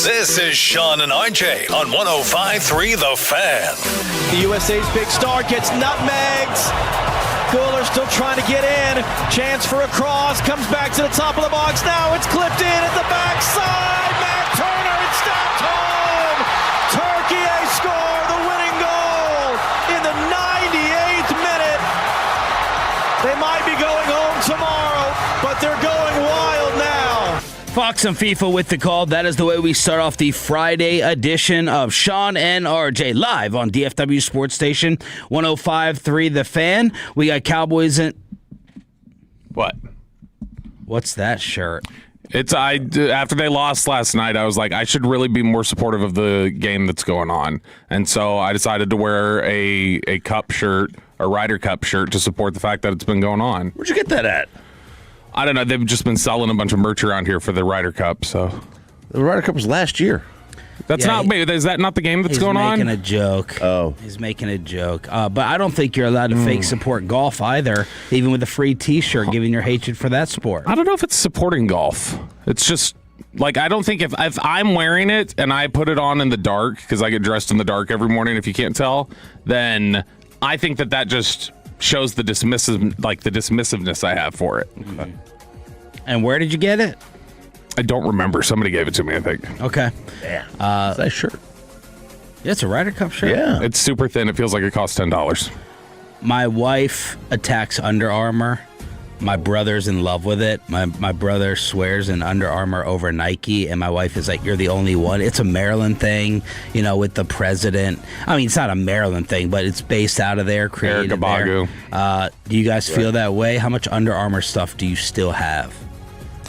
This is Sean and RJ on 105.3 The Fan. The USA's big star gets nutmegged. Guler still trying to get in. Chance for a cross. Comes back to the top of the box. Now it's clipped in at the backside. Matt Turner, it's stopped home. Turkey score the winning goal in the 98th minute. They might be going home tomorrow, but they're going wild now. Fox and FIFA with the call. That is the way we start off the Friday edition of Sean and RJ live on DFW Sports Station 105.3 The Fan. We got Cowboys in. What? What's that shirt? It's after they lost last night, I was like, I should really be more supportive of the game that's going on, and so I decided to wear a Cup shirt, a Ryder Cup shirt, to support the fact that it's been going on. Where'd you get that at? I don't know. They've just been selling a bunch of merch around here for the Ryder Cup. So the Ryder Cup was last year. That's is that not the game that's going on? He's making a joke. Oh. He's making a joke. But I don't think you're allowed to fake support golf either, even with a free T-shirt, given your hatred for that sport. I don't know if it's supporting golf. It's just, like, I don't think if I'm wearing it and I put it on in the dark, because I get dressed in the dark every morning, if you can't tell, then I think that just shows the dismissiveness I have for it. Mm-hmm. And where did you get it? I don't remember. Somebody gave it to me, I think. Okay. Yeah. It's a nice shirt. Yeah, it's a Ryder Cup shirt. Yeah. It's super thin. It feels like it costs $10. My wife attacks Under Armour. My brother's in love with it. My brother swears in Under Armour over Nike, and my wife is like, you're the only one. It's a Maryland thing, with the president. I mean, it's not a Maryland thing, but it's based out of there, created there. Do you guys feel that way? How much Under Armour stuff do you still have?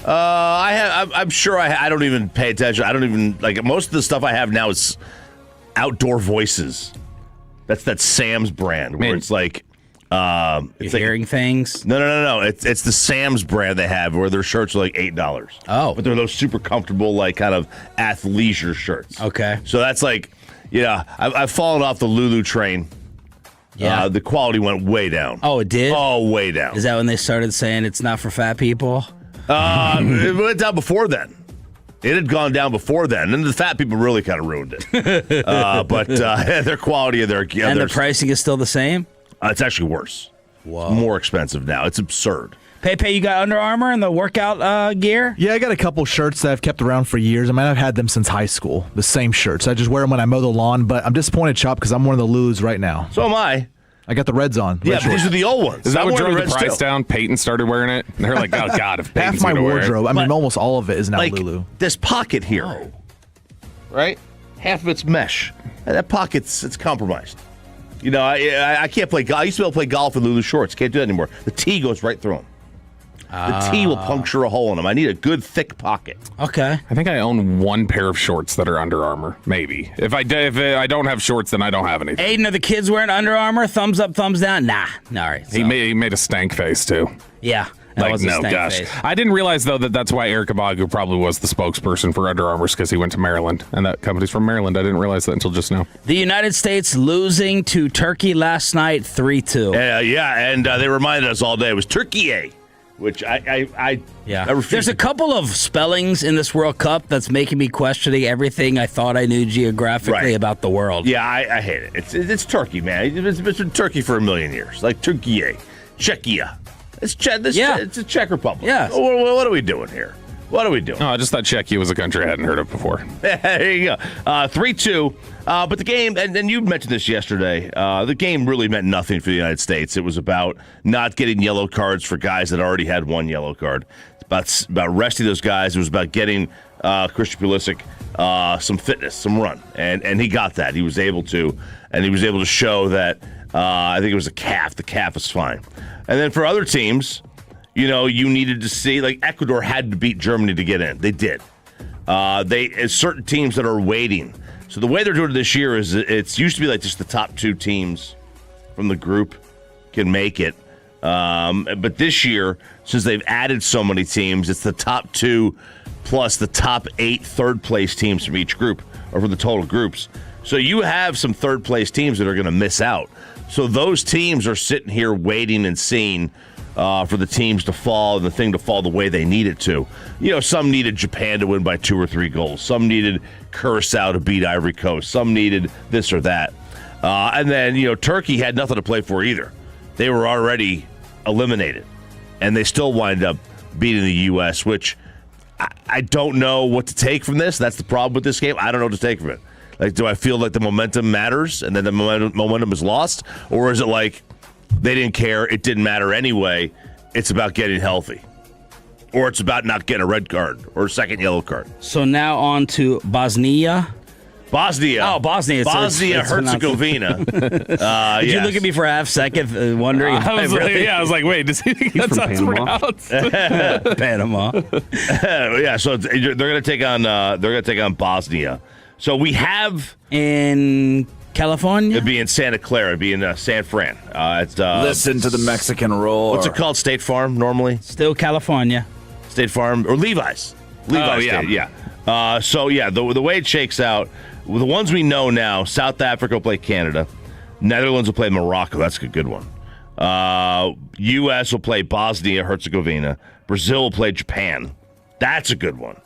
I'm sure I don't even pay attention. I don't even, most of the stuff I have now is Outdoor Voices. That's that Sam's brand where it's like, it's hearing things. No. It's the Sam's brand they have where their shirts are like $8. Oh, but they're those super comfortable, kind of athleisure shirts. Okay, so that's I've fallen off the Lulu train. Yeah, the quality went way down. Oh, it did. Oh, way down. Is that when they started saying it's not for fat people? It went down before then. It had gone down before then, and the fat people really kind of ruined it. But their quality of their and the pricing is still the same. It's actually worse. Whoa. It's more expensive now. It's absurd. Pepe, you got Under Armour and the workout gear? Yeah, I got a couple shirts that I've kept around for years. I mean, I've had them since high school, the same shirts. I just wear them when I mow the lawn, but I'm disappointed, Chop, because I'm one of the Lulus right now. So am I. I got the Reds on. Yeah, but these are the old ones. Is that what drove the price down? Peyton started wearing it. And they're like, oh, God, if Peyton's half my gonna wear wardrobe, it. I mean, almost all of it is now Lulu. This pocket here, right? Half of it's mesh. And that pocket's compromised. I can't play golf. I used to be able to play golf with Lulu shorts. Can't do that anymore. The tee goes right through them. The tee will puncture a hole in them. I need a good, thick pocket. Okay. I think I own one pair of shorts that are Under Armour, maybe. If I don't have shorts, then I don't have anything. Aiden, are the kids wearing Under Armour? Thumbs up, thumbs down? Nah. All right. So. He made a stank face, too. Yeah. Gosh. I didn't realize, though, that's why Eric Abagu probably was the spokesperson for Under Armour, because he went to Maryland, and that company's from Maryland. I didn't realize that until just now. The United States losing to Turkey last night, 3-2. And they reminded us all day it was Turkey, which I refuse. There's a couple of spellings in this World Cup that's making me questioning everything I thought I knew geographically about the world. Yeah, I hate it. It's Turkey, man. It's been Turkey for a million years. Like Turkey, Czechia. It's a Czech Republic. Yeah. What are we doing here? What are we doing? Oh, I just thought Czechia was a country I hadn't heard of before. There you go. 3-2. But the game, and you mentioned this yesterday, the game really meant nothing for the United States. It was about not getting yellow cards for guys that already had one yellow card. It's about resting those guys. It was about getting Christian Pulisic some fitness, some run. And he got that. He was able to. And he was able to show that, I think it was a calf. The calf is fine. And then for other teams, you needed to see, Ecuador had to beat Germany to get in. They did. Certain teams that are waiting. So the way they're doing it this year is it's used to be just the top two teams from the group can make it. But this year, since they've added so many teams, it's the top two plus the top 8 third-place teams from each group, or from the total groups. So you have some third-place teams that are going to miss out. So those teams are sitting here waiting and seeing for the teams to fall and the thing to fall the way they need it to. Some needed Japan to win by 2 or 3 goals. Some needed Curacao to beat Ivory Coast. Some needed this or that. And then, Turkey had nothing to play for either. They were already eliminated. And they still wind up beating the U.S., which I don't know what to take from this. That's the problem with this game. I don't know what to take from it. Like, do I feel like the momentum matters and then the momentum is lost? Or is it like they didn't care, it didn't matter anyway, it's about getting healthy? Or it's about not getting a red card or a second yellow card? So now on to Bosnia. Bosnia. Oh, Bosnia. Herzegovina. Did you look at me for a half second wondering? I was like, wait, does he think that's how it's pronounced? Panama. Yeah, so they're going to take on Bosnia. So we have in California. It'd be in Santa Clara. It'd be in San Fran. Listen to the Mexican roar. What's it called? State Farm normally? Still California. State Farm or Levi's. Levi's. Yeah. State, yeah. The way it shakes out, the ones we know now, South Africa will play Canada. Netherlands will play Morocco. That's a good one. U.S. will play Bosnia, Herzegovina. Brazil will play Japan. That's a good one.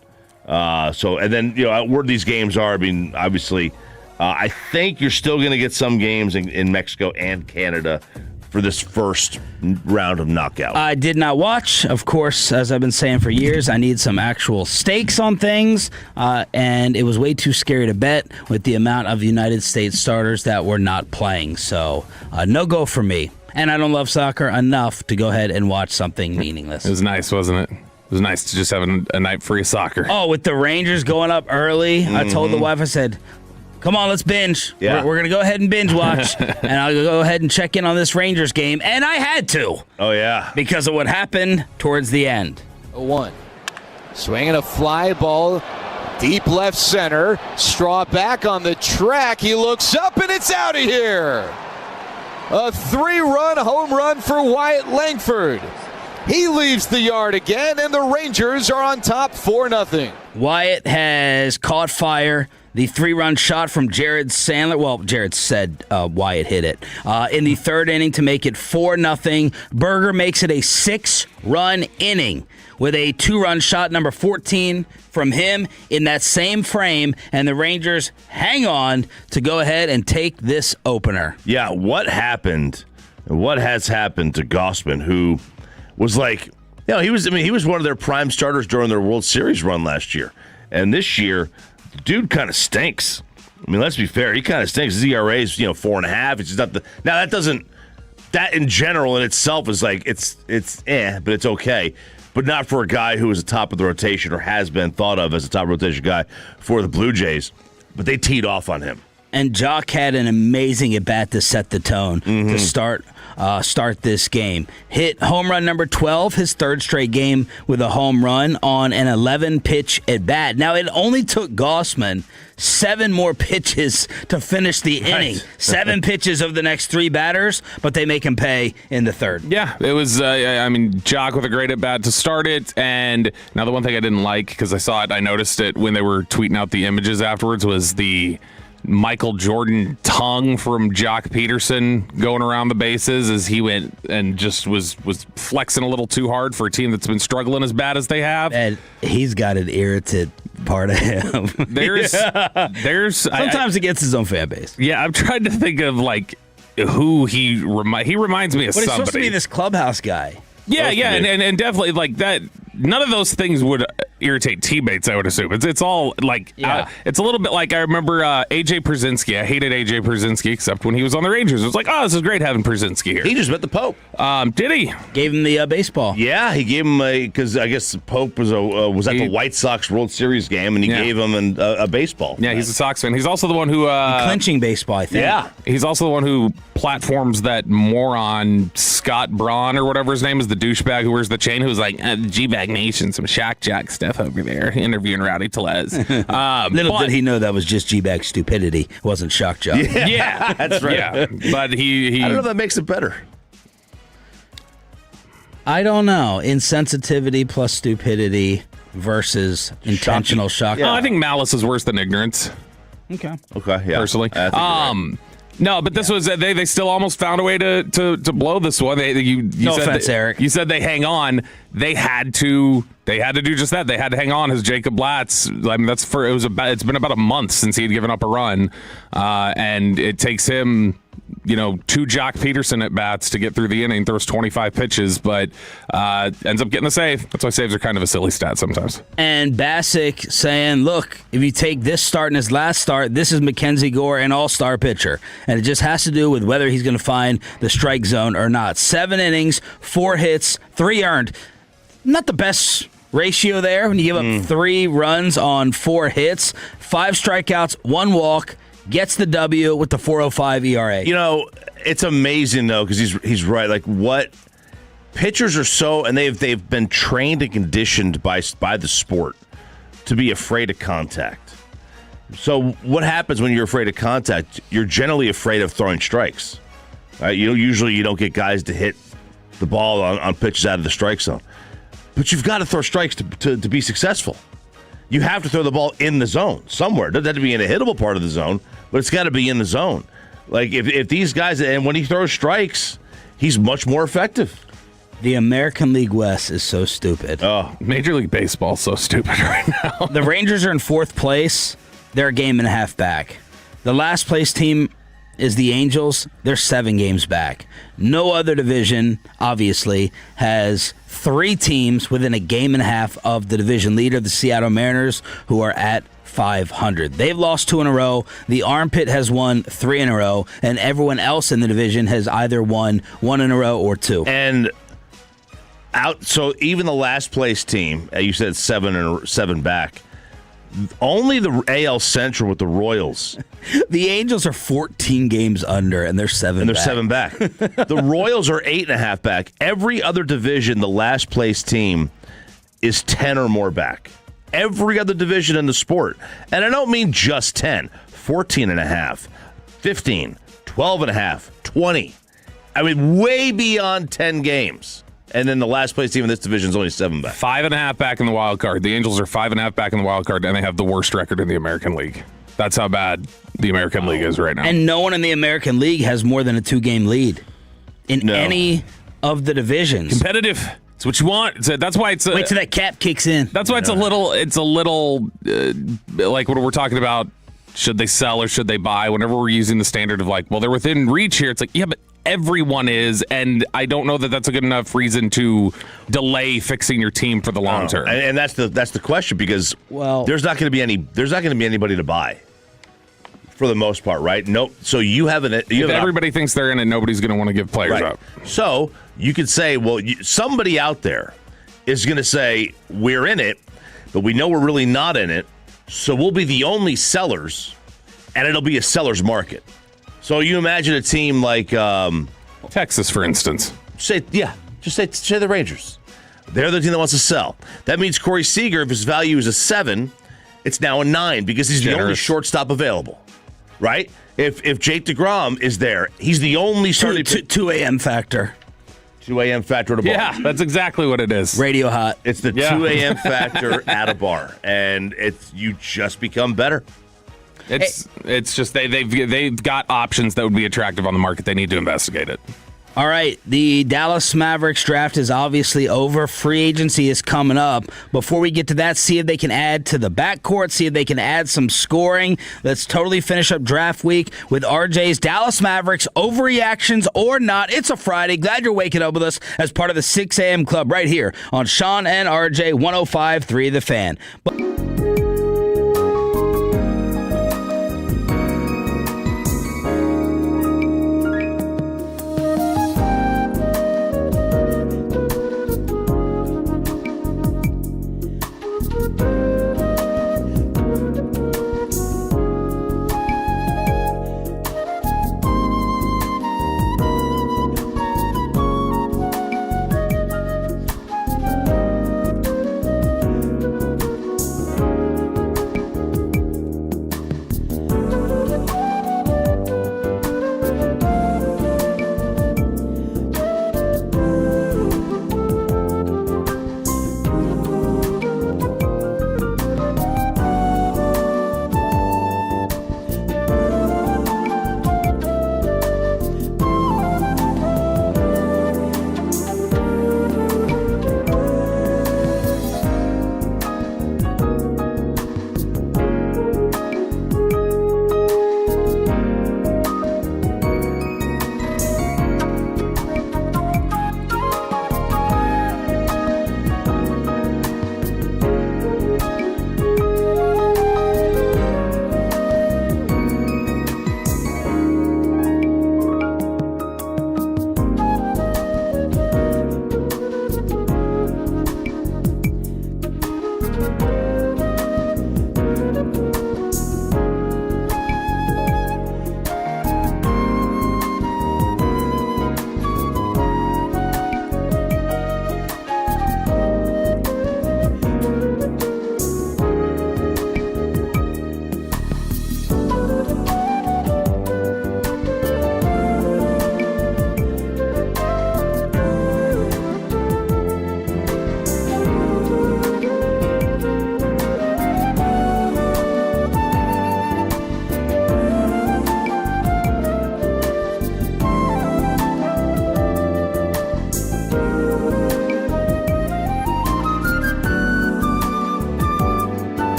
And then, where these games are, I mean, obviously, I think you're still going to get some games in Mexico and Canada for this first round of knockout. I did not watch, of course, as I've been saying for years. I need some actual stakes on things, and it was way too scary to bet with the amount of United States starters that were not playing. So, no go for me. And I don't love soccer enough to go ahead and watch something meaningless. It was nice, wasn't it? It was nice to just have a night free of soccer. Oh, with the Rangers going up early, I told the wife, I said, come on, let's binge. Yeah. We're going to go ahead and binge watch, and I'll go ahead and check in on this Rangers game. And I had to. Oh, yeah. Because of what happened towards the end. 1. Swinging a fly ball, deep left center. Straw back on the track. He looks up, and it's out of here. A 3-run home run for Wyatt Langford. He leaves the yard again, and the Rangers are on top 4-0. Wyatt has caught fire. The 3-run shot from Jared Sandler. Well, Jared said Wyatt hit it. In the third inning to make it 4-0. Berger makes it a 6-run inning with a 2-run shot, number 14, from him in that same frame. And the Rangers hang on to go ahead and take this opener. Yeah, what happened? What has happened to Gausman, who was like, he was one of their prime starters during their World Series run last year. And this year, the dude kind of stinks. I mean, let's be fair. He kind of stinks. His ERA is, 4.5. It's just not now that in general in itself is like, it's but it's okay. But not for a guy who is a top of the rotation or has been thought of as a top rotation guy for the Blue Jays. But they teed off on him. And Jock had an amazing at-bat to set the tone to start this game. Hit home run number 12, his third straight game with a home run on an 11-pitch at-bat. Now, it only took Gausman 7 more pitches to finish the inning. 7 pitches of the next 3 batters, but they make him pay in the third. Yeah, it was, Jock with a great at-bat to start it. And now the one thing I didn't like, because I noticed it when they were tweeting out the images afterwards, was the Michael Jordan tongue from Jock Peterson going around the bases as he went and just was flexing a little too hard for a team that's been struggling as bad as they have. And he's got an irritant part of him. There's sometimes he gets his own fan base. Yeah, I'm trying to think of who he reminds me of. But he's somebody. supposed to be this clubhouse guy. Yeah, and definitely like that. None of those things would irritate teammates, I would assume. It's all like, it's a little bit like I remember AJ Pierzynski. I hated AJ Pierzynski, except when he was on the Rangers. It was like, oh, this is great having Pierzynski here. He just met the Pope. Did he? Gave him the baseball. Yeah, he gave him because I guess the Pope was at the White Sox World Series game, and he gave him a baseball. Yeah, he's a Sox fan. He's also the one who clinching baseball, I think. Yeah, he's also the one who platforms that moron Scott Braun or whatever his name is, the douchebag who wears the chain, who's like G-Bag Nation, some Shack Jack stuff over there, interviewing Rowdy Tellez. Little did he know that was just G-Bag stupidity. It wasn't shock jock. Yeah, that's right. Yeah, but he I don't know if that makes it better. I don't know. Insensitivity plus stupidity versus intentional shock. I think malice is worse than ignorance. Okay. Yeah. Personally. No, but this was they still almost found a way to blow this one. No offense, Eric. You said they hang on. They had to do just that. They had to hang on. As Jacob Latz, I mean, it's been about a month since he had given up a run, and it takes him, 2 Jock Peterson at bats to get through the inning. Throws 25 pitches, but ends up getting the save. That's why saves are kind of a silly stat sometimes. And Bassick saying, look, if you take this start and his last start, this is Mackenzie Gore, an all-star pitcher. And it just has to do with whether he's going to find the strike zone or not. 7 innings, 4 hits, 3 earned. Not the best ratio there when you give up 3 runs on 4 hits, 5 strikeouts, 1 walk. Gets the W with the 4.05 ERA. It's amazing though, because he's right. Like, what pitchers are so, and they've been trained and conditioned by the sport to be afraid of contact. So what happens when you're afraid of contact? You're generally afraid of throwing strikes. Right? Usually you don't get guys to hit the ball on pitches out of the strike zone, but you've got to throw strikes to be successful. You have to throw the ball in the zone somewhere. It doesn't have to be in a hittable part of the zone, but it's got to be in the zone. Like, if these guys, and when he throws strikes, he's much more effective. The American League West is so stupid. Oh, Major League Baseball is so stupid right now. The Rangers are in 4th place. They're a game and a half back. The last place team is the Angels. They're 7 games back. No other division, obviously, has 3 teams within a game and a half of the division leader, the Seattle Mariners, who are at 500. They've lost 2 in a row. The Armpit has won 3 in a row, and everyone else in the division has either won 1 in a row or 2. And so even the last place team, you said 7 back. Only the AL Central with the Royals. The Angels are 14 games under, and they're 7 And they're back. 7 back. The Royals are 8.5 back. Every other division, the last place team is 10 or more back. Every other division in the sport. And I don't mean just 10. 14.5, 15, 12.5, 20. I mean, way beyond 10 games. And then the last place team in this division is only 7 back. 5.5 back in the wild card. The Angels are 5.5 back in the wild card, and they have the worst record in the American League. That's how bad the American League is right now. And no one in the American League has more than a 2-game lead in any of the divisions. Competitive. It's what you want. That's why it's wait till that cap kicks in. That's why it's a little like when we're talking about should they sell or should they buy. Whenever we're using the standard of like, well, they're within reach here. It's like, yeah, but everyone is, and I don't know that that's a good enough reason to delay fixing your team for the long term. And that's the question, because there's not going to be anybody to buy for the most part, right? Nope. So if everybody thinks they're in it, nobody's going to want to give players up. So you could say, well, somebody out there is going to say we're in it, but we know we're really not in it. So we'll be the only sellers, and it'll be a seller's market. So you imagine a team like Texas, for instance. Say the Rangers. They're the team that wants to sell. That means Corey Seager, if his value is a 7, it's now a 9 because he's the only shortstop available, right? If Jake DeGrom is there, he's the only 2 a.m. factor. 2 a.m. factor at a bar. Yeah, that's exactly what it is. Radio hot. It's the 2 a.m. factor at a bar, and you just become better. It's just they've got options that would be attractive on the market. They need to investigate it. All right, the Dallas Mavericks draft is obviously over. Free agency is coming up. Before we get to that, see if they can add to the backcourt, see if they can add some scoring. Let's totally finish up draft week with RJ's Dallas Mavericks, overreactions or not. It's a Friday. Glad you're waking up with us as part of the 6 a.m. club right here on Sean and RJ 105.3 The Fan.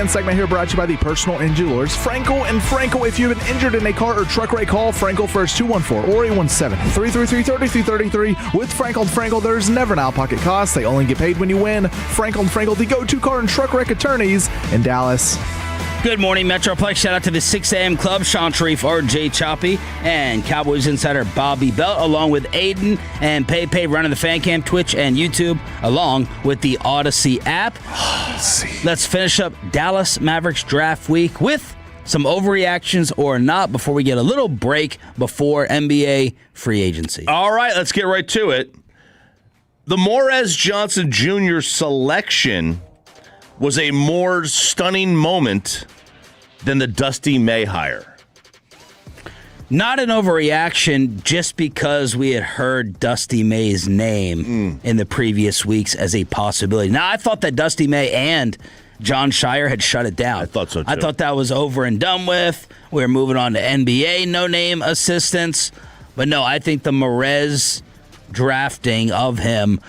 10 segment here brought to you by the personal injury lawyers Frankel and Frankel. If you've been injured in a car or truck wreck, call Frankel first, 214 or 817-333-3333. With Frankel and Frankel, there's never an out-of-pocket cost. They only get paid when you win. Frankel and Frankel, the go-to car and truck wreck attorneys in Dallas. Good morning, Metroplex. Shout out to the 6 a.m. Club, Sean Sharif, RJ Choppy, and Cowboys insider Bobby Belt, along with Aiden and Pepe running the fan cam, Twitch, and YouTube, along with the Odyssey app. Let's finish up Dallas Mavericks draft week with some overreactions or not before we get a little break before NBA free agency. All right, let's get right to it. The Morez Johnson Jr. selection was a more stunning moment than the Dusty May hire. Not an overreaction just because we had heard Dusty May's name in the previous weeks as a possibility. Now, I thought that Dusty May and John Shire had shut it down. I thought so, too. I thought that was over and done with. We were moving on to NBA no-name assistants. But no, I think the Morez drafting of him,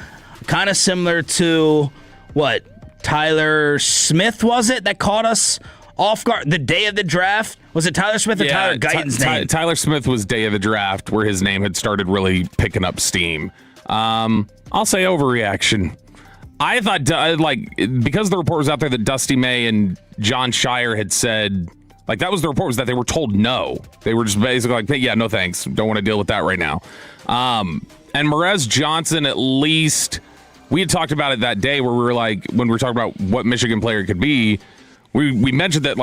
kind of similar to what Tyler Smith, was it, that caught us off guard the day of the draft? Was it Tyler Smith or Tyler Guyton's name? Tyler Smith was day of the draft where his name had started really picking up steam. I'll say overreaction. I thought, because the report was out there that Dusty May and John Shire had said, that was the report, was that they were told no. They were just basically like, hey, yeah, no thanks. Don't want to deal with that right now. And Morez Johnson, at least, we had talked about it that day where we were like, when we were talking about what Michigan player could be, we mentioned that,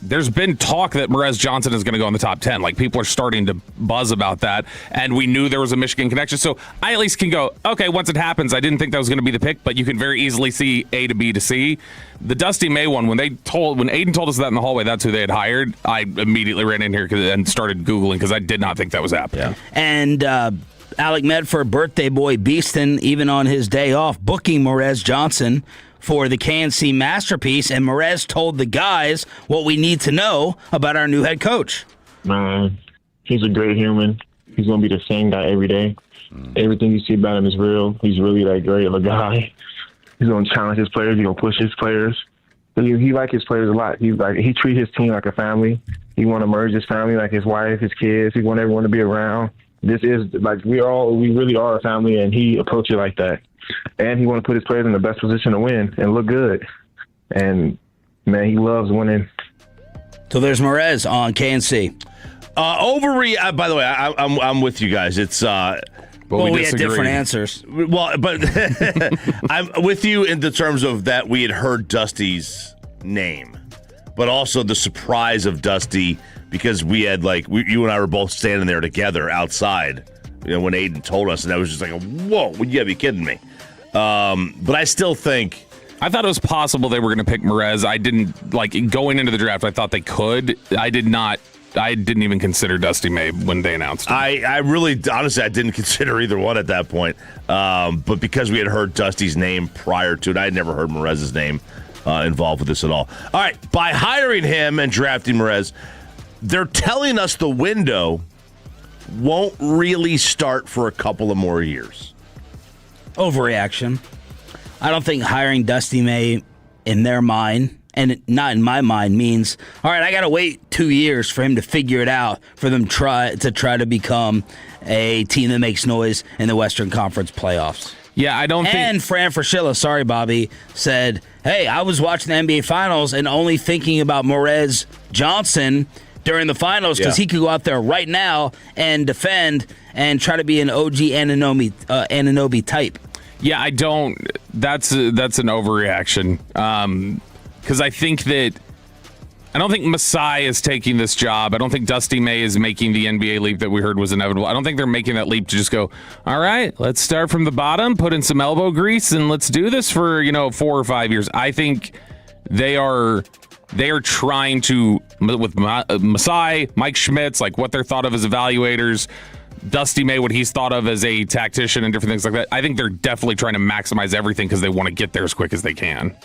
there's been talk that Morez Johnson is going to go in the top 10. People are starting to buzz about that, and we knew there was a Michigan connection. So I at least can go, okay, once it happens, I didn't think that was going to be the pick, but you can very easily see A to B to C. The Dusty May one, when Aiden told us that in the hallway, that's who they had hired, I immediately ran in here and started Googling because I did not think that was happening. Yeah. And Alec Medford, birthday boy Beeston, even on his day off, booking Morez Johnson for the KNC Masterpiece, and Morez told the guys what we need to know about our new head coach. Man, he's a great human. He's going to be the same guy every day. Everything you see about him is real. He's really that great of a guy. He's going to challenge his players. He's going to push his players. He likes his players a lot. He treats his team like a family. He want to merge his family, like his wife, his kids. He want everyone to be around. This is we really are a family, and he approached it like that. And he want to put his players in the best position to win and look good. And man, he loves winning. So there's Morez on KNC. By the way, I'm with you guys. It's we had different answers. Well, but I'm with you in the terms of that we had heard Dusty's name, but also the surprise of Dusty, because we had you and I were both standing there together outside, when Aiden told us, and I was just like, whoa, would you be kidding me? But I still think, I thought it was possible they were going to pick Morez. I didn't, going into the draft, I thought they could. I didn't even consider Dusty May when they announced him. I really, honestly, I didn't consider either one at that point. But because we had heard Dusty's name prior to it, I had never heard Morez's name involved with this at all. All right, by hiring him and drafting Morez, they're telling us the window won't really start for a couple of more years. Overreaction. I don't think hiring Dusty May in their mind, and not in my mind, means, all right, I got to wait 2 years for him to figure it out, for them try to become a team that makes noise in the Western Conference playoffs. Yeah, I don't think... And Fran Fraschilla, sorry, Bobby, said, hey, I was watching the NBA Finals and only thinking about Morez Johnson during the finals because he could go out there right now and defend and try to be an OG Anunoby type. Yeah, I don't. That's an overreaction. Because I don't think Masai is taking this job. I don't think Dusty May is making the NBA leap that we heard was inevitable. I don't think they're making that leap to just go, all right, let's start from the bottom, put in some elbow grease, and let's do this for 4 or 5 years. I think they are trying to, with Masai, Mike Schmitz, what they're thought of as evaluators, Dusty May, what he's thought of as a tactician and different things like that. I think they're definitely trying to maximize everything because they want to get there as quick as they can.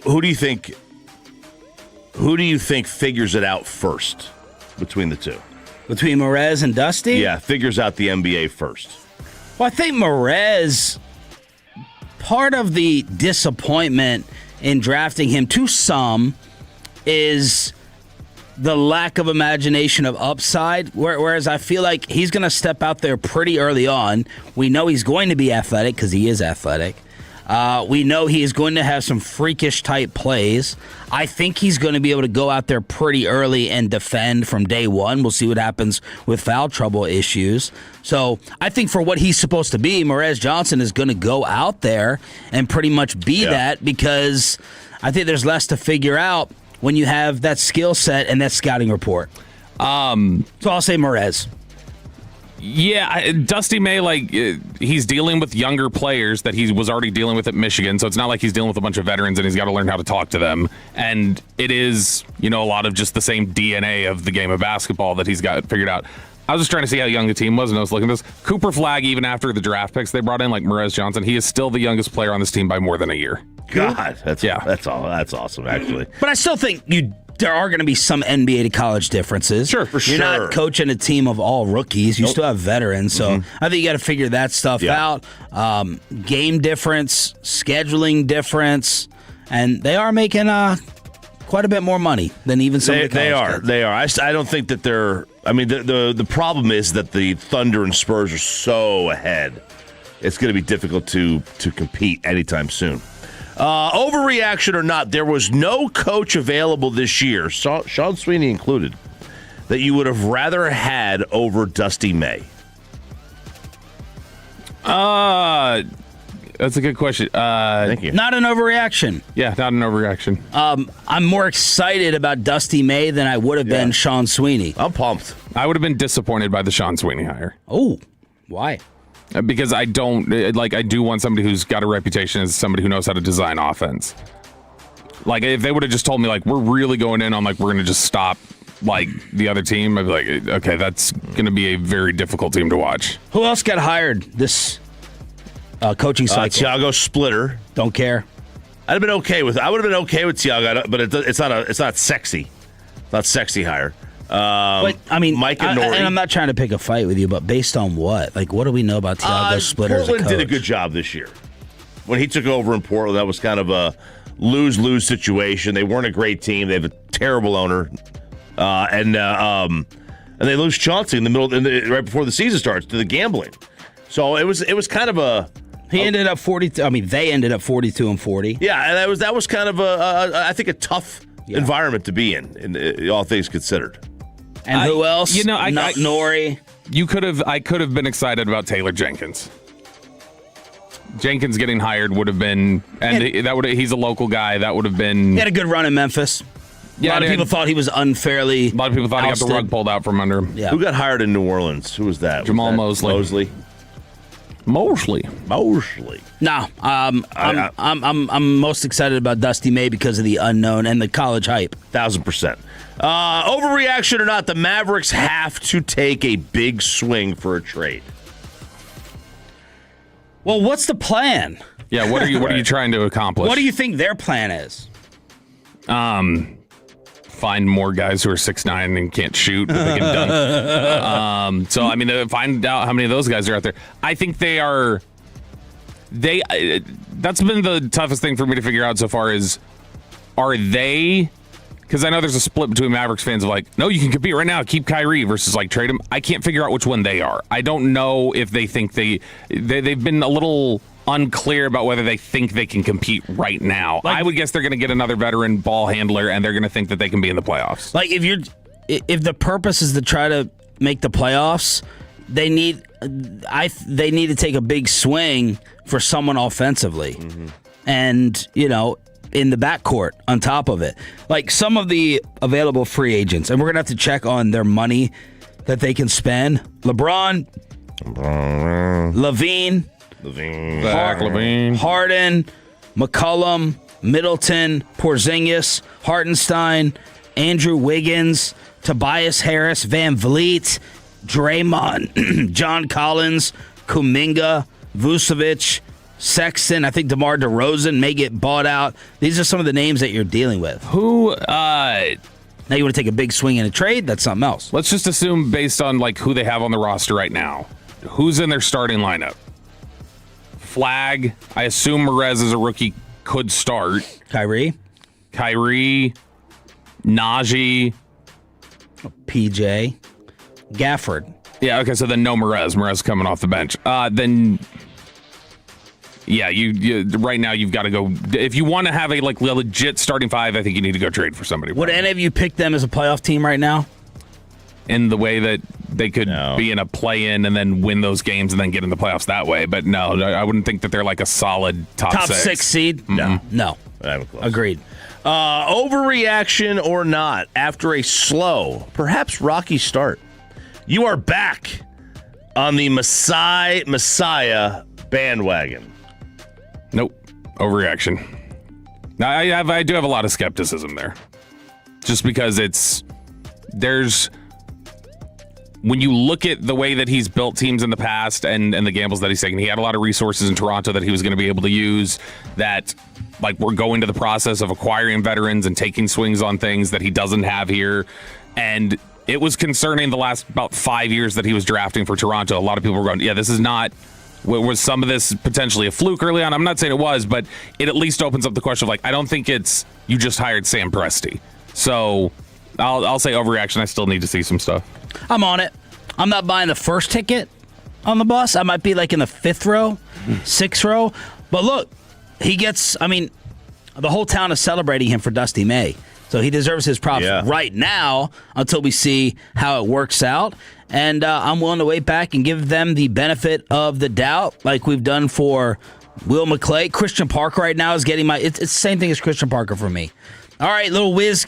Who do you think figures it out first between the two? Between Morez and Dusty? Yeah, figures out the NBA first. Well, I think Morez, part of the disappointment in drafting him to some is the lack of imagination of upside, whereas I feel like he's going to step out there pretty early on. We know he's going to be athletic because he is athletic. We know he is going to have some freakish type plays. I think he's going to be able to go out there pretty early and defend from day one. We'll see what happens with foul trouble issues. So I think for what he's supposed to be, Morez Johnson is going to go out there and pretty much be that, because I think there's less to figure out when you have that skill set and that scouting report. So I'll say Morez. Yeah, Dusty May, he's dealing with younger players that he was already dealing with at Michigan, so it's not like he's dealing with a bunch of veterans and he's got to learn how to talk to them. And it is, a lot of just the same DNA of the game of basketball that he's got figured out. I was just trying to see how young the team was, and I was looking at this. Cooper Flagg, even after the draft picks they brought in, like Morez Johnson, he is still the youngest player on this team by more than a year. God, that's awesome, actually. But I still think there are going to be some NBA to college differences. Sure, for sure. You're not coaching a team of all rookies. You still have veterans. So I think you got to figure that stuff out. Game difference, scheduling difference, and they are making quite a bit more money than even some of the college kids. They are. I don't think that they're. I mean, the problem is that the Thunder and Spurs are so ahead. It's going to be difficult to compete anytime soon. Overreaction or not, there was no coach available this year, Sean Sweeney included, that you would have rather had over Dusty May. That's a good question. Thank you. Not an overreaction. Yeah, not an overreaction. I'm more excited about Dusty May than I would have been Sean Sweeney. I'm pumped. I would have been disappointed by the Sean Sweeney hire. Oh, why? Because I do want somebody who's got a reputation as somebody who knows how to design offense. Like, if they would have just told me, we're really going in on, we're going to just stop, the other team, I'd be like, okay, that's going to be a very difficult team to watch. Who else got hired this coaching cycle? Thiago Splitter. Don't care. I would have been okay with Thiago, but it's not sexy. It's not sexy hire. But I mean, Mike and Nori. And I'm not trying to pick a fight with you, but based on what? What do we know about Thiago Splitter as a coach? Portland did a good job this year. When he took over in Portland, that was kind of a lose-lose situation. They weren't a great team. They have a terrible owner, and they lose Chauncey in the middle, right before the season starts, to the gambling. So it was kind of a. He ended up 40. I mean, they ended up 42-40. Yeah, and that was kind of I think a tough environment to be in all things considered. And who else? Nori. I could have been excited about Taylor Jenkins. Jenkins getting hired would have been, he's a local guy. That would have been. He had a good run in Memphis. A lot of people thought he was unfairly. A lot of people thought ousted. he got the rug pulled out from under him. Yeah. Who got hired in New Orleans? Who was that? Jamal Mosley. Mosley. No, I'm most excited about Dusty May because of the unknown and the college hype. 1,000%. Overreaction or not, the Mavericks have to take a big swing for a trade. Well, what's the plan? Yeah, what are you trying to accomplish? What do you think their plan is? Find more guys who are 6'9" and can't shoot that they can dunk. So, I mean, find out how many of those guys are out there. I think they are. That's been the toughest thing for me to figure out so far is, are they? Because I know there's a split between Mavericks fans of no, you can compete right now, keep Kyrie versus trade him. I can't figure out which one they are. I don't know if they think they've been a little unclear about whether they think they can compete right now. I would guess they're going to get another veteran ball handler, and they're going to think that they can be in the playoffs. If the purpose is to try to make the playoffs, they need to take a big swing for someone offensively, and in the backcourt on top of it. Some of the available free agents, and we're gonna have to check on their money that they can spend. LeBron, Levine. Zach LaVine, Harden, McCollum, Middleton, Porzingis, Hartenstein, Andrew Wiggins, Tobias Harris, Van Vliet, Draymond, John Collins, Kuminga, Vucevic, Sexton. I think DeMar DeRozan may get bought out. These are some of the names that you're dealing with. Who? Now you want to take a big swing in a trade? That's something else. Let's just assume based on who they have on the roster right now, who's in their starting lineup. Flag. I assume Morez is a rookie could start. Kyrie, Najee. PJ, Gafford. Yeah, okay, so then no Merez. Merez coming off the bench. Then, yeah, you right now you've got to go. If you want to have a legit starting five, I think you need to go trade for somebody. Would any of you pick them as a playoff team right now? In the way that they could be in a play-in and then win those games and then get in the playoffs that way. But no, I wouldn't think that they're like a solid top six seed. Mm-hmm. No. Agreed. Overreaction or not, after a slow, perhaps rocky start, you are back on the Messiah bandwagon. Nope. Overreaction. Now, I do have a lot of skepticism there. Just because when you look at the way that he's built teams in the past and the gambles that he's taken, he had a lot of resources in Toronto that he was going to be able to use that, we're going to the process of acquiring veterans and taking swings on things that he doesn't have here. And it was concerning the last about 5 years that he was drafting for Toronto. A lot of people were going, yeah, this is not, was some of this potentially a fluke early on? I'm not saying it was, but it at least opens up the question of I don't think it's you just hired Sam Presti. So I'll say overreaction. I still need to see some stuff. I'm on it. I'm not buying the first ticket on the bus. I might be in the fifth row, sixth row. But look, the whole town is celebrating him for Dusty May. So he deserves his props right now until we see how it works out. And I'm willing to wait back and give them the benefit of the doubt like we've done for Will McClay. Christian Parker right now is getting it's the same thing as Christian Parker for me. All right,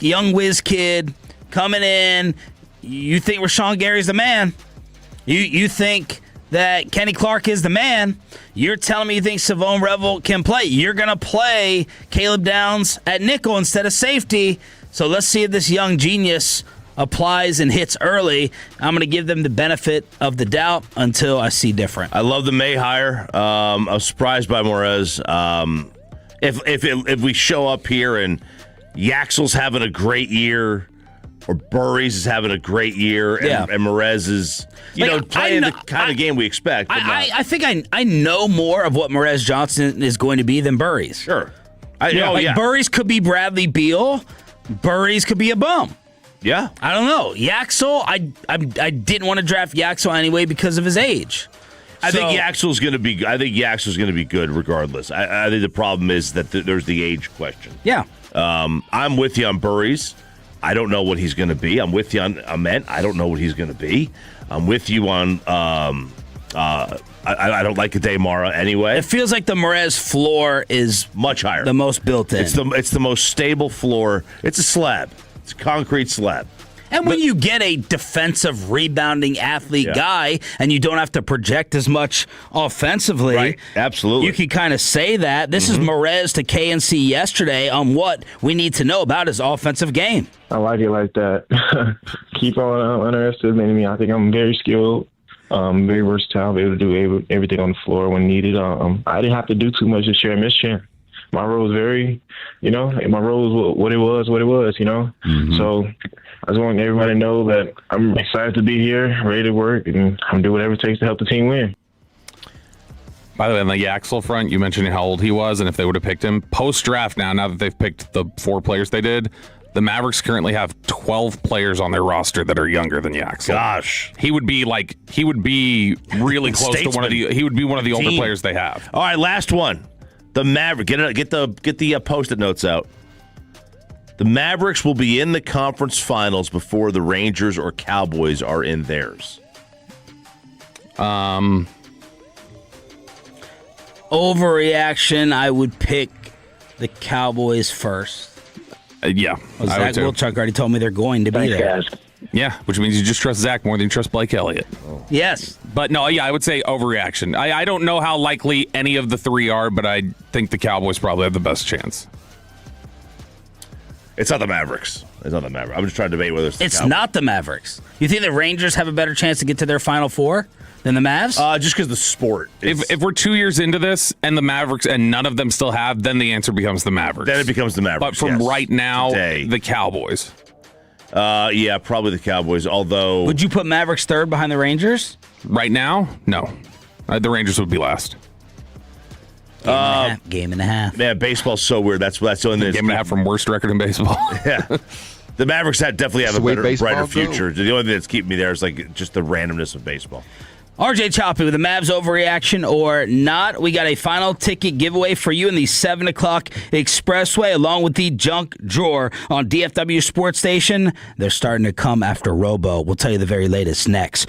young whiz kid coming in. You think Rashawn Gary's the man. You think that Kenny Clark is the man. You're telling me you think Savone Revel can play. You're going to play Caleb Downs at nickel instead of safety. So let's see if this young genius applies and hits early. I'm going to give them the benefit of the doubt until I see different. I love the May hire. I was surprised by Morez. If we show up here and Yaxel's having a great year, or Burries is having a great year, and Merez is, playing the kind of game we expect. But I think I know more of what Merez Johnson is going to be than Burries. Sure. Burries could be Bradley Beal. Burries could be a bum. Yeah. I don't know. Yaxel, I didn't want to draft Yaxel anyway because of his age. I think Yaxel's going to be good regardless. I think the problem is that there's the age question. Yeah. I'm with you on Burries. I don't know what he's going to be. I'm with you on Ament. I don't know what he's going to be. I'm with you on I don't like Ade Mara anyway. It feels like the Merez floor is much higher. The most built in. It's the most stable floor. It's a slab. It's a concrete slab. And when you get a defensive rebounding athlete guy and you don't have to project as much offensively, right. Absolutely. You can kind of say that. This is Merez to KNC yesterday on what we need to know about his offensive game. I like it like that. Keep on underestimating me. I think I'm very skilled, very versatile, able to do everything on the floor when needed. I didn't have to do too much to share mission. My role was very, my role was what it was, So I just want everybody to know that I'm excited to be here, ready to work, and I'm doing whatever it takes to help the team win. By the way, on the Yaxel front, you mentioned how old he was and if they would have picked him. Post-draft now that they've picked the 4 players they did, the Mavericks currently have 12 players on their roster that are younger than Yaxel. Gosh. He would be really close to one of the older players they have. All right, last one. The Maverick, get the Post-it notes out. The Mavericks will be in the conference finals before the Rangers or Cowboys are in theirs. Overreaction, I would pick the Cowboys first. Yeah. Zach Wilczuk already told me they're going to be there. Yeah, which means you just trust Zach more than you trust Blake Elliott. Oh. Yes. But no, I would say overreaction. I don't know how likely any of the 3 are, but I think the Cowboys probably have the best chance. It's not the Mavericks. I'm just trying to debate whether it's the Cowboys. Not the Mavericks. You think the Rangers have a better chance to get to their Final Four than the Mavs? Just because the sport. If we're 2 years into this and the Mavericks and none of them still have, then the answer becomes the Mavericks. Then it becomes the Mavericks. But from right now, the Cowboys. Yeah, probably the Cowboys, although... Would you put Mavericks third behind the Rangers? Right now? No. The Rangers would be last. Game and a half. Man, baseball's so weird. That's the only thing. Game and a half from worst record in baseball. Yeah. The Mavericks definitely have Sweet a baseball, brighter though. future. The only thing that's keeping me there is like just the randomness of baseball. RJ Choppy with the Mavs overreaction or not. We got a final ticket giveaway for you in the 7 o'clock expressway along with the junk drawer on DFW Sports Station. They're starting to come after Robo. We'll tell you the very latest next.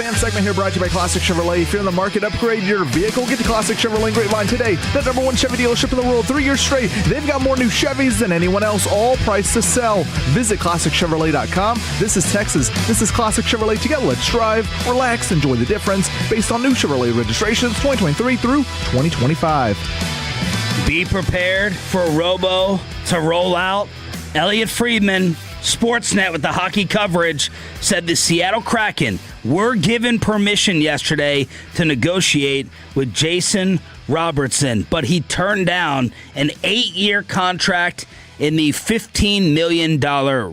Fan segment here brought to you by Classic Chevrolet. If you're in the market, upgrade your vehicle. Get to Classic Chevrolet Grapevine today. The #1 Chevy dealership in the world 3 years straight. They've got more new Chevys than anyone else, all priced to sell. Visit ClassicChevrolet.com. This is Texas. This is Classic Chevrolet. Together, let's drive, relax, enjoy the difference based on new Chevrolet registrations 2023 through 2025. Be prepared for Robo to roll out. Elliot Friedman, Sportsnet with the hockey coverage, said the Seattle Kraken were given permission yesterday to negotiate with Jason Robertson, but he turned down an 8-year contract in the $15 million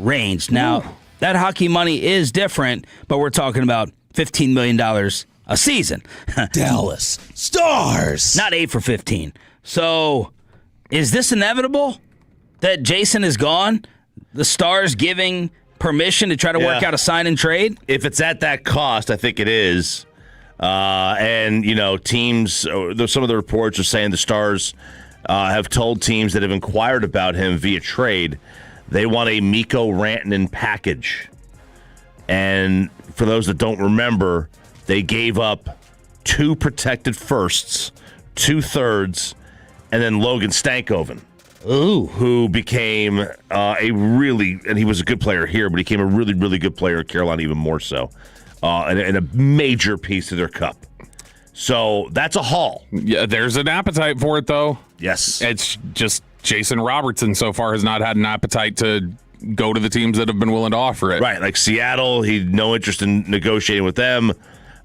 range. Now, that hockey money is different, but we're talking about $15 million a season. Dallas Stars. Not 8 for 15. So, is this inevitable that Jason is gone? The Stars giving permission to try to work out a sign and trade? If it's at that cost, I think it is. And, teams, some of the reports are saying the Stars have told teams that have inquired about him via trade, they want a Mikko Rantanen package. And for those that don't remember, they gave up 2 protected firsts, 2 thirds, and then Logan Stankoven. Ooh. Who became and he was a good player here, but he became a really, really good player at Carolina, even more so, and a major piece of their cup. So that's a haul. Yeah, there's an appetite for it, though. Yes. It's just Jason Robertson so far has not had an appetite to go to the teams that have been willing to offer it. Right, like Seattle, he had no interest in negotiating with them.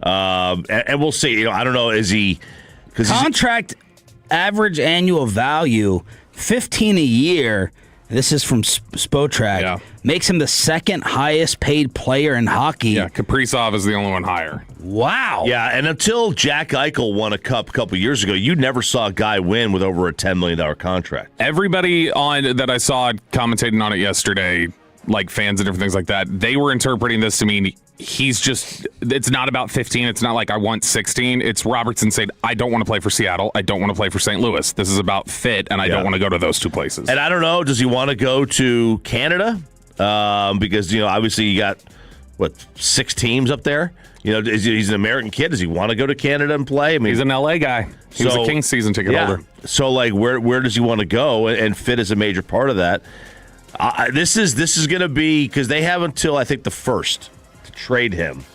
And we'll see. I don't know, is he... Contract average annual value, $15 a year. This is from Spotrac. Yeah. Makes him the second highest paid player in hockey. Yeah, Kaprizov is the only one higher. Wow. Yeah, and until Jack Eichel won a cup a couple years ago, you never saw a guy win with over a $10 million contract. Everybody that I saw commentating on it yesterday, like fans and different things like that, they were interpreting this to mean it's not about 15. It's not like I want 16. It's Robertson said, I don't want to play for Seattle. I don't want to play for St. Louis. This is about fit, and I don't want to go to those 2 places. And I don't know, does he want to go to Canada? Because, obviously you got, 6 teams up there? He's an American kid. Does he want to go to Canada and play? I mean, he's an LA guy. He was a Kings season ticket holder. So, where does he want to go? And fit is a major part of that. This is going to be, because they have until, I think, the 1st to trade him.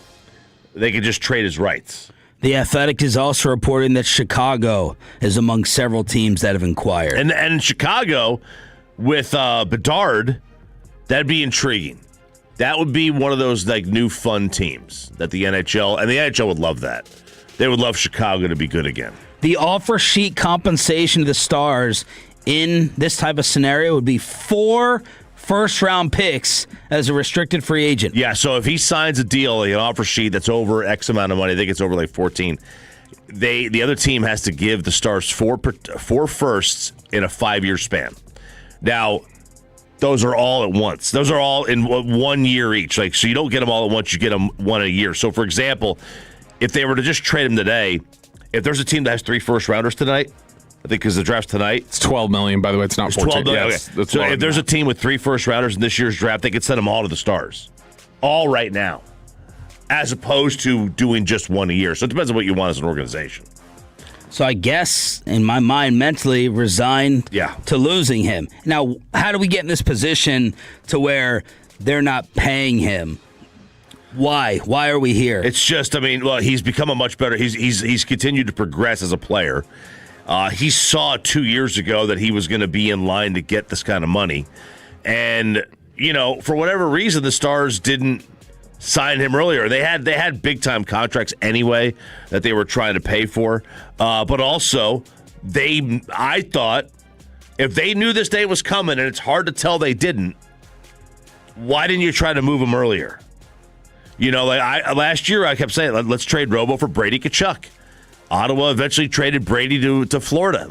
They can just trade his rights. The Athletic is also reporting that Chicago is among several teams that have inquired. And Chicago, with Bedard, that'd be intriguing. That would be one of those new fun teams that the NHL would love that. They would love Chicago to be good again. The offer sheet compensation to the Stars in this type of scenario would be 4 first-round picks as a restricted free agent. Yeah, so if he signs a deal, an offer sheet that's over X amount of money, I think it's over 14, the other team has to give the Stars 4 firsts in a 5-year span. Now, those are all at once. Those are all in 1 year each. So you don't get them all at once, you get them one a year. So, for example, if they were to just trade them today, if there's a team that has 3 first-rounders tonight, I think because the draft's tonight. It's $12 million, by the way. It's not 14. 12 million. Yes, okay. So if there's a team with 3 first-rounders in this year's draft, they could send them all to the Stars. All right now. As opposed to doing just one a year. So it depends on what you want as an organization. So I guess, in my mind, mentally resigned to losing him. Now, how do we get in this position to where they're not paying him? Why? Why are we here? It's just, he's become a much better. He's continued to progress as a player. He saw 2 years ago that he was going to be in line to get this kind of money. And, for whatever reason, the Stars didn't sign him earlier. They had big-time contracts anyway that they were trying to pay for. But also, I thought, if they knew this day was coming, and it's hard to tell they didn't, why didn't you try to move him earlier? Last year I kept saying, let's trade Robo for Brady Tkachuk. Ottawa eventually traded Brady to Florida.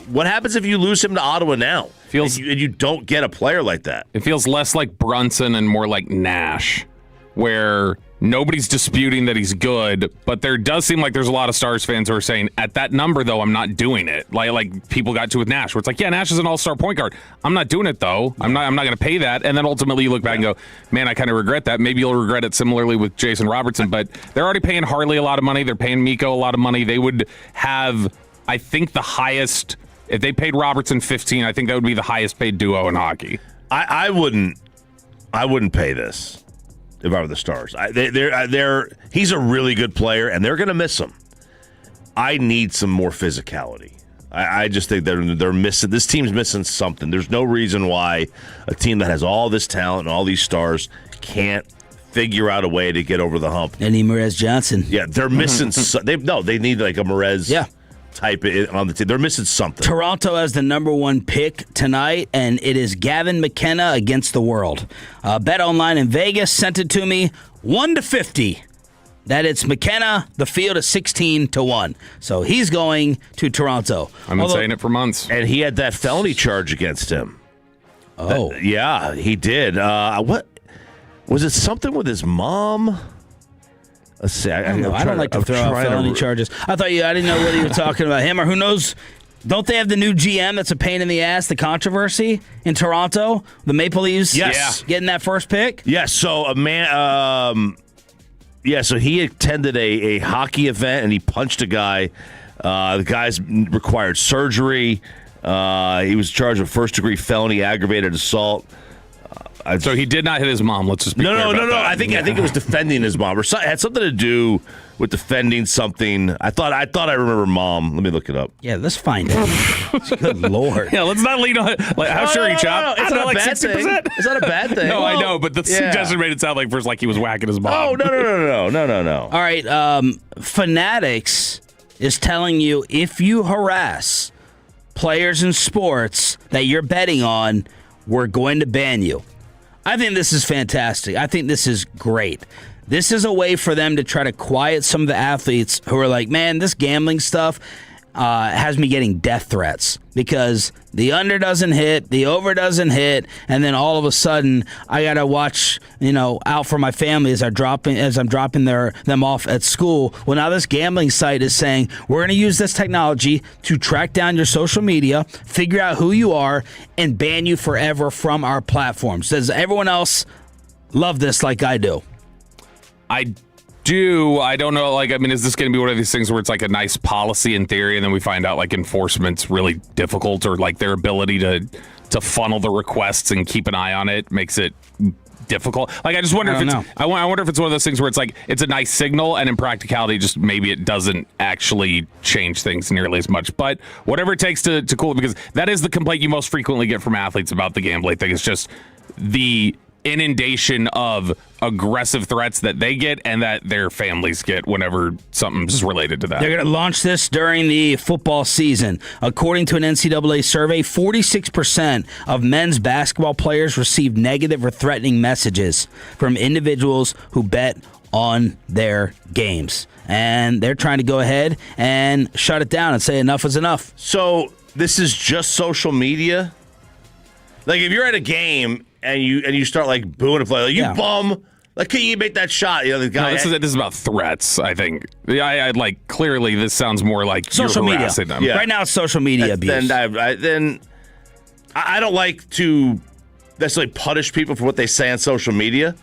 What happens if you lose him to Ottawa now? And you don't get a player like that? It feels less like Brunson and more like Nash, where Nobody's disputing that he's good, but there does seem like there's a lot of Stars fans who are saying, at that number, though, I'm not doing it. Like people got to with Nash, where it's like, yeah, Nash is an all-star point guard. I'm not doing it, though. I'm not going to pay that. And then ultimately you look back and go, man, I kind of regret that. Maybe you'll regret it similarly with Jason Robertson, but they're already paying Harley a lot of money. They're paying Miko a lot of money. They would have, I think, the highest, if they paid Robertson 15, I think that would be the highest paid duo in hockey. I wouldn't pay this. If I were the Stars, he's a really good player, and they're going to miss him. I need some more physicality. I just think they're missing. This team's missing something. There's no reason why a team that has all this talent and all these stars can't figure out a way to get over the hump. They need Merez Johnson. Yeah, they're missing. They need like a Merez. Yeah. Type it on the team. They're missing something. Toronto has the number 1 pick tonight, and it is Gavin McKenna against the world. Bet Online in Vegas sent it to me 1-50. That it's McKenna. The field is 16-1. So he's going to Toronto. I've been saying it for months. And he had that felony charge against him. Oh. Yeah, he did. What was it? Something with his mom? Let's see. I don't like to throw out felony charges. I didn't know whether you were talking about him or who knows. Don't they have the new GM that's a pain in the ass, the controversy in Toronto? The Maple Leafs getting that first pick? Yes. So a man so he attended a hockey event and he punched a guy. The guy's required surgery. He was charged with first-degree felony aggravated assault. So he did not hit his mom. Let's just be clear about that. I think it was defending his mom, or it had something to do with defending something. I thought I remember mom. Let me look it up. Yeah, let's find it. Good Lord. Yeah, let's not lean on it. Like, how sure he chopped? It's not like a bad 60%. thing. It's not a bad thing. No, I know, but the suggestion made it sound like first like he was whacking his mom. Oh no. All right, Fanatics is telling you if you harass players in sports that you're betting on, we're going to ban you. I think this is fantastic. I think this is great. This is a way for them to try to quiet some of the athletes who are like, man, this gambling stuff has me getting death threats because the under doesn't hit, the over doesn't hit, and then all of a sudden I gotta watch, out for my family as I'm dropping them off at school. Well, now this gambling site is saying we're gonna use this technology to track down your social media, figure out who you are, and ban you forever from our platforms. Does everyone else love this like I do? I do. I don't know. Is this going to be one of these things where it's like a nice policy in theory, and then we find out like enforcement's really difficult, or like their ability to funnel the requests and keep an eye on it makes it difficult? Like, I just wonder I wonder if it's one of those things where it's like it's a nice signal, and in practicality, just maybe it doesn't actually change things nearly as much. But whatever it takes to cool it, because that is the complaint you most frequently get from athletes about the gambling thing. It's just the inundation of aggressive threats that they get and that their families get whenever something's related to that. They're going to launch this during the football season. According to an NCAA survey, 46% of men's basketball players received negative or threatening messages from individuals who bet on their games. And they're trying to go ahead and shut it down and say enough is enough. So this is just social media? Like, if you're at a game and you start like booing a player, like, you bum, like, can you make that shot? The guy. No, this is about threats. I think. I like clearly this sounds more like social you're media. harassing them. Yeah. Right now, it's social media abuse. Then I don't like to necessarily punish people for what they say on social media,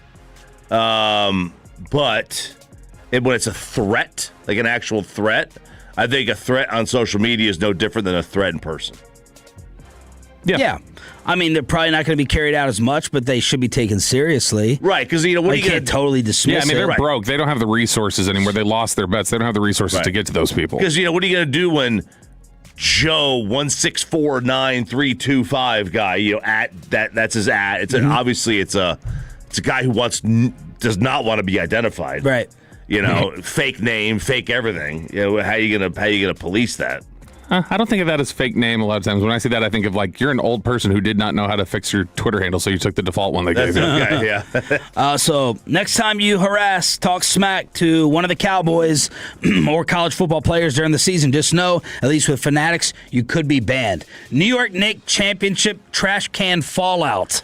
but when it's a threat, like an actual threat, I think a threat on social media is no different than a threat in person. Yeah. I mean, they're probably not going to be carried out as much, but they should be taken seriously. Right, because, what you can't totally dismiss it. They're broke. They don't have the resources anymore. They lost their bets. They don't have the resources to get to those people. Because, what are you going to do when Joe 1649325 guy, that's his ad. It's obviously it's a guy who does not want to be identified. Right. Fake name, fake everything. How you gonna police that? I don't think of that as fake name a lot of times. When I see that, I think of like you're an old person who did not know how to fix your Twitter handle, so you took the default one they gave you. Okay, yeah. So next time you harass, talk smack to one of the Cowboys or college football players during the season, just know, at least with Fanatics, you could be banned. New York Knicks championship trash can fallout.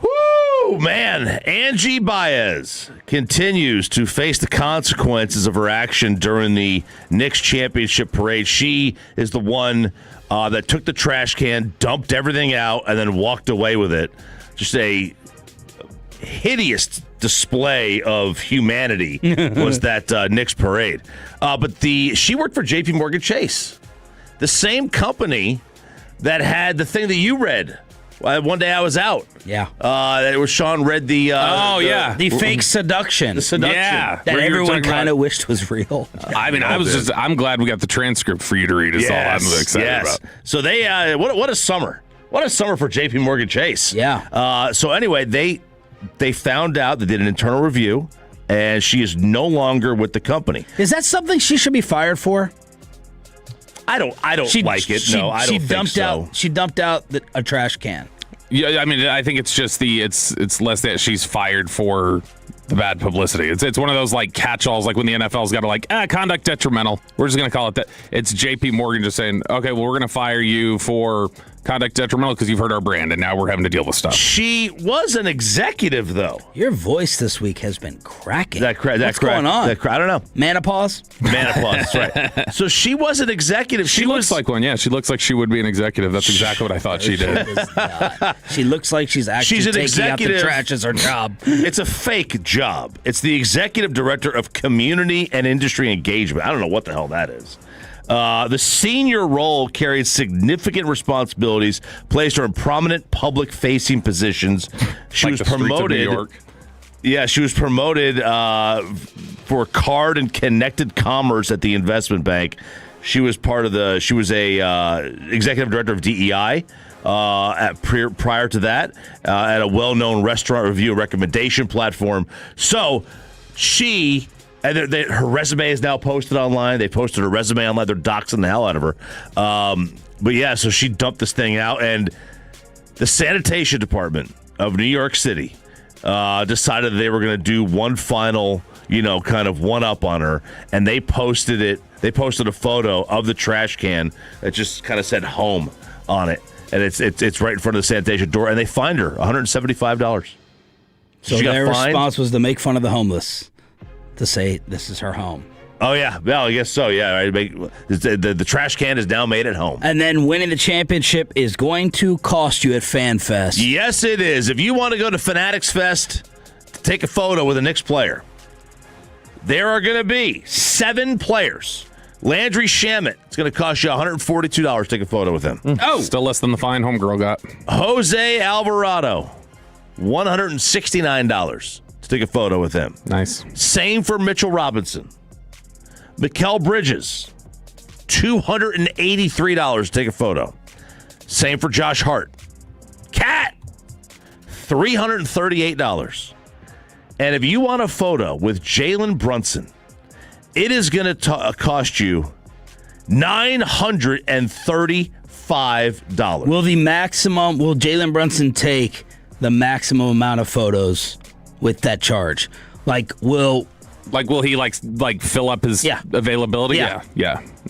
Woo! Woo, man. Angie Baez continues to face the consequences of her action during the Knicks championship parade. She is the one that took the trash can, dumped everything out, and then walked away with it. Just a hideous display of humanity was that Knicks parade. But she worked for J.P. Morgan Chase, the same company that had the thing that you read. One day I was out. Yeah. It was Sean read the fake seduction. The seduction. Yeah. That everyone kind of wished was real. I mean, I'm glad we got the transcript for you to read. Is all I'm excited about. So they, what a summer. What a summer for J.P. Morgan Chase. Yeah. So anyway, they found out, they did an internal review, and she is no longer with the company. Is that something she should be fired for? I don't like it. No, I don't think so. She dumped out a trash can. Yeah, I mean, I think it's just it's less that she's fired for the bad publicity. It's one of those like catch-alls, like when the NFL's got to like conduct detrimental. We're just gonna call it that. It's J.P. Morgan just saying, okay, well, we're gonna fire you for conduct detrimental because you've hurt our brand, and now we're having to deal with stuff. She was an executive, though. Your voice this week has been cracking. What's going on? I don't know. Menopause? Menopause, that's right. So she was an executive. She looks like one, yeah. She looks like she would be an executive. That's exactly what I thought she did. She looks like she's actually taking out the trash as her job. It's a fake job. It's the executive director of community and industry engagement. I don't know what the hell that is. The senior role carried significant responsibilities, placed her in prominent public-facing positions. She was promoted. New York. Yeah, she was promoted for card and connected commerce at the investment bank. She was She was a executive director of DEI. Prior to that, at a well-known restaurant review recommendation platform. So her resume is now posted online. They posted her resume online. They're doxing the hell out of her. But yeah, so she dumped this thing out, and the sanitation department of New York City decided they were going to do one final, kind of one-up on her, and they posted it. They posted a photo of the trash can that just kind of said "home" on it. And it's right in front of the sanitation door, and they fined her $175. So their response was to make fun of the homeless, to say this is her home. Oh yeah, well I guess so. Yeah, right. The trash can is now made at home. And then winning the championship is going to cost you at FanFest. Yes, it is. If you want to go to Fanatics Fest to take a photo with a Knicks player, there are going to be 7 players. Landry Shamet, it's going to cost you $142 to take a photo with him. Oh, still less than the fine homegirl got. Jose Alvarado, $169 to take a photo with him. Nice. Same for Mitchell Robinson. Mikal Bridges, $283 to take a photo. Same for Josh Hart. Cat, $338. And if you want a photo with Jalen Brunson, it is going to cost you $935. Will Jalen Brunson take the maximum amount of photos with that charge? Will he fill up his availability? Yeah.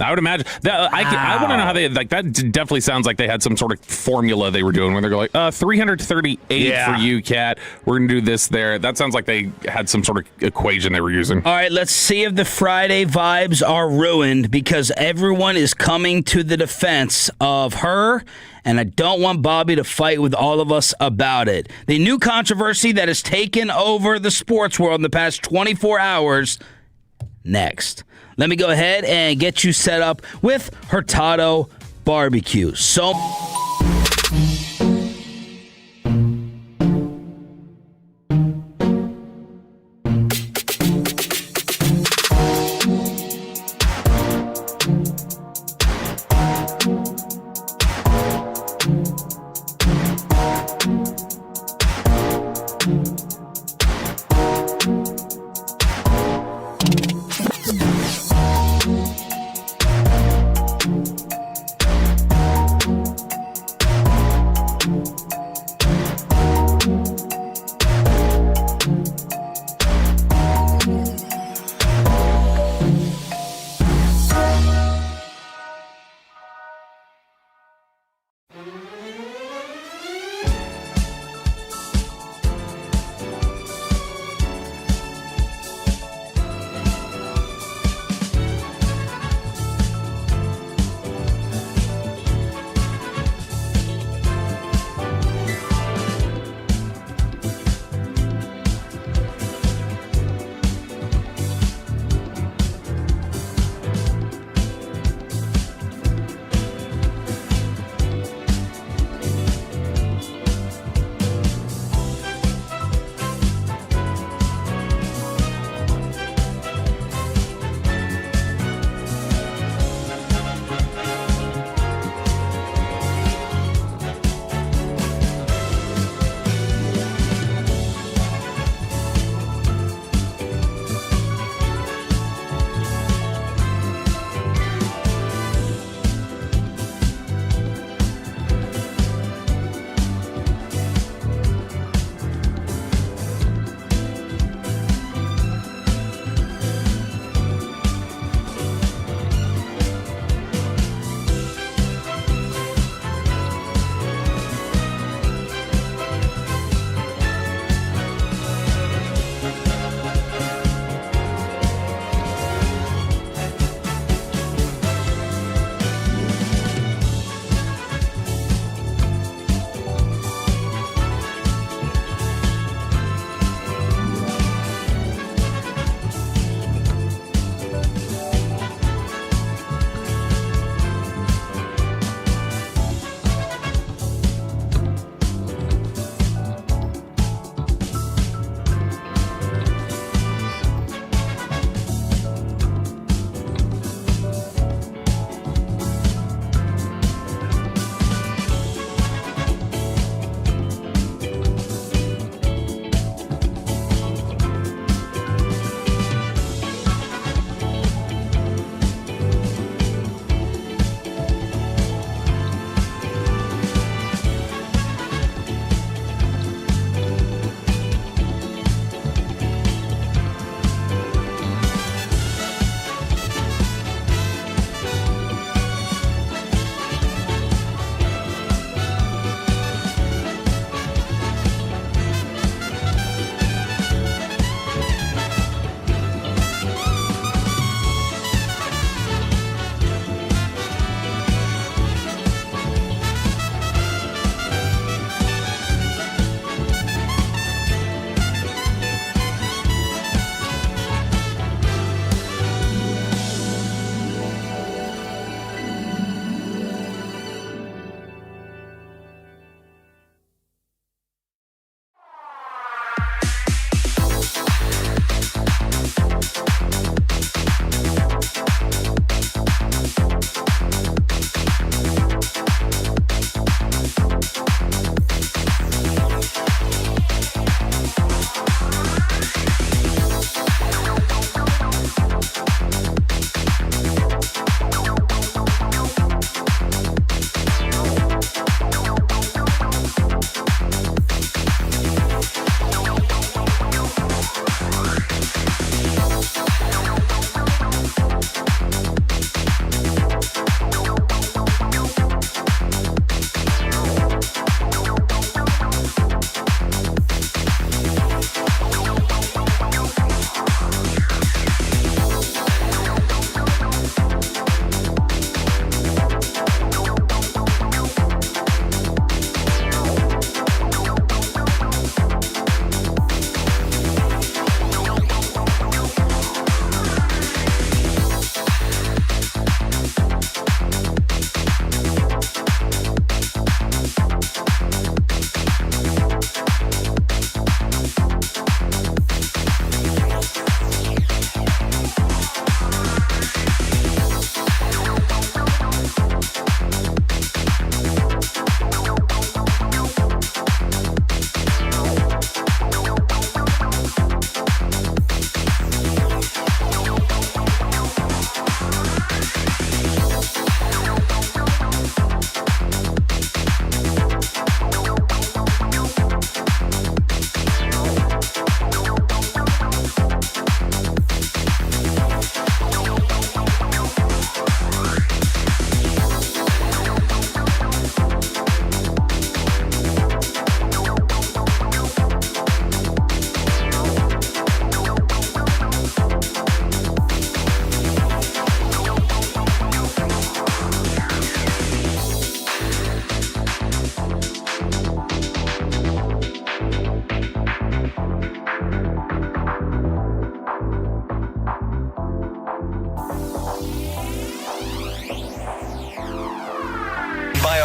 I would imagine that. I want to know how they that. Definitely sounds like they had some sort of formula they were doing where they're like 338 for you, Cat. We're gonna do this there. That sounds like they had some sort of equation they were using. All right, let's see if the Friday vibes are ruined because everyone is coming to the defense of her. And I don't want Bobby to fight with all of us about it. The new controversy that has taken over the sports world in the past 24 hours. Next. Let me go ahead and get you set up with Hurtado Barbecue. So...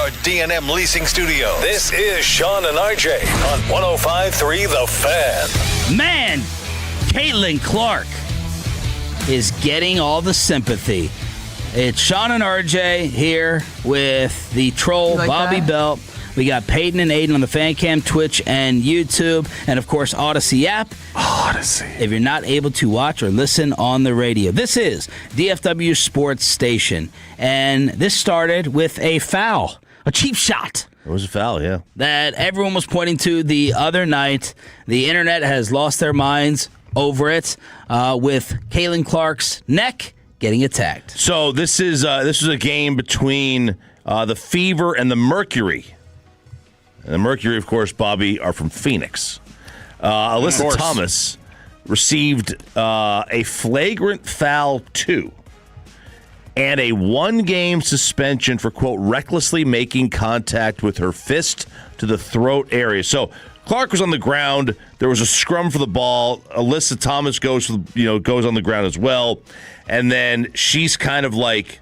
our D&M Leasing Studio. This is Sean and RJ on 105.3 The Fan. Man, Caitlin Clark is getting all the sympathy. It's Sean and RJ here with the troll, Bobby Belt. We got Peyton and Aiden on the Fan Cam, Twitch, and YouTube, and of course, Odyssey app. Odyssey. If you're not able to watch or listen on the radio, this is DFW Sports Station, and this started with a foul, a cheap shot. It was a foul, yeah. That everyone was pointing to the other night. The internet has lost their minds over it, with Caitlin Clark's neck getting attacked. So this is a game between the Fever and the Mercury. And the Mercury, of course, Bobby, are from Phoenix. Alyssa Thomas received a flagrant foul 2 and a 1-game suspension for, quote, recklessly making contact with her fist to the throat area. So Clark was on the ground. There was a scrum for the ball. Alyssa Thomas goes on the ground as well. And then she's kind of like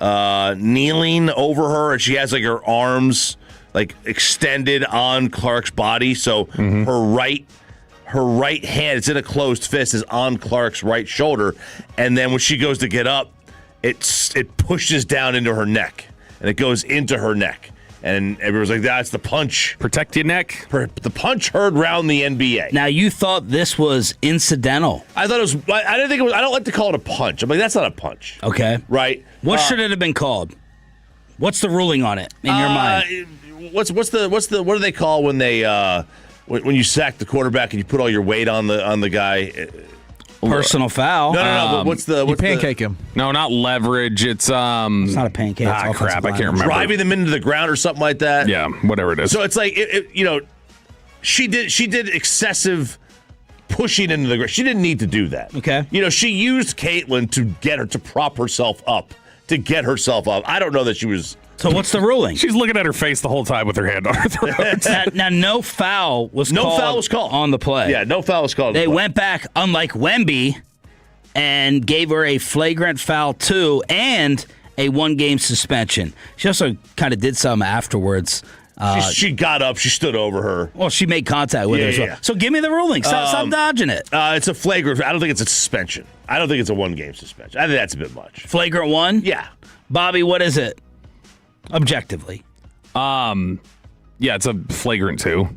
kneeling over her, and she has like her arms like extended on Clark's body. So her right hand, it's in a closed fist, is on Clark's right shoulder. And then when she goes to get up, it pushes down into her neck, and it goes into her neck. And everyone's like, that's the punch. Protect your neck. The punch heard round the NBA. Now, you thought this was incidental. I thought it was. I didn't think it was. I don't like to call it a punch. I'm like, that's not a punch. Okay. Right. What should it have been called? What's the ruling on it in your mind? What do they call when they when you sack the quarterback and you put all your weight on the guy? Personal foul. No. What's the pancake him? No, not leverage. It's not a pancake. It's crap. I can't remember. Driving them into the ground or something like that. Yeah, whatever it is. So it's like she did excessive pushing into the ground. She didn't need to do that. Okay. She used Caitlin to get her to prop herself up, to get herself up. I don't know that she was. So what's the ruling? She's looking at her face the whole time with her hand on her throat. Now, no foul was called on the play. Yeah, no foul was called. They went back, unlike Wemby, and gave her a flagrant foul 2 and a 1-game suspension. She also kind of did something afterwards. She got up. She stood over her. Well, she made contact with her as well. Yeah. So give me the ruling. Stop dodging it. It's a flagrant. I don't think it's a suspension. I don't think it's a 1-game suspension. I think that's a bit much. Flagrant 1? Yeah. Bobby, what is it? Objectively. Yeah, it's a flagrant 2.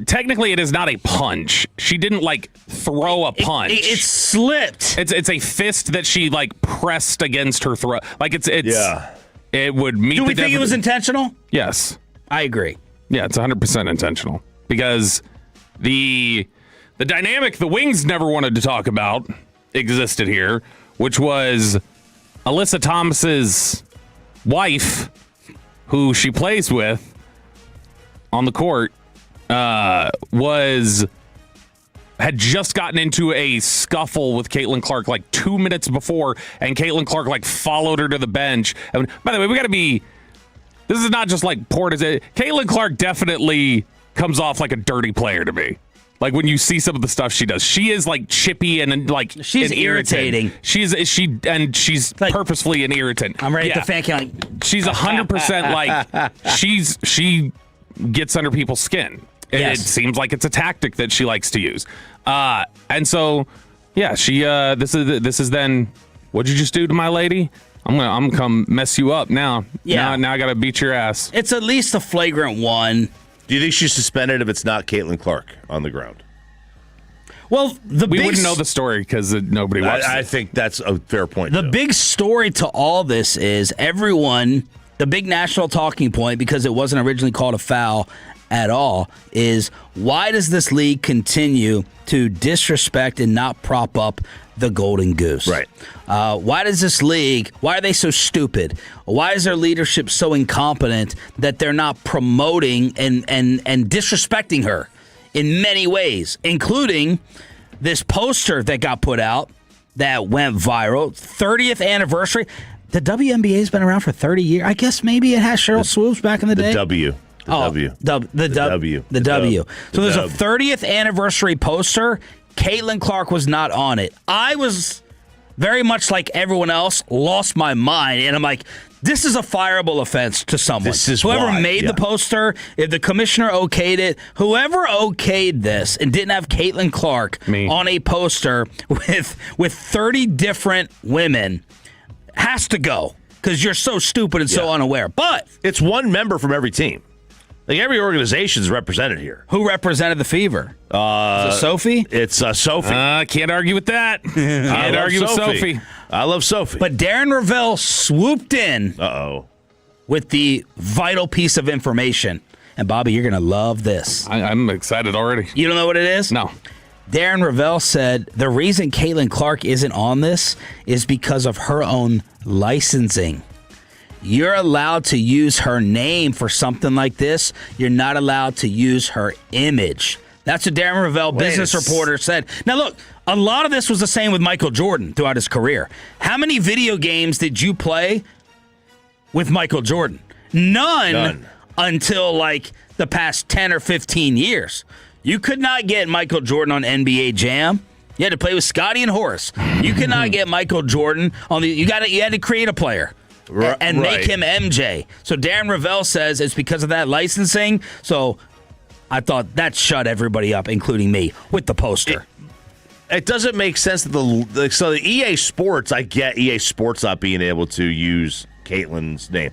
Technically it is not a punch. She didn't like throw a punch. It slipped. It's a fist that she like pressed against her throat. Like it's yeah. It would meet. Do we think it was intentional? Yes, I agree. Yeah, it's 100% intentional because the dynamic the Wings never wanted to talk about existed here, which was Alyssa Thomas's wife, who she plays with on the court, had just gotten into a scuffle with Caitlin Clark like 2 minutes before, and Caitlin Clark like followed her to the bench. And by the way, this is not just like poor as it. Caitlin Clark definitely comes off like a dirty player to me. Like when you see some of the stuff she does, she is like chippy and like she's an irritating. She's like, purposefully an irritant. I'm ready to fan count. She's 100% like she gets under people's skin. Yes. It seems like it's a tactic that she likes to use. And so yeah, she this is then what'd you just do to my lady? I'm gonna come mess you up now. Yeah. Now I gotta beat your ass. It's at least a flagrant 1. Do you think she's suspended if it's not Caitlin Clark on the ground? Well, we wouldn't know the story because nobody watched it. I think that's a fair point. The big story to all this is everyone, the big national talking point, because it wasn't originally called a foul at all, is why does this league continue to disrespect and not prop up the Golden Goose? Right. Why does this league, why are they so stupid? Why is their leadership so incompetent that they're not promoting and disrespecting her in many ways, including this poster that got put out that went viral, 30th anniversary. The WNBA has been around for 30 years. I guess maybe it has Cheryl Swoops back in the day. The W. The W. So there's a 30th anniversary poster. Caitlin Clark was not on it. I was very much like everyone else, lost my mind. And I'm like, this is a fireable offense to someone. This is whoever why, made the poster, if the commissioner okayed it, whoever okayed this and didn't have Caitlin Clark on a poster with 30 different women has to go because you're so stupid and so unaware. But it's one member from every team. Like every organization is represented here. Who represented the Fever? Is it Sophie? It's Sophie. Can't argue with that. Can't argue with Sophie. I love Sophie. But Darren Ravel swooped in with the vital piece of information. And, Bobby, you're going to love this. I'm excited already. You don't know what it is? No. Darren Ravel said the reason Caitlin Clark isn't on this is because of her own licensing. You're allowed to use her name for something like this. You're not allowed to use her image. That's what Darren Ravel, business reporter, said. Now, look, a lot of this was the same with Michael Jordan throughout his career. How many video games did you play with Michael Jordan? None. Until, like, the past 10 or 15 years. You could not get Michael Jordan on NBA Jam. You had to play with Scotty and Horace. You could not get Michael Jordan on the. You had to create a player. And make him MJ. So Darren Ravel says it's because of that licensing. So I thought that shut everybody up, including me, with the poster. It doesn't make sense that the EA Sports, I get EA Sports not being able to use Caitlin's name.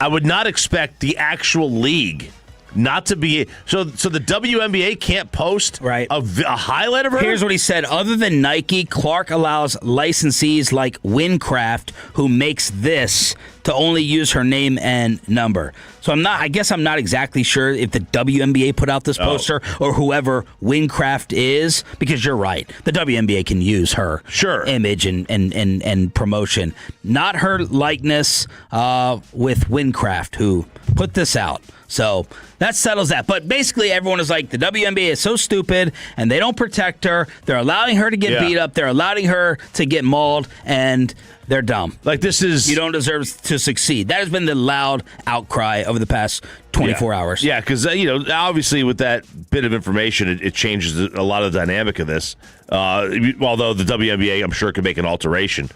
I would not expect the actual league not to be so the WNBA can't post a highlight of her. Here's what he said: other than Nike, Clark allows licensees like Windcraft, who makes this, to only use her name and number. So I guess I'm not exactly sure if the WNBA put out this poster or whoever Windcraft is, because you're right. The WNBA can use her image and promotion, not her likeness with Windcraft, who put this out. So that settles that. But basically, everyone is like, the WNBA is so stupid, and they don't protect her. They're allowing her to get beat up. They're allowing her to get mauled, and they're dumb. Like, this is... You don't deserve to succeed. That has been the loud outcry over the past 24 hours. Yeah, because, obviously with that bit of information, it changes a lot of the dynamic of this. Although the WNBA, I'm sure, could make an alteration.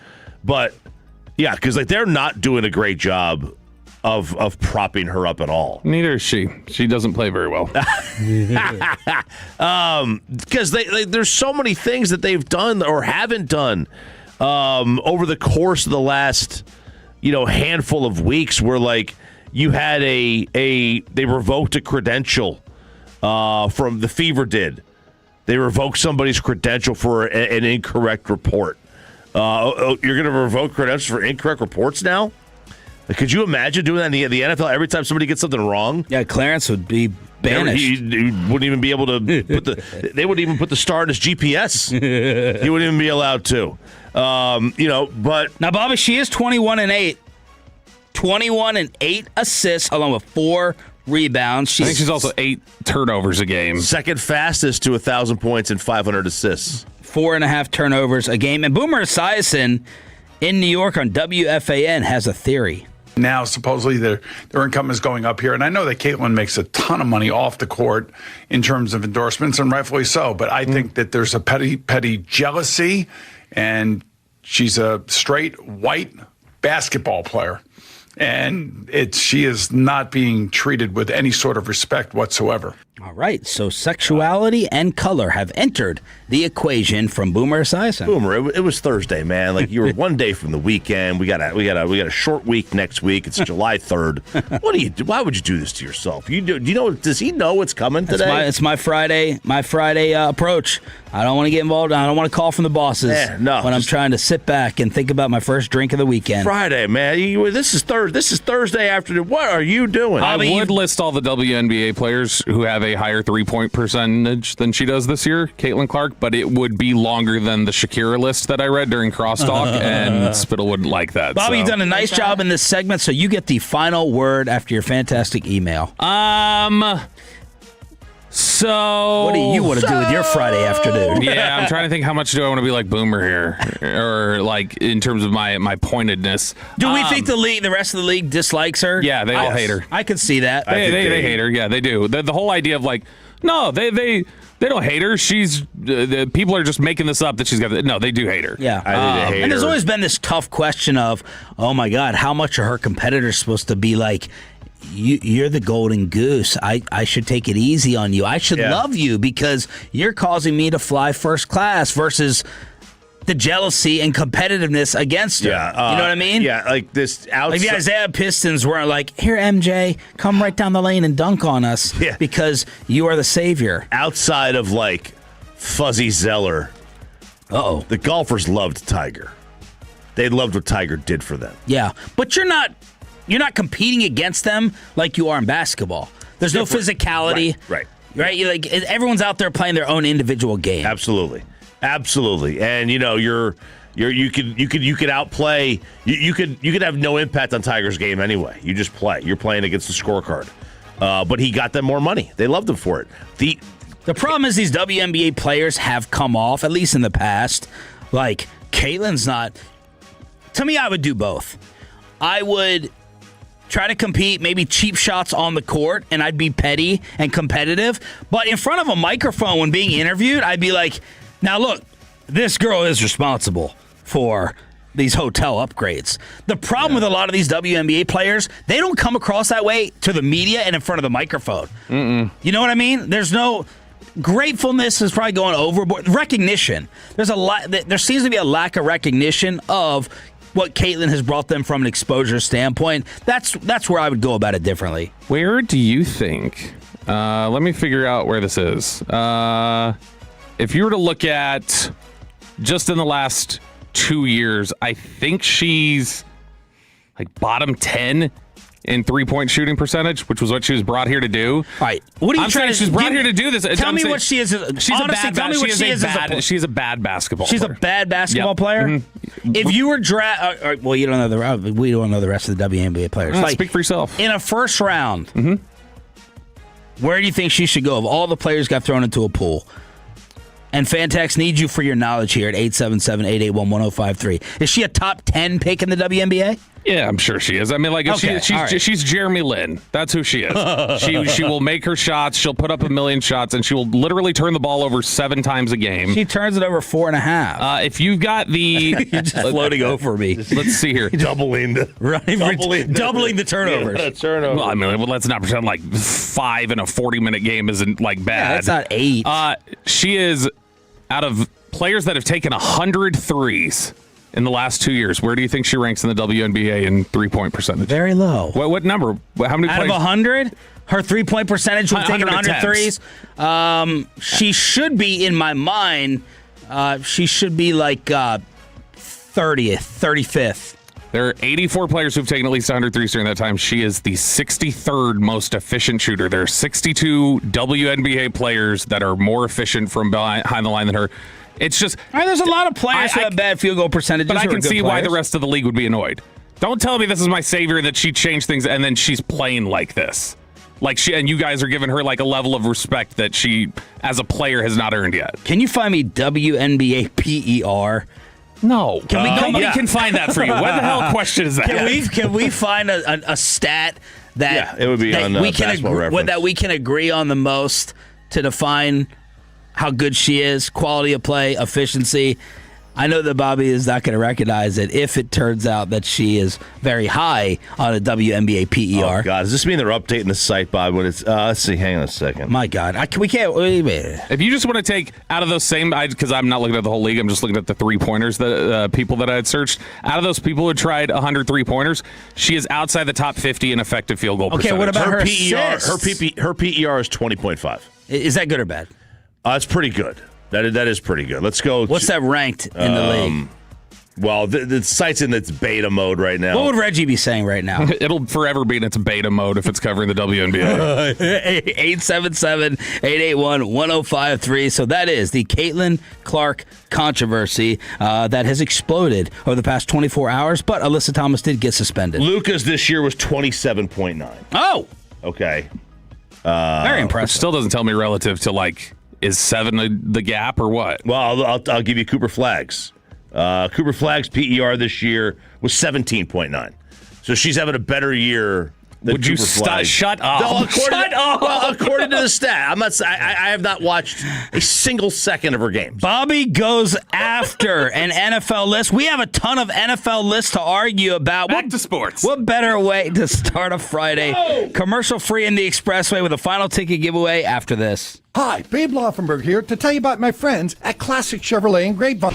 But, yeah, because they're not doing a great job of propping her up at all. Neither is she. She doesn't play very well. Because there's so many things that they've done or haven't done over the course of the last handful of weeks, where you had they revoked a credential from the Fever did. They revoked somebody's credential for an incorrect report. You're going to revoke credentials for incorrect reports now? Could you imagine doing that in the NFL every time somebody gets something wrong? Yeah, Clarence would be banished. He wouldn't even be able to put they wouldn't even put the star in his GPS. He wouldn't even be allowed to. But now, Bobby, she is 21-8. 21 and 8 assists, along with 4 rebounds. I think she's also 8 turnovers a game. Second fastest to 1,000 points and 500 assists. 4.5 turnovers a game. And Boomer Esiason in New York on WFAN has a theory. Now, supposedly, their income is going up here. And I know that Caitlin makes a ton of money off the court in terms of endorsements, and rightfully so. But I think that there's a petty jealousy, and she's a straight white basketball player. And she is not being treated with any sort of respect whatsoever. All right, so sexuality and color have entered the equation from Boomer Esiason. Boomer, it was Thursday, man. Like, you were one day from the weekend. We got a short week next week. It's July 3rd. What do you do? Why would you do this to yourself? Do you know? Does he know what's coming today? It's my Friday approach. I don't want to get involved. I don't want to call from the bosses when I'm trying to sit back and think about my first drink of the weekend. Friday, man. This is Thursday afternoon. What are you doing? I would list all the WNBA players who have a higher 3-point percentage than she does this year, Caitlin Clark, but it would be longer than the Shakira list that I read during Crosstalk, and Spittle wouldn't like that. Bobby, you've done a nice job in this segment, so you get the final word after your fantastic email. So what do you want to do with your Friday afternoon? Yeah, I'm trying to think, how much do I want to be like Boomer here, or like in terms of my pointedness. Do we think the rest of the league dislikes her? Yeah, they all hate her. I could see that. They hate her. Yeah, they do. The whole idea of like, no, they They don't hate her. The people are just making this up that she's got. No, they do hate her. Yeah. I think they hate and there's her. always been this tough question of, oh my God, how much are her competitors supposed to be like, you're the golden goose. I should take it easy on you. I should love you because you're causing me to fly first class versus the jealousy and competitiveness against her. Yeah, you know what I mean? Yeah, like this outside. Like the Isaiah Pistons weren't like, here, MJ, come right down the lane and dunk on us because you are the savior. Outside of like Fuzzy Zeller, the golfers loved Tiger. They loved what Tiger did for them. Yeah, but you're not competing against them like you are in basketball. There's no physicality. Right. You like everyone's out there playing their own individual game. Absolutely. And you could outplay. You could have no impact on Tiger's game anyway. You just play. You're playing against the scorecard. But he got them more money. They loved him for it. The problem is these WNBA players have come off, at least in the past. Like Caitlin's not. To me, I would do both. I would try to compete, maybe cheap shots on the court, and I'd be petty and competitive. But in front of a microphone when being interviewed, I'd be like, now look, this girl is responsible for these hotel upgrades. The problem with a lot of these WNBA players, they don't come across that way to the media and in front of the microphone. You know what I mean? There's no gratefulness is probably going overboard. Recognition. There seems to be a lack of recognition of what Caitlin has brought them from an exposure standpoint. That's where I would go about it differently. Where do you think? Let me figure out where this is. If you were to look at just in the last 2 years, I think she's like bottom 10 in three-point shooting percentage, which was what she was brought here to do. All right. What are you trying to She's brought here to do this. Tell me what she is. She's a bad basketball She's player. a bad basketball player? Mm-hmm. If you were well, you don't know we don't know the rest of the WNBA players. Speak for yourself. In a first round, where do you think she should go? If all the players got thrown into a pool. And Fantex needs you for your knowledge here at 877-881-1053. Is she a top 10 pick in the WNBA? Yeah, I'm sure she is. I mean, like, she's Jeremy Lin. That's who she is. She will make her shots. She'll put up 1 million shots, and she will literally turn the ball over 7 times a game. She turns it over 4.5. If you've got the... You're just floating over me. Let's see here. Doubling the turnovers. Yeah, turnovers. Well, I mean, let's not pretend like 5 in a 40-minute game isn't, like, bad. Yeah, it's not 8. She is, out of players that have taken 100 threes in the last 2 years, where do you think she ranks in the WNBA in three-point percentage? Very low. What number? How many? Out of 100, her three-point percentage would take 100 threes. She should be, in my mind, she should be like 30th, 35th. There are 84 players who've taken at least 100 threes during that time. She is the 63rd most efficient shooter. There are 62 WNBA players that are more efficient from behind the line than her. It's just... there's a lot of players who have bad field goal percentages. But I can see why players. the rest of the league would be annoyed. Don't tell me this is my savior, that she changed things, and then she's playing like this. Like and you guys are giving her like a level of respect that she, as a player, has not earned yet. Can you find me WNBA PER? No. Nobody can find that for you. What the hell question is that? Can we find a stat that it would be on Basketball Reference. that we can agree on the most to define how good she is, quality of play, efficiency? I know that Bobby is not going to recognize it if it turns out that she is very high on a WNBA PER. Oh, God. Does this mean they're updating the site, Bob? When it's, let's see. Hang on a second. My God. We can't. Wait a minute. If you just want to take out of those same, because I'm not looking at the whole league, I'm just looking at the three-pointers, the people that I had searched. Out of those people who tried 100 three-pointers, she is outside the top 50 in effective field goal percentage. Okay, what about her PER? assists? Her PER is 20.5. Is that good or bad? It's pretty good. That is pretty good. Let's go. What's that ranked in the league? Well, the site's in its beta mode right now. What would Reggie be saying right now? It'll forever be in its beta mode if it's covering the WNBA. 877-881-1053. So that is the Caitlin Clark controversy that has exploded over the past 24 hours, but Alyssa Thomas did get suspended. Luka's this year was 27.9. Oh! Okay. Very impressive. Which still doesn't tell me relative to, like, is 7 the gap or what? Well, I'll give you Cooper Flagg's. Cooper Flagg's PER this year was 17.9. So she's having a better year than Would you Cooper Flag. shut up? No, Shut up! Well, according to the stat, I have not watched a single second of her games. Bobby goes after an NFL list. We have a ton of NFL lists to argue about. Back to sports. What better way to start a Friday? Commercial free in the Expressway with a final ticket giveaway after this. Hi, Babe Laufenberg here to tell you about my friends at Classic Chevrolet in Grapevine.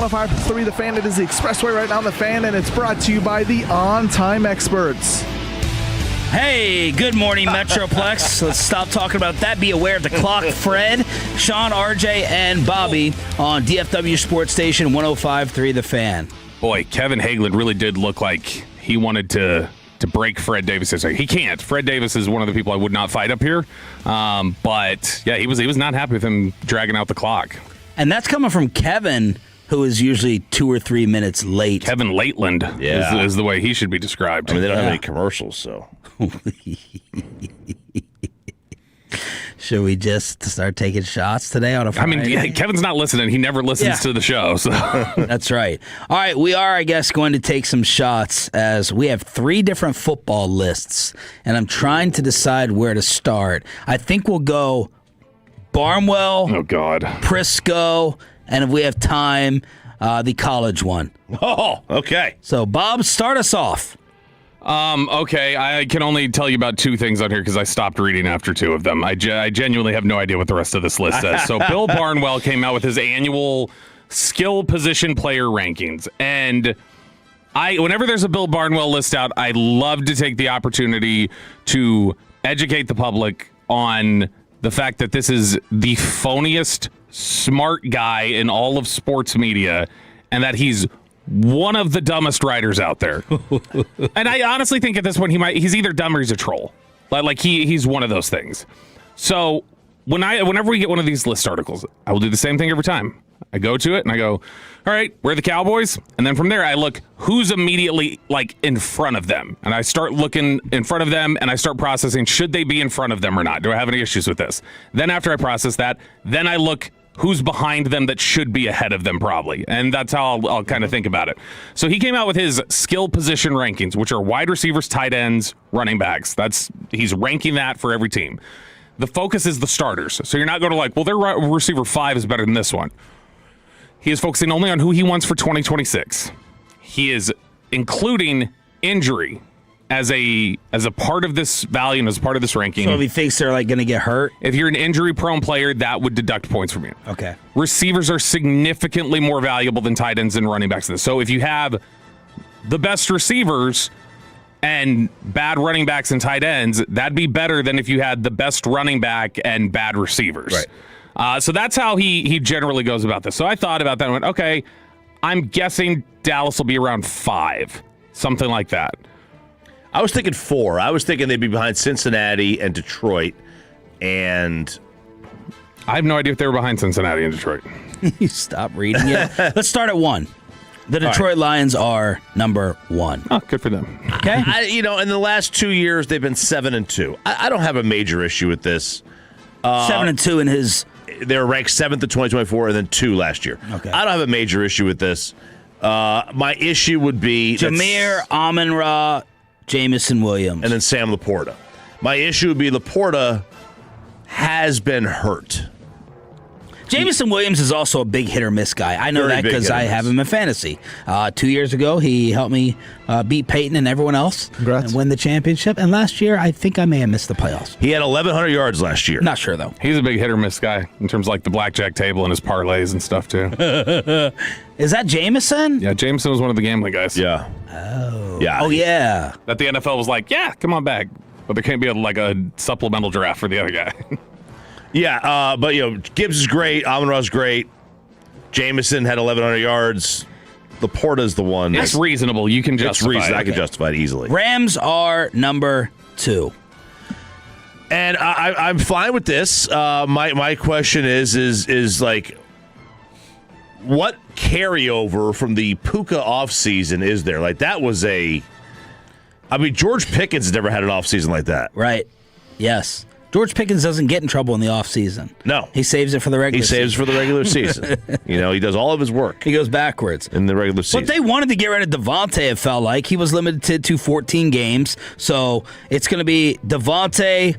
105.3 The Fan. It is the Expressway right now on The Fan, and it's brought to you by the On Time Experts. Hey, good morning, Metroplex. Let's stop talking about that. Be aware of the clock. Fred, Sean, RJ, and Bobby on DFW Sports Station 105.3 The Fan. Boy, Kevin Hagelin really did look like he wanted to break Fred Davis. He can't. Fred Davis is one of the people I would not fight up here. But yeah, he was not happy with him dragging out the clock. And that's coming from Kevin, who is usually 2 or 3 minutes late. Kevin Lateland is the way he should be described. I mean, they don't have any commercials, so. Should we just start taking shots today on a Friday? I mean, Kevin's not listening. He never listens to the show. So That's right. All right, we are, I guess, going to take some shots as we have 3 different football lists, and I'm trying to decide where to start. I think we'll go Barnwell, Prisco, and if we have time, the college one. Oh, okay. So, Bob, start us off. Okay, I can only tell you about 2 things on here because I stopped reading after 2 of them. I genuinely have no idea what the rest of this list says. So Bill Barnwell came out with his annual skill position player rankings. And whenever there's a Bill Barnwell list out, I love to take the opportunity to educate the public on the fact that this is the phoniest smart guy in all of sports media and that he's one of the dumbest writers out there. And I honestly think at this point he's either dumb or he's a troll. Like he's one of those things. So whenever we get one of these list articles, I will do the same thing every time. I go to it and I go, all right, where are the Cowboys? And then from there I look who's immediately like in front of them. And I start looking in front of them and I start processing, should they be in front of them or not? Do I have any issues with this? Then after I process that, then I look who's behind them that should be ahead of them probably. And that's how I'll kind of think about it. So he came out with his skill position rankings, which are wide receivers, tight ends, running backs. He's ranking that for every team. The focus is the starters. So you're not going to like, well, their receiver 5 is better than this one. He is focusing only on who he wants for 2026. He is including injury as a part of this value and as part of this ranking. So if he thinks they're like going to get hurt? If you're an injury-prone player, that would deduct points from you. Okay. Receivers are significantly more valuable than tight ends and running backs. So if you have the best receivers and bad running backs and tight ends, that'd be better than if you had the best running back and bad receivers. Right. So that's how he generally goes about this. So I thought about that and went, okay, I'm guessing Dallas will be around 5, something like that. I was thinking 4. I was thinking they'd be behind Cincinnati and Detroit, and I have no idea if they were behind Cincinnati and Detroit. You stop reading it. Let's start at 1. The Detroit Lions are number 1. Oh, good for them. Okay. In the last 2 years, they've been 7-2. I don't have a major issue with this. 7-2 in his. They were ranked 7th in 2024 and then 2 last year. Okay. I don't have a major issue with this. My issue would be Jameer, Amon-Ra, Jamison Williams. And then Sam Laporta. My issue would be Laporta has been hurt. Jamison Williams is also a big hit-or-miss guy. I know that because I have him in fantasy. 2 years ago, he helped me beat Peyton and everyone else and win the championship. And last year, I think I may have missed the playoffs. He had 1,100 yards last year. Not sure, though. He's a big hit-or-miss guy in terms of like the blackjack table and his parlays and stuff, too. Is that Jamison? Yeah, Jamison was one of the gambling guys. Yeah. Oh. Yeah. Oh, yeah. That the NFL was like, yeah, come on back. But there can't be a supplemental draft for the other guy. Yeah, but Gibbs is great. Amon-Ra's great. Jamison had 1,100 yards. Laporta's the one. It's reasonable. You can justify it. I can justify it easily. Rams are number 2. And I'm fine with this. My question is like, what carryover from the Puka offseason is there? Like, that was George Pickens has never had an offseason like that. Right. Yes. George Pickens doesn't get in trouble in the offseason. No. He saves it for the regular season. He saves for the regular season. He does all of his work. He goes backwards. In the regular season. But they wanted to get rid of Devontae, it felt like. He was limited to 14 games. So it's going to be Devontae,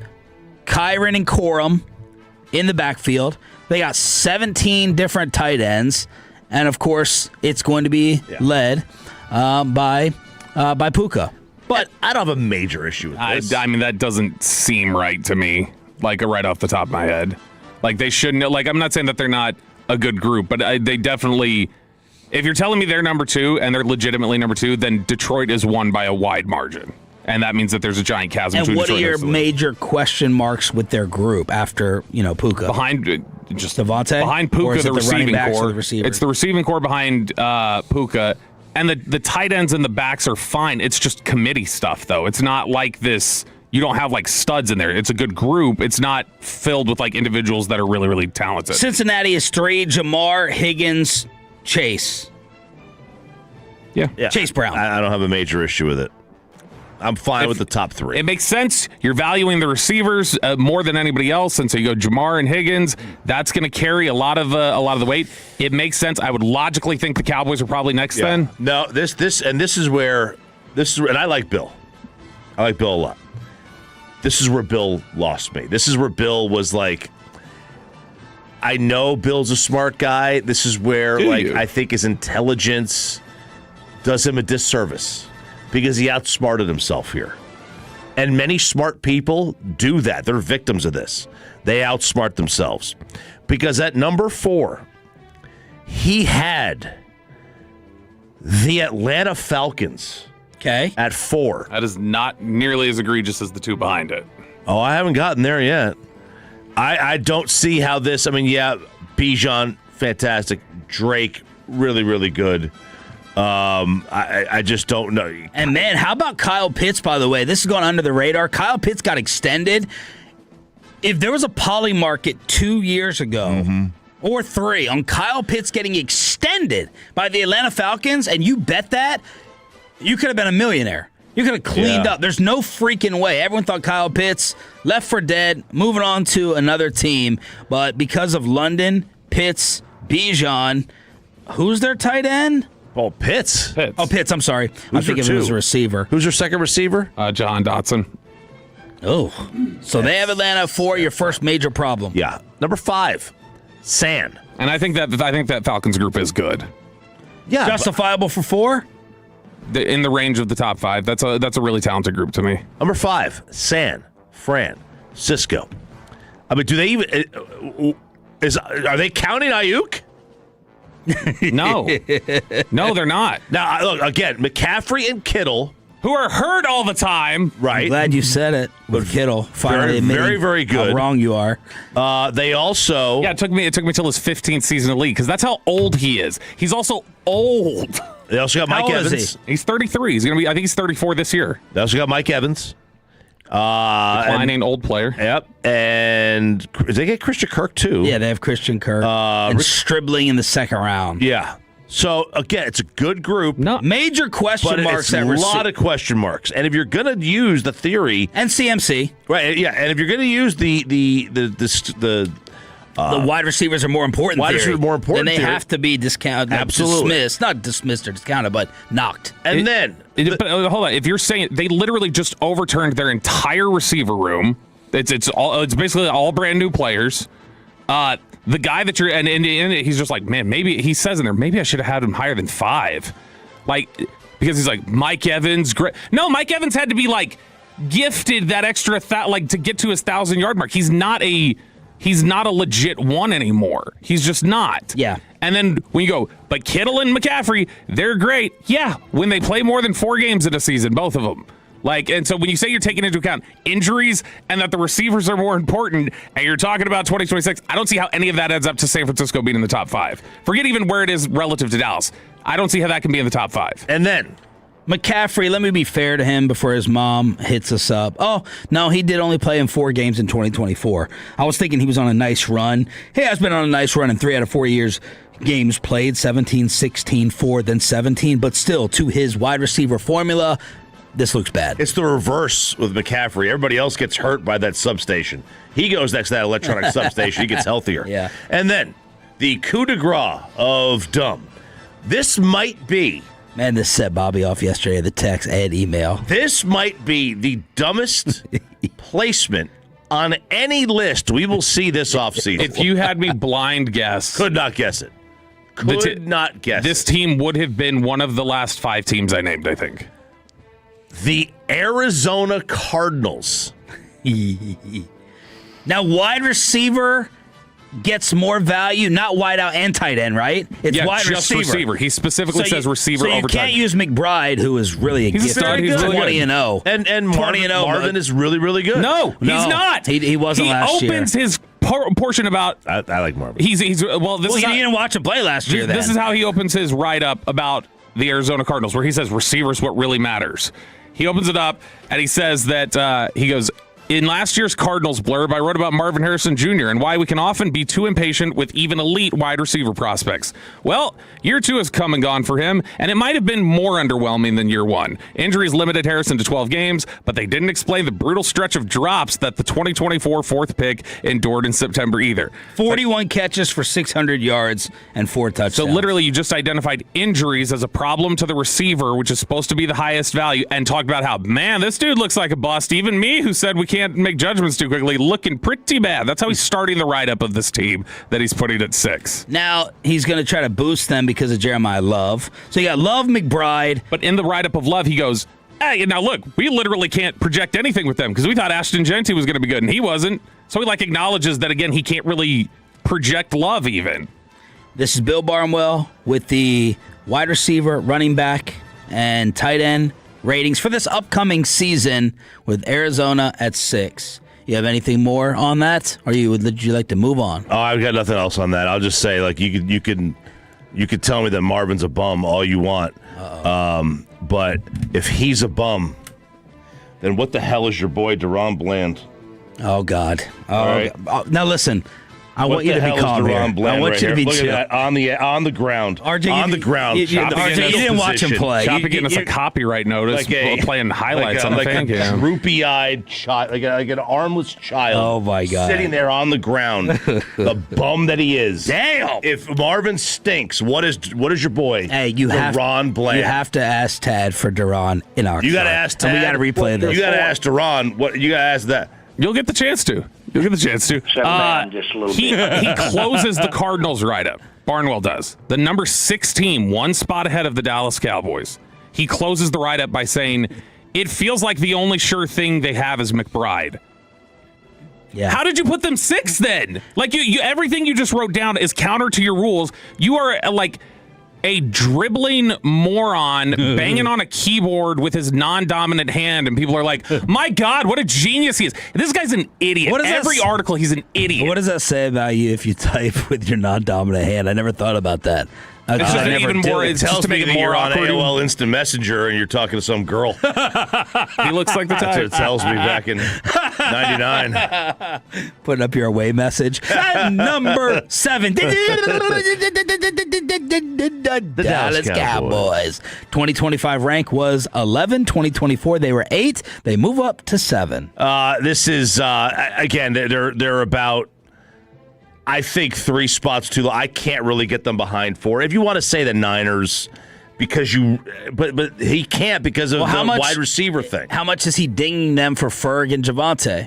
Kyron, and Corum in the backfield. They got 17 different tight ends. And, of course, it's going to be led by Puka. But I don't have a major issue with this. I mean, that doesn't seem right to me, like right off the top of my head. Like, they shouldn't, I'm not saying that they're not a good group, but they definitely If you're telling me they're number 2 and they're legitimately number 2, then Detroit is won by a wide margin. And that means that there's a giant chasm And between what Detroit are your and major question marks with their group after, Puka? Behind just Devontae? Behind Or is Puka, it the receiving running backs or core. the receivers? It's the receiving core behind Puka. And the tight ends and the backs are fine. It's just committee stuff, though. It's not like this. You don't have like studs in there. It's a good group. It's not filled with like individuals that are really, really talented. Cincinnati is 3, Jamar, Higgins, Chase. Yeah. Chase Brown. I don't have a major issue with it. I'm fine with the top 3. It makes sense. You're valuing the receivers more than anybody else, and so you go Jamar and Higgins. That's going to carry a lot of the weight. It makes sense. I would logically think the Cowboys are probably next. Then no, this is where and I like Bill. I like Bill a lot. This is where Bill lost me. This is where Bill was like, I know Bill's a smart guy. This is where I think his intelligence does him a disservice. Because he outsmarted himself here. And many smart people do that. They're victims of this. They outsmart themselves. Because at number 4, he had the Atlanta Falcons. Okay. At 4. That is not nearly as egregious as the 2 behind it. Oh, I haven't gotten there yet. I don't see how this, Bijan, fantastic. Drake, really, really good. I just don't know. And man, how about Kyle Pitts, by the way? This is going under the radar. Kyle Pitts got extended. If there was a poly market 2 years ago or 3 on Kyle Pitts getting extended by the Atlanta Falcons, and you bet that, you could have been a millionaire. You could have cleaned up. There's no freaking way. Everyone thought Kyle Pitts left for dead, moving on to another team. But because of London, Pitts, Bijan, who's their tight end? Oh, Pitts. Oh, Pitts, I'm sorry. I'm thinking it was a receiver. Who's your second receiver? John Dotson. Oh. So they have Atlanta 4, your first major problem. Yeah. Number 5, San. And I think that Falcons group is good. Yeah. Justifiable for 4? In the range of the top 5. That's a really talented group to me. Number 5, San Fran Cisco. Do they even are they counting Ayuk? No, they're not. Now, look, again, McCaffrey and Kittle, who are hurt all the time. Right. I'm glad you said it with Kittle. Finally, very, very good. How wrong you are. They also. Yeah, it took me till his 15th season in the league because that's how old he is. He's also old. They also got Mike Evans. He's 33. He's gonna be. I think he's 34 this year. They also got Mike Evans. Declining old player. Yep. And they get Christian Kirk, too. Yeah, they have Christian Kirk. And Stribling in the second round. Yeah. So, again, it's a good group. No. Major question marks. But it's a lot of question marks. And if you're going to use the theory. And CMC. Right, yeah. And if you're going to use the wide receivers are more important. Wide receivers are more important. Then they have to be discounted. Absolutely. Dismissed. Not dismissed or discounted, but knocked. And but hold on. If you're saying they literally just overturned their entire receiver room, it's basically all brand new players. The guy that you're and he's just like, man, maybe he says in there, maybe I should have had him higher than 5, like because he's like Mike Evans. Great. No, Mike Evans had to be like gifted that extra to get to his 1,000-yard mark. He's not a legit one anymore. He's just not. Yeah. And then when you go, but Kittle and McCaffrey, they're great. Yeah, when they play more than 4 games in a season, both of them. And so when you say you're taking into account injuries and that the receivers are more important, and you're talking about 2026, I don't see how any of that adds up to San Francisco being in the top 5. Forget even where it is relative to Dallas. I don't see how that can be in the top 5. And then McCaffrey, let me be fair to him before his mom hits us up. Oh, no, he did only play in 4 games in 2024. I was thinking he was on a nice run. He has been on a nice run in 3 out of 4 years. Games played, 17, 16, 4, then 17. But still, to his wide receiver formula, this looks bad. It's the reverse with McCaffrey. Everybody else gets hurt by that substation. He goes next to that electronic substation. He gets healthier. Yeah. And then the coup de grace of dumb. This might be. Man, this set Bobby off yesterday, the text and email. This might be the dumbest placement on any list we will see this offseason. If you had me blind guess. Could not guess it. Could not guess This team would have been one of the last 5 teams I named, I think. The Arizona Cardinals. Now, wide receiver, gets more value, not wide out and tight end, right? It's wide just receiver. He specifically says receiver over tight end. You can't use McBride, who is really a He's a stud. He's really 20-0. And Marvin is really, really good. No, he's not. He wasn't last year. He opens his portion about. I like Marvin. You didn't watch him play last year. This is how he opens his write-up about the Arizona Cardinals, where he says receivers what really matters. He opens it up and he says that he goes, in last year's Cardinals blurb, I wrote about Marvin Harrison Jr. and why we can often be too impatient with even elite wide receiver prospects. Well, year 2 has come and gone for him, and it might have been more underwhelming than year 1. Injuries limited Harrison to 12 games, but they didn't explain the brutal stretch of drops that the 2024 fourth pick endured in September either. 41 catches for 600 yards and 4 touchdowns. So literally you just identified injuries as a problem to the receiver, which is supposed to be the highest value, and talked about how, man, this dude looks like a bust. Even me, who said we can't make judgments too quickly, looking pretty bad. That's how he's starting the write-up of this team that he's putting at 6. Now he's going to try to boost them because of Jeremiah Love. So you got Love, McBride. But in the write-up of Love, he goes, hey, now look, we literally can't project anything with them because we thought Ashton Genty was going to be good, and he wasn't. So he acknowledges that, again, he can't really project Love even. This is Bill Barnwell with the wide receiver, running back, and tight end ratings for this upcoming season with Arizona at 6. You have anything more on that, or would you like to move on? Oh, I've got nothing else on that. I'll just say, you could tell me that Marvin's a bum all you want, but if he's a bum, then what the hell is your boy DaRon Bland? Oh God! Right. Now listen. I want you to be calm here. I want you to be chill. Look at that on the ground. RJ, on the ground. RJ, you didn't watch him play. Choppy getting us a copyright notice, playing highlights on the fan cam. Droopy-eyed child, like an armless child. Oh my God! Sitting there on the ground, the bum that he is. Damn! If Marvin stinks, what is your boy? Hey, DaRon Bland. You have to ask Tad for DaRon in our. You got to ask Tad. And we got to replay this. You got to ask DaRon. What you got to ask that? You'll get the chance to. He closes the Cardinals write-up. Barnwell does. The number 6 team, 1 spot ahead of the Dallas Cowboys. He closes the write-up by saying, it feels like the only sure thing they have is McBride. Yeah. How did you put them 6 then? You everything you just wrote down is counter to your rules. You are a dribbling moron banging on a keyboard with his non-dominant hand, and people are like, my God, what a genius he is. This guy's an idiot. Every article, he's an idiot. What does that say about you if you type with your non-dominant hand? I never thought about that. It's just even more. It tells me that you're on AOL Instant Messenger and you're talking to some girl. He looks like the type. That's what it tells me back in '99. Putting up your away message. Number 7. The Dallas Cowboys. 2025 rank was 11. 2024 they were 8. They move up to 7. This is again. They're about, I think, 3 spots too low. I can't really get them behind 4. If you want to say the Niners, because but he can't because of the wide receiver thing. How much is he dinging them for Ferg and Javonte?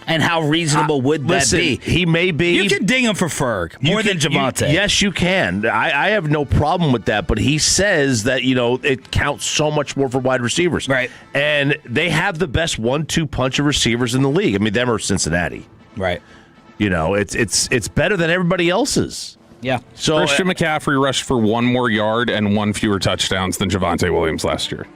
And how reasonable would that be? He may be. You can ding him for Ferg more than Javonte. Yes, you can. I have no problem with that. But he says that it counts so much more for wide receivers, right? And they have the best 1-2 punch of receivers in the league. I mean, them or Cincinnati, right? It's better than everybody else's. Yeah. So Christian McCaffrey rushed for 1 more yard and 1 fewer touchdowns than Javonte Williams last year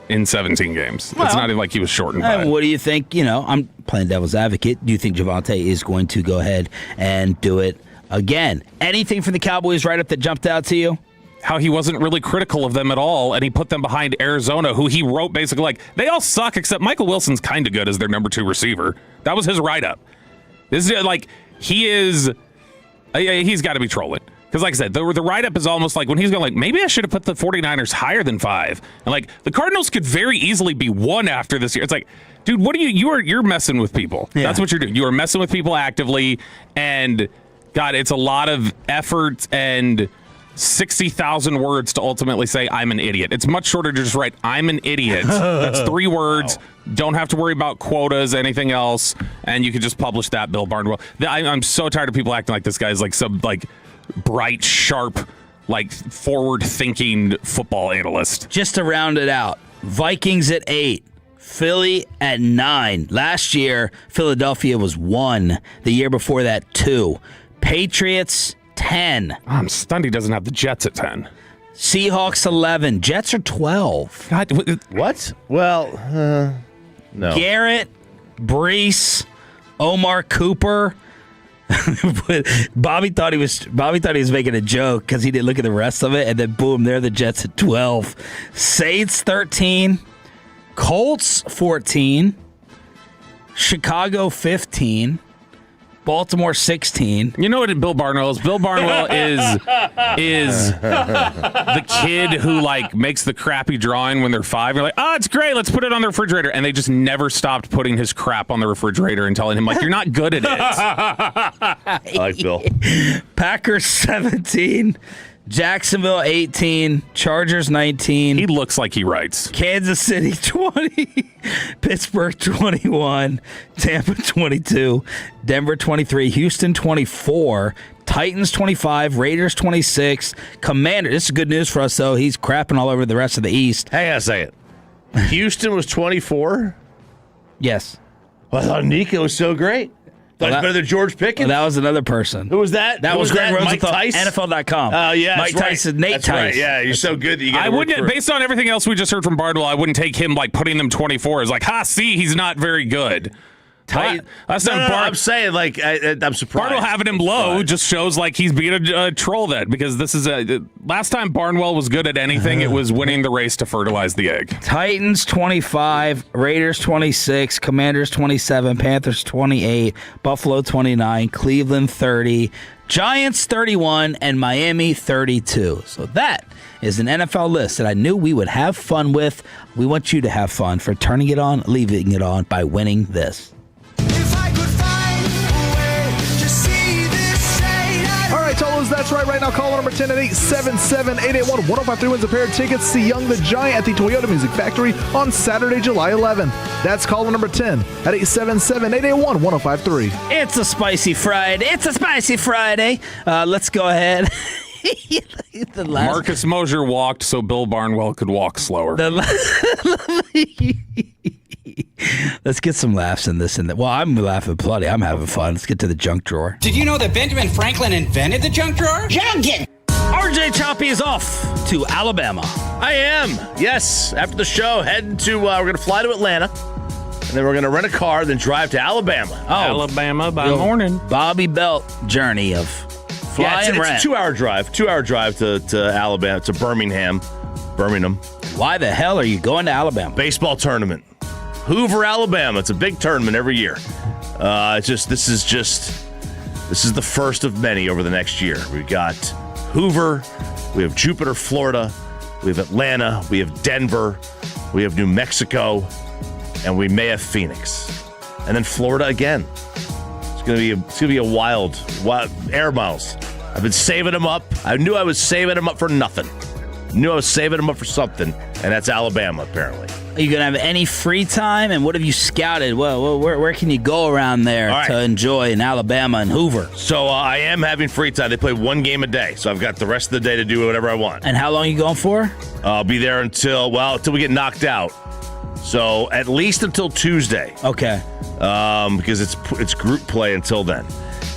in 17 games. It's not even like he was shortened by it. What do you think? I'm playing devil's advocate. Do you think Javonte is going to go ahead and do it again? Anything from the Cowboys write-up that jumped out to you? How he wasn't really critical of them at all, and he put them behind Arizona, who he wrote basically they all suck except Michael Wilson's kind of good as their number 2 receiver. That was his write-up. This is he's got to be trolling. Because like I said, the write-up is almost like when he's going maybe I should have put the 49ers higher than 5. And the Cardinals could very easily be 1 after this year. It's like, dude, what are you're messing with people. Yeah. That's what you're doing. You are messing with people actively. And God, it's a lot of effort and 60,000 words to ultimately say I'm an idiot. It's much shorter to just write I'm an idiot. That's 3 words. Wow. Don't have to worry about quotas, anything else, and you can just publish that, Bill Barnwell. I'm so tired of people acting like this guy's some bright, sharp, forward-thinking football analyst. Just to round it out, Vikings at 8, Philly at 9. Last year, Philadelphia was 1. The year before that, 2. Patriots, 10. I'm stunned he doesn't have the Jets at 10. Seahawks, 11. Jets are 12. God, What? Well, no. Garrett, Brees, Omar Cooper. Bobby thought he was making a joke because he didn't look at the rest of it, and then boom, they're the Jets at 12. Saints, 13. Colts, 14. Chicago, 15. Baltimore, 16. You know what Bill Barnwell is? Bill Barnwell is the kid who like makes the crappy drawing when they're 5. You're like, oh, it's great. Let's put it on the refrigerator. And they just never stopped putting his crap on the refrigerator and telling him, like, you're not good at it. I like Bill. Packers, 17. Jacksonville, 18. Chargers, 19. He looks like he writes. Kansas City, 20. Pittsburgh, 21. Tampa, 22. Denver, 23. Houston, 24. Titans, 25. Raiders, 26. Commander, this is good news for us, though. He's crapping all over the rest of the East. Hang on a second. Houston was 24? Yes. Well, I thought Nico was so great. Thought he's better than George Pickens. Well, that was another person. Who was that? That was Greg Rosenthal, Mike Tice? NFL.com. Oh, yeah. Mike Tice and Nate That's Tice. Right. Yeah, you're so good that you get I wouldn't, based on everything else we just heard from Bardwell, I wouldn't take him like putting them 24 as like, see, he's not very good. Last time I'm saying, like, I'm surprised. Barnwell having him low just shows like he's being a troll then, because this is last time Barnwell was good at anything, it was winning the race to fertilize the egg. Titans 25, Raiders 26, Commanders 27, Panthers 28, Buffalo 29, Cleveland 30, Giants 31, and Miami 32. So that is an NFL list that I knew we would have fun with. We want you to have fun for turning it on, leaving it on by winning this. Tolos, that's right now. Call number 10 at 877-881-1053 wins a pair of tickets to see Young the Giant at the Toyota Music Factory on Saturday, July 11th. That's call number 10 at 877-881-1053. It's a spicy Friday. It's a spicy Friday. Let's go ahead. Marcus Mosher walked so Bill Barnwell could walk slower. Let's get some laughs in this and that. Well, I'm laughing plenty. I'm having fun. Let's get to the junk drawer. Did you know that Benjamin Franklin invented the junk drawer? Junkin! RJ Choppy is off to Alabama. I am. Yes. After the show, heading to, we're going to fly to Atlanta, and then we're going to rent a car, then drive to Alabama. Alabama by morning. Bobby Belt journey of fly and rent. It's a 2-hour drive. 2-hour drive to Alabama, to Birmingham. Why the hell are you going to Alabama? Baseball tournament. Hoover, Alabama. It's a big tournament every year. This is the first of many over the next year. We've got Hoover, we have Jupiter, Florida, we have Atlanta, we have Denver, we have New Mexico, and we may have Phoenix, and then Florida again. It's gonna be a wild air miles. I've been saving them up. I knew I was saving them up for nothing. Knew I was saving them up for something, and that's Alabama apparently. Are you going to have any free time? And what have you scouted? Well, where can you go around there to enjoy in Alabama and Hoover? So I am having free time. They play one game a day, so I've got the rest of the day to do whatever I want. And how long are you going for? I'll be there until we get knocked out. So at least until Tuesday. Okay. Because it's group play until then.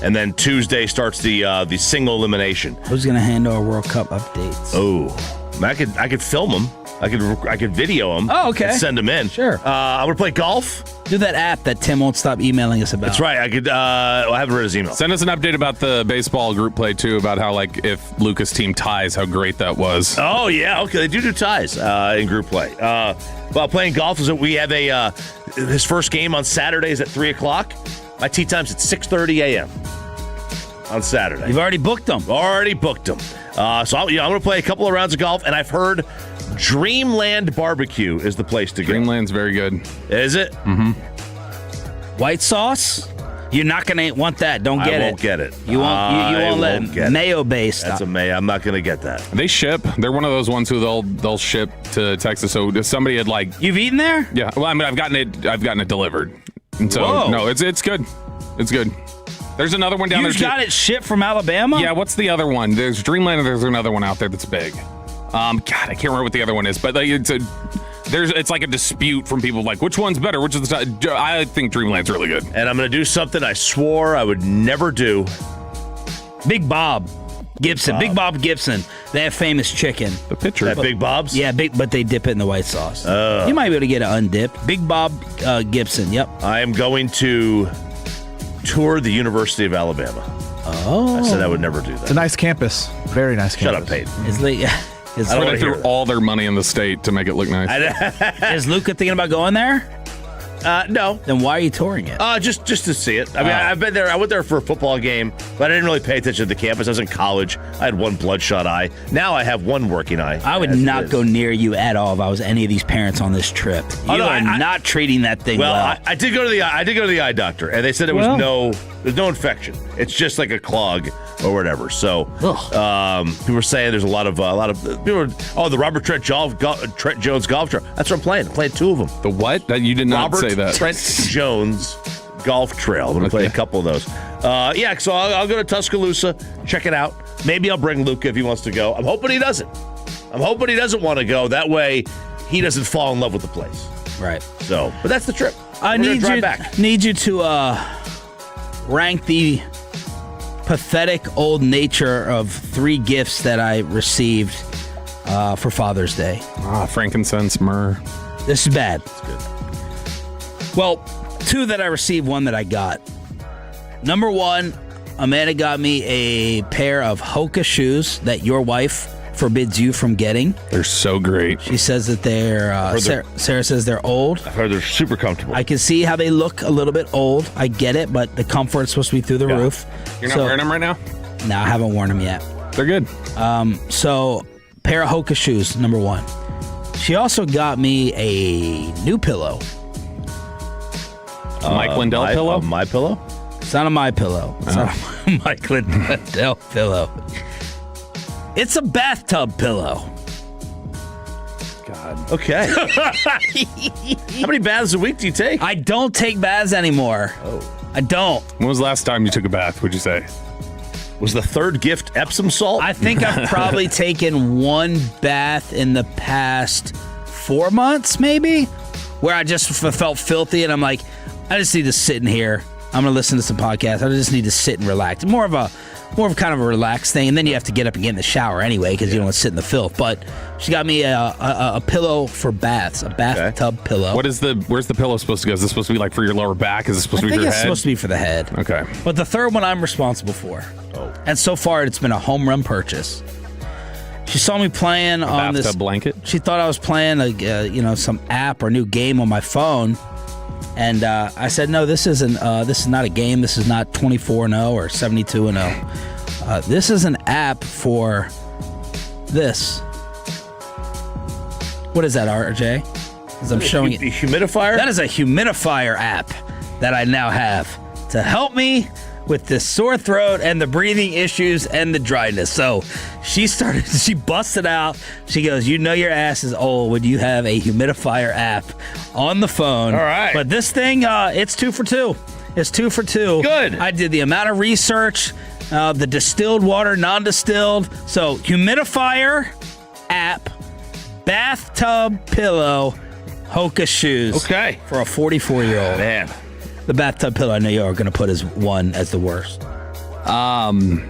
And then Tuesday starts the single elimination. Who's going to handle our World Cup updates? Oh, I could film them. I could video them. Oh, okay. And send them in. Sure. I'm gonna play golf. Do that app that Tim won't stop emailing us about. That's right. I could. I haven't read his email. Send us an update about the baseball group play too. About how if Lucas' team ties, how great that was. Oh yeah. Okay. They do ties in group play. While playing golf, we have his first game on Saturdays at 3:00. My tee time's at 6:30 a.m. on Saturday. You've already booked them. Already booked them. So I'm going to play a couple of rounds of golf, and I've heard Dreamland Barbecue is the place to go. Dreamland's very good. Is it? Mm-hmm. White sauce? You're not going to want that. Don't get it. I won't get it. You won't let it. Mayo-based. That's a mayo. I'm not going to get that. They ship. They're one of those ones who they'll ship to Texas. So if somebody had You've eaten there? Yeah. Well, I mean, I've gotten it delivered. And so no, it's good. It's good. There's another one down there. You got it shipped from Alabama? Yeah, what's the other one? There's Dreamland and there's another one out there that's big. God, I can't remember what the other one is, but it's like a dispute from people like, which one's better? Which is the I think Dreamland's really good. And I'm going to do something I swore I would never do. Big Bob Gibson. Big Bob Gibson. They have famous chicken. The pitcher. That Big Bob's? Yeah, but they dip it in the white sauce. You might be able to get it undipped. Big Bob Gibson, yep. I am going to tour the University of Alabama. Oh. I said I would never do that. It's a nice campus. Very nice Shut campus. up, Peyton. It's like, I don't they threw all their money in the state to make it look nice. Is Luca thinking about going there? No. Then why are you touring it? Just to see it. I mean, I've been there. I went there for a football game, but I didn't really pay attention to the campus. I was in college. I had one bloodshot eye. Now I have one working eye. I would not go near you at all if I was any of these parents on this trip. You are not treating that thing well. I did go to the eye doctor, and they said there's no infection. It's just like a clog or whatever. So people were saying there's a lot of people. The Robert Trent Jones golf trail. That's what I'm playing. I'm playing 2 of them. The what? That you did not say that. Trent Jones golf trail. I'm going to play a couple of those. So I'll go to Tuscaloosa, check it out. Maybe I'll bring Luca if he wants to go. I'm hoping he doesn't. I'm hoping he doesn't want to go. That way he doesn't fall in love with the place. Right. So, but that's the trip. I need you to rank the pathetic old nature of 3 gifts that I received for Father's Day. Frankincense, myrrh. This is bad. That's good. Well, 2 that I received, 1 that I got. Number 1, Amanda got me a pair of Hoka shoes that your wife forbids you from getting. They're so great. She says that they're, Sarah says they're old. I've heard they're super comfortable. I can see how they look a little bit old. I get it, but the comfort's supposed to be through the roof. You're not wearing them right now? No, I haven't worn them yet. They're good. So, pair of Hoka shoes, number 1. She also got me a new pillow. Mike Lindell pillow? My pillow? It's not a My Pillow. It's not a Mike Lindell pillow. It's a bathtub pillow. God. Okay. How many baths a week do you take? I don't take baths anymore. Oh. I don't. When was the last time you took a bath, would you say? Was the 3rd gift Epsom salt? I think I've probably taken 1 bath in the past 4 months, maybe, where I just felt filthy and I'm like, I just need to sit in here. I'm going to listen to some podcasts. I just need to sit and relax. More of kind of a relaxed thing, and then you have to get up and get in the shower anyway because you don't want to sit in the filth. But she got me a pillow for baths, a bathtub pillow. Where's the pillow supposed to go? Is this supposed to be like for your lower back? Is it supposed to be for your head? It's supposed to be for the head. Okay. But the 3rd one I'm responsible for. Oh. And so far, it's been a home run purchase. She saw me playing on this bathtub blanket. She thought I was playing some app or new game on my phone. And I said, no, this isn't. This is not a game. This is not 24-0 or 72-0. This is an app for this. What is that, RJ? As I'm showing it. A humidifier? That is a humidifier app that I now have to help me with the sore throat and the breathing issues and the dryness. So she busted out. She goes, you know your ass is old when you have a humidifier app on the phone. All right. But this thing, it's 2 for 2. It's 2 for 2. Good. I did the amount of research, the distilled water, non-distilled. So humidifier app, bathtub pillow, Hoka shoes. Okay. For a 44-year-old. Man. The bathtub pillow I know you are going to put as 1 as the worst.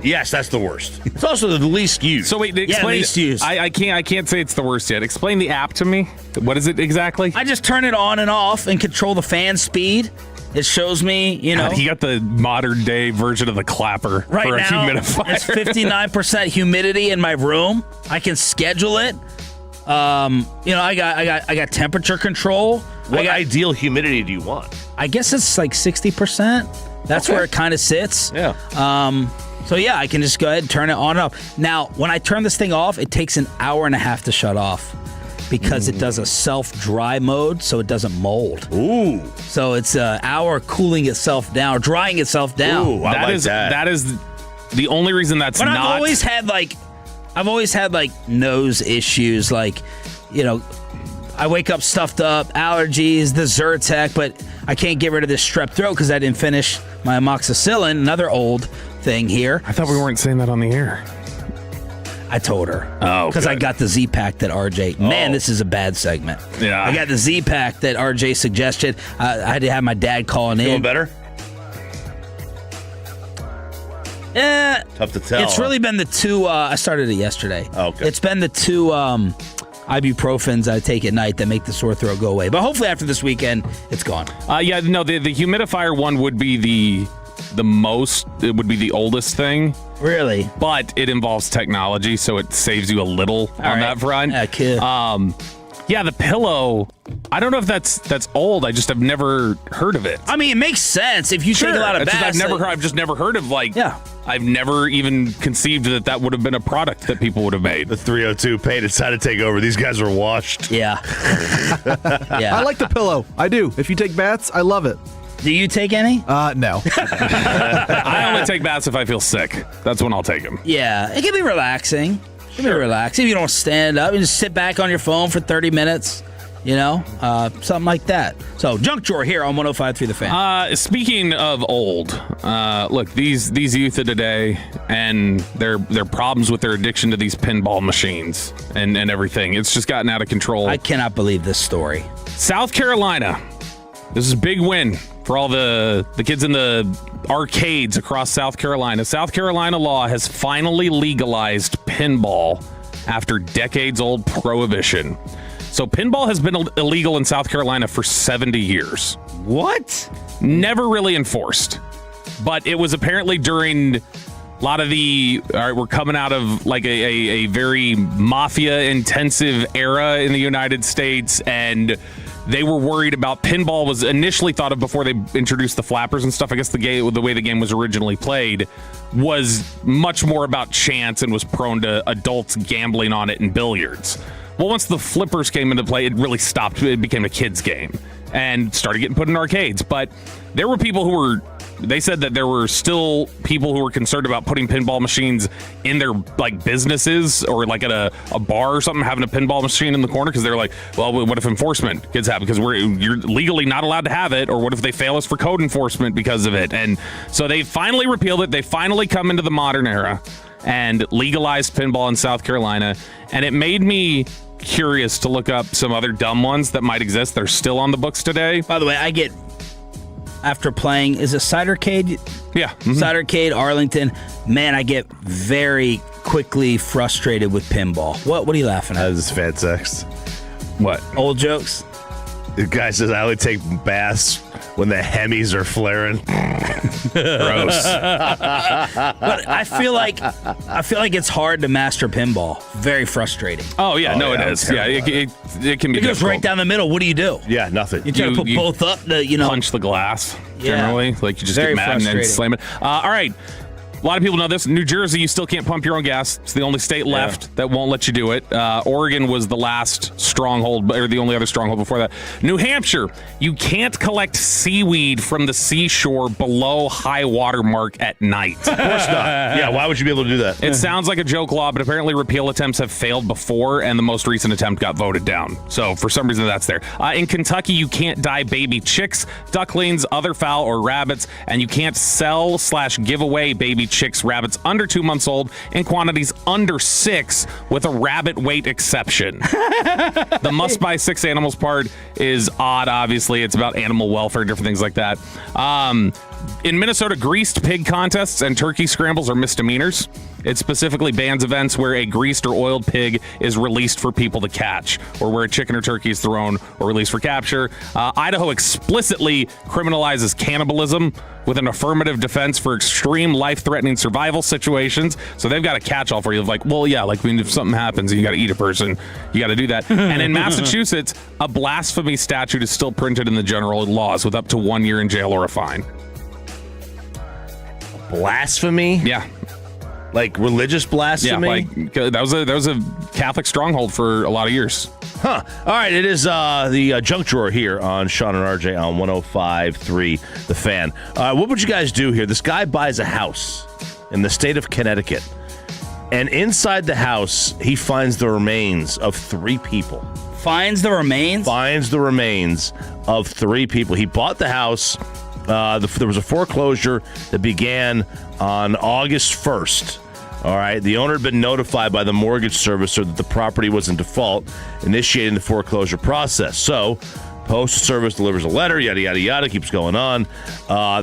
Yes, that's the worst. It's also the least used. So wait, explain. Least used. I can't say it's the worst yet. Explain the app to me. What is it exactly? I just turn it on and off and control the fan speed. It shows me, God, he got the modern day version of the clapper right for a now, humidifier. It's 59% humidity in my room. I can schedule it. I got temperature control. What ideal humidity do you want? I guess it's like 60%. That's where it kind of sits. Yeah. So yeah, I can just go ahead and turn it on and off. Now, when I turn this thing off, it takes an hour and a half to shut off because it does a self-dry mode, so it doesn't mold. Ooh. So it's an hour cooling itself down, or drying itself down. Ooh, that is the only reason that's but not. I've always had like nose issues, like, I wake up stuffed up, allergies, the Zyrtec, but I can't get rid of this strep throat because I didn't finish my amoxicillin, another old thing here. I thought we weren't saying that on the air. I told her. Oh, because I got the Z-Pack that RJ. Man, this is a bad segment. Yeah. I got the Z-Pack that RJ suggested. I had to have my dad calling Feeling in. better? Tough to tell. It's really been the two. I started it yesterday. Okay. It's been the two ibuprofens I take at night that make the sore throat go away. But hopefully after this weekend, it's gone. Yeah, no, the humidifier one would be the most. It would be the oldest thing. Really? But it involves technology, so it saves you a little on that front. Yeah, kid. Yeah, the pillow. I don't know if that's old. I just have never heard of it. I mean, it makes sense if you take a lot of baths. I've just never heard of I've never even conceived that would have been a product that people would have made. The 302 Pay decided to take over. These guys are washed. Yeah. I like the pillow. I do. If you take baths, I love it. Do you take any? No. I only take baths if I feel sick. That's when I'll take them. Yeah, it can be relaxing. It can be relaxing. If you don't stand up, you just sit back on your phone for 30 minutes. Something like that. So, Junk Drawer here on 105.3 The Fan. Speaking of old, look, these youth of today and their problems with their addiction to these pinball machines and everything. It's just gotten out of control. I cannot believe this story. South Carolina. This is a big win for all the kids in the arcades across South Carolina. South Carolina law has finally legalized pinball after decades-old prohibition. So pinball has been illegal in South Carolina for 70 years. What? Never really enforced. But it was apparently during a lot of we're coming out of like a very mafia-intensive era in the United States, and they were worried about pinball was initially thought of before they introduced the flappers and stuff. I guess the way the game was originally played was much more about chance and was prone to adults gambling on it and billiards. Well, once the flippers came into play, it really stopped. It became a kid's game and started getting put in arcades. But there were people they said that there were still people who were concerned about putting pinball machines in their like businesses or like at a bar or something, having a pinball machine in the corner, because they're like, well, what if enforcement gets happened because you're legally not allowed to have it, or what if they fail us for code enforcement because of it? And so they finally repealed it. They finally come into the modern era and legalized pinball in South Carolina, and it made me curious to look up some other dumb ones that might exist. They're still on the books today. By the way, I get, after playing, is it Cidercade? Yeah. Mm-hmm. Cidercade, Arlington. Man, I get very quickly frustrated with pinball. What are you laughing at? That is fan sex. What? Old jokes? The guy says, I only take baths when the Hemis are flaring. Gross. But I feel like it's hard to master pinball. Very frustrating. Oh yeah, it is. Yeah, it can be. It goes difficult. right down the middle. What do you do? Yeah, nothing. You try to put both up. Punch the glass. Generally, like you just Very get mad and then frustrating. slam it. All right. A lot of people know this. New Jersey, you still can't pump your own gas. It's the only state left that won't let you do it. Oregon was the last stronghold, or the only other stronghold before that. New Hampshire, you can't collect seaweed from the seashore below high water mark at night. Of course not. Yeah, why would you be able to do that? It sounds like a joke law, but apparently repeal attempts have failed before, and the most recent attempt got voted down. So for some reason, that's there. In Kentucky, you can't dye baby chicks, ducklings, other fowl, or rabbits, and you can't sell/give away baby chicks, rabbits under 2 months old in quantities under 6, with a rabbit weight exception. The must buy 6 animals part is odd, obviously. It's about animal welfare, different things like that. In Minnesota, greased pig contests and turkey scrambles are misdemeanors. It specifically bans events where a greased or oiled pig is released for people to catch, or where a chicken or turkey is thrown or released for capture. Idaho explicitly criminalizes cannibalism with an affirmative defense for extreme life-threatening survival situations. So they've got a catch-all for you. Like, well, yeah, like if something happens and you got to eat a person, you got to do that. And in Massachusetts, a blasphemy statute is still printed in the general laws with up to 1 year in jail or a fine. Blasphemy? Yeah. Like religious blasphemy? Yeah, like that was a Catholic stronghold for a lot of years. Huh. All right, it is the junk drawer here on Sean and RJ on 105.3 The Fan. What would you guys do here? This guy buys a house in the state of Connecticut, and inside the house, he finds the remains of 3 people. Finds the remains? Finds the remains of 3 people. He bought the house. There was a foreclosure that began on August 1st. All right. The owner had been notified by the mortgage servicer that the property was in default, initiating the foreclosure process. So, Postal Service delivers a letter, yada, yada, yada, keeps going on.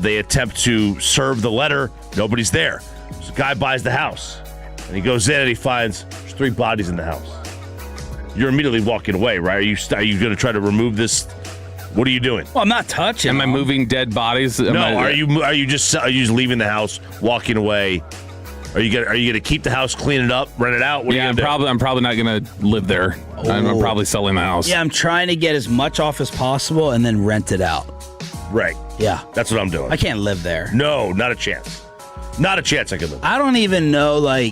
They attempt to serve the letter. Nobody's there. So the guy buys the house, and he goes in and he finds there's 3 bodies in the house. You're immediately walking away, right? Are you going to try to remove this? What are you doing? Well, I'm not touching. Am I moving dead bodies? Are you just leaving the house, walking away? Are you gonna keep the house, clean it up, rent it out? I'm probably not gonna live there. I'm probably selling the house. Yeah, I'm trying to get as much off as possible and then rent it out. Right. Yeah. That's what I'm doing. I can't live there. No, not a chance. Not a chance I could live. I don't even know, I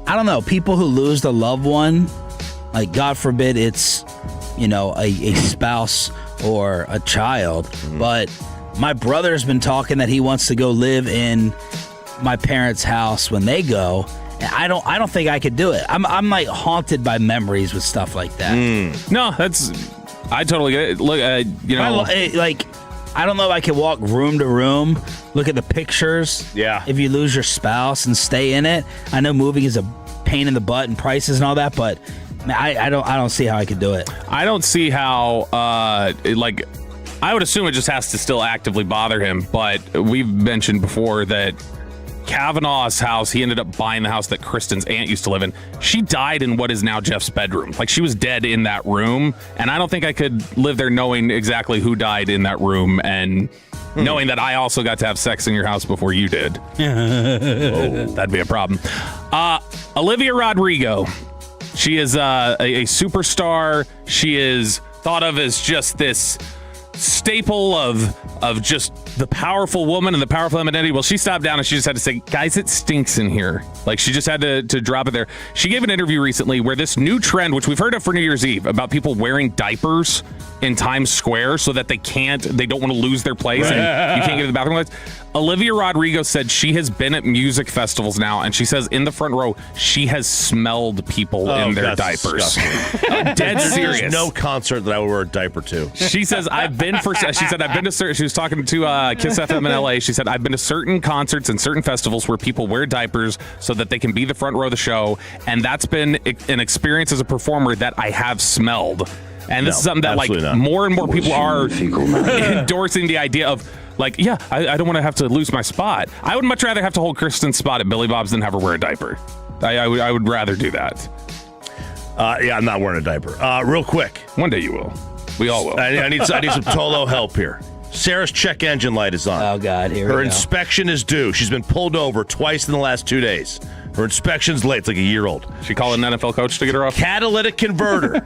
don't know, people who lose a loved one, God forbid it's, a spouse or a child, but my brother's been talking that he wants to go live in my parents' house when they go. And I don't think I could do it. I'm haunted by memories with stuff like that. No, I totally get it. Look, I don't know if I could walk room to room, look at the pictures. Yeah. If you lose your spouse and stay in it, I know moving is a pain in the butt and prices and all that, but I don't see how I could do it. I don't see how. I would assume it just has to still actively bother him. But we've mentioned before that Kavanaugh's house, he ended up buying the house that Kristen's aunt used to live in. She died in what is now Jeff's bedroom. She was dead in that room, and I don't think I could live there knowing exactly who died in that room and knowing that I also got to have sex in your house before you did. That'd be a problem. Olivia Rodrigo. She is a superstar. She is thought of as just this staple of just the powerful woman and the powerful femininity. Well, she stopped down and she just had to say, guys, it stinks in here. She just had to drop it there. She gave an interview recently where this new trend, which we've heard of for New Year's Eve, about people wearing diapers in Times Square so that they don't want to lose their place and you can't get to the bathroom. Olivia Rodrigo said she has been at music festivals now, and she says in the front row she has smelled people in their diapers. Dead serious. There's no concert that I would wear a diaper to. She says I've been to certain. She was talking to Kiss FM in LA. She said I've been to certain concerts and certain festivals where people wear diapers so that they can be the front row of the show, and that's been an experience as a performer that I have smelled. And this is something that more and more people are endorsing the idea of. I don't want to have to lose my spot. I would much rather have to hold Kristen's spot at Billy Bob's than have her wear a diaper. I would rather do that. I'm not wearing a diaper. Real quick. One day you will. We all will. I need some Tolo help here. Sarah's check engine light is on. Oh, God. Here we go. Her inspection is due. She's been pulled over twice in the last 2 days. Her inspection's late. It's like a year old. She called an NFL coach to get her off? Catalytic converter.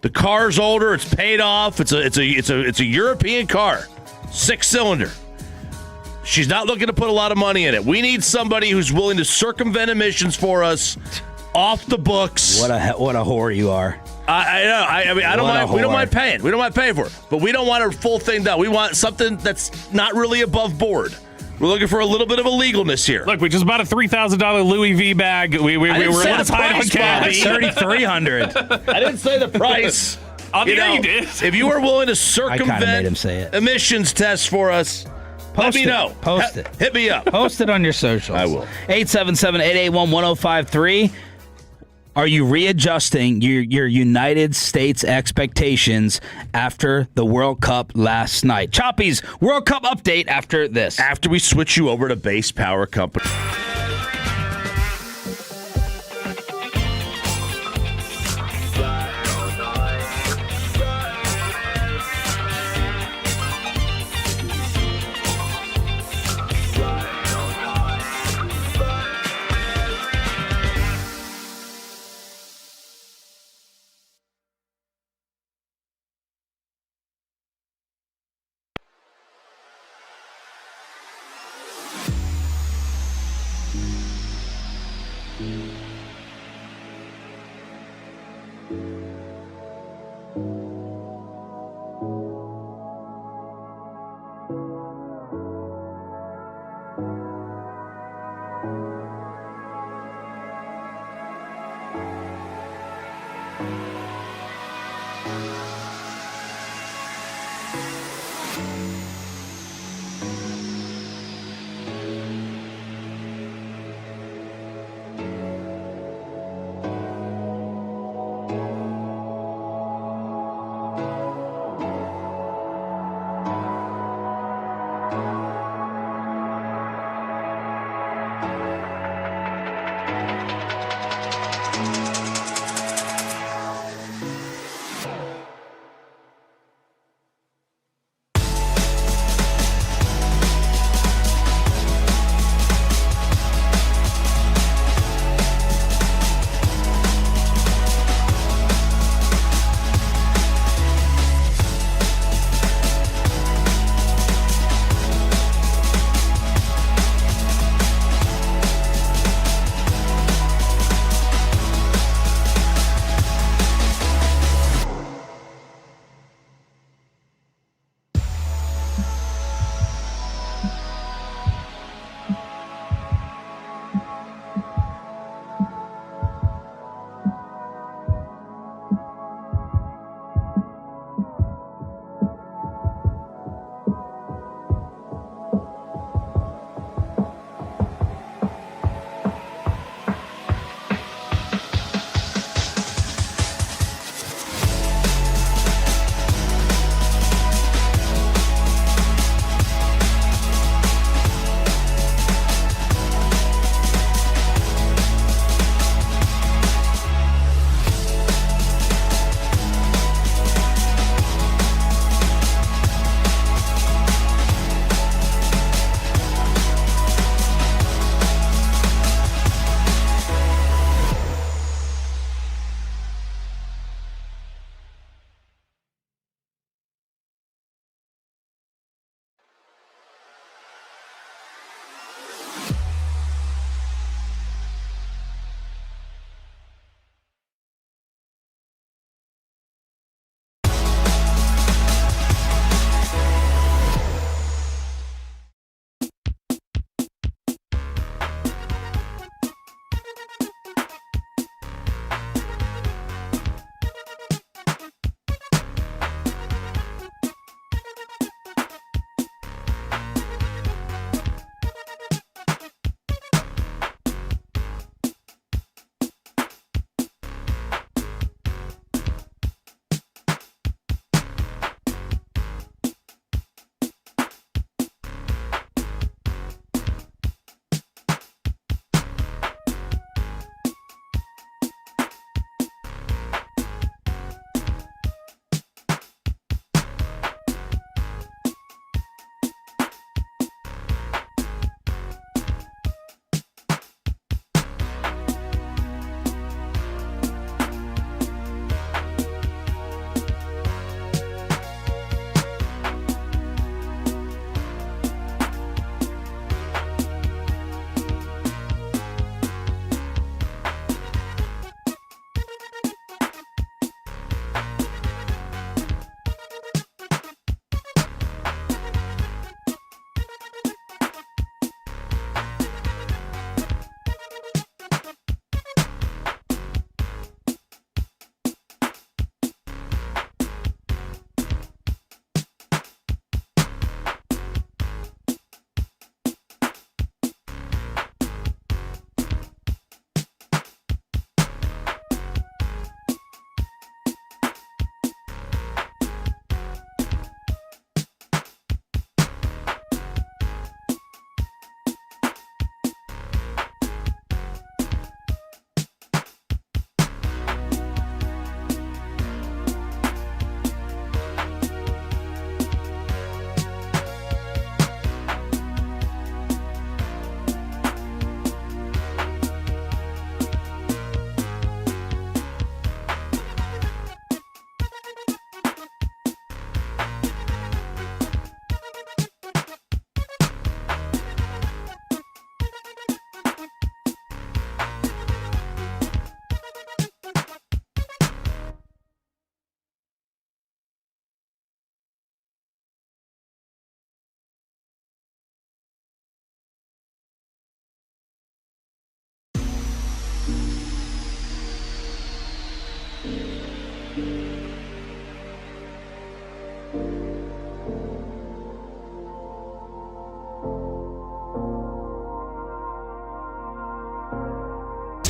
The car's older. It's paid off. It's a European car. 6-cylinder. She's not looking to put a lot of money in it. We need somebody who's willing to circumvent emissions for us off the books. What a whore you are. I know. I mean, I don't mind. We don't mind paying. We don't mind paying for it. But we don't want a full thing done. We want something that's not really above board. We're looking for a little bit of a legalness here. Look, we just bought a $3,000 Louis V bag. We were a little tight on cash. $3,300. I didn't say the price. You did. If you are willing to circumvent emissions tests for us, let me know. Post it. Hit me up. Post it on your socials. I will. 877-881-1053. Are you readjusting your United States expectations after the World Cup last night? Choppy's World Cup update after this. After we switch you over to Base Power Company.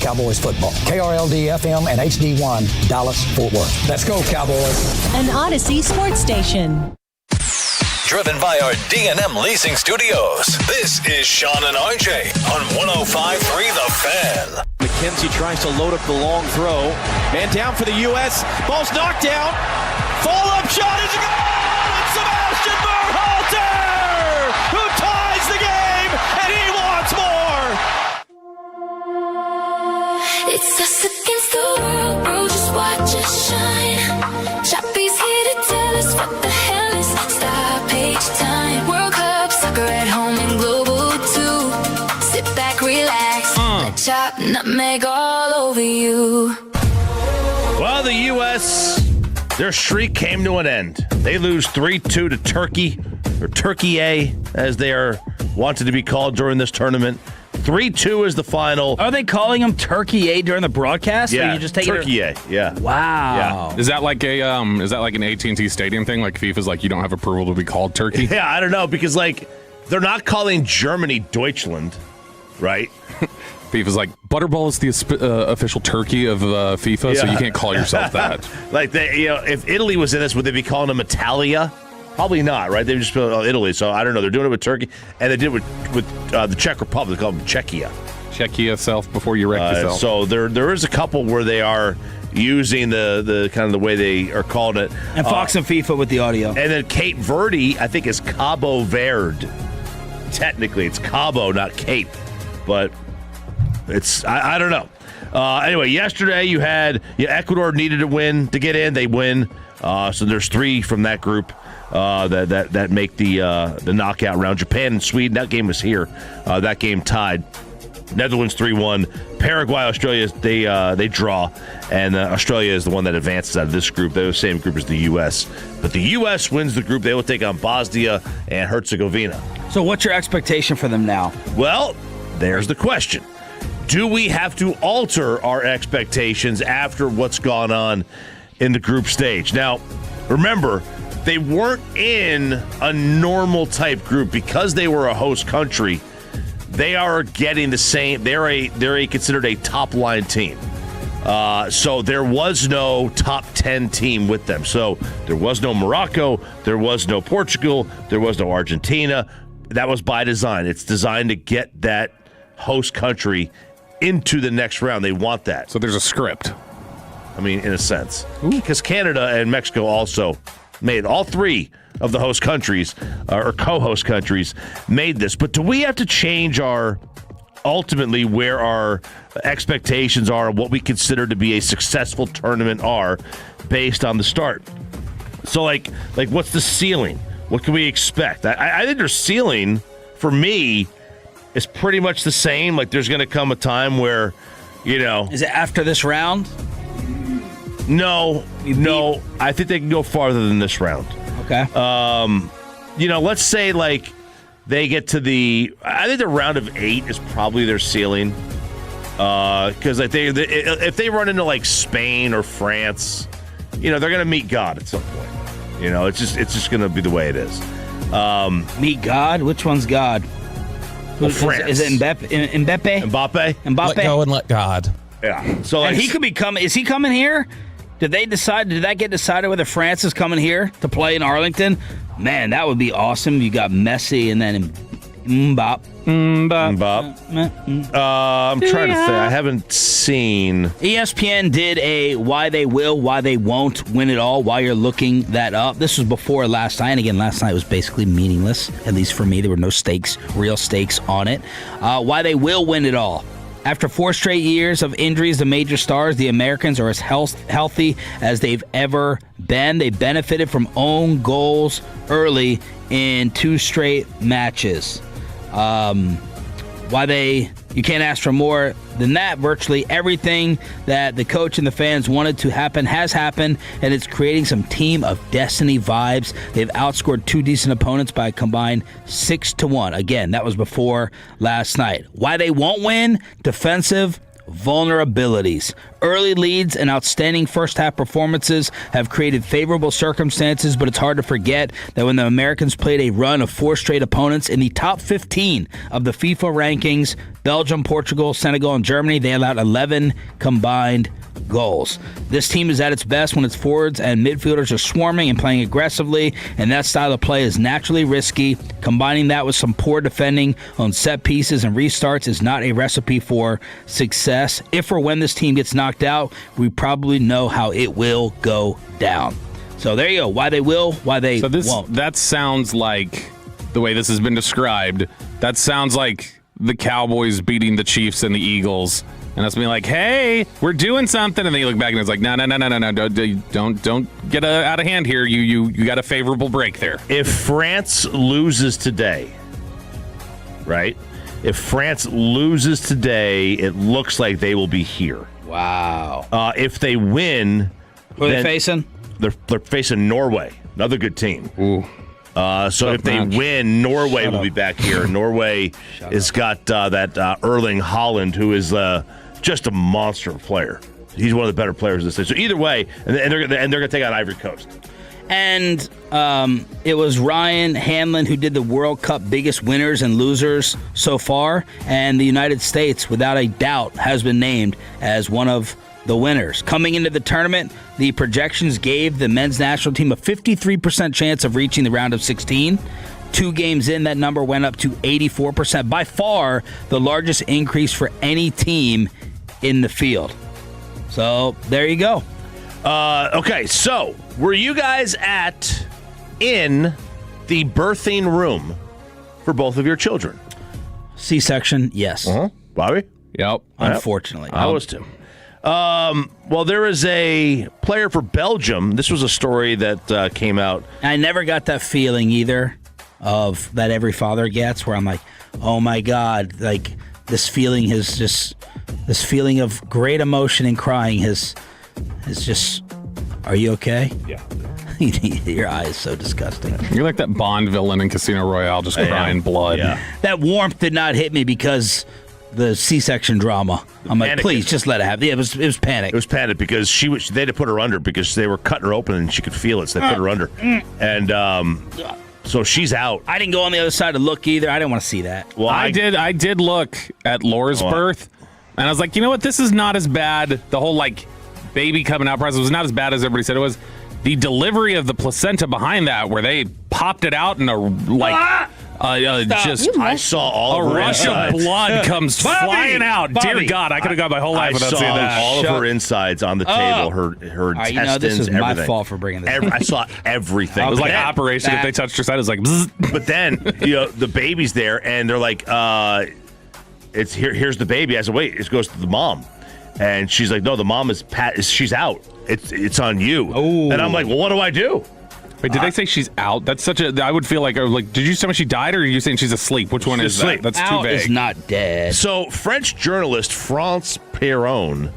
Cowboys football. KRLD-FM and HD1, Dallas-Fort Worth. Let's go, Cowboys. An Odyssey sports station. Driven by our D&M Leasing Studios. This is Sean and RJ on 105.3 The Fan. McKenzie tries to load up the long throw. Man down for the U.S. Ball's knocked down. Follow-up shot is a goal! It's Sebastian Berhalter, who ties the game, and he wants more! It's us against the world, bro, just watch us shine. Chappie's here to tell us what the hell is stop page time. World Cup, soccer at home and global too. Sit back, relax, let chop nutmeg all over you. Well, the U.S., their streak came to an end. They lose 3-2 to Turkey, or Turkey A, as they are wanted to be called during this tournament. 3-2 is the final. Are they calling them Turkey A during the broadcast? Yeah, or you just taking Turkey A. Yeah. Wow. Yeah. Is that like an AT&T Stadium thing? Like FIFA's like you don't have approval to be called Turkey? Yeah, I don't know because like they're not calling Germany Deutschland, right? FIFA's like Butterball is the official turkey of FIFA, so you can't call yourself that. Like if Italy was in this, would they be calling them Italia? Probably not, right? They just spelled Italy, so I don't know. They're doing it with Turkey, and they did it with the Czech Republic. They call them Czechia. Check yourself before you wreck yourself. So there is a couple where they are using the kind of the way they are calling it. And Fox and FIFA with the audio. And then Cape Verde, I think, is Cabo Verde. Technically, it's Cabo, not Cape, but it's I don't know. Anyway, yesterday you had Ecuador needed to win to get in. They win. So there's 3 from that group that make the knockout round. Japan and Sweden, that game was here. That game tied. Netherlands 3-1. Paraguay, Australia, they draw, and Australia is the one that advances out of this group. They're the same group as the U.S. But the U.S. wins the group. They will take on Bosnia and Herzegovina. So what's your expectation for them now? Well, there's the question. Do we have to alter our expectations after what's gone on in the group stage? Now, remember, they weren't in a normal type group because they were a host country. They are getting the same. They're considered a top line team. So there was no top 10 team with them. So there was no Morocco. There was no Portugal. There was no Argentina. That was by design. It's designed to get that host country into the next round. They want that. So there's a script. I mean, in a sense. Because Canada and Mexico also made all 3 of the host countries, or co-host countries, made this. But do we have to change ultimately where our expectations are, what we consider to be a successful tournament are, based on the start? So, like what's the ceiling? What can we expect? I think their ceiling, for me, is pretty much the same. Like, there's going to come a time where, Is it after this round? No. I think they can go farther than this round. Okay. Let's say, like, they get to I think the round of 8 is probably their ceiling. Because if they run into, like, Spain or France, they're going to meet God at some point. It's just going to be the way it is. Meet God? Which one's God? France. Is it Mbappe? Mbappe? Let go and let God. Yeah. So, and he could be coming. Is he coming here? Did that get decided whether France is coming here to play in Arlington? Man, that would be awesome. You got Messi and then Mbappe. I'm trying to think. I haven't seen. ESPN did a why they will, why they won't win it all, while you're looking that up. This was before last night. And again, last night was basically meaningless, at least for me. There were no real stakes on it. Why they will win it all. After 4 straight years of injuries to major stars, the Americans are as healthy as they've ever been. They benefited from own goals early in 2 straight matches. You can't ask for more than that. Virtually everything that the coach and the fans wanted to happen has happened, and it's creating some team of destiny vibes. They've outscored 2 decent opponents by a combined 6-1. Again, that was before last night. Why they won't win? Defensive vulnerabilities. Early leads and outstanding first-half performances have created favorable circumstances, but it's hard to forget that when the Americans played a run of 4 straight opponents in the top 15 of the FIFA rankings, Belgium, Portugal, Senegal, and Germany, they allowed 11 combined goals. This team is at its best when its forwards and midfielders are swarming and playing aggressively, and that style of play is naturally risky. Combining that with some poor defending on set pieces and restarts is not a recipe for success. If or when this team gets knocked out, we probably know how it will go down. So there you go. Why they will, why they won't. That sounds like, the way this has been described, that sounds like the Cowboys beating the Chiefs and the Eagles. And us being like, hey, we're doing something. And then you look back and it's like, no, don't get out of hand here. You got a favorable break there. If France loses today, right? If France loses today, it looks like they will be here. Wow. If they win... Who are they facing? They're facing Norway, another good team. Ooh. So if they win, Norway will be back here. Norway has got that Erling Haaland, who is just a monster player. He's one of the better players this day. So either way, and they're going to take out Ivory Coast. And it was Ryan Hanlon who did the World Cup biggest winners and losers so far. And the United States, without a doubt, has been named as one of the winners. Coming into the tournament, the projections gave the men's national team a 53% chance of reaching the round of 16. 2 games in, that number went up to 84%. By far, the largest increase for any team in the field. So, there you go. Okay, so were you guys in the birthing room for both of your children? C-section, yes. Bobby? Yep. Unfortunately. I was too. Well, there is a player for Belgium. This was a story that came out. I never got that feeling either of that every father gets where I'm like, oh my God, like this feeling of great emotion and crying is just, are you okay? Yeah. Your eye is so disgusting. You're like that Bond villain in Casino Royale, just crying blood. Yeah. That warmth did not hit me because the C-section drama. I'm like, please, just let it happen. Yeah, it was panic. It was panic because they had to put her under because they were cutting her open and she could feel it, so they put her under. And so she's out. I didn't go on the other side to look either. I didn't want to see that. Well, I did look at Laura's birth, and I was like, you know what? This is not as bad. The whole, like, baby coming out process was not as bad as everybody said it was. The delivery of the placenta behind that, where they popped it out in a, like... I saw all a of her rush insides. of blood comes flying out. Dear God, I could have got my whole life without seeing that. All of her insides on the table, her intestines, this is everything. my fault for bringing this up. I saw everything. It was like operation. If they touched her side, it was like. Bzz. But then the baby's there, and they're like, "It's here. Here's the baby." I said, "Wait, it goes to the mom," and she's like, "No, the mom is she's out. It's on you." Ooh. And I'm like, "Well, what do I do?" Wait, did they say she's out? That's such a. I would feel like, did you tell me she died, or are you saying she's asleep? Which one is asleep. that? That's out too vague. Is not dead. So, French journalist France Perron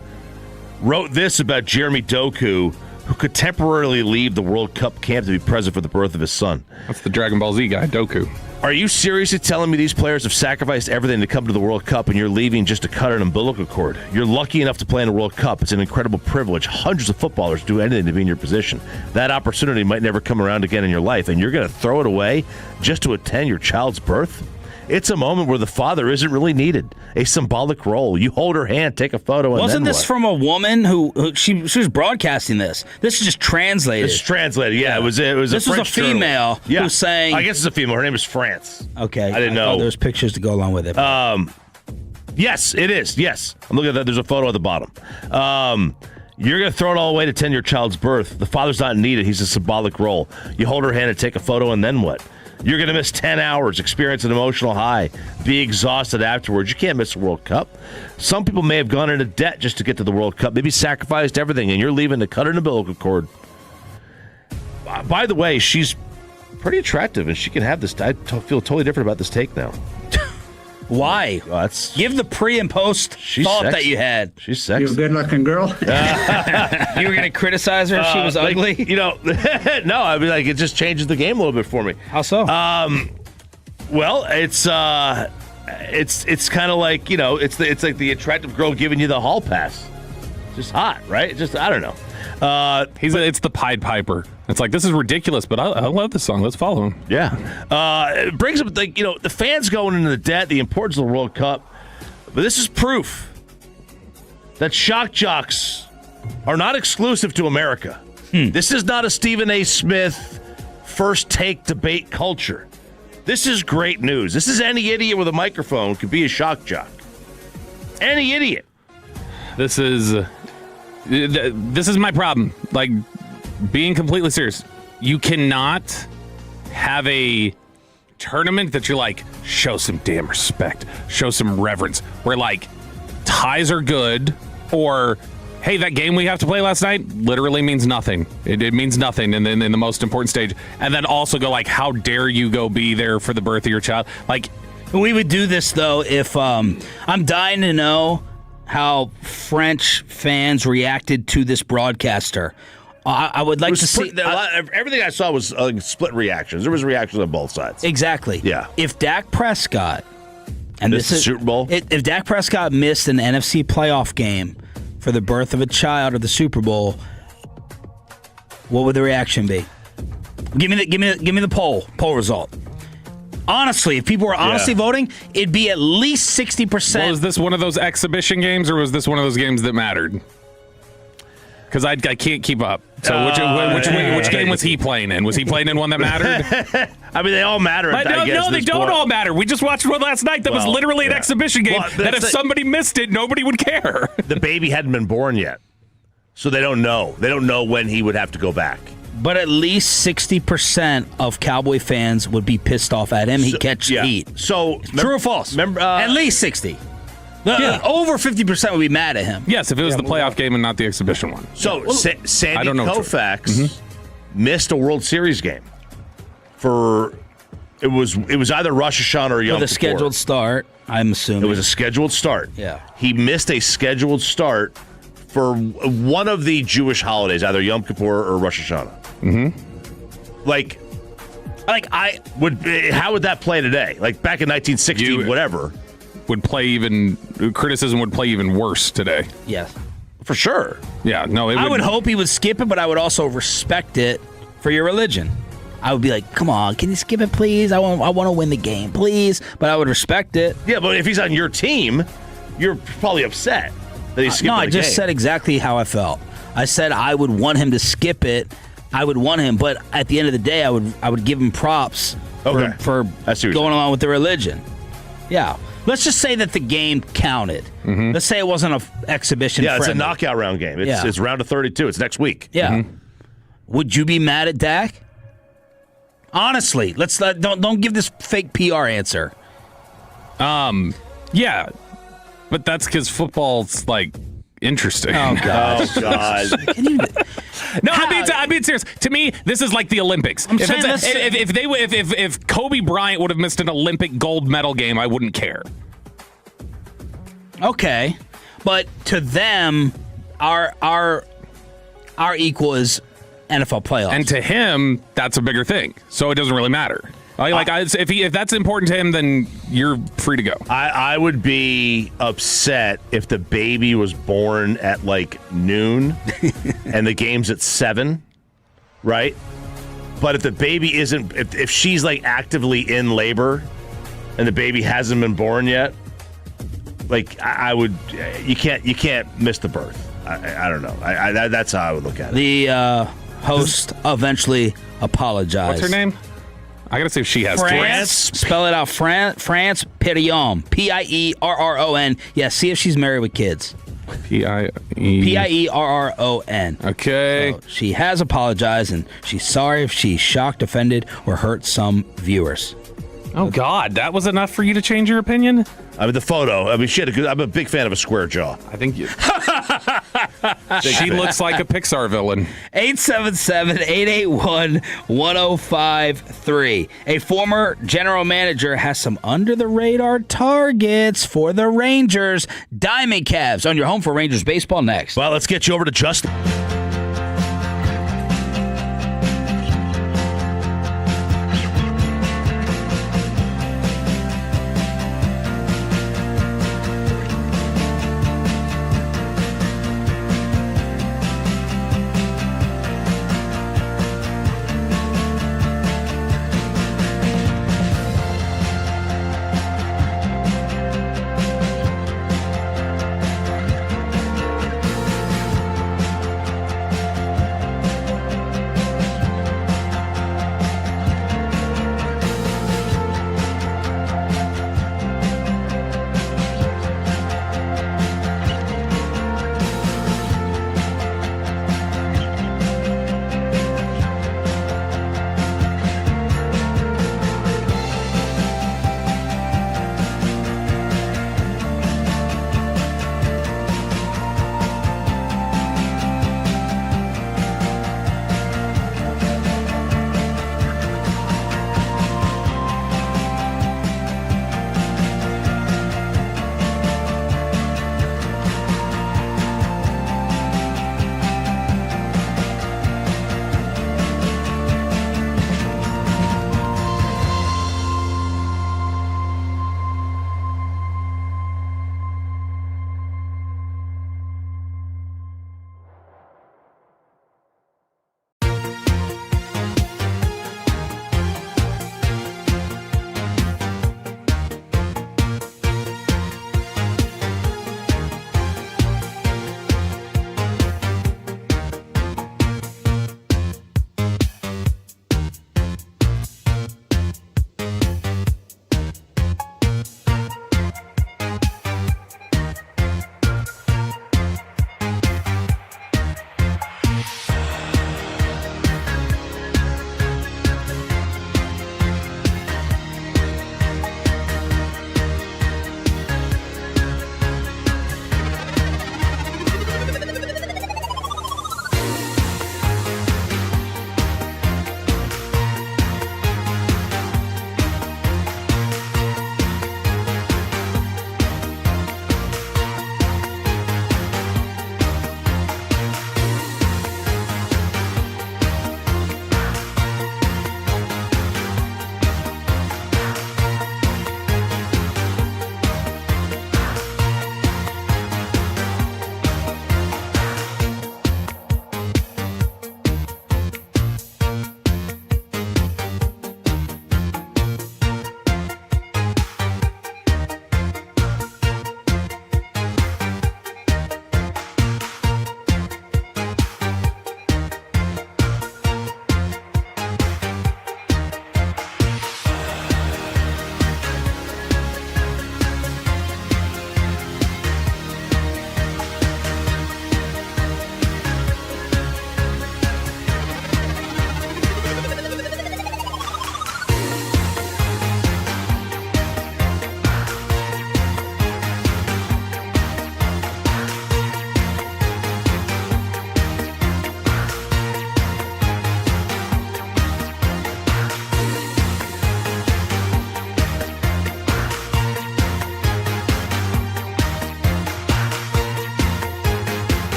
wrote this about Jeremy Doku, who could temporarily leave the World Cup camp to be present for the birth of his son. That's the Dragon Ball Z guy, Doku. Are you seriously telling me these players have sacrificed everything to come to the World Cup and you're leaving just to cut an umbilical cord? You're lucky enough to play in the World Cup. It's an incredible privilege. Hundreds of footballers do anything to be in your position. That opportunity might never come around again in your life, and you're going to throw it away just to attend your child's birth? It's a moment where the father isn't really needed. A symbolic role. You hold her hand, take a photo, and Wasn't then this what? from a woman who she was broadcasting this? This is just translated. It's translated. Yeah, it was. This a was French a female journal. who's saying. I guess it's a female. Her name is France. Okay, I didn't know. There's pictures to go along with it. Yes, it is. Yes, I'm looking at that. There's a photo at the bottom. You're going to throw it all away to attend your child's birth. The father's not needed. He's a symbolic role. You hold her hand and take a photo, and then what? You're going to miss 10 hours, experience an emotional high, be exhausted afterwards. You can't miss a World Cup. Some people may have gone into debt just to get to the World Cup, maybe sacrificed everything, and you're leaving to cut an umbilical cord. By the way, she's pretty attractive, and she can have this. I feel totally different about this take now. Why? Give the pre and post thought sexy. that you had. She's sexy. You a good-looking girl? You were going to criticize her if she was ugly? No, I mean, like, it just changes the game a little bit for me. How so? Well, it's kind of like, it's like the attractive girl giving you the hall pass. Just hot, right? Just, I don't know. It's the Pied Piper. It's like, this is ridiculous, but I love this song. Let's follow him. Yeah. It brings up, the fans going into the debt, the importance of the World Cup. But this is proof that shock jocks are not exclusive to America. This is not a Stephen A. Smith first take debate culture. This is great news. This is any idiot with a microphone could be a shock jock. Any idiot. This is my problem. Like, being completely serious, you cannot have a tournament that you're like, show some damn respect, show some reverence, where like ties are good, or hey, that game we have to play last night literally means nothing. It means nothing in the most important stage. And then also go like, how dare you go be there for the birth of your child? Like, we would do this though if I'm dying to know how French fans reacted to this broadcaster. I would like to see... everything I saw was split reactions. There was reactions on both sides. Exactly. Yeah. If Dak Prescott... and this is Super Bowl? If Dak Prescott missed an NFC playoff game for the birth of a child or the Super Bowl, what would the reaction be? Give me the poll result. Honestly, if people were honestly voting, it'd be at least 60%. Well, was this one of those exhibition games, or was this one of those games that mattered? Because I can't keep up. So which game was he playing in? Was he playing in one that mattered? I mean, they all matter. No, they don't all matter. We just watched one last night that was literally an exhibition game that if somebody missed it, nobody would care. The baby hadn't been born yet, so they don't know. They don't know when he would have to go back. But at least 60% of Cowboy fans would be pissed off at him. He'd catch heat. So, true or false? At least 60. Over 50% would be mad at him. Yes, if it was the playoff game and not the exhibition one. So, Sandy Koufax missed a World Series game for it was either Rosh Hashanah or Yom Kippur. The scheduled start, I'm assuming. It was a scheduled start. Yeah. He missed a scheduled start for one of the Jewish holidays, either Yom Kippur or Rosh Hashanah. How would that play today? Like back in 1960, whatever. Criticism would play even worse today. Yes. For sure. Yeah, no, I would hope he would skip it, but I would also respect it for your religion. I would be like, come on, can you skip it, please? I want to win the game, please. But I would respect it. Yeah, but if he's on your team, you're probably upset that he's skipping the game. No, I just said exactly how I felt. I said I would want him to skip it. I would want him, but at the end of the day, I would give him props for going along with the religion. Yeah. Let's just say that the game counted. Let's say it wasn't an exhibition. Yeah, friendly. it's a knockout round game. It's round of 32. It's next week. Yeah. Would you be mad at Dak? Honestly, don't give this fake PR answer. Yeah, but that's because football's like interesting. Oh God! Oh God! No, I'm being serious. To me, this is like the Olympics. If Kobe Bryant would have missed an Olympic gold medal game, I wouldn't care. Okay, but to them, our equal is NFL playoffs, and to him, that's a bigger thing. So it doesn't really matter. If that's important to him, then you're free to go. I would be upset if the baby was born at like noon and the game's at 7, right? But if the baby isn't, if she's like actively in labor and the baby hasn't been born yet, like I would, you can't miss the birth. I don't know. That's how I would look at it. The host eventually apologized. What's her name? I gotta see if she has France. Spell it out. France Pierron. Pierron. Yeah, see if she's married with kids. Pierron. Okay. So she has apologized, and she's sorry if she shocked, offended, or hurt some viewers. Oh God, that was enough for you to change your opinion? I mean, the photo. I mean, I'm a big fan of a square jaw. I think you. She looks like a Pixar villain. 877-881-1053. A former general manager has some under-the-radar targets for the Rangers. Diamond Cavs on your home for Rangers baseball next. Well, let's get you over to Justin.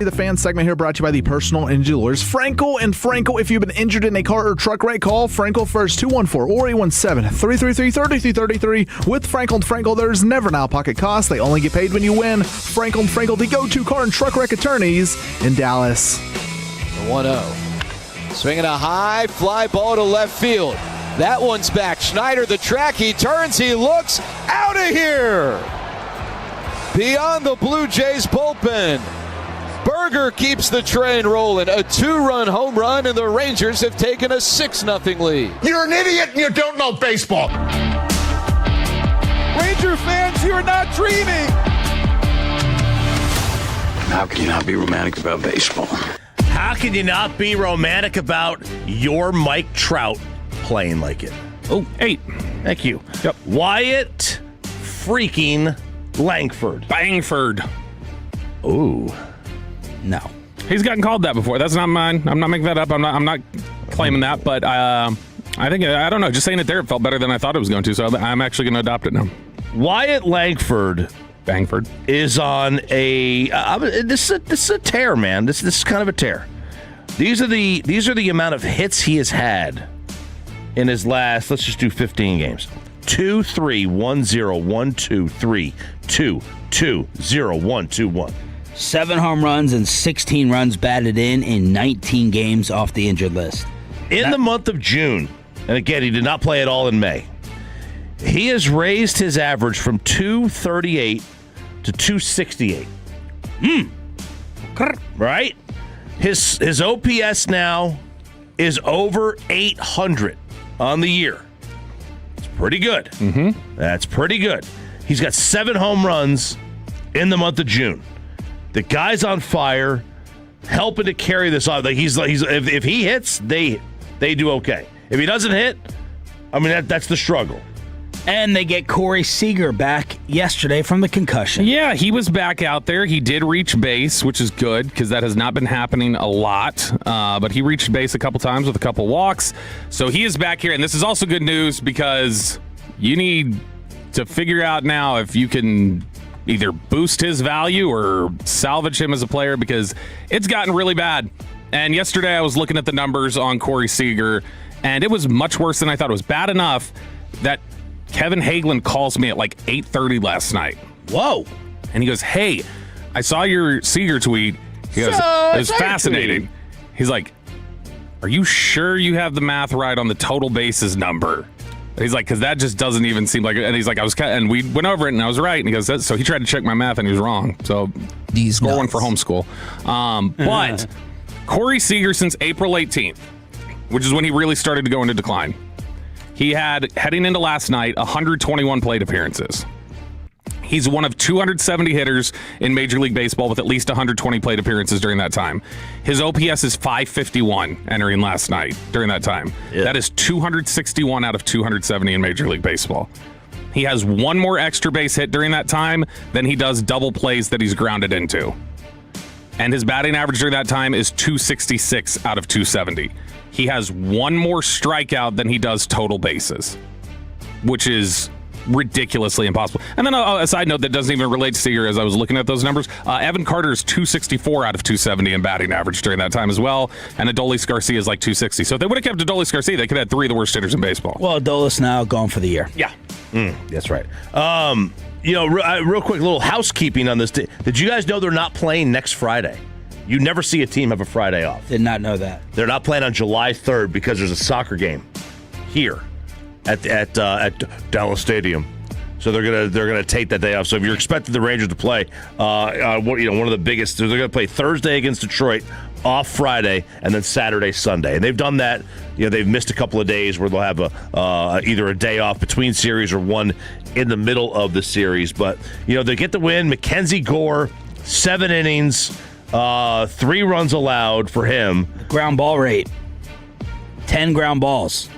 the Fan segment here brought to you by the personal injury lawyers Frankel and Frankel. If you've been injured in a car or truck wreck, call Frankel first, 214-817-333-3333. With Frankel and Frankel, there's never an out-of-pocket cost. They only get paid when you win. Frankel and Frankel, the go-to car and truck wreck attorneys in Dallas. 1-0. Swinging a high fly ball to left field. That one's back. Schneider, the track. He turns. He looks. Out of here. Beyond the Blue Jays bullpen. Berger keeps the train rolling. A 2-run home run, and the Rangers have taken a 6-0 lead. You're an idiot and you don't know baseball. Ranger fans, you're not dreaming. How can you not be romantic about baseball? How can you not be romantic about your Mike Trout playing like it? Oh, 8. Thank you. Yep. Wyatt freaking Langford. Bangford. Ooh. No. He's gotten called that before. That's not mine. I'm not making that up. I'm not claiming that, but I think, I don't know, just saying it there, it felt better than I thought it was going to, so I'm actually going to adopt it now. Wyatt Langford Bangford is on a this is a tear, man. This is kind of a tear. These are the amount of hits he has had in his last, let's just do 15 games. 2, 3, 1, 0, 1, 2, 3, 2, 2, 0, 1, 2, 1. 7 home runs and 16 runs batted in 19 games off the injured list. In the month of June, and again, he did not play at all in May, he has raised his average from 238 to 268. Right? His OPS now is over 800 on the year. It's pretty good. Mm-hmm. That's pretty good. He's got 7 home runs in the month of June. The guy's on fire, helping to carry this on. Like if he hits, they do okay. If he doesn't hit, I mean that's the struggle. And they get Corey Seager back yesterday from the concussion. Yeah, he was back out there. He did reach base, which is good because that has not been happening a lot. But he reached base a couple times with a couple walks. So he is back here. And this is also good news because you need to figure out now if you can either boost his value or salvage him as a player because it's gotten really bad. And yesterday I was looking at the numbers on Corey Seager, and it was much worse than I thought. It was bad enough that Kevin Hagelin calls me at like 8:30 last night. Whoa. And he goes, hey, I saw your Seager tweet. He goes, it was fascinating. He's like, are you sure you have the math right on the total bases number? He's like, because that just doesn't even seem like it. And he's like, and we went over it and I was right. And he goes, so he tried to check my math and he was wrong. So score one for homeschool. But Corey Seager since April 18th, which is when he really started to go into decline. He had, heading into last night, 121 plate appearances. He's one of 270 hitters in Major League Baseball with at least 120 plate appearances during that time. His OPS is 551 entering last night during that time. Yeah. That is 261 out of 270 in Major League Baseball. He has one more extra base hit during that time than he does double plays that he's grounded into. And his batting average during that time is 266 out of 270. He has one more strikeout than he does total bases, which is ridiculously impossible. And then a side note that doesn't even relate to Seager as I was looking at those numbers, Evan Carter is 264 out of 270 in batting average during that time as well, and Adolis Garcia is like 260. So if they would have kept Adolis Garcia, they could have had 3 of the worst hitters in baseball. Well, Adolis now gone for the year. Yeah. That's right. Real quick, little housekeeping on this. Did you guys know they're not playing next Friday? You never see a team have a Friday off. Did not know that. They're not playing on July 3rd because there's a soccer game here at Dallas Stadium. So they're gonna take that day off. So if you're expecting the Rangers to play, one of the biggest, they're gonna play Thursday against Detroit, off Friday, and then Saturday, Sunday. And they've done that. They've missed a couple of days where they'll have either a day off between series or one in the middle of the series. But they get the win. Mackenzie Gore, 7 innings, 3 runs allowed for him. Ground ball rate, 10 ground balls.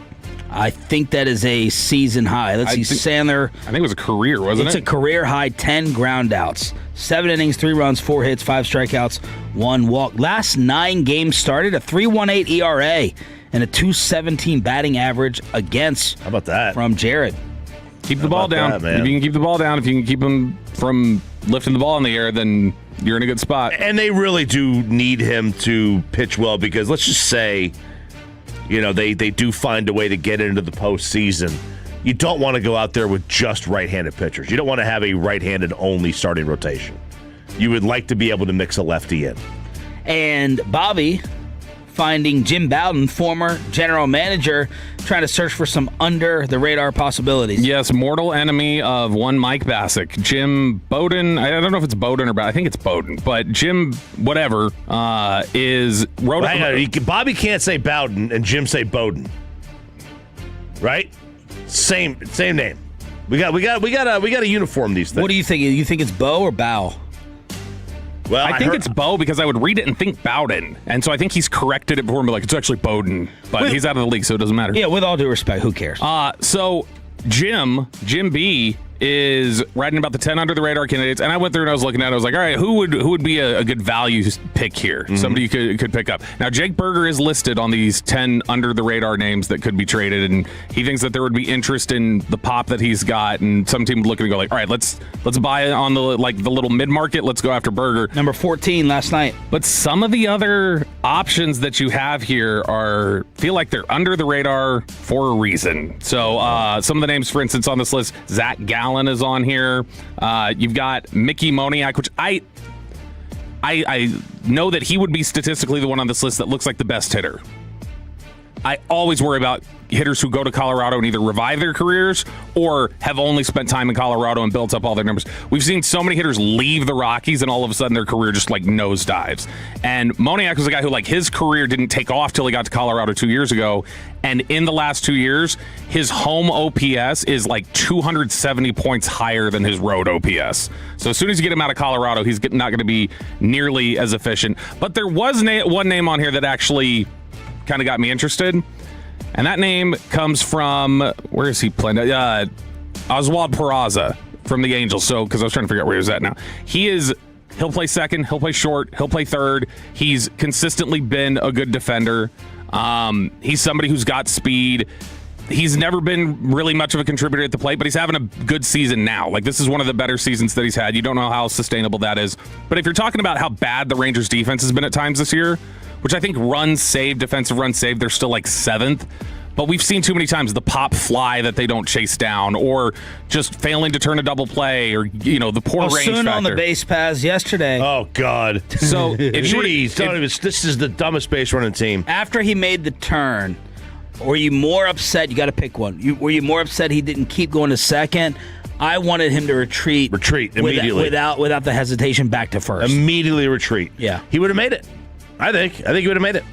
I think that is a season high. Let's see, Sandler. I think it was a career, wasn't it? It's a career high, 10 ground outs. 7 innings, 3 runs, 4 hits, 5 strikeouts, 1 walk. Last 9 games started, a 3.18 ERA and a 2.17 batting average against. How about that? From Jared. Keep the ball down. If you can keep the ball down, if you can keep them from lifting the ball in the air, then you're in a good spot. And they really do need him to pitch well because let's just say, they do find a way to get into the postseason. You don't want to go out there with just right-handed pitchers. You don't want to have a right-handed only starting rotation. You would like to be able to mix a lefty in. And Bobby finding Jim Bowden, former general manager, trying to search for some under-the-radar possibilities. Yes, mortal enemy of one Mike Bassick. Jim Bowden, I don't know if it's Bowden or Bowden. I think it's Bowden. But Jim, whatever, is... Bobby can't say Bowden and Jim say Bowden. Right? Same name. We got to uniform these things. What do you think? You think it's Bo or Bow? Well, I think it's Bo because I would read it and think Bowden. And so I think he's corrected it before and be like, it's actually Bowden. But he's out of the league, so it doesn't matter. Yeah, with all due respect, who cares? So Jim B is writing about the 10 under the radar candidates, and I went through and I was looking at it. I was like, all right, who would be a good value pick here? Mm-hmm. Somebody you could pick up. Now, Jake Berger is listed on these 10 under the radar names that could be traded, and he thinks that there would be interest in the pop that he's got, and some team would look and go like, all right, let's buy on the little mid market. Let's go after Berger. Number 14 last night. But some of the other options that you have here feel like they're under the radar for a reason. So some of the names, for instance, on this list, Zach Gallen is on here. You've got Mickey Moniak, which I know that he would be statistically the one on this list that looks like the best hitter. I always worry about hitters who go to Colorado and either revive their careers or have only spent time in Colorado and built up all their numbers. We've seen so many hitters leave the Rockies and all of a sudden their career just nosedives. And Moniak was a guy who his career didn't take off till he got to Colorado 2 years ago. And in the last 2 years, his home OPS is 270 points higher than his road OPS. So as soon as you get him out of Colorado, he's not going to be nearly as efficient. But there was one name on here that actually kind of got me interested. And that name comes from, where is he playing? Oswald Peraza from the Angels. So, because I was trying to figure out where he was at now. He'll play second, he'll play short, he'll play third. He's consistently been a good defender. He's somebody who's got speed. He's never been really much of a contributor at the plate, but he's having a good season now. This is one of the better seasons that he's had. You don't know how sustainable that is. But if you're talking about how bad the Rangers defense has been at times this year, which I think defensive runs saved, they're still 7th. But we've seen too many times the pop fly that they don't chase down, or just failing to turn a double play, or the poor range soon factor. On the base paths yesterday. Oh God! So this is the dumbest base running team. After he made the turn, were you more upset? You got to pick one. Were you more upset he didn't keep going to second? I wanted him to retreat immediately without the hesitation back to first. Immediately retreat. Yeah, he would have made it. I think he would have made it.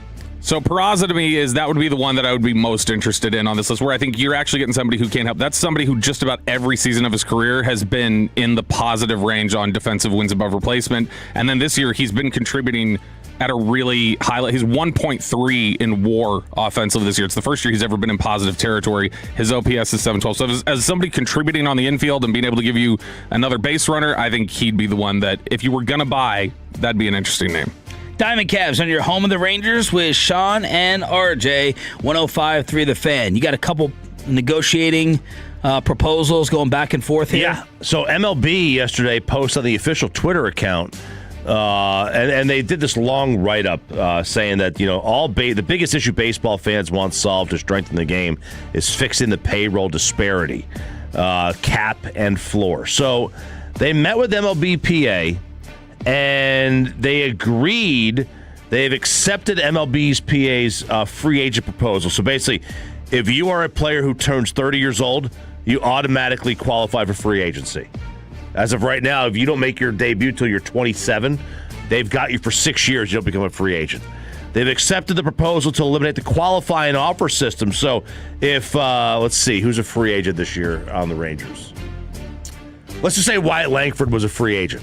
So Peraza to me that would be the one that I would be most interested in on this list, where I think you're actually getting somebody who can't help. That's somebody who just about every season of his career has been in the positive range on defensive wins above replacement. And then this year he's been contributing at a really high level. He's 1.3 in WAR offensive this year. It's the first year he's ever been in positive territory. His OPS is 712. So as somebody contributing on the infield and being able to give you another base runner, I think he'd be the one that if you were going to buy, that'd be an interesting name. Diamond Cavs on your home of the Rangers with Sean and RJ, 105.3 The Fan. You got a couple negotiating proposals going back and forth here? Yeah. So MLB yesterday posted on the official Twitter account, and they did this long write-up saying that, the biggest issue baseball fans want solved to strengthen the game is fixing the payroll disparity, cap and floor. So they met with MLBPA, and they agreed, they've accepted MLB's PA's free agent proposal. So basically, if you are a player who turns 30 years old, you automatically qualify for free agency. As of right now, if you don't make your debut till you're 27, they've got you for 6 years, you don't become a free agent. They've accepted the proposal to eliminate the qualifying offer system. So if, let's see, who's a free agent this year on the Rangers? Let's just say Wyatt Langford was a free agent,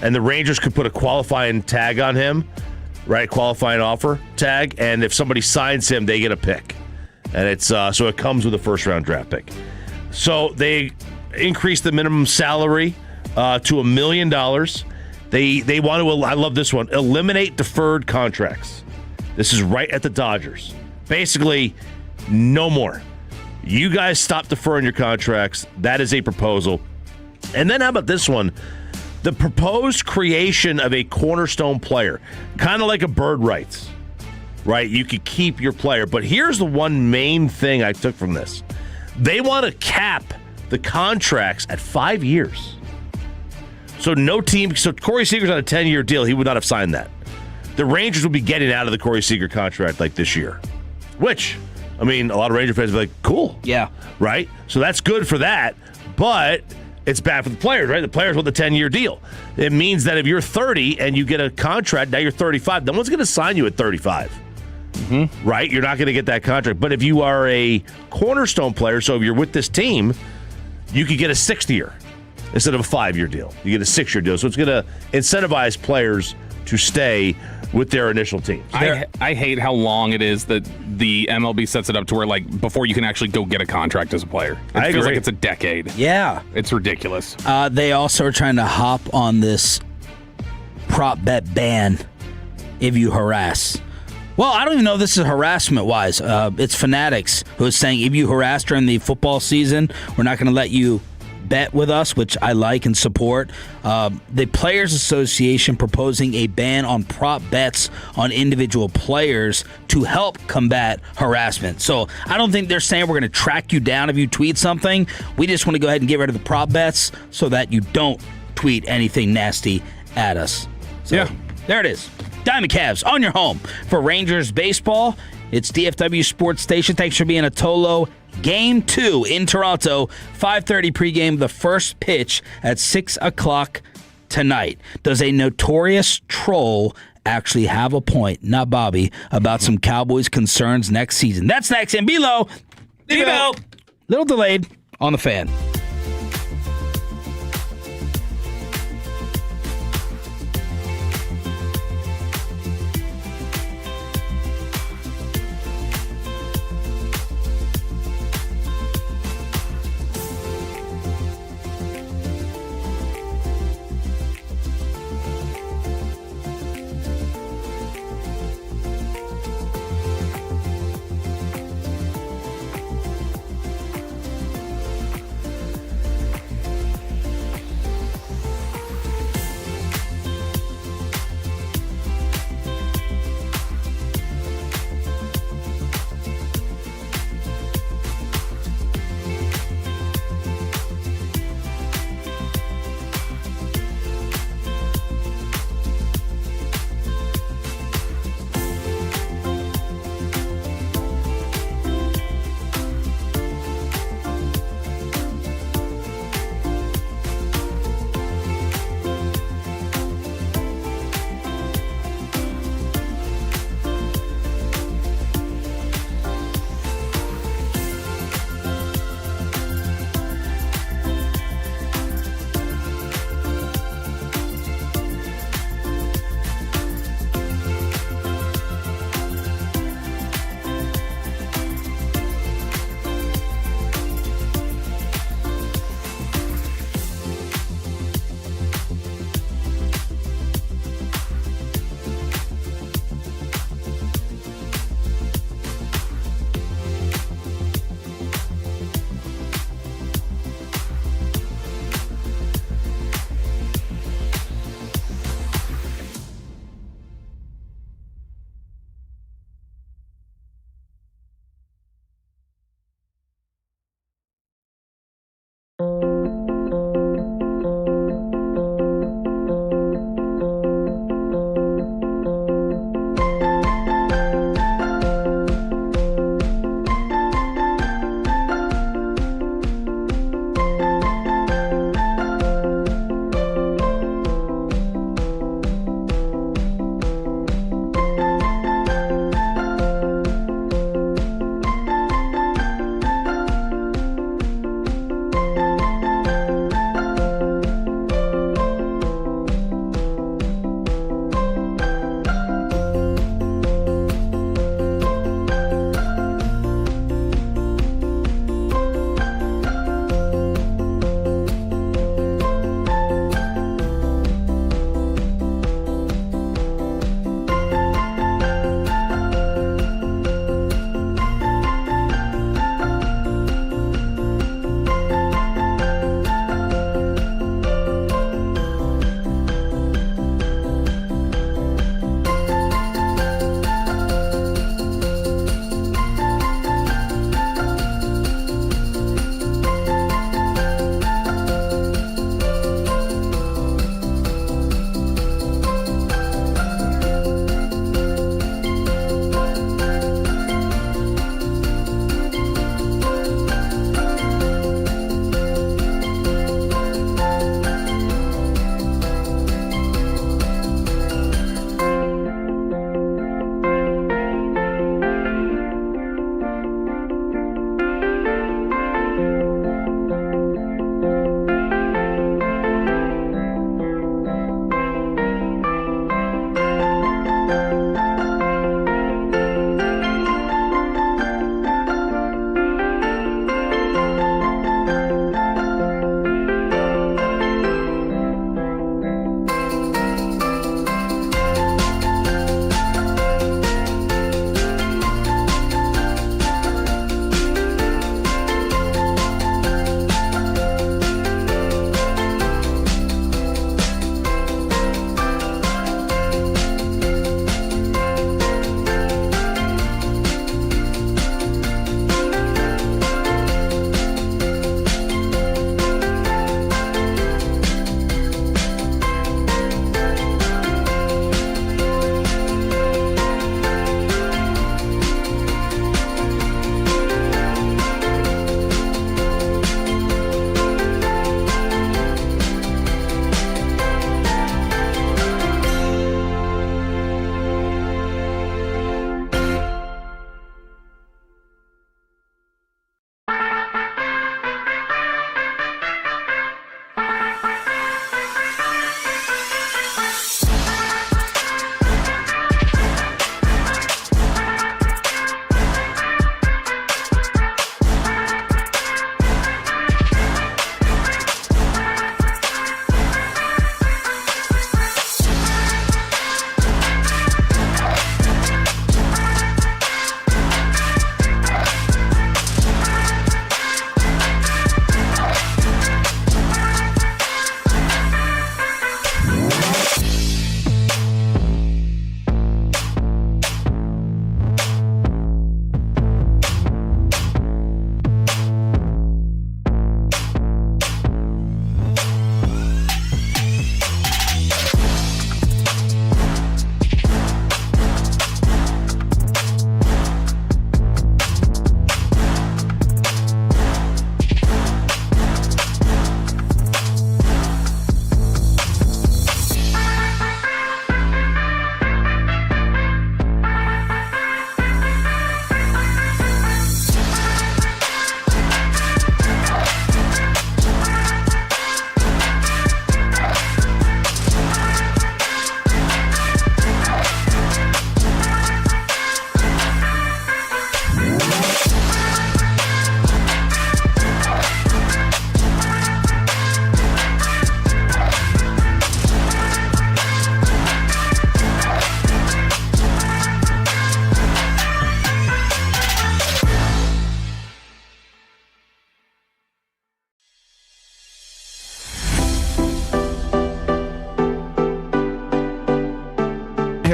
and the Rangers could put a qualifying tag on him, right? Qualifying offer tag. And if somebody signs him, they get a pick. And it's so it comes with a first-round draft pick. So they increased the minimum salary to $1 million. They want to, I love this one, eliminate deferred contracts. This is right at the Dodgers. Basically, no more. You guys stop deferring your contracts. That is a proposal. And then how about this one? the proposed creation of a cornerstone player, kind of like a bird rights, right? You could keep your player. But here's the one main thing I took from this. They want to cap the contracts at 5 years. So Corey Seager's on a 10-year deal. He would not have signed that. The Rangers would be getting out of the Corey Seager contract like this year, which, I mean, a lot of Ranger fans would be like, cool. Yeah. Right? So that's good for that, but it's bad for the players, right? The players want the 10-year deal. It means that if you're 30 and you get a contract, now you're 35, no one's going to sign you at 35. Mm-hmm. Right? You're not going to get that contract. But if you are a cornerstone player, so if you're with this team, you could get a 6th year instead of a 5-year deal. You get a 6-year deal. So it's going to incentivize players to stay with their initial teams. I hate how long it is that the MLB sets it up to where, like, before you can actually go get a contract as a player. It feels like it's a decade. Yeah. It's ridiculous. They also are trying to hop on this prop bet ban if you harass. Well, I don't even know if this is harassment-wise. It's Fanatics who is saying if you harass during the football season, we're not going to let you bet with us, which I like and support. The Players Association proposing a ban on prop bets on individual players to help combat harassment. So I don't think they're saying we're going to track you down if you tweet something. We just want to go ahead and get rid of the prop bets so that you don't tweet anything nasty at us. So, yeah. There it is. Diamond Cavs on your home for Rangers baseball. It's DFW Sports Station. Thanks for being a Tolo. Game 2 in Toronto, 5:30 pregame, the first pitch at 6 o'clock tonight. Does a notorious troll actually have a point, not Bobby, about some Cowboys concerns next season? That's next, and below, little delayed on the Fan.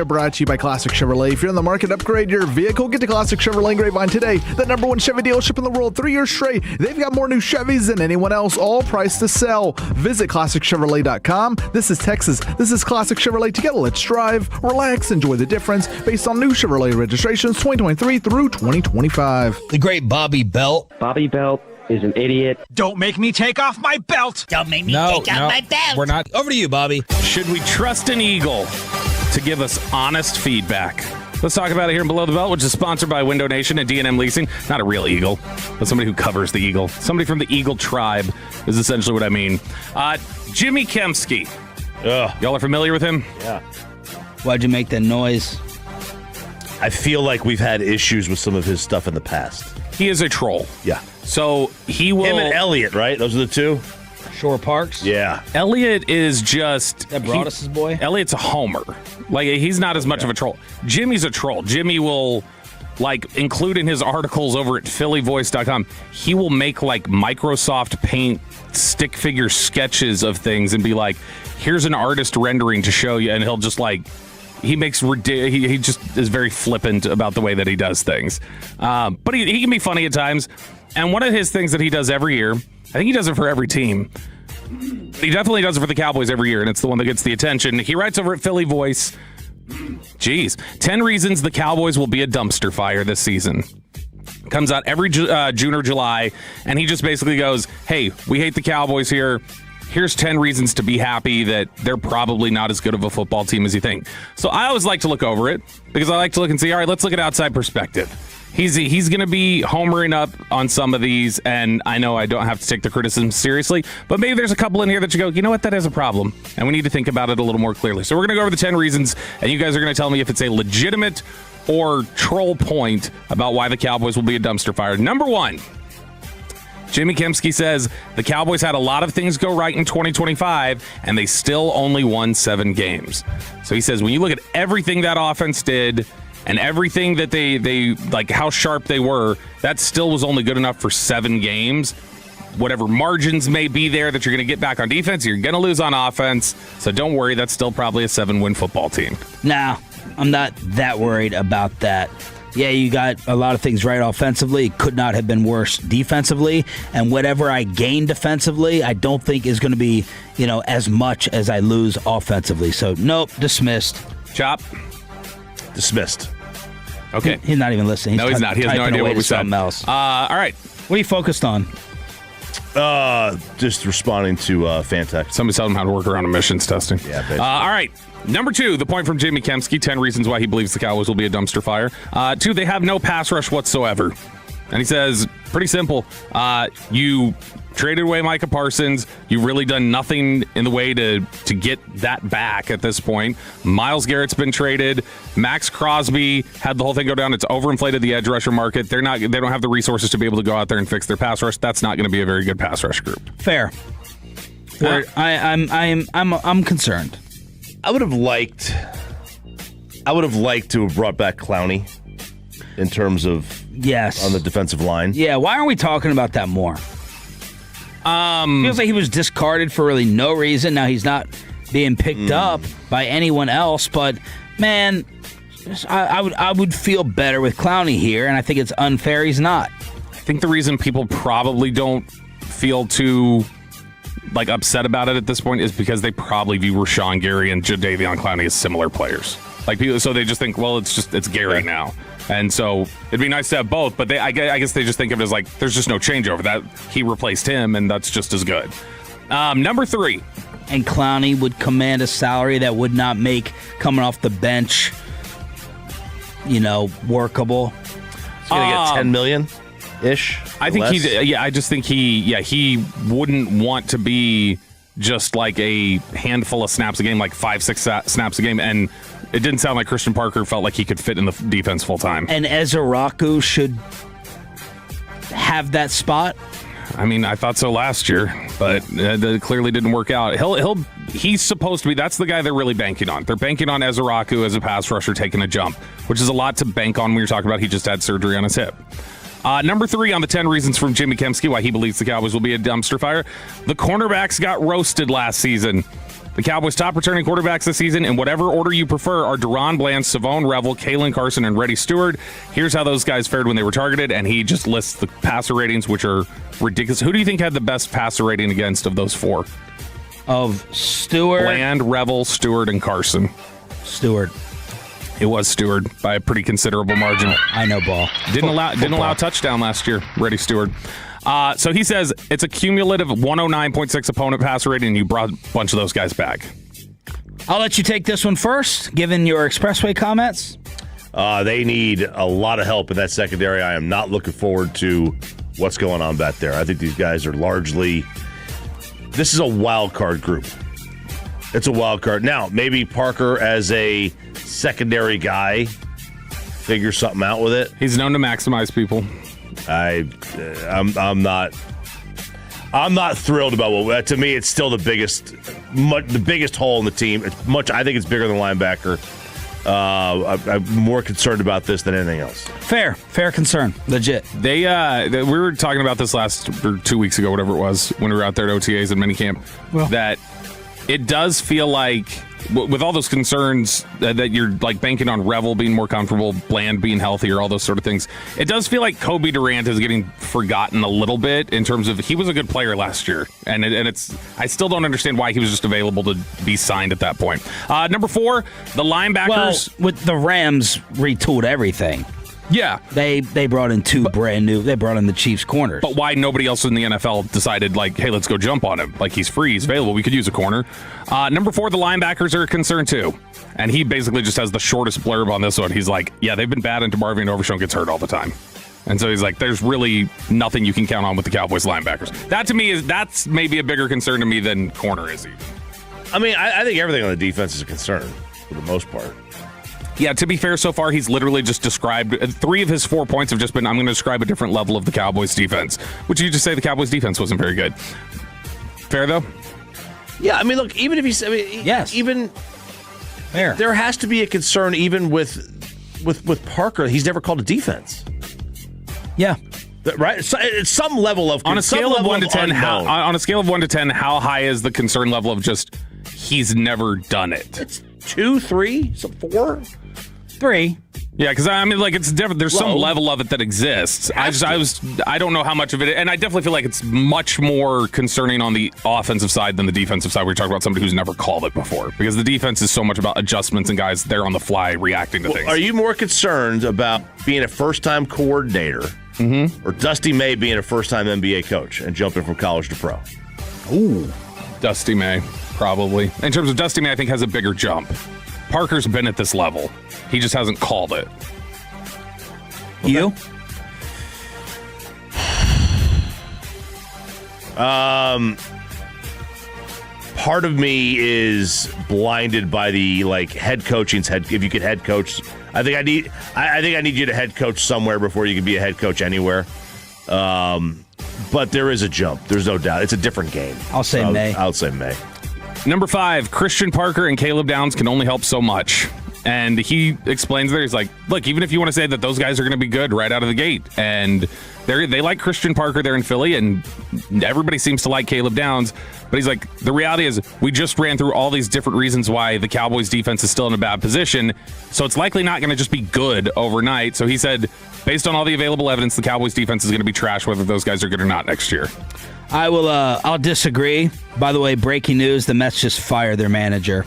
here brought to you by Classic Chevrolet. If you're in the market, upgrade your vehicle. Get to Classic Chevrolet in Grapevine today. The #1 Chevy dealership in the world, 3 years straight. They've got more new Chevys than anyone else, all priced to sell. Visit ClassicChevrolet.com. This is Texas. This is Classic Chevrolet. Together, let's drive, relax, enjoy the difference based on new Chevrolet registrations 2023 through 2025. The great Bobby Belt. Bobby Belt is an idiot. Don't make me take off my belt. Don't make me take off my belt. We're not. Over to you, Bobby. Should we trust an eagle to give us honest feedback? Let's talk about it here in Below the Belt, which is sponsored by Window Nation and D&M Leasing. Not a real eagle, but somebody who covers the eagle. Somebody from the eagle tribe is essentially what I mean. Jimmy Kempski. Y'all are familiar with him? Yeah. Why'd you make that noise? I feel like we've had issues with some of his stuff in the past. He is a troll. Yeah. So he will... Him and Elliott, right? Those are the two? Shore Parks? Yeah. Elliott is just... That Broadus's boy? Elliott's a homer. Like, he's not as much of a troll. Jimmy's a troll. Jimmy will, like, include in his articles over at phillyvoice.com, he will make, like, Microsoft Paint stick figure sketches of things and be like, here's an artist rendering to show you, and he'll just, like... He just is very flippant about the way that he does things. But he can be funny at times. And one of his things that he does every year, I think he does it for every team. He definitely does it for the Cowboys every year, and it's the one that gets the attention. He writes over at Philly Voice, 10 reasons the Cowboys will be a dumpster fire this season. Comes out every June or July, and he just basically goes, hey, we hate the Cowboys here. Here's 10 reasons to be happy that they're probably not as good of a football team as you think. So I always like to look over it because I like to look and see, all right, let's look at outside perspective. He's going to be homering up on some of these, and I know I don't have to take the criticism seriously, but maybe there's a couple in here that you go, you know what, that is a problem, and we need to think about it a little more clearly. So we're going to go over the 10 reasons, and you guys are going to tell me if it's a legitimate or troll point about why the Cowboys will be a dumpster fire. Number 1. Jimmy Kempski says the Cowboys had a lot of things go right in 2025, and they still only won 7 games. So he says when you look at everything that offense did and everything that they like how sharp they were, that still was only good enough for 7 games. Whatever margins may be there that you're going to get back on defense, you're going to lose on offense. So don't worry, that's still probably a 7-win football team. Nah, I'm not that worried about that. Yeah, you got a lot of things right offensively. It could not have been worse defensively. And whatever I gain defensively, I don't think is going to be, as much as I lose offensively. So, nope, dismissed. Chop? Dismissed. Okay. He's not even listening. He's not. He has no idea what we said. Else. All right. What are you focused on? Just responding to Fantech. Somebody tell him how to work around emissions testing. Yeah, basically. All right. Number 2, the point from Jimmy Kempski, 10 reasons why he believes the Cowboys will be a dumpster fire. 2, they have no pass rush whatsoever. And he says, pretty simple, you traded away Micah Parsons. You've really done nothing in the way to get that back at this point. Myles Garrett's been traded. Max Crosby had the whole thing go down. It's overinflated the edge rusher market. They don't have the resources to be able to go out there and fix their pass rush. That's not going to be a very good pass rush group. Fair. I'm concerned. I would have liked to have brought back Clowney in terms of on the defensive line. Yeah, why aren't we talking about that more? Feels like he was discarded for really no reason. Now he's not being picked up by anyone else, but man, I would feel better with Clowney here, and I think it's unfair he's not. I think the reason people probably don't feel too upset about it at this point is because they probably view Rashawn Gary and Jadeveon Clowney as similar players. So they just think, well, it's Gary now. And so it'd be nice to have both, but I guess they just think of it as there's just no changeover. That he replaced him, and that's just as good. Number 3. And Clowney would command a salary that would not make coming off the bench, workable. He's going to get $10 million-ish? I think I just think he wouldn't want to be just like a handful of snaps a game, like 5-6 snaps a game, and it didn't sound like Christian Parker felt like he could fit in the defense full time. And Ezeraku should have that spot. I mean, I thought so last year, but it clearly didn't work out. He's supposed to be. That's the guy they're really banking on. They're banking on Ezeraku as a pass rusher taking a jump, which is a lot to bank on when you're talking about he just had surgery on his hip. Number 3 on the 10 reasons from Jimmy Kempski why he believes the Cowboys will be a dumpster fire. The cornerbacks got roasted last season. The Cowboys' top returning quarterbacks this season, in whatever order you prefer, are Deron Bland, Savone Revel, Kalen Carson, and Reddy Stewart. Here's how those guys fared when they were targeted, and he just lists the passer ratings, which are ridiculous. Who do you think had the best passer rating against of those four? Of Stewart? Bland, Revel, Stewart, and Carson. Stewart. It was Stewart by a pretty considerable margin. I know ball. Didn't allow a touchdown last year, Reddy Stewart. So he says it's a cumulative 109.6 opponent passer rating, and you brought a bunch of those guys back. I'll let you take this one first, given your Expressway comments. They need a lot of help in that secondary. I am not looking forward to what's going on back there. I think these guys are largely... This is a wild card group. It's a wild card. Now, maybe Parker as a secondary guy figures something out with it. He's known to maximize people. I'm not thrilled about what. To me, it's still the biggest hole in the team. I think it's bigger than linebacker. I'm more concerned about this than anything else. Fair concern. Legit. We were talking about this 2 weeks ago, whatever it was, when we were out there at OTAs and minicamp. Well, that it does feel like, with all those concerns that you're like banking on Revel being more comfortable, Bland being healthier, all those sort of things, it does feel like Kobe Durant is getting forgotten a little bit in terms of he was a good player last year, and it's I still don't understand why he was just available to be signed at that point. Number 4, the linebackers. Well, with the Rams retooled everything. Yeah. They brought in they brought in the Chiefs corners. But why nobody else in the NFL decided, like, hey, let's go jump on him. Like, he's free, he's available, we could use a corner. Number 4, the linebackers are a concern too. And he basically just has the shortest blurb on this one. He's like, yeah, they've been bad, and DeMarvion Overshown gets hurt all the time. And so he's like, there's really nothing you can count on with the Cowboys linebackers. That to me that's maybe a bigger concern to me than corner is even. I mean, I think everything on the defense is a concern for the most part. Yeah, to be fair, so far he's literally just described 3 of his 4 points have just been, I'm going to describe a different level of the Cowboys defense, which you just say the Cowboys defense wasn't very good. Fair though? Yeah, I mean, look, even if yes, even fair, there has to be a concern even with Parker. He's never called a defense. Yeah. Right, so it's some level of on a scale of 1 to 10. On a scale of 1 to 10, how high is the concern level of just he's never done it? It's 2, 3, 4, 3. Yeah, because I mean, like, it's different. There's some level of it that exists. I don't know how much of it, and I definitely feel like it's much more concerning on the offensive side than the defensive side. We're talking about somebody who's never called it before, because the defense is so much about adjustments and guys there on the fly reacting to things. Are you more concerned about being a first-time coordinator, or Dusty May being a first-time NBA coach and jumping from college to pro? Ooh, Dusty May, probably. In terms of Dusty May, I think has a bigger jump. Parker's been at this level. He just hasn't called it. Okay. You? Part of me is blinded by the head coaching's head. If you could head coach, I think I need you to head coach somewhere before you can be a head coach anywhere. But there is a jump. There's no doubt. It's a different game. I'll say May. I'll say May. Number 5, Christian Parker and Caleb Downs can only help so much. And he explains there, he's like, look, even if you want to say that those guys are going to be good right out of the gate, and they like Christian Parker there in Philly, and everybody seems to like Caleb Downs, but he's like, the reality is we just ran through all these different reasons why the Cowboys defense is still in a bad position, so it's likely not going to just be good overnight. So he said, based on all the available evidence, the Cowboys defense is going to be trash whether those guys are good or not next year. I'll disagree. By the way, breaking news, the Mets just fired their manager.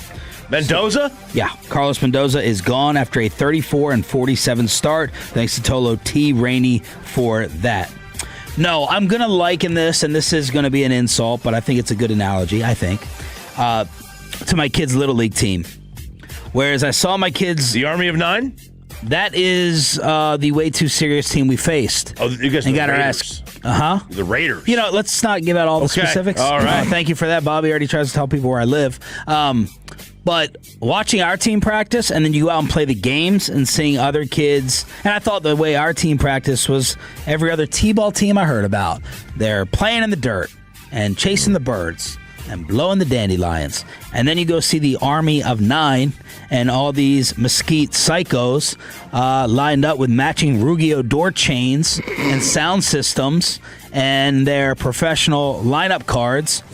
Mendoza? Yeah, Carlos Mendoza is gone after a 34-47 start. Thanks to Tolo T. Rainey for that. No, I'm going to liken this, and this is going to be an insult, but I think it's a good analogy, to my kids' Little League team. Whereas I saw my kids... The Army of 9? That is the way too serious team we faced. Oh, you guys got our ass. The Raiders. Let's not give out all the specifics. All right. Thank you for that. Bobby already tries to tell people where I live. But watching our team practice, and then you go out and play the games and seeing other kids, and I thought the way our team practiced was every other T-ball team I heard about. They're playing in the dirt and chasing the birds and blowing the dandelions. And then you go see the Army of 9 and all these mesquite psychos lined up with matching Ruggiero door chains and sound systems and their professional lineup cards.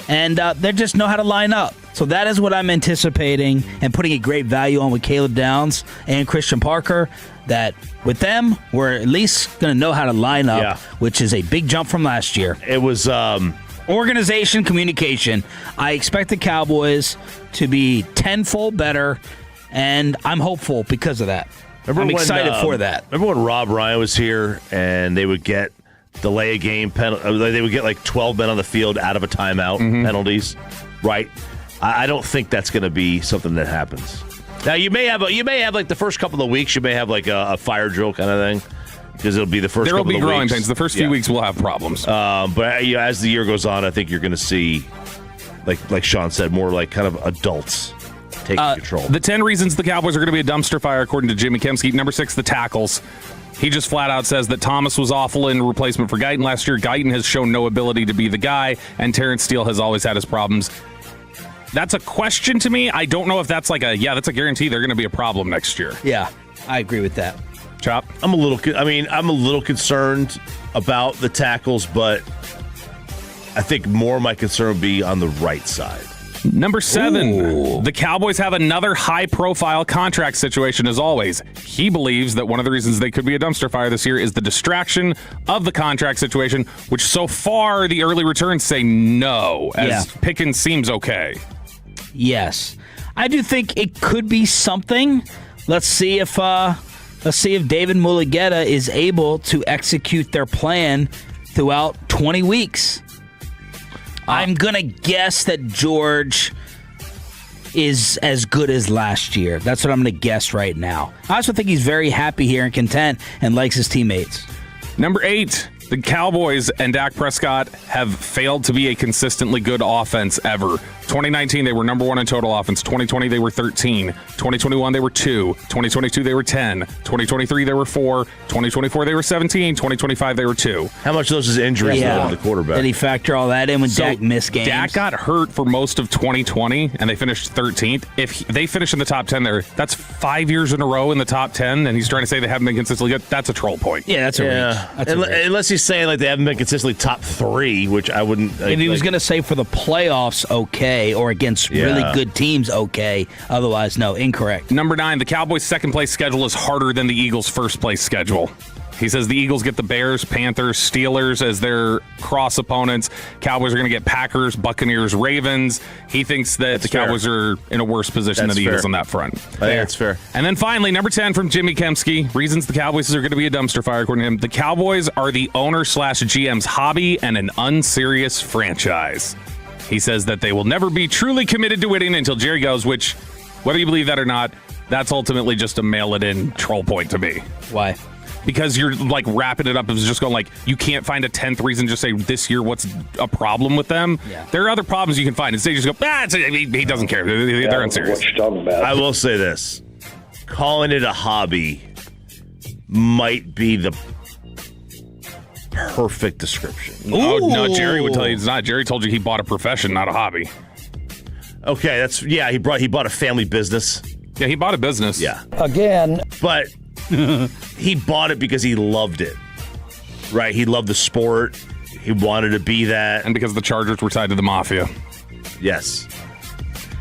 And they just know how to line up. So that is what I'm anticipating and putting a great value on with Caleb Downs and Christian Parker, that with them, we're at least going to know how to line up, which is a big jump from last year. It was organization, communication. I expect the Cowboys to be tenfold better, and I'm hopeful because of that. I'm excited for that. Remember when Rob Ryan was here and they would get delay a game penalty? They would get like 12 men on the field out of a timeout penalties, right? I don't think that's going to be something that happens. Now you may have like the first couple of weeks, you may have like a fire drill kind of thing, because it'll be the first. There will couple be of growing weeks. pains. The first few weeks we'll have problems. But as the year goes on, I think you're going to see, like Sean said, more like kind of adults taking control. The 10 reasons the Cowboys are going to be a dumpster fire, according to Jimmy Kemsky. Number 6, the tackles. He just flat out says that Thomas was awful in replacement for Guyton last year. Guyton has shown no ability to be the guy, and Terrence Steele has always had his problems. That's a question to me. I don't know if that's like that's a guarantee they're going to be a problem next year. Yeah, I agree with that. Chop? I'm a little concerned about the tackles, but I think more of my concern would be on the right side. Number 7, the Cowboys have another high-profile contract situation as always. He believes that one of the reasons they could be a dumpster fire this year is the distraction of the contract situation, which so far the early returns say no, as Pickens seems okay. Yes. I do think it could be something. Let's see if David Mulugeta is able to execute their plan throughout 20 weeks. I'm going to guess that George is as good as last year. That's what I'm going to guess right now. I also think he's very happy here and content and likes his teammates. Number 8, the Cowboys and Dak Prescott have failed to be a consistently good offense ever. 2019, they were number 1 in total offense. 2020, they were 13. 2021, they were 2. 2022, they were 10. 2023, they were 4. 2024, they were 17. 2025, they were 2. How much of those is injuries on the quarterback? Did he factor all that in when Dak missed games? Dak got hurt for most of 2020, and they finished 13th. If they finish in the top 10 there, that's 5 years in a row in the top 10, and he's trying to say they haven't been consistently good. That's a troll point. Yeah, that's a reach. Unless he's saying like they haven't been consistently top 3, which I wouldn't. If he was going to say for the playoffs, okay, or against really good teams, okay. Otherwise, no, incorrect. Number 9, the Cowboys' second-place schedule is harder than the Eagles' first-place schedule. He says the Eagles get the Bears, Panthers, Steelers as their cross opponents. Cowboys are going to get Packers, Buccaneers, Ravens. He thinks that the Cowboys are in a worse position than the Eagles on that front. I think that's fair. And then finally, number 10 from Jimmy Kemsky. Reasons the Cowboys are going to be a dumpster fire, according to him. The Cowboys are the owner/GM's hobby and an unserious franchise. He says that they will never be truly committed to winning until Jerry goes, which, whether you believe that or not, that's ultimately just a mail-it-in troll point to me. Why? Because you're like wrapping it up as just going like, you can't find a 10th reason to just say this year what's a problem with them. Yeah. There are other problems you can find. Instead, you just go, he doesn't care. They're unserious. What you're talking about. I will say this. Calling it a hobby might be the perfect description. Oh, no, Jerry would tell you it's not. Jerry told you he bought a profession, not a hobby. Okay, he bought a family business. Yeah, he bought a business. Yeah. Again. But he bought it because he loved it. Right? He loved the sport. He wanted to be that. And because the Chargers were tied to the Mafia. Yes.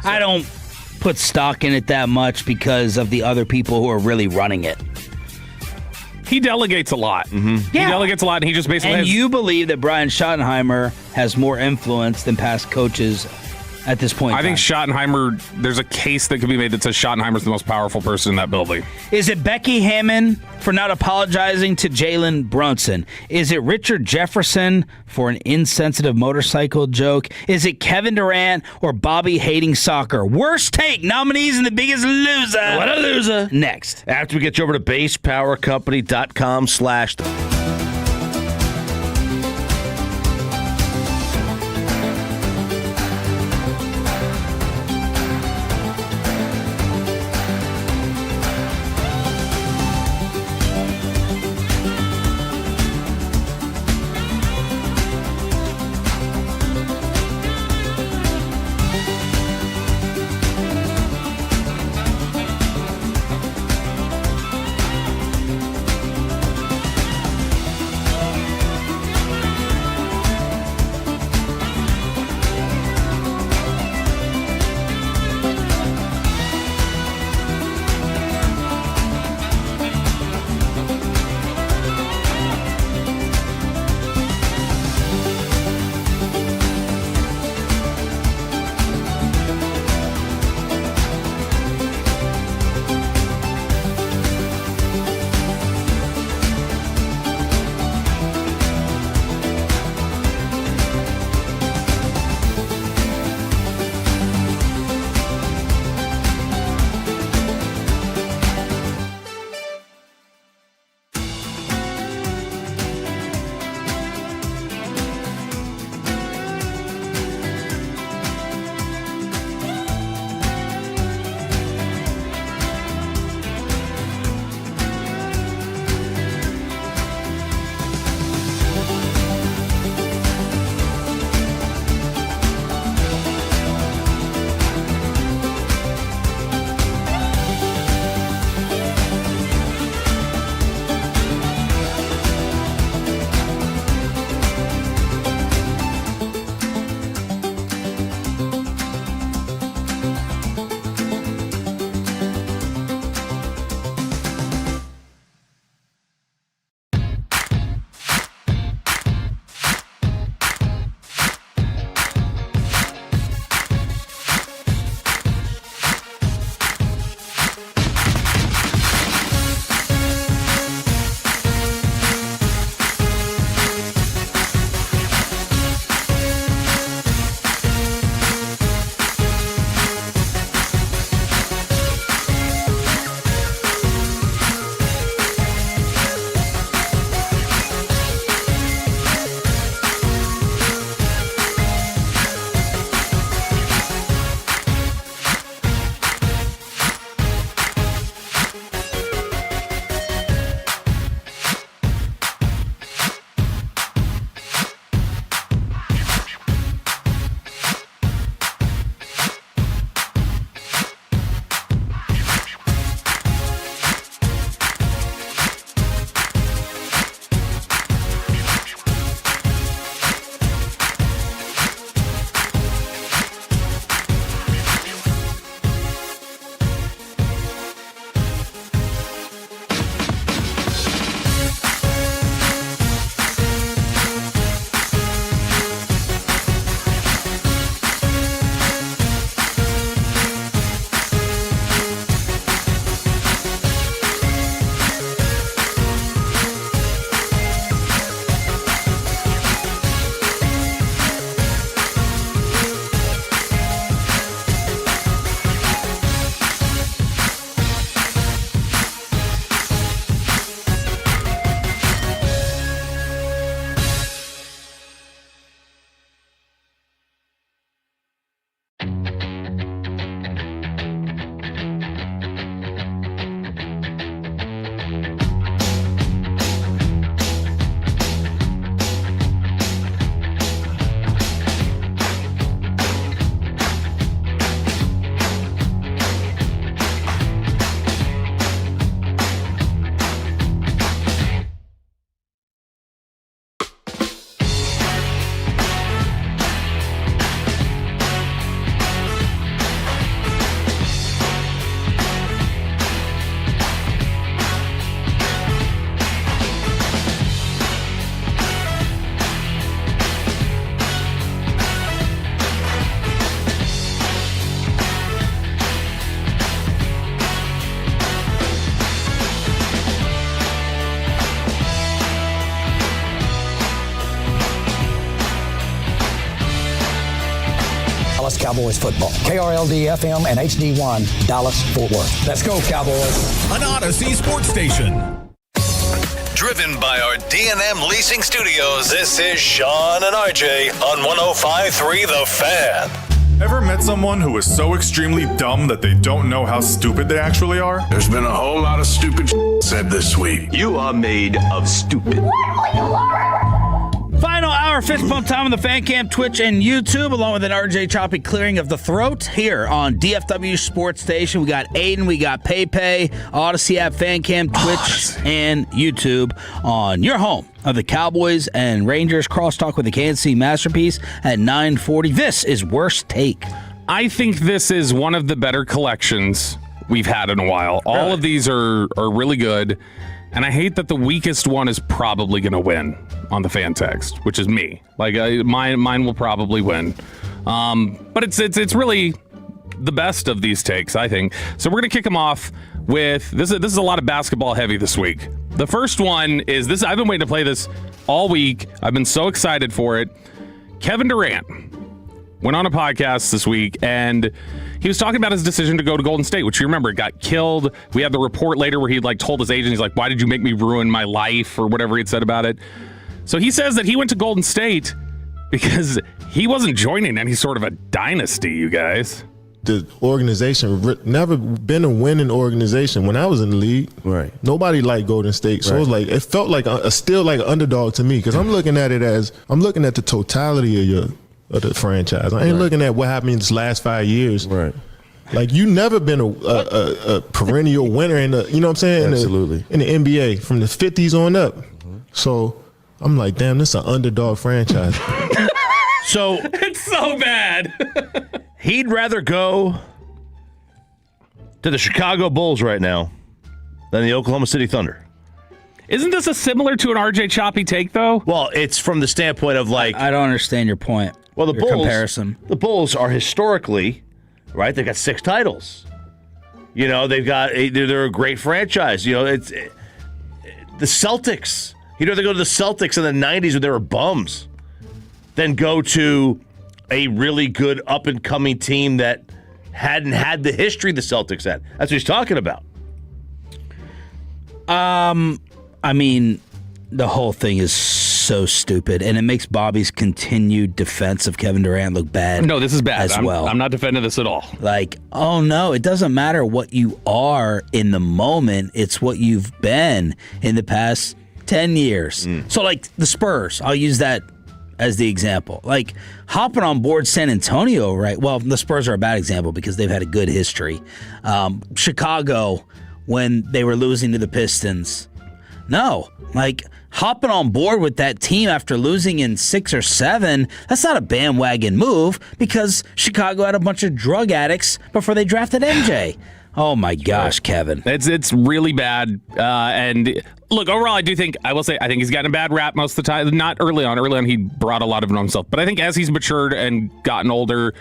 I don't put stock in it that much because of the other people who are really running it. He delegates a lot. Mm-hmm. Yeah. He delegates a lot, and he just basically And you believe that Brian Schottenheimer has more influence than past coaches at this point. I think Schottenheimer, there's a case that could be made that says Schottenheimer's the most powerful person in that building. Is it Becky Hammon for not apologizing to Jalen Brunson? Is it Richard Jefferson for an insensitive motorcycle joke? Is it Kevin Durant or Bobby hating soccer? Worst take, nominees in The Biggest Loser. What a loser. Next. After we get you over to basepowercompany.com/ Cowboys football. KRLD-FM and HD1, Dallas, Fort Worth. Let's go, Cowboys. An Odyssey sports station. Driven by our D&M Leasing Studios, this is Sean and RJ on 105.3 The Fan. Ever met someone who is so extremely dumb that they don't know how stupid they actually are? There's been a whole lot of stupid said this week. You are made of stupid. Final hour, fist bump time on the Fan Cam, Twitch, and YouTube, along with an RJ Choppy clearing of the throat here on DFW Sports Station. We got Aiden, we got PayPay, Odyssey app, Fan Cam, Twitch, and YouTube on your home of the Cowboys and Rangers crosstalk with the Kansas City Masterpiece at 9:40. This is Worst Take. I think this is one of the better collections we've had in a while. All of these are really good, and I hate that the weakest one is probably going to win on the fan text, which is me. Like mine will probably win, but it's really the best of these takes, I think. So we're gonna kick them off with this. This is a lot of basketball heavy this week. The first one is this. I've been waiting to play this all week. I've been so excited for it. Kevin Durant went on a podcast this week, and he was talking about his decision to go to Golden State, which you remember, it got killed. We had the report later where he told his agent, he's like, "Why did you make me ruin my life?" or whatever he had said about it. So he says that he went to Golden State because he wasn't joining any sort of a dynasty, you guys. The organization never been a winning organization. When I was in the league, right, nobody liked Golden State. So it felt like still like an underdog to me, because I'm looking at it as I'm looking at the totality of the franchise. I ain't looking at what happened in this last 5 years. Right. Like, you never been a perennial winner in the, you know what I'm saying? Absolutely. In the NBA from the 50s on up. Mm-hmm. So I'm like, damn, this is an underdog franchise. So it's so bad. He'd rather go to the Chicago Bulls right now than the Oklahoma City Thunder. Isn't this similar to an RJ Choppy take, though? Well, it's from the standpoint of I don't understand your point. Well, the your Bulls comparison. The Bulls are historically, right? They got 6 titles. You know, they're a great franchise. You know, it's the Celtics. You'd rather go to the Celtics in the 90s when they were bums than go to a really good up-and-coming team that hadn't had the history the Celtics had. That's what he's talking about. I mean, the whole thing is so stupid, and it makes Bobby's continued defense of Kevin Durant look bad. No, this is bad. Well. I'm not defending this at all. Like, oh no, it doesn't matter what you are in the moment. It's what you've been in the past 10 years. So, like, the Spurs, I'll use that as the example. Like, hopping on board San Antonio, right? Well, the Spurs are a bad example because they've had a good history. Chicago, when they were losing to the Pistons. No, like, hopping on board with that team after losing in 6 or 7, that's not a bandwagon move, because Chicago had a bunch of drug addicts before they drafted MJ. Oh my gosh, Kevin. It's really bad. And look, overall, I think he's gotten a bad rap most of the time. Not early on. Early on, he brought a lot of it on himself. But I think as he's matured and gotten older,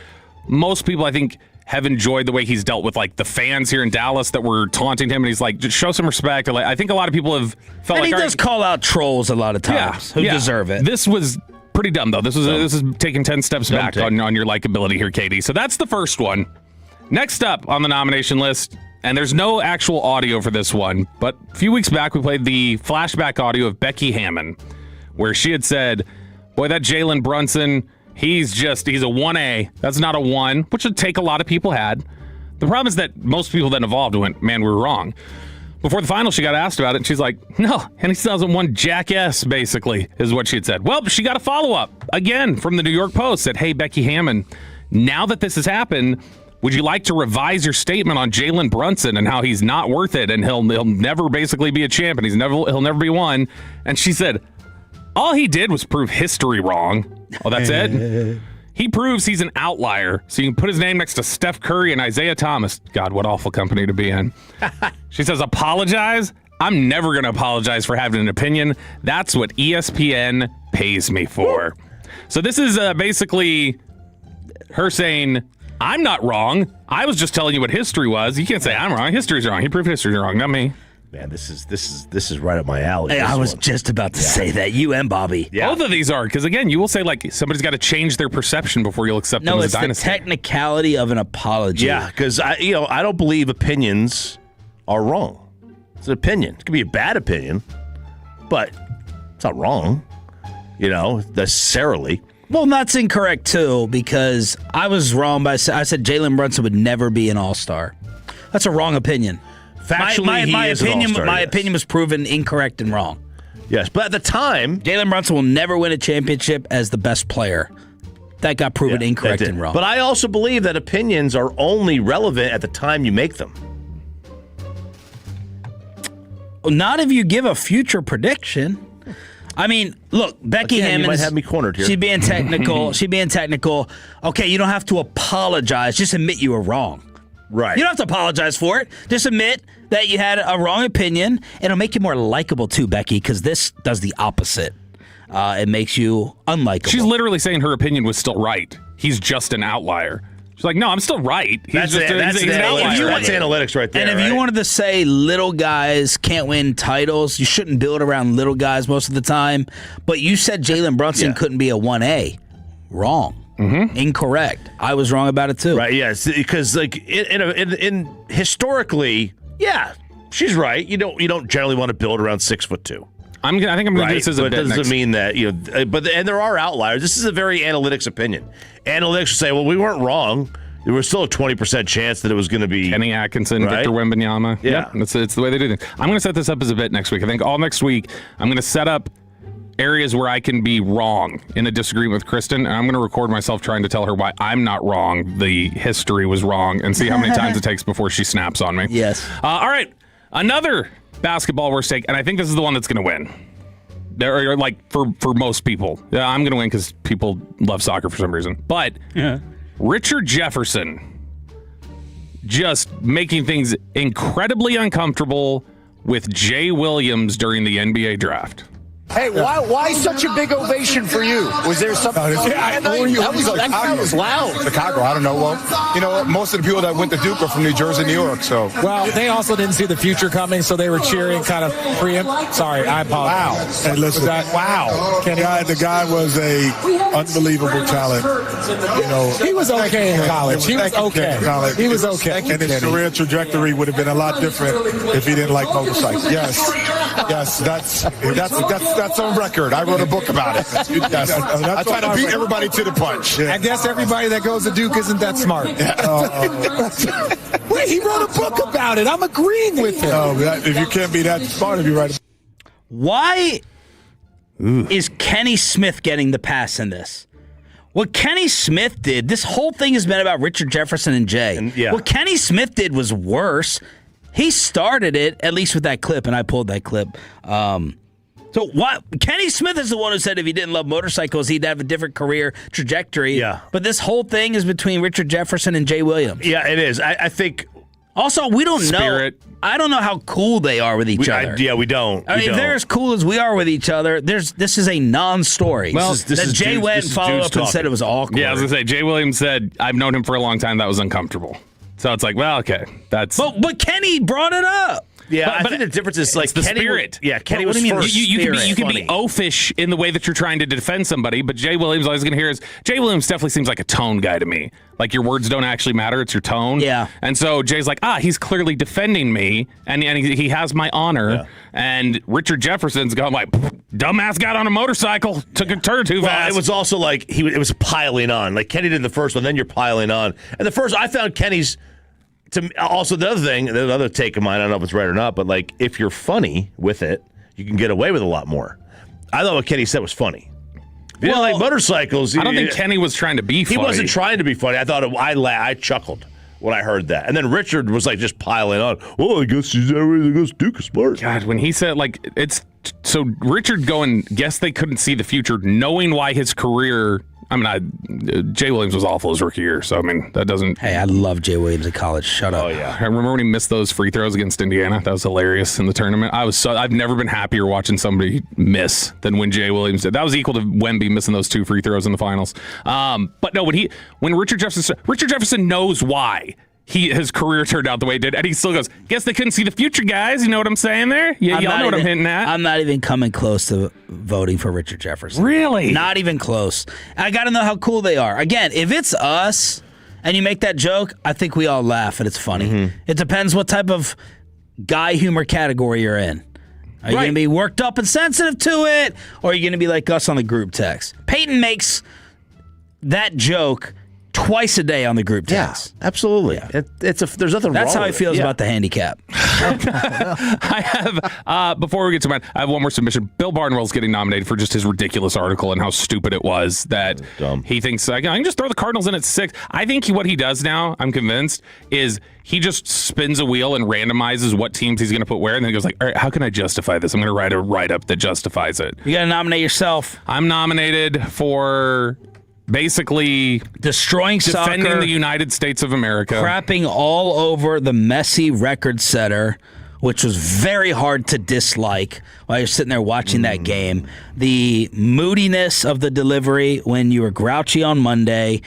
most people, I think, have enjoyed the way he's dealt with, like, the fans here in Dallas that were taunting him, and he's like, just show some respect. I think a lot of people have felt and like he does call out trolls a lot of times who deserve it. This was pretty dumb, though. This is taking 10 steps back on your likability here, Katie. So that's the first one. Next up on the nomination list, and there's no actual audio for this one, but a few weeks back we played the flashback audio of Becky Hammon, where she had said, boy, that Jalen Brunson, he's a 1A. That's not a 1, which a take a lot of people had. The problem is that most people that involved went, man, we were wrong. Before the final, she got asked about it, and she's like, no, and he still hasn't won jackass, basically, is what she had said. Well, she got a follow-up, again, from the New York Post, said, hey, Becky Hammon, now that this has happened, would you like to revise your statement on Jalen Brunson and how he's not worth it, and he'll never basically be a champ, and he'll never be one? And she said, all he did was prove history wrong. Oh, that's it? He proves he's an outlier, so you can put his name next to Steph Curry and Isaiah Thomas. God, what awful company to be in. She says, apologize? I'm never going to apologize for having an opinion. That's what ESPN pays me for. So this is basically her saying, I'm not wrong. I was just telling you what history was. You can't say I'm wrong. History's wrong. He proved history's wrong, not me. Man, this is right up my alley. Hey, I was just about to say that. You and Bobby. Yeah. Both of these are, because again, you will say like somebody's got to change their perception before you'll accept them as a dynasty. No, it's the technicality of an apology. Yeah, because I don't believe opinions are wrong. It's an opinion. It could be a bad opinion, but it's not wrong. Necessarily. Well, that's incorrect too, because I was wrong. I said Jalen Brunson would never be an All-Star. That's a wrong opinion. Factually, my is an opinion. all-star, My yes. opinion was proven incorrect and wrong. Yes, but at the time, Jalen Brunson will never win a championship as the best player. That got proven incorrect and wrong. But I also believe that opinions are only relevant at the time you make them. Not if you give a future prediction. I mean, look, Becky Hammond. You might have me cornered here. She's being technical. Okay, you don't have to apologize. Just admit you were wrong. Right. You don't have to apologize for it. Just admit that you had a wrong opinion. It'll make you more likable too, Becky, because this does the opposite. It makes you unlikable. She's literally saying her opinion was still right. He's just an outlier. She's like, no, I'm still right. That's analytics right there. And if you wanted to say little guys can't win titles, you shouldn't build around little guys most of the time. But you said Jalen Brunson couldn't be a 1A. Wrong. Mm-hmm. Incorrect. I was wrong about it too. Right? Yes, because like in historically, yeah, she's right. You don't generally want to build around 6'2". I think I'm going to do this as a but bet it doesn't next. mean that and there are outliers. This is a very analytics opinion. Analytics will say, well, we weren't wrong. There was still a 20% chance that it was going to be Kenny Atkinson, right? Victor Wembanyama. Yeah, it's the way they do things. I'm going to set this up as a bet next week. I think all next week I'm going to set up areas where I can be wrong in a disagreement with Kristen, and I'm going to record myself trying to tell her why I'm not wrong. The history was wrong, and see how many times it takes before she snaps on me. Yes. All right, another basketball worst take, and I think this is the one that's going to win. There, like for most people, I'm going to win because people love soccer for some reason. But Richard Jefferson just making things incredibly uncomfortable with Jay Williams during the NBA draft. Hey, why such a big ovation for you? Was there something? That was loud. Chicago, I don't know. Well, most of the people that went to Duke are from New Jersey, New York. So, well, they also didn't see the future coming, so they were cheering kind of preempt. Sorry, I apologize. Wow. Hey, listen. Wow. The guy was a unbelievable talent. He was okay in college. He was okay. He was okay. And his career trajectory would have been a lot different if he didn't like motorcycles. Yes, that's on record. I wrote a book about it. Yes. I try to beat everybody to the punch. Yeah. I guess everybody that goes to Duke isn't that smart. Wait, he wrote a book about it. I'm agreeing with him. If you can't be that smart, if you write. Why is Kenny Smith getting the pass in this? What Kenny Smith did, this whole thing has been about Richard Jefferson and Jay. What Kenny Smith did was worse. He started it, at least with that clip, and I pulled that clip. So what? Kenny Smith is the one who said if he didn't love motorcycles, he'd have a different career trajectory. Yeah. But this whole thing is between Richard Jefferson and Jay Williams. Yeah, it is. I think. Also, we don't know. I don't know how cool they are with each other. We don't. I mean, if they're as cool as we are with each other, this is a non-story. Well, Jay went and followed up and said it was awkward. Yeah, I was going to say, Jay Williams said, I've known him for a long time. That was uncomfortable. So it's like, well, okay. That's. But Kenny brought it up. Yeah, but I think the difference is like the Kenny spirit. Kenny what was do you mean? first. You can be oafish in the way that you're trying to defend somebody, but Jay Williams, all I was going to hear is Jay Williams definitely seems like a tone guy to me. Like your words don't actually matter; it's your tone. Yeah. And so Jay's like, he's clearly defending me, and he has my honor. Yeah. And Richard Jefferson's going like, dumbass got on a motorcycle, took a turn too fast. It was also like it was piling on. Like Kenny did the first one, then you're piling on. And the first, I found Kenny's. Also, the other take of mine, I don't know if it's right or not, but like if you're funny with it, you can get away with a lot more. I thought what Kenny said was funny. If you didn't like motorcycles. I don't think Kenny was trying to be funny. He wasn't trying to be funny. I thought I chuckled when I heard that. And then Richard was like just piling on. Oh, I guess Duke is smart. God, when he said like it's so Richard going, guess they couldn't see the future, knowing why his career. I mean, Jay Williams was awful his rookie year, so I mean that doesn't. Hey, I love Jay Williams in college. Shut up. Oh yeah, I remember when he missed those free throws against Indiana. That was hilarious in the tournament. I've never been happier watching somebody miss than when Jay Williams did. That was equal to Wemby missing those 2 free throws in the finals. But no, when Richard Jefferson knows why. his career turned out the way it did, and he still goes, guess they couldn't see the future, guys. You know what I'm saying there? Yeah, y'all know what I'm hinting at. I'm not even coming close to voting for Richard Jefferson. Really? Not even close. I got to know how cool they are. Again, if it's us and you make that joke, I think we all laugh and it's funny. Mm-hmm. It depends what type of guy humor category you're in. Are you going to be worked up and sensitive to it, or are you going to be like us on the group text? Peyton makes that joke twice a day on the group text. Yeah, absolutely. Yeah. There's nothing wrong with it. That's how he feels about the handicap. I have, before we get to mine, I have one more submission. Bill Barnwell's getting nominated for just his ridiculous article and how stupid it was that he thinks, I can just throw the Cardinals in at 6. I think what he does now, I'm convinced, is he just spins a wheel and randomizes what teams he's going to put where, and then he goes like, all right, how can I justify this? I'm going to write a write-up that justifies it. You got to nominate yourself. I'm nominated for... basically defending the United States of America. Crapping all over the messy record setter, which was very hard to dislike while you're sitting there watching that game. The moodiness of the delivery when you were grouchy on Monday.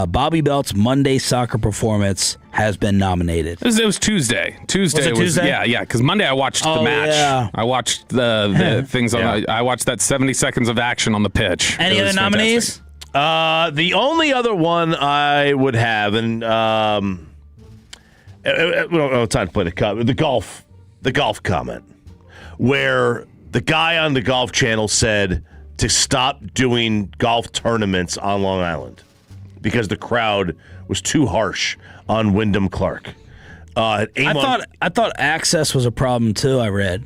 Bobby Belt's Monday soccer performance has been nominated. It was Tuesday. Was it Tuesday? Yeah, because Monday I watched the match. Yeah. I watched the things on. I watched that 70 seconds of action on the pitch. Any other nominees? The only other one I would have, and we don't have time to play the golf comment, where the guy on the Golf Channel said to stop doing golf tournaments on Long Island because the crowd was too harsh on Wyndham Clark. I thought access was a problem too. I read.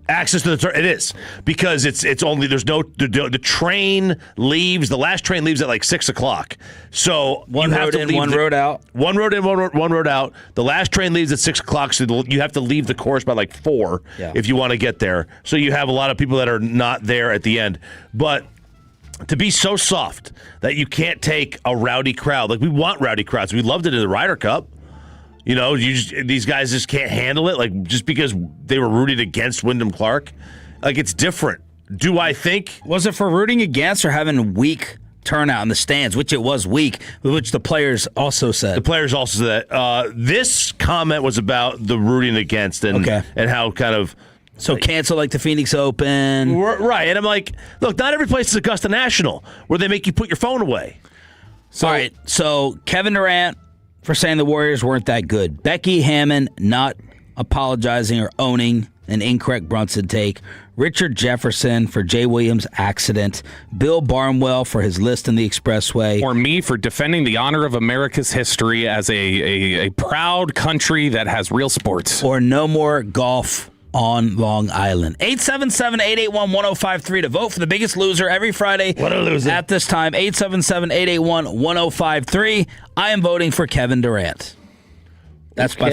Access to the it is because it's only there's no the train leaves, the last train leaves at like 6:00, so one road in, one road out. One road in, one road out. The last train leaves at 6:00, so you have to leave the course by like 4 if you want to get there. So you have a lot of people that are not there at the end. But to be so soft that you can't take a rowdy crowd, like we want rowdy crowds. We loved it in the Ryder Cup. You know, these guys just can't handle it, like just because they were rooting against Wyndham Clark. Like, it's different. Do I think? Was it for rooting against or having weak turnout in the stands, which it was weak, which the players also said? The players also said that. This comment was about the rooting against and how kind of... So cancel like the Phoenix Open. Right. And I'm like, look, not every place is Augusta National where they make you put your phone away. All right, so Kevin Durant for saying the Warriors weren't that good. Becky Hammond not apologizing or owning an incorrect Brunson take. Richard Jefferson for Jay Williams' accident. Bill Barnwell for his list in the Expressway. Or me for defending the honor of America's history as a proud country that has real sports. Or no more golf on Long Island. 877-881-1053 to vote for the biggest loser every Friday. What a loser. At this time, 877-881-1053. I am voting for Kevin Durant. That's by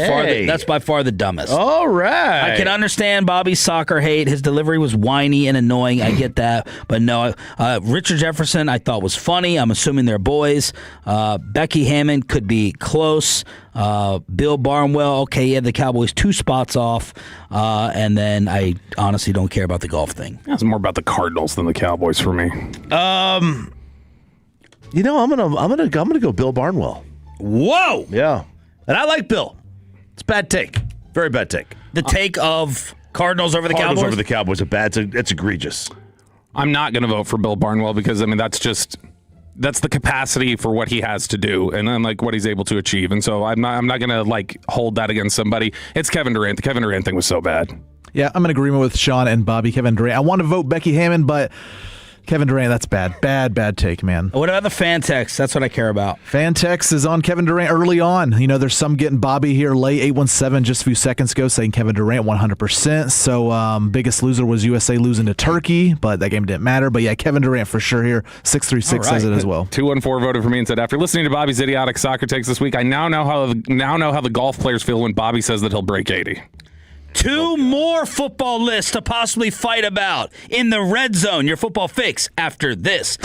far the dumbest. All right. I can understand Bobby's soccer hate. His delivery was whiny and annoying. I get that. But no, Richard Jefferson I thought was funny. I'm assuming they're boys. Becky Hammond could be close. Bill Barnwell, okay, he had the Cowboys 2 spots off. And then I honestly don't care about the golf thing. It's more about the Cardinals than the Cowboys for me. You know, I'm gonna go Bill Barnwell. Whoa! Yeah. And I like Bill. It's a bad take. Very bad take. The take of Cardinals over the Cowboys? Cardinals over the Cowboys. It's egregious. I'm not going to vote for Bill Barnwell because, I mean, that's the capacity for what he has to do and then, like, what he's able to achieve. And so I'm not going to, like, hold that against somebody. It's Kevin Durant. The Kevin Durant thing was so bad. Yeah, I'm in agreement with Sean and Bobby. Kevin Durant. I want to vote Becky Hammond, but Kevin Durant, that's bad. Bad take, man. What about the fan text? That's what I care about. Fan text is on Kevin Durant early on. You know, there's some getting Bobby here late, 817 just a few seconds ago, saying Kevin Durant 100%. So biggest loser was USA losing to Turkey, but that game didn't matter. But yeah, Kevin Durant for sure here. 636 says it as well. 214 voted for me and said, after listening to Bobby's idiotic soccer takes this week, I now know how the golf players feel when Bobby says that he'll break 80. 2 more football lists to possibly fight about in the Red Zone. Your football fix after this.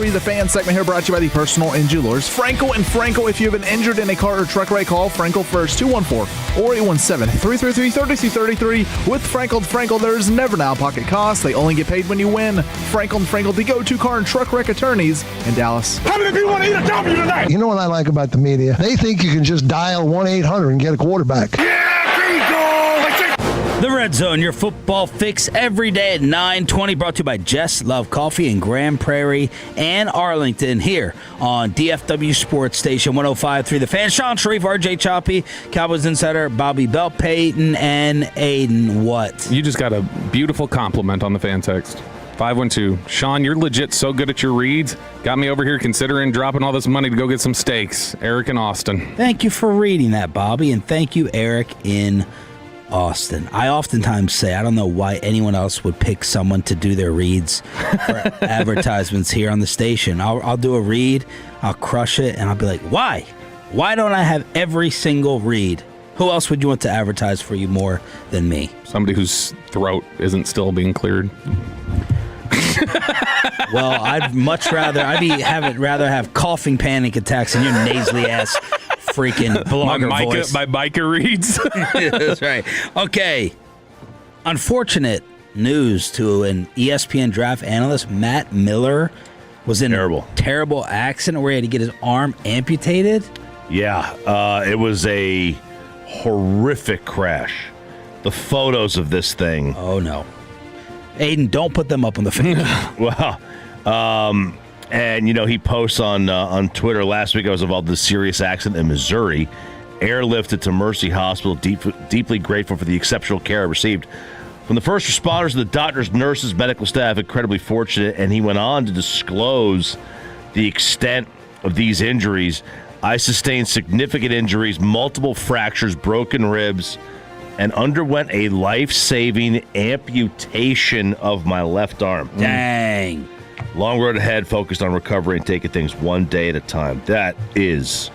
103, the fan segment here brought to you by the personal injury lawyers Frankel and Frankel. If you've been injured in a car or truck wreck, call Frankel first, 214-817-333-3333. With Frankel and Frankel, there's never an out-of-pocket cost. They only get paid when you win. Frankel and Frankel, the go-to car and truck wreck attorneys in Dallas. How many people want to eat a W tonight? You know what I like about the media? They think you can just dial 1-800 and get a quarterback. The Red Zone, your football fix every day at 9:20, brought to you by Jess Love Coffee in Grand Prairie and Arlington, here on DFW Sports Station 105.3 The Fan. Sean Sharif, RJ Choppy, Cowboys Insider, Bobby Bell, Peyton, and Aiden. What? You just got a beautiful compliment on the fan text. 512. Sean, you're legit so good at your reads. Got me over here considering dropping all this money to go get some steaks. Eric in Austin. Thank you for reading that, Bobby, and thank you, Eric in Austin. I oftentimes say I don't know why anyone else would pick someone to do their reads for advertisements here on the station. I'll do a read, I'll crush it, and I'll be like, why? Why don't I have every single read? Who else would you want to advertise for you more than me? Somebody whose throat isn't still being cleared. Well, I'd rather have coughing panic attacks than your nasally ass freaking blogger voice. My Micah reads. That's right. Okay. Unfortunate news to an ESPN draft analyst. Matt Miller was in a terrible accident where he had to get his arm amputated. Yeah, it was a horrific crash. The photos of this thing. Oh, no. Aiden, don't put them up on the Facebook. Well, and, he posts on Twitter last week I was involved in a serious accident in Missouri. Airlifted to Mercy Hospital, deeply grateful for the exceptional care I received from the first responders, the doctors, nurses, medical staff, incredibly fortunate. And he went on to disclose the extent of these injuries. I sustained significant injuries, multiple fractures, broken ribs, and underwent a life-saving amputation of my left arm. Dang. Long road ahead, focused on recovery and taking things one day at a time. That is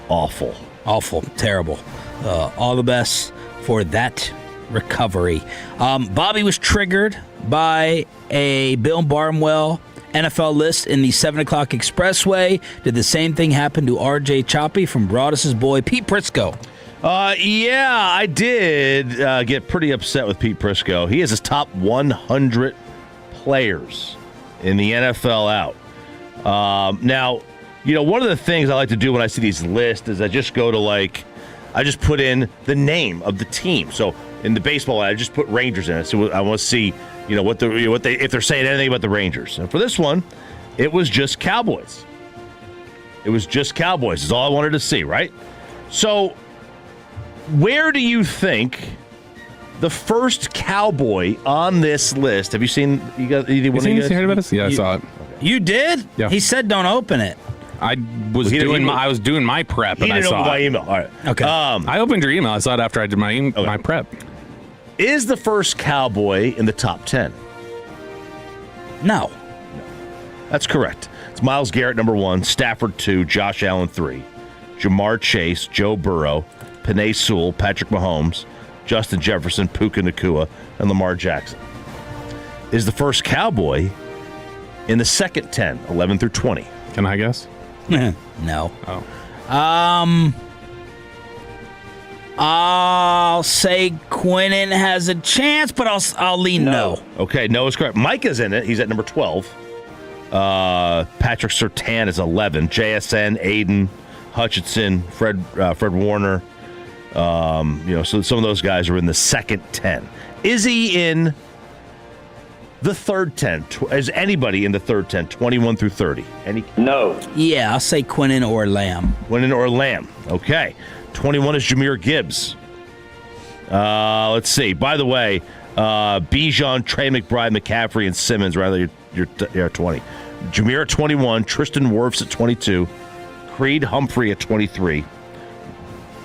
awful. Awful. Terrible. All the best for that recovery. Bobby was triggered by a Bill Barnwell NFL list in the 7 o'clock expressway. Did the same thing happen to RJ Choppy from Broadus' boy, Pete Prisco? Yeah, I did get pretty upset with Pete Prisco. He has his top 100 players in the NFL out. Now, one of the things I like to do when I see these lists is I just go to I just put in the name of the team. So in the baseball, I just put Rangers in it. So I want to see, what they if they're saying anything about the Rangers. And for this one, it was just Cowboys. It was just Cowboys is all I wanted to see, right? So where do you think the first Cowboy on this list? Have you seen? You got either one of you guys? Heard about this? Yeah, I saw it. You did? Yeah. He said, "Don't open it." I was doing my prep, and I saw my email. All right. Okay. I opened your email. I saw it after I did my prep. Is the first Cowboy in the top 10? No. That's correct. It's Myles Garrett, number 1, Stafford 2, Josh Allen 3, Jamar Chase, Joe Burrow, Penei Sewell, Patrick Mahomes, Justin Jefferson, Puka Nacua, and Lamar Jackson. Is the first Cowboy in the second 10, 11 through 20? Can I guess? No. Oh. I'll say Quinnen has a chance, but I'll lean no. Okay, no is correct. Micah's in it. He's at number 12. Patrick Surtain is 11. JSN, Aiden, Hutchinson, Fred Warner. So some of those guys are in the second 10. Is he in the third 10? Is anybody in the third 10, 21 through 30? No. Yeah, I'll say Quinnen or Lamb. Quinnen or Lamb. Okay. 21 is Jahmyr Gibbs. Let's see. By the way, Bijan, Trey McBride, McCaffrey, and Simmons, rather, you're 20. Jahmyr at 21, Tristan Wirfs at 22, Creed Humphrey at 23,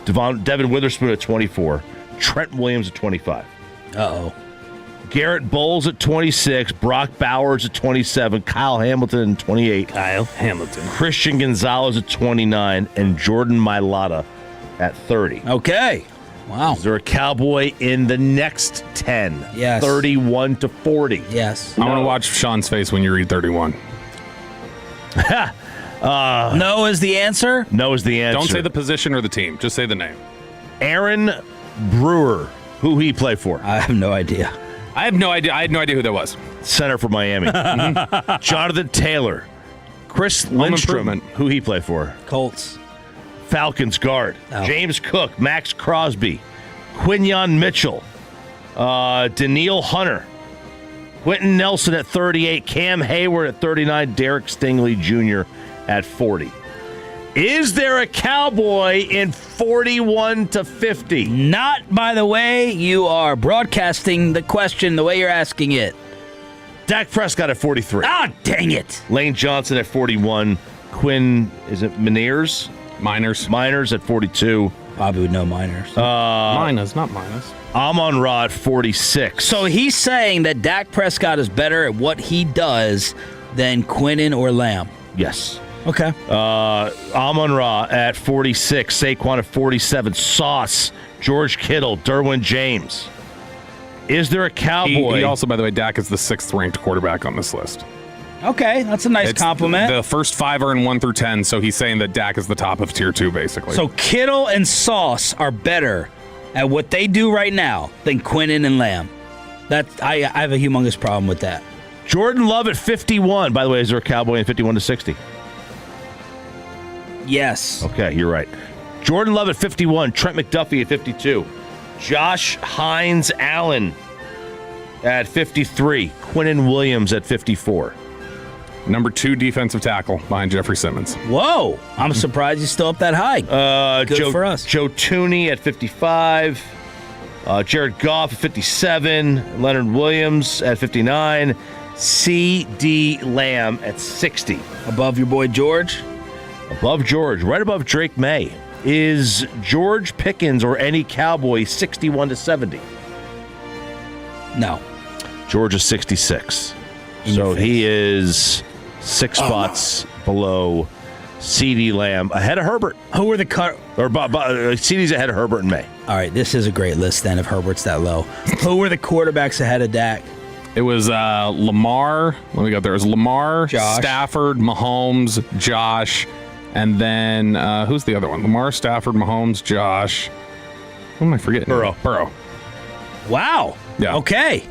Devin Witherspoon at 24, Trent Williams at 25. Uh-oh. Garrett Bowles at 26, Brock Bowers at 27, Kyle Hamilton at 28, Christian Gonzalez at 29, and Jordan Mailata at 30. Okay. Wow. Is there a Cowboy in the next 10? No is the answer? No is the answer. Don't say the position or the team. Just say the name. Aaron Brewer. Who he play for? I have no idea. I have no idea. I had no idea who that was. Center for Miami. Jonathan Taylor. Chris Lindstrom. Who he play for? Colts. Falcons guard. Oh. James Cook. Max Crosby. Quinyon Mitchell. Daniil Hunter. Quentin Nelson at 38. Cam Hayward at 39. Derek Stingley Jr. at 40. Is there a Cowboy in 41 to 50? Not by the way you are broadcasting the question, the way you're asking it. Dak Prescott at 43. Ah, dang it. Lane Johnson at 41. Quinn, is it Miners at 42. Bobby would know Miners. Miners, not Miners. Amon-Ra at 46. So he's saying that Dak Prescott is better at what he does than Quinnen or Lamb. Yes. Okay. Amon-Ra at 46. Saquon at 47. Sauce. George Kittle. Derwin James. Is there a Cowboy? He also, by the way, Dak is the 6th ranked quarterback on this list. Okay, that's a nice compliment. The first 5 are in 1 through 10, so he's saying that Dak is the top of tier 2, basically. So Kittle and Sauce are better at what they do right now than Quinnen and Lamb. I have a humongous problem with that. Jordan Love at 51. By the way, is there a Cowboy in 51 to 60? Yes. Okay, you're right. Jordan Love at 51. Trent McDuffie at 52. Josh Hines Allen at 53. Quinnen Williams at 54. Number 2 defensive tackle behind Jeffrey Simmons. Whoa. I'm surprised he's still up that high. Good for us. Joe Tooney at 55. Jared Goff at 57. Leonard Williams at 59. C.D. Lamb at 60. Above your boy George? Above George. Right above Drake May. Is George Pickens or any Cowboy 61 to 70? No. George is 66. So he is 6 spots below C.D. Lamb, ahead of Herbert. Who were the C.D.'s ahead of Herbert and May. All right, this is a great list then if Herbert's that low. Who were the quarterbacks ahead of Dak? It was Lamar. Let me go there. It was Lamar, Josh. Stafford, Mahomes, Josh, and then who's the other one? Lamar, Stafford, Mahomes, Josh. Who am I forgetting? Burrow. Wow. Yeah. Okay.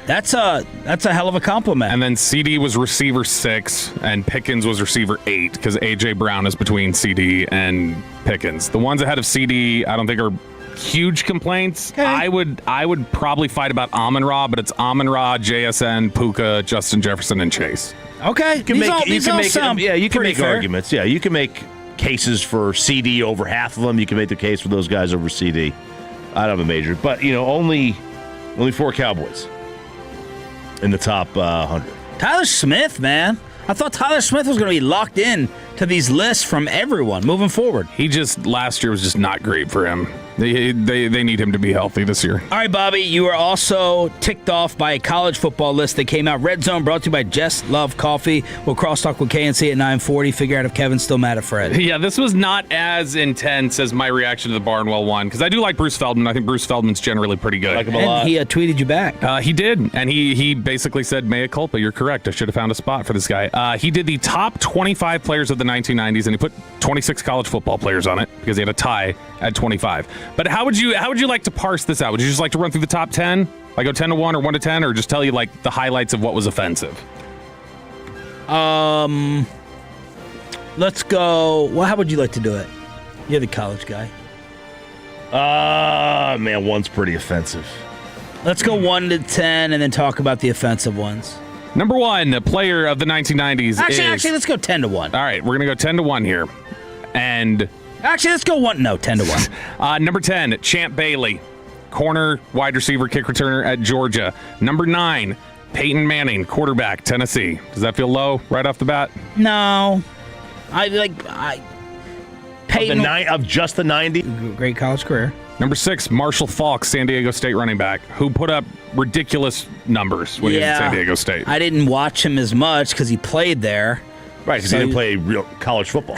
That's a hell of a compliment. And then CD was receiver 6, and Pickens was receiver 8, because A.J. Brown is between CD and Pickens. The ones ahead of CD, I don't think are huge complaints. Okay. I would probably fight about Amon-Ra, but it's Amon-Ra, JSN, Puka, Justin Jefferson, and Chase. Okay. You can make arguments. Yeah, you can make cases for CD over half of them. You can make the case for those guys over CD. I don't have a major, but only 4 Cowboys in the top 100. Tyler Smith, man. I thought Tyler Smith was going to be locked in to these lists from everyone moving forward. Last year was just not great for him. They need him to be healthy this year. All right, Bobby, you were also ticked off by a college football list that came out. Red Zone brought to you by Just Love Coffee. We'll crosstalk with KNC at 9:40. Figure out if Kevin's still mad at Fred. Yeah, this was not as intense as my reaction to the Barnwell one, because I do like Bruce Feldman. I think Bruce Feldman's generally pretty good. Like him a lot. He tweeted you back. He did, and he basically said, mea culpa, you're correct. I should have found a spot for this guy. He did the top 25 players of the 1990s, and he put 26 college football players on it because he had a tie at 25. But how would you like to parse this out? Would you just like to run through the top 10? Like go 10 to 1 or 1 to 10, or just tell you like the highlights of what was offensive? Let's go. Well, how would you like to do it? You're the college guy. Man, 1's pretty offensive. Let's go 1 to 10 and then talk about the offensive ones. Number 1, the player of the 1990s. Actually, let's go 10 to 1. All right, we're gonna go 10 to 1 here, and actually, let's go 10 to 1. Number 10, Champ Bailey, corner, wide receiver, kick returner at Georgia. Number 9, Peyton Manning, quarterback, Tennessee. Does that feel low right off the bat? No, Peyton of just the 90. Great college career. Number 6, Marshall Faulk, San Diego State running back, who put up ridiculous numbers when he was at San Diego State. I didn't watch him as much because he played there. Right, because he didn't play real college football.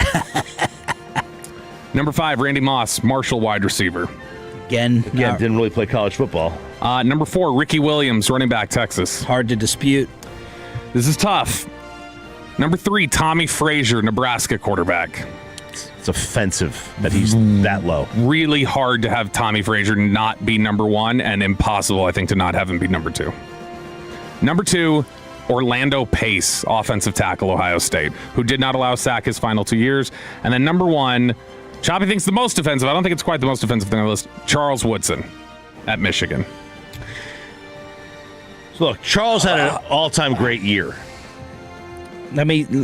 Number 5, Randy Moss, Marshall wide receiver. Again, didn't really play college football. Number 4, Ricky Williams, running back, Texas. Hard to dispute. This is tough. Number 3, Tommy Frazier, Nebraska quarterback. It's offensive that he's that low. Really hard to have Tommy Frazier not be number 1, and impossible, I think, to not have him be number 2. Number 2, Orlando Pace, offensive tackle, Ohio State, who did not allow a sack his final 2 years. And then number 1, Choppy thinks the most offensive. I don't think it's quite the most offensive thing on the list. Charles Woodson at Michigan. So look, Charles had an all-time great year.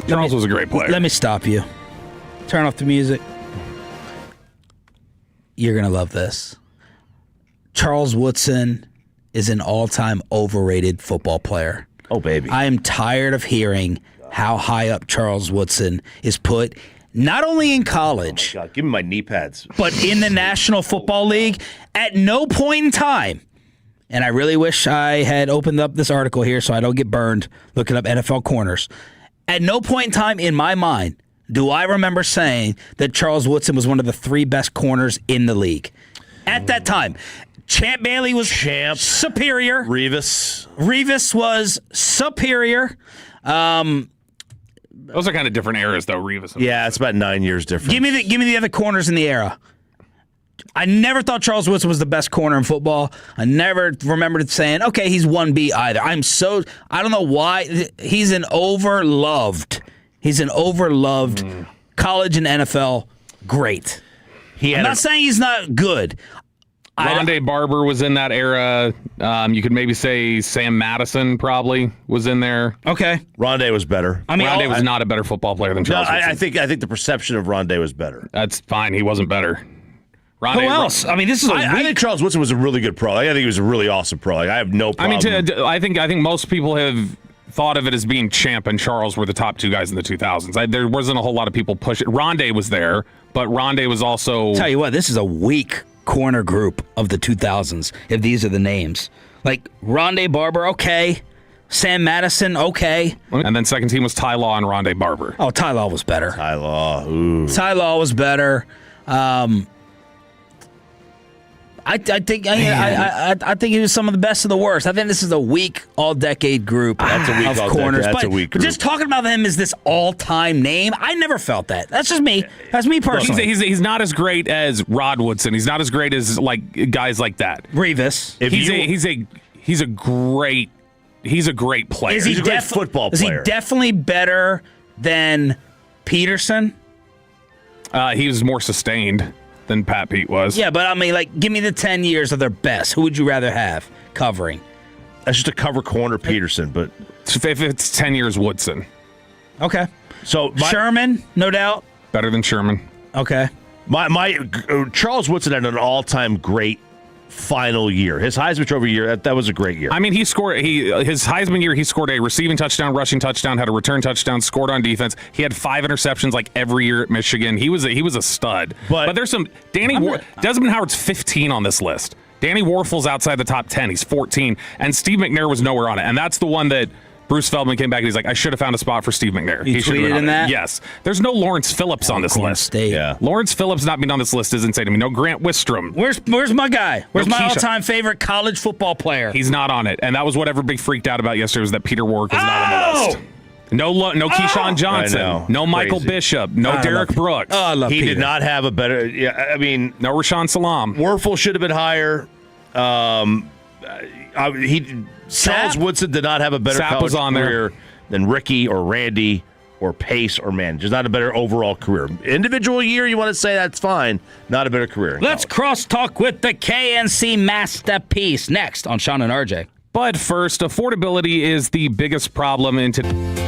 Charles was a great player. Let me stop you. Turn off the music. You're going to love this. Charles Woodson is an all-time overrated football player. Oh, baby. I am tired of hearing how high up Charles Woodson is put, not only in college. Oh, my God. Give me my knee pads. But in the National Football League. At no point in time, and I really wish I had opened up this article here so I don't get burned looking up NFL corners. At no point in time in my mind do I remember saying that Charles Woodson was one of the 3 best corners in the league. At that time, Champ Bailey was superior. Revis was superior. Those are kind of different eras, though, Revis. Yeah, it's about 9 years different. Give me the other corners in the era. I never thought Charles Woodson was the best corner in football. I never remembered saying, okay, he's 1B either. I don't know why. He's an overloved college and NFL great. I'm not saying he's not good. Rondé Barber was in that era. You could maybe say Sam Madison probably was in there. Okay. Rondé was better. Rondé was not a better football player than Charles Woodson. I think the perception of Rondé was better. That's fine. He wasn't better. Who else? I mean, this is I think Charles Woodson was a really good pro. I think he was a really awesome pro. I have no problem. I think most people have thought of it as being Champ and Charles were the top 2 guys in the 2000s. There wasn't a whole lot of people push it. Rondé was there, but Rondé was also... Tell you what, this is a weak corner group of the 2000s, if these are the names. Like, Rondé Barber, okay. Sam Madison, okay. And then second team was Ty Law and Rondé Barber. Oh, Ty Law was better. Ty Law, ooh. Ty Law was better. I think he was some of the best of the worst. I think this is a weak all-decade group of corners. But just talking about him as this all-time name, I never felt that. That's just me. That's me personally. He's not as great as Rod Woodson. He's not as great as guys like that. Revis. He's a great player. He's a great football player. Is he definitely better than Peterson? He was more sustained than Pat Pete was. Yeah, but I mean, give me the 10 years of their best. Who would you rather have covering? That's just a cover corner, Peterson, but... If it's 10 years, Woodson. Okay. So Sherman, no doubt. Better than Sherman. Okay. Charles Woodson had an all-time great final year. His Heisman Trophy year, that was a great year. I mean, his Heisman year, he scored a receiving touchdown, rushing touchdown, had a return touchdown, scored on defense. He had 5 interceptions every year at Michigan. He was a stud. But there's some Desmond Howard's 15 on this list. Danny Warfel's outside the top 10. He's 14, and Steve McNair was nowhere on it. And that's the one that Bruce Feldman came back and he's like, I should have found a spot for Steve McNair. He tweeted in that? Yes. There's no Lawrence Phillips on this list. State. Yeah. Lawrence Phillips not being on this list is insane to me. No Grant Wistrom. Where's my guy? Where's No my Keyshawn. all-time favorite college football player? He's not on it. And that was what everybody freaked out about yesterday was that Peter Warwick was not on the list. No Keyshawn Johnson. No Michael Crazy. Bishop. No Derek Brooks. Oh, I love He Peter. did not have a better... Yeah, I mean... No Rashawn Salam. Werfel should have been higher. Charles Woodson did not have a better Sapp college was on career there. than Ricky or Randy or Pace or Mann. Just not a better overall career. Individual year, you want to say that's fine. Not a better career. Let's crosstalk with the KNC masterpiece next on Sean and RJ. But first, affordability is the biggest problem in today.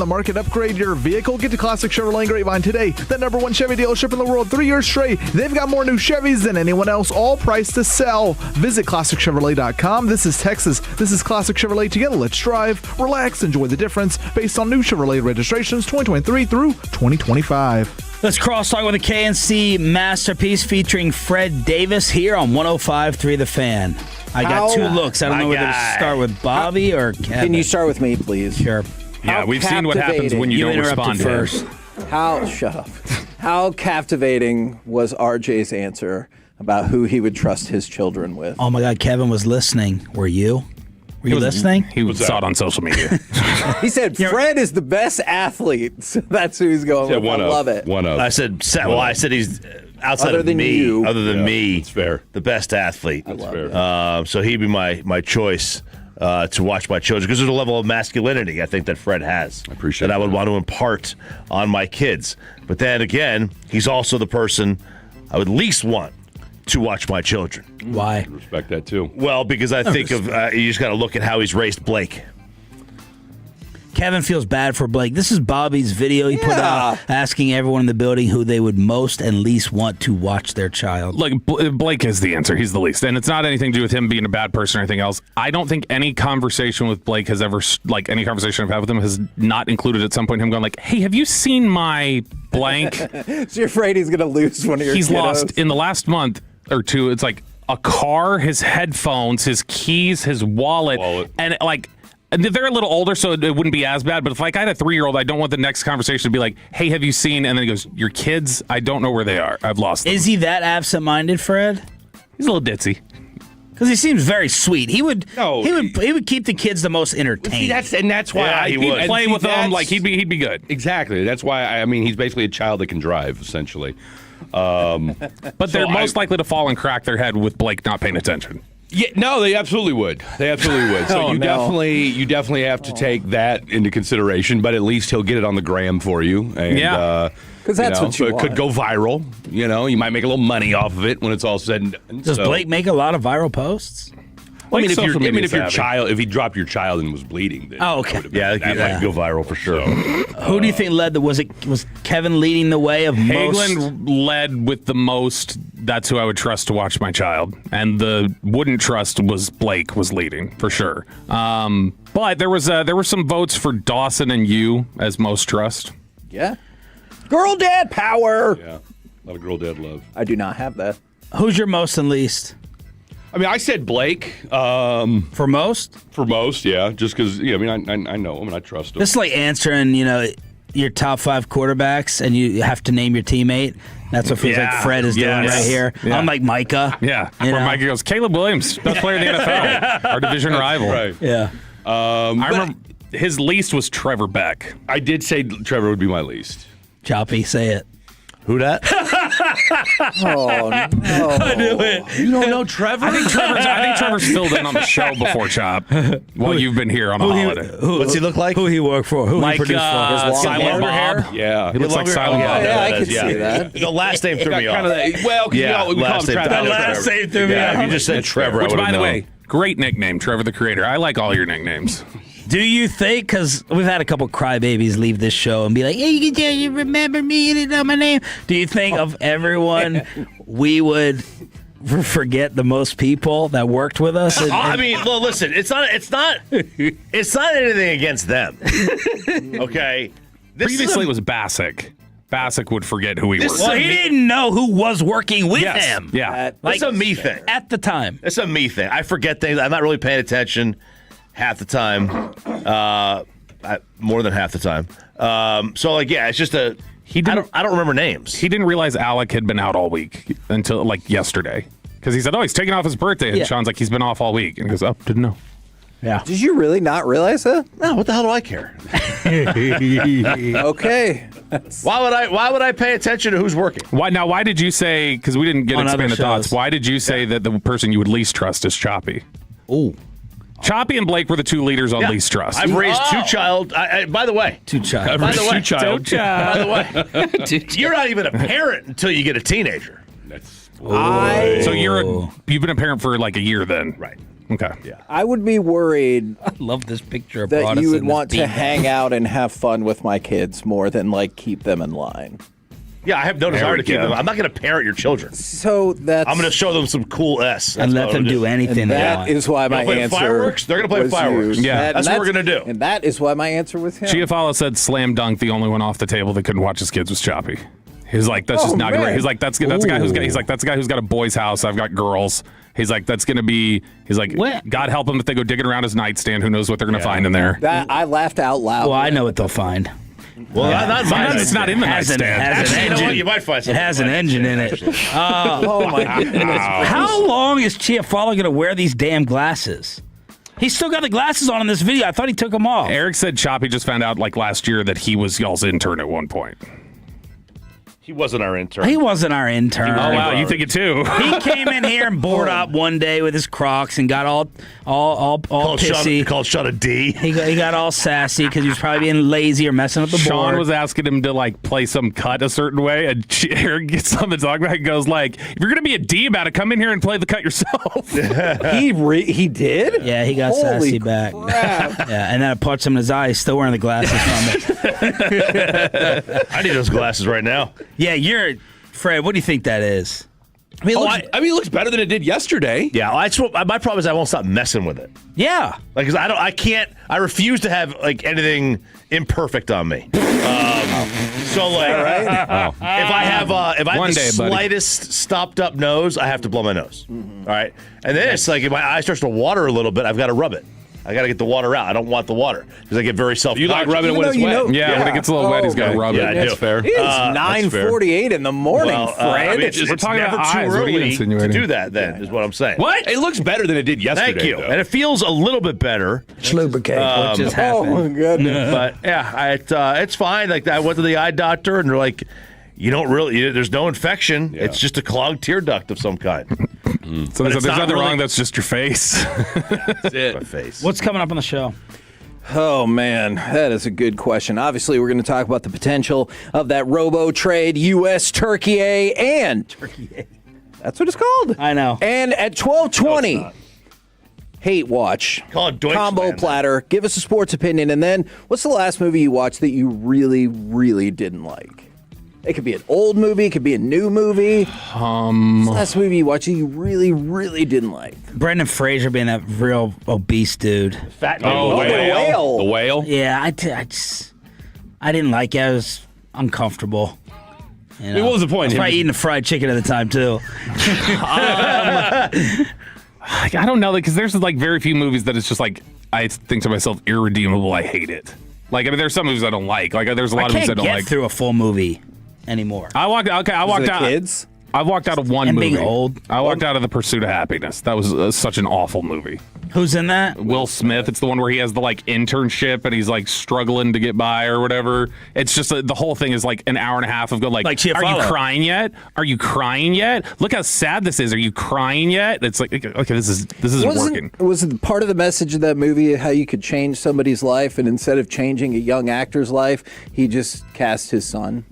the market, upgrade your vehicle. Get to Classic Chevrolet and Grapevine today. The #1 Chevy dealership in the world, 3 years straight. They've got more new Chevys than anyone else, all priced to sell. Visit ClassicChevrolet.com. This is Texas. This is Classic Chevrolet. Together, let's drive, relax, enjoy the difference based on new Chevrolet registrations 2023 through 2025. Let's crosstalk with a KNC masterpiece featuring Fred Davis here on 105.3 The Fan. I got two looks. I don't know whether to start with Bobby or Kevin. Can you start with me, please? Sure. Yeah, we've seen what happens when you don't respond first. Shut up. How captivating was RJ's answer about who he would trust his children with? Oh my God, Kevin was listening. Were you? Were you listening? He saw it on social media. He said Fred is the best athlete. So that's who he's going with. I love it. I said he's outside Other of than me. you. Other than me, That's fair. the best athlete. That's fair. So he'd be my choice to watch my children because there's a level of masculinity I think that Fred has. I appreciate that. I would that. want to impart on my kids. But then again, he's also the person I would least want to watch my children. Why? Respect that too. Well, because I think of you just got to look at how he's raised Blake. Kevin feels bad for Blake. This is Bobby's video he put out asking everyone in the building who they would most and least want to watch their child. Like, Blake is the answer. He's the least. And it's not anything to do with him being a bad person or anything else. I don't think any conversation with Blake has ever, like, any conversation I've had with him has not included at some point him going like, hey, have you seen my blank? So you're afraid he's going to lose one of your He's kiddos? lost, in the last month or two, it's like a car, his headphones, his keys, his wallet. And, like, and they're a little older, so it wouldn't be as bad. But if like I had a 3-year-old, I don't want the next conversation to be like, "Hey, have you seen?" And then he goes, "Your kids? I don't know where they are. I've lost them." Is he that absent-minded, Fred? He's a little ditzy. Because he seems very sweet. He would keep the kids the most entertained. That's why he'd play with them like he'd be good. Exactly. That's why he's basically a child that can drive essentially. But they're most likely to fall and crack their head with Blake not paying attention. Yeah, no, they absolutely would. So you definitely have to take that into consideration. But at least he'll get it on the gram for you. And, because that's what you so want. It could go viral. You know, you might make a little money off of it when it's all said and done. Does Blake make a lot of viral posts? If he dropped your child and was bleeding, then oh, okay, that might go viral for sure. Who do you think led? Was Kevin leading the way of Hagelin led with the most? That's who I would trust to watch my child, and the wouldn't trust was Blake was leading for sure. But there were some votes for Dawson and you as most trust. Yeah, girl dad power. Yeah, a lot of girl dad love. I do not have that. Who's your most and least? I mean, I said Blake. For most? For most, yeah. Just because, I know him and I trust him. This is like answering, your top 5 quarterbacks, and you have to name your teammate. That's what feels like Fred is doing right here. Yeah. I'm like Micah. Yeah. Where Micah goes, Caleb Williams, best player in the NFL, our division rival. Right. Yeah. I remember his least was Trevor Beck. I did say Trevor would be my least. Choppy, say it. Who that? Oh, no. I knew it. You don't know Trevor? I think Trevor's filled in on the show before, Chop, while you've been here on a holiday. What's he look like? Who he work for? Who Like he produced for? His long Silent hair? Bob. Yeah. He looks like Silent Bob. Yeah, I can see that. The last name threw me off. we call him Trevor. The last name threw me off. If you just said Trevor, Which, I would by have the known. way, great nickname, Trevor the Creator. I like all your nicknames. Do you think, because we've had a couple crybabies leave this show and be like, hey, you remember me, you didn't know my name. Do you think of everyone we would forget the most people that worked with us? I mean, well, listen, it's not anything against them. Okay? Previously it was Bassick. Bassick would forget who he was. Well, he didn't know who was working with him. Yeah. It's a me thing. At the time. It's a me thing. I forget things. I'm not really paying attention half the time. More than half the time. It's just I don't remember names. He didn't realize Alec had been out all week until like yesterday. Because he said, he's taking off his birthday. And Sean's like, he's been off all week. And he goes, didn't know. Yeah. Did you really not realize that? No, what the hell do I care? Okay. Why would I pay attention to who's working? Why did you say, because we didn't get expanded thoughts, why did you say that the person you would least trust is Choppy? Oh. Choppy and Blake were the two leaders on least trust. I've raised two child. By the way, By the way, you're not even a parent until you get a teenager. So you've been a parent for like a year then, right? Okay. Yeah. I would be worried I love this picture of that Broadus you would in this want to beanbag. hang out and have fun with my kids more than like keep them in line. Yeah, I have no desire to keep them. I'm not going to parent your children. So that's I'm going to show them some cool S. And let them do anything and they that want. is why my play answer. fireworks? They're going to play was fireworks. used. Yeah. That's what we're going to do. And that is why my answer was him. Chiafalo said slam dunk. The only one off the table that couldn't watch his kids was Choppy. He's like, that's just not gonna. man. He's like, that's a guy who's got. He's like, that's a guy who's got a boy's house. I've got girls. He's like, that's gonna be. He's like, What? God help him if they go digging around his nightstand. Who knows what they're gonna find in there? That I laughed out loud. Well, I know what they'll find. Well, not mine. Sometimes it's not in the nightstand. Actually, you know engine. what? You might find It something. has an engine in it. Oh my goodness. How long is Chiafalo going to wear these damn glasses? He's still got the glasses on in this video. I thought he took them off. Eric said Choppy just found out like last year that he was y'all's intern at one point. He wasn't our intern. He wasn't our intern. Oh wow, you think it too? He came in here and bored up one day with his Crocs and got all pissy. Called shot a D. He got all sassy because he was probably being lazy or messing up the Sean board. was asking him to like play some cut a certain way, and Eric gets on the talk back and goes like, "If you're gonna be a D about it, come in here and play the cut yourself." He did? Yeah, he got Holy sassy back. crap. Yeah, and then I punched him in his eye. He's still wearing the glasses from it. I need those glasses right now. Yeah, Fred, what do you think that is? I mean, it looks better than it did yesterday. Yeah, my problem is I won't stop messing with it. Yeah. Like, 'cause I refuse to have like anything imperfect on me. So like, if I have One the day, buddy. slightest stopped up nose, I have to blow my nose. All right, and then it's like if my eye starts to water a little bit, I've got to rub it. I got to get the water out. I don't want the water because I get very self-conscious. You like rubbing it when it's wet? Yeah, when it gets a little wet, he's got to rub Yeah, it. I That's do. fair. It is 9:48 in the morning, Well, Fred. I mean, it's talking never about too eyes. What are you early to insinuating? do that. Then is what I'm saying. What? It looks better than it did yesterday. Thank you, though. and it feels a little bit better. It's lubricate. What just happened? Oh my goodness. But yeah, it's fine. Like I went to the eye doctor, and they're like, "You don't really. There's no infection. It's just a clogged tear duct of some kind." So But there's it's not nothing really- wrong. That's just your face. That's it. My face. What's coming up on the show? Oh, man, that is a good question. Obviously, we're going to talk about the potential of that robo trade, U.S. Turkey A, and that's what it's called. I know. And at 12:20, Hate Watch, Call it Deutschland, combo then. platter. Give us a sports opinion, and then what's the last movie you watched that you really, really didn't like? It could be an old movie, it could be a new movie. What's the last movie you watched that you really, really didn't like? Brendan Fraser being that real obese dude. Fat Oh, the whale. The whale. Yeah, I didn't like it. I was uncomfortable. You know? What was the point? I was probably eating the fried chicken at the time, too. I don't know, because there's like very few movies that it's just like I think to myself, irredeemable. I hate it. Like I mean, there's some movies I don't like. Like there's a lot I of movies I can't don't get like. through a full movie anymore. I walked out. Kids? I walked out of one And movie. being old. I walked out of The Pursuit of Happiness. That was such an awful movie. Who's in that? Will Smith. It's the one where he has the like internship and he's like struggling to get by or whatever. It's just the whole thing is like an hour and a half of go like, Like are you Chiafalo. crying yet? Are you crying yet? Look how sad this is. Are you crying yet? It's like, okay, this isn't working. Was it part of the message of that movie how you could change somebody's life, and instead of changing a young actor's life, he just cast his son?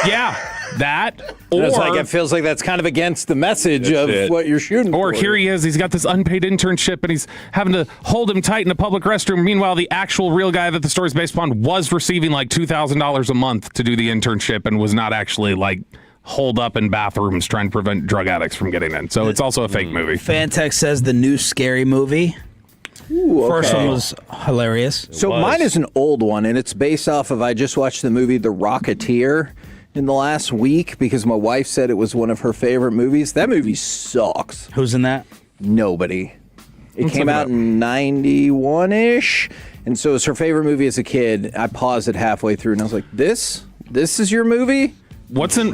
Yeah, that. And Or it's like, it feels like that's kind of against the message of what you're shooting Or for. here he is. He's got this unpaid internship, and he's having to hold him tight in a public restroom. Meanwhile, the actual real guy that the story's based upon was receiving like $2,000 a month to do the internship, and was not actually like holed up in bathrooms trying to prevent drug addicts from getting in. So it's also a fake movie. Fantex says the new Scary Movie. Ooh, First okay. one was hilarious. So mine is an old one, and it's based off of, I just watched the movie The Rocketeer in the last week because my wife said it was one of her favorite movies. That movie sucks. Who's in that? Nobody. It came out in 91-ish, and so it was her favorite movie as a kid. I paused it halfway through, and I was like, this is your movie? What's an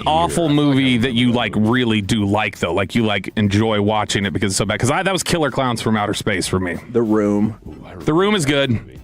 awful movie that you like really do like though? Like you like enjoy watching it because it's so bad? Because that was Killer Clowns from Outer Space for me. The Room. The Room is good.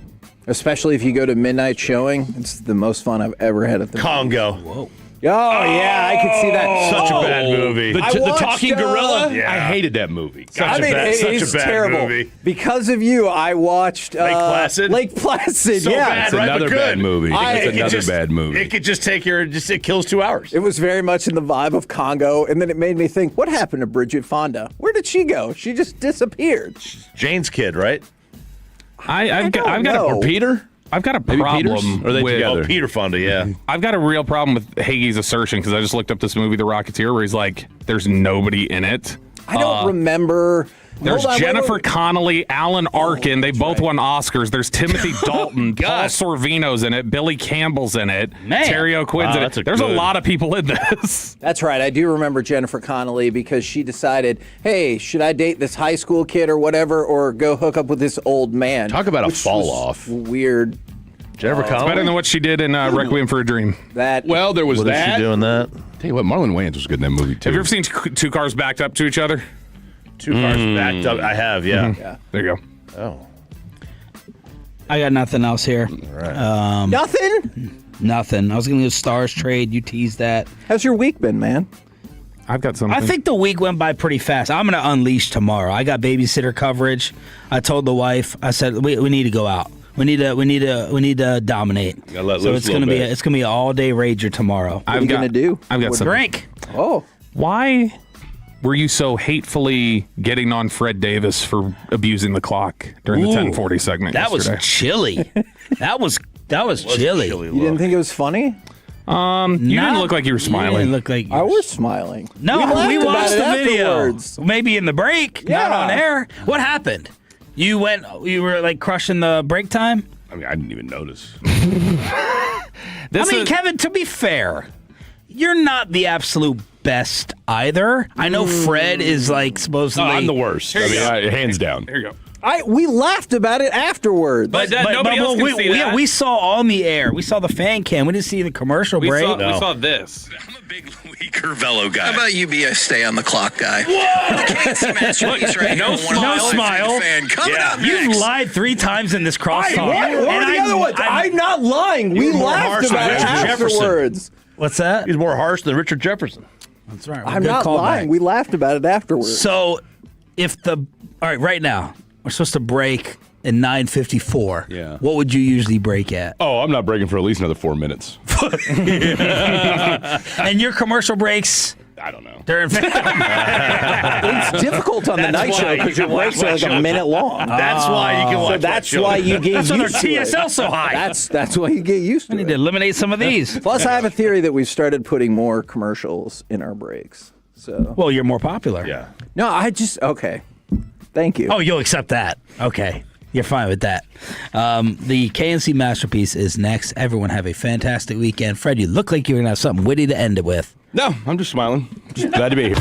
Especially if you go to midnight showing. It's the most fun I've ever had at the Congo. Whoa. Oh, yeah, I could see that. Such a bad movie. The watched, talking gorilla? Yeah. I hated that movie. It's terrible. movie. Because of you, I watched Lake Placid? Lake Placid, So yeah. bad, It's right, another but bad good. movie. It's another bad movie. It could just take it kills 2 hours. It was very much in the vibe of Congo, and then it made me think, what happened to Bridget Fonda? Where did she go? She just disappeared. Jane's kid, right? I've got know. Peter? I've got a Maybe problem Peters? Or are they with together? Oh, Peter Fonda, yeah. I've got a real problem with Hagee's assertion because I just looked up this movie, The Rocketeer, where he's like, "There's nobody in it." I don't remember. There's Hold on, Jennifer wait. Connelly, Alan Arkin. They both won Oscars. There's Timothy Dalton, Paul God. Sorvino's in it. Billy Campbell's in it. Man. Terry O'Quinn's in it. There's a good- lot of people in this. That's right. I do remember Jennifer Connelly because she decided, hey, should I date this high school kid or whatever, or go hook up with this old man? Talk about a Which fall was off. Weird. Jennifer Connelly? Better than what she did in Requiem for a Dream. Well, there was What is that. she doing that? Tell you what, Marlon Wayans was good in that movie, too. Have you ever seen two cars backed up to each other? Two cars backed up. I have, yeah. Yeah. There you go. Oh. I got nothing else here. Nothing? Nothing. I was going to do Stars trade. You teased that. How's your week been, man? I've got something. I think the week went by pretty fast. I'm going to unleash tomorrow. I got babysitter coverage. I told the wife. I said we need to go out. We need to dominate. Gotta let So loose it's a gonna little be bit. it's gonna be an all day rager tomorrow. What are you going to do? I've got something. Drink. Oh. Why were you so hatefully getting on Fred Davis for abusing the clock during the 1040 segment That yesterday? was chilly. that was chilly. You didn't think it was funny? You didn't look like you were You smiling. didn't look like I was smiling. No, laughed we about watched it the video. afterwards. Maybe in the break, not Yeah. on air. What happened? You were like crushing the break time? I mean, I didn't even notice. Kevin, to be fair, you're not the absolute best either. I know Fred is like supposedly. I'm the worst. I mean, hands down. Here you go. We laughed about it afterwards. But nobody else can see that. We saw on the air. We saw the fan cam. We didn't see the commercial break. We saw this. I'm a big Louis Curvello guy. How about you be a stay on the clock guy? Whoa! Masterpiece right no here. One of my smile. favorite fan. Coming up You've next. lied 3 times in this crosstalk. What were the other ones? I'm not lying. We more laughed harsh about than it Richard Jefferson. afterwards. What's that? He's more harsh than Richard Jefferson. That's right. I'm not lying. We laughed about it afterwards. So, all right now we're supposed to break at 9:54. Yeah. What would you usually break at? Oh, I'm not breaking for at least another 4 minutes. And your commercial breaks? I don't know. It's difficult on the night show because your breaks are like a minute long. That's why you can watch So that that's show. why you get That's why their used to it. TSL so high. That's why you get used I to need to it. eliminate some of these. Plus, I have a theory that we've started putting more commercials in our breaks. So, Well, you're more popular. Yeah. no, okay. Thank you. Oh, you'll accept that. Okay. You're fine with that. The KNC Masterpiece is next. Everyone have a fantastic weekend. Fred, you look like you're going to have something witty to end it with. No, I'm just smiling. Just glad to be here.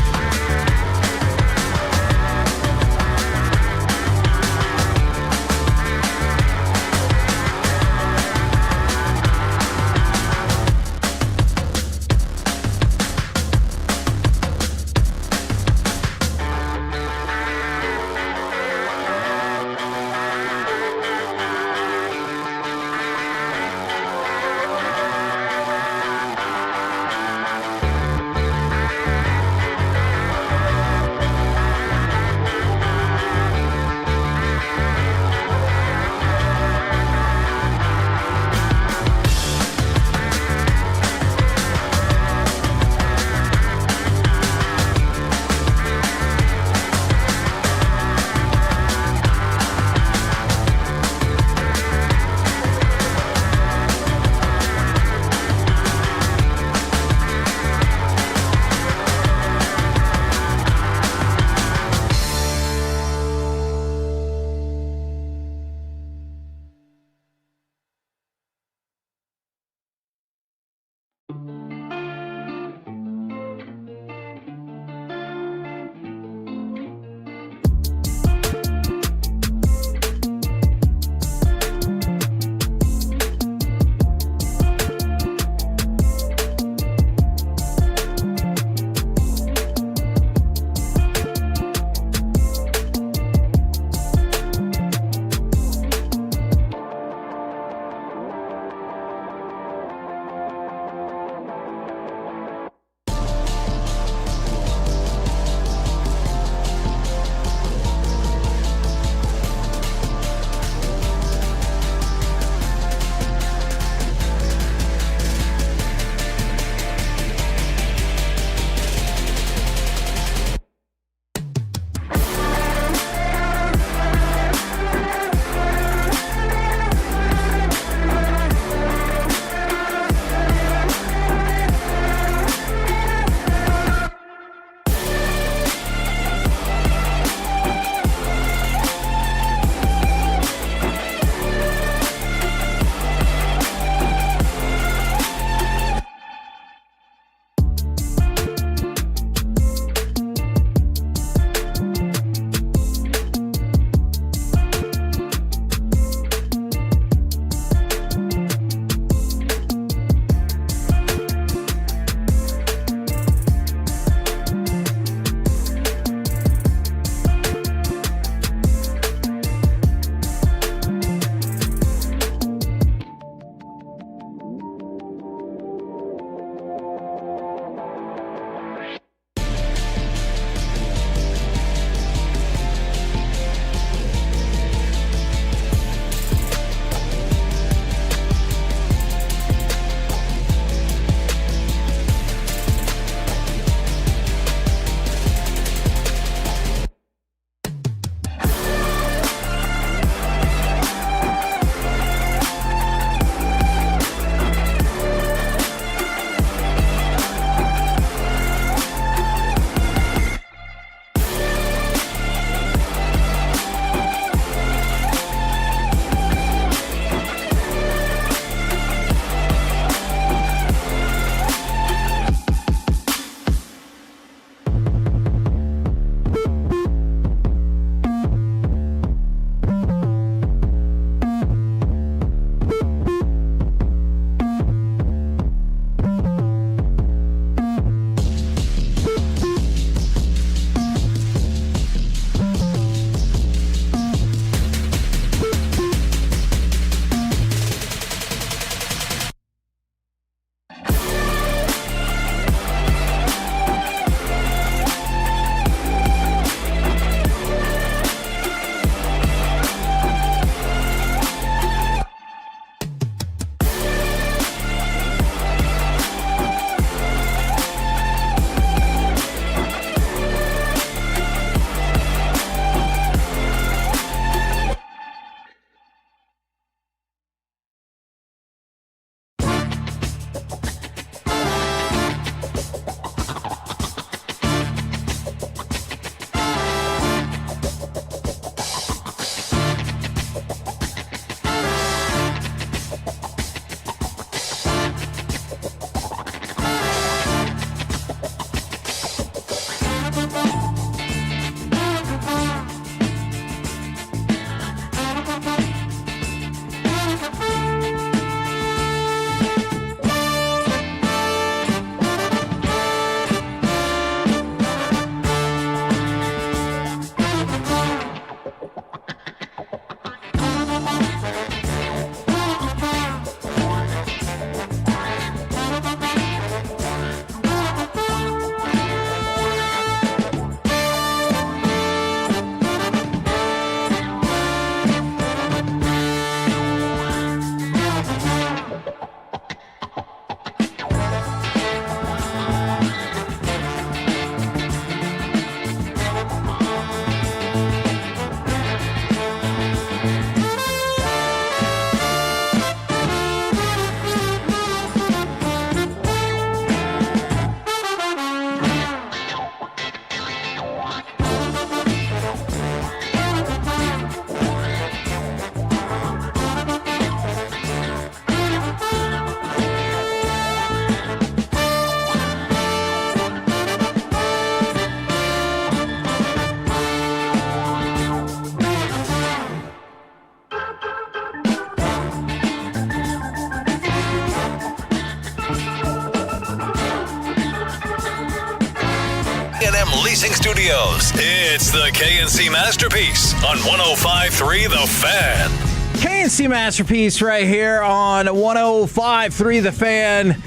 D&M Leasing Studios. It's the KNC Masterpiece on 105.3 The Fan. KNC Masterpiece right here on 105.3 The Fan.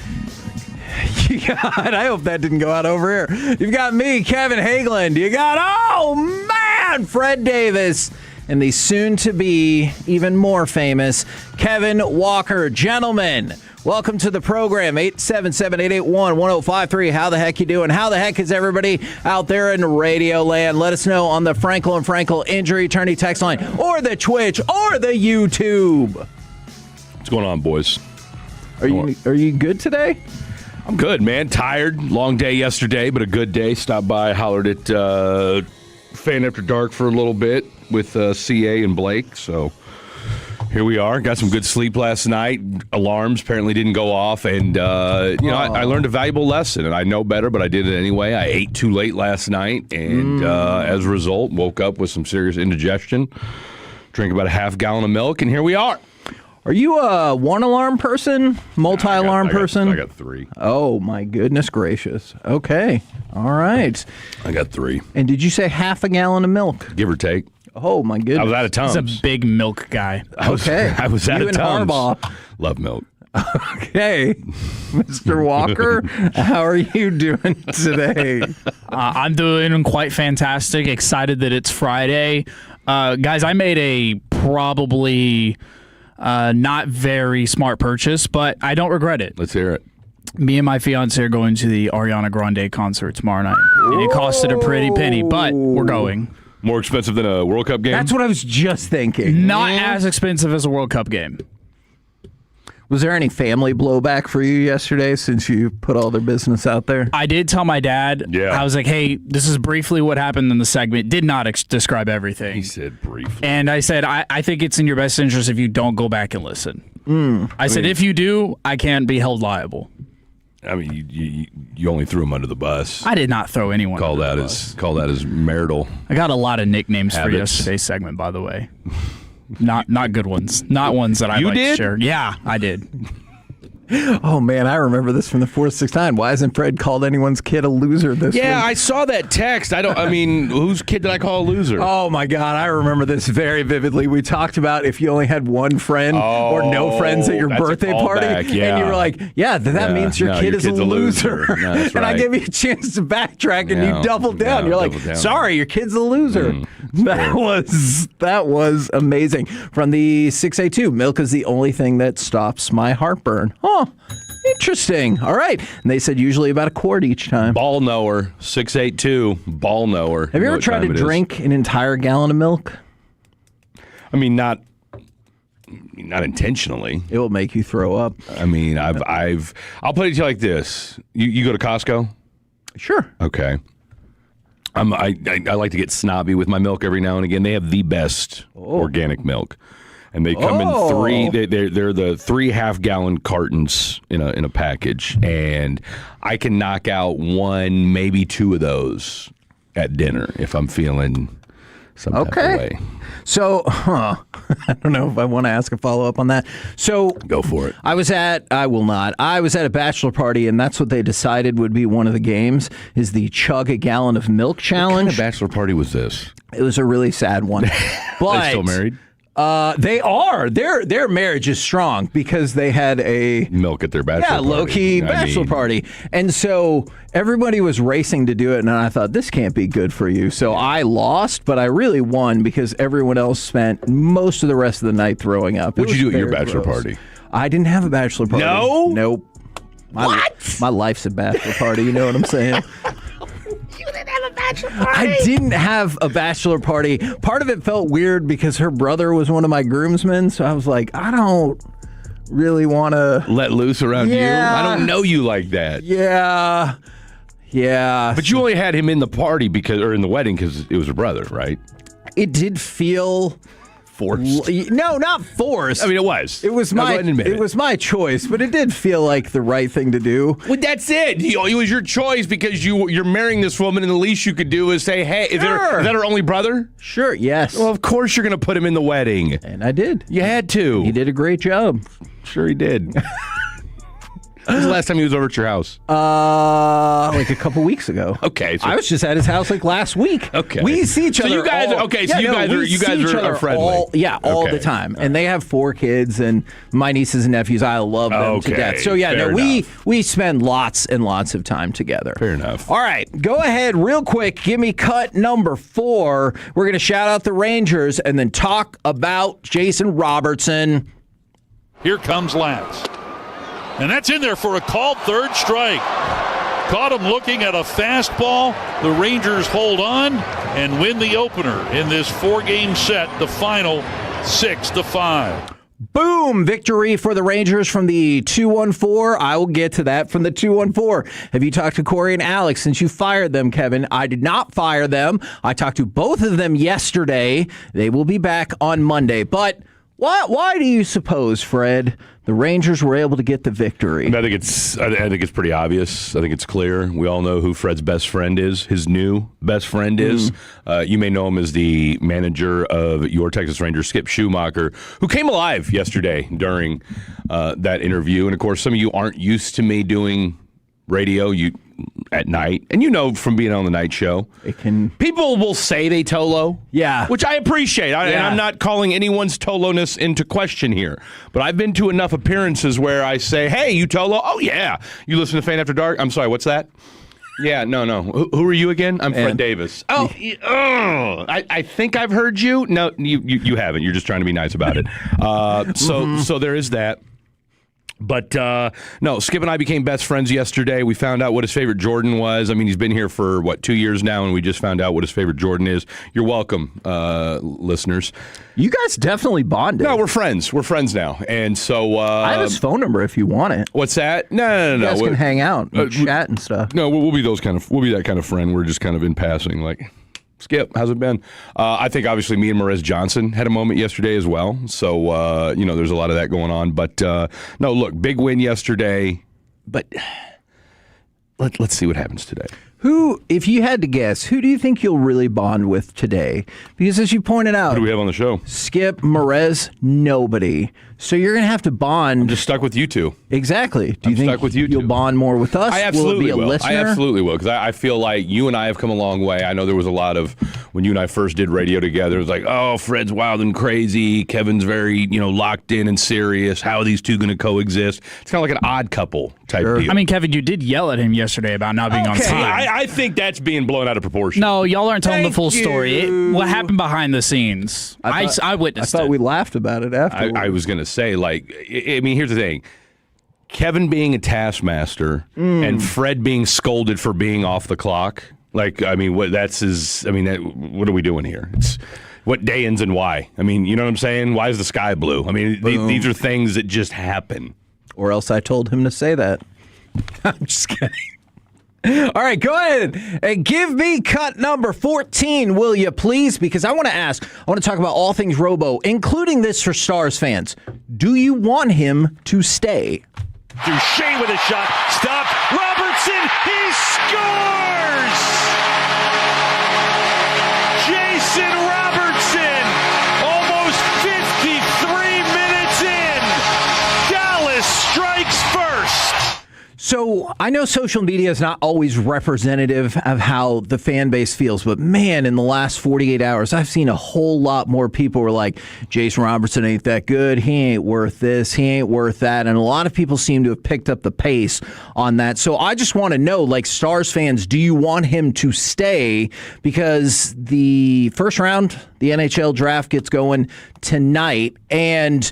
God, I hope that didn't go out over here. You've got me, Kevin Hageland. You got, oh man, Fred Davis. And the soon-to-be, even more famous, Kevin Walker. Gentlemen, welcome to the program. 877-881-1053. How the heck you doing? How the heck is everybody out there in Radio Land? Let us know on the Frankel and Frankel Injury Attorney text line, or the Twitch, or the YouTube. What's going on, boys? Are you good today? I'm good, man. Tired. Long day yesterday, but a good day. Stopped by, hollered at Fan After Dark for a little bit with CA and Blake. So here we are. Got some good sleep last night. Alarms apparently didn't go off. And, I learned a valuable lesson. And I know better, but I did it anyway. I ate too late last night. And as a result, woke up with some serious indigestion. Drank about a half gallon of milk. And here we are. Are you a one-alarm person, multi-alarm person? I got 3. Oh, my goodness gracious. Okay. All right. I got 3. And did you say half a gallon of milk? Give or take. Oh, my goodness. I was out of Tums. He's a big milk guy. I was out of Tums. Harbaugh. Love milk. Okay. Mr. Walker, how are you doing today? I'm doing quite fantastic. Excited that it's Friday. Guys, I made a probably not very smart purchase, but I don't regret it. Let's hear it. Me and my fiance are going to the Ariana Grande concert tomorrow night. And it costed a pretty penny, but we're going. More expensive than a World Cup game? That's what I was just thinking. Not as expensive as a World Cup game. Was there any family blowback for you yesterday since you put all their business out there? I did tell my dad. Yeah. I was like, hey, this is briefly what happened in the segment. Did not describe everything. He said briefly. And I said, I think it's in your best interest if you don't go back and listen. I said, if you do, I can't be held liable. I mean, you only threw him under the bus. I did not throw anyone Call under that the bus. Call that as marital. I got a lot of nicknames habits. for yesterday's segment, by the way. Not good ones. Not ones that I like to share. Yeah, I did. Oh, man, I remember this from the 469. Why hasn't Fred called anyone's kid a loser this week? Yeah, I saw that text. Whose kid did I call a loser? Oh, my God, I remember this very vividly. We talked about if you only had one friend or no friends at your birthday party. Yeah. And you were like, that means your kid is a loser. No, that's right. And I gave you a chance to backtrack, and you doubled down. You're like, sorry, your kid's a loser. That was amazing. From the 682, milk is the only thing that stops my heartburn. Oh, interesting. All right. And they said usually about a quart each time. Ball knower, 682, ball knower. Have you ever tried to drink an entire gallon of milk? I mean, not intentionally. It will make you throw up. I mean, I'll put it to you like this. You go to Costco? Sure. Okay. I like to get snobby with my milk every now and again. They have the best organic milk. And they come in 3. They're the 3 half-gallon cartons in a package, and I can knock out 1, maybe 2 of those at dinner if I'm feeling some type of way. So, I don't know if I want to ask a follow-up on that. So, go for it. I was at a bachelor party, and that's what they decided would be one of the games, is the chug a gallon of milk challenge. What kind of bachelor party was this? It was a really sad one. But Are they still married? They are. Their marriage is strong because they had a milk at their bachelor party. low-key bachelor party. And so everybody was racing to do it, and I thought, this can't be good for you. So I lost, but I really won because everyone else spent most of the rest of the night throwing up. What'd you do at your bachelor party? I didn't have a bachelor party. No? Nope. My life's a bachelor party, you know what I'm saying? You didn't have a bachelor party? I didn't have a bachelor party. Part of it felt weird because her brother was one of my groomsmen, so I was like, I don't really want to let loose around you. I don't know you like that. Yeah. But you only had him in the party in the wedding because it was her brother, right? It did feel forced. No, not forced. I mean, it was. It was my choice, but it did feel like the right thing to do. Well, that's it. It was your choice because you're marrying this woman, and the least you could do is say, "Hey, is that her only brother?" Sure. Yes. Well, of course you're going to put him in the wedding, and I did. You had to. He did a great job. Sure, he did. When's the last time he was over at your house? Like a couple weeks ago. Okay, so I was just at his house like last week. Okay, we see each other. So you guys, you guys are friendly. All the time, and they have 4 kids, and my nieces and nephews. I love them to death. So we spend lots and lots of time together. Fair enough. All right, go ahead, real quick. Give me cut number 4. We're going to shout out the Rangers and then talk about Jason Robertson. Here comes Lance. And that's in there for a called third strike. Caught him looking at a fastball. The Rangers hold on and win the opener in this 4-game set, the final 6-5. Boom! Victory for the Rangers from the 214. I will get to that from the 214. Have you talked to Corey and Alex since you fired them, Kevin? I did not fire them. I talked to both of them yesterday. They will be back on Monday. But why do you suppose, Fred, the Rangers were able to get the victory? I think it's pretty obvious. I think it's clear. We all know who Fred's best friend is. His new best friend is. You may know him as the manager of your Texas Rangers, Skip Schumacher, who came alive yesterday during that interview. And of course, some of you aren't used to me doing radio at night, and from being on the night show, people will say they Tolo, which I appreciate. And I'm not calling anyone's Tolo-ness into question here, but I've been to enough appearances where I say, "Hey, you Tolo? Oh yeah, you listen to Fan After Dark? I'm sorry, what's that? Yeah, no. Who are you again? I'm Fred Davis. Oh, I think I've heard you. No, you haven't. You're just trying to be nice about it. So there is that. But, no, Skip and I became best friends yesterday. We found out what his favorite Jordan was. I mean, he's been here for, 2 years now, and we just found out what his favorite Jordan is. You're welcome, listeners. You guys definitely bonded. No, we're friends. We're friends now. And so... I have his phone number if you want it. What's that? No. You guys can hang out and chat and stuff. No, we'll be that kind of friend. We're just kind of in passing, like... Skip, how's it been? I think obviously me and Marez Johnson had a moment yesterday as well. So, there's a lot of that going on. But, no, look, big win yesterday. But let's see what happens today. Who, if you had to guess, who do you think you'll really bond with today? Because as you pointed out... Who do we have on the show? Skip, Marez, nobody. So you're going to have to bond... I'm just stuck with you two. Exactly. Do you think stuck with you you'll bond more with us? I absolutely will. It be a listener? I absolutely will, because I feel like you and I have come a long way. I know there was a lot of, when you and I first did radio together, it was like, oh, Fred's wild and crazy. Kevin's very, locked in and serious. How are these two going to coexist? It's kind of like an odd couple type deal. I mean, Kevin, you did yell at him yesterday about not being on time. I think that's being blown out of proportion. No, y'all aren't telling the full story. What happened behind the scenes? I witnessed it. I thought we laughed about it after. I was going to say, here's the thing. Kevin being a taskmaster and Fred being scolded for being off the clock. What are we doing here? It's what day ends and why. I mean, you know what I'm saying? Why is the sky blue? I mean, these are things that just happen. Or else I told him to say that. I'm just kidding. All right, go ahead and give me cut number 14, will you please? Because I want to talk about all things Robo, including this for Stars fans. Do you want him to stay? Duchesne with a shot. Stop. Robertson. He scores! Jason Robertson. Almost 53 minutes in. Dallas strikes first. So I know social media is not always representative of how the fan base feels, but man, in the last 48 hours, I've seen a whole lot more people were like, Jason Robertson ain't that good. He ain't worth this. He ain't worth that. And a lot of people seem to have picked up the pace on that. So I just want to know, Stars fans, do you want him to stay? Because the first round, the NHL draft gets going tonight, and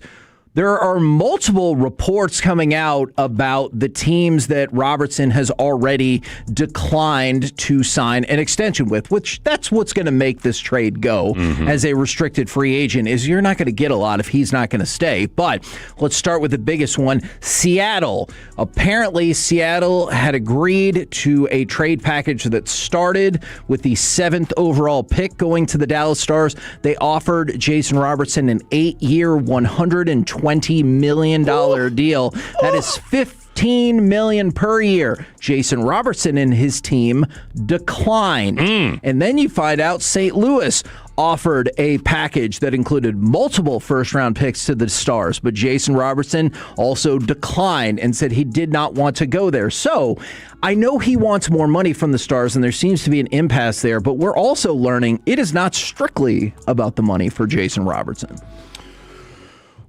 there are multiple reports coming out about the teams that Robertson has already declined to sign an extension with, which that's what's going to make this trade go as a restricted free agent, is you're not going to get a lot if he's not going to stay. But let's start with the biggest one, Seattle. Apparently, Seattle had agreed to a trade package that started with the 7th overall pick going to the Dallas Stars. They offered Jason Robertson an 8-year, $120 million deal. That is $15 million per year. Jason Robertson and his team declined. And then you find out St. Louis offered a package that included multiple first-round picks to the Stars, but Jason Robertson also declined and said he did not want to go there. So I know he wants more money from the Stars, and there seems to be an impasse there, but we're also learning it is not strictly about the money for Jason Robertson.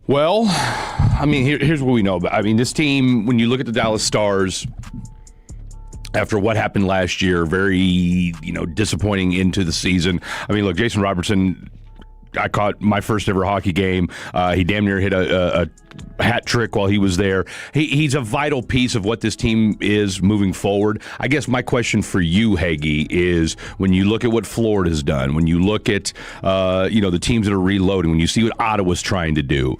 Well, I mean, here's what we know about. I mean, this team, when you look at the Dallas Stars, after what happened last year, very, disappointing into the season. I mean, look, Jason Robertson, I caught my first ever hockey game. He damn near hit a hat trick while he was there. He's a vital piece of what this team is moving forward. I guess my question for you, Hagee, is when you look at what Florida's done, when you look at the teams that are reloading, when you see what Ottawa's trying to do,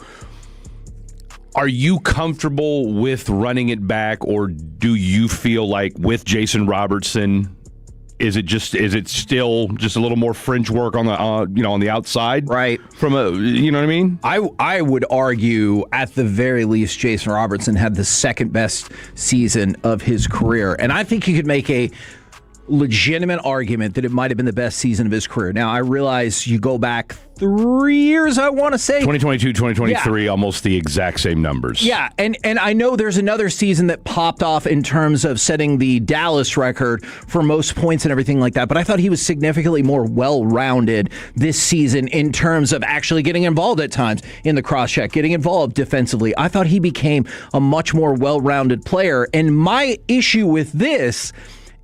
are you comfortable with running it back, or do you feel like with Jason Robertson, is it still just a little more fringe work on the on the outside, right? From a what I mean? I would argue at the very least Jason Robertson had the second best season of his career, and I think you could make a legitimate argument that it might have been the best season of his career. Now, I realize you go back 3 years, I want to say. 2022, 2023, almost the exact same numbers. Yeah, and I know there's another season that popped off in terms of setting the Dallas record for most points and everything like that, but I thought he was significantly more well-rounded this season in terms of actually getting involved at times in the cross-check, getting involved defensively. I thought he became a much more well-rounded player, and my issue with this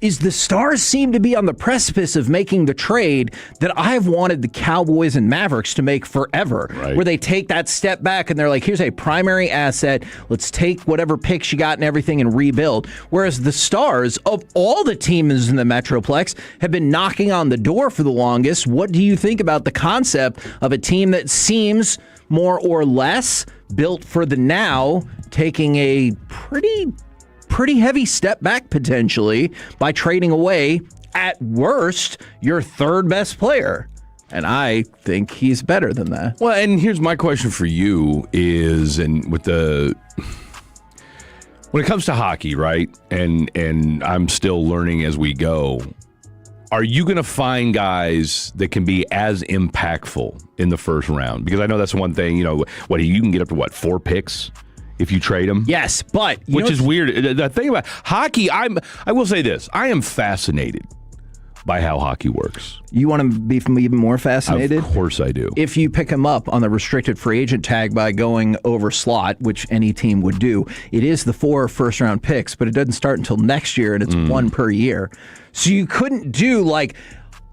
is the Stars seem to be on the precipice of making the trade that I've wanted the Cowboys and Mavericks to make forever, where they take that step back and they're like, here's a primary asset. Let's take whatever picks you got and everything and rebuild. Whereas the Stars, of all the teams in the Metroplex, have been knocking on the door for the longest. What do you think about the concept of a team that seems more or less built for the now, taking a pretty heavy step back potentially by trading away, at worst, your third best player? And I think he's better than that. Well, and here's my question for you is, when it comes to hockey, right? And I'm still learning as we go. Are you going to find guys that can be as impactful in the first round? Because I know that's one thing, you can get up to 4 picks if you trade them. Yes, but which is weird. The thing about hockey, I will say this: I am fascinated by how hockey works. You want to be even more fascinated? Of course I do. If you pick him up on the restricted free agent tag by going over slot, which any team would do, it is the 4 first-round picks, but it doesn't start until next year, and it's 1 per year. So you couldn't do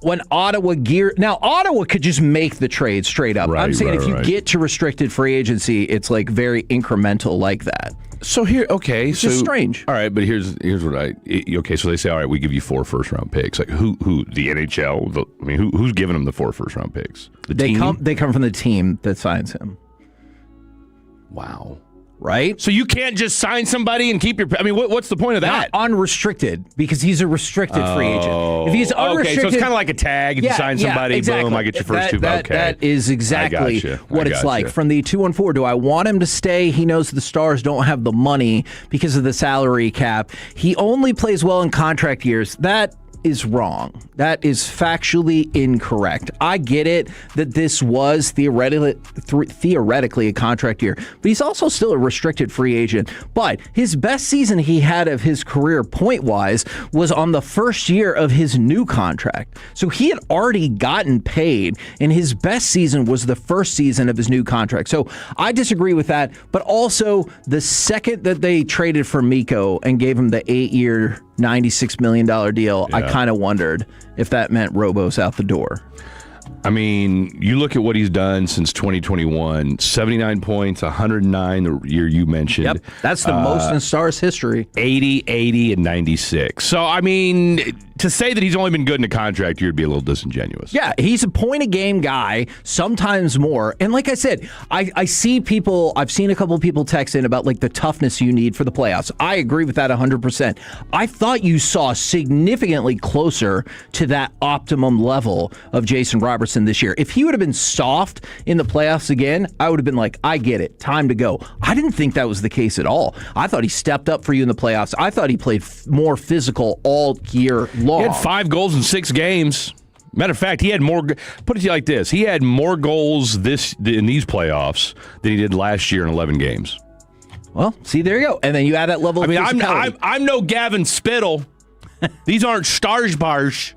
when Ottawa now Ottawa could just make the trade straight up. I'm saying if you get to restricted free agency, it's very incremental like that. So here, okay, it's just strange. All right, but here's what so they say, all right, we give you 4 first-round picks. Like who the NHL? Who's giving them the 4 first-round picks? They come from the team that signs him. Wow. Right? So you can't just sign somebody and keep your... what's the point of that? Not unrestricted, because he's a restricted free agent. If he's unrestricted... Okay, so it's kind of like a tag. If you sign somebody, exactly. Boom, I get your first 2. Okay. That is exactly what it's like. From the 2-1-4, do I want him to stay? He knows the Stars don't have the money because of the salary cap. He only plays well in contract years. That is wrong. That is factually incorrect. I get it that this was theoretically a contract year, but he's also still a restricted free agent. But his best season he had of his career point-wise was on the first year of his new contract. So he had already gotten paid, and his best season was the first season of his new contract. So I disagree with that, but also the second that they traded for Mikko and gave him the 8-year, $96 million deal, I kind of wondered if that meant Robo's out the door. You look at what he's done since 2021, 79 points, 109 the year you mentioned. Yep, that's the most in Stars history. 80, 80, and 96. So, to say that he's only been good in a contract year would be a little disingenuous. Yeah, he's a point-a-game guy, sometimes more. And like I said, I've seen a couple of people text in about the toughness you need for the playoffs. I agree with that 100%. I thought you saw significantly closer to that optimum level of Jason Robertson this year. If he would have been soft in the playoffs again, I would have been like, I get it, time to go. I didn't think that was the case at all. I thought he stepped up for you in the playoffs. I thought he played more physical all year long. He had 5 goals in 6 games. Matter of fact, he had more. Put it to you like this: he had more goals in these playoffs than he did last year in 11 games. Well, see, there you go. And then you add that level. I mean, of physicality. I'm no Gavin Spittle. These aren't stars bars.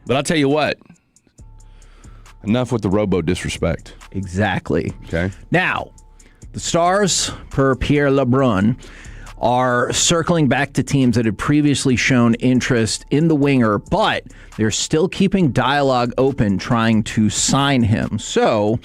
But I'll tell you what. Enough with the robo disrespect. Exactly. Okay. Now, the Stars, per Pierre LeBrun, are circling back to teams that had previously shown interest in the winger, but they're still keeping dialogue open trying to sign him. So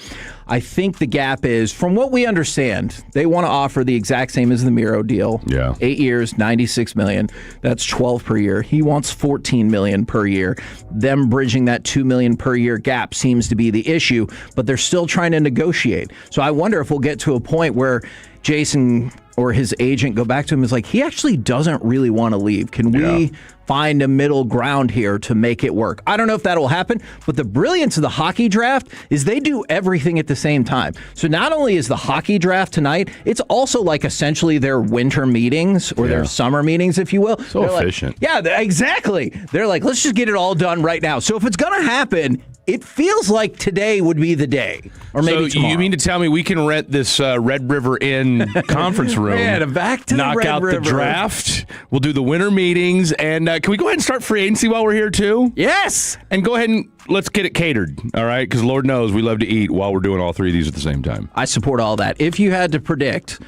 I think the gap is, from what we understand, they want to offer the exact same as the Miro deal. Yeah. 8 years, $96 million. That's $12 per year. He wants $14 million per year. Them bridging that $2 million per year gap seems to be the issue, but they're still trying to negotiate. So I wonder if we'll get to a point where Jason or his agent go back to him and is like, he actually doesn't really want to leave. Can we find a middle ground here to make it work? I don't know if that will happen, but the brilliance of the hockey draft is they do everything at the same time. So not only is the hockey draft tonight, it's also like essentially their winter meetings or their summer meetings, if you will. So They're efficient. Like, exactly. They're like, let's just get it all done right now. So if it's going to happen, it feels like today would be the day, or maybe tomorrow. You mean to tell me we can rent this Red River Inn conference room? Man, back to knock the Red out River. the draft. We'll do the winter meetings, and can we go ahead and start free agency while we're here too? Yes. And go ahead and let's get it catered. All right, because Lord knows we love to eat while we're doing all three of these at the same time. I support all that. If you had to predict,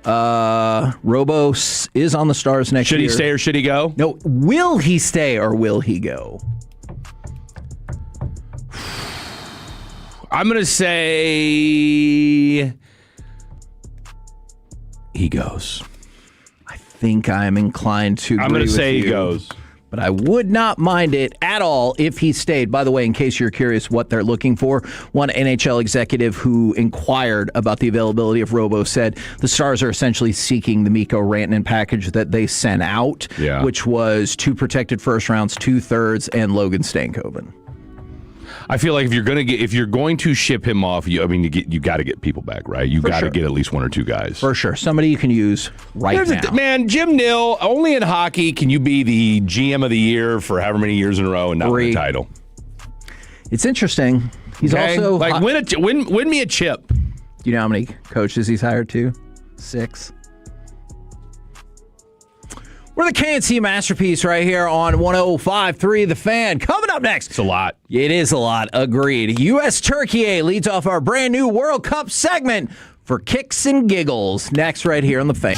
Robo is on the Stars next year. Should he stay or should he go? No. Will he stay or will he go? I'm going to say he goes. I think I'm inclined to agree I'm going to with say you, he goes. But I would not mind it at all if he stayed. By the way, in case you're curious what they're looking for, one NHL executive who inquired about the availability of Robo said the Stars are essentially seeking the Mikko Rantanen package that they sent out, which was 2 protected first rounds, 2/3, and Logan Stankoven. I feel like if you're going to ship him off, you got to get people back, right? You got to get at least 1 or 2 guys. For sure. Somebody you can use right now. Man, Jim Nill, only in hockey can you be the GM of the year for however many years in a row and not win a title. It's interesting. He's also like win me a chip. Do you know how many coaches he's hired to? 6. We're the KNC Masterpiece right here on 105.3 The Fan. Coming up next. It's a lot. It is a lot. Agreed. U.S. Turkey leads off our brand new World Cup segment for kicks and giggles. Next right here on The Fan.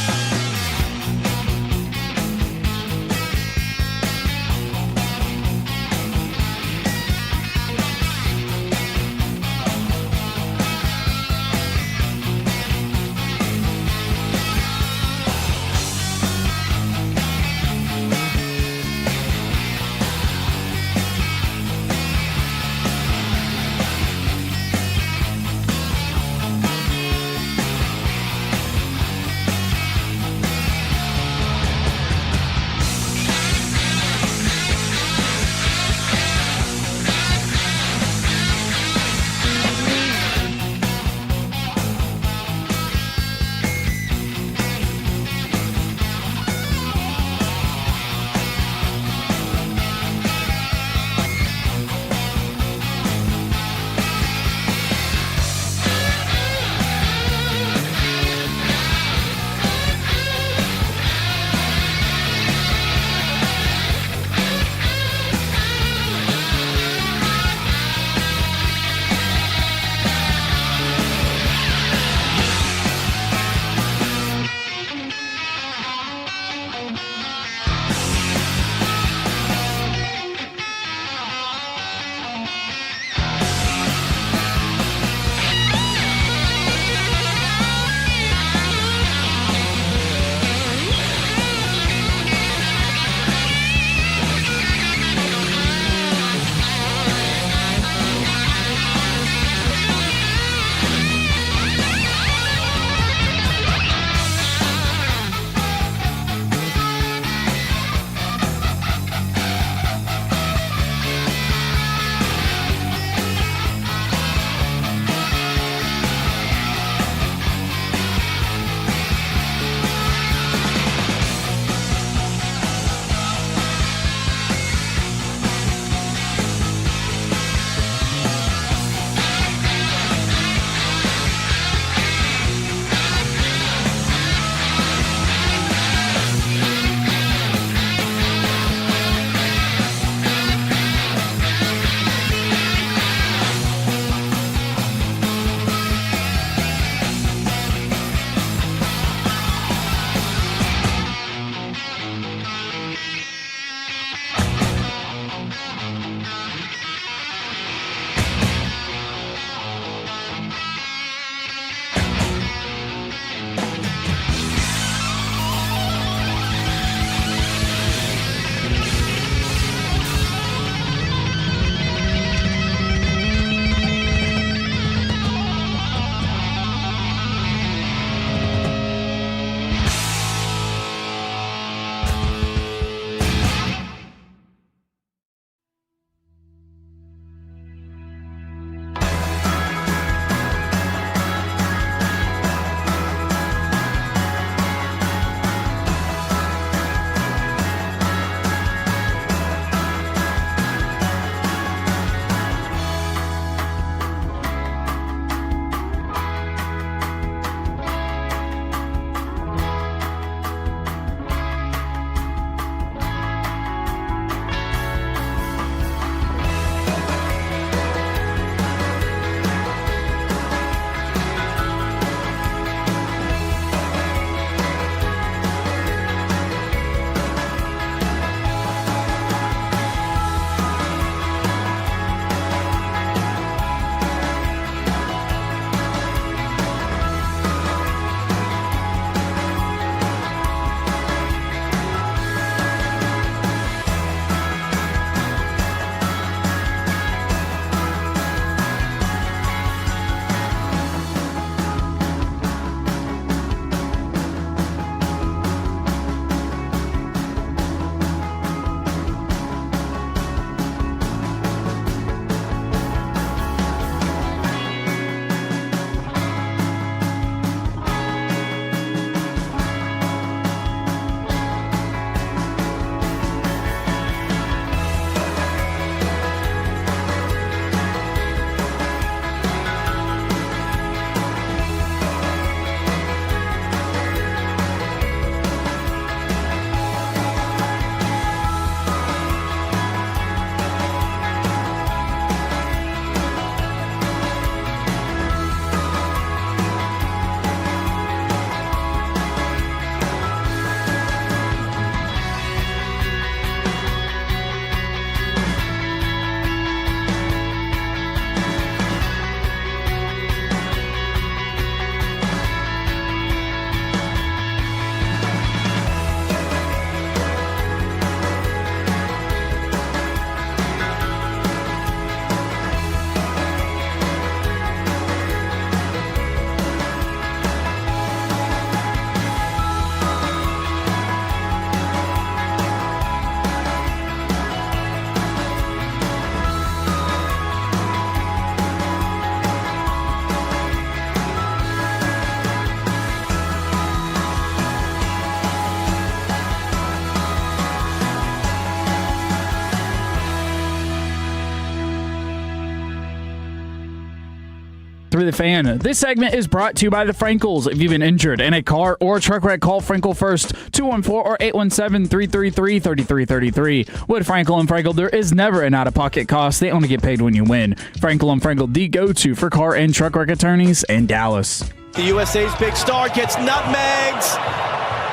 105.3 The Fan. This segment is brought to you by the Frankels. If you've been injured in a car or truck wreck, call Frankel first, 214 or 817-333-3333. With Frankel and Frankel, there is never an out-of-pocket cost. They only get paid when you win. Frankel and Frankel, the go-to for car and truck wreck attorneys in Dallas. The USA's big star gets nutmegged.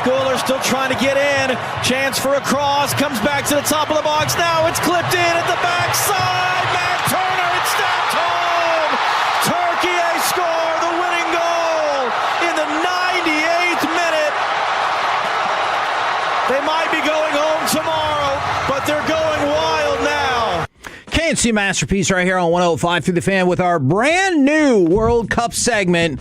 Guler still trying to get in. Chance for a cross. Comes back to the top of the box. Now it's clipped in at the backside. Matt Turner, it's stamped home. Turkey score the winning goal in the 98th minute. They might be going home tomorrow, but they're going wild now. KNC Masterpiece right here on 105 through the Fan with our brand new World Cup segment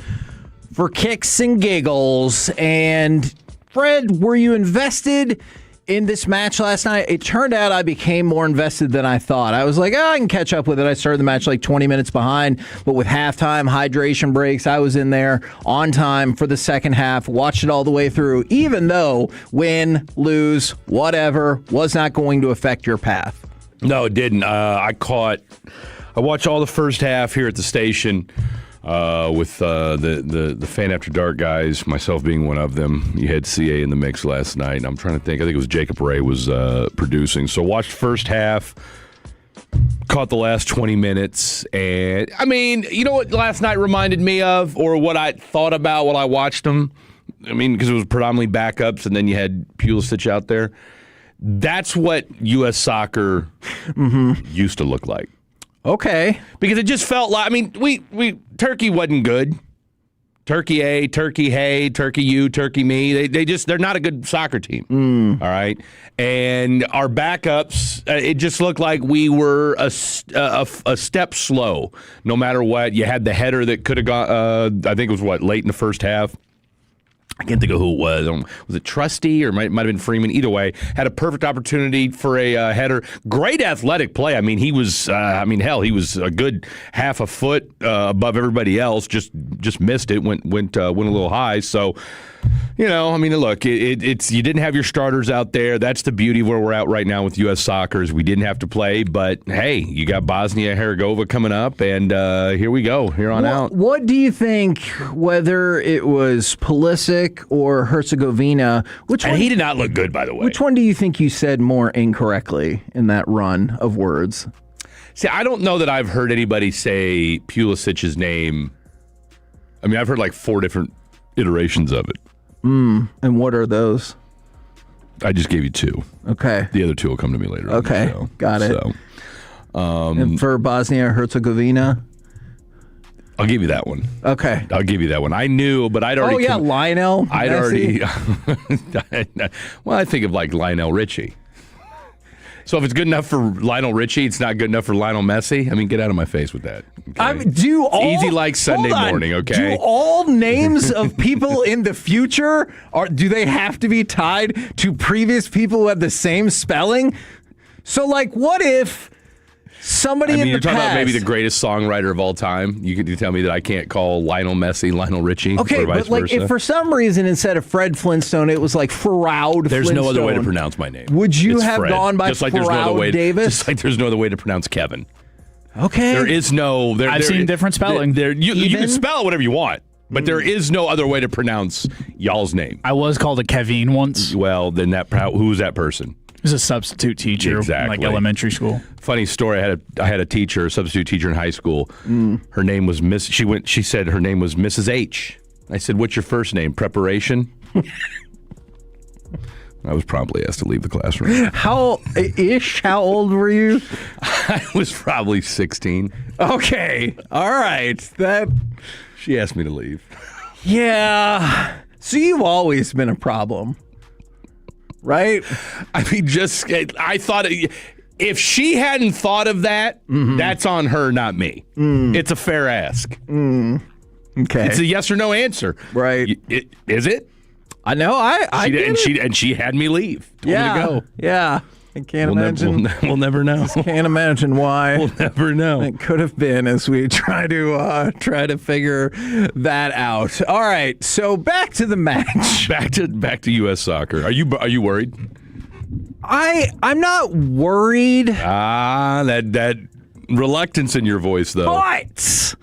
for kicks and giggles. And Fred, were you invested in this match last night? It turned out I became more invested than I thought. I was like, I can catch up with it. I started the match like 20 minutes behind, but with halftime, hydration breaks, I was in there on time for the second half, watched it all the way through, even though win, lose, whatever, was not going to affect your path. No, it didn't. I watched all the first half here at the station. With the Fan After Dark guys, myself being one of them. You had CA in the mix last night. And I'm trying to think. I think it was Jacob Ray was producing. So watched first half, caught the last 20 minutes. And, I mean, you know what last night reminded me of, or what I thought about while I watched them? I mean, because it was predominantly backups, and then you had Pulisic out there. That's what U.S. soccer used to look like. Okay. Because it just felt like, I mean, Turkey wasn't good. Turkey A, Turkey hey, Turkey you, Turkey me. They're not a good soccer team. All right. And our backups, it just looked like we were a step slow. No matter what, you had the header that could have gone, I think it was late in the first half. I can't think of who it was. Was it Trusty or might have been Freeman? Either way, had a perfect opportunity for a header. Great athletic play. I mean, he was. He was a good half a foot above everybody else. Just missed it. Went a little high. So, look, it's you didn't have your starters out there. That's the beauty of where we're at right now with U.S. soccer is we didn't have to play. But hey, you got Bosnia-Herzegovina coming up, and here we go. Here on out. What do you think? Whether it was Pulisic or Herzegovina, and he did not look good, by the way. Which one do you think you said more incorrectly in that run of words? See, I don't know that I've heard anybody say Pulisic's name. I mean, I've heard like 4 different iterations of it. And what are those? I just gave you 2. Okay. The other 2 will come to me later. Okay, got it. So, and for Bosnia-Herzegovina? I'll give you that one. Okay. I'll give you that one. I knew, but I'd already... Oh, yeah, Lionel I'd Messi. already... Well, I think of like Lionel Richie. So if it's good enough for Lionel Richie, it's not good enough for Lionel Messi? I mean, get out of my face with that. Okay? Easy like Sunday morning, okay? Do all names of people in the future, do they have to be tied to previous people who have the same spelling? So, like, what if somebody in the you're talking past... about maybe the greatest songwriter of all time. You tell me that I can't call Lionel Messi Lionel Richie, okay, or vice but like versa? if for some reason instead of Fred Flintstone, it was like Farrowd There's Flintstone, no other way to pronounce my name. Would you It's have Fred. gone by just like there's no other way Davis? Just like there's no other way to pronounce Kevin. Okay. There is no... I've seen different spelling. You can spell it whatever you want, but there is no other way to pronounce y'all's name. I was called a Kevin once. Well, then who was that person? He was a substitute teacher, Exactly. like elementary school. Funny story. I had a teacher, a substitute teacher in high school. Her name was Miss. She said her name was Mrs. H. I said, "What's your first name?" Preparation. I was promptly asked to leave the classroom. How old were you? I was probably 16. Okay. All right. She asked me to leave. Yeah. So you've always been a problem, right? I mean, I thought if she hadn't thought of that, that's on her, not me. It's a fair ask. Okay. It's a yes or no answer. Right. Is it? I know. I get it. And she had me leave. Told me to go. Yeah. I can't imagine. We'll never know. Can't imagine why. We'll never know. It could have been as we try to figure that out. All right. So back to the match. Back to U.S. soccer. Are you worried? I'm not worried. That reluctance in your voice, though. But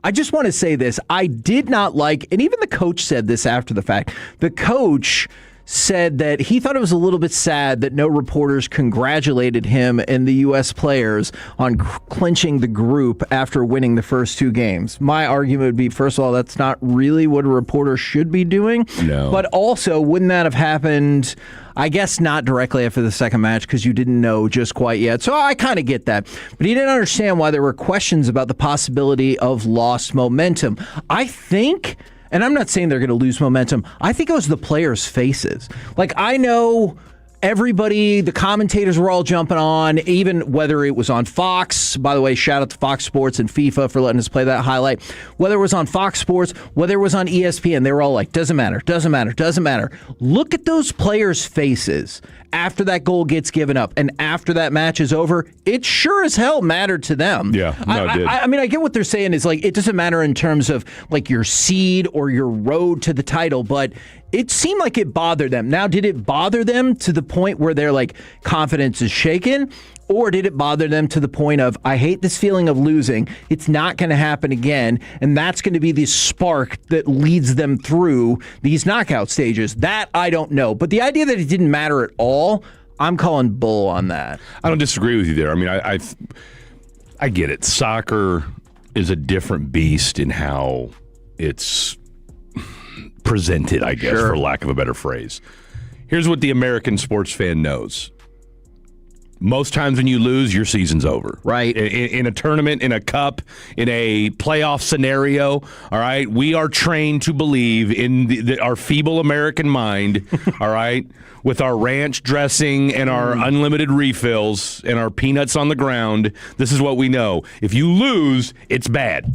I just want to say this. I did not like, and even the coach said this after the fact, the coach said that he thought it was a little bit sad that no reporters congratulated him and the U.S. players on clinching the group after winning the first 2 games. My argument would be, first of all, that's not really what a reporter should be doing. No. But also, wouldn't that have happened, I guess not directly after the second match because you didn't know just quite yet. So I kind of get that. But he didn't understand why there were questions about the possibility of lost momentum. I think... And I'm not saying they're going to lose momentum. I think it was the players' faces. Like, I know everybody, the commentators were all jumping on, even whether it was on Fox. By the way, shout out to Fox Sports and FIFA for letting us play that highlight. Whether it was on Fox Sports, whether it was on ESPN, they were all like, doesn't matter, doesn't matter, doesn't matter. Look at those players' faces after that goal gets given up and after that match is over. It sure as hell mattered to them. Yeah, no, it did. I mean, I get what they're saying is like, it doesn't matter in terms of like your seed or your road to the title, but it seemed like it bothered them. Now, did it bother them to the point where their like confidence is shaken? Or did it bother them to the point of, I hate this feeling of losing, it's not going to happen again, and that's going to be the spark that leads them through these knockout stages? That I don't know. But the idea that it didn't matter at all, I'm calling bull on that. I don't disagree with you there. I mean, I get it. Soccer is a different beast in how it's presented, I guess, for lack of a better phrase. Here's what the American sports fan knows. Most times when you lose, your season's over. Right. In a tournament, in a cup, in a playoff scenario, all right, we are trained to believe in our feeble American mind, all right, with our ranch dressing and our unlimited refills and our peanuts on the ground. This is what we know. If you lose, it's bad.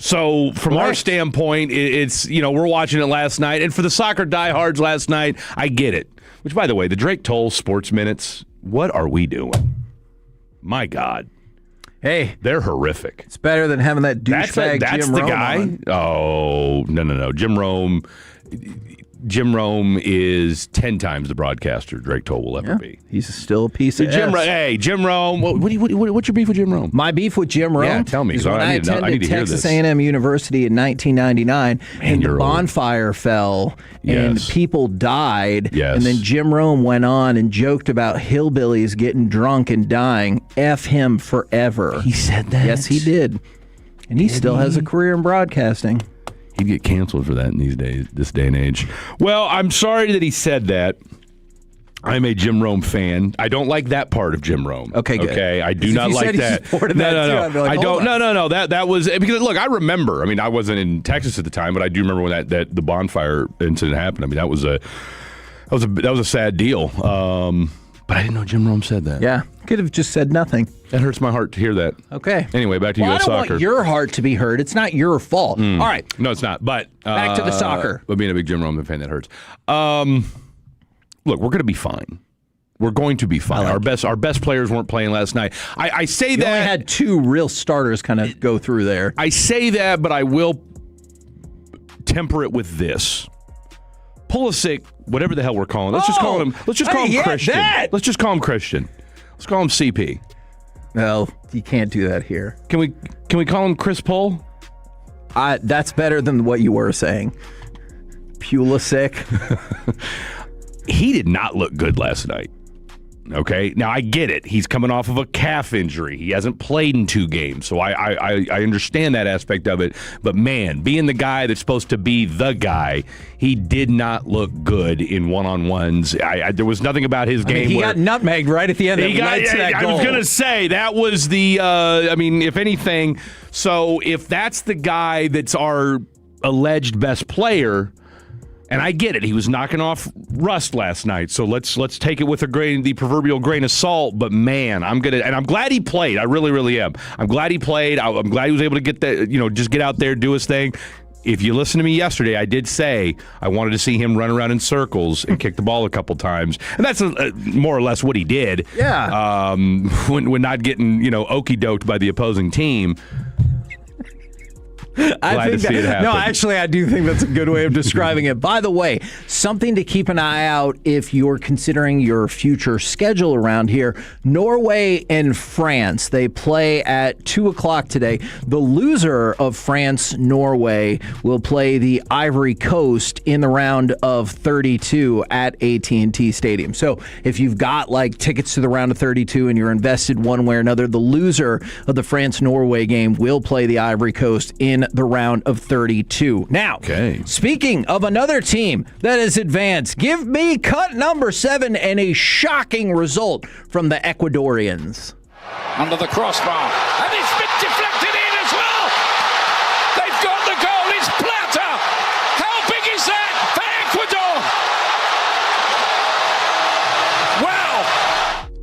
So from our standpoint, it's, you know, we're watching it last night. And for the soccer diehards last night, I get it. Which, by the way, the Drake Toll Sports Minutes, what are we doing? My God. Hey. They're horrific. It's better than having that douchebag That's Jim the Rome guy? on. Oh, no. Jim Rome is 10 times the broadcaster Drake Toll will ever be. He's still a piece of Jim Rome. What's your beef with Jim Rome? My beef with Jim Rome? Yeah, tell me. Is So when I need to attended hear Texas this. A&M University in 1999, and the you're old. bonfire fell, and Yes. people died, Yes. and then Jim Rome went on and joked about hillbillies getting drunk and dying. F him forever. He said that? Yes, he did. And he still has a career in broadcasting. He'd get canceled for that in this day and age. Well, I'm sorry that he said that. I'm a Jim Rome fan. I don't like that part of Jim Rome. Okay, good. Okay, I do not like that. No. I don't. No. That was because look. I remember. I mean, I wasn't in Texas at the time, but I do remember when that the bonfire incident happened. I mean, that was a sad deal. But I didn't know Jim Rome said that. Yeah, could have just said nothing. That hurts my heart to hear that. Okay. Anyway, back to Well, U.S. I don't soccer. want your heart to be hurt. It's not your fault. All right. No, it's not. But Back to the soccer. But being a big Jim Rome fan, that hurts. Look, we're going to be fine. We're going to be fine. Our best players weren't playing last night. I say You that only had 2 real starters kind of go through there. I say that, but I will temper it with this. Pulisic, whatever the hell we're calling. Let's just call him. Let's just call him Christian. Let's just call him Christian. Let's call him CP. No, you can't do that here. Can we call him Chris Pull? That's better than what you were saying. Pulisic. He did not look good last night. Okay, now I get it. He's coming off of a calf injury. He hasn't played in 2 games, so I understand that aspect of it. But man, being the guy that's supposed to be the guy, he did not look good in one-on-ones. There was nothing about his game. He got nutmegged right at the end of the night to that goal. I was going to say, that was the, if anything, so if that's the guy that's our alleged best player, and I get it, he was knocking off rust last night, so let's take it with the proverbial grain of salt. But man, I'm glad he played. I really, really am. I'm glad he played. I'm glad he was able to get that, just get out there, do his thing. If you listen to me yesterday, I did say I wanted to see him run around in circles and kick the ball a couple times, and that's more or less what he did. Yeah. When not getting okey doked by the opposing team. Glad to see it happen. No, actually, I do think that's a good way of describing it. By the way, something to keep an eye out if you're considering your future schedule around here. Norway and France, they play at 2 o'clock today. The loser of France-Norway will play the Ivory Coast in the round of 32 at AT&T Stadium. So if you've got like tickets to the round of 32 and you're invested one way or another, the loser of the France-Norway game will play the Ivory Coast in the round of 32. Now, speaking of another team that has advanced, give me cut number 7 and a shocking result from the Ecuadorians. Under the crossbar. And it's been deflected in as well. They've got the goal. It's Plata. How big is that for Ecuador? Wow.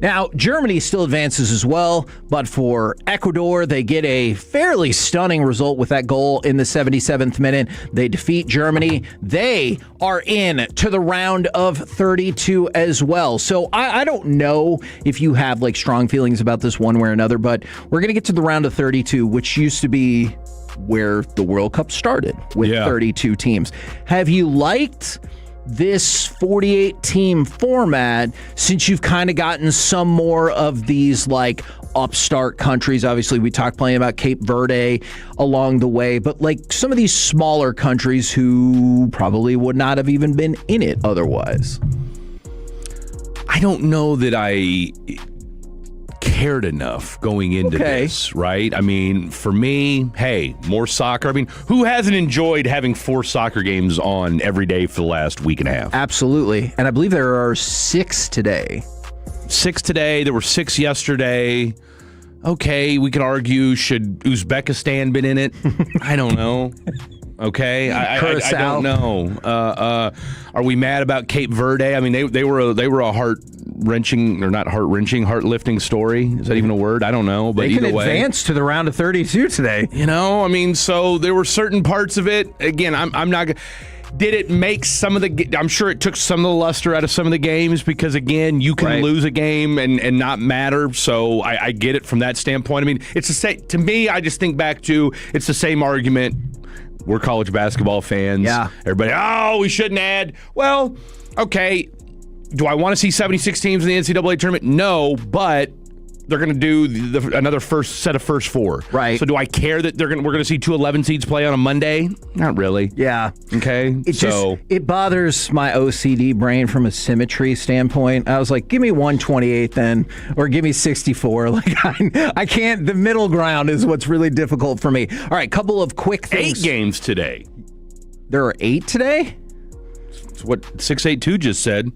Now, Germany still advances as well, but for Ecuador, they get a fairly stunning result with that goal in the 77th minute. They defeat Germany. They are in to the round of 32 as well. So I don't know if you have like strong feelings about this one way or another, but we're going to get to the round of 32, which used to be where the World Cup started with 32 teams. Have you liked this 48-team format since you've kind of gotten some more of these like upstart countries? Obviously, we talked plenty about Cape Verde along the way, but like some of these smaller countries who probably would not have even been in it otherwise. I don't know that I cared enough going into this, right? I mean, for me, hey, more soccer. I mean, who hasn't enjoyed having 4 soccer games on every day for the last week and a half? Absolutely. And I believe there are 6 today. 6 today. There were 6 yesterday. Okay, we can argue, should Uzbekistan been in it? I don't know. Okay, I don't know. Are we mad about Cape Verde? I mean, they were a heart-wrenching, or not heart-wrenching, heart-lifting story. Is that even a word? I don't know. But they can either way, advance to the round of 32 today. You know, I mean, so there were certain parts of it. Again, I'm not. Did it make some of the? I'm sure it took some of the luster out of some of the games because, again, you can lose a game and not matter. So I get it from that standpoint. I mean, it's the same. To me, I just think back to it's the same argument. We're college basketball fans. Yeah. Everybody, we shouldn't add. Well, okay. Do I want to see 76 teams in the NCAA tournament? No, but they're going to do another first set of first 4. Right. So do I care that we're going to see 2 11 seeds play on a Monday? Not really. Yeah. Okay. It bothers my OCD brain from a symmetry standpoint. I was like, give me 128 then, or give me 64. Like I can't. The middle ground is what's really difficult for me. All right, couple of quick things. 8 games today. There are 8 today? That's what 682 just said.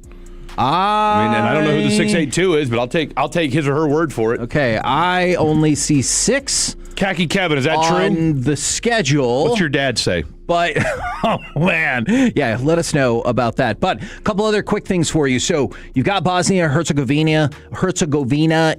I mean, and I don't know who the 682 is, but I'll take his or her word for it. Okay, I only see 6. Khaki Kevin, is that true? On the schedule. What's your dad say? But, oh, man. Yeah, let us know about that. But a couple other quick things for you. So you've got Bosnia-Herzegovina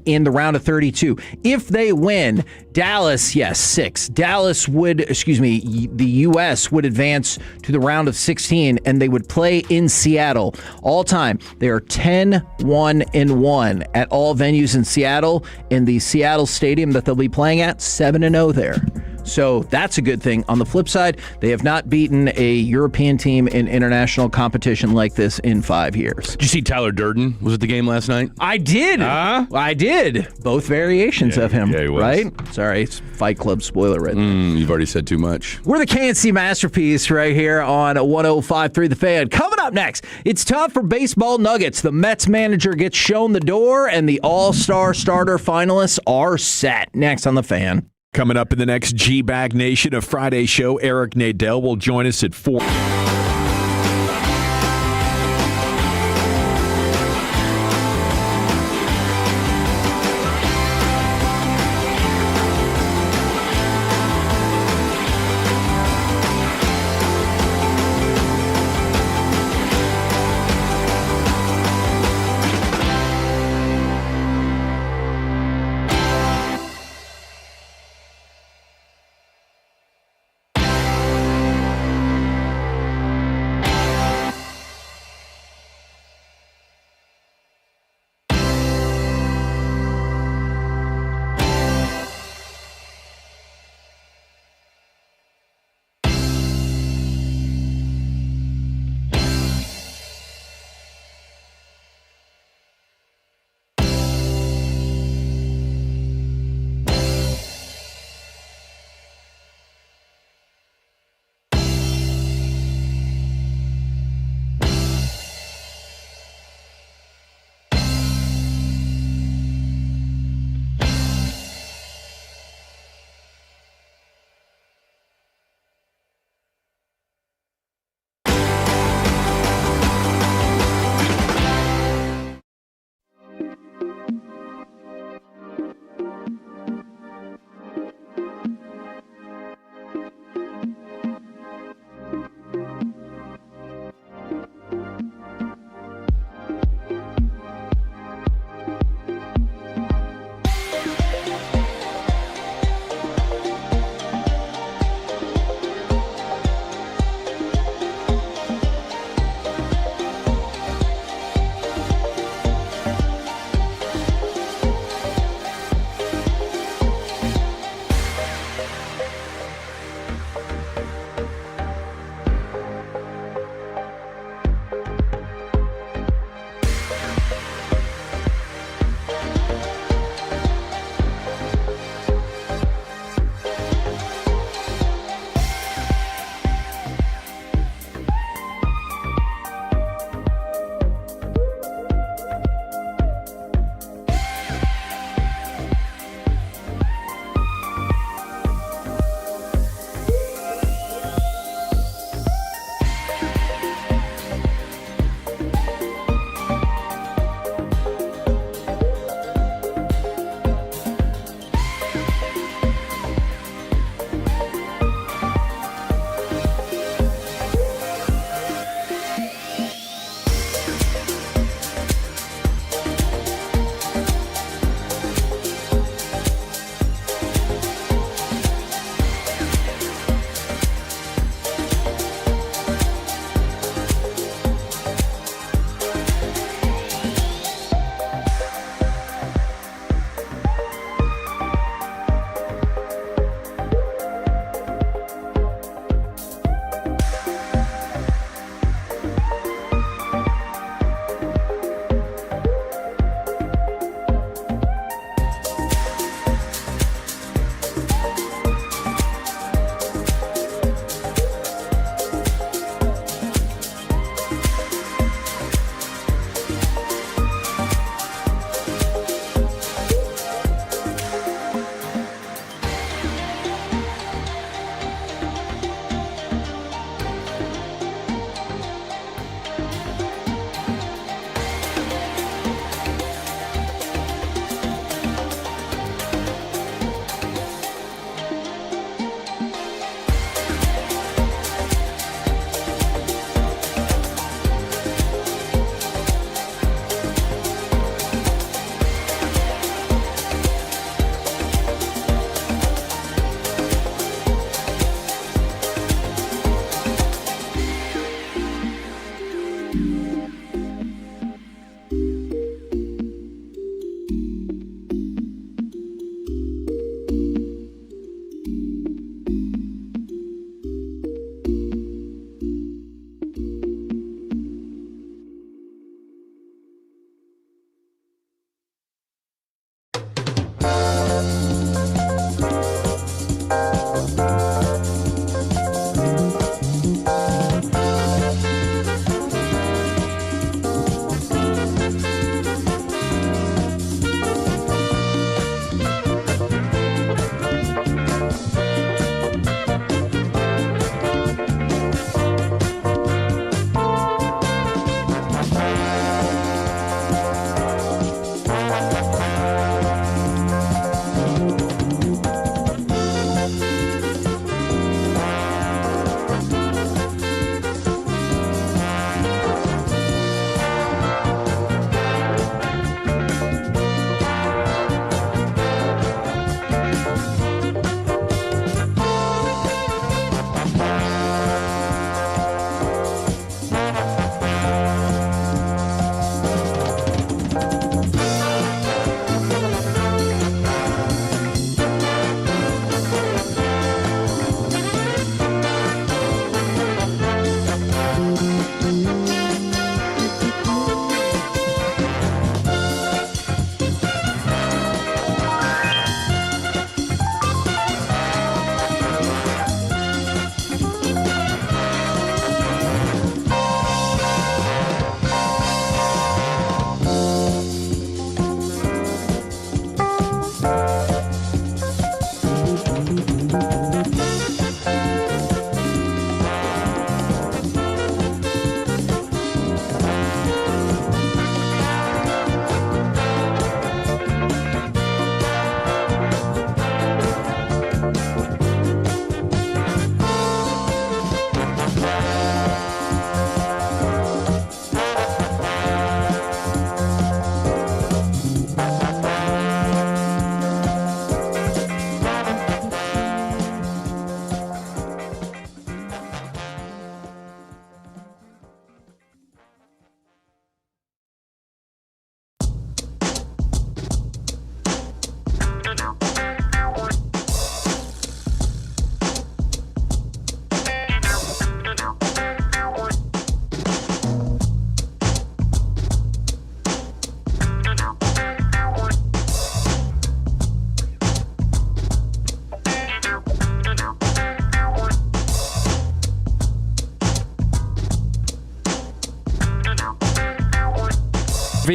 in the round of 32. If they win, Dallas, 6. The U.S. would advance to the round of 16, and they would play in Seattle. All time, they are 10-1-1 at all venues in Seattle. In the Seattle stadium that they'll be playing at, 7-0 there. So that's a good thing. On the flip side, they have not beaten a European team in international competition like this in 5 years. Did you see Tyler Durden was at the game last night? I did. I did. Both variations of him, right? Sorry, it's Fight Club spoiler right there. You've already said too much. We're the KNC Masterpiece right here on 105.3 The Fan. Coming up next, it's time for baseball nuggets. The Mets manager gets shown the door, and the All-Star starter finalists are set. Next on The Fan. Coming up in the next G-Bag Nation, a Friday show, Eric Nadel will join us at 4.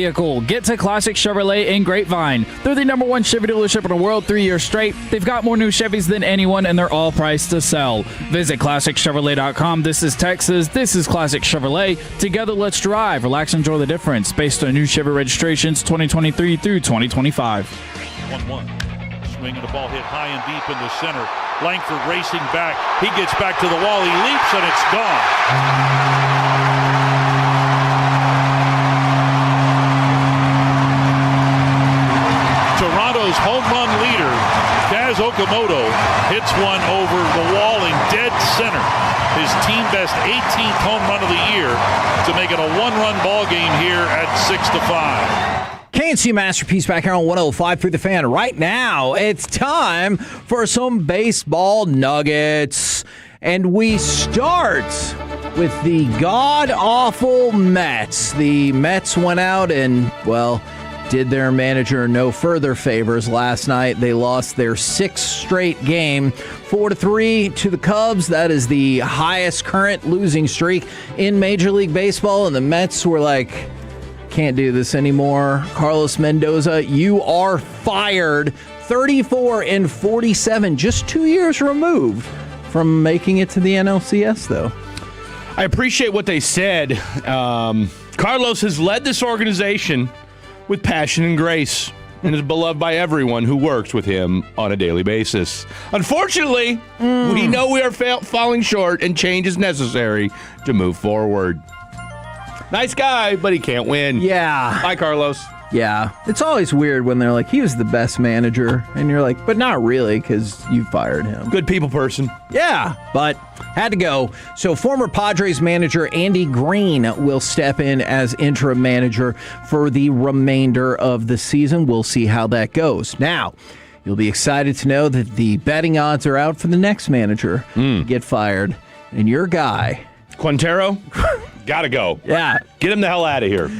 vehicle. Get to Classic Chevrolet in Grapevine. They're the #1 Chevy dealership in the world 3 years straight. They've got more new Chevys than anyone, and they're all priced to sell. Visit ClassicChevrolet.com. This is Texas. This is Classic Chevrolet. Together, let's drive. Relax, enjoy the difference. Based on new Chevy registrations 2023 through 2025. 1-1. Swinging the ball hit high and deep in the center. Langford racing back. He gets back to the wall. He leaps, and it's gone. Toronto's home run leader, Kaz Okamoto, hits one over the wall in dead center. His team best 18th home run of the year to make it a one-run ball game here at 6-5. KNC Masterpiece back here on 105 through the Fan. Right now, it's time for some baseball nuggets. And we start with the god-awful Mets. The Mets went out and, well, did their manager no further favors last night. They lost their 6th straight game, 4-3 to the Cubs. That is the highest current losing streak in Major League Baseball. And the Mets were like, can't do this anymore. Carlos Mendoza, you are fired. 34-47, just 2 years removed from making it to the NLCS, though. I appreciate what they said. Carlos has led this organization with passion and grace and is beloved by everyone who works with him on a daily basis. Unfortunately, we know we are falling short and change is necessary to move forward. Nice guy, but he can't win. Yeah. Bye, Carlos. Yeah. It's always weird when they're like, he was the best manager. And you're like, but not really, because you fired him. Good people person. Yeah, but had to go. So former Padres manager Andy Green will step in as interim manager for the remainder of the season. We'll see how that goes. Now, you'll be excited to know that the betting odds are out for the next manager to get fired. And your guy, Quintero, gotta go. Yeah. Get him the hell out of here.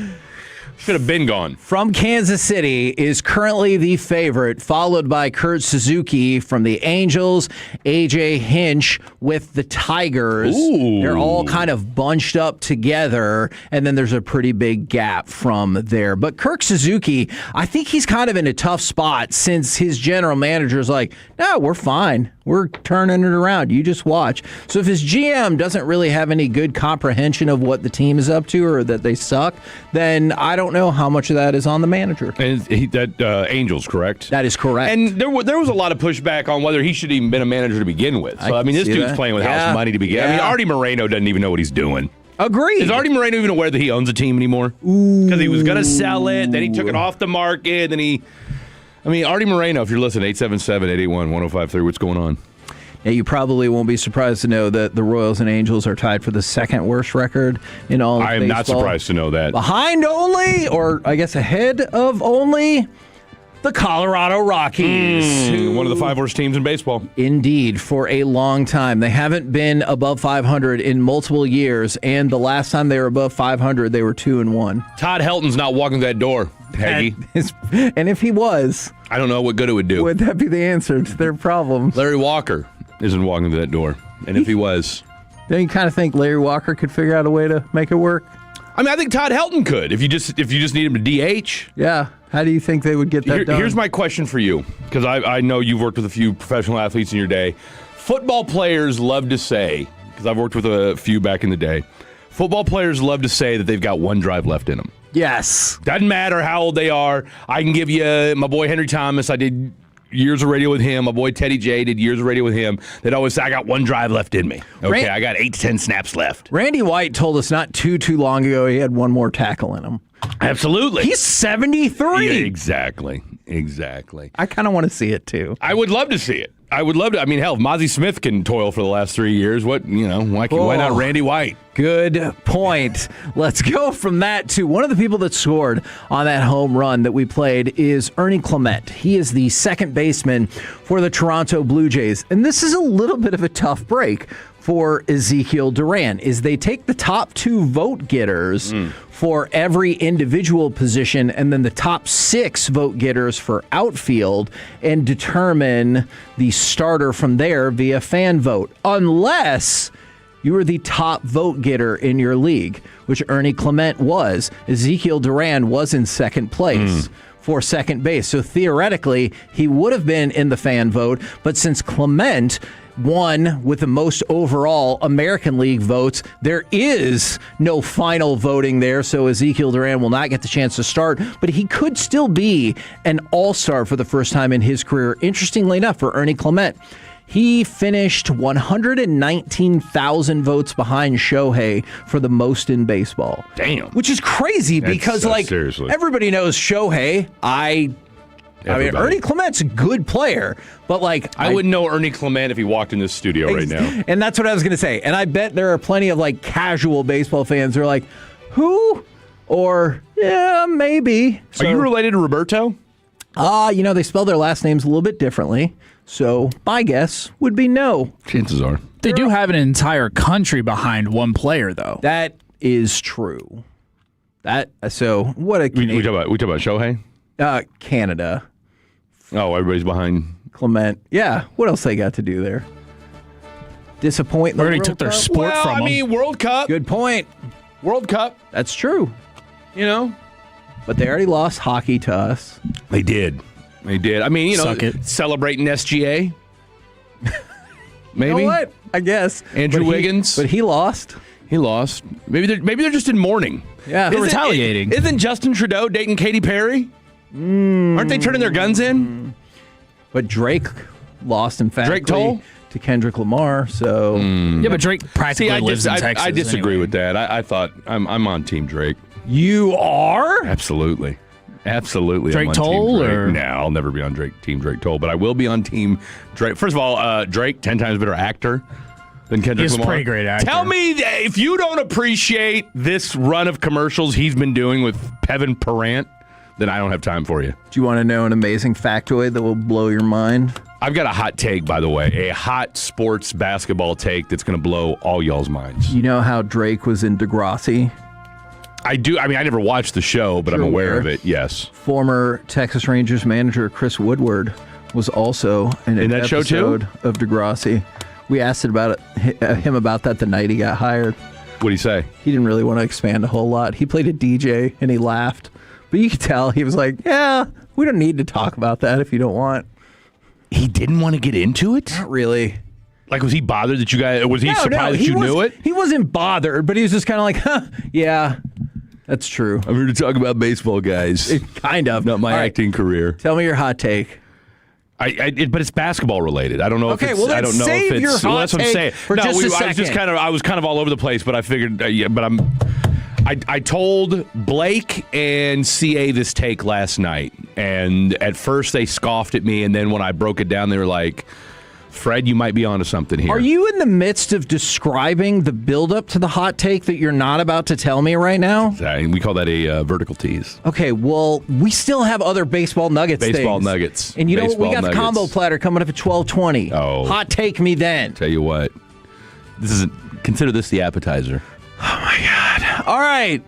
Should have been gone. From Kansas City is currently the favorite, followed by Kurt Suzuki from the Angels, AJ Hinch with the Tigers. Ooh. They're all kind of bunched up together, and then there's a pretty big gap from there. But Kirk Suzuki, I think he's kind of in a tough spot since his general manager is like, no, we're fine. We're turning it around. You just watch. So if his GM doesn't really have any good comprehension of what the team is up to or that they suck, then I don't know how much of that is on the manager. And Angels, correct? That is correct. And there was a lot of pushback on whether he should even been a manager to begin with. So, I mean, this dude's playing with house money to begin. Yeah. I mean, Artie Moreno doesn't even know what he's doing. Agreed. Is Artie Moreno even aware that he owns a team anymore? Because he was going to sell it, then he took it off the market, then Artie Moreno, if you're listening, 877-881-1053, what's going on? Now, you probably won't be surprised to know that the Royals and Angels are tied for the second worst record in all of I am baseball. not surprised to know that. Behind only, or I guess ahead of only, the Colorado Rockies. One of the 5 worst teams in baseball. Indeed, for a long time. They haven't been above 500 in multiple years, and the last time they were above 500, they were 2-1. Todd Helton's not walking that door, Peggy. And if he was, I don't know what good it would do. Would that be the answer to their problems? Larry Walker isn't walking to that door. And if he was... Don't you kind of think Larry Walker could figure out a way to make it work? I mean, I think Todd Helton could if you just need him to DH. Yeah. How do you think they would get that done? Here's my question for you, because I know you've worked with a few professional athletes in your day. Football players love to say, because I've worked with a few back in the day, football players love to say that they've got one drive left in them. Yes. Doesn't matter how old they are. I can give you my boy Henry Thomas. I did years of radio with him. My boy Teddy J did years of radio with him. They'd always say, I got one drive left in me. Okay, I got 8 to 10 snaps left. Randy White told us not too long ago he had one more tackle in him. Absolutely. He's 73. Yeah, exactly. I kind of want to see it, too. I would love to see it. I would love to. I mean, hell, if Mozzie Smith can toil for the last 3 years, why not Randy White? Good point. Let's go from that to one of the people that scored on that home run that we played is Ernie Clement. He is the second baseman for the Toronto Blue Jays. And this is a little bit of a tough break for Ezekiel Duran, is they take the top 2 vote getters for every individual position and then the top 6 vote getters for outfield and determine the starter from there via fan vote. Unless you were the top vote getter in your league, which Ernie Clement was. Ezekiel Duran was in second place for second base. So theoretically, he would have been in the fan vote. But since Clement won with the most overall American League votes, there is no final voting there. So Ezekiel Duran will not get the chance to start, but he could still be an all-star for the first time in his career. Interestingly enough, for Ernie Clement, he finished 119,000 votes behind Shohei for the most in baseball. Damn. Which is crazy because, seriously. everybody knows Shohei. I mean, Ernie Clement's a good player, but I wouldn't know Ernie Clement if he walked in this studio right now. And that's what I was going to say. And I bet there are plenty of casual baseball fans who are like, who? Or, yeah, maybe. Are you related to Roberto? They spell their last names a little bit differently. So my guess would be no. Chances are. They do have an entire country behind one player, though. That is true. What a Canadian. We talk about Shohei? Canada. Oh, everybody's behind Clement. Yeah. What else they got to do there? Disappoint. Already took their sport from them. I mean, World Cup. Good point. World Cup. That's true. But they already lost hockey to us. They did. I mean, Suck it. Celebrating SGA. Maybe. You know what? I guess. Andrew Wiggins. But he lost. He lost. Maybe they're just in mourning. Yeah. They're retaliating. Isn't Justin Trudeau dating Katy Perry? Aren't they turning their guns in? But Drake lost emphatically to Kendrick Lamar. So Yeah, but Drake practically lives in Texas. I disagree anyway. with that. I thought I'm on Team Drake. You are? Absolutely. Drake I'm on Toll? Team Drake. Or? No, I'll never be on Team Drake Toll, but I will be on Team Drake. First of all, Drake, 10 times better actor than Kendrick He's a Lamar. pretty great actor. Tell me if you don't appreciate this run of commercials he's been doing with Pevin Parent, then I don't have time for you. Do you want to know an amazing factoid that will blow your mind? I've got a hot take, by the way, a hot sports basketball take that's going to blow all y'all's minds. You know how Drake was in Degrassi? I do. I mean, I never watched the show, but I'm aware of it. Yes. Former Texas Rangers manager Chris Woodward was also in an that show too? episode of Degrassi. We asked him about that the night he got hired. What'd he say? He didn't really want to expand a whole lot. He played a DJ and he laughed. But you could tell he was like, yeah, we don't need to talk about that if you don't want. He didn't want to get into it? Not really. Like, was he bothered that you guys, was he surprised that you knew it? He wasn't bothered, but he was just kind of like, yeah, that's true. I'm here to talk about baseball, guys. Kind of. Not my acting career. Tell me your hot take. But it's basketball related. I don't know if it's. Well, then I don't know save if it's. your hot Well, that's what I'm take saying. for just a second. I was kind of all over the place, but I figured. I told Blake and CA this take last night, and at first they scoffed at me, and then when I broke it down, they were like, Fred, you might be onto something here. Are you in the midst of describing the buildup to the hot take that you're not about to tell me right now? We call that a vertical tease. Okay, well, we still have other baseball nuggets things. Nuggets. And you know what? We got Baseball the combo nuggets. platter coming up at 12:20. Oh. Hot take me then. Tell you what, consider this the appetizer. All right.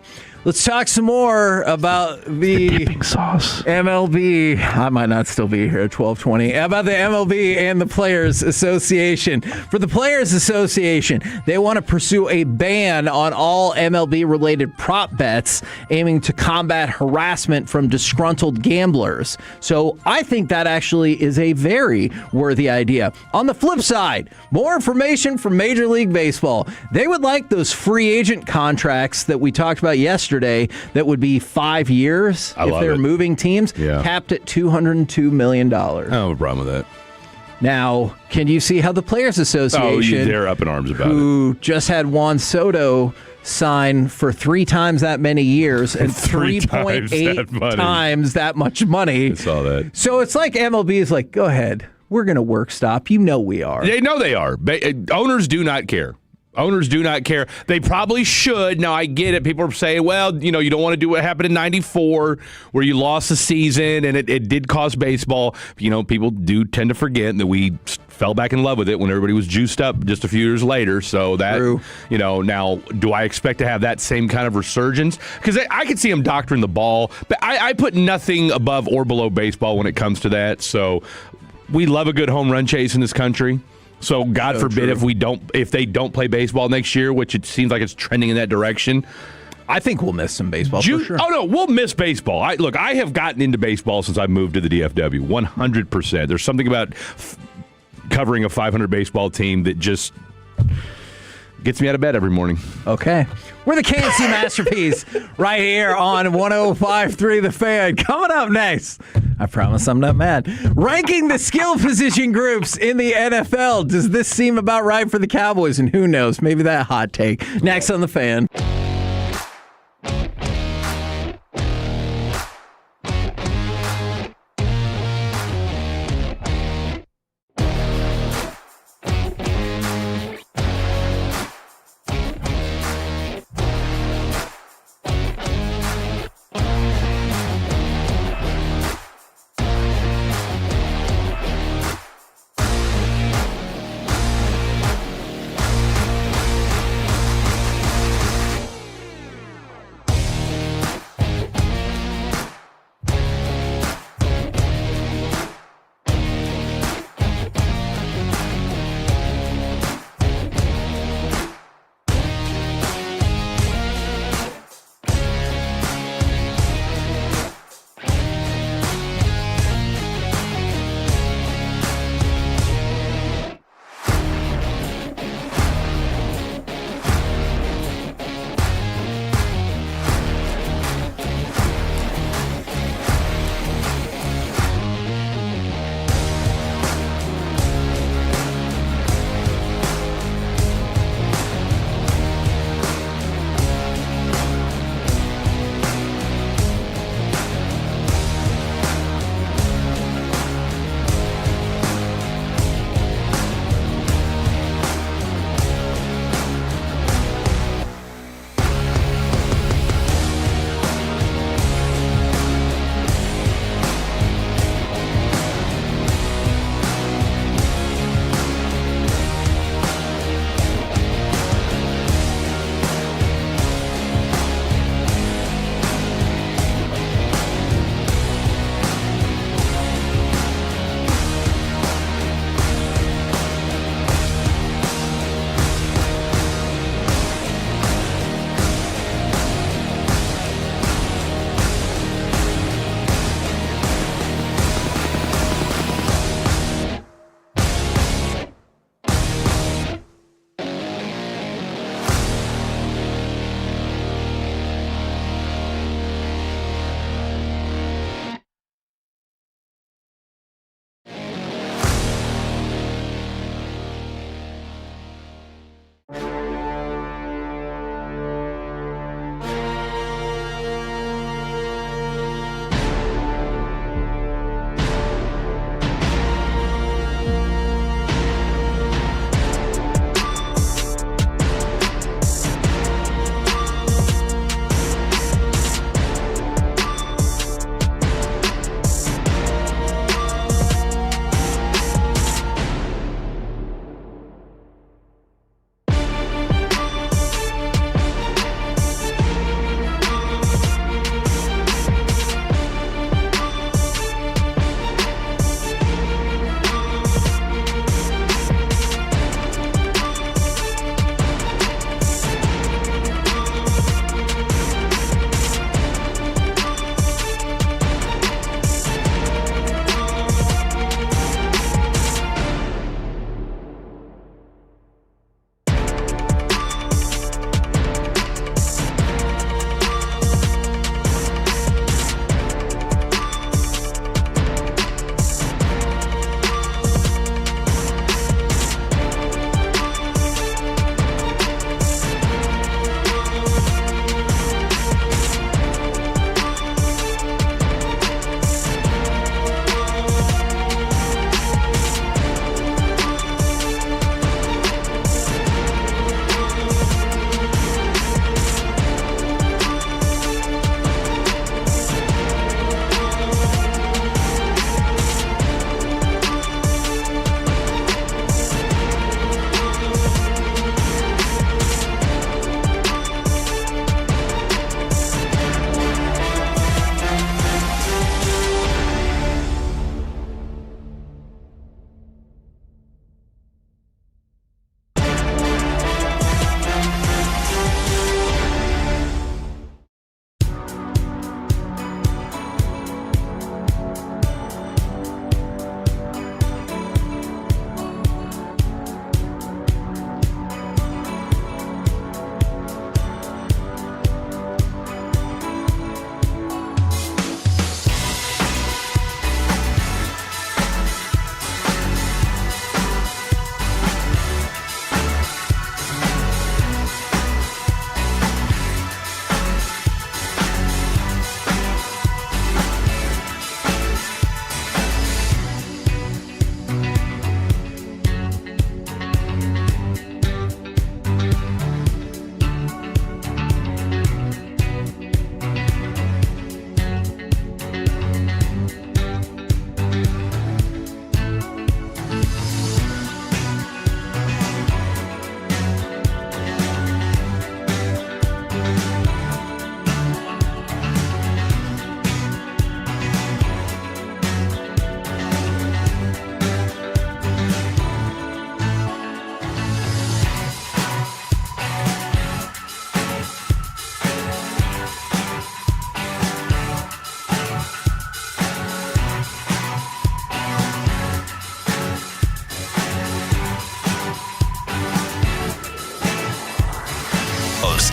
Let's talk some more about the dipping sauce. MLB. I might not still be here at 12:20. About the MLB and the Players Association. For the Players Association, they want to pursue a ban on all MLB-related prop bets, aiming to combat harassment from disgruntled gamblers. So I think that actually is a very worthy idea. On the flip side, more information from Major League Baseball. They would like those free agent contracts that we talked about yesterday that would be 5 years if they're moving teams, capped at $202 million. I don't have a problem with that. Now, can you see how the Players Association, they're up in arms about who just had Juan Soto sign for 3 times that many years and 3.8 times that much money? I saw that. So it's like MLB is like, go ahead. We're going to work stop. You know we are. They know they are. Owners do not care. Owners do not care. They probably should. Now, I get it. People are saying, well, you don't want to do what happened in 94 where you lost the season and it did cost baseball. People do tend to forget that we fell back in love with it when everybody was juiced up just a few years later. So that, True. Now, do I expect to have that same kind of resurgence? Because I could see them doctoring the ball, but I put nothing above or below baseball when it comes to that. So we love a good home run chase in this country. So God forbid if they don't play baseball next year, which it seems like it's trending in that direction. I think we'll miss some baseball for sure. Oh, no, we'll miss baseball. I have gotten into baseball since I moved to the DFW, 100%. There's something about covering a 500 baseball team that just gets me out of bed every morning. Okay. We're the KNC Masterpiece right here on 105.3 The Fan. Coming up next, I promise I'm not mad, ranking the skill position groups in the NFL. Does this seem about right for the Cowboys? And who knows, maybe that hot take. Next on The Fan.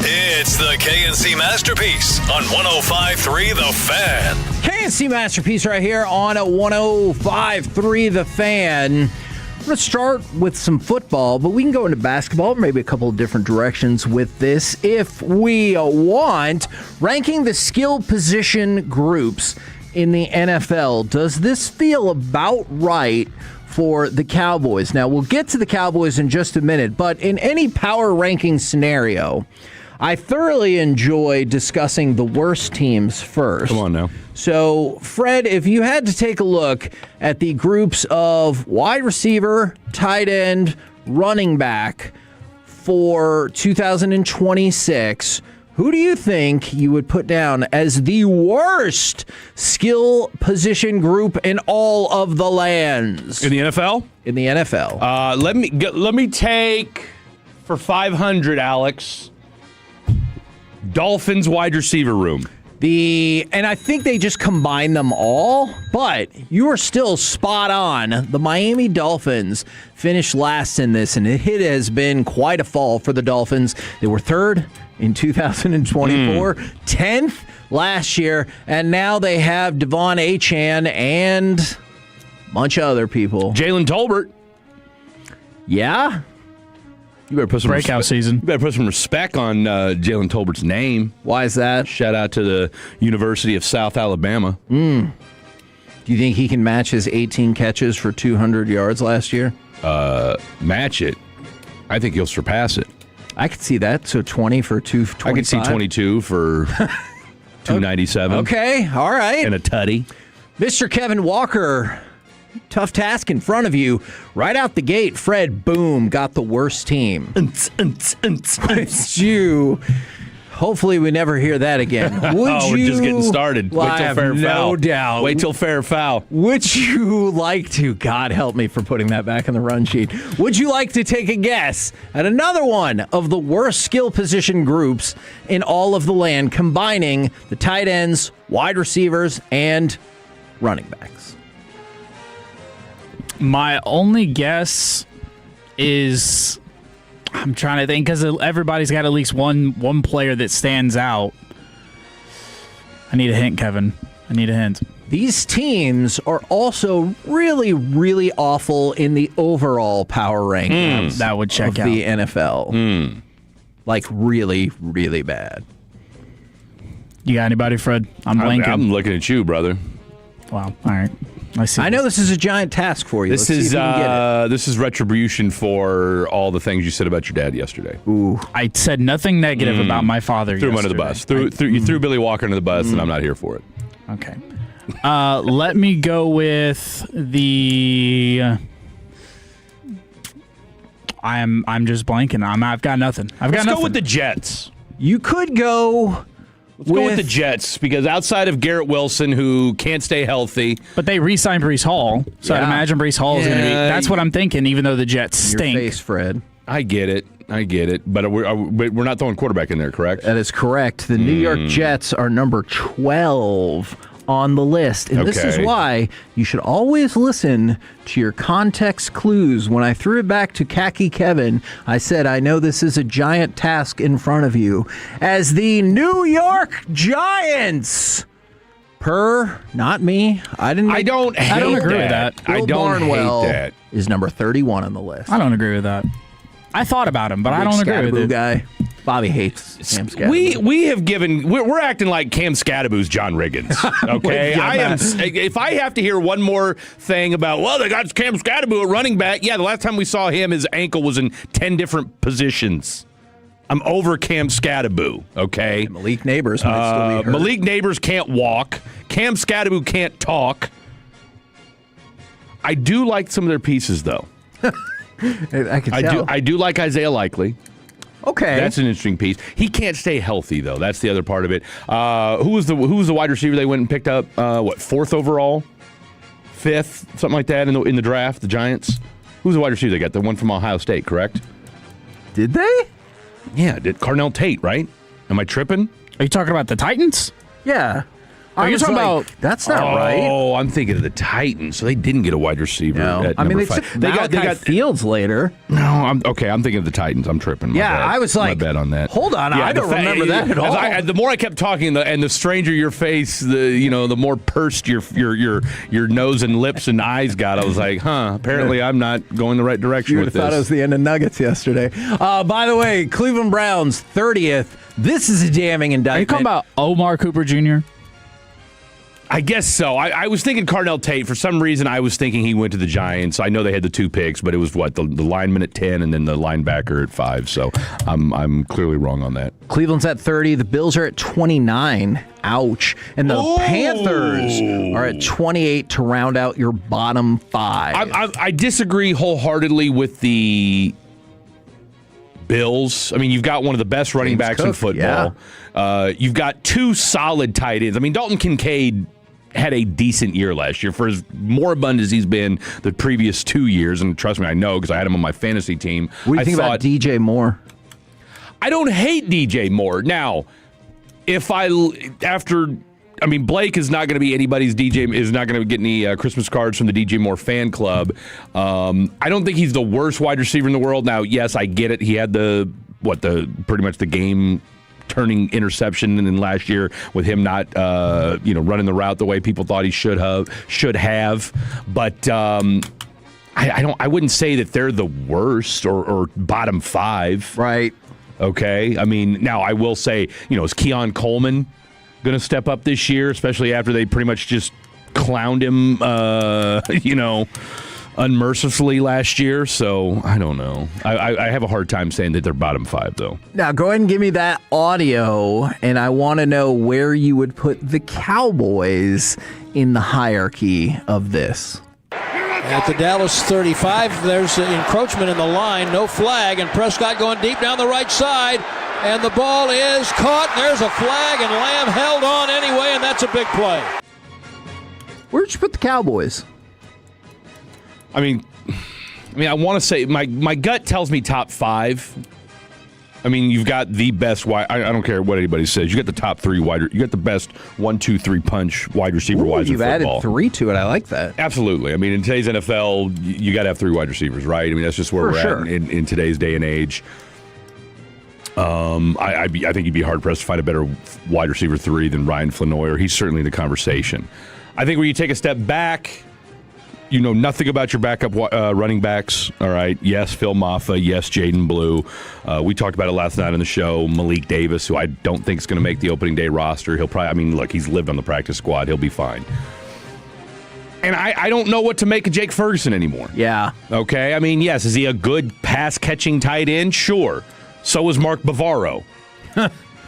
It's the KNC Masterpiece on 105.3 The Fan. KNC Masterpiece right here on a 105.3 The Fan. I'm going to start with some football, but we can go into basketball, maybe a couple of different directions with this if we want. Ranking the skill position groups in the NFL. Does this feel about right for the Cowboys? Now, we'll get to the Cowboys in just a minute, but in any power ranking scenario, I thoroughly enjoy discussing the worst teams first. Come on now. So, Fred, if you had to take a look at the groups of wide receiver, tight end, running back for 2026, who do you think you would put down as the worst skill position group in all of the lands? In the NFL? In the NFL. Let me take for 500, Alex. Dolphins wide receiver room. And I think they just combine them all, but you are still spot on. The Miami Dolphins finished last in this, and it has been quite a fall for the Dolphins. They were third in 2024, 10th last year, and now they have Devon Achane and a bunch of other people. Jalen Tolbert. Yeah? You better put some breakout season. You better put some respect on Jalen Tolbert's name. Why is that? Shout out to the University of South Alabama. Do you think he can match his 18 catches for 200 yards last year? Match it. I think he'll surpass it. I could see that. So 20 for 225. I could see 22 for 297. Okay, all right. And a tutty. Mr. Kevin Walker, tough task in front of you. Right out the gate, Fred, boom, got the worst team. It's you. Hopefully we never hear that again. We're just getting started. Well, Wait till I have fair foul. no doubt. Wait till fair foul. Would you like to, God help me for putting that back in the run sheet, would you like to take a guess at another one of the worst skill position groups in all of the land, combining the tight ends, wide receivers, and running backs? My only guess is, I'm trying to think, because everybody's got at least one player that stands out. I need a hint, Kevin. I need a hint. These teams are also really, really awful in the overall power rankings. That would check of out. the NFL. Like really, really bad. You got anybody, Fred? I'm blanking. I'm looking at you, brother. Wow. All right. I know this is a giant task for you. This Let's see is if you can get it. this is retribution for all the things you said about your dad yesterday. Ooh. I said nothing negative about my father. Threw him under the bus. You threw Billy Walker under the bus, and I'm not here for it. Okay. Let me go with the. I'm just blanking. I've got nothing. Let's go with the Jets. You could go. Let's go with the Jets, because outside of Garrett Wilson, who can't stay healthy. But they re-signed Breece Hall, so I'd imagine Breece Hall is going to be. That's what I'm thinking, even though the Jets stink. Your face, Fred. I get it. But we're not throwing quarterback in there, correct? That is correct. The New York Jets are number 12 on the list. And this is why you should always listen to your context clues. When I threw it back to Khaki Kevin, I said, I know this is a giant task in front of you. As the New York Giants, not me. I don't agree with that. Bill Barnwell hate that. Is number 31 on the list. I don't agree with that. I thought about him, but I don't agree with it. Guy. Bobby hates Cam Scatterbo. We have given. We're acting like Cam Scatterbo's John Riggins. Okay, If I have to hear one more thing about, well, they got Cam Scatterbo at running back. Yeah, the last time we saw him, his ankle was in 10 different positions. I'm over Cam Scatterbo. Okay, and Malik Neighbors might still be hurt. Malik Neighbors can't walk. Cam Scatterbo can't talk. I do like some of their pieces, though. I can tell. I do like Isaiah Likely. Okay, that's an interesting piece. He can't stay healthy though. That's the other part of it. Who was the wide receiver they went and picked up? Fourth overall, fifth, something like that in the draft. The Giants. Who's the wide receiver they got? The one from Ohio State, correct? Did they? Yeah, did Carnell Tate, right? Am I tripping? Are you talking about the Titans? Yeah. Are you talking about? That's not right. Oh, I'm thinking of the Titans. So they didn't get a wide receiver. No. At I mean, number they 5. took they got Fields later. No, I'm thinking of the Titans. I'm tripping. My bad. I was like, my bad on that. Hold on, I don't remember that at all. The more I kept talking, and the stranger your face, the more pursed your nose and lips and eyes got. I was like, apparently I'm not going the right direction with this. You would have thought it was the end of Nuggets yesterday. By the way, Cleveland Browns 30th. This is a damning indictment. Are you talking about Omar Cooper Jr.? I guess so. I was thinking Cardell Tate. For some reason, I was thinking he went to the Giants. I know they had the 2 picks, but it was the lineman at 10 and then the linebacker at 5. So I'm clearly wrong on that. Cleveland's at 30. The Bills are at 29. Ouch. And the Panthers are at 28 to round out your bottom 5. I disagree wholeheartedly with the Bills. I mean, you've got one of the best running backs in football. Yeah. You've got 2 solid tight ends. I mean, Dalton Kincaid had a decent year last year for as moribund as he's been the previous 2 years. And trust me, I know because I had him on my fantasy team. What do you think about DJ Moore? I don't hate DJ Moore. Now, Blake is not going to be anybody's DJ, is not going to get any Christmas cards from the DJ Moore fan club. I don't think he's the worst wide receiver in the world. Now, yes, I get it. He had pretty much the game turning interception in last year with him not running the route the way people thought he should have. But I wouldn't say that they're the worst or bottom 5. Right. Okay. I mean, now I will say, is Keon Coleman going to step up this year, especially after they pretty much just clowned him, unmercifully last year? So I don't know. I have a hard time saying that they're bottom 5, though. Now, go ahead and give me that audio, and I want to know where you would put the Cowboys in the hierarchy of this. At the Dallas 35, there's an encroachment in the line, no flag, and Prescott going deep down the right side, and the ball is caught, and there's a flag, and Lamb held on anyway, and that's a big play. Where'd you put the Cowboys? I mean, I want to say my gut tells me top 5. I mean, you've got the best wide. I don't care what anybody says. You got the top 3 wide. You got the best 1, 2, 3 punch wide receiver wise in football. You've added 3 to it. I like that. Absolutely. I mean, in today's NFL, you got to have 3 wide receivers, right? I mean, that's just where we're at in today's day and age. I think you'd be hard pressed to find a better wide receiver 3 than Ryan Flanoyer. He's certainly in the conversation. I think when you take a step back, you know nothing about your backup running backs, all right? Yes, Phil Maffa. Yes, Jaden Blue. We talked about it last night on the show. Malik Davis, who I don't think is going to make the opening day roster. He'll probably, look, he's lived on the practice squad. He'll be fine. And I don't know what to make of Jake Ferguson anymore. Yeah. Okay? I mean, yes, is he a good pass-catching tight end? Sure. So is Mark Bavaro.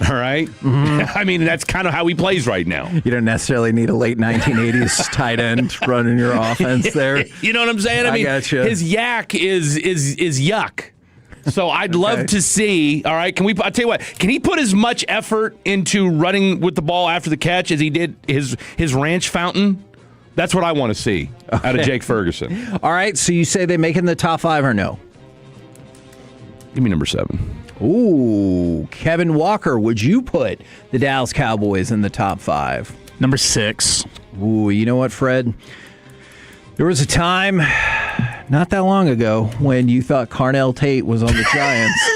All right? Mm-hmm. I mean, that's kind of how he plays right now. You don't necessarily need a late 1980s tight end running your offense there. You know what I'm saying? I mean, gotcha. His yak is yuck. So I'd love to see, all right, I'll tell you what, can he put as much effort into running with the ball after the catch as he did his ranch fountain? That's what I want to see out of Jake Ferguson. All right, so you say they make it in the top 5 or no? Give me number 7. Ooh, Kevin Walker, would you put the Dallas Cowboys in the top 5? Number 6. Ooh, you know what, Fred? There was a time not that long ago when you thought Carnell Tate was on the Giants,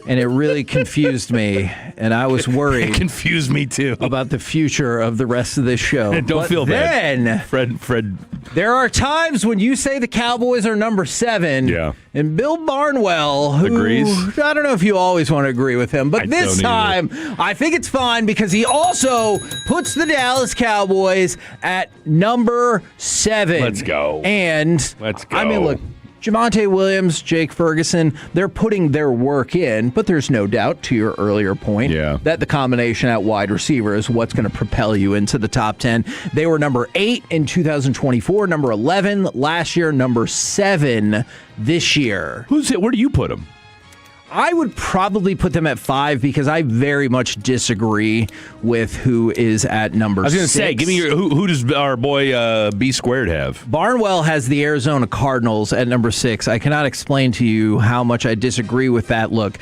and it really confused me, and I was worried. It confused me, too. About the future of the rest of this show. Don't feel bad. Then, Fred. There are times when you say the Cowboys are number 7, and Bill Barnwell, who agrees. I don't know if you always want to agree with him, but this time I think it's fine because he also puts the Dallas Cowboys at number 7. Let's go. And let's go. I mean, look, Javonte Williams, Jake Ferguson, they're putting their work in, but there's no doubt, to your earlier point, that the combination at wide receiver is what's going to propel you into the top 10. They were number 8 in 2024, number 11 last year, number 7 this year. Where do you put them? I would probably put them at 5 because I very much disagree with who is at number 6. I was going to say, give me who does our boy B Squared have? Barnwell has the Arizona Cardinals at number 6. I cannot explain to you how much I disagree with that. Look,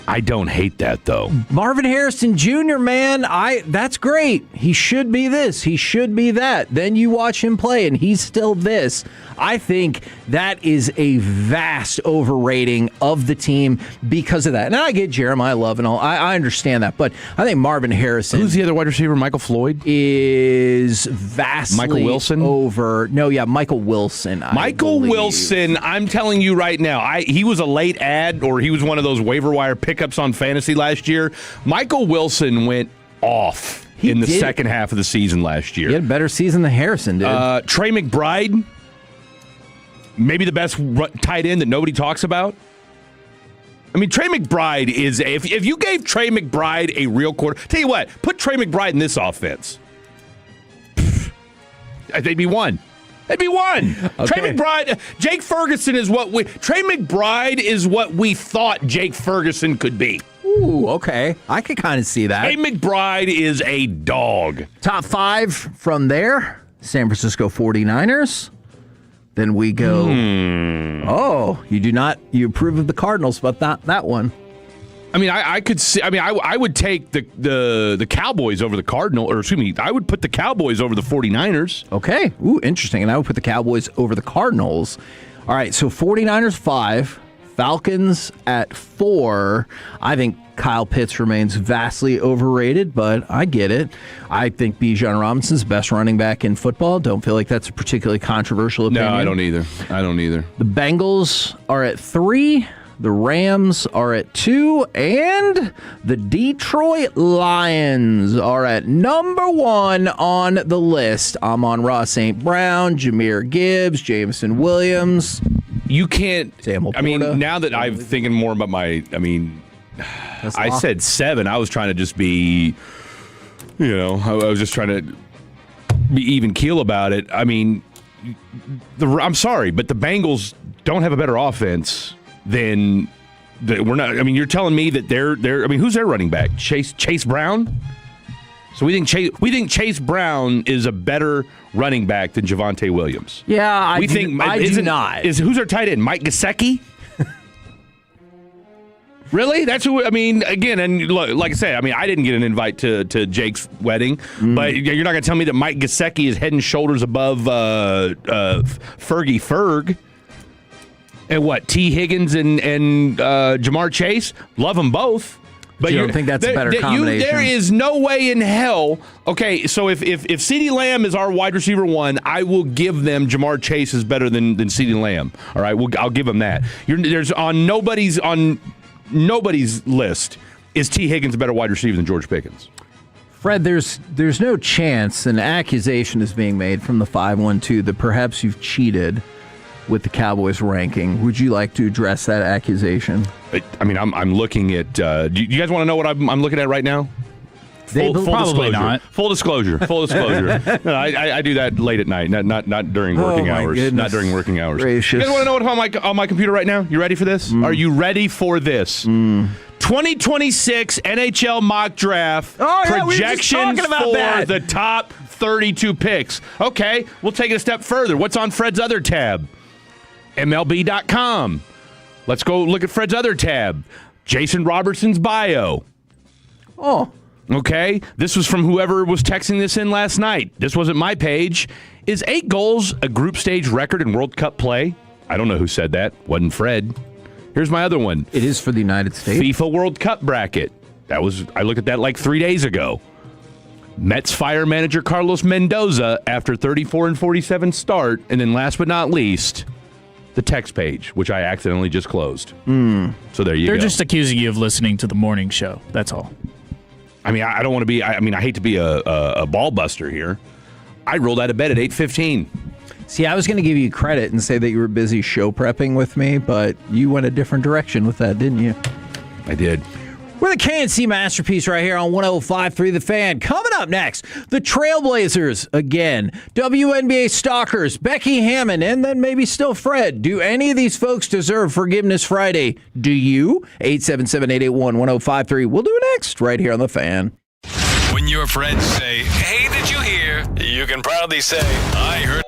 I don't hate that, though. Marvin Harrison Jr., man, that's great. He should be this. He should be that. Then you watch him play, and he's still this. I think that is a vast overrating of the team because of that. And I get Jeremiah Love and all. I understand that. But I think Marvin Harrison... Who's the other wide receiver? Michael Floyd? Is vastly Michael Wilson? Michael Wilson. Michael Wilson, I'm telling you right now, he was a late ad, or he was one of those waiver wire pickups on fantasy last year. Michael Wilson went off in the second half of the season last year. He had a better season than Harrison did. Trey McBride, maybe the best tight end that nobody talks about. I mean, Trey McBride is if you gave Trey McBride a real quarter, tell you what, put Trey McBride in this offense. They'd be one. They'd be one. Okay. Trey McBride, Jake Ferguson is Trey McBride is what we thought Jake Ferguson could be. Ooh, okay. I could kind of see that. Trey McBride is a dog. Top 5 from there, San Francisco 49ers. Then we go, you approve of the Cardinals, but not that one. I mean, I could see. I mean, I would take the Cowboys over the Cardinals, or excuse me, I would put the Cowboys over the 49ers. Okay. Ooh, interesting. And I would put the Cowboys over the Cardinals. All right, so 49ers 5, Falcons at 4. I think Kyle Pitts remains vastly overrated, but I get it. I think Bijan Robinson's the best running back in football. Don't feel like that's a particularly controversial opinion. No, I don't either. The Bengals are at 3. The Rams are at 2, and the Detroit Lions are at number 1 on the list. Amon-Ra St. Brown, Jahmyr Gibbs, Jameson Williams. You can't. Sam Laporta. I mean, now that I'm thinking more about I said 7. I was trying to just be, I was just trying to be even keel about it. I mean, I'm sorry, but the Bengals don't have a better offense than we're not. I mean, you're telling me that they're. I mean, who's their running back? Chase Brown. So we think Chase Brown is a better running back than Javonte Williams. Yeah, I do not. Who's our tight end? Mike Gesicki? Really? That's who. I mean, again, and look, like I said, I mean, I didn't get an invite to Jake's wedding, but you're not going to tell me that Mike Gesicki is head and shoulders above Fergie Ferg. And what, T. Higgins and Jamar Chase? Love them both. But you don't think that's a better combination? There is no way in hell. Okay, so if CeeDee Lamb is our wide receiver 1, I will give them Jamar Chase is better than CeeDee Lamb. All right, I'll give them that. There's on nobody's list is T. Higgins a better wide receiver than George Pickens. Fred, there's no chance an accusation is being made from the 512 that perhaps you've cheated with the Cowboys ranking. Would you like to address that accusation? I mean, I'm looking at. Do you guys want to know what I'm looking at right now? Full probably disclosure. not. Full disclosure. No, I do that late at night, not during working hours. Goodness. Not during working hours. Gracious. You guys want to know what's on my computer right now? You ready for this? Are you ready for this? 2026 NHL mock draft projections for the top 32 picks. Okay, we'll take it a step further. What's on Fred's other tab? MLB.com. Let's go look at Fred's other tab. Jason Robertson's bio. Oh. Okay, this was from whoever was texting this in last night. This wasn't my page. Is 8 goals a group stage record in World Cup play? I don't know who said that. Wasn't Fred. Here's my other one. It is for the United States. FIFA World Cup bracket. I looked at that like 3 days ago. Mets fire manager Carlos Mendoza after 34-47 start. And then last but not least, the text page, which I accidentally just closed. So there you go. They're just accusing you of listening to the morning show. That's all. I mean, I don't want to be. I hate to be a ball buster here. I rolled out of bed at 8:15. See, I was going to give you credit and say that you were busy show prepping with me, but you went a different direction with that, didn't you? I did. We're the KNC Masterpiece right here on 105.3 The Fan. Coming up next, the Trailblazers again. WNBA stalkers, Becky Hammon, and then maybe still Fred. Do any of these folks deserve Forgiveness Friday? Do you? 877-881-1053. We'll do it next right here on The Fan. When your friends say, "Hey, did you hear?" you can proudly say, "I heard."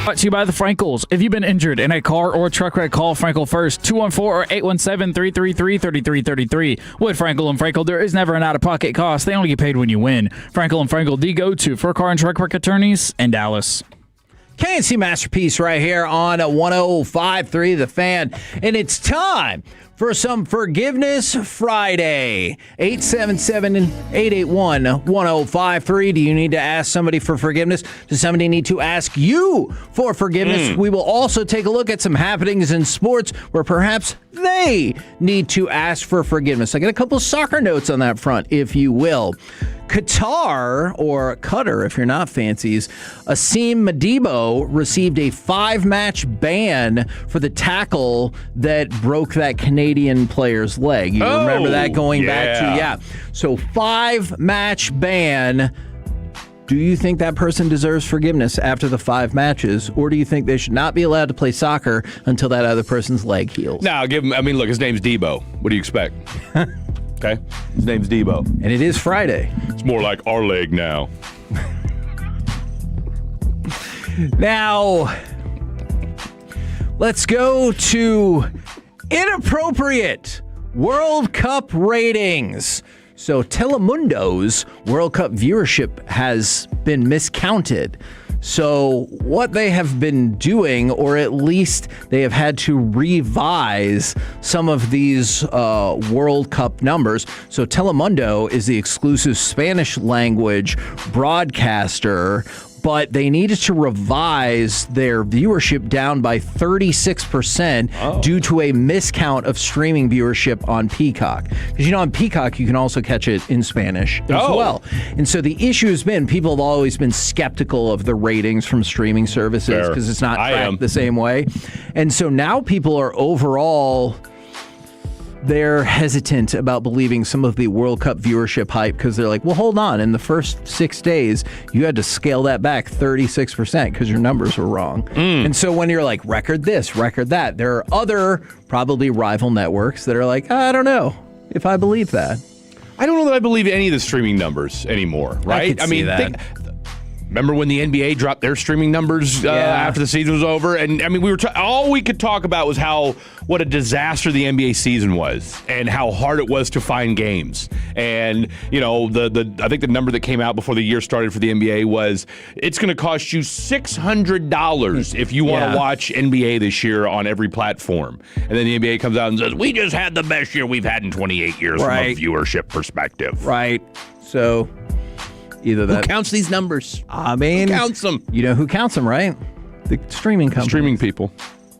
Brought to you by the Frankels. If you've been injured in a car or truck wreck, call Frankel first. 214 or 817-333-3333. With Frankel and Frankel, there is never an out-of-pocket cost. They only get paid when you win. Frankel and Frankel, the go-to for car and truck wreck attorneys in Dallas. KNC Masterpiece right here on 105.3 The Fan. And it's time for some Forgiveness Friday. 877-881-1053. Do you need to ask somebody for forgiveness? Does somebody need to ask you for forgiveness? We will also take a look at some happenings in sports where perhaps they need to ask for forgiveness. I got a couple soccer notes on that front, if you will. Qatar, or Qatar if you're not fancies, Asim Madibo received a 5-match ban for the tackle that broke that Canadian player's leg. You remember that going back to, So 5-match ban. Do you think that person deserves forgiveness after the 5 matches, or do you think they should not be allowed to play soccer until that other person's leg heals? No, give him. I mean, look, his name's Debo. What do you expect? Okay, his name's Debo, and it is Friday. It's more like our leg now. Now, let's go to inappropriate World Cup ratings. So Telemundo's World Cup viewership has been miscounted. So what they have been doing, or at least they have had to revise some of these World Cup numbers. So Telemundo is the exclusive Spanish language broadcaster, but they needed to revise their viewership down by 36% due to a miscount of streaming viewership on Peacock. Because, on Peacock, you can also catch it in Spanish as well. And so the issue has been, people have always been skeptical of the ratings from streaming services because it's not tracked the same way. And so now people are overall... they're hesitant about believing some of the World Cup viewership hype because they're like, well, hold on. In the first 6 days, you had to scale that back 36% because your numbers were wrong. And so when you're like, record this, record that, there are other probably rival networks that are like, I don't know if I believe that. I don't know that I believe any of the streaming numbers anymore, right? I mean, remember when the NBA dropped their streaming numbers after the season was over? And I mean, all we could talk about was what a disaster the NBA season was and how hard it was to find games. And, I think the number that came out before the year started for the NBA was it's going to cost you $600 if you want to watch NBA this year on every platform. And then the NBA comes out and says, we just had the best year we've had in 28 years from a viewership perspective. Right. So... either that. Who counts these numbers? I mean, who counts them? You know who counts them, right? The streaming companies. Streaming people.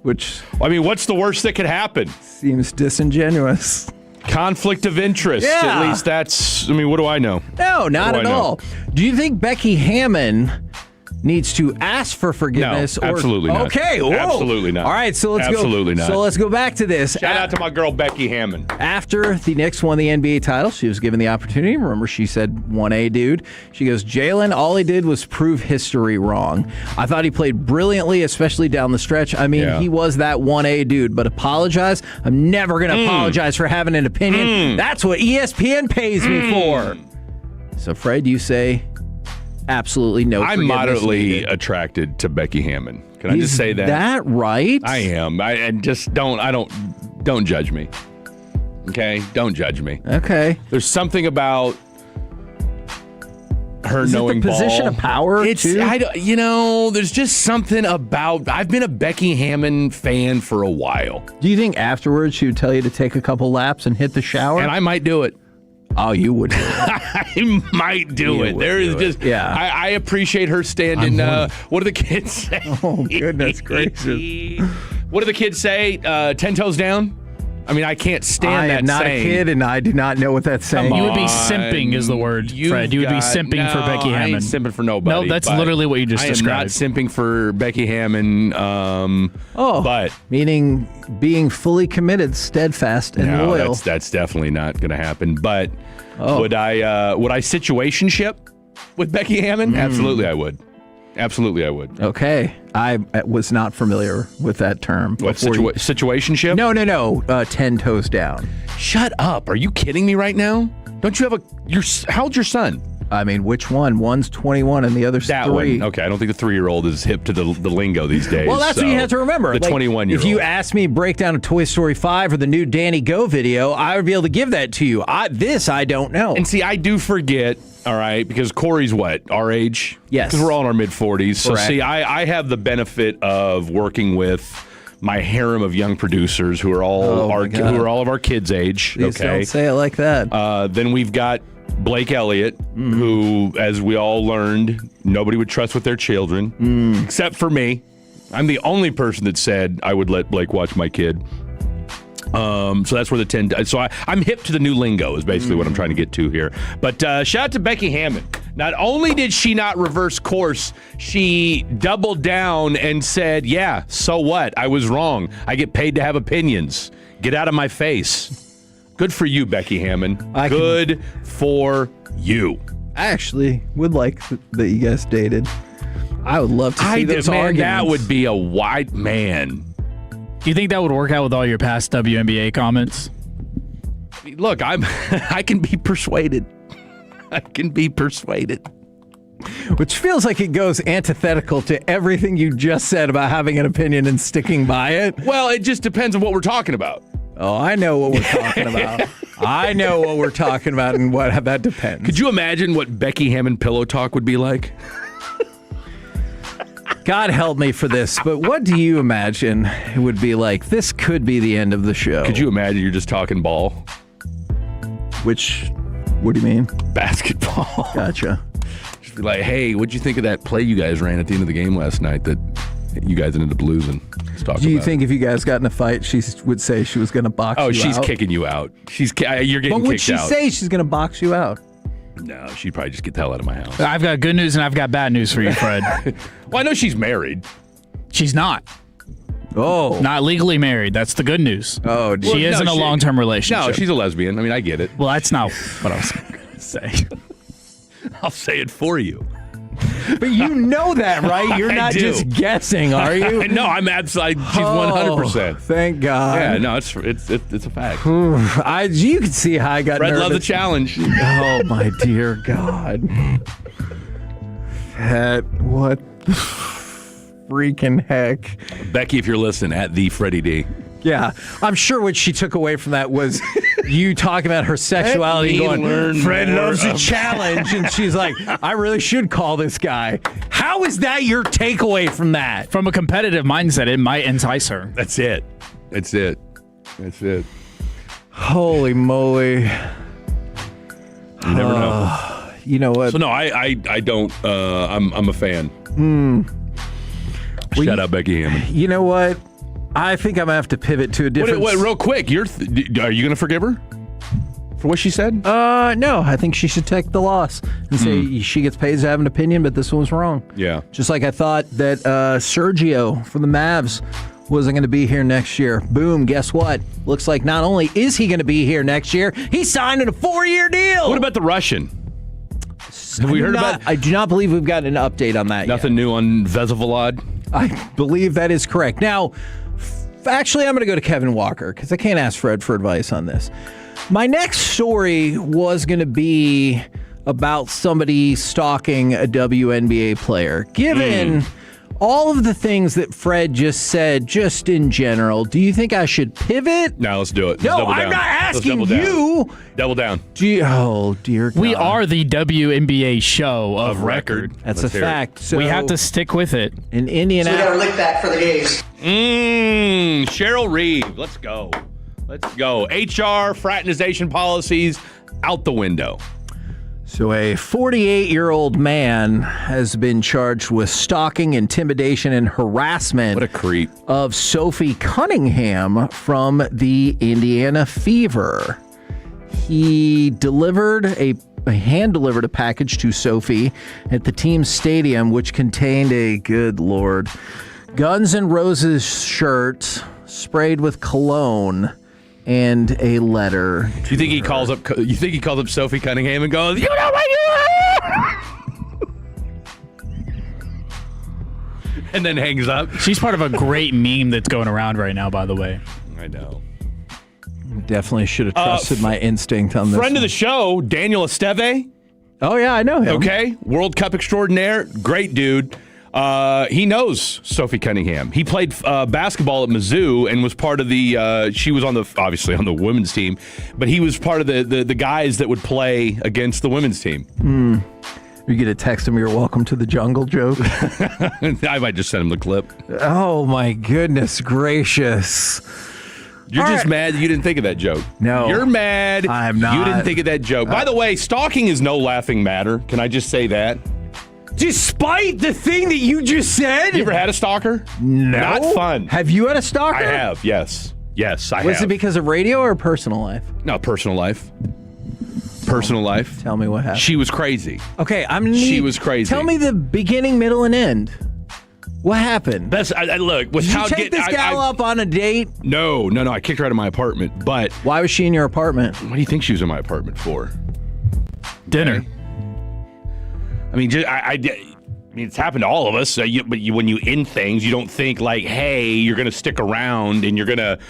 Which, I mean, what's the worst that could happen? Seems disingenuous. Conflict of interest. Yeah. At least that's, I mean, what do I know? No, not at all. Do you think Becky Hammon needs to ask for forgiveness? No, absolutely not. Okay, whoa. Absolutely not. All right, so let's absolutely not. So let's go back to this. Shout out to my girl Becky Hammon. After the Knicks won the NBA title, she was given the opportunity. Remember, she said 1A dude. She goes, Jalen, all he did was prove history wrong. I thought he played brilliantly, especially down the stretch. I mean, he was that 1A dude, but apologize. I'm never going to apologize for having an opinion. That's what ESPN pays me for. So, Fred, you say... absolutely no. I'm moderately attracted to Becky Hammon. Can I just say that? Is that right? I am. And just don't judge me. Okay? Don't judge me. Okay. There's something about her Is knowing it the position of power too? There's just something about, I've been a Becky Hammon fan for a while. Do you think afterwards she would tell you to take a couple laps and hit the shower? And I might do it. Oh, you would do it. I might do it. There is just, I appreciate her standing. What do the kids say? Oh, goodness gracious. What do the kids say? 10 toes down? I mean, I can't stand that saying. I am not a kid, and I do not know what that's saying. You would be simping is the word, Fred. You would be simping for Becky Hammon. I ain't simping for nobody. No, that's literally what you just described. I am not simping for Becky Hammon. But meaning being fully committed, steadfast, and loyal. That's definitely not going to happen. But would I situationship with Becky Hammon? Absolutely, I would. Absolutely, I would. Okay. I was not familiar with that term. What, situationship? No. 10 toes down. Shut up. Are you kidding me right now? Don't you have how old's your son? I mean, which one? One's 21 and the other's That 3. one. Okay, I don't think the 3-year-old is hip to the lingo these days. Well, that's what you have to remember. The 21-year-old. If you ask me break down a Toy Story 5 or the new Danny Go video, I would be able to give that to you. I don't know. And see, I do forget, all right, because Corey's what, our age? Yes. Because we're all in our mid-40s. So Correct. see, I have the benefit of working with my harem of young producers who are all of our kids' age. Please okay, don't say it like that. Then we've got Blake Elliott, who, as we all learned, nobody would trust with their children, except for me. I'm the only person that said I would let Blake watch my kid. So that's where the 10. So I'm hip to the new lingo is basically what I'm trying to get to here. But shout out to Becky Hammon. Not only did she not reverse course, she doubled down and said, yeah, so what? I was wrong. I get paid to have opinions. Get out of my face. Good for you, Becky Hammon. Good for you. I actually would like that you guys dated. I would love to see those arguments. That would be a white man. Do you think that would work out with all your past WNBA comments? Look, I can be persuaded. I can be persuaded. Which feels like it goes antithetical to everything you just said about having an opinion and sticking by it. Well, it just depends on what we're talking about. Oh, I know what we're talking about. I know what we're talking about and what that depends. Could you imagine what Becky Hammon pillow talk would be like? God help me for this, but what do you imagine it would be like? This could be the end of the show. Could you imagine you're just talking ball? What do you mean? Basketball. Gotcha. Just be like, hey, what'd you think of that play you guys ran at the end of the game last night that you guys ended up losing? Let's talk Do you about think it. if you guys got in a fight, she would say she was going to box you out? Oh, she's kicking you out. You're getting kicked out. But would she say she's going to box you out? No, she'd probably just get the hell out of my house. I've got good news and I've got bad news for you, Fred. Well, I know she's married. She's not. Oh. Not legally married. That's the good news. Oh, she is in a long-term relationship. No, she's a lesbian. I mean, I get it. Well, that's not what I was going to say. I'll say it for you. But you know that, right? You're not just guessing, are you? No, I'm absolutely. She's 100%. Thank God. Yeah, no, it's a fact. You can see how I got Fred nervous. loved the challenge. Oh my dear God. What the freaking heck? Becky, if you're listening, at the Freddie D. Yeah, I'm sure what she took away from that was you talking about her sexuality, going, Fred loves a challenge, and she's like, I really should call this guy. How is that your takeaway from that? From a competitive mindset, it might entice her. That's it. That's it. That's it. Holy moly. You never know. You know what? So no, I don't. I'm a fan. Shout out Becky Hammon. You know what? I think I'm gonna have to pivot to a different. Wait, real quick. Are you gonna forgive her for what she said? No. I think she should take the loss and say she gets paid to have an opinion, but this one was wrong. Yeah. Just like I thought that Sergio from the Mavs wasn't going to be here next year. Boom. Guess what? Looks like not only is he going to be here next year, he's signing a 4-year deal. What about the Russian? Have we heard about? I do not believe we've got an update on that. Nothing new on Vesevolod? I believe that is correct. Now, actually, I'm going to go to Kevin Walker because I can't ask Fred for advice on this. My next story was going to be about somebody stalking a WNBA player. Given all of the things that Fred just said, just in general, do you think I should pivot? No, let's do it. No, I'm not asking you. Double down. Oh, dear God. We are the WNBA show of record. That's a fact. So we have to stick with it. In Indianapolis. So we gotta lick that for the gays. Cheryl Reeve. Let's go. Let's go. HR, fraternization policies, out the window. So a 48-year-old man has been charged with stalking, intimidation, and harassment. What a creep. Of Sophie Cunningham from the Indiana Fever. He hand-delivered a package to Sophie at the team's stadium, which contained a, good Lord, Guns N' Roses shirt sprayed with cologne and a letter. Do you think he calls up? You think he calls up Sophie Cunningham and goes, "You know where you are," and then hangs up? She's part of a great meme that's going around right now, by the way. I know. Definitely should have trusted my instinct on this. Friend of the show, Daniel Esteve. Oh, yeah, I know him. Okay, World Cup extraordinaire, great dude. He knows Sophie Cunningham. He played basketball at Mizzou and was part of the. She was obviously on the women's team, but he was part of the guys that would play against the women's team. You get a text him, "You're welcome to the jungle" joke. I might just send him the clip. Oh my goodness gracious! You're just mad that you didn't think of that joke. No. You're mad. I am not. You didn't think of that joke. By the way, stalking is no laughing matter. Can I just say that? Despite the thing that you just said? You ever had a stalker? No. Not fun. Have you had a stalker? I have, yes. Yes, I have. Was it because of radio or personal life? No, personal life. Personal life. Tell me what happened. She was crazy. Okay, She was crazy. Tell me the beginning, middle, and end. What happened? Look, with Did how you take this gal up on a date? No. I kicked her out of my apartment. But why was she in your apartment? What do you think she was in my apartment for? Dinner. Okay. I mean, I mean, it's happened to all of us. But when you end things, you don't think like, hey, you're going to stick around and you're going to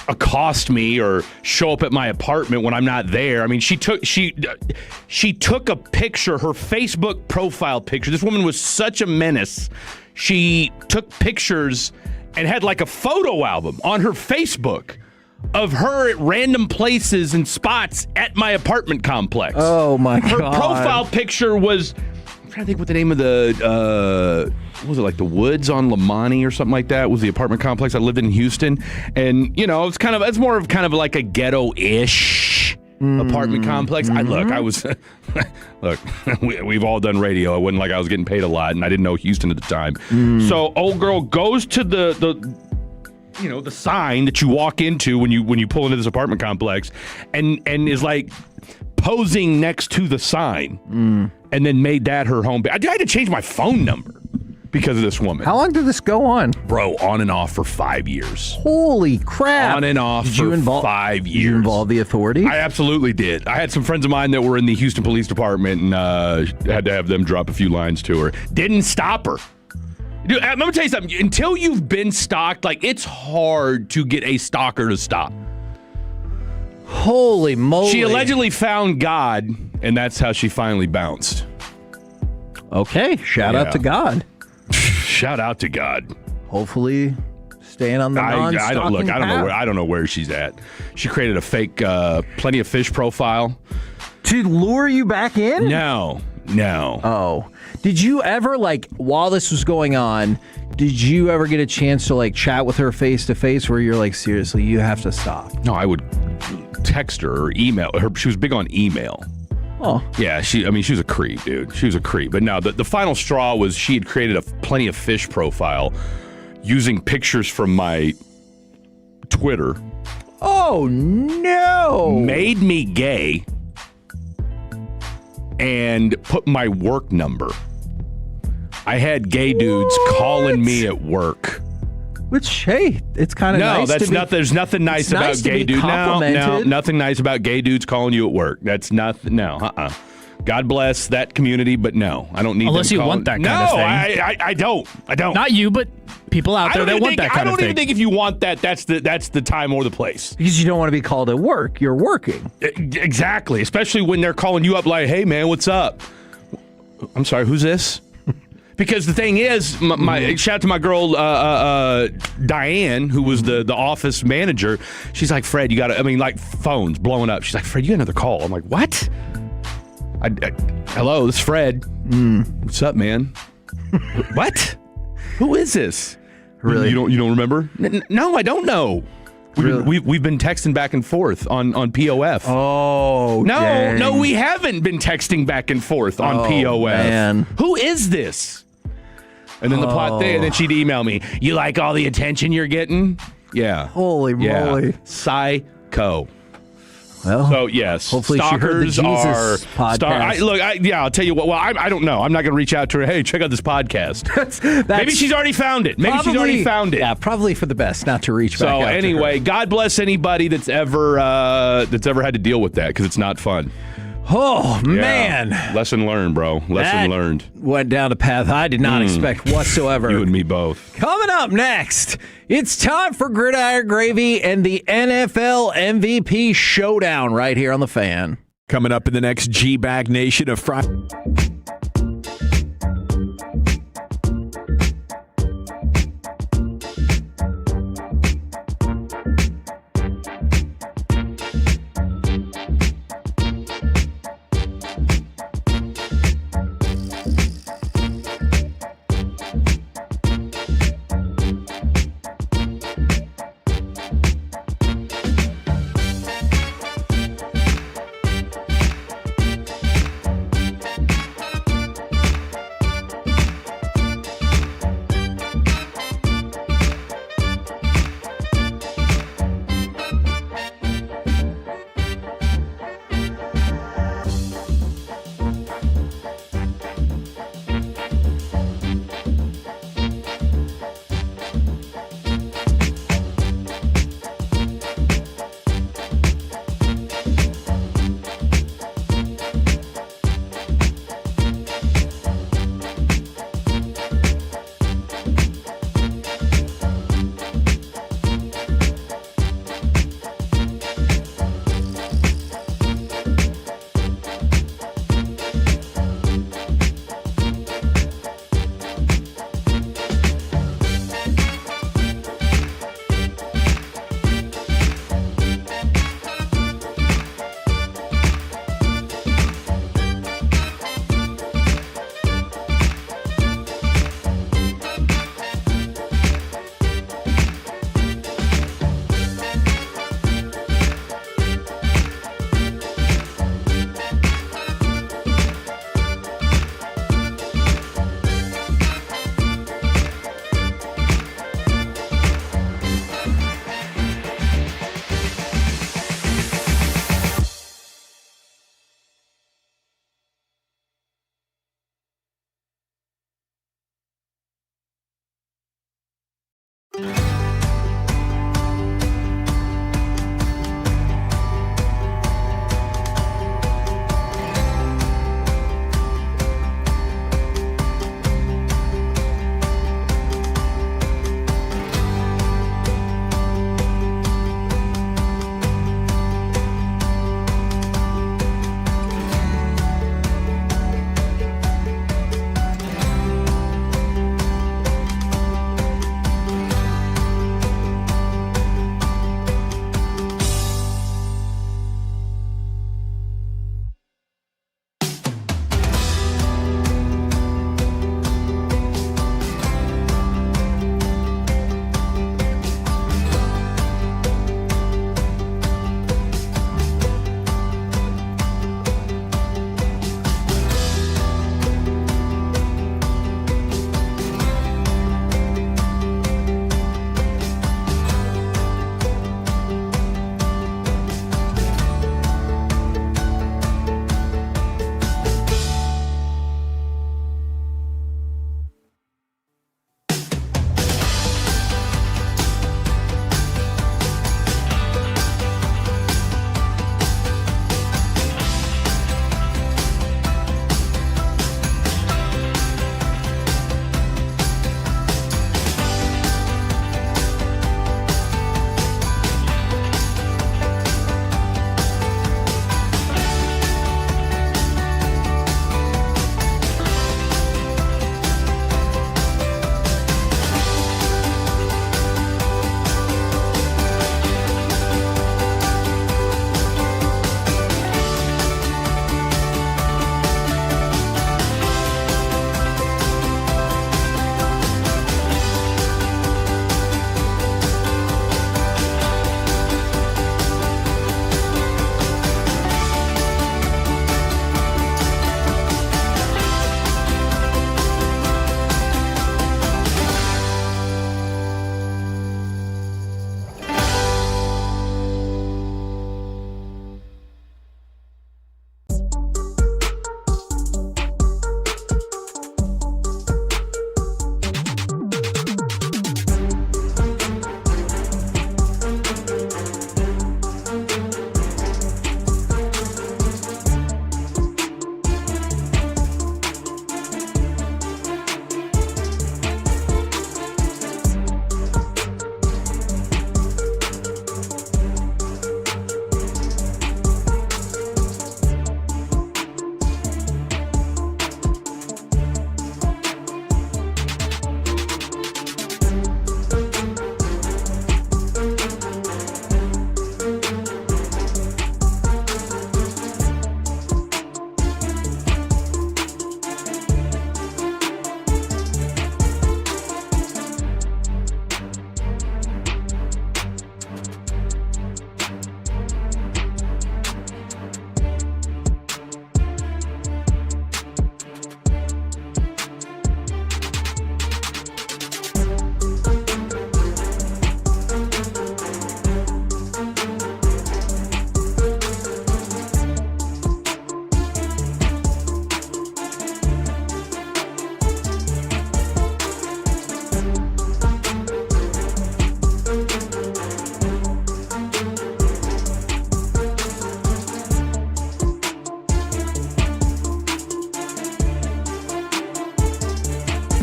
accost me or show up at my apartment when I'm not there. I mean, she took a picture, her Facebook profile picture. This woman was such a menace. She took pictures and had like a photo album on her Facebook of her at random places and spots at my apartment complex. Oh my God. Her profile picture was, I'm trying to think what the name of the, what was it, like the Woods on Lamani or something like that was the apartment complex. I lived in Houston. And, it's more of kind of like a ghetto-ish apartment complex. We've all done radio. It wasn't like I was getting paid a lot, and I didn't know Houston at the time. So old girl goes to the sign that you walk into when you pull into this apartment complex, and is like posing next to the sign, and then made that her home. I had to change my phone number because of this woman. How long did this go on? Bro, on and off for 5 years. Holy crap. On and off for 5 years. Did you involve the authorities? I absolutely did. I had some friends of mine that were in the Houston Police Department and had to have them drop a few lines to her. Didn't stop her. Dude, I'm going to tell you something. Until you've been stalked, it's hard to get a stalker to stop. Holy moly. She allegedly found God, and that's how she finally bounced. Okay, shout out to God. Shout out to God. Hopefully, staying on the non-stalking path. I don't know where she's at. She created a fake Plenty of Fish profile to lure you back in. No. Oh, did you ever while this was going on? Did you ever get a chance to chat with her face to face, where you're like, seriously, you have to stop? No, I would text her or email her. She was big on email. Oh. Yeah, she was a creep, dude. She was a creep. But no, the final straw was she had created a Plenty of Fish profile using pictures from my Twitter. Oh, no. Made me gay and put my work number. I had gay dudes calling me at work. Which, hey, it's kind of nice. There's nothing nice about gay dudes. No, nothing nice about gay dudes calling you at work. That's nothing. No, God bless that community, but no, I don't need. Unless you want that kind of thing. No, I don't. Not you, but people out there that want that kind of thing. I don't even think if you want that, that's the time or the place. Because you don't want to be called at work. You're working. Exactly, especially when they're calling you up like, "Hey, man, what's up?" I'm sorry, who's this? Because the thing is, my shout out to my girl Diane, who was the office manager. She's like, Fred, you got to, phones blowing up. She's like, Fred, you got another call. I'm like, what? Hello, this is Fred. What's up, man? What? Who is this? Really? You don't remember? No, I don't know. We've been texting back and forth on POF. Oh, no, we haven't been texting back and forth on POF. Man. Who is this? And then the plot thing, and then she'd email me. You like all the attention you're getting? Yeah. Holy moly. Psycho. Well, so yes, hopefully stalkers she heard the Jesus podcast. I'll tell you what. Well, I don't know. I'm not going to reach out to her. Hey, check out this podcast. Maybe she's already found it. Yeah, probably for the best not to reach back out. So anyway, God bless anybody that's ever had to deal with that, because it's not fun. Oh, yeah. Man. Lesson learned, bro. Lesson learned. Went down a path I did not expect whatsoever. You and me both. Coming up next, it's time for Gridiron Gravy and the NFL MVP Showdown right here on The Fan. Coming up in the next G-Bag Nation of Friday.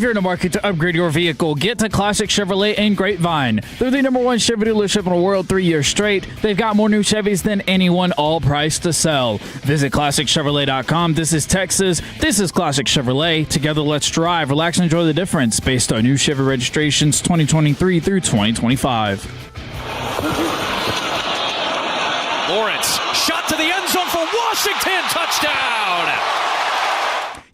you're in the market to upgrade your vehicle, get to Classic Chevrolet in Grapevine. They're the #1 Chevy dealership in the world 3 years straight. They've got more new Chevys than anyone, all priced to sell. Visit ClassicChevrolet.com. This is Texas. This is Classic Chevrolet. Together, let's drive, relax, and enjoy the difference based on new Chevy registrations 2023 through 2025. Lawrence, shot to the end zone for Washington. Touchdown.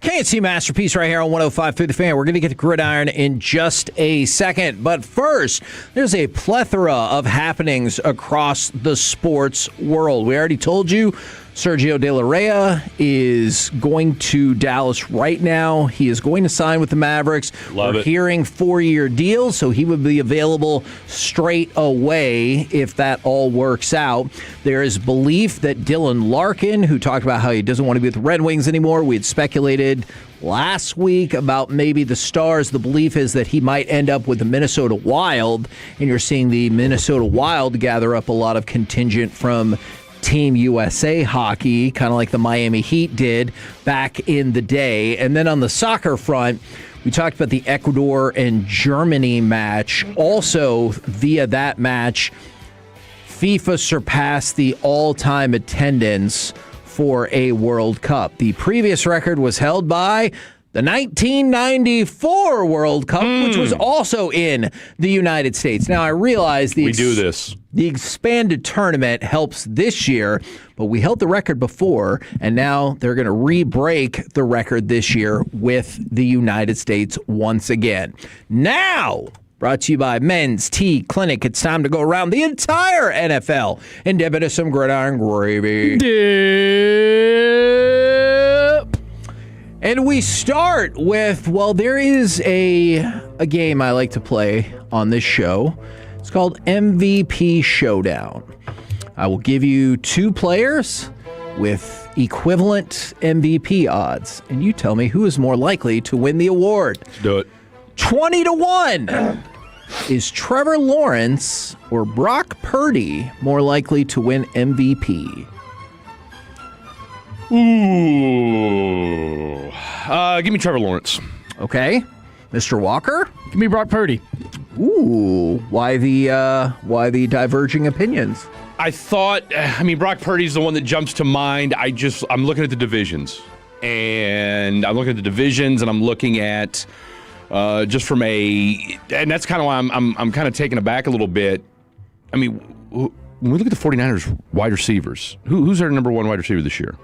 KNC Masterpiece right here on 105.3 The Fan. We're going to get to Gridiron in just a second. But first, there's a plethora of happenings across the sports world. We already told you Sergio De La Rey is going to Dallas right now. He is going to sign with the Mavericks. Love We're it. hearing 4-year deal, so he would be available straight away if that all works out. There is belief that Dylan Larkin, who talked about how he doesn't want to be with the Red Wings anymore, we had speculated last week about maybe the Stars. The belief is that he might end up with the Minnesota Wild, and you're seeing the Minnesota Wild gather up a lot of contingent from Team USA hockey, kind of like the Miami Heat did back in the day. And then on the soccer front, we talked about the Ecuador and Germany match. Also, via that match, FIFA surpassed the all-time attendance for a World Cup. The previous record was held by the 1994 World Cup, which was also in the United States. Now, I realize We do this. The expanded tournament helps this year, but we held the record before, and now they're going to re-break the record this year with the United States once again. Now, brought to you by Men's Tea Clinic. It's time to go around the entire NFL and dip into some gridiron gravy. Dip! And we start with, well, there is a game I like to play on this show. It's called MVP Showdown. I will give you 2 players with equivalent MVP odds, and you tell me who is more likely to win the award. Do it. 20-1. Is Trevor Lawrence or Brock Purdy more likely to win MVP? Ooh. Give me Trevor Lawrence. Okay. Mr. Walker? Give me Brock Purdy. Ooh. Why the diverging opinions? I thought, Brock Purdy's the one that jumps to mind. I'm looking at the divisions. And I'm looking at the divisions, and I'm looking at just from and that's kind of why I'm kind of taken aback a little bit. I mean, when we look at the 49ers wide receivers, who's their number 1 wide receiver this year?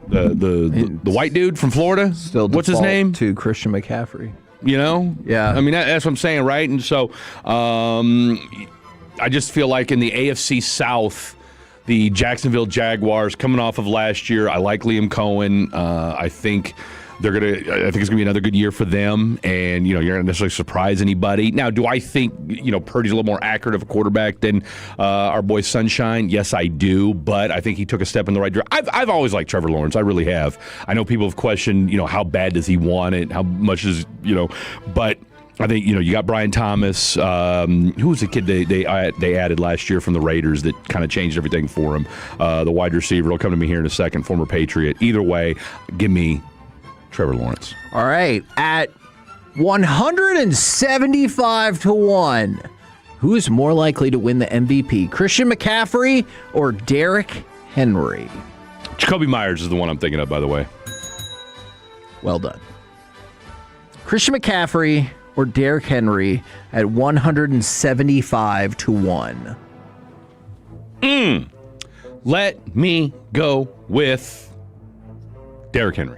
The white dude from Florida? Still what's his name? To Christian McCaffrey. You know? Yeah. I mean, that's what I'm saying, right? And so I just feel like in the AFC South, the Jacksonville Jaguars coming off of last year, I like Liam Cohen. I think it's gonna be another good year for them, and you're not gonna necessarily surprise anybody. Now, do I think Purdy's a little more accurate of a quarterback than our boy Sunshine? Yes, I do, but I think he took a step in the right direction. I've always liked Trevor Lawrence. I really have. I know people have questioned, how bad does he want it? How much is but I think you got Brian Thomas. Who was the kid they added last year from the Raiders that kind of changed everything for him? The wide receiver. It'll come to me here in a second. Former Patriot. Either way, give me Trevor Lawrence. All right, at 175-1, who is more likely to win the MVP? Christian McCaffrey or Derrick Henry? Jacoby Myers is the one I'm thinking of, by the way. Well done. Christian McCaffrey or Derrick Henry at 175-1. Let me go with Derrick Henry.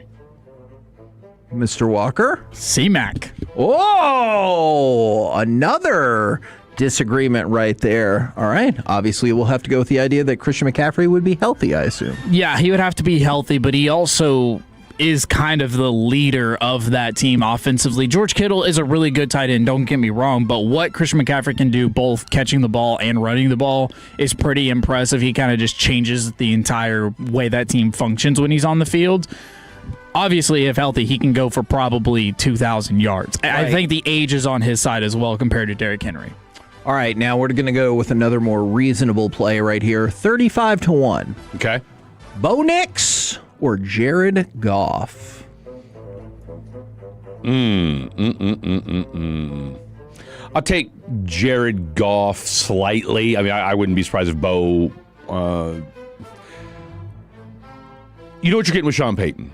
Mr. Walker? C-Mac. Oh, another disagreement right there. All right. Obviously, we'll have to go with the idea that Christian McCaffrey would be healthy, I assume. Yeah, he would have to be healthy, but he also is kind of the leader of that team offensively. George Kittle is a really good tight end, don't get me wrong, but what Christian McCaffrey can do, both catching the ball and running the ball, is pretty impressive. He kind of just changes the entire way that team functions when he's on the field. Obviously, if healthy, he can go for probably 2,000 yards. Right. I think the age is on his side as well compared to Derrick Henry. All right, now we're going to go with another more reasonable play right here. 35-1. Okay. Bo Nix or Jared Goff? I'll take Jared Goff slightly. I mean, I wouldn't be surprised if Bo. You know what you're getting with Sean Payton.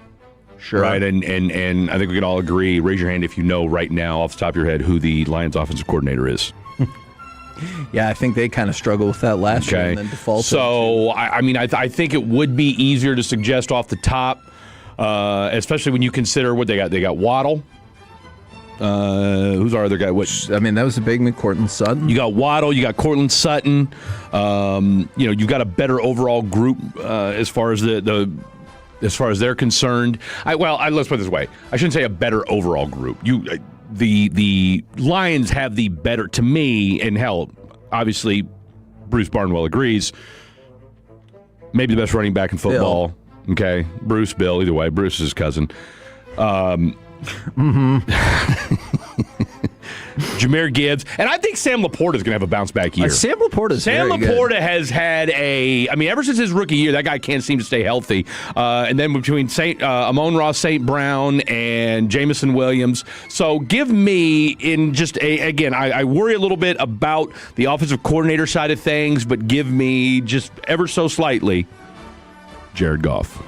Sure. Right, and I think we can all agree, raise your hand if you know right now off the top of your head who the Lions offensive coordinator is. Yeah, I think they kind of struggled with that last year and then defaulted. So, I think it would be easier to suggest off the top, especially when you consider what they got. They got Waddle. Who's our other guy? That was a big one, Courtland Sutton. You got Waddle. You got Courtland Sutton. You've got a better overall group as far as as far as they're concerned. Let's put it this way. I shouldn't say a better overall group. The Lions have the better, to me, and hell, obviously, Bruce Barnwell agrees, maybe the best running back in football. Bill. Okay, Bill, either way. Bruce is his cousin. Jahmyr Gibbs. And I think Sam Laporta is going to have a bounce-back year. Sam Laporta has had ever since his rookie year, that guy can't seem to stay healthy. And then between Amon-Ra St. Brown and Jamison Williams. So give me, I worry a little bit about the offensive coordinator side of things, but give me just ever so slightly Jared Goff.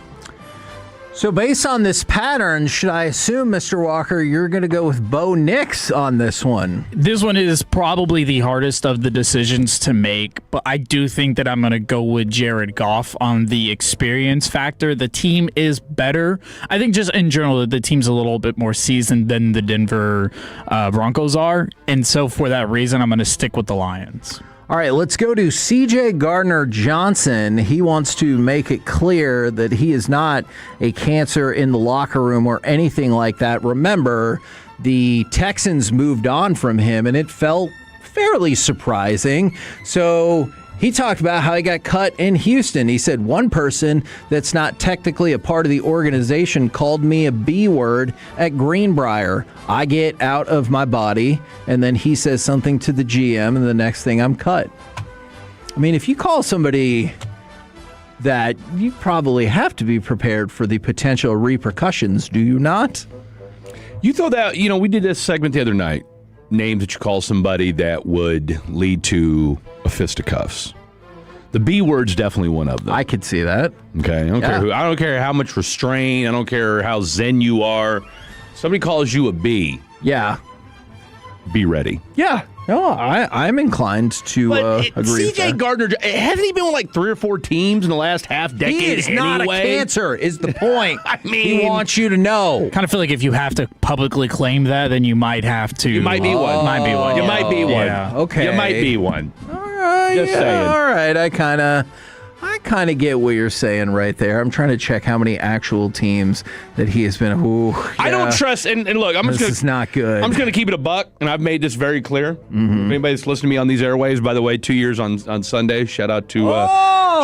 So based on this pattern, should I assume, Mr. Walker, you're going to go with Bo Nix on this one? This one is probably the hardest of the decisions to make, but I do think that I'm going to go with Jared Goff on the experience factor. The team is better. I think just in general, the team's a little bit more seasoned than the Denver Broncos are, and so for that reason, I'm going to stick with the Lions. All right, let's go to C.J. Gardner-Johnson. He wants to make it clear that he is not a cancer in the locker room or anything like that. Remember, the Texans moved on from him, and it felt fairly surprising. So he talked about how he got cut in Houston. He said, one person that's not technically a part of the organization called me a B word at Greenbrier. I get out of my body, and then he says something to the GM, and the next thing I'm cut. I mean, if you call somebody that, you probably have to be prepared for the potential repercussions, do you not? You throw that, we did this segment the other night. Names that you call somebody that would lead to a fisticuffs. The B word's definitely one of them. I could see that. Okay, I don't care how much restraint. I don't care how zen you are. Somebody calls you a B. Yeah. Be ready. Yeah. No, I'm inclined to agree with C.J. that. Gardner, hasn't he been with like 3 or 4 teams in the last half decade? He is not a cancer, is the point. I mean, he wants you to know. Kind of feel like if you have to publicly claim that, then you might have to. You might be one. You might be one. You might be one. Yeah. Okay. You might be one. All right. Just saying. All right. I kind of get what you're saying right there. I'm trying to check how many actual teams that he has been. Ooh, yeah. I don't trust. And look, This is not good. I'm just going to keep it a buck, and I've made this very clear. Mm-hmm. If anybody's listening to me on these airwaves, by the way, 2 years on Sunday. Shout out to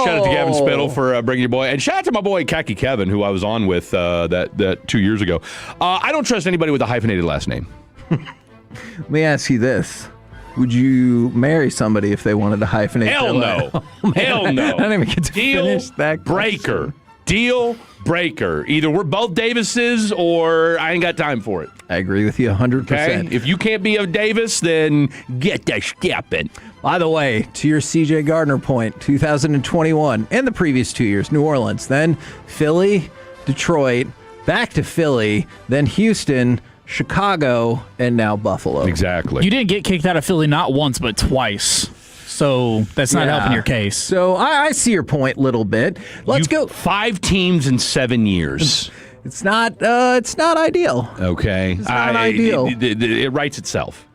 Gavin Spittle for bringing your boy, and shout out to my boy Khaki Kevin, who I was on with that 2 years ago. I don't trust anybody with a hyphenated last name. Let me ask you this. Would you marry somebody if they wanted to hyphenate? Hell no. Oh, Hell no. I didn't even get to finish that breaker. Deal breaker. Either we're both Davises or I ain't got time for it. I agree with you 100%. Okay? If you can't be a Davis, then get that stepping. By the way, to your C.J. Gardner point, 2021 and the previous 2 years, New Orleans, then Philly, Detroit, back to Philly, then Houston, Chicago, and now Buffalo. Exactly. You didn't get kicked out of Philly not once, but twice. So that's not helping your case. So I see your point a little bit. Let's go. 5 teams in 7 years. It's not ideal. Okay. It's not ideal. It writes itself.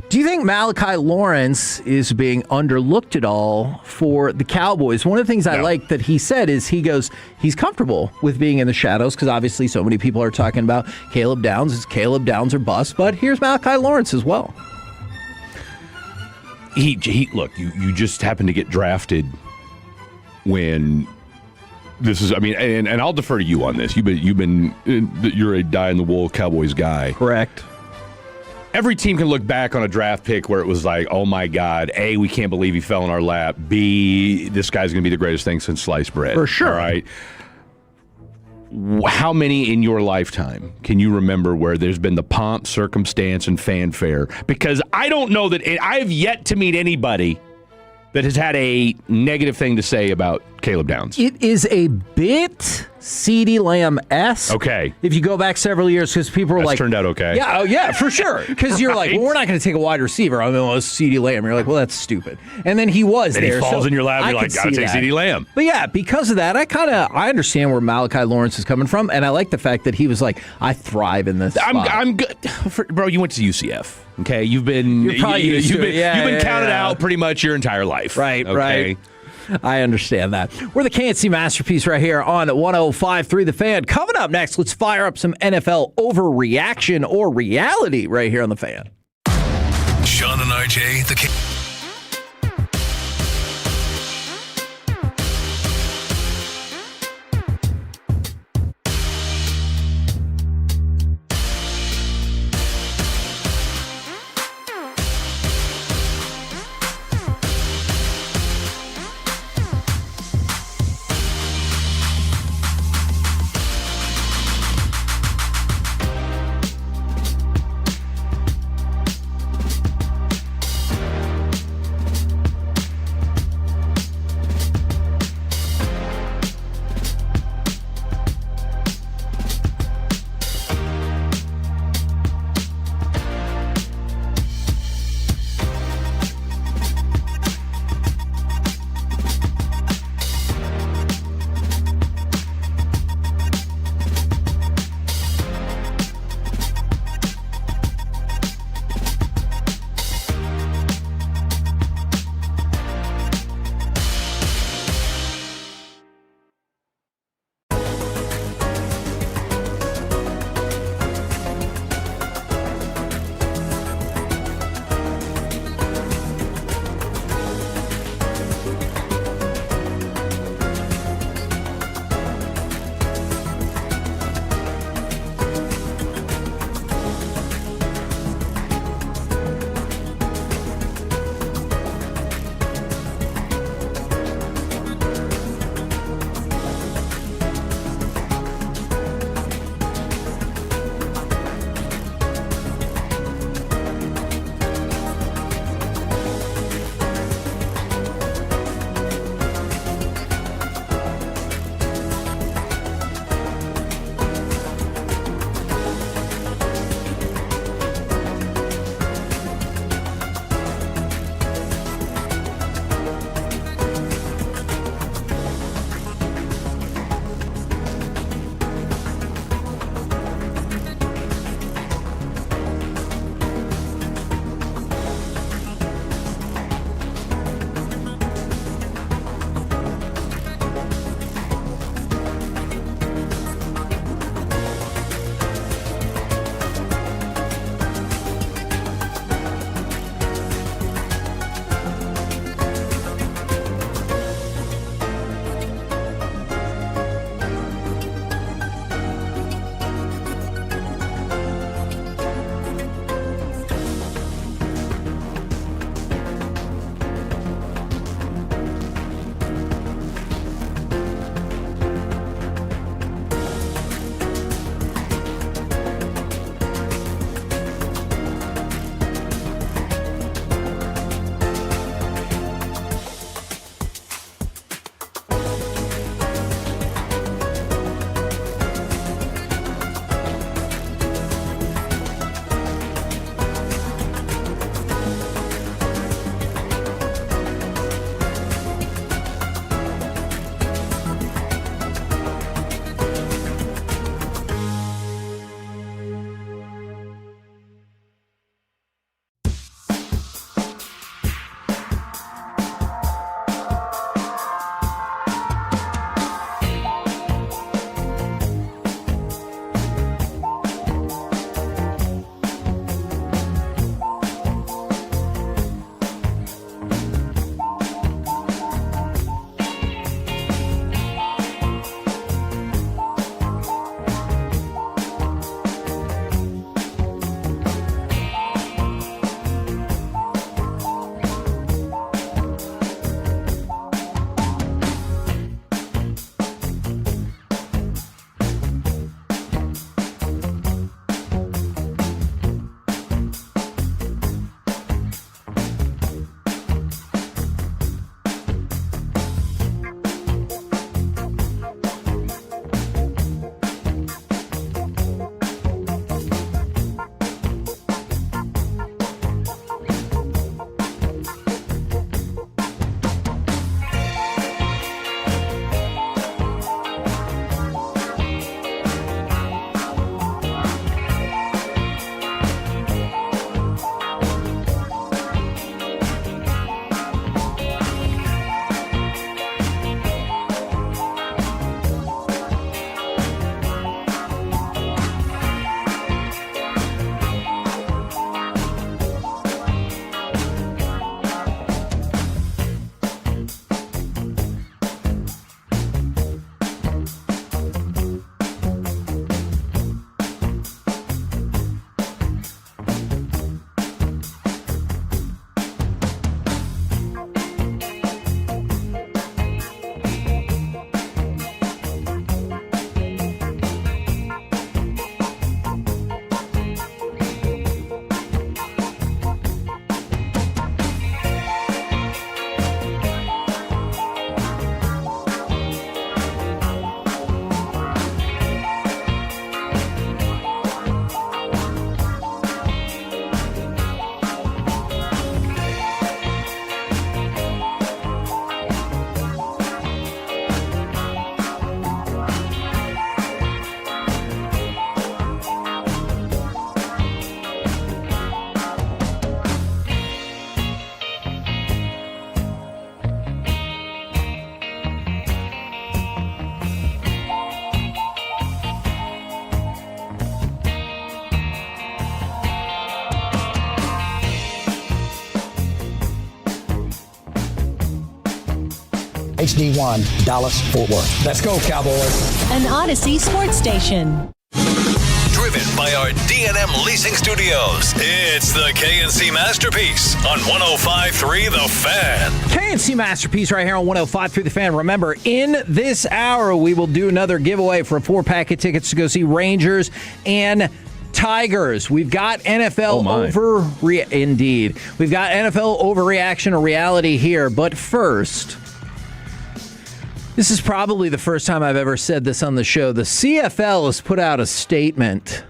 Do you think Malachi Lawrence is being underlooked at all for the Cowboys? One of the things I like that he said is he's comfortable with being in the shadows because obviously so many people are talking about Caleb Downs. It's Caleb Downs or bust, but here's Malachi Lawrence as well. Look, you just happen to get drafted when this is. I mean, and I'll defer to you on this. You're a die-in-the-wool Cowboys guy. Correct. Every team can look back on a draft pick where it was like, oh my God, A, we can't believe he fell in our lap. B, this guy's going to be the greatest thing since sliced bread. For sure. All right. how many in your lifetime can you remember where there's been the pomp, circumstance, and fanfare? Because I don't know that I have yet to meet anybody that has had a negative thing to say about Caleb Downs. It is a bit CeeDee Lamb-esque. Okay. If you go back several years, because people were like... turned out okay. Yeah, yeah, for sure. Because you're like, well, we're not going to take a wide receiver. I mean, well, it's CeeDee Lamb. You're like, well, that's stupid. And then he was then there. He falls so in your lap, I you're like, gotta take CeeDee Lamb. But yeah, because of that, I understand where Malachi Lawrence is coming from, and I like the fact that he was like, I thrive in this spot. I'm good. Bro, you went to UCF. Okay, you've been You're probably used to it. You've been counted out pretty much your entire life. Right, okay? right. I understand that. We're the K&C Masterpiece right here on 105.3 The Fan. Coming up next, let's fire up some NFL overreaction or reality right here on The Fan. Sean and RJ, the K. HD1, Dallas, Fort Worth. Let's go, Cowboys. An Odyssey sports station. Driven by our D&M Leasing Studios, it's the KNC Masterpiece on 105.3 The Fan. KNC Masterpiece right here on 105.3 The Fan. Remember, in this hour, we will do another giveaway for 4-pack of tickets to go see Rangers and Tigers. We've got NFL Indeed. We've got NFL overreaction or reality here. But first, this is probably the first time I've ever said this on the show. The CFL has put out a statement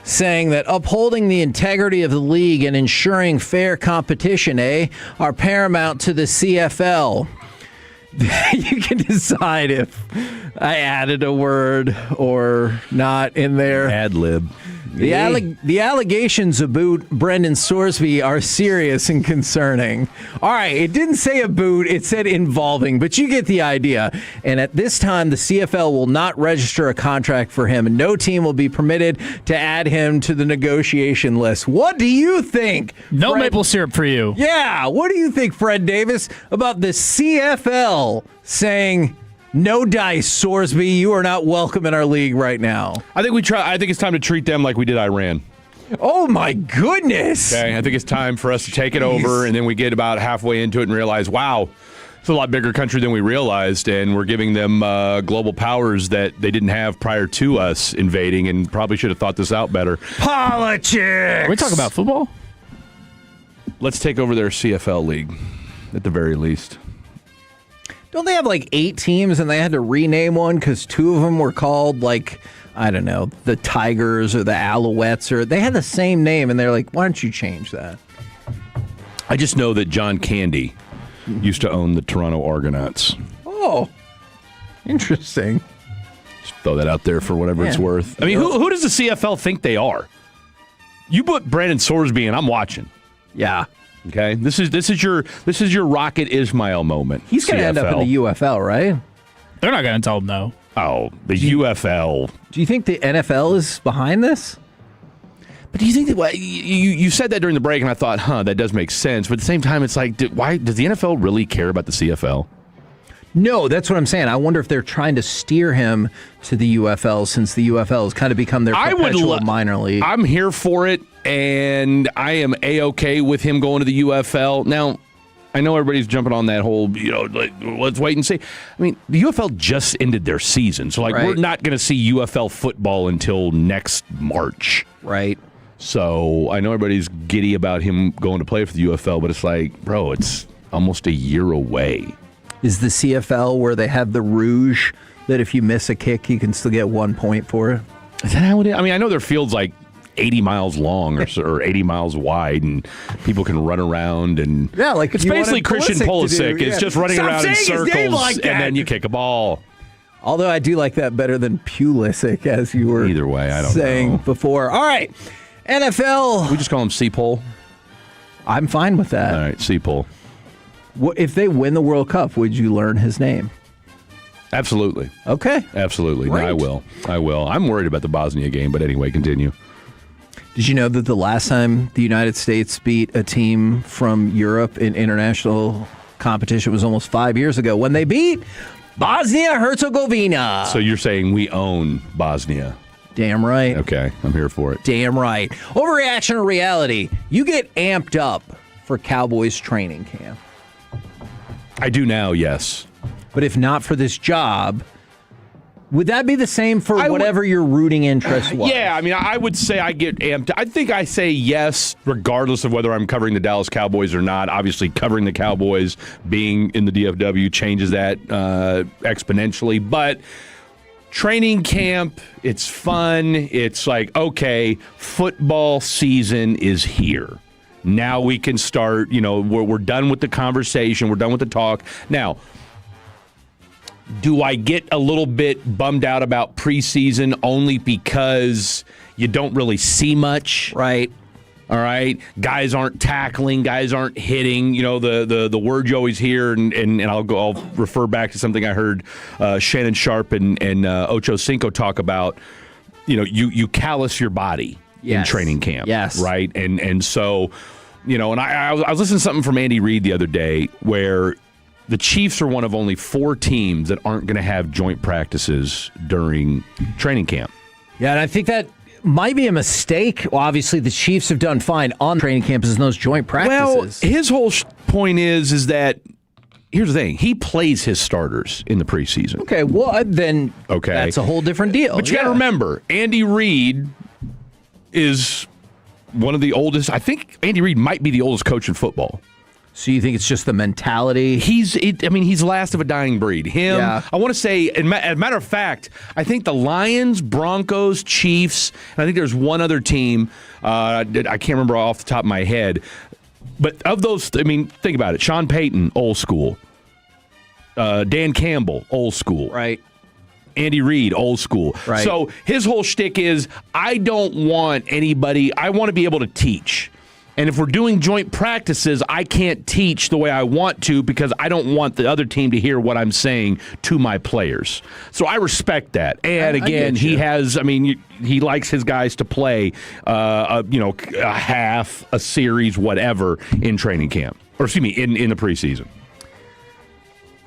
saying that upholding the integrity of the league and ensuring fair competition, are paramount to the CFL. You can decide if I added a word or not in there. Ad lib. The allegations about Brendan Sorsby are serious and concerning. All right, it didn't say about, it said involving, but you get the idea. And at this time, the CFL will not register a contract for him, and no team will be permitted to add him to the negotiation list. What do you think? No maple syrup for you. Yeah, what do you think, Fred Davis, about the CFL saying, no dice, Sorsby, you are not welcome in our league right now? I think it's time to treat them like we did Iran. Oh, my goodness. Okay, I think it's time for us to take it over, and then we get about halfway into it and realize, wow, it's a lot bigger country than we realized, and we're giving them global powers that they didn't have prior to us invading, and probably should have thought this out better. Politics! Are we talking about football? Let's take over their CFL league, at the very least. Don't they have like 8 teams and they had to rename one because 2 of them were called like, I don't know, the Tigers or the Alouettes, or they had the same name and they're like, why don't you change that? I just know that John Candy used to own the Toronto Argonauts. Oh, interesting. Just throw that out there for whatever it's worth. I mean, who does the CFL think they are? You put Brandon Sorsby in, I'm watching. Yeah. Okay, this is your Rocket Ismail moment. He's going to end up in the UFL, right? They're not going to tell him no. Oh, the UFL. Do you think the NFL is behind this? But do you think that you said that during the break, and I thought, that does make sense. But at the same time, it's like, why does the NFL really care about the CFL? No, that's what I'm saying. I wonder if they're trying to steer him to the UFL, since the UFL has kind of become their perpetual minor league. I'm here for it, and I am A-okay with him going to the UFL. Now, I know everybody's jumping on that whole, let's wait and see. I mean, the UFL just ended their season, so we're not going to see UFL football until next March. Right. So I know everybody's giddy about him going to play for the UFL, but it's like, bro, it's almost a year away. Is the CFL where they have the rouge that if you miss a kick, you can still get 1 point for it? Is that how it is? I mean, I know their field's like 80 miles long or 80 miles wide, and people can run around. And yeah, like it's basically Christian Pulisic. It's just running around in circles, like and then you kick a ball. Although I do like that better than Pulisic, as you were either way, I don't saying know. Before. All right, NFL. We just call him C-Pole. I'm fine with that. All right, C-Pole. If they win the World Cup, would you learn his name? Absolutely. Okay. Absolutely. No, I will. I'm worried about the Bosnia game, but anyway, continue. Did you know that the last time the United States beat a team from Europe in international competition was almost 5 years ago when they beat Bosnia-Herzegovina? So you're saying we own Bosnia? Damn right. Okay, I'm here for it. Damn right. Overreaction or reality? You get amped up for Cowboys training camp. I do now, yes. But if not for this job, would that be the same for whatever your rooting interest was? Yeah, I mean, I would say I get amped. I think I say yes, regardless of whether I'm covering the Dallas Cowboys or not. Obviously, covering the Cowboys, being in the DFW, changes that exponentially. But training camp, it's fun. It's like, okay, football season is here. Now we can start, we're done with the conversation. We're done with the talk. Now, do I get a little bit bummed out about preseason only because you don't really see much? Right. All right. Guys aren't tackling. Guys aren't hitting. The word you always hear, and I'll refer back to something I heard Shannon Sharp and Ocho Cinco talk about. You callous your body. In training camp. Yes. Right? And so, and I was listening to something from Andy Reid the other day where the Chiefs are one of only 4 teams that aren't going to have joint practices during training camp. Yeah, and I think that might be a mistake. Well, obviously, the Chiefs have done fine on training campuses and those joint practices. Well, his whole point is that, here's the thing, he plays his starters in the preseason. Okay, well, then that's a whole different deal. But you got to remember, Andy Reid is one of the oldest. I think Andy Reid might be the oldest coach in football. So you think it's just the mentality? He's last of a dying breed. I want to say, as a matter of fact, I think the Lions, Broncos, Chiefs, and I think there's one other team, I can't remember off the top of my head, but of those, think about it. Sean Payton, old school. Dan Campbell, old school. Right. Andy Reid, old school. Right. So his whole shtick is, I want to be able to teach. And if we're doing joint practices, I can't teach the way I want to because I don't want the other team to hear what I'm saying to my players. So I respect that. And again, he likes his guys to play, a half, a series, whatever, in training camp. Or excuse me, in the preseason.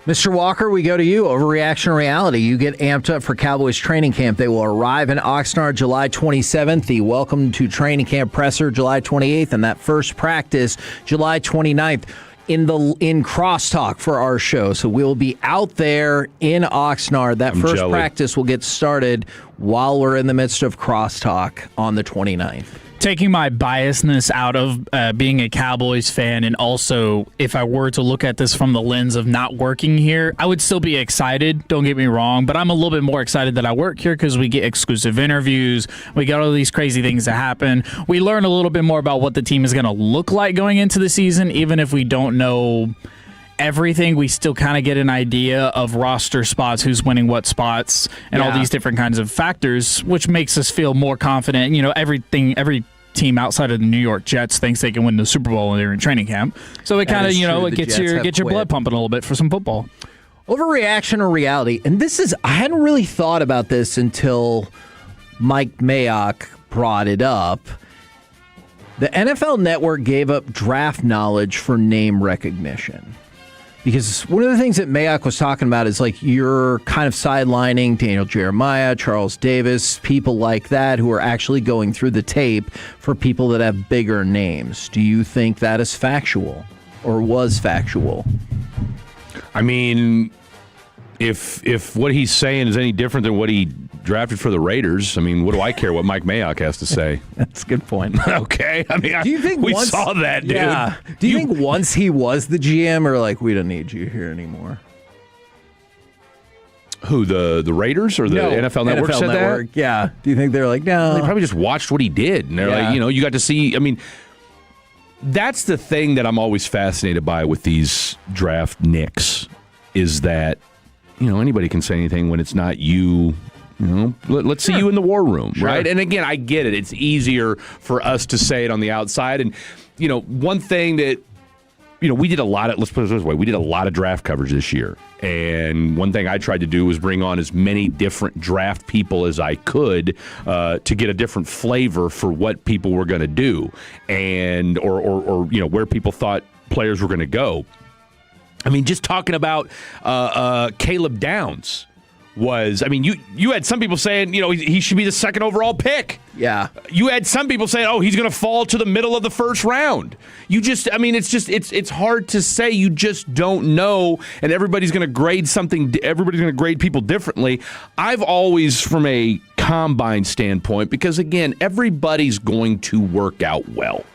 Mr. Walker, we go to you. Overreaction or reality? You get amped up for Cowboys training camp. They will arrive in Oxnard July 27th. The welcome to training camp presser July 28th, and that first practice July 29th in crosstalk for our show. So we'll be out there in Oxnard. That first practice will get started while we're in the midst of crosstalk on the 29th. Taking my biasness out of being a Cowboys fan, and also if I were to look at this from the lens of not working here, I would still be excited, don't get me wrong, but I'm a little bit more excited that I work here because we get exclusive interviews, we got all these crazy things that happen. We learn a little bit more about what the team is going to look like going into the season, even if we don't know everything. We still kind of get an idea of roster spots, who's winning what spots, and all these different kinds of factors, which makes us feel more confident. Every team outside of the New York Jets thinks they can win the Super Bowl when they're in training camp. So it kind of, it gets your blood pumping a little bit for some football. Overreaction or reality? And I hadn't really thought about this until Mike Mayock brought it up. The NFL Network gave up draft knowledge for name recognition. Because one of the things that Mayock was talking about is you're kind of sidelining Daniel Jeremiah, Charles Davis, people like that who are actually going through the tape for people that have bigger names. Do you think that is factual or was factual? If what he's saying is any different than what he drafted for the Raiders, what do I care what Mike Mayock has to say? That's a good point. Okay. Do you think we saw that, dude? Yeah. Do you think once he was the GM, or we don't need you here anymore? Who, the Raiders or the NFL Network said that? Yeah. Do you think they're no? They probably just watched what he did, and they're you got to see. That's the thing that I'm always fascinated by with these draft nicks, is that anybody can say anything when it's not you. Let's see you in the war room, right? And again, I get it. It's easier for us to say it on the outside. And, one thing that, we did a lot of, let's put it this way, we did a lot of draft coverage this year. And one thing I tried to do was bring on as many different draft people as I could to get a different flavor for what people were going to do and, or where people thought players were going to go. Just talking about Caleb Downs was, you had some people saying, he should be the second overall pick. Yeah. You had some people saying, he's going to fall to the middle of the first round. It's hard to say. You just don't know, and everybody's going to grade people differently. I've always, from a combine standpoint, because again, everybody's going to work out well.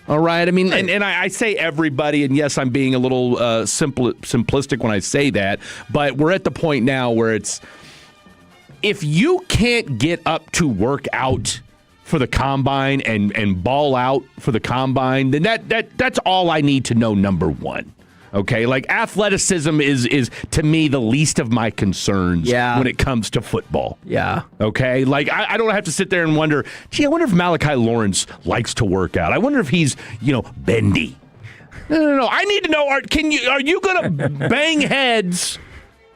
All right. And I say everybody, and yes, I'm being a little simplistic when I say that, but we're at the point now where it's, if you can't get up to work out for the combine and ball out for the combine, then that's all I need to know, number one. Okay, athleticism is to me the least of my concerns when it comes to football. Yeah. Okay, I don't have to sit there and wonder, I wonder if Malachi Lawrence likes to work out. I wonder if he's, bendy. No. I need to know, are you going to bang heads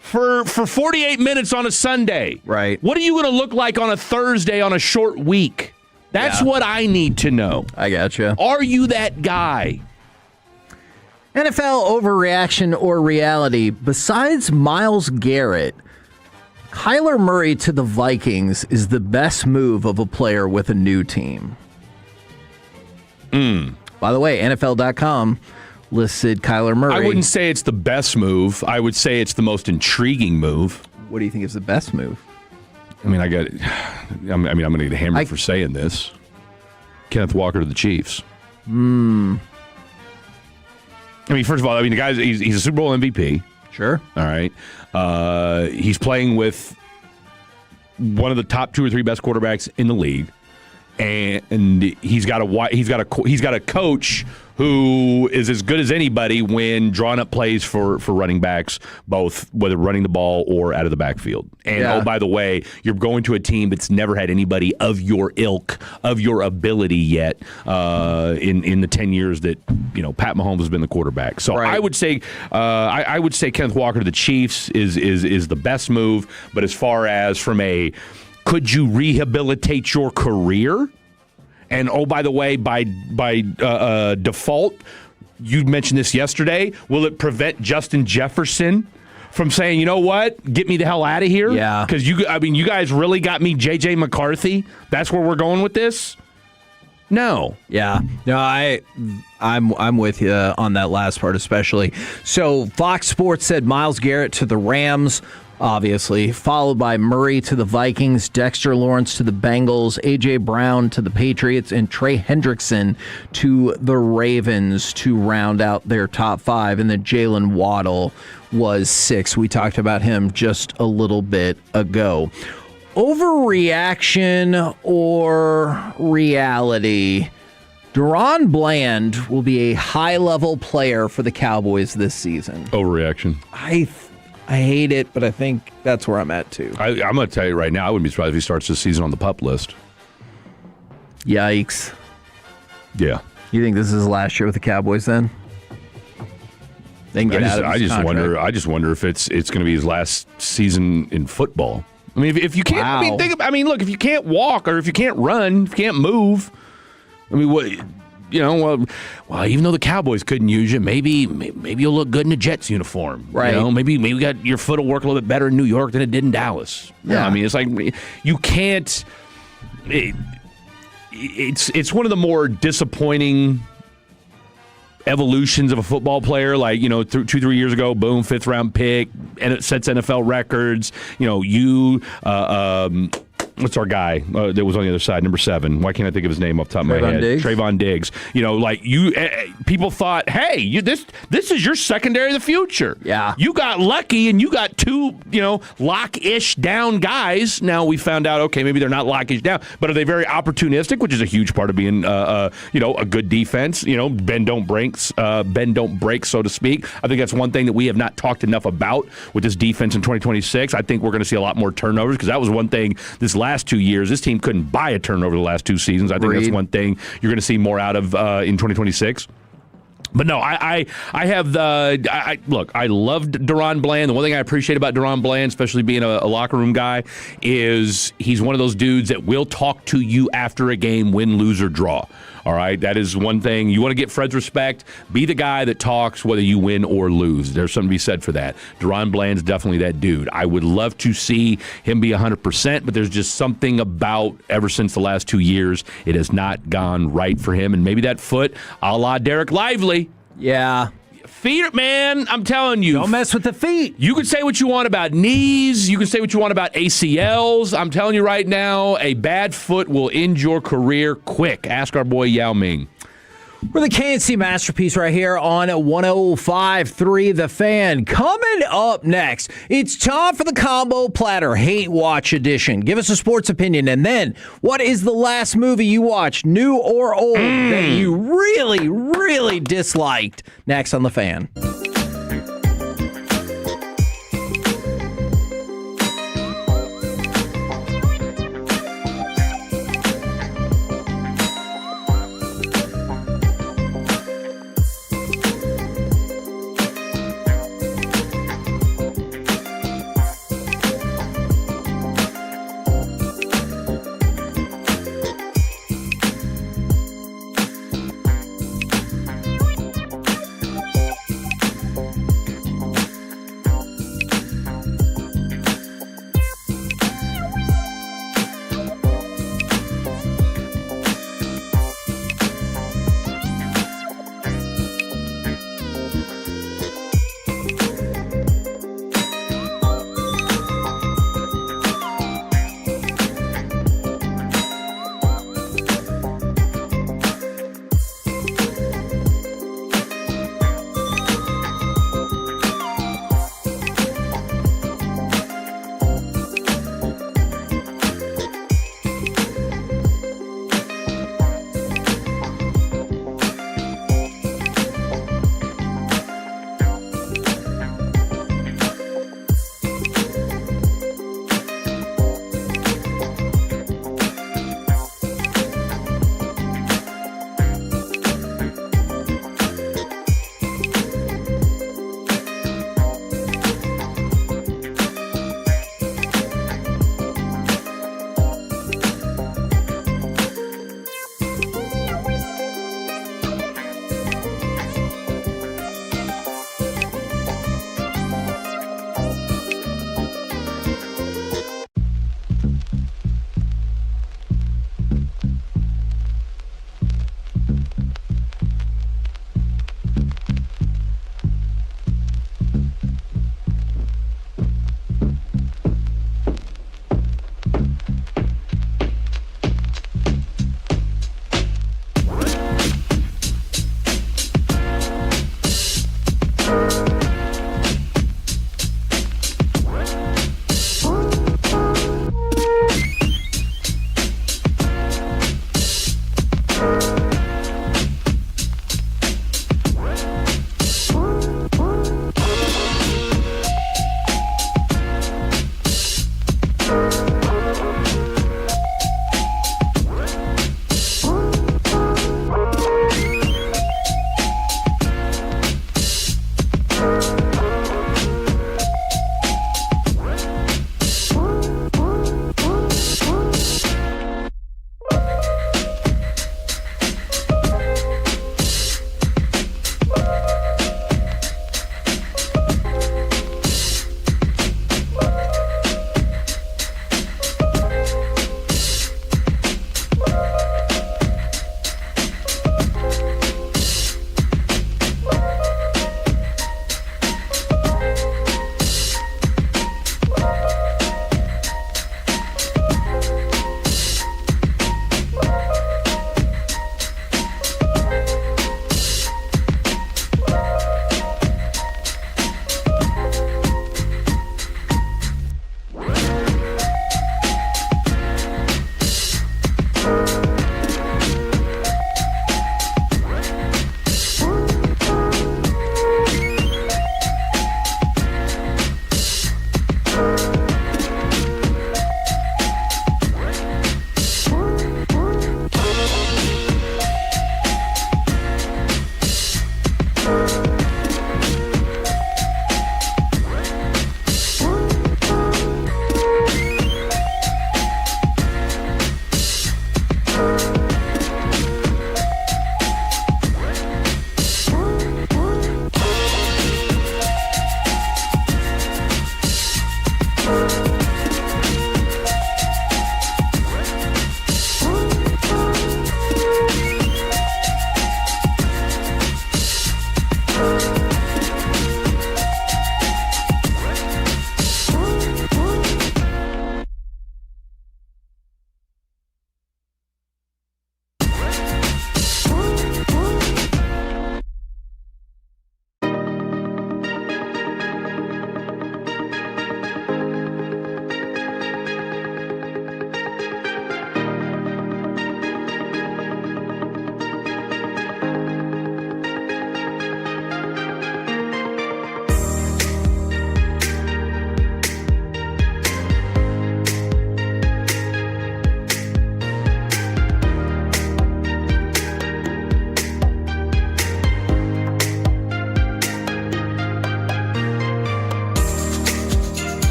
for 48 minutes on a Sunday? Right. What are you going to look like on a Thursday on a short week? That's what I need to know. I gotcha. Are you that guy? NFL overreaction or reality? Besides Myles Garrett, Kyler Murray to the Vikings is the best move of a player with a new team. By the way, NFL.com listed Kyler Murray. I wouldn't say it's the best move. I would say it's the most intriguing move. What do you think is the best move? I mean, I'm going to get hammered for saying this. Kenneth Walker to the Chiefs. I mean, first of all, the guy's he's a Super Bowl MVP. Sure. All right. He's playing with one of the top 2 or 3 best quarterbacks in the league, and he's got a coach who is as good as anybody when drawing up plays for running backs, both whether running the ball or out of the backfield. And oh, by the way, you're going to a team that's never had anybody of your ilk, of your ability yet in the 10 years that Pat Mahomes has been the quarterback. So I would say Kenneth Walker to the Chiefs is the best move. But as far as from a could you rehabilitate your career? And, oh, by the way, by default, you mentioned this yesterday, will it prevent Justin Jefferson from saying, you know what, get me the hell out of here? Yeah. Because, you guys really got me J.J. McCarthy? That's where we're going with this? No. Yeah. No, I'm with you on that last part especially. So Fox Sports said Myles Garrett to the Rams, obviously, followed by Murray to the Vikings, Dexter Lawrence to the Bengals, A.J. Brown to the Patriots, and Trey Hendrickson to the Ravens to round out their top 5. And then Jalen Waddle was 6. We talked about him just a little bit ago. Overreaction or reality? Deron Bland will be a high-level player for the Cowboys this season. Overreaction. I hate it, but I think that's where I'm at, too. I'm going to tell you right now, I wouldn't be surprised if he starts this season on the PUP list. Yikes. Yeah. You think this is his last year with the Cowboys, then? They can get out of his contract. I just wonder if it's going to be his last season in football. I mean, if you can't, look, if you can't walk or if you can't run, if you can't move, I mean, what, well, even though the Cowboys couldn't use you, maybe you'll look good in a Jets uniform, right? Maybe your foot will work a little bit better in New York than it did in Dallas. Yeah, I mean, it's like you can't. It's one of the more disappointing evolutions of a football player, like 2-3 years ago, boom, 5th round pick, and it sets NFL records. What's our guy that was on the other side, number 7? Why can't I think of his name off the top of my head? Trayvon Diggs. People thought, hey, this is your secondary of the future. Yeah. You got lucky and you got 2, lock-ish down guys. Now we found out, okay, maybe they're not lock-ish down, but are they very opportunistic, which is a huge part of being, a good defense. Bend don't break, so to speak. I think that's one thing that we have not talked enough about with this defense in 2026. I think we're going to see a lot more turnovers because that was one thing this last 2 years. This team couldn't buy a turnover the last 2 seasons. I think that's one thing you're going to see more out of in 2026. But no, I have look, I loved Deron Bland. The one thing I appreciate about Deron Bland, especially being a locker room guy, is he's one of those dudes that will talk to you after a game, win, lose, or draw. All right, that is one thing. You want to get Fred's respect, be the guy that talks whether you win or lose. There's something to be said for that. Deron Bland's definitely that dude. I would love to see him be 100%, but there's just something about ever since the last 2 years, it has not gone right for him. And maybe that foot, a la Derek Lively. Yeah. Feet, man, I'm telling you. Don't mess with the feet. You can say what you want about knees. You can say what you want about ACLs. I'm telling you right now, a bad foot will end your career quick. Ask our boy Yao Ming. We're the KNC Masterpiece right here on 105.3 The Fan. Coming up next, it's time for the Combo Platter Hate Watch Edition. Give us a sports opinion, and then what is the last movie you watched, new or old, that you really, really disliked? Next on The Fan.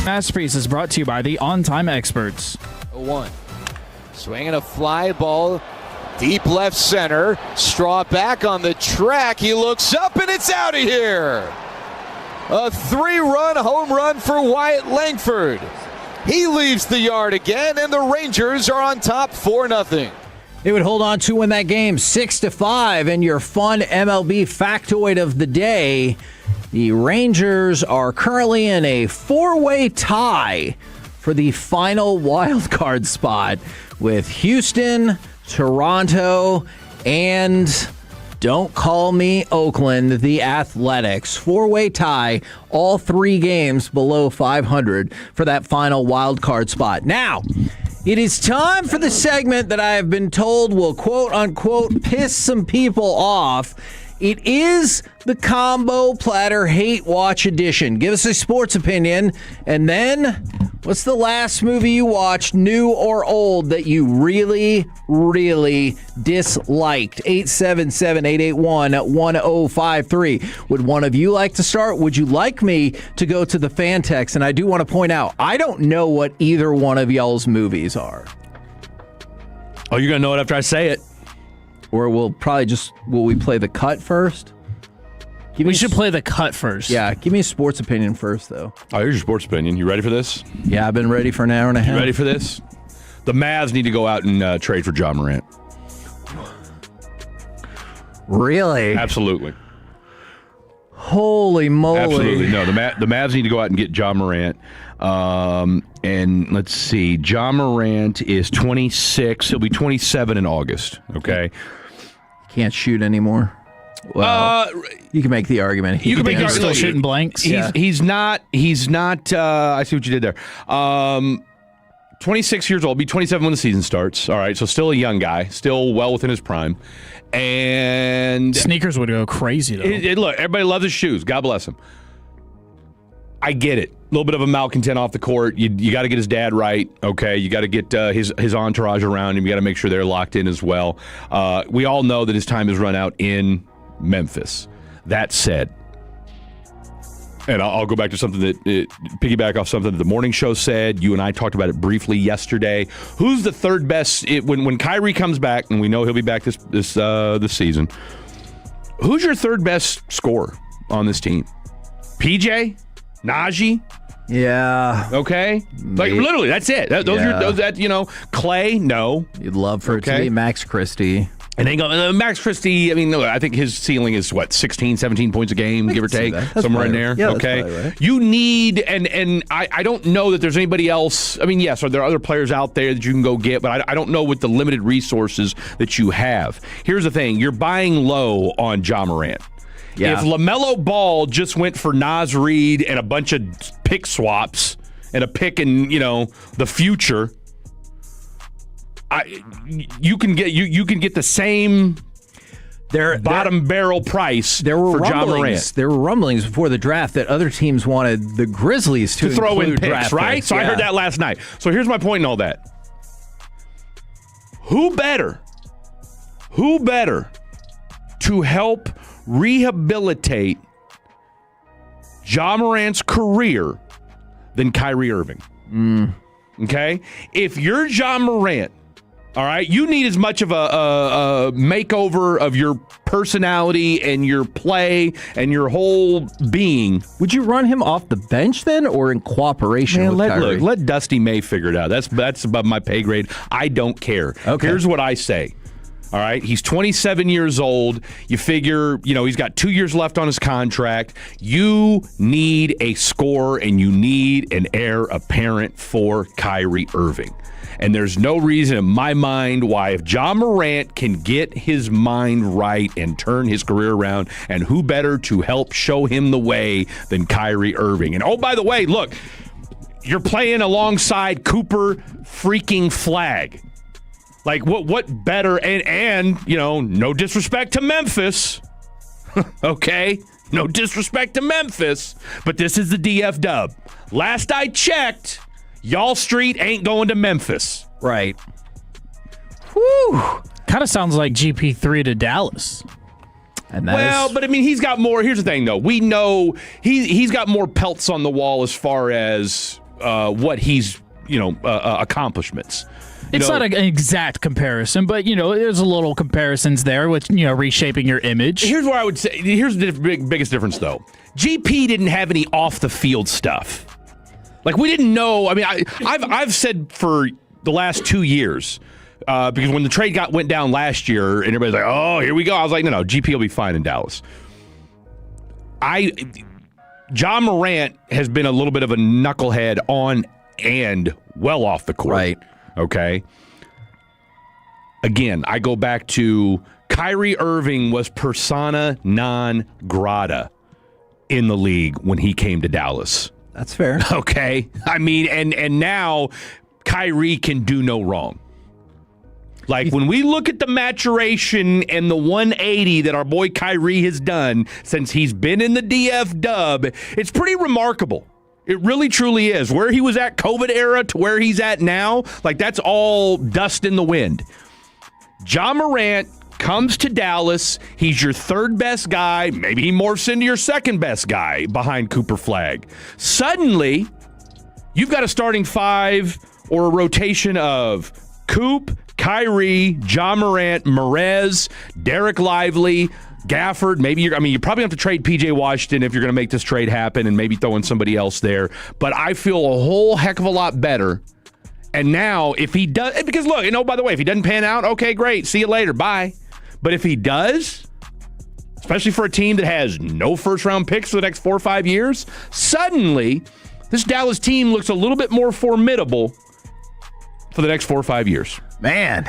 Masterpiece is brought to you by the On Time Experts. 1. Swinging a fly ball deep left center. Straw back on the track. He looks up and it's out of here. A 3-run home run for Wyatt Langford. He leaves the yard again, and the Rangers are on top 4-0. They would hold on to win that game 6-5. And your fun MLB factoid of the day: the Rangers are currently in a 4-way tie for the final wild card spot with Houston, Toronto, and don't call me Oakland, the Athletics. 4-way tie, all 3 games below 500 for that final wild card spot. Now, it is time for the segment that I have been told will quote-unquote piss some people off. It is the Combo Platter Hate Watch Edition. Give us a sports opinion, and then what's the last movie you watched, new or old, that you really, really disliked? 877-881-1053. Would one of you like to start? Would you like me to go to the fan text? And I do want to point out, I don't know what either one of y'all's movies are. Oh, you're going to know it after I say it. Or will we play the cut first? We should play the cut first. Yeah, give me a sports opinion first, though. Oh, here's your sports opinion. You ready for this? Yeah, I've been ready for an hour and a half. You ready for this? The Mavs need to go out and trade for Ja Morant. Really? Absolutely. Holy moly. Absolutely. No, the Mavs need to go out and get Ja Morant. And let's see. Ja Morant is 26. He'll be 27 in August. Okay. Can't shoot anymore. Well, you can make the argument. You can make the argument. Still shooting blanks. He's not. I see what you did there. 26 years old. Be 27 when the season starts. All right. So still a young guy. Still well within his prime. And sneakers would go crazy though. Look, everybody loves his shoes. God bless him. I get it. A little bit of a malcontent off the court. You got to get his dad right, okay? You got to get his entourage around him. You got to make sure they're locked in as well. We all know that his time has run out in Memphis. That said, and I'll go back to something that piggyback off something that the morning show said. You and I talked about it briefly yesterday. Who's the third best when Kyrie comes back, and we know he'll be back this season? Who's your third best scorer on this team? PJ? Najee? Yeah. Okay. Like literally, that's it. Clay. No. You'd love for it to be Max Christie. And then Max Christie. I mean, I think his ceiling is what 16, 17 points a game, give or take, somewhere in there. Yeah, okay. That's right. You need and I don't know that there's anybody else. I mean, yes, are there other players out there that you can go get, but I don't know with the limited resources that you have. Here's the thing: you're buying low on Ja Morant. Yeah. If LaMelo Ball just went for Naz Reid and a bunch of pick swaps and a pick in, the future, you can get the same bottom barrel price for Ja Morant. There were rumblings before the draft that other teams wanted the Grizzlies to throw in picks, draft right? picks. So I heard that last night. So here's my point in all that. Who better to help rehabilitate Ja Morant's career than Kyrie Irving? Okay? If you're Ja Morant, all right, you need as much of a makeover of your personality and your play and your whole being. Would you run him off the bench then, or in cooperation with Kyrie? Let Dusty May figure it out. That's above my pay grade. I don't care. Okay. Here's what I say. All right, he's 27 years old. You figure, he's got 2 years left on his contract. You need a scorer and you need an heir apparent for Kyrie Irving. And there's no reason in my mind why if John Morant can get his mind right and turn his career around, and who better to help show him the way than Kyrie Irving. And oh, by the way, look, you're playing alongside Cooper freaking Flag. Like, what better? And no disrespect to Memphis. Okay? No disrespect to Memphis. But this is the DF Dub. Last I checked, y'all street ain't going to Memphis. Right. Whew. Kind of sounds like GP3 to Dallas. And but I mean, he's got more. Here's the thing, though. We know he's got more pelts on the wall as far as what he's, accomplishments. It's not an exact comparison, but, there's a little comparisons there with, reshaping your image. Here's where I would say, here's the biggest difference, though. GP didn't have any off-the-field stuff. Like, we didn't know. I mean, I've said for the last 2 years, because when the trade went down last year, and everybody's like, oh, here we go. I was like, no, GP will be fine in Dallas. John Morant has been a little bit of a knucklehead on and well off the court. Right. Okay. Again, I go back to Kyrie Irving was persona non grata in the league when he came to Dallas. That's fair. Okay. I mean, and now Kyrie can do no wrong. Like, when we look at the maturation and the 180 that our boy Kyrie has done since he's been in the DF Dub, it's pretty remarkable. It really, truly is. Where he was at COVID era to where he's at now, like, that's all dust in the wind. John Morant comes to Dallas. He's your third best guy. Maybe he morphs into your second best guy behind Cooper Flag. Suddenly, you've got a starting five or a rotation of Coop, Kyrie, John Morant, Merez, Derek Lively, Gafford. Maybe you probably have to trade PJ Washington if you're going to make this trade happen, and maybe throw in somebody else there. But I feel a whole heck of a lot better. And now, if he does, because look, by the way, if he doesn't pan out, okay, great, see you later, bye. But if he does, especially for a team that has no first-round picks for the next 4 or 5 years, suddenly this Dallas team looks a little bit more formidable for the next 4 or 5 years. Man,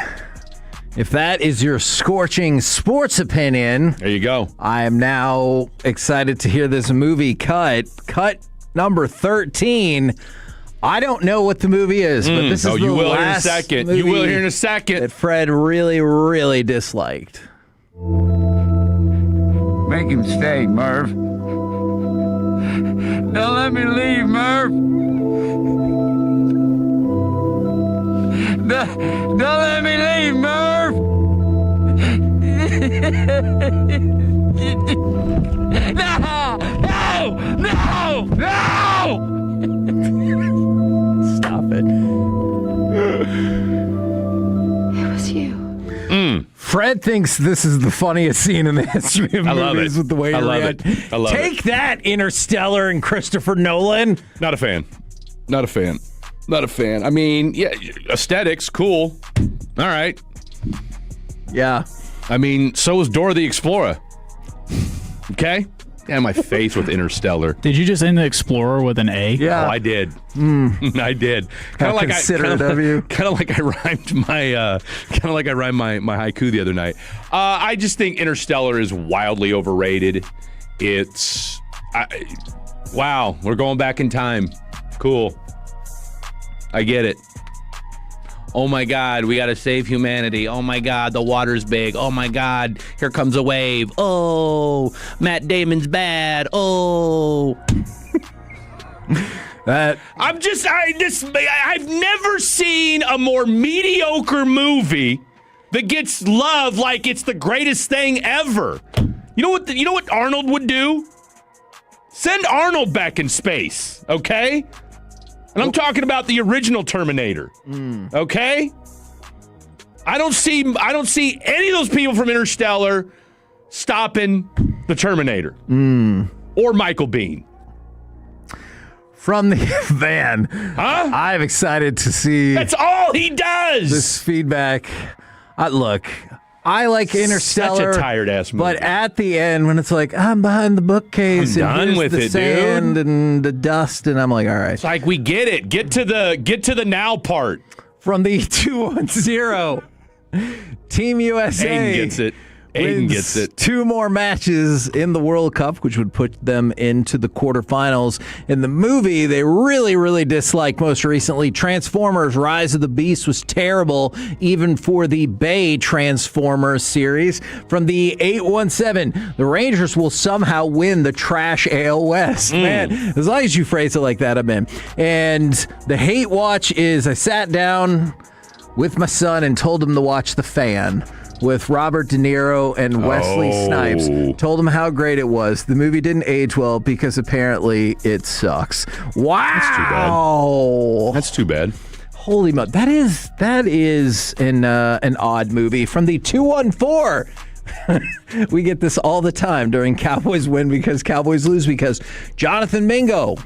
if that is your scorching sports opinion, there you go. I am now excited to hear this movie cut number 13. I don't know what the movie is, but this is the last movie you will hear in a second that Fred really, really disliked. Make him stay, Merv. Don't let me leave, Merv. Don't let me leave, Merv. No! Stop it. It was you. Fred thinks this is the funniest scene in the history of movies with the way you react. I love it. Take that, Interstellar and Christopher Nolan. Not a fan. I mean, yeah, aesthetics, cool. All right. Yeah. I mean, so is Dora the Explorer. Okay? And my face with Interstellar. Did you just end the Explorer with an A? Yeah. Oh, I did. I did. Kind of like considerate of you. Kind of like I rhymed my haiku the other night. I just think Interstellar is wildly overrated. Wow, we're going back in time. Cool. I get it. Oh my God, we got to save humanity. Oh my God, the water's big. Oh my God, here comes a wave. Oh, Matt Damon's bad. Oh. I've never seen a more mediocre movie that gets love like it's the greatest thing ever. You know what Arnold would do? Send Arnold back in space, okay? And I'm talking about the original Terminator. Okay? I don't see any of those people from Interstellar stopping the Terminator. Or Michael Biehn. From the van. Huh? I'm excited to see. That's all he does. This feedback. Look, I like Interstellar. Such a tired-ass movie. But at the end, when it's like, I'm behind the bookcase, I'm and done here's with the it, sand dude. and the dust, and I'm like, all right. It's like, we get it. Get to the now part. From the 2-1-0, Team USA Aiden gets it. Aiden gets it. 2 more matches in the World Cup, which would put them into the quarterfinals. In the movie they really, really disliked most recently, Transformers Rise of the Beast, was terrible, even for the Bay Transformers series. From the 8-1-7, the Rangers will somehow win the trash AL West. Man, as long as you phrase it like that, I'm in. And the hate watch is, I sat down with my son and told him to watch The Fan with Robert De Niro and Wesley Snipes. Told him how great it was. The movie didn't age well because apparently it sucks. Wow. That's too bad. Holy mo! That is an odd movie. From the 2-1-4. We get this all the time during Cowboys win because Cowboys lose, because Jonathan Mingo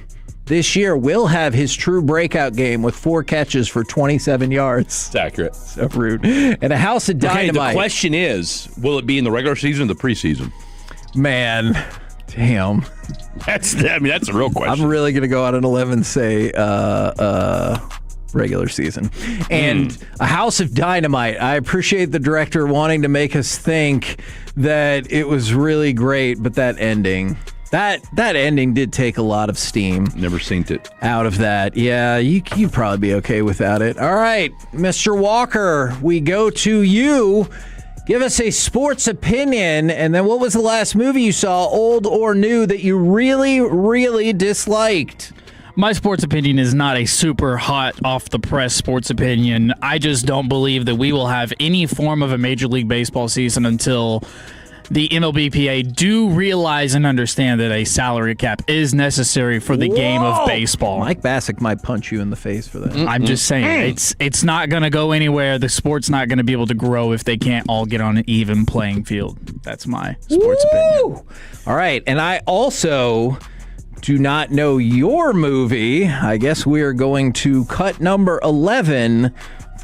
this year will have his true breakout game with 4 catches for 27 yards. It's accurate. So rude. And a house of dynamite. Okay, the question is, will it be in the regular season or the preseason? Man, damn. That's a real question. I'm really going to go out on 11 say regular season. And a house of dynamite. I appreciate the director wanting to make us think that it was really great, but that ending... That ending did take a lot of steam. Never seen it. Out of that. Yeah, you'd probably be okay without it. All right, Mr. Walker, we go to you. Give us a sports opinion, and then what was the last movie you saw, old or new, that you really, really disliked? My sports opinion is not a super hot, off-the-press sports opinion. I just don't believe that we will have any form of a Major League Baseball season until the MLBPA do realize and understand that a salary cap is necessary for the game of baseball. Mike Bassick might punch you in the face for that. I'm just saying, it's not going to go anywhere. The sport's not going to be able to grow if they can't all get on an even playing field. That's my sports opinion. All right, and I also do not know your movie. I guess we are going to cut number 11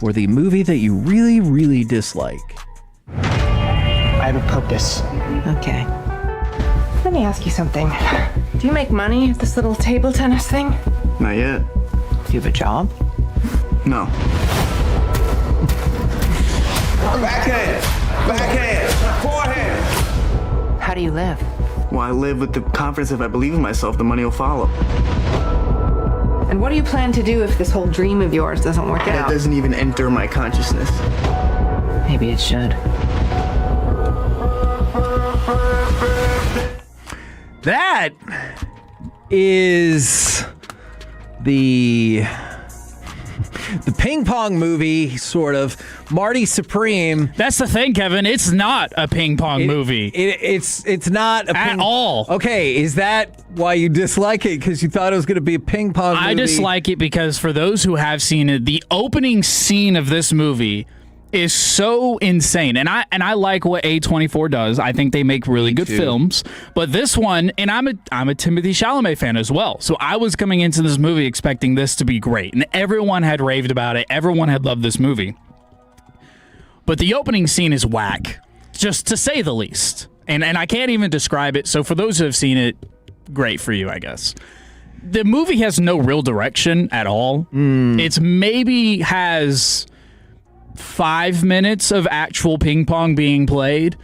for the movie that you really, really dislike. I have a purpose. Okay. Let me ask you something. Do you make money at this little table tennis thing? Not yet. Do you have a job? No. Backhand! Backhand! Forehand! How do you live? Well, I live with the confidence if I believe in myself, the money will follow. And what do you plan to do if this whole dream of yours doesn't work That out? doesn't even enter my consciousness. Maybe it should. That is the ping pong movie, sort of. Marty Supreme. That's the thing, Kevin. It's not a ping pong movie. It's not a at all. Okay, is that why you dislike it? Because you thought it was going to be a ping pong movie? I dislike it because for those who have seen it, the opening scene of this movie is so insane, and I like what A24 does. I think they make really good films, but this one, and I'm a Timothée Chalamet fan as well, so I was coming into this movie expecting this to be great, and everyone had raved about it. Everyone had loved this movie, but the opening scene is whack, just to say the least, and I can't even describe it. So for those who have seen it, great for you, I guess. The movie has no real direction at all. It's maybe has 5 minutes of actual ping pong being played.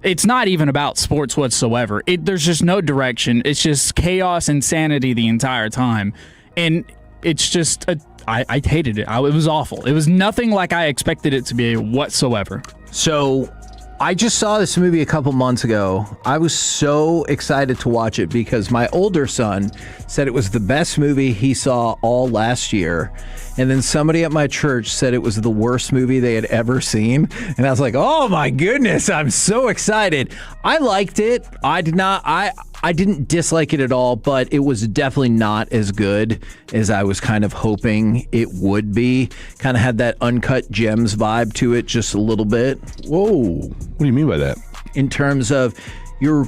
It's not even about sports whatsoever. There's just no direction. It's just chaos, insanity the entire time. And it's just, I hated it. It was awful. It was nothing like I expected it to be whatsoever. So I just saw this movie a couple months ago. I was so excited to watch it because my older son said it was the best movie he saw all last year. And then somebody at my church said it was the worst movie they had ever seen. And I was like, oh my goodness, I'm so excited. I liked it. I didn't dislike it at all, but it was definitely not as good as I was kind of hoping it would be. Kind of had that Uncut Gems vibe to it just a little bit. Whoa. What do you mean by that? In terms of you're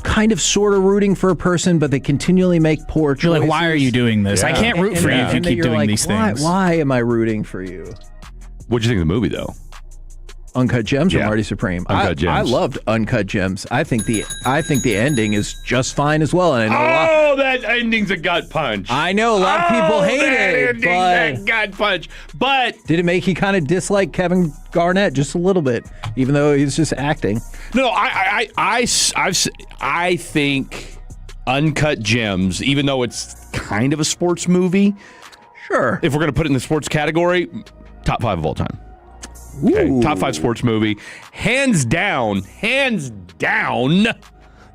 kind of sort of rooting for a person, but they continually make poor choices. You're like, why are you doing this? I can't root for you if you keep doing these things. Why am I rooting for you? What'd you think of the movie, though? Uncut Gems or Marty Supreme? Uncut Gems. I loved Uncut Gems. I think the ending is just fine as well. And I know that ending's a gut punch. I know a lot of people hate it, that gut punch. But did it make you kind of dislike Kevin Garnett just a little bit, even though he's just acting? No, I think Uncut Gems, even though it's kind of a sports movie, sure. If we're going to put it in the sports category, top 5 of all time. Okay, top 5 sports movie, hands down,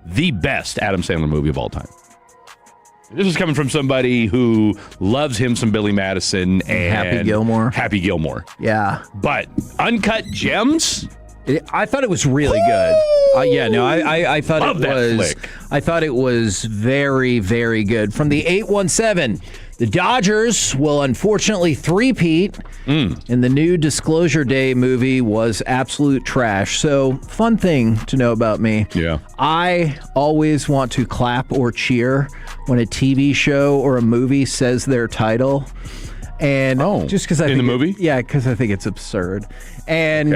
the best Adam Sandler movie of all time. This is coming from somebody who loves him some Billy Madison and Happy Gilmore. Yeah. But Uncut Gems? I thought it was really good. I thought Love it that was. flick. I thought it was very, very good. From the 817, the Dodgers will unfortunately three-peat, and the new Disclosure Day movie was absolute trash. So, fun thing to know about me. Yeah. I always want to clap or cheer when a TV show or a movie says their title. And just because I think the movie? because I think it's absurd. And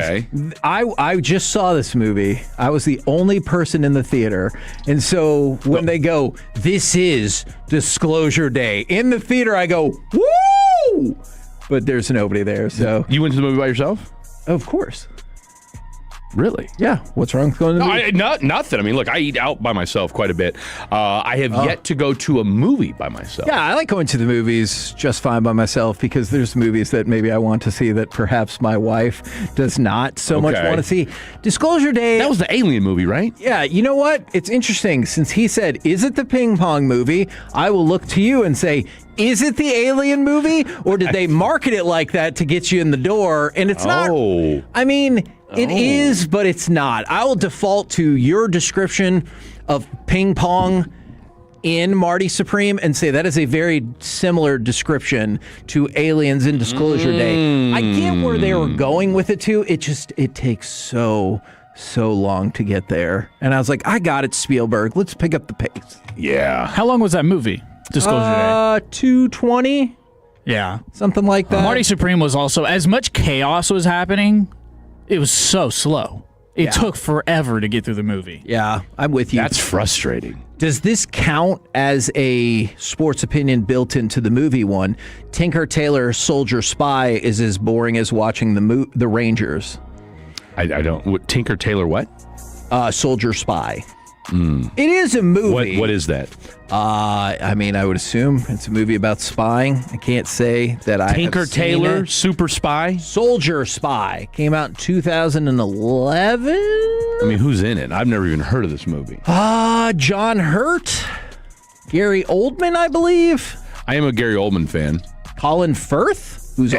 I just saw this movie. I was the only person in the theater. And so when they go, "This is Disclosure Day," in the theater, I go, "Woo!" But there's nobody there. So you went to the movie by yourself? Of course. Really? Yeah. What's wrong with going to the movie? Nothing. I mean, look, I eat out by myself quite a bit. I have yet to go to a movie by myself. Yeah, I like going to the movies just fine by myself because there's movies that maybe I want to see that perhaps my wife does not so much want to see. Disclosure Day. That was the Alien movie, right? Yeah, you know what? It's interesting. Since he said, "Is it the ping pong movie?" I will look to you and say, is it the Alien movie? Or did they market it like that to get you in the door? And it's not. I mean, it is, but it's not. I will default to your description of ping pong in Marty Supreme and say that is a very similar description to Aliens in Disclosure Day. I get where they were going with it too. It takes so long to get there. And I was like, I got it, Spielberg. Let's pick up the pace. Yeah. How long was that movie? Disclosure Day. 220. Yeah. Something like that. Marty Supreme was also, as much chaos was happening, it was so slow. It took forever to get through the movie. Yeah, I'm with you. That's frustrating. Does this count as a sports opinion built into the movie one? Tinker Tailor Soldier Spy is as boring as watching the Rangers. I don't. Tinker Tailor what? Soldier Spy. It is a movie. What is that? I mean, I would assume it's a movie about spying. I can't say that I Tinker have seen Tailor it. Super Spy? Soldier Spy came out in 2011. I mean, who's in it? I've never even heard of this movie. John Hurt, Gary Oldman, I believe. I am a Gary Oldman fan. Colin Firth, who is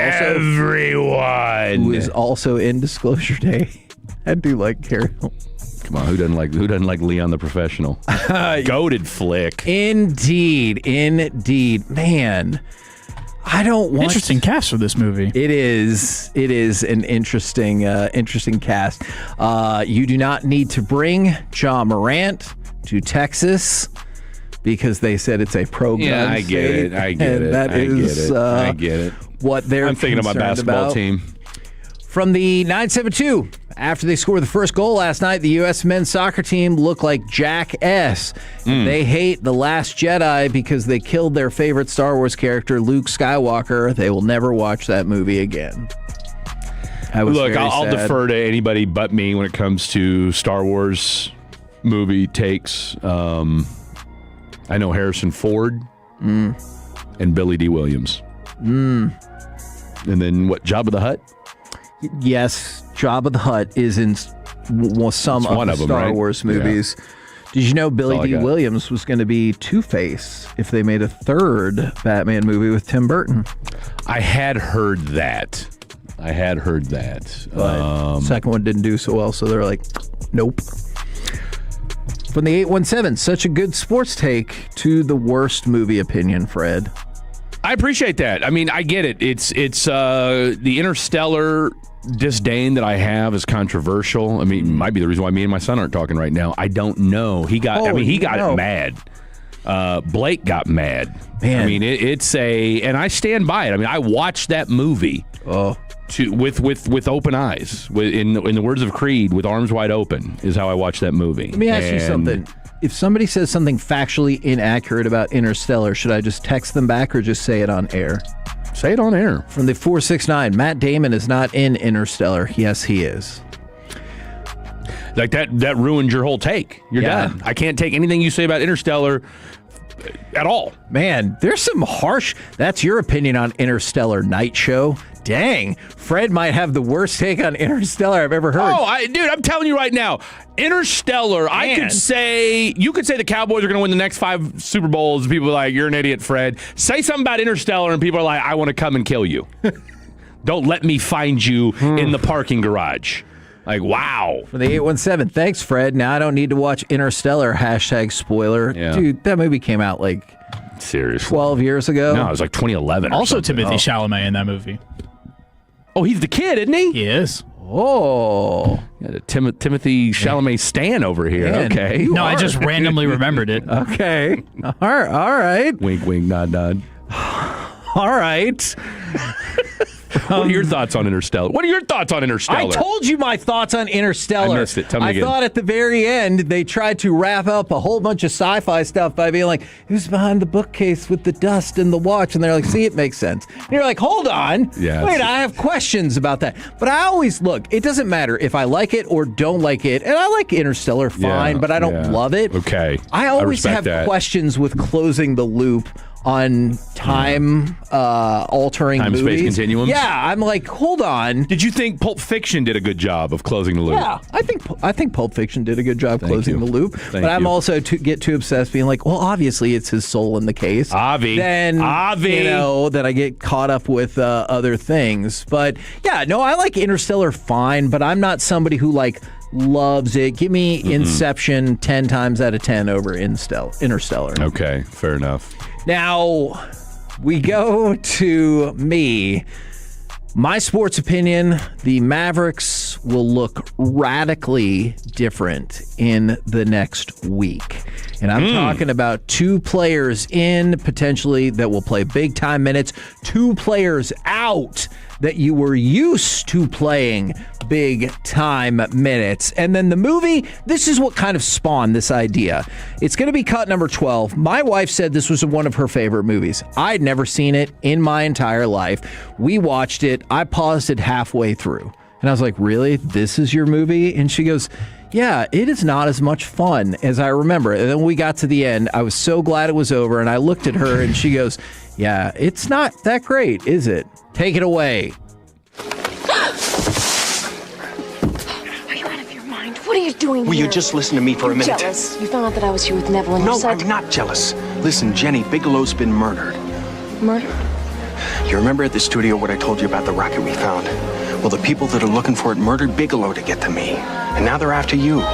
also in Disclosure Day. I do like Gary Oldman. Come on, who doesn't like Leon the Professional? Goated flick. Indeed. Man, I don't want interesting cast for this movie. It is an interesting cast. You do not need to bring Ja Morant to Texas because they said it's a pro-gun Yeah, I get state, it. I get and it. that I is, get it. What they're I'm thinking of my concerned basketball about. team. From the 972, after they scored the first goal last night, the U.S. men's soccer team looked like jackass. They hate The Last Jedi because they killed their favorite Star Wars character, Luke Skywalker. They will never watch that movie again. Look, I'll defer to anybody but me when it comes to Star Wars movie takes. I know Harrison Ford and Billy D. Williams. And then what, Jabba the Hutt? Yes, Jabba the Hutt is in some of the Star Wars movies. Yeah. Did you know Billy D. Williams was going to be Two-Face if they made a third Batman movie with Tim Burton? I had heard that. But second one didn't do so well, so they're like, nope. From the 817, such a good sports take to the worst movie opinion, Fred. I appreciate that. I mean, I get it. It's the Interstellar disdain that I have is controversial. I mean, it might be the reason why me and my son aren't talking right now. I don't know. He got mad. Blake got mad. Man. I mean, and I stand by it. I mean, I watched that movie with open eyes. In the words of Creed, with arms wide open is how I watched that movie. Let me ask you something. If somebody says something factually inaccurate about Interstellar, should I just text them back or just say it on air? Say it on air. From the 469, Matt Damon is not in Interstellar. Yes, he is. Like that ruined your whole take. You're done. I can't take anything you say about Interstellar at all. Man, there's some harsh... That's your opinion on Interstellar Night Show. Dang, Fred might have the worst take on Interstellar I've ever heard. Dude, I'm telling you right now, Interstellar, you could say the Cowboys are going to win the next 5 Super Bowls. People are like, you're an idiot, Fred. Say something about Interstellar, and people are like, I want to come and kill you. Don't let me find you in the parking garage. Like, wow. For the 817, thanks, Fred. Now I don't need to watch Interstellar, #spoiler. Yeah. Dude, that movie came out like... Seriously. 12 years ago? No, it was like 2011 Also Timothy Chalamet in that movie. Oh, he's the kid, isn't he? He is. Oh. Yeah, Timothy Chalamet stan over here. Man, okay. No, I just randomly remembered it. Okay. All right. Wink, wink, nod, nod. All right. What are your thoughts on Interstellar? I told you my thoughts on Interstellar. I missed it. Tell me again. I thought at the very end they tried to wrap up a whole bunch of sci-fi stuff by being like, who's behind the bookcase with the dust and the watch? And they're like, see, it makes sense. And you're like, hold on. Yeah, wait, I have questions about that. But I always look, it doesn't matter if I like it or don't like it. And I like Interstellar fine, but I don't love it. Okay. I always have questions with closing the loop on time altering movies. Time-space continuums? Yeah, I'm like, hold on. Did you think Pulp Fiction did a good job of closing the loop? Yeah, I think Pulp Fiction did a good job closing the loop. But I'm also get too obsessed being like, well, obviously it's his soul in the case. Then I get caught up with other things. But yeah, no, I like Interstellar fine, but I'm not somebody who like loves it. Give me Inception 10 times out of 10 over Interstellar. Okay, fair enough. Now, we go to me. My sports opinion, the Mavericks will look radically different in the next week. And I'm talking about 2 players in potentially that will play big-time minutes, 2 players out that you were used to playing big-time minutes. And then the movie, this is what kind of spawned this idea. It's going to be cut number 12. My wife said this was one of her favorite movies. I'd never seen it in my entire life. We watched it. I paused it halfway through. And I was like, really? This is your movie? And she goes, yeah, it is not as much fun as I remember. And then we got to the end. I was so glad it was over. And I looked at her and she goes, yeah, it's not that great, is it? Take it away. Are you out of your mind? What are you doing Will here? you just listen to me for a minute? Jealous. You found out that I was here with Neville and you No, said... I'm not jealous. Listen, Jenny, Bigelow's been murdered. Murdered? You remember at the studio what I told you about the rocket we found? Well, the people that are looking for it murdered Bigelow to get to me. And now they're after you.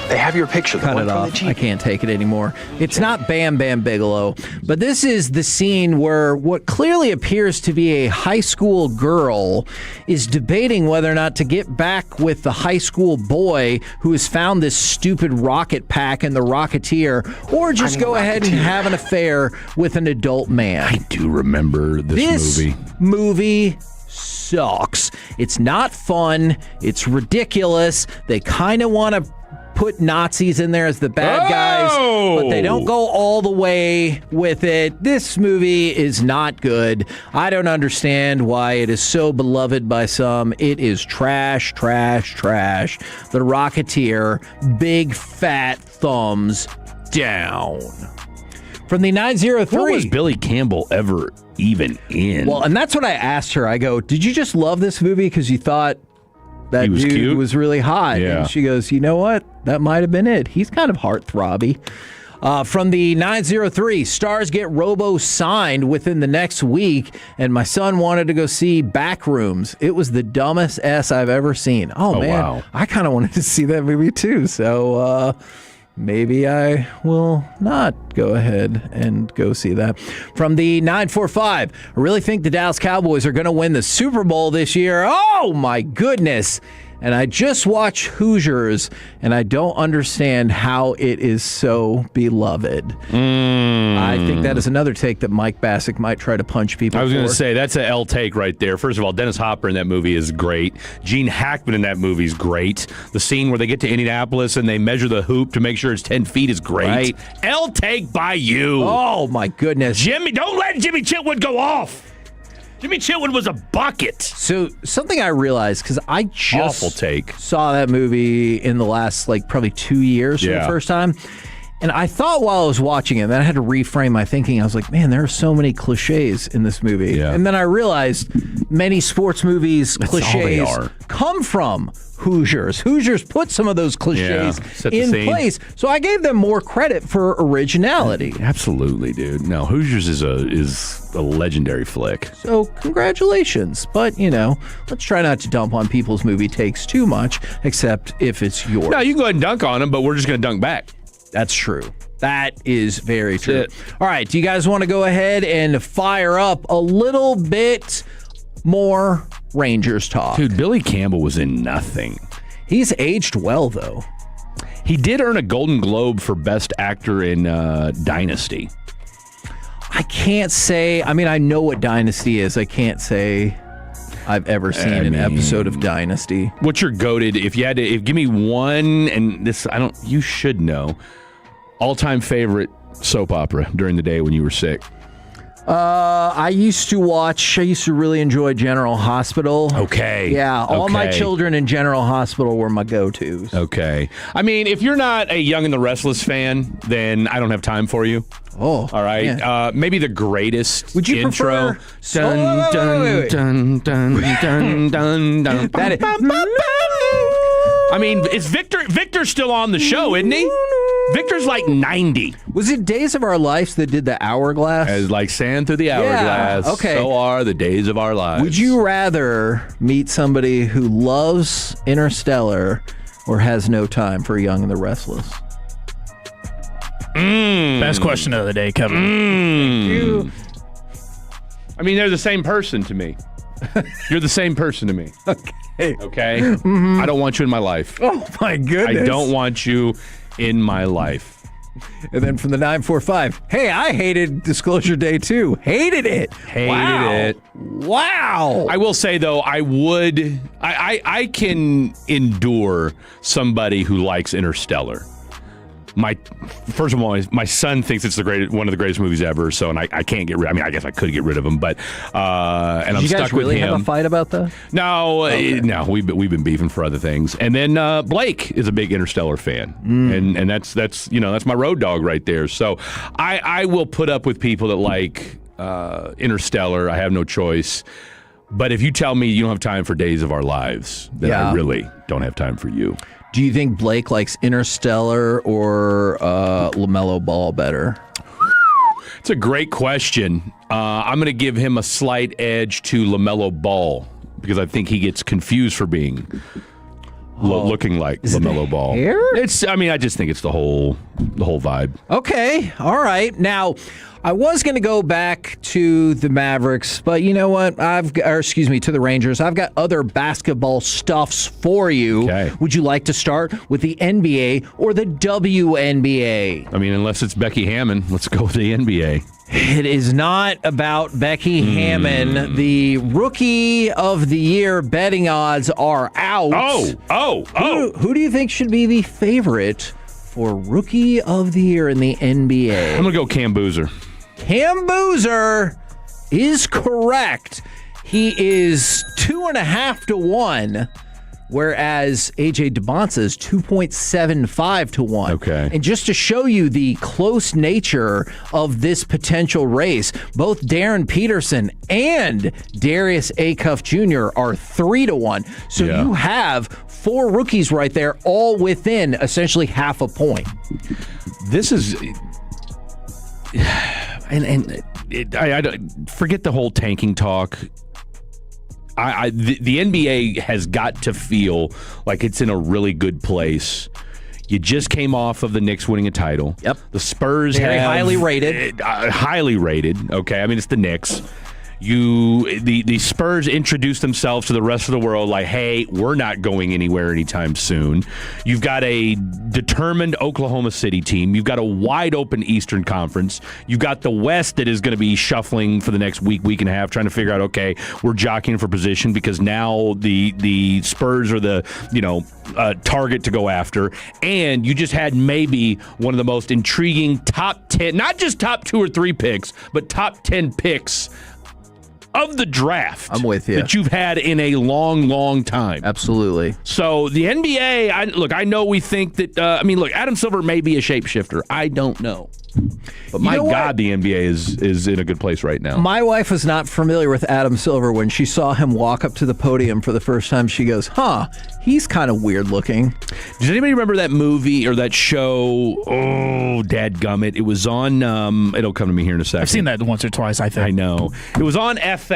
They have your picture. Cut it off. I can't take it anymore. It's not Bam Bam Bigelow, but this is the scene where what clearly appears to be a high school girl is debating whether or not to get back with the high school boy who has found this stupid rocket pack in the Rocketeer, or just go ahead and have an affair with an adult man. I do remember this movie. Movie sucks. It's not fun. It's ridiculous. They kind of want to put Nazis in there as the bad guys, but they don't go all the way with it. This movie is not good. I don't understand why it is so beloved by some. It is trash, trash, trash. The Rocketeer, big fat thumbs down. From the 903. What was Billy Campbell ever even in? Well, and that's what I asked her. I go, did you just love this movie because you thought that dude cute? Was really hot? Yeah. And she goes, you know what? That might have been it. He's kind of heartthrobby. From the 903, Stars get Robo signed within the next week, and my son wanted to go see Backrooms. It was the dumbest S I've ever seen. Oh man, wow. I kind of wanted to see that movie too. So maybe I will not go ahead and go see that. From the 945, I really think the Dallas Cowboys are going to win the Super Bowl this year. Oh my goodness. and I just watched Hoosiers, and I don't understand how it is so beloved. I think that is another take that Mike Bassick might try to punch people. I was going to for. say, that's an L take right there. First of all, Dennis Hopper in that movie is great. Gene Hackman in that movie is great. The scene where they get to Indianapolis and they measure the hoop to make sure it's 10 feet is great. Right. L take by you. Oh, my goodness. Jimmy, don't let Jimmy Chitwood go off. Jimmy Chitwood was a bucket. So something I realized, because I just Awful take. saw that movie in the last, probably 2 years for the first time. And I thought while I was watching it, then I had to reframe my thinking. I was like, man, there are so many cliches in this movie. Yeah. And then I realized many sports movies cliches all they are. come from Hoosiers. Hoosiers put some of those cliches set the in scene. place. So I gave them more credit for originality. Absolutely, dude. No, Hoosiers is a legendary flick. So congratulations. But, let's try not to dump on people's movie takes too much, except if it's yours. No, you can go ahead and dunk on them, but we're just going to dunk back. That's true. That is very true. All right. Do you guys want to go ahead and fire up a little bit more Rangers talk? Dude, Billy Campbell was in nothing. He's aged well, though. He did earn a Golden Globe for Best Actor in Dynasty. I can't say. I mean, I know what Dynasty is. I can't say I've ever seen an episode of Dynasty. What's your goated? If you had to, give me one, and this, you should know, all-time favorite soap opera during the day when you were sick. I used to really enjoy General Hospital. Okay. Yeah, all my Okay. children in General Hospital were my go-tos. Okay. I mean, if you're not a Young and the Restless fan, then I don't have time for you. Oh. All right. Yeah. Maybe the greatest Would you intro. prefer- Dun, dun, dun, dun, dun, dun. That is- I mean, is Victor's still on the show, isn't he? Victor's like 90. Was it Days of Our Lives that did the hourglass? As like sand through the hourglass. okay. So are the days of our lives. Would you rather meet somebody who loves Interstellar or has no time for Young and the Restless? Best question of the day, Kevin. I mean, they're the same person to me. You're the same person to me. Okay? Mm-hmm. I don't want you in my life. Oh, my goodness. I don't want you in my life. And then from the 945, hey, I hated Disclosure Day too. Hated it. Hated it. Wow. I will say, though, I can endure somebody who likes Interstellar. First of all, my son thinks it's one of the greatest movies ever. So, and I can't get rid. I mean, I guess I could get rid of him, but and I'm stuck with him. You guys really have a fight about that? No, no, we've been beefing for other things. And then Blake is a big Interstellar fan, and that's my road dog right there. So I will put up with people that like Interstellar. I have no choice. But if you tell me you don't have time for Days of Our Lives, then I really don't have time for you. Do you think Blake likes Interstellar or LaMelo Ball better? It's a great question. I'm going to give him a slight edge to LaMelo Ball because I think he gets confused for being looking like LaMelo Ball. Hair? I just think it's the whole vibe. Okay, all right. Now, I was going to go back to the Mavericks, but you know what? To the Rangers. I've got other basketball stuffs for you. Okay. Would you like to start with the NBA or the WNBA? I mean, unless it's Becky Hammon, let's go with the NBA. It is not about Becky Hammon. The Rookie of the Year betting odds are out. Who do you think should be the favorite for Rookie of the Year in the NBA? I'm going to go Cam Boozer. Cam Boozer is correct. He is 2.5 to 1, whereas AJ DeBonsa is 2.75 to 1. Okay. And just to show you the close nature of this potential race, both Darren Peterson and Darius Acuff Jr. are 3 to 1. So you have 4 rookies right there, all within essentially half a point. This is... I don't forget the whole tanking talk. The NBA has got to feel like it's in a really good place. You just came off of the Knicks winning a title. Yep. The Spurs Very highly rated. Highly rated. Okay. I mean, it's the Knicks. The Spurs introduced themselves to the rest of the world like, hey, we're not going anywhere anytime soon. You've got a determined Oklahoma City team. You've got a wide open Eastern Conference. You've got the West that is going to be shuffling for the next week and a half, trying to figure out, okay, we're jockeying for position because now the Spurs are the target to go after. And you just had maybe one of the most intriguing top 10, not just top 2 or 3 picks, but top 10 picks of the draft. I'm with you. That you've had in a long, long time. Absolutely. So the NBA, I know we think that, Adam Silver may be a shapeshifter. I don't know. But my God, the NBA is in a good place right now. My wife was not familiar with Adam Silver. When she saw him walk up to the podium for the first time, she goes, he's kind of weird looking. Does anybody remember that movie or that show? Oh, dadgummit. It was on, it'll come to me here in a second. I've seen that once or twice, I think. I know. It was on FX.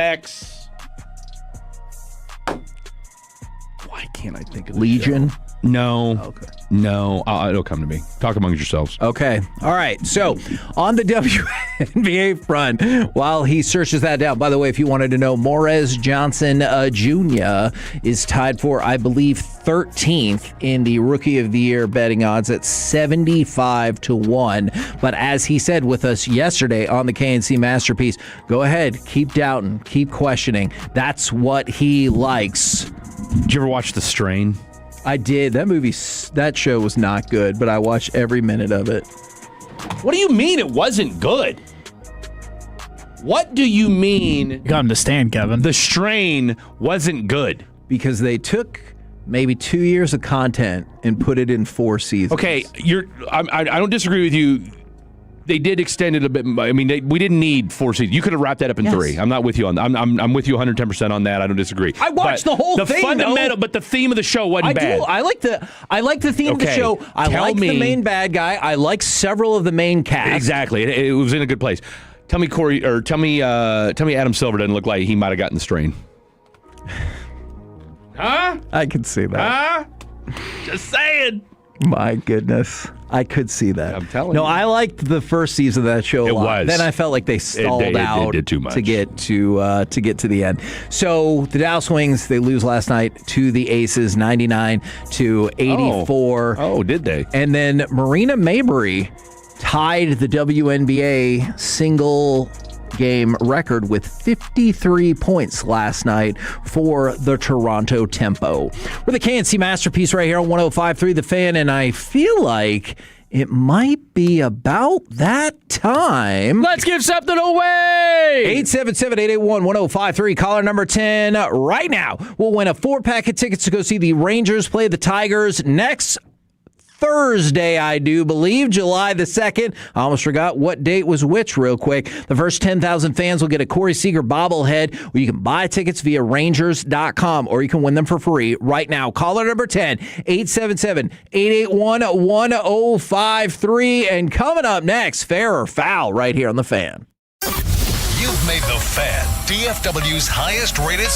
Why can't I think of the Legion? show? No. Okay. No. It'll come to me. Talk amongst yourselves. Okay. All right. So on the WNBA front, while he searches that down, by the way, if you wanted to know, Morez Johnson Jr. is tied for, I believe, 13th in the Rookie of the Year betting odds at 75-1. But as he said with us yesterday on the KNC Masterpiece, go ahead, keep doubting, keep questioning. That's what he likes. Did you ever watch The Strain? I did. That show was not good, but I watched every minute of it. What do you mean it wasn't good? What do you mean? You got him to stand, Kevin. The Strain wasn't good. Because they took maybe 2 years of content and put it in 4 seasons. Okay, I don't disagree with you. They did extend it a bit. I mean, we didn't need 4 seasons. You could have wrapped that up in 3. I'm not with you on that. I'm with you 110% on that. I don't disagree. I watched the whole thing. Fundamental, but the theme of the show wasn't bad. I like the theme of the show. I like the main bad guy. I like several of the main cast. Exactly. It was in a good place. Tell me Adam Silver doesn't look like he might have gotten the strain. Huh? I could see that. Huh? Just saying. My goodness. I could see that. I'm telling you. No, I liked the first season of that show a lot. Was. Then I felt like they stalled out it did too much. to get to the end. So the Dallas Wings, they lose last night to the Aces, 99-84. Oh, did they? And then Marina Mabrey tied the WNBA single game record with 53 points last night for the Toronto Tempo. We're the KNC Masterpiece right here on 105.3 The Fan, and I feel like it might be about that time. Let's give something away! 877-881-1053, caller number 10 right now will win a 4-pack of tickets to go see the Rangers play the Tigers next Thursday, I do believe, July the 2nd. I almost forgot what date was which real quick. The first 10,000 fans will get a Corey Seager bobblehead where you can buy tickets via Rangers.com or you can win them for free right now. Caller number 10, 877-881-1053. And coming up next, Fair or Foul right here on The Fan. You've made The Fan DFW's highest rated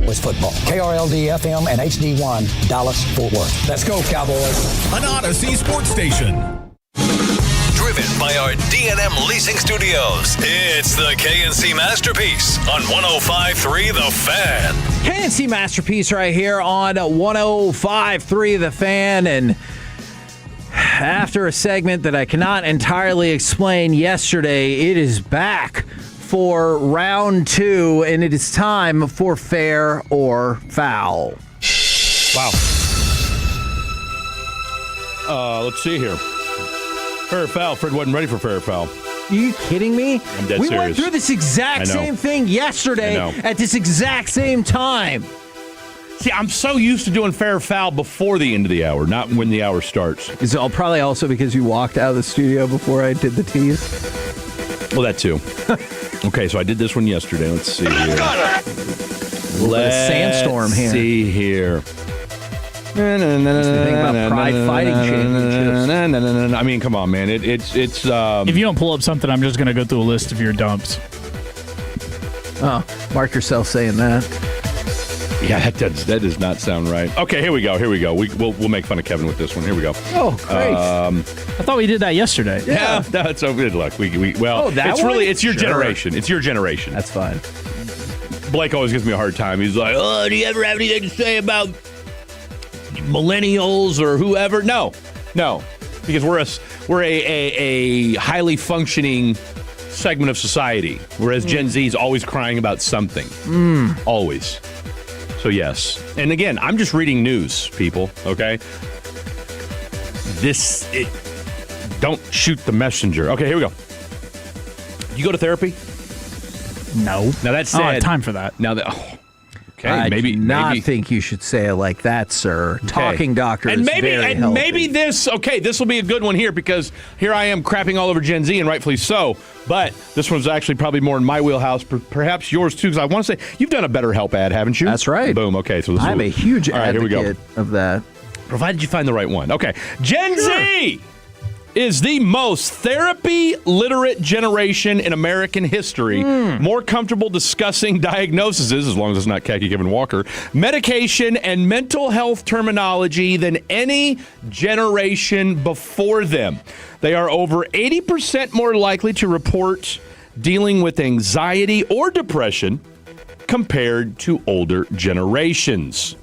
Cowboys football. KRLD-FM and HD1, Dallas, Fort Worth. Let's go, Cowboys. An Odyssey sports station. Driven by our D&M Leasing Studios, it's the KNC Masterpiece on 105.3 The Fan. KNC Masterpiece right here on 105.3 The Fan. And after a segment that I cannot entirely explain yesterday, it is back for round 2, and it is time for Fair or Foul. Wow. Let's see here. Fair or foul? Fred wasn't ready for fair or foul. Are you kidding me? I'm dead we serious. went through this exact same thing yesterday at this exact same time. See, I'm so used to doing fair or foul before the end of the hour, not when the hour starts. Is it probably also because you walked out of the studio before I did the tease? Well, that too. Okay, so I did this one yesterday. Let's see here. Let's sandstorm here. See here. Think about Pride Fighting Championships. I mean, come on, man. It's. If you don't pull up something, I'm just going to go through a list of your dumps. Oh, mark yourself saying that. Yeah, that does not sound right. Okay, here we go. We'll make fun of Kevin with this one. Here we go. Oh, great. I thought we did that yesterday. Yeah, that's so good luck. It's your generation. It's your generation. That's fine. Blake always gives me a hard time. He's like, "Oh, do you ever have anything to say about millennials or whoever?" No, because we're a highly functioning segment of society, whereas Gen Z is always crying about something. Always. So yes, and again, I'm just reading news, people. Okay, don't shoot the messenger. Okay, here we go. You go to therapy? No. Now that's said, I don't have time for that. Now that. Okay, I maybe do not think you should say it like that, sir. Okay. Talking doctor and is maybe, very and healthy. maybe this will be a good one here, because here I am crapping all over Gen Z, and rightfully so. But this one's actually probably more in my wheelhouse, perhaps yours too, because I want to say you've done a BetterHelp ad, haven't you? That's right. Boom. Okay, so I'm a huge all right, advocate here we go. of that. Provided you find the right one. Okay, Gen Z is the most therapy-literate generation in American history, more comfortable discussing diagnoses, as long as it's not Khaki Kevin Walker, medication, and mental health terminology than any generation before them. They are over 80% more likely to report dealing with anxiety or depression compared to older generations,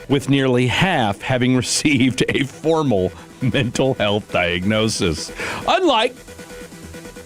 with nearly half having received a formal mental health diagnosis. Unlike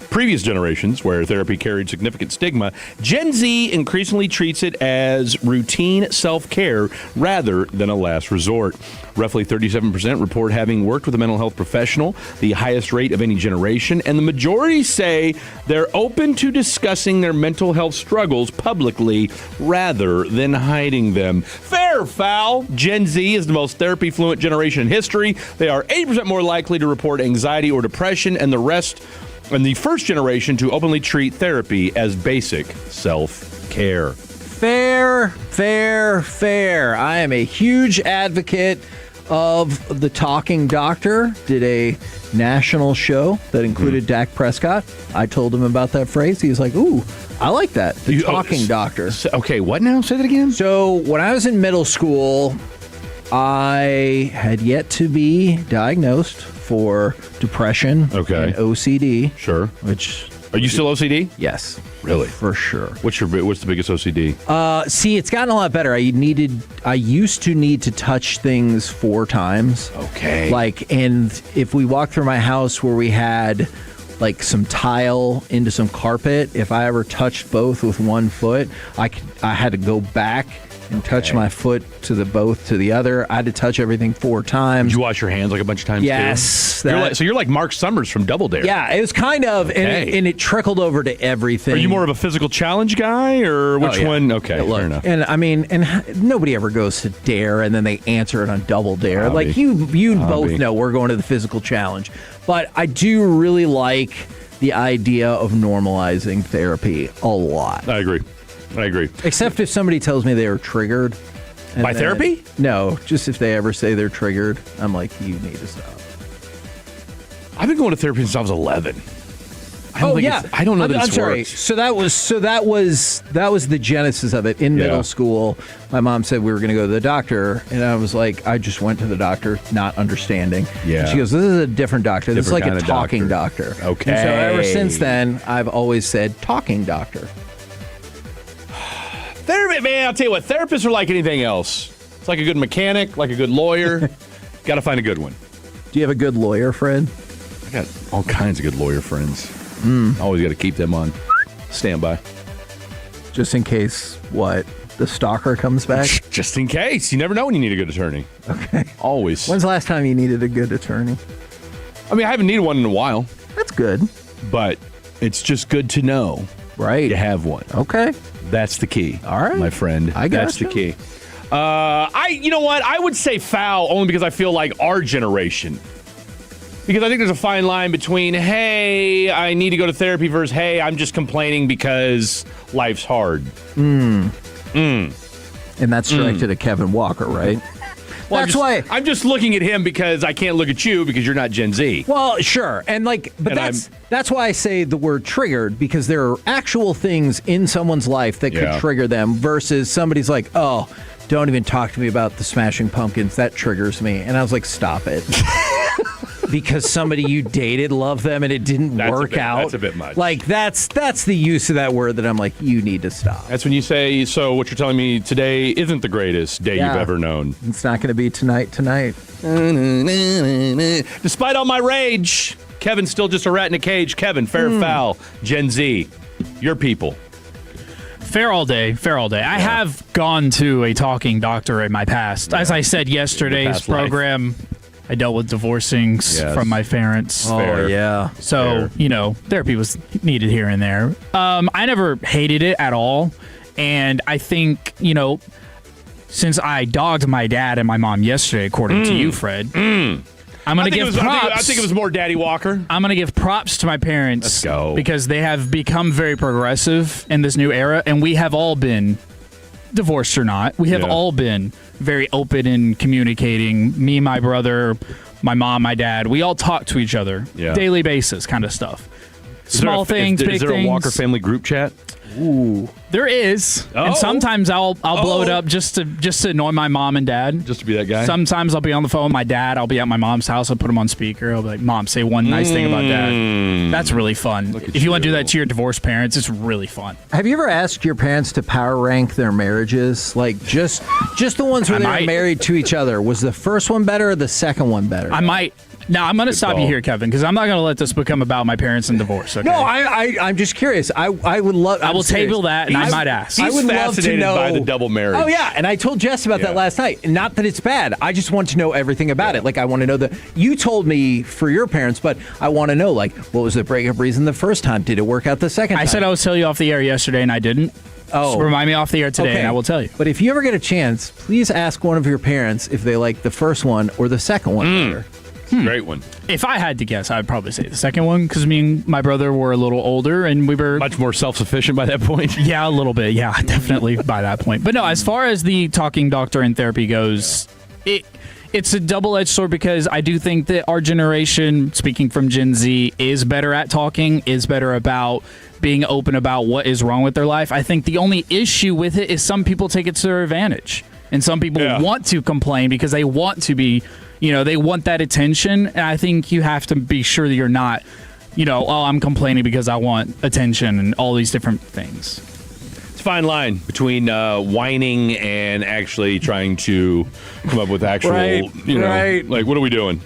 previous generations, where therapy carried significant stigma, Gen Z increasingly treats it as routine self-care rather than a last resort. Roughly 37% report having worked with a mental health professional, the highest rate of any generation, and the majority say they're open to discussing their mental health struggles publicly rather than hiding them. Fair or foul? Gen Z is the most therapy-fluent generation in history. They are 80% more likely to report anxiety or depression, and the first generation to openly treat therapy as basic self-care. Fair. I am a huge advocate of the talking doctor. Did a national show that included Dak Prescott. I told him about that phrase. He was like, ooh, I like that. The talking doctor. Okay, what now? Say that again. So when I was in middle school, I had yet to be diagnosed for depression and OCD. Sure. Which are you still OCD? Yes. Really? For sure. What's the biggest OCD? See, it's gotten a lot better. I used to need to touch things 4 times. Okay. And if we walked through my house where we had like some tile into some carpet, if I ever touched both with one foot, I had to go back and touch my foot to the other. I had to touch everything 4 times. Did you wash your hands like a bunch of times? Yes. Too? You're like Mark Summers from Double Dare. Yeah, it was kind of, and it trickled over to everything. Are you more of a physical challenge guy, or which one? Okay, fair enough. And I mean, nobody ever goes to Dare and then they answer it on Double Dare. Hobby. Like you both know we're going to the physical challenge. But I do really like the idea of normalizing therapy a lot. I agree. Except if somebody tells me they were triggered. By therapy? No, just if they ever say they're triggered, I'm like, you need to stop. I've been going to therapy since I was 11. I don't know that I'm it's sorry. worked. So that was the genesis of it. In middle school, my mom said we were going to go to the doctor, and I was like, I just went to the doctor, not understanding. Yeah. And she goes, "This is a different doctor. This is like Different a kind of talking doctor." Okay. And so ever since then, I've always said talking doctor. Therapy, man, I'll tell you what, therapists are like anything else. It's like a good mechanic, like a good lawyer. Got to find a good one. Do you have a good lawyer friend? I got all kinds of good lawyer friends. Always got to keep them on standby. Just in case, the stalker comes back? Just in case. You never know when you need a good attorney. Okay. Always. When's the last time you needed a good attorney? I mean, I haven't needed one in a while. That's good. But it's just good to know. Right. You have one. Okay. That's the key. All right. My friend. I got That's the key. You know what? I would say foul only because I feel like our generation. Because I think there's a fine line between, hey, I need to go to therapy versus, hey, I'm just complaining because life's hard. And that's directed at Kevin Walker, right? Well, That's why I'm just looking at him because I can't look at you because you're not Gen Z. Well, sure. And that's why I say the word triggered, because there are actual things in someone's life that could trigger them versus somebody's like, "Oh, don't even talk to me about the Smashing Pumpkins. That triggers me." And I was like, "Stop it." Because somebody you dated loved them and it didn't work out. That's a bit much. Like, that's the use of that word that I'm like, you need to stop. That's when you say, so what you're telling me today isn't the greatest day you've ever known. It's not going to be tonight. Despite all my rage, Kevin's still just a rat in a cage. Kevin, fair or foul, Gen Z, your people. Fair all day. I have gone to a talking doctor in my past. As I said yesterday's program, I dealt with divorcings from my parents. Oh, yeah. So, therapy was needed here and there. I never hated it at all. And I think, since I dogged my dad and my mom yesterday, according to you, Fred, I'm going to give props. I think it was more Daddy Walker. I'm going to give props to my parents. Let's go. Because they have become very progressive in this new era. And we have all been, divorced or not, we have all been very open in communicating. Me, my brother, my mom, my dad, we all talk to each other daily basis kind of stuff. Small things, big things. Is there a Walker family group chat? Ooh. There is. And sometimes I'll blow it up just to annoy my mom and dad. Just to be that guy? Sometimes I'll be on the phone with my dad. I'll be at my mom's house. I'll put him on speaker. I'll be like, "Mom, say one nice thing about dad." That's really fun. If you want to do that to your divorced parents, it's really fun. Have you ever asked your parents to power rank their marriages? Like, just the ones where they were married to each other. Was the first one better or the second one better? I might. Now, I'm going to stop you here, Kevin, because I'm not going to let this become about my parents and divorce. Okay? No, I'm just curious. I would love. I will table that, and I might ask. I would love to know by the double marriage. Oh yeah, and I told Jess about that last night. Not that it's bad. I just want to know everything about it. Like, I want to know you told me for your parents, but I want to know, like, what was the breakup reason the first time? Did it work out the second time? I said I would tell you off the air yesterday, and I didn't. Oh. So remind me off the air today, and I will tell you. But if you ever get a chance, please ask one of your parents if they like the first one or the second one better. Great one. If I had to guess, I would probably say the second one, because me and my brother were a little older and we were much more self-sufficient by that point. Yeah, a little bit. Yeah, definitely by that point. But no, as far as the talking doctor and therapy goes, it's a double-edged sword, because I do think that our generation, speaking from Gen Z, is better at talking, is better about being open about what is wrong with their life. I think the only issue with it is some people take it to their advantage. And some people want to complain because they want to be, they want that attention. And I think you have to be sure that you're not, I'm complaining because I want attention and all these different things. It's a fine line between whining and actually trying to come up with actual, like, what are we doing?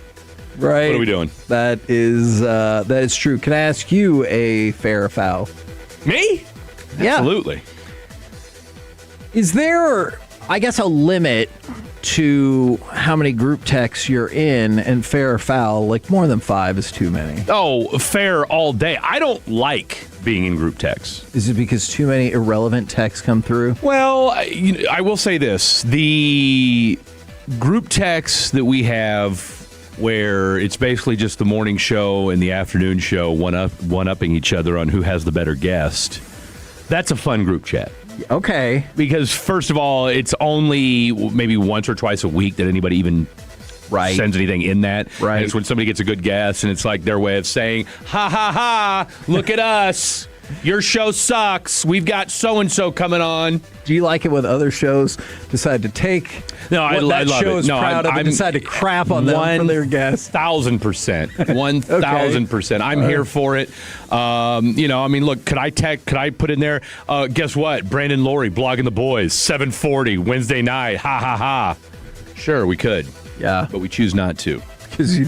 Right. What are we doing? That is true. Can I ask you a fair or foul? Me? Yeah. Absolutely. Is there, I guess, a limit to how many group texts you're in, and fair or foul? Like, more than 5 is too many. Oh, fair all day. I don't like being in group texts. Is it because too many irrelevant texts come through? Well, I will say this. The group texts that we have where it's basically just the morning show and the afternoon show one-upping each other on who has the better guest, that's a fun group chat. Okay. Because, first of all, it's only maybe once or twice a week that anybody even sends anything in that. Right. And it's when somebody gets a good guess, and it's like their way of saying, ha, ha, ha, look at us. Your show sucks. We've got so-and-so coming on. Do you like it when other shows decide to take I what that love show it. is proud of and decide to crap on them for their guests? 1,000%. 1,000%. I'm here for it. Look, could I put in there, guess what? Brandon Laurie, Blogging the Boys, 7:40, Wednesday night. Ha, ha, ha. Sure, we could. Yeah. But we choose not to. Because,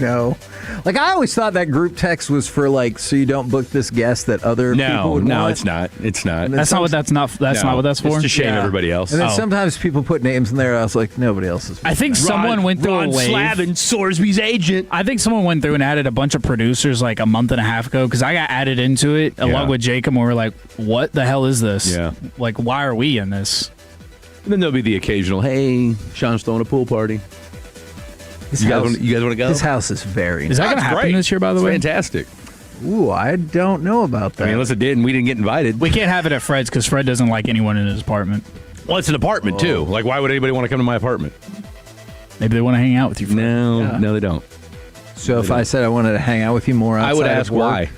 I always thought that group text was for, so you don't book this guest that other people would want. No, it's not. It's not. That's not what that's for. It's to shame everybody else. And then sometimes people put names in there, I was like, nobody else is. I think someone went through a wave. Slavin, Sorsby's agent. I think someone went through and added a bunch of producers like a month and a half ago because I got added into it along with Jacob, and we were like, what the hell is this? Yeah. Like, why are we in this? And then there'll be the occasional, hey, Sean's throwing a pool party. You guys want to go? This house is very Is that going to happen this year, by the way? Fantastic. Ooh, I don't know about that. I mean, unless it did and we didn't get invited. We can't have it at Fred's because Fred doesn't like anyone in his apartment. Well, it's an apartment, too. Like, why would anybody want to come to my apartment? Maybe they want to hang out with you, Fred. No, they don't. So if I said I wanted to hang out with you more outside I would ask of work, why.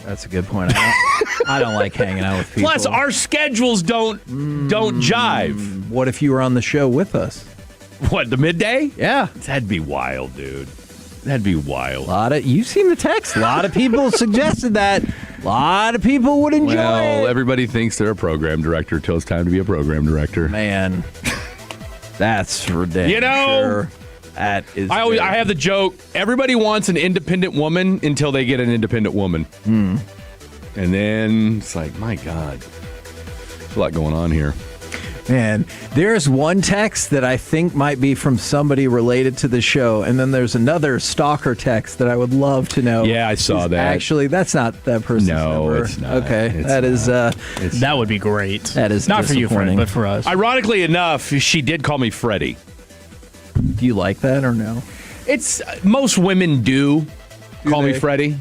That's a good point. I don't like hanging out with people. Plus, our schedules don't jive. What if you were on the show with us? What, the midday? Yeah. That'd be wild, dude. That'd be wild. You've seen the text. A lot of people suggested that. A lot of people would enjoy it. Everybody thinks they're a program director until it's time to be a program director. Man, that's ridiculous. That is. I have the joke. Everybody wants an independent woman until they get an independent woman. And then it's like, my God, there's a lot going on here. Man, there's one text that I think might be from somebody related to the show, and then there's another stalker text that I would love to know. Yeah, I saw that. Actually, that's not that person's number. It's not. Okay, that would be great. That is not for you, Fred, but for us. Ironically enough, she did call me Freddie. Do you like that or no? It's most women do call me Freddie.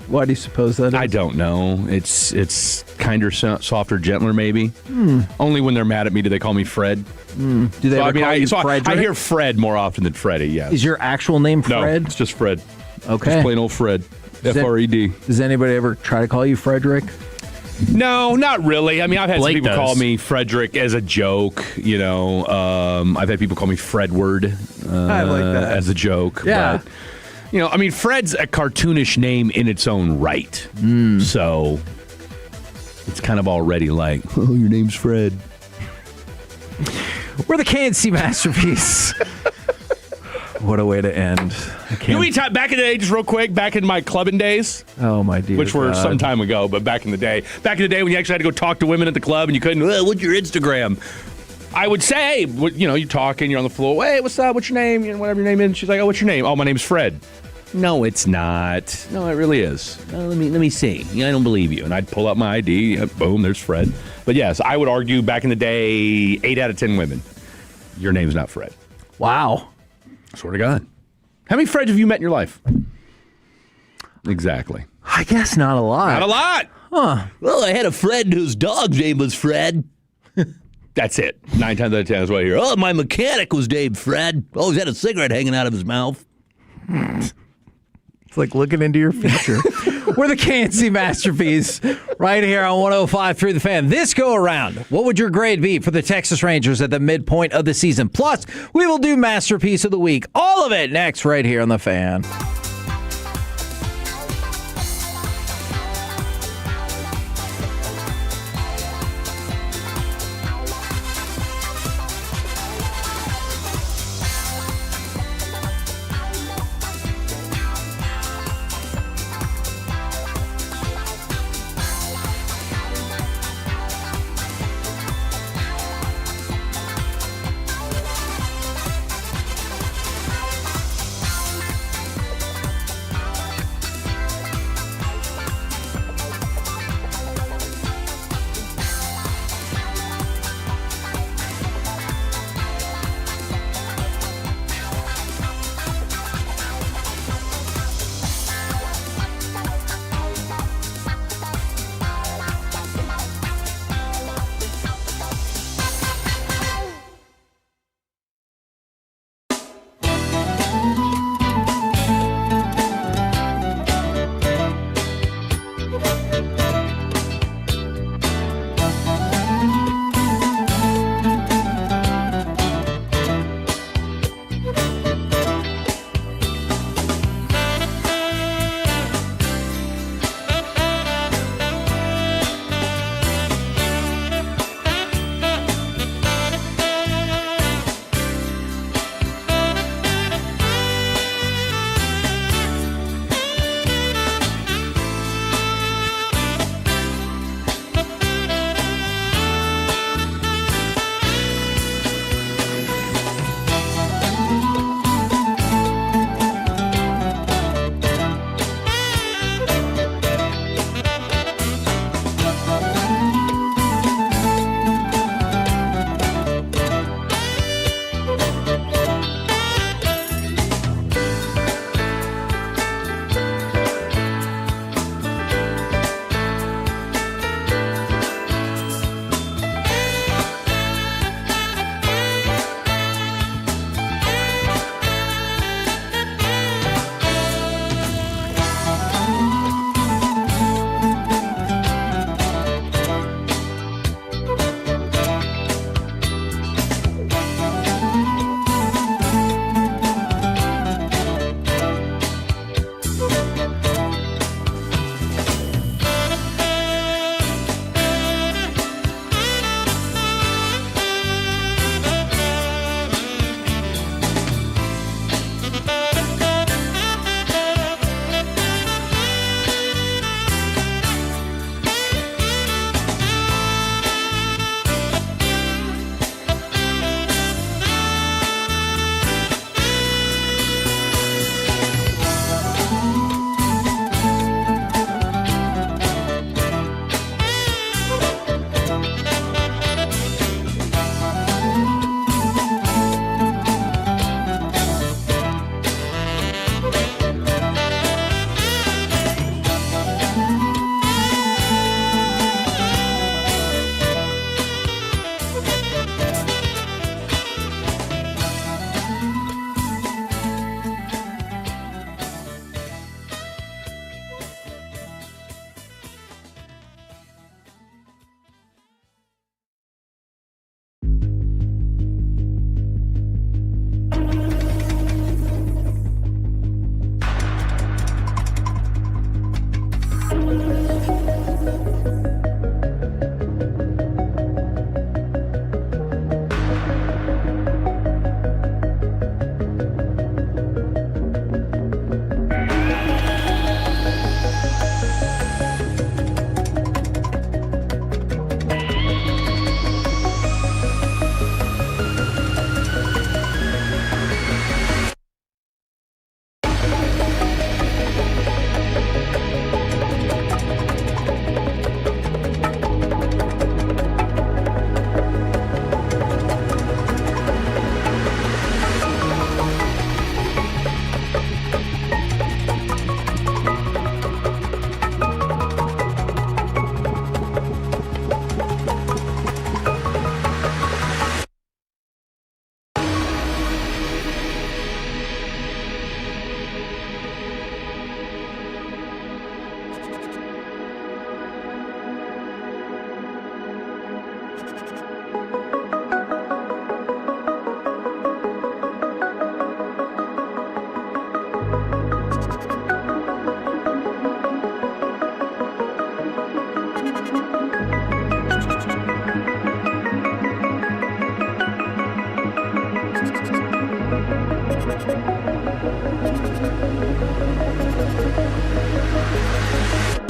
Why do you suppose that is? I don't know. It's kinder, softer, gentler, maybe. Only when they're mad at me do they call me Fred. Do they ever call you Frederick? I hear Fred more often than Freddie, yes. Is your actual name Fred? No, it's just Fred. Okay. Just plain old Fred. F-R-E-D. Does anybody ever try to call you Frederick? No, not really. I mean, I've had Blake some people does. call me Frederick as a joke, I've had people call me Fredward I like that. as a joke. Yeah. But, Fred's a cartoonish name in its own right. So it's kind of already like, oh, your name's Fred. We're the KNC Masterpiece. What a way to end. Back in the day, just real quick, back in my clubbing days. Oh, my dear Which were God. some time ago, but back in the day when you actually had to go talk to women at the club and you couldn't, what's your Instagram? I would say, you're talking, you're on the floor, hey, what's up, what's your name, whatever your name is. And she's like, oh, what's your name? Oh, my name's Fred. No, it's not. No, it really is. Let me see. I don't believe you. And I'd pull up my ID. Boom, there's Fred. But yes, I would argue back in the day, 8 out of 10 women, your name's not Fred. Wow. Swear to God. How many Freds have you met in your life? Exactly. I guess not a lot. Not a lot. Huh. Well, I had a friend whose dog's name was Fred. That's it. 9 times out of 10 is what I hear. Oh, my mechanic was named Fred. Always had a cigarette hanging out of his mouth. It's like looking into your future. We're the KNC Masterpiece right here on 105.3 The Fan. This go around, what would your grade be for the Texas Rangers at the midpoint of the season? Plus, we will do Masterpiece of the Week. All of it next right here on The Fan.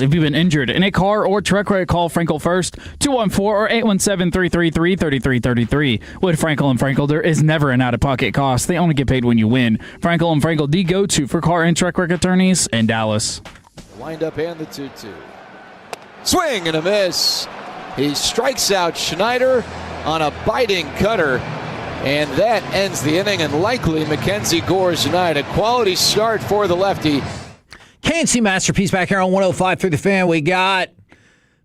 If you've been injured in a car or truck wreck, call Frankel first, 214 or 817-333-3333. With Frankel and Frankel, there is never an out-of-pocket cost. They only get paid when you win. Frankel and Frankel, the go-to for car and truck wreck attorneys in Dallas. Wind up and the 2-2. Swing and a miss. He strikes out Schneider on a biting cutter, and that ends the inning, and likely Mackenzie Gore's night. A quality start for the lefty. KNC Masterpiece back here on 105 through the Fan. We got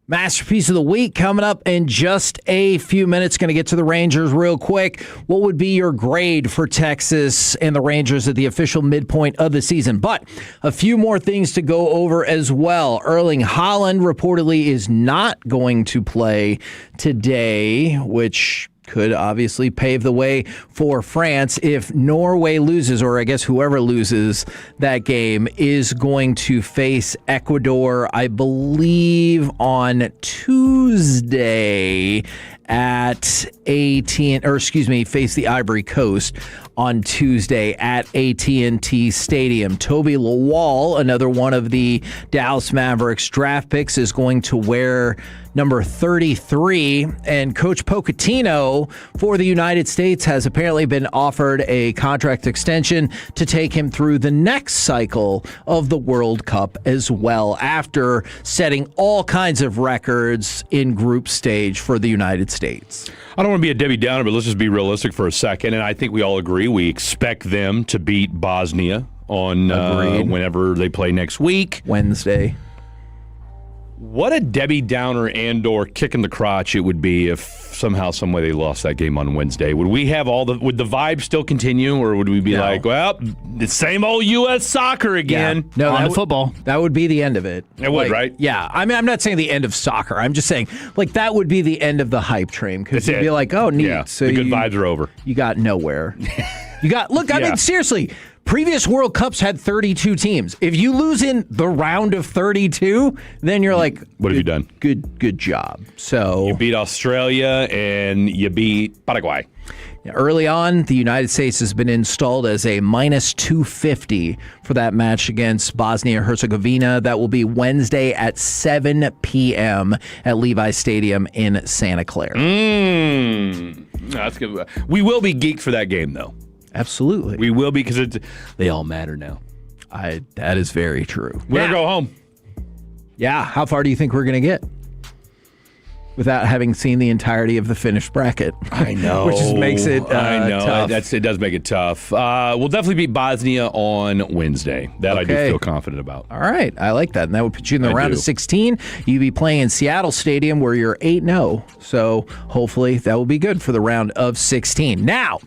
Masterpiece of the Week coming up in just a few minutes. Going to get to the Rangers real quick. What would be your grade for Texas and the Rangers at the official midpoint of the season? But a few more things to go over as well. Erling Haaland reportedly is not going to play today, which could obviously pave the way for France if Norway loses, or I guess whoever loses that game is going to face Ecuador, I believe, on Tuesday at face the Ivory Coast on Tuesday at AT&T Stadium. Toby Lawal, another one of the Dallas Mavericks draft picks, is going to wear number 33, and Coach Pochettino for the United States has apparently been offered a contract extension to take him through the next cycle of the World Cup as well, after setting all kinds of records in group stage for the United States. I don't want to be a Debbie Downer, but let's just be realistic for a second, and I think we all agree we expect them to beat Bosnia on whenever they play next week. Wednesday. What a Debbie Downer and or kick in the crotch it would be if somehow, some way they lost that game on Wednesday. Would we have would the vibe still continue, or would we be like, well, the same old U.S. soccer again? Yeah. No, football. That would be the end of it. It would, right? Yeah. I mean, I'm not saying the end of soccer. I'm just saying, that would be the end of the hype train, because you'd be like, oh, neat. Yeah, so the good vibes are over. You got nowhere. I mean, seriously, previous World Cups had 32 teams. If you lose in the round of 32, then you're like, what have you done? Good job. So you beat Australia and you beat Paraguay. Early on, the United States has been installed as a minus 250 for that match against Bosnia-Herzegovina. That will be Wednesday at 7 p.m. at Levi Stadium in Santa Clara. That's good. We will be geeked for that game, though. Absolutely. We will, because they all matter now. That is very true. We're going to go home. Yeah. How far do you think we're going to get without having seen the entirety of the finished bracket? I know. Which just makes it tough. It does make it tough. We'll definitely beat Bosnia on Wednesday. That I do feel confident about. All right. I like that. And that would put you in the round of 16. You'd be playing in Seattle Stadium, where you're 8-0. So hopefully that will be good for the round of 16. Now,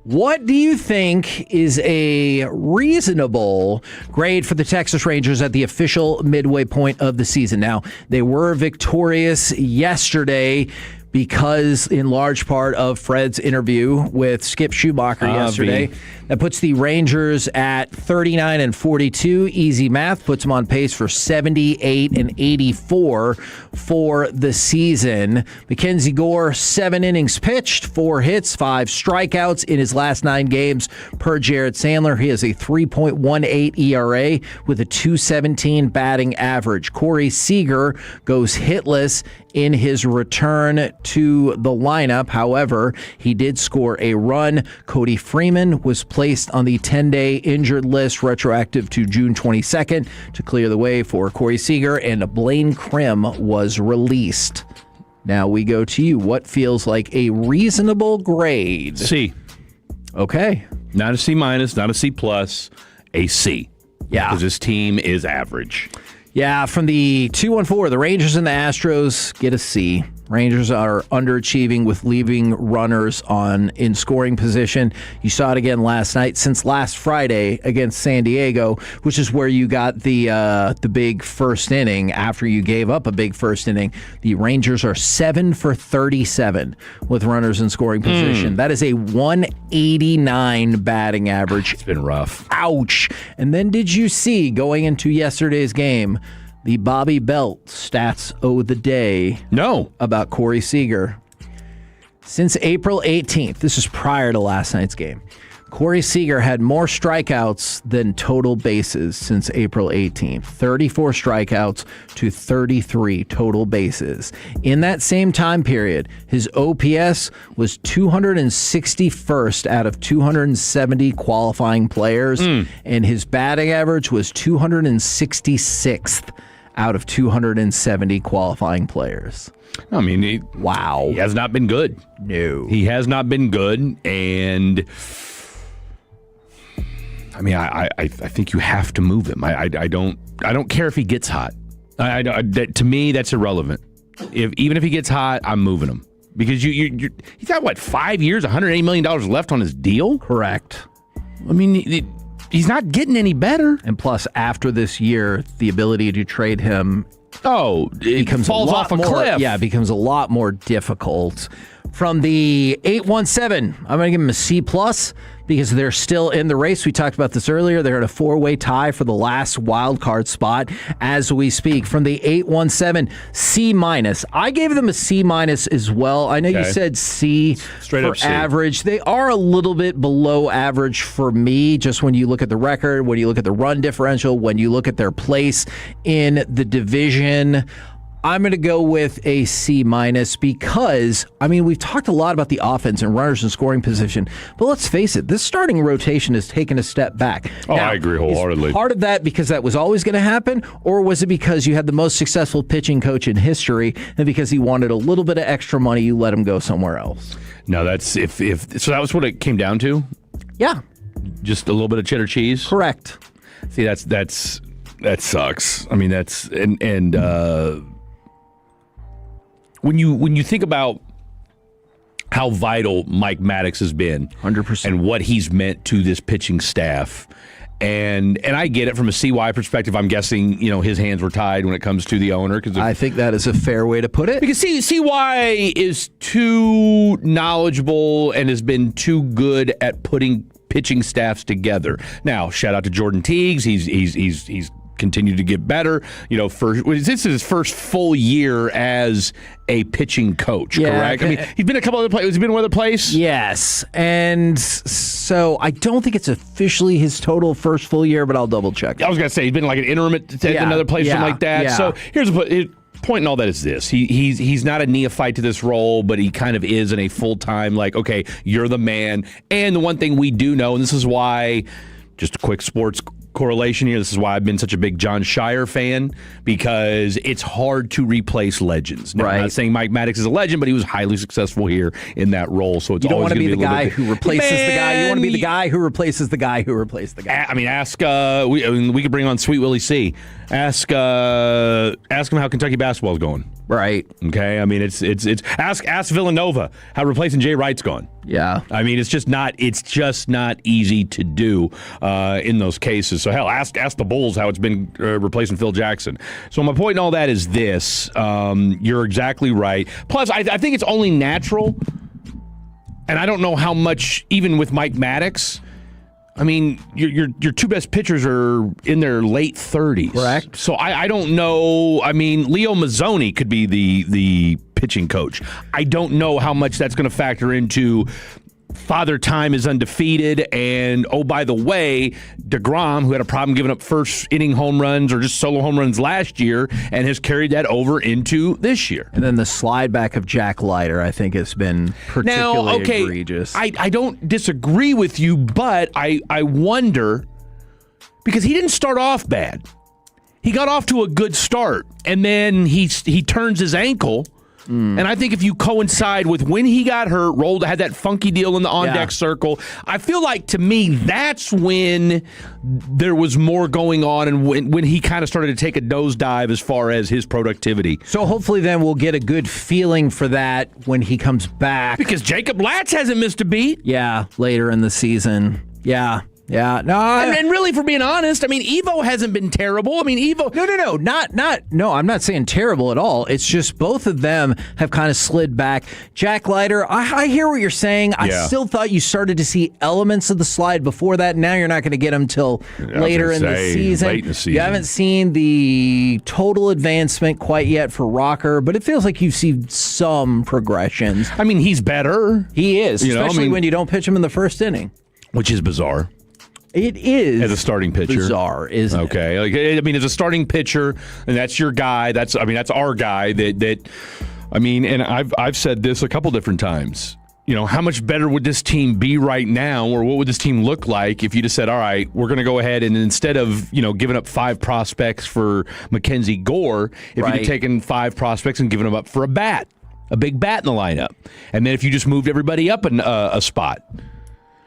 what do you think is a reasonable grade for the Texas Rangers at the official midway point of the season? Now, they were victorious yesterday because, in large part, of Fred's interview with Skip Schumacher yesterday. That puts the Rangers at 39-42. Easy math puts them on pace for 78-84 for the season. Mackenzie Gore, 7 innings pitched, 4 hits, 5 strikeouts in his last 9 games per Jared Sandler. He has a 3.18 ERA with a 217 batting average. Corey Seager goes hitless in his return to the lineup. However, he did score a run. Cody Freeman was placed on the 10-day injured list retroactive to June 22nd to clear the way for Corey Seager, and Blaine Krim was released. Now we go to you. What feels like a reasonable grade? C. Okay. Not a C minus, not a C plus, a C. Yeah. Because this team is average. Yeah, from the 2-1-4, the Rangers and the Astros get a C. Rangers are underachieving with leaving runners in scoring position. You saw it again last night, since last Friday against San Diego, which is where you got the big first inning after you gave up a big first inning. The Rangers are 7 for 37 with runners in scoring position. That is a 189 batting average. It's been rough. Ouch. And then did you see, going into yesterday's game, the Bobby Belt stats of the day? No. About Corey Seager. Since April 18th, this is prior to last night's game, Corey Seager had more strikeouts than total bases since April 18th. 34 strikeouts to 33 total bases. In that same time period, his OPS was 261st out of 270 qualifying players, and his batting average was 266th out of 270 qualifying players. I mean, he has not been good. No. He has not been good, and I mean, I think you have to move him. I don't care if he gets hot. To me, that's irrelevant. Even if he gets hot, I'm moving him because he's got 5 years, $180 million left on his deal. Correct. I mean, he's not getting any better. And plus, after this year, the ability to trade him it falls off a cliff. Yeah, it becomes a lot more difficult. From the 817, I'm going to give him a C+ because they're still in the race. We talked about this earlier. They're in a 4-way tie for the last wild card spot as we speak. From the 817, C-. I gave them a C- as well. I know you said C Straight for up C. average. They are a little bit below average for me, just when you look at the record, when you look at the run differential, when you look at their place in the division. I'm going to go with a C- because, I mean, we've talked a lot about the offense and runners in scoring position, but let's face it, this starting rotation has taken a step back. Oh, Now, I agree wholeheartedly. Is part of that because that was always going to happen, or was it because you had the most successful pitching coach in history, and because he wanted a little bit of extra money, you let him go somewhere else? No, that's so that was what it came down to? Yeah. Just a little bit of cheddar cheese? Correct. See, that sucks. I mean, that's when you think about how vital Mike Maddox has been, 100%, and what he's meant to this pitching staff, and I get it from a CY perspective. I'm guessing his hands were tied when it comes to the owner. I think that is a fair way to put it. Because CY is too knowledgeable and has been too good at putting pitching staffs together. Now, shout out to Jordan Teagues. He's continued to get better. This is his first full year as a pitching coach, correct? I mean, he's been a couple other places. Has he been one other place? Yes. And so I don't think it's officially his total first full year, but I'll double check. I was going to say, he's been like an interim at another place, something like that. Yeah. So here's the point in all that is this. He's not a neophyte to this role, but he kind of is in a full-time, okay, you're the man. And the one thing we do know, and this is why, just a quick sports correlation here. This is why I've been such a big John Shire fan, because it's hard to replace legends. Now, I'm not saying Mike Maddox is a legend, but he was highly successful here in that role. So it's you don't always want to be the guy bit, who replaces the guy. You want to be the guy who replaces the guy who replaced the guy. I mean, we could bring on Sweet Willie C. Ask him how Kentucky basketball is going. Right. Okay. I mean, it's ask Villanova how replacing Jay Wright's gone. Yeah. I mean, it's just not easy to do in those cases. So hell, ask the Bulls how it's been replacing Phil Jackson. So my point in all that is this: you're exactly right. Plus, I think it's only natural, and I don't know how much even with Mike Maddox. I mean, your two best pitchers are in their late 30s. Correct. So I don't know. I mean, Leo Mazzoni could be the pitching coach. I don't know how much that's going to factor into Father Time is undefeated, and oh, by the way, DeGrom, who had a problem giving up first inning home runs or just solo home runs last year, and has carried that over into this year. And then the slide back of Jack Leiter, I think, has been particularly egregious. I don't disagree with you, but I wonder, because he didn't start off bad. He got off to a good start, and then he turns his ankle. And I think if you coincide with when he got hurt, had that funky deal in the on-deck circle, I feel like, to me, that's when there was more going on, and when he kind of started to take a nosedive as far as his productivity. So hopefully then we'll get a good feeling for that when he comes back. Because Jacob Latz hasn't missed a beat. Yeah, later in the season. Yeah. Yeah, no, and really, for being honest, I mean, Evo hasn't been terrible. I mean, Evo. No, I'm not saying terrible at all. It's just both of them have kind of slid back. Jack Leiter, I hear what you're saying. I still thought you started to see elements of the slide before that. Now you're not going to get them till later in the season. Late in the season. You haven't seen the total advancement quite yet for Rocker, but it feels like you've seen some progressions. I mean, he's better. He is, especially when you don't pitch him in the first inning. which is bizarre. It is as a starting pitcher. Bizarre, isn't it? Okay. Like, I mean, as a starting pitcher, and that's your guy. That's our guy. That I mean, and I've said this a couple different times. You know, how much better would this team be right now, or what would this team look like if you just said, all right, we're going to go ahead and instead of, giving up 5 prospects for Mackenzie Gore, if you'd have taken 5 prospects and given them up for a big bat in the lineup. And then if you just moved everybody up a spot.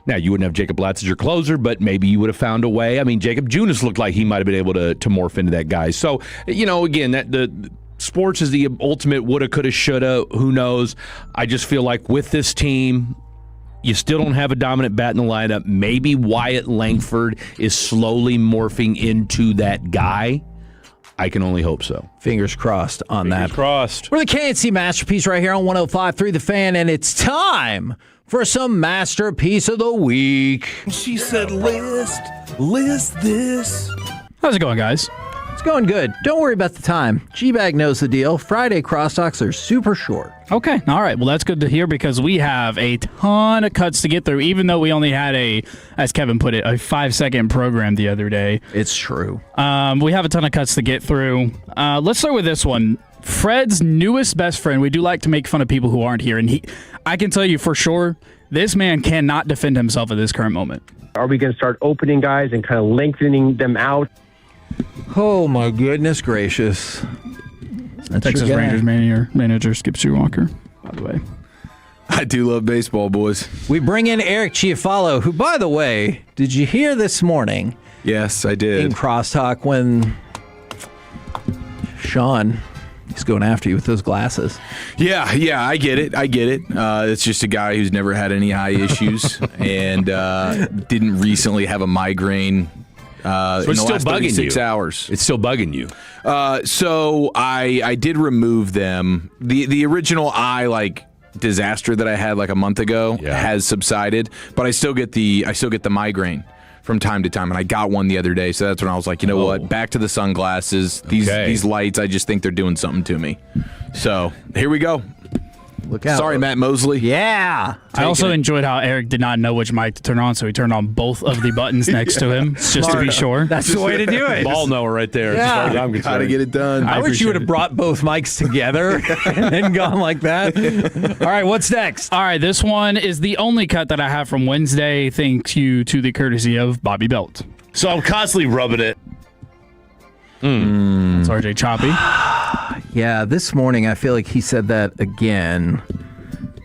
Now, you wouldn't have Jacob Latz as your closer, but maybe you would have found a way. I mean, Jacob Junis looked like he might have been able to morph into that guy. So, again, that the sports is the ultimate woulda, coulda, shoulda. Who knows? I just feel like with this team, you still don't have a dominant bat in the lineup. Maybe Wyatt Langford is slowly morphing into that guy. I can only hope so. Fingers crossed on that. Fingers crossed. We're the KNC Masterpiece right here on 105.3 The Fan, and it's time for some Masterpiece of the Week. She said, list this. How's it going, guys? It's going good. Don't worry about the time. G-Bag knows the deal. Friday crosstalks are super short. Okay. All right. Well, that's good to hear because we have a ton of cuts to get through, even though we only had as Kevin put it, a 5-second program the other day. It's true. We have a ton of cuts to get through. Let's start with this one. Fred's newest best friend. We do like to make fun of people who aren't here. And I can tell you for sure, this man cannot defend himself at this current moment. Are we going to start opening guys and kind of lengthening them out? Oh, my goodness gracious. Texas Rangers manager Skip Schumacher, by the way. I do love baseball, boys. We bring in Eric Chiafalo, who, by the way, did you hear this morning? Yes, I did. In crosstalk when Sean, he's going after you with those glasses. Yeah, I get it. It's just a guy who's never had any eye issues and didn't recently have a migraine. So in it's the still last bugging 36 you. hours. It's still bugging you. So I did remove them. The original eye disaster that I had like a month ago has subsided, but I still get the migraine from time to time, and I got one the other day. So that's when I was like, you know what? Back to the sunglasses. These lights, I just think they're doing something to me. So here we go. Look out. Sorry, Matt Mosley. Yeah. I also enjoyed how Eric did not know which mic to turn on, so he turned on both of the buttons next to him, just to be sure. That's the way to do it. Ball knower right there. Yeah. As far as I'm concerned. Gotta get it done. I wish you would have brought both mics together and then gone like that. All right, what's next? All right, this one is the only cut that I have from Wednesday, thanks you to the courtesy of Bobby Belt. So I'm constantly rubbing it. It's RJ Choppy. Yeah, this morning I feel like he said that again,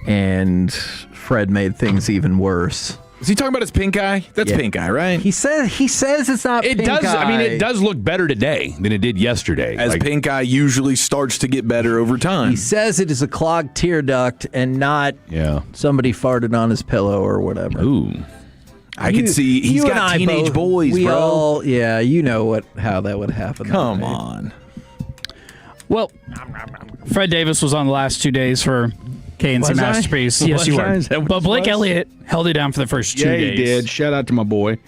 and Fred made things even worse. Is he talking about his pink eye? That's pink eye, right? He says it's not It pink does. eye. I mean, it does look better today than it did yesterday. As pink eye usually starts to get better over time. He says it is a clogged tear duct and not somebody farted on his pillow or whatever. Ooh. I can see he's got teenage boys, bro. You know how that would happen. Come on. Well, Fred Davis was on the last 2 days for KNC Masterpiece. Yes, you were. But Blake Elliott held it down for the first 2 days. Yeah, he did. Shout out to my boy.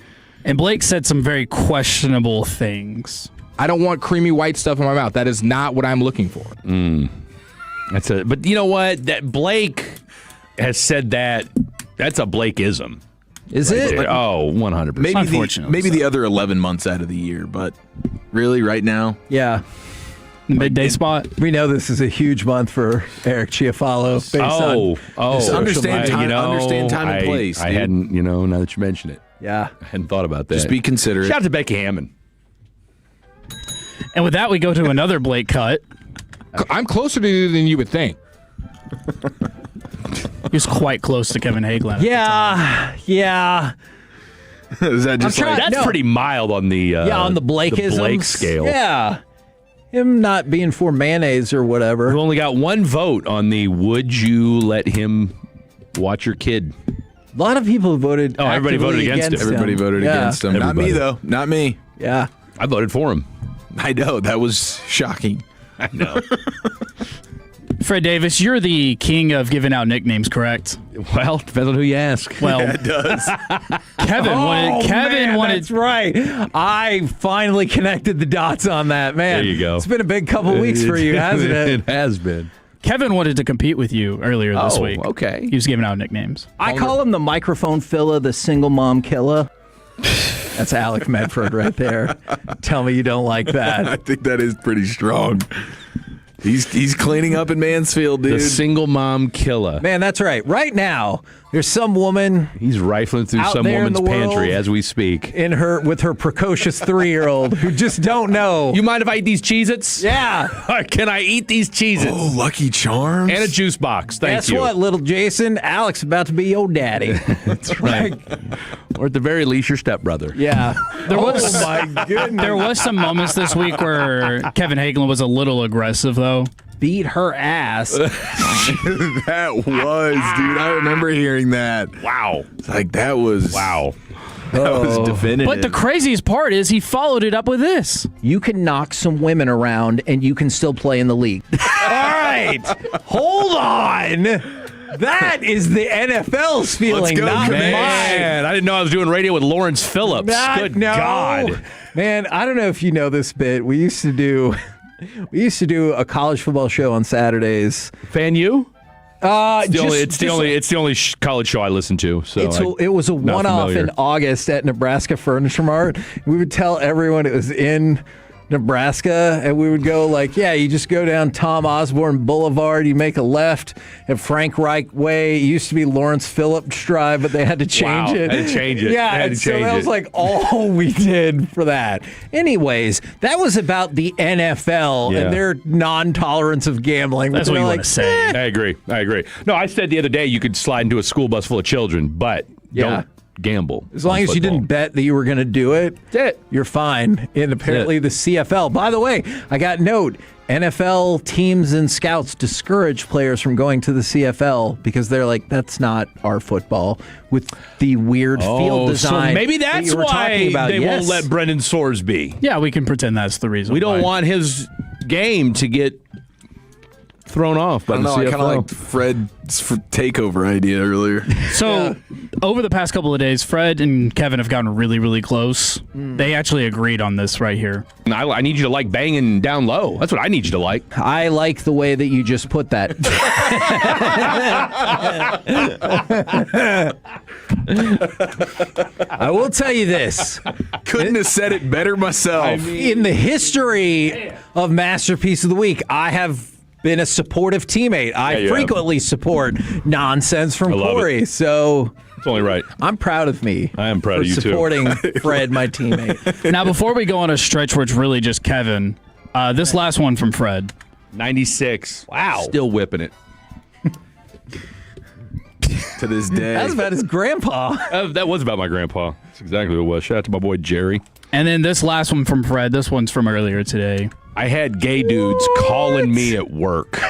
And Blake said some very questionable things. I don't want creamy white stuff in my mouth. That is not what I'm looking for. That's it. But you know what? That Blake has said that. That's a Blakeism. Is it? There. Oh, 100%. Maybe the other 11 months out of the year, but really right now? Yeah. Midday spot. We know this is a huge month for Eric Chiafalo. Understand time and place. I hadn't, now that you mention it. Yeah. I hadn't thought about that. Just be considerate. Shout out to Becky Hammond. And with that, we go to another Blake cut. I'm closer to you than you would think. He was quite close to Kevin Hagelin. Yeah. Is that just that's pretty mild on the on the Blakeisms. The Blake scale. Yeah. Him not being for mayonnaise or whatever. We only got one vote on the would you let him watch your kid? A lot of people voted. Oh, everybody voted against it. Everybody voted against him. Not me, though. Not me. Yeah. I voted for him. I know. That was shocking. I know. Fred Davis, you're the king of giving out nicknames, correct? Well, depends on who you ask. Well, it does. Kevin wanted. That's right. I finally connected the dots on that, man. There you go. It's been a big couple weeks for you, hasn't it? It has been. Kevin wanted to compete with you earlier this week. Okay. He was giving out nicknames. I call him the microphone filler, the single mom killer. That's Alec Medford right there. Tell me you don't like that. I think that is pretty strong. He's cleaning up in Mansfield, dude. The single mom killer. Man, that's right. Right now, there's some woman. He's rifling through out some there in woman's the world pantry as we speak. With her precocious 3-year-old who just don't know. You mind if I eat these Cheez-Its? Yeah. Can I eat these Cheez-Its? Oh, Lucky Charms. And a juice box. Thank Guess you. what, little Jason? Alex about to be your daddy. That's right. Or at the very least, your stepbrother. Yeah. My goodness. There was some moments this week where Kevin Hagelin was a little aggressive, though. Beat her ass. That was, dude. I remember hearing that. Wow. It's like, that was... Wow. That was definitive. But the craziest part is he followed it up with this. You can knock some women around and you can still play in the league. All right. Hold on. That is the NFL's feeling, Let's go, not mine. Man, I didn't know I was doing radio with Lawrence Phillips. Good God. Man, I don't know if you know this bit. We used to do a college football show on Saturdays. Fan U? It's the only college show I listen to. So it was a not one-off familiar. in August at Nebraska Furniture Mart. We would tell everyone it was in Nebraska, and we would go like, yeah, you just go down Tom Osborne Boulevard, you make a left at Frank Reich Way. It used to be Lawrence Phillips Drive, but they had to change it. Had to change it. Yeah, They had and to so change that was it. like all we did for that. Anyways, that was about the NFL and their non-tolerance of gambling. That's what you want like, to say. I agree. No, I said the other day you could slide into a school bus full of children, but don't gamble. As long as you didn't bet that you were going to do it, you're fine. And apparently the CFL. By the way, I got note. NFL teams and scouts discourage players from going to the CFL because they're like, that's not our football with the weird field design. So maybe that's you were talking why about. they Yes. won't let Brendan Soares be. Yeah, we can pretend that's the reason. We don't why. want his game to get thrown off by I don't know. the I CFL. kind of liked Fred's takeover idea earlier. So, over the past couple of days, Fred and Kevin have gotten really, really close. They actually agreed on this right here. And I need you to like banging down low. That's what I need you to like. I like the way that you just put that. I will tell you this. Couldn't have said it better myself. In the history of Masterpiece of the Week, I have been a supportive teammate. I frequently support nonsense from Corey. So it's only right. I'm proud of me. I am proud of you, too. supporting Fred, my teammate. Now, before we go on a stretch where it's really just Kevin, this last one from Fred. 96. Wow. Still whipping it. To this day. That's about his grandpa. That was about my grandpa. That's exactly what it was. Shout out to my boy Jerry. And then this last one from Fred. This one's from earlier today. I had gay dudes calling me at work.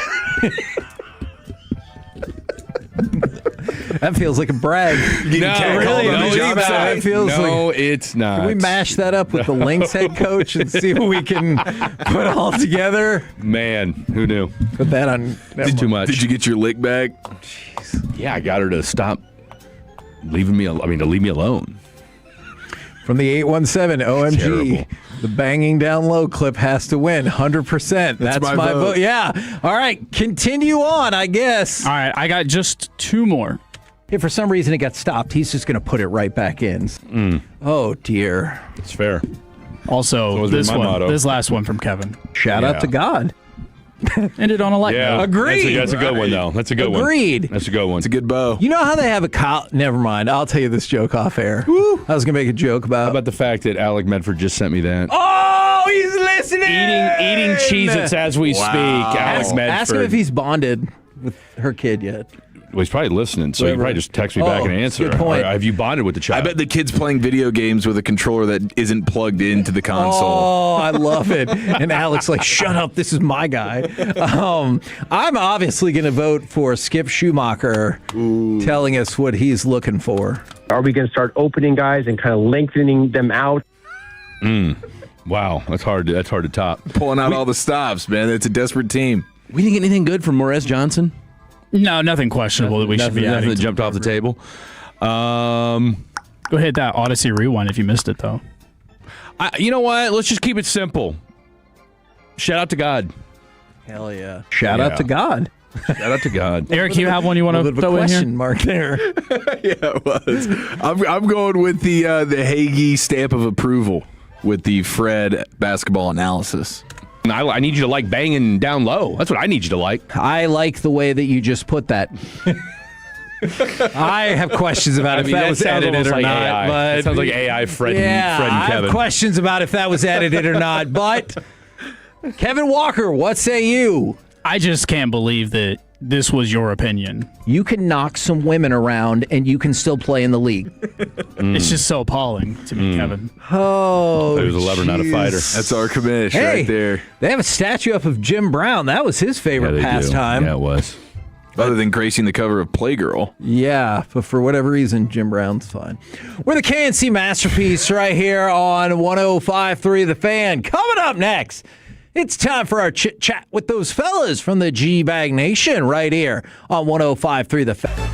That feels like a brag. That feels like, it's not. Can we mash that up with the Lynx head coach and see what we can put all together? Man, who knew? Put that on. Too much. Did you get your lick back? Yeah, I got her to stop leaving me. To leave me alone. From the 817 OMG, Terrible. the banging down low clip has to win 100%. That's my vote. Yeah. All right, continue on, I guess. All right, I got just two more. If for some reason it got stopped, he's just going to put it right back in. Oh, dear. It's fair. Also, this last one from Kevin. Shout out to God. Ended on a light note. Agreed. That's a good one, though. That's a good one. Agreed. That's a good one. It's a good bow. You know how they have a Never mind. I'll tell you this joke off air. I was going to make a joke about. How about the fact that Alec Medford just sent me that? Oh, he's listening. Eating Cheez-Its as we speak. Alec Medford. Ask him if he's bonded with her kid yet. Well, he's probably listening, so he probably just text me back and answer. good point. Or have you bonded with the child? I bet the kid's playing video games with a controller that isn't plugged into the console. Oh, I love it. And Alex like, shut up, this is my guy. I'm obviously going to vote for Skip Schumacher telling us what he's looking for. Are we going to start opening guys and kind of lengthening them out? Wow, that's hard to top. Pulling out all the stops, man. It's a desperate team. We didn't get anything good from Morez Johnson? No, nothing questionable that we should be Nothing adding. that jumped off the table. Go hit that Odyssey rewind if you missed it, though. You know what? Let's just keep it simple. Shout out to God. Hell yeah. Shout out to God. Shout out to God. Eric, you have one you want to throw in here? Question mark there. Yeah, it was. I'm going with the Hagee stamp of approval with the Fred basketball analysis. I need you to like banging down low. That's what I need you to like. I like the way that you just put that. I have questions about if that was edited or like not. AI. But it sounds like AI Fred and Kevin. I have questions about if that was edited or not. But Kevin Walker, what say you? I just can't believe that this was your opinion. You can knock some women around and you can still play in the league. It's just so appalling to me, Kevin. Oh, he was a lover, not a fighter. That's our commish right there. They have a statue up of Jim Brown. That was his favorite pastime. Yeah, it was. Other than gracing the cover of Playgirl. Yeah, but for whatever reason, Jim Brown's fine. We're the KNC Masterpiece right here on 105.3 The Fan. Coming up next, it's time for our chit-chat with those fellas from the G-Bag Nation right here on 105.3 The Fan.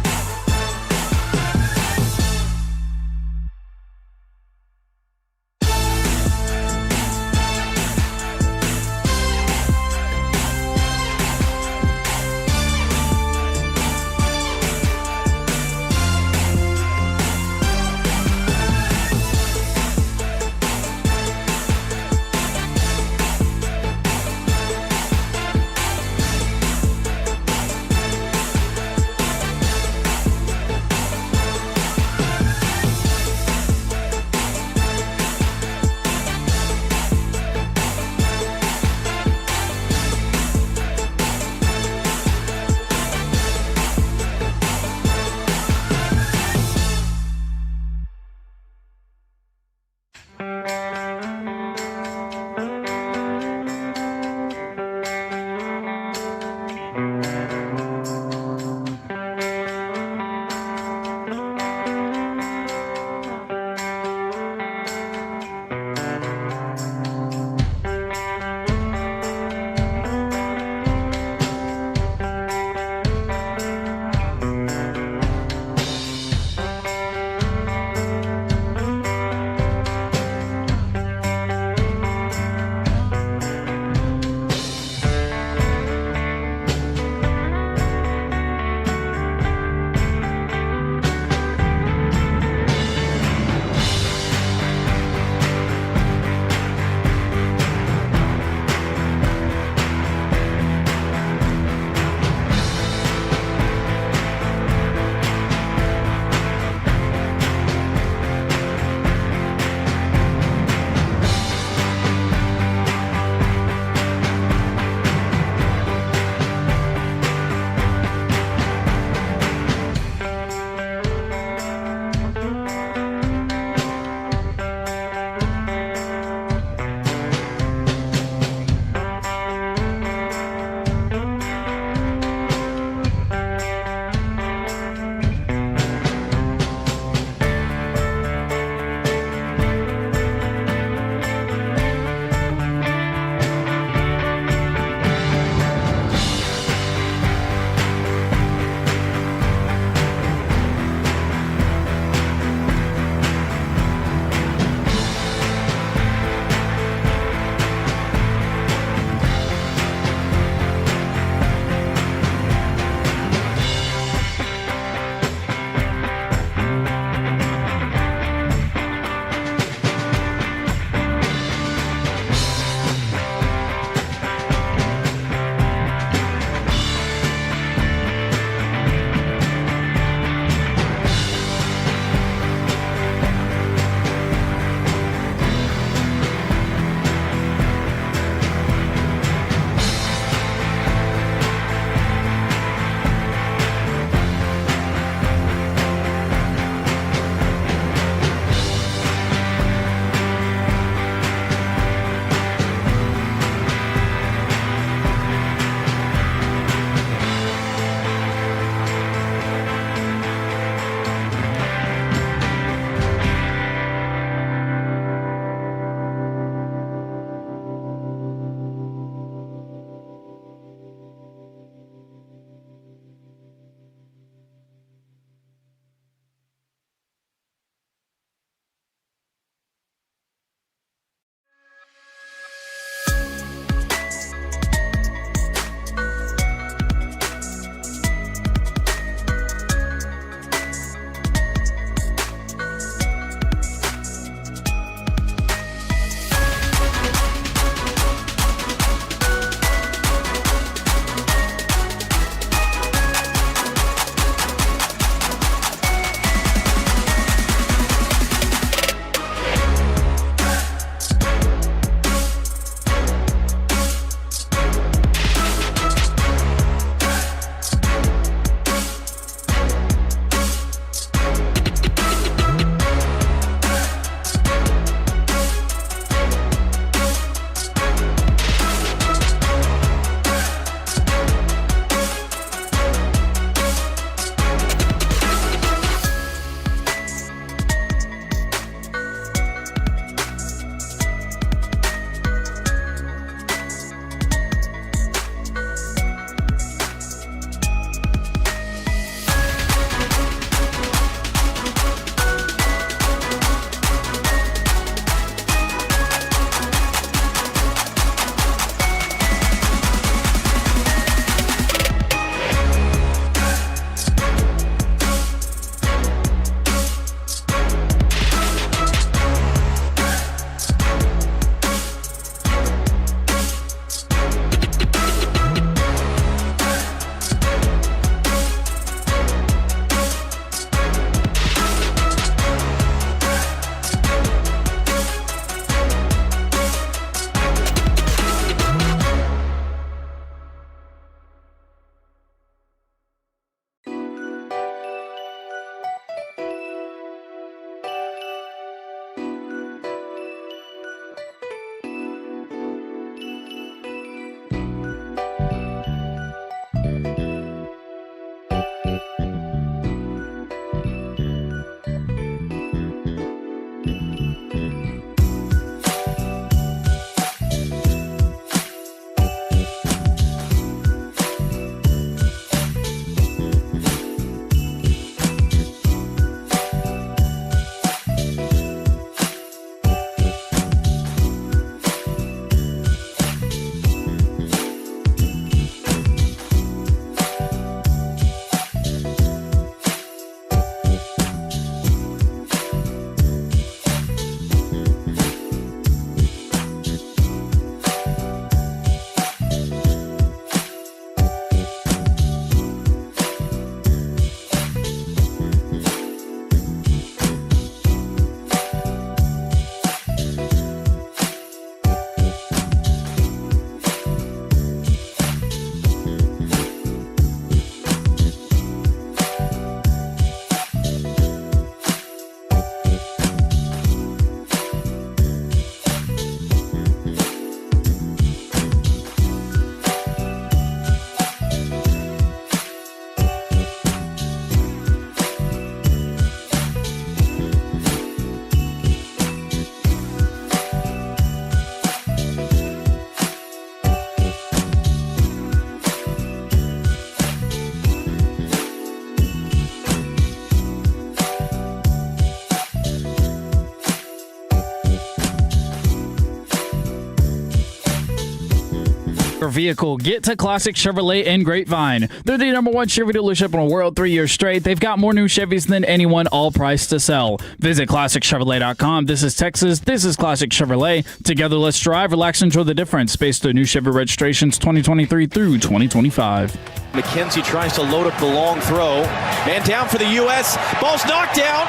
Your vehicle, get to Classic Chevrolet in Grapevine. They're the #1 Chevy dealership in the world 3 years straight. They've got more new Chevys than anyone, all priced to sell. Visit ClassicChevrolet.com. This is Texas. This is Classic Chevrolet. Together, let's drive, relax, enjoy the difference. Based on new Chevy registrations 2023 through 2025. McKenzie tries to load up the long throw. Man down for the U.S. Ball's knocked down.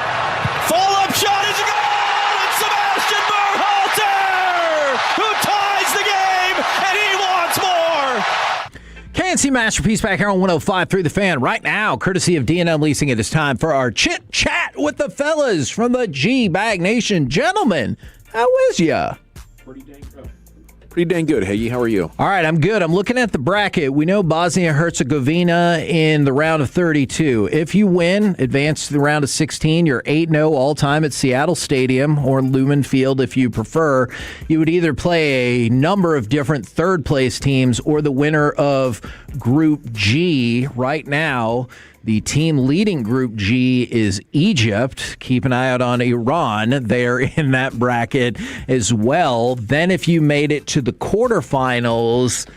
Follow-up shot is a goal! And Sebastian Berhalter, who ties the game, and he wants more! KNC Masterpiece back here on 105.3 The Fan. Right now, courtesy of D&M Leasing, it is time for our chit-chat with the fellas from the G-Bag Nation. Gentlemen, how is ya? Pretty dang good. Hey, how are you? All right, I'm good. I'm looking at the bracket. We know Bosnia-Herzegovina in the round of 32. If you win, advance to the round of 16, you're 8-0 all-time at Seattle Stadium or Lumen Field if you prefer. You would either play a number of different third-place teams or the winner of Group G. Right now, the team leading Group G is Egypt. Keep an eye out on Iran. They're in that bracket as well. Then if you made it to the quarterfinals,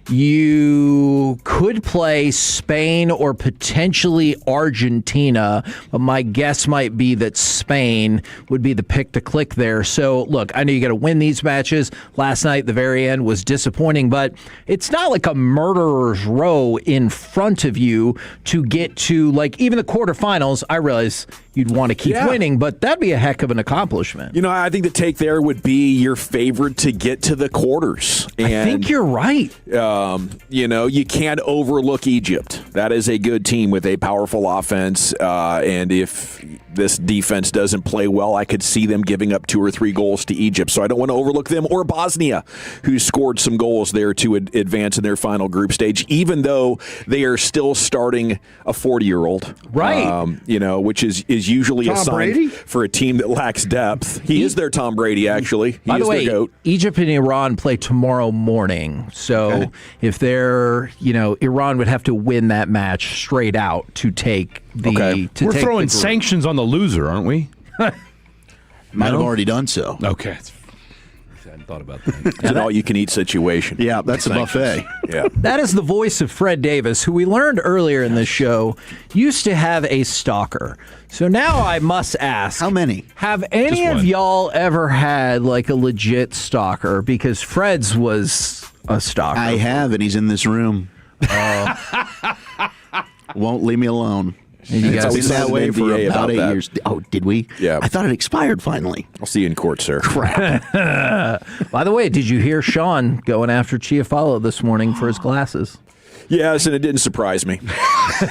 you could play Spain or potentially Argentina, but my guess might be that Spain would be the pick to click there. So, look, I know you got to win these matches. Last night, the very end was disappointing, but it's not like a murderer's row in front of you to get to, like, even the quarterfinals. I realize you'd want to keep winning, but that'd be a heck of an accomplishment. You know, I think the take there would be your favorite to get to the quarters. And, I think you're right. You know, you can't overlook Egypt. That is a good team with a powerful offense. And if this defense doesn't play well, I could see them giving up 2 or 3 goals to Egypt. So I don't want to overlook them, or Bosnia, who scored some goals there to advance in their final group stage, even though they are still starting a 40-year-old. Right. You know, which is usually a Tom sign Brady? for a team that lacks depth. He is their Tom Brady, actually. He By the is way, their GOAT. Egypt and Iran play tomorrow morning. So if they're, Iran would have to win that match straight out to take the. We're throwing sanctions on the loser, aren't we? Might have already done so. Okay. I hadn't thought about that. It's an all-you-can-eat situation. Yeah, that's a buffet. Yeah. That is the voice of Fred Davis, who we learned earlier in this show used to have a stalker. So now I must ask. How many? Have any of y'all ever had like a legit stalker? Because Fred's was a stalker. I have, and he's in this room. Won't leave me alone. And you guys been that way for about 8 years. Oh, did we? Yeah. I thought it expired finally. I'll see you in court, sir. Crap. By the way, did you hear Sean going after Chiafalo this morning for his glasses? Yes, and it didn't surprise me. I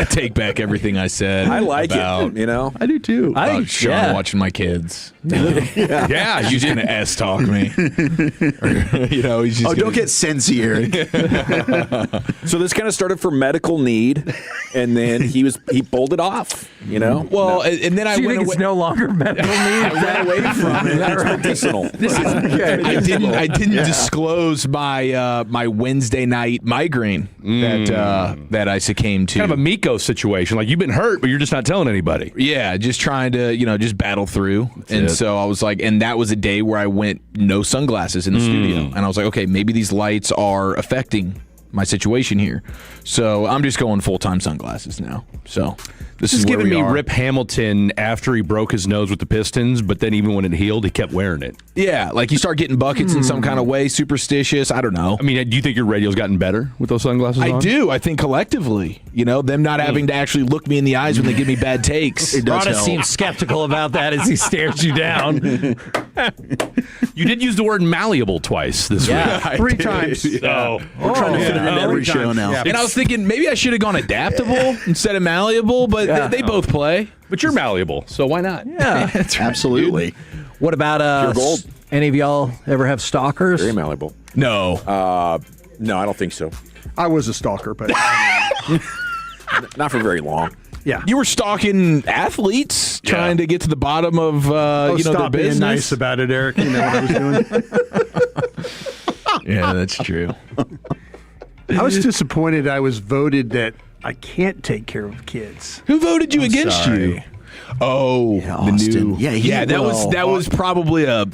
take back everything I said. I like it, you know? I do too. I think Sean watching my kids. Yeah, you didn't S-talk me. He's just don't get sensi here. So this kind of started for medical need, and then he pulled it off, Well, and then I So you went think away. it's no longer medical need? I went away from it. That's medicinal. I didn't disclose my Wednesday night migraine that I succumbed to. Kind of a Miko situation. Like, you've been hurt, but you're just not telling anybody. Yeah, just trying to, just battle through. So I was like, and that was a day where I went no sunglasses in the studio. And I was like, okay, maybe these lights are affecting my situation here. So I'm just going full-time sunglasses now. So this is giving where we me are. Rip Hamilton after he broke his nose with the Pistons, but then even when it healed, he kept wearing it. Yeah, like you start getting buckets in some kind of way, superstitious. I don't know. I mean, do you think your radio's gotten better with those sunglasses on? I do. I think collectively, them not having to actually look me in the eyes when they give me bad takes. Rana seems skeptical about that as he stares you down. You did use the word malleable twice this week. 3 times. So We're trying to fit it in every show now. And I was thinking maybe I should have gone adaptable instead of malleable, but they both play. But you're malleable, so why not? Yeah, That's right, Absolutely. What about Pure gold. any of y'all ever have stalkers? Very malleable. No. No, I don't think so. I was a stalker, but Not for very long. yeah. You were stalking athletes, trying to get to the bottom of their Stop being business. nice about it, Eric. You know what I was doing. Yeah, that's true. I was disappointed I was voted that I can't take care of kids. Who voted you against you? Oh, the Austin. new. Yeah, that was probably a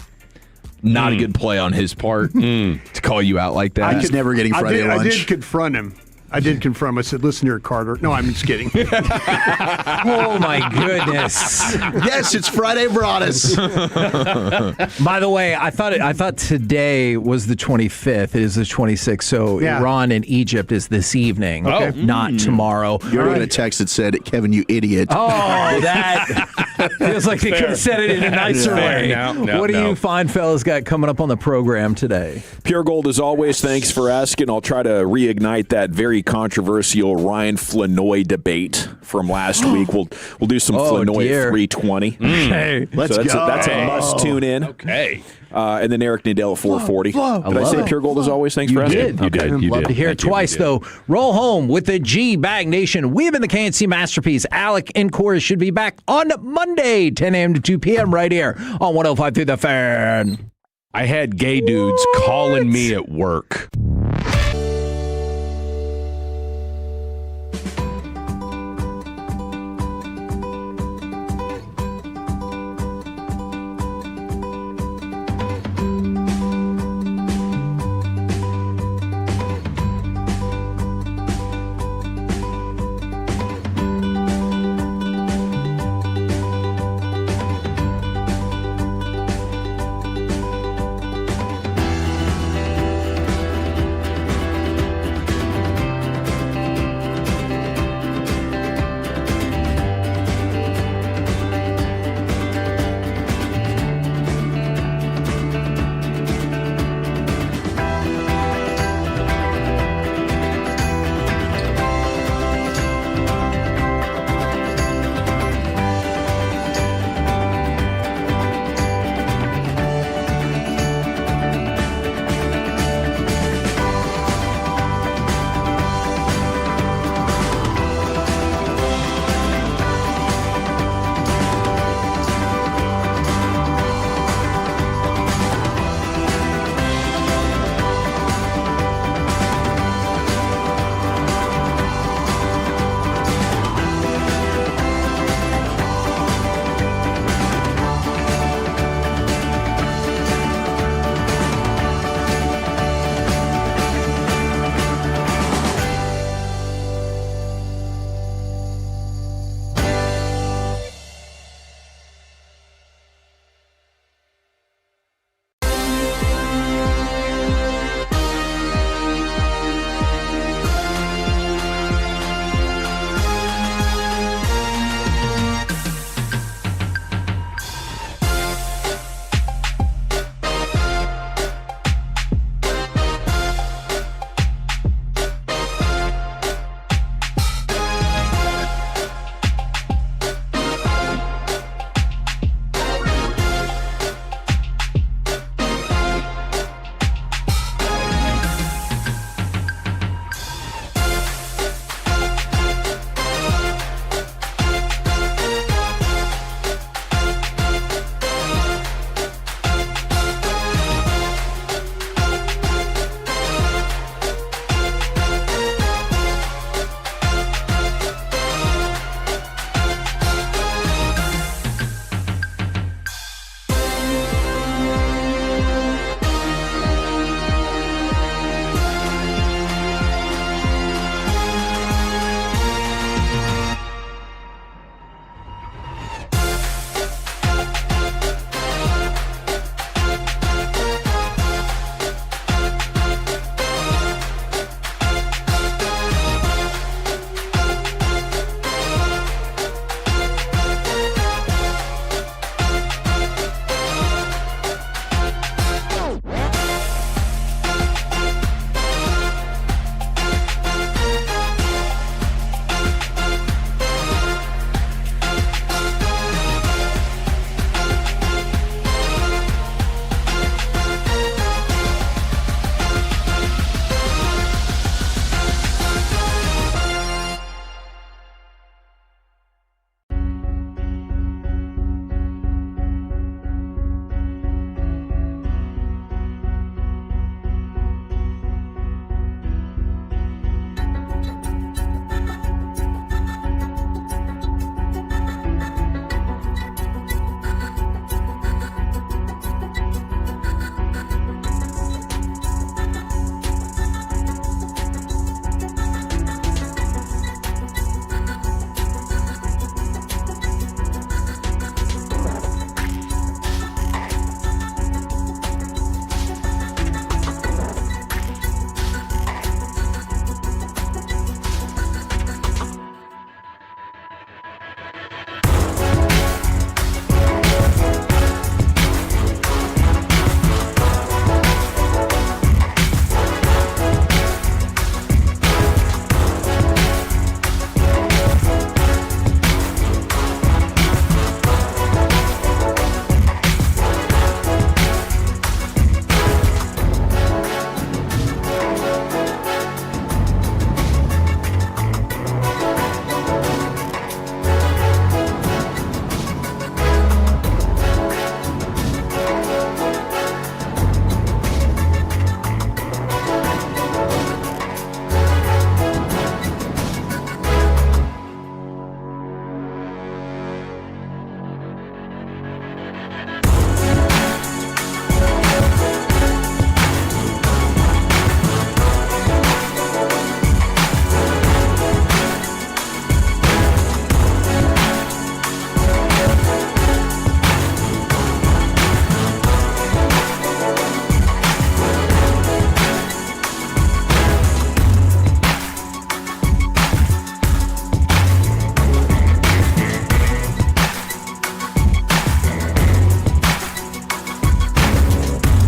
Not a good play on his part to call you out like that. He's never getting Friday lunch. I did confront him. I said, listen here, Carter. No, I'm just kidding. Oh, my goodness. Yes, it's Friday Broadus. By the way, I thought today was the 25th. It is the 26th. So Yeah. Iran and Egypt is this evening, not tomorrow. You already got a text that said, Kevin, you idiot. Oh, that feels like they could have said it in a nicer way. What do you fine fellas got coming up on the program today? Pure Gold, as always, thanks for asking. I'll try to reignite that very controversial Ryan Flanoy debate from last week. We'll do some Flanoy at 3:20. Okay. Let's go. That's a must tune in. Okay. And then Eric Nadell at 4:40. Did I say Pure Gold as always? Thanks for asking. You did. Love to hear it twice, though. Roll home with the G-Bag Nation. We have been the KNC Masterpiece. Alec and Corey should be back on Monday, 10 a.m. to 2 p.m. right here on 105.3 The Fan. I had gay dudes calling me at work.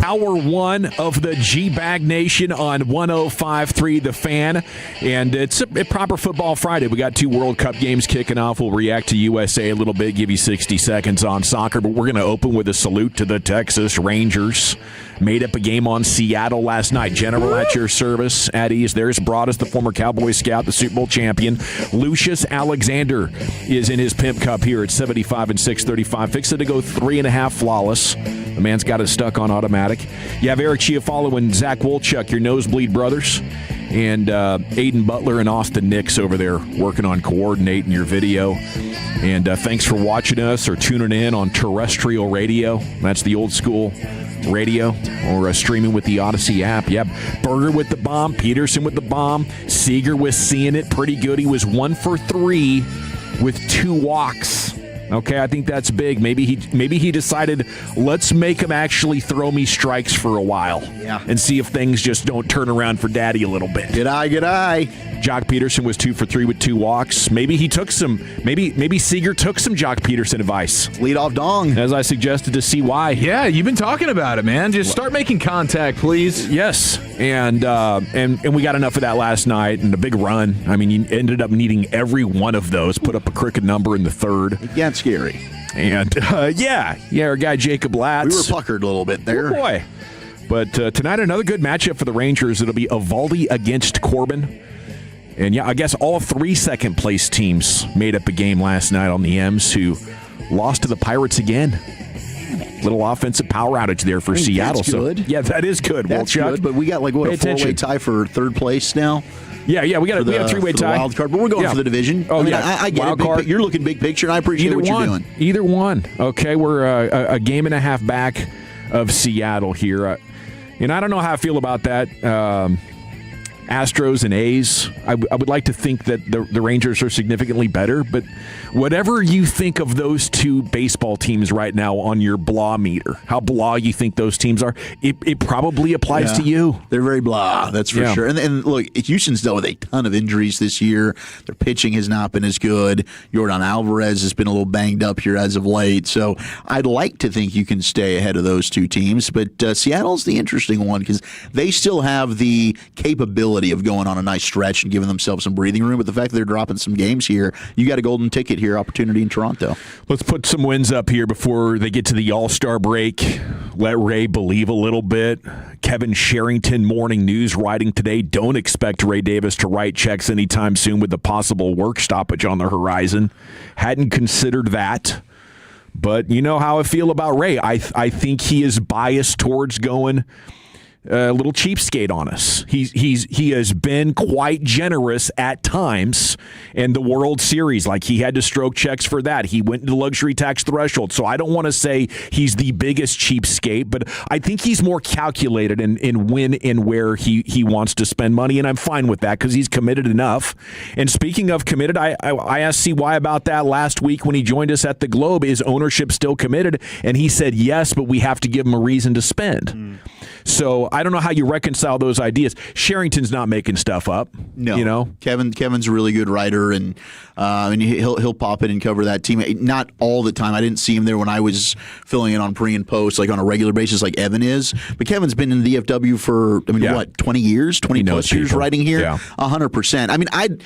Hour 1 of the G-Bag Nation on 105.3 The Fan. And it's a proper football Friday. We got 2 World Cup games kicking off. We'll react to USA a little bit, give you 60 seconds on soccer. But we're going to open with a salute to the Texas Rangers. Made up a game on Seattle last night. General at your service at ease. There's Broadus, the former Cowboy scout, the Super Bowl champion. Lucius Alexander is in his pimp cup here at 75 and 635. Fixing to go 3.5 flawless. The man's got it stuck on automatic. You have Eric Chiafalo and Zach Wolchuk, your nosebleed brothers. And Aiden Butler and Austin Nix over there working on coordinating your video. And thanks for watching us or tuning in on terrestrial radio. That's the old school radio, or streaming with the Odyssey app. Yep. Berger with the bomb. Peterson with the bomb. Seager was seeing it pretty good. He was 1 for 3 with 2 walks. Okay, I think that's big. Maybe he decided, let's make him actually throw me strikes for a while. Yeah. And see if things just don't turn around for Daddy a little bit. Good eye. Jock Peterson was 2 for 3 with 2 walks. Maybe he took some. Maybe Seager took some Jock Peterson advice. Lead off dong, as I suggested to CY. Yeah, you've been talking about it, man. Just start making contact, please. Yes, and we got enough of that last night, and a big run. I mean, you ended up needing every one of those. Put up a crooked number in the third. Yeah, it's scary. And our guy Jacob Latz. We were puckered a little bit there. Oh boy. But tonight, another good matchup for the Rangers. It'll be Evaldi against Corbin. And I guess all 3 second-place teams made up a game last night on the M's, who lost to the Pirates again. Little offensive power outage there for Seattle. That's good. Yeah, that is good. That's good, but we got a 4-way tie for third place now. Yeah, we got a 3-way tie. Wild card, but we're going for the division. Oh, I get wild it. Card. You're looking big picture, and I appreciate what you're doing. Either one. Okay, we're a game and a half back of Seattle here. And I don't know how I feel about that. Astros and A's. I would like to think that the Rangers are significantly better, but whatever you think of those 2 baseball teams right now on your blah meter, how blah you think those teams are, it probably applies to you. They're very blah, that's for sure. And look, Houston's dealt with a ton of injuries this year. Their pitching has not been as good. Yordan Alvarez has been a little banged up here as of late. So I'd like to think you can stay ahead of those 2 teams, but Seattle's the interesting one because they still have the capability of going on a nice stretch and giving themselves some breathing room. But the fact that they're dropping some games here, you got a golden ticket here, opportunity in Toronto. Let's put some wins up here before they get to the All-Star break. Let Ray believe a little bit. Kevin Sherrington, Morning News, writing today, don't expect Ray Davis to write checks anytime soon with the possible work stoppage on the horizon. Hadn't considered that. But you know how I feel about Ray. I think he is biased towards going a little cheapskate on us. He has been quite generous at times in the World Series. Like, he had to stroke checks for that. He went into the luxury tax threshold. So I don't want to say he's the biggest cheapskate, but I think he's more calculated in when and where he wants to spend money, and I'm fine with that because he's committed enough. And speaking of committed, I asked CY about that last week when he joined us at the Globe. Is ownership still committed? And he said yes, but we have to give him a reason to spend. So I don't know how you reconcile those ideas. Sherrington's not making stuff up. No, Kevin's a really good writer, and he'll pop in and cover that team. Not all the time. I didn't see him there when I was filling in on pre and post, like on a regular basis, like Evan is. But Kevin's been in the DFW for 20 years, 20 plus years writing here, 100%.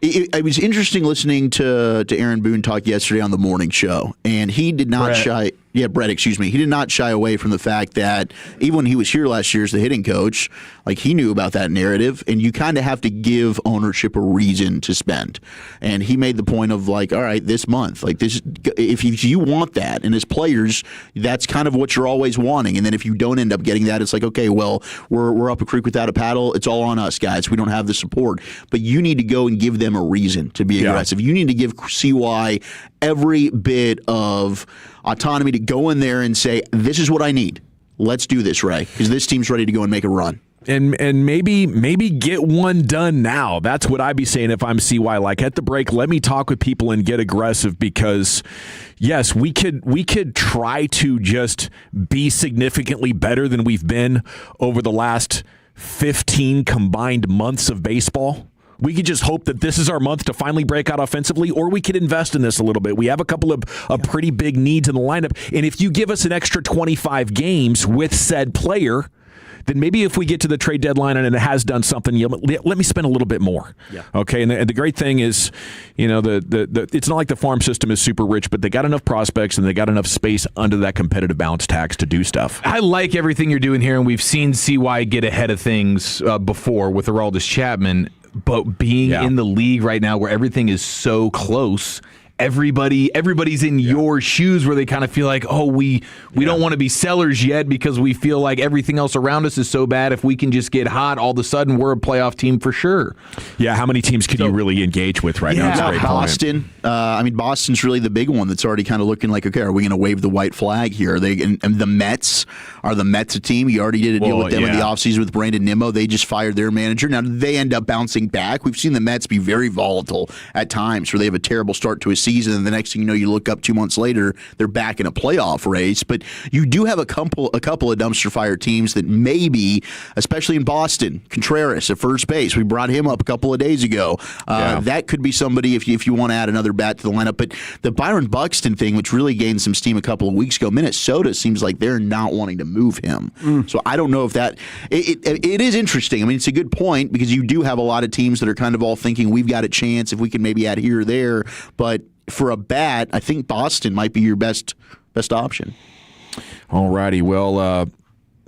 It was interesting listening to Aaron Boone talk yesterday on the morning show, and he did not shy. Yeah, Brett, excuse me. He did not shy away from the fact that even when he was here last year as the hitting coach, like, he knew about that narrative, and you kind of have to give ownership a reason to spend. And he made the point of, like, all right, this month, like, this, if you want that, and as players, that's kind of what you're always wanting. And then if you don't end up getting that, it's like, okay, well, we're up a creek without a paddle. It's all on us, guys. We don't have the support. But you need to go and give them a reason to be aggressive. You need to give CY every bit of autonomy to go in there and say, this is what I need. Let's do this, Ray, because this team's ready to go and make a run. And maybe get one done now. That's what I'd be saying if I'm CY. Like, at the break, let me talk with people and get aggressive, because yes, we could try to just be significantly better than we've been over the last 15 combined months of baseball. We could just hope that this is our month to finally break out offensively, or we could invest in this a little bit. We have a couple of pretty big needs in the lineup, and if you give us an extra 25 games with said player, then maybe if we get to the trade deadline and it has done something, let me spend a little bit more. Yeah. Okay, and the great thing is, it's not like the farm system is super rich, but they got enough prospects and they got enough space under that competitive balance tax to do stuff. I like everything you're doing here, and we've seen CY get ahead of things before with Aroldis Chapman, but being in the league right now where everything is so close, everybody's in your shoes where they kind of feel like, we don't want to be sellers yet because we feel like everything else around us is so bad. If we can just get hot, all of a sudden we're a playoff team for sure. Yeah, how many teams can you really engage with right now? That's a great Boston. Boston's really the big one that's already kind of looking like, okay, are we going to wave the white flag here? Are they and the Mets? Are the Mets a team? You already did a deal with them in the offseason with Brandon Nimmo. They just fired their manager. Now, they end up bouncing back. We've seen the Mets be very volatile at times where they have a terrible start to a season, and the next thing you know, you look up 2 months later, they're back in a playoff race. But you do have a couple of dumpster fire teams that maybe, especially in Boston, Contreras at first base. We brought him up a couple of days ago. That could be somebody if you want to add another bat to the lineup. But the Byron Buxton thing, which really gained some steam a couple of weeks ago, Minnesota seems like they're not wanting to move him. So I don't know if that it is interesting. I mean, it's a good point because you do have a lot of teams that are kind of all thinking we've got a chance if we can maybe add here or there. But for a bat, I think Boston might be your best option. All righty. Well,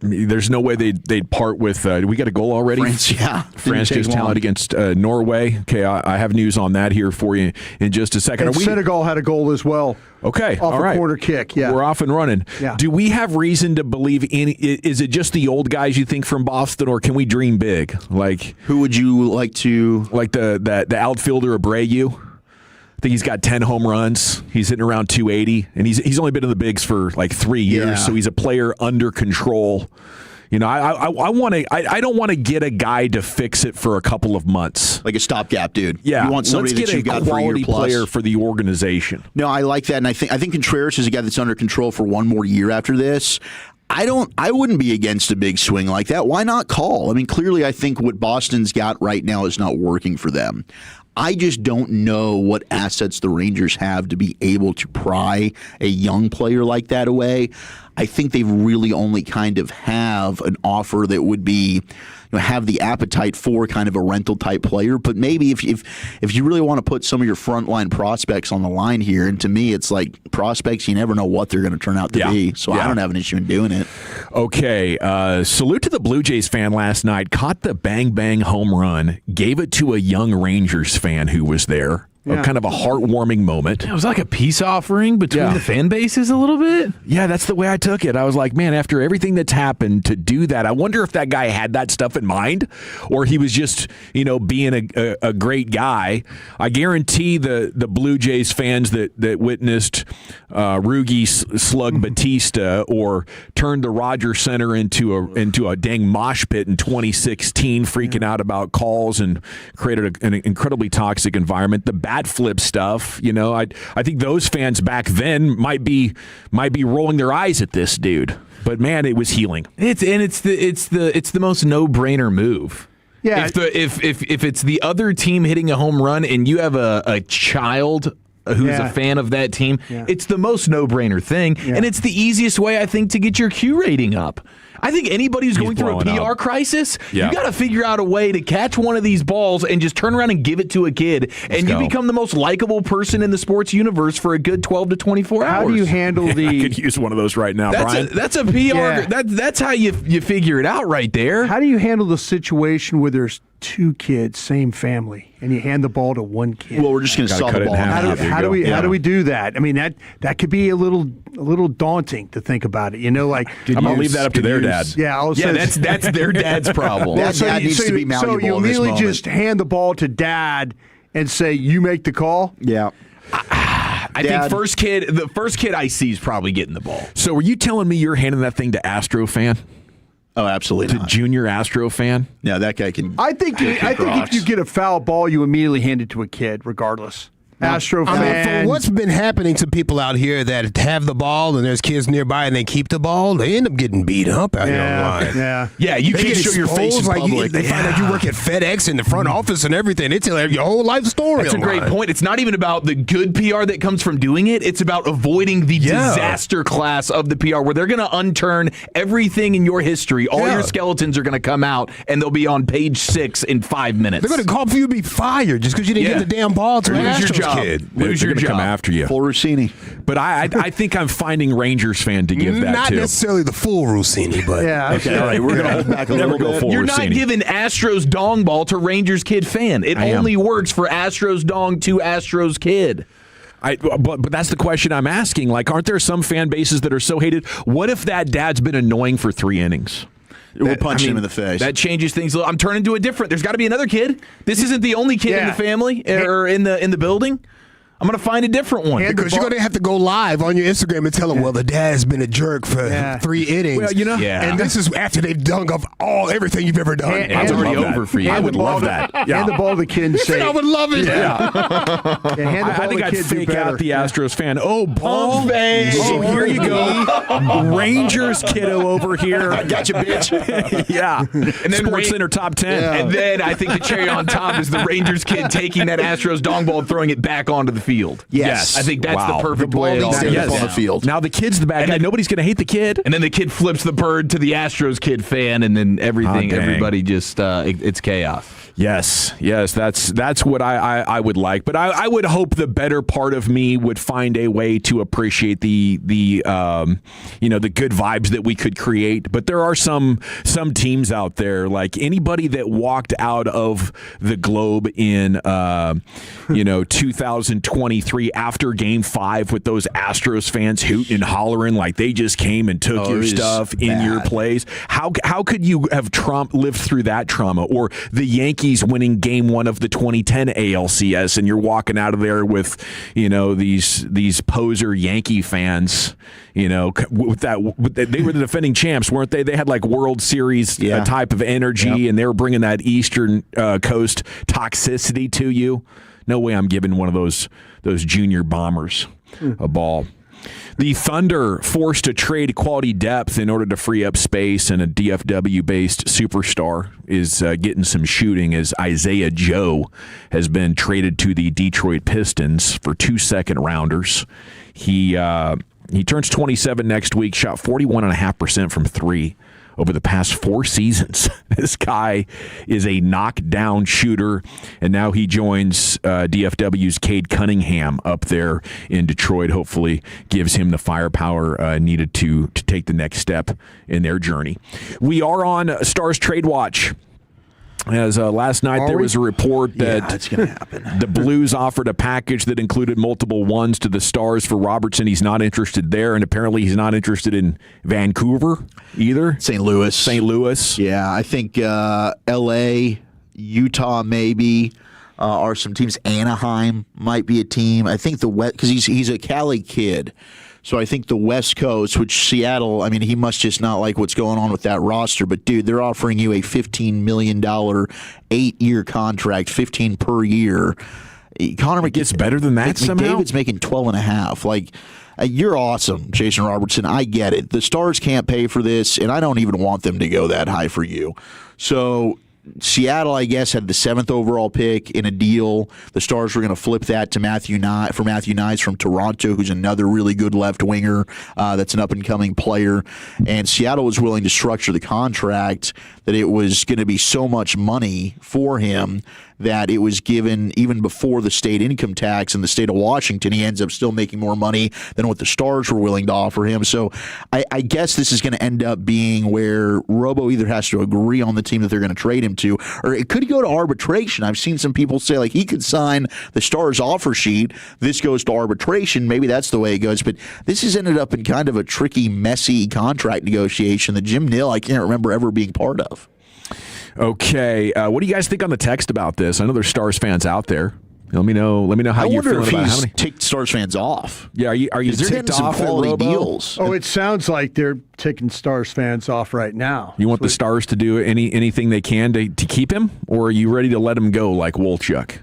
there's no way they'd part with. We got a goal already. France just tallied against Norway. Okay, I have news on that here for you in just a second. And Senegal had a goal as well. Okay, off a corner kick. Yeah, we're off and running. Yeah. Do we have reason to believe in? Is it just the old guys you think from Boston, or can we dream big? Like, who would you like to like the outfielder Abreu? I think he's got 10 home runs. He's hitting around 280, and he's only been in the bigs for like 3 years, so he's a player under control. I don't want to get a guy to fix it for a couple of months, like a stopgap dude. Yeah, you want somebody let's get a quality player for the organization. No, I like that, and I think Contreras is a guy that's under control for one more year after this. I wouldn't be against a big swing like that. Why not call? I mean, clearly I think what Boston's got right now is not working for them. I just don't know what assets the Rangers have to be able to pry a young player like that away. I think they really only kind of have an offer that would be, have the appetite for kind of a rental type player. But maybe if you really want to put some of your frontline prospects on the line here, and to me it's like prospects, you never know what they're going to turn out to be. So I don't have an issue in doing it. Okay, salute to the Blue Jays fan last night. Caught the bang bang home run, gave it to a young Rangers fan who was there. Kind of a heartwarming moment. It was like a peace offering between the fan bases a little bit. Yeah, that's the way I took it. I was like, man, after everything that's happened, to do that, I wonder if that guy had that stuff in mind, or he was just, being a great guy. I guarantee the Blue Jays fans that witnessed Rugi slug Batista or turned the Rogers Center into a dang mosh pit in 2016, freaking out about calls and created an incredibly toxic environment. The bat flip stuff, I think those fans back then might be rolling their eyes at this dude, but man, it was healing. It's the most no-brainer move. Yeah. If it's the other team hitting a home run and you have a child who's a fan of that team, it's the most no-brainer thing, and it's the easiest way, I think, to get your Q rating up. I think anybody who's going through a PR crisis, you got to figure out a way to catch one of these balls and just turn around and give it to a kid, and you become the most likable person in the sports universe for a good 12 to 24 hours. How do you handle the... I could use one of those right now, Brian. That's a PR... Yeah. That's how you figure it out right there. How do you handle the situation where there's two kids, same family, and you hand the ball to one kid? Well, we're just going to saw the ball. How do we do that? I mean, that could be a little daunting to think about it. I'm going to leave that up to their dad. Yeah, that's their dad's problem. That dad needs to be malleable. So you immediately just hand the ball to dad and say, "You make the call." Yeah. I think the first kid I see is probably getting the ball. So, are you telling me you're handing that thing to Astro fan? Oh, absolutely. To junior Astro fan? Yeah, that guy can. I think if you get a foul ball, you immediately hand it to a kid, regardless. Astro I mean, fan. for what's been happening to people out here that have the ball and there's kids nearby and they keep the ball, they end up getting beat up out here online. Yeah, you can't show your face in public. They find out you work at FedEx in the front office and everything. They tell your whole life story. That's a great point. It's not even about the good PR that comes from doing it. It's about avoiding the disaster class of the PR where they're going to unturn everything in your history. All your skeletons are going to come out and they'll be on page 6 in 5 minutes. They're going to call for you to be fired just because you didn't get the damn ball to lose your job. Kid. Lose your job. Come after you. Full Rossini. But I think I'm finding Rangers fan to give that not to. Not necessarily the full Rossini, but okay. All right, we're going to hold back a little bit. You're not giving Astros dong ball to Rangers kid fan. It only works for Astros dong to Astros kid. But that's the question I'm asking. Like, aren't there some fan bases that are so hated? What if that dad's been annoying for 3 innings? We're punching him in the face. That changes things. I'm turning to a different. There's got to be another kid. This isn't the only kid in the family or in the building. I'm going to find a different one. Because you're going to have to go live on your Instagram and tell them, well, the dad's been a jerk for 3 innings. Well, and this is after they've dung off everything you've ever done. It's already over for you. I would love that. Hand the ball to the kid and say, I would love it. I think I'd fake out the Astros fan. Oh, ball. Oh, here you go. Rangers kiddo over here. I got you, bitch. Yeah. And then Sports Center top 10. Yeah. And then I think the cherry on top is the Rangers kid taking that Astros dong ball and throwing it back onto the field. Yes. I think that's the perfect way to stand up on the field. Now the kid's the bad guy. Nobody's going to hate the kid. And then the kid flips the bird to the Astros kid fan, and then everybody just it's chaos. Yes, that's what I would like. But I would hope the better part of me would find a way to appreciate the good vibes that we could create. But there are some teams out there, like anybody that walked out of the Globe in 2023 after Game 5 with those Astros fans hooting and hollering like they just came and took your stuff in your place. How could you have lived through that trauma? Or the Yankees winning Game 1 of the 2010 ALCS, and you're walking out of there with these poser Yankee fans. With that, they were the defending champs, weren't they? They had like World Series type of energy, and they were bringing that Eastern Coast toxicity to you. No way I'm giving one of those junior bombers a ball. The Thunder forced to trade quality depth in order to free up space, and a DFW-based superstar is getting some shooting as Isaiah Joe has been traded to the Detroit Pistons for 2 second-rounders. He turns 27 next week, shot 41.5% from 3 over the past 4 seasons. This guy is a knockdown shooter, and now he joins DFW's Cade Cunningham up there in Detroit. Hopefully gives him the firepower needed to take the next step in their journey. We are on Stars Trade Watch. As last night there was a report that it's going to happen. The Blues offered a package that included multiple ones to the Stars for Robertson. He's not interested there, and apparently he's not interested in Vancouver either. St. Louis. Yeah, I think L.A., Utah maybe are some teams. Anaheim might be a team. I think the West, because he's a Cali kid. So I think the West Coast, which Seattle, I mean, he must just not like what's going on with that roster. But, dude, they're offering you a $15 million 8-year contract, 15 per year. Connor gets better than that somehow? McDavid's making 12.5. Like, you're awesome, Jason Robertson. I get it. The Stars can't pay for this, and I don't even want them to go that high for you. So Seattle, I guess, had the 7th overall pick in a deal. The Stars were going to flip that to Matthew Knies from Toronto, who's another really good left winger that's an up-and-coming player. And Seattle was willing to structure the contract that it was going to be so much money for him that it was given even before the state income tax in the state of Washington. He ends up still making more money than what the Stars were willing to offer him. So I guess this is going to end up being where Robo either has to agree on the team that they're going to trade him to, or it could go to arbitration. I've seen some people say, like, he could sign the Stars offer sheet. This goes to arbitration. Maybe that's the way it goes. But this has ended up in kind of a tricky, messy contract negotiation that Jim Nill, I can't remember ever being part of. Okay, what do you guys think on the text about this? I know there's Stars fans out there. Let me know how you're feeling about it. How many ticked Stars fans off? Yeah, are you ticked off at Robo? Deals? Oh, it sounds like they're ticking Stars fans off right now. You want the Stars to do anything they can to keep him, or are you ready to let him go like Wolchuk?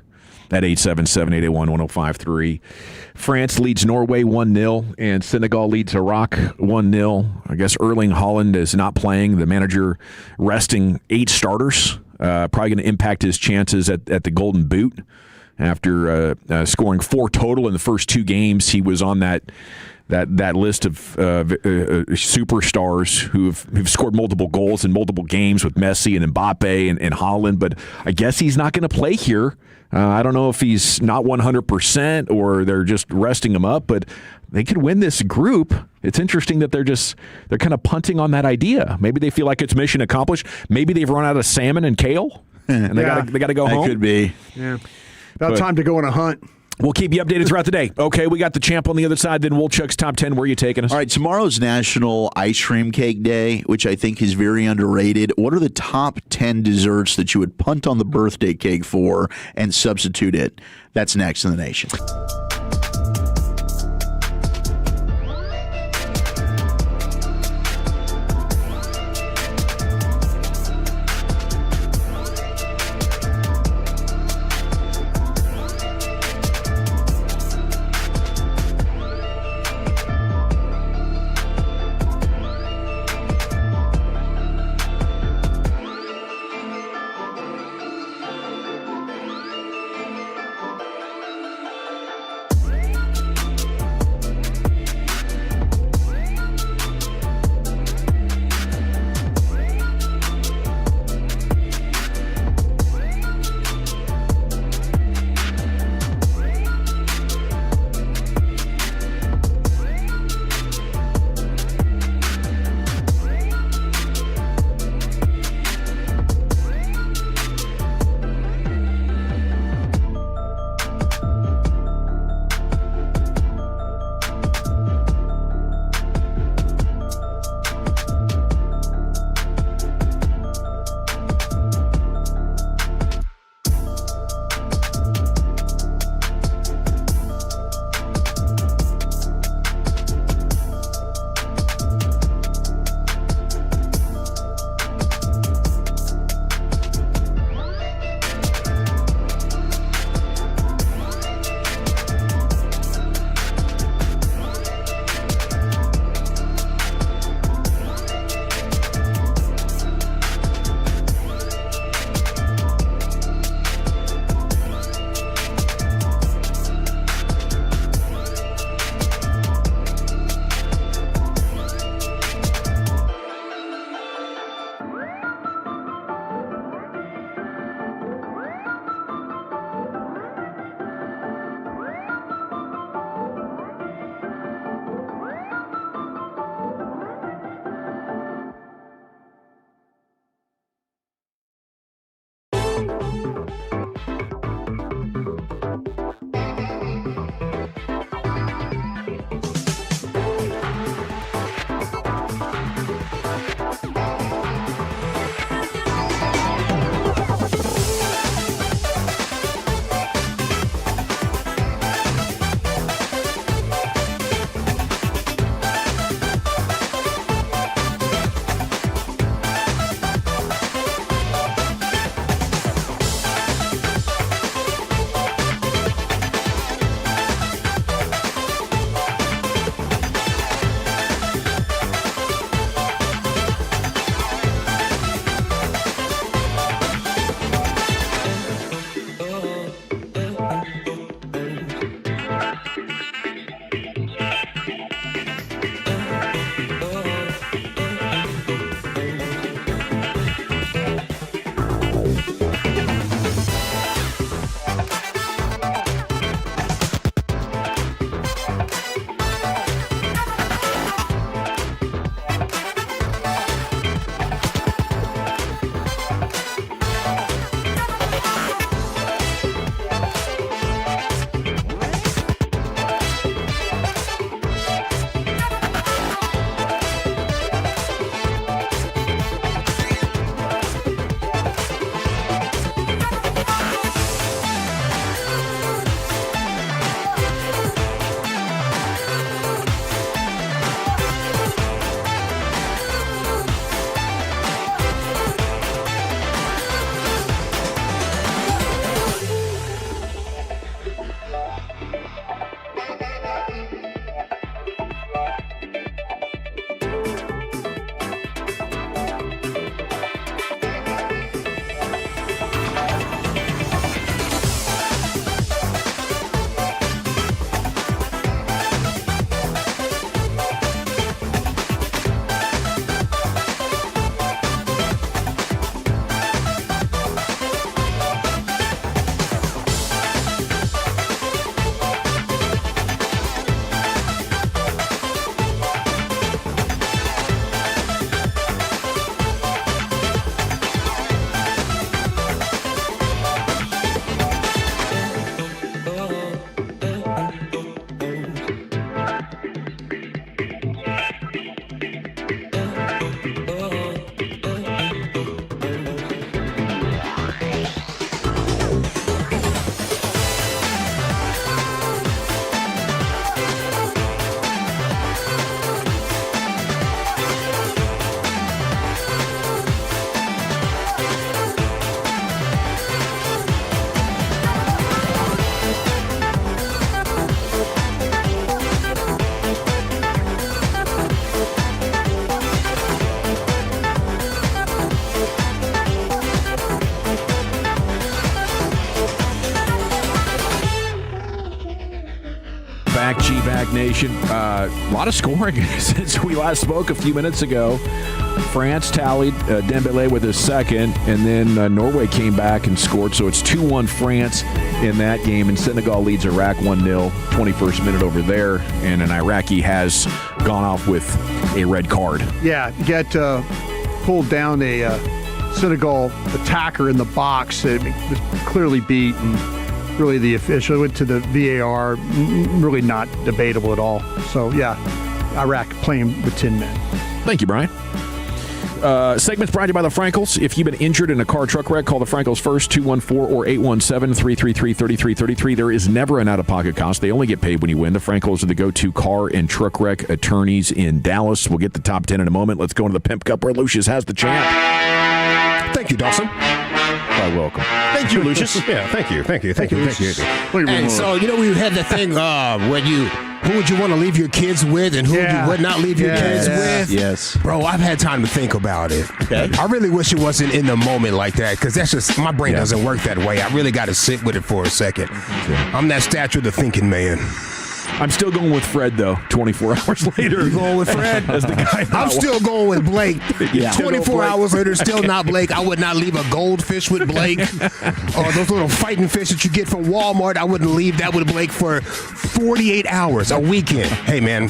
at 877-881-1053. France leads Norway 1-0, and Senegal leads Iraq 1-0. I guess Erling Haaland is not playing. The manager resting 8 starters. Probably going to impact his chances at the Golden Boot. After scoring 4 total in the first 2 games, he was on that list of superstars who've scored multiple goals in multiple games with Messi and Mbappe and Haaland. But I guess he's not going to play here. I don't know if he's not 100% or they're just resting him up, but they could win this group. It's interesting that they're kind of punting on that idea. Maybe they feel like it's mission accomplished. Maybe they've run out of salmon and kale, and they got to go home. That could be. Yeah. About time to go on a hunt. We'll keep you updated throughout the day. Okay, we got the champ on the other side. Then Woolchuck's Top 10. Where are you taking us? All right, tomorrow's National Ice Cream Cake Day, which I think is very underrated. What are the top 10 desserts that you would punt on the birthday cake for and substitute it? That's next in the nation. Nation. A lot of scoring since we last spoke a few minutes ago. France tallied Dembele with his second, and then Norway came back and scored. So it's 2-1 France in that game, and Senegal leads Iraq 1-0, 21st minute over there, and an Iraqi has gone off with a red card. Yeah, got pulled down a Senegal attacker in the box that was clearly beat, and really the official went to the VAR, really not debatable at all. So, yeah, Iraq playing with 10 men. Thank you, Brian. Segments brought to you by the Frankels. If you've been injured in a car truck wreck, call the Frankels first, 214 or 817-333-3333. There is never an out-of-pocket cost. They only get paid when you win. The Frankels are the go-to car and truck wreck attorneys in Dallas. We'll get the top 10 in a moment. Let's go into the Pimp Cup where Lucius has the champ. Thank you, Dawson. Quite welcome. Thank you, Lucius. Yeah, thank you. And so, we had the thing who would you want to leave your kids with and who you would not leave your kids with? Yes. Bro, I've had time to think about it. Okay. I really wish it wasn't in the moment like that, because that's just, my brain doesn't work that way. I really got to sit with it for a second. I'm that stature of the thinking man. I'm still going with Fred, though, 24 hours later. You going with Fred? As the guy I'm still going with Blake. 24 hours later, still not Blake. I would not leave a goldfish with Blake. Or those little fighting fish that you get from Walmart, I wouldn't leave that with Blake for 48 hours, a weekend. Hey, man,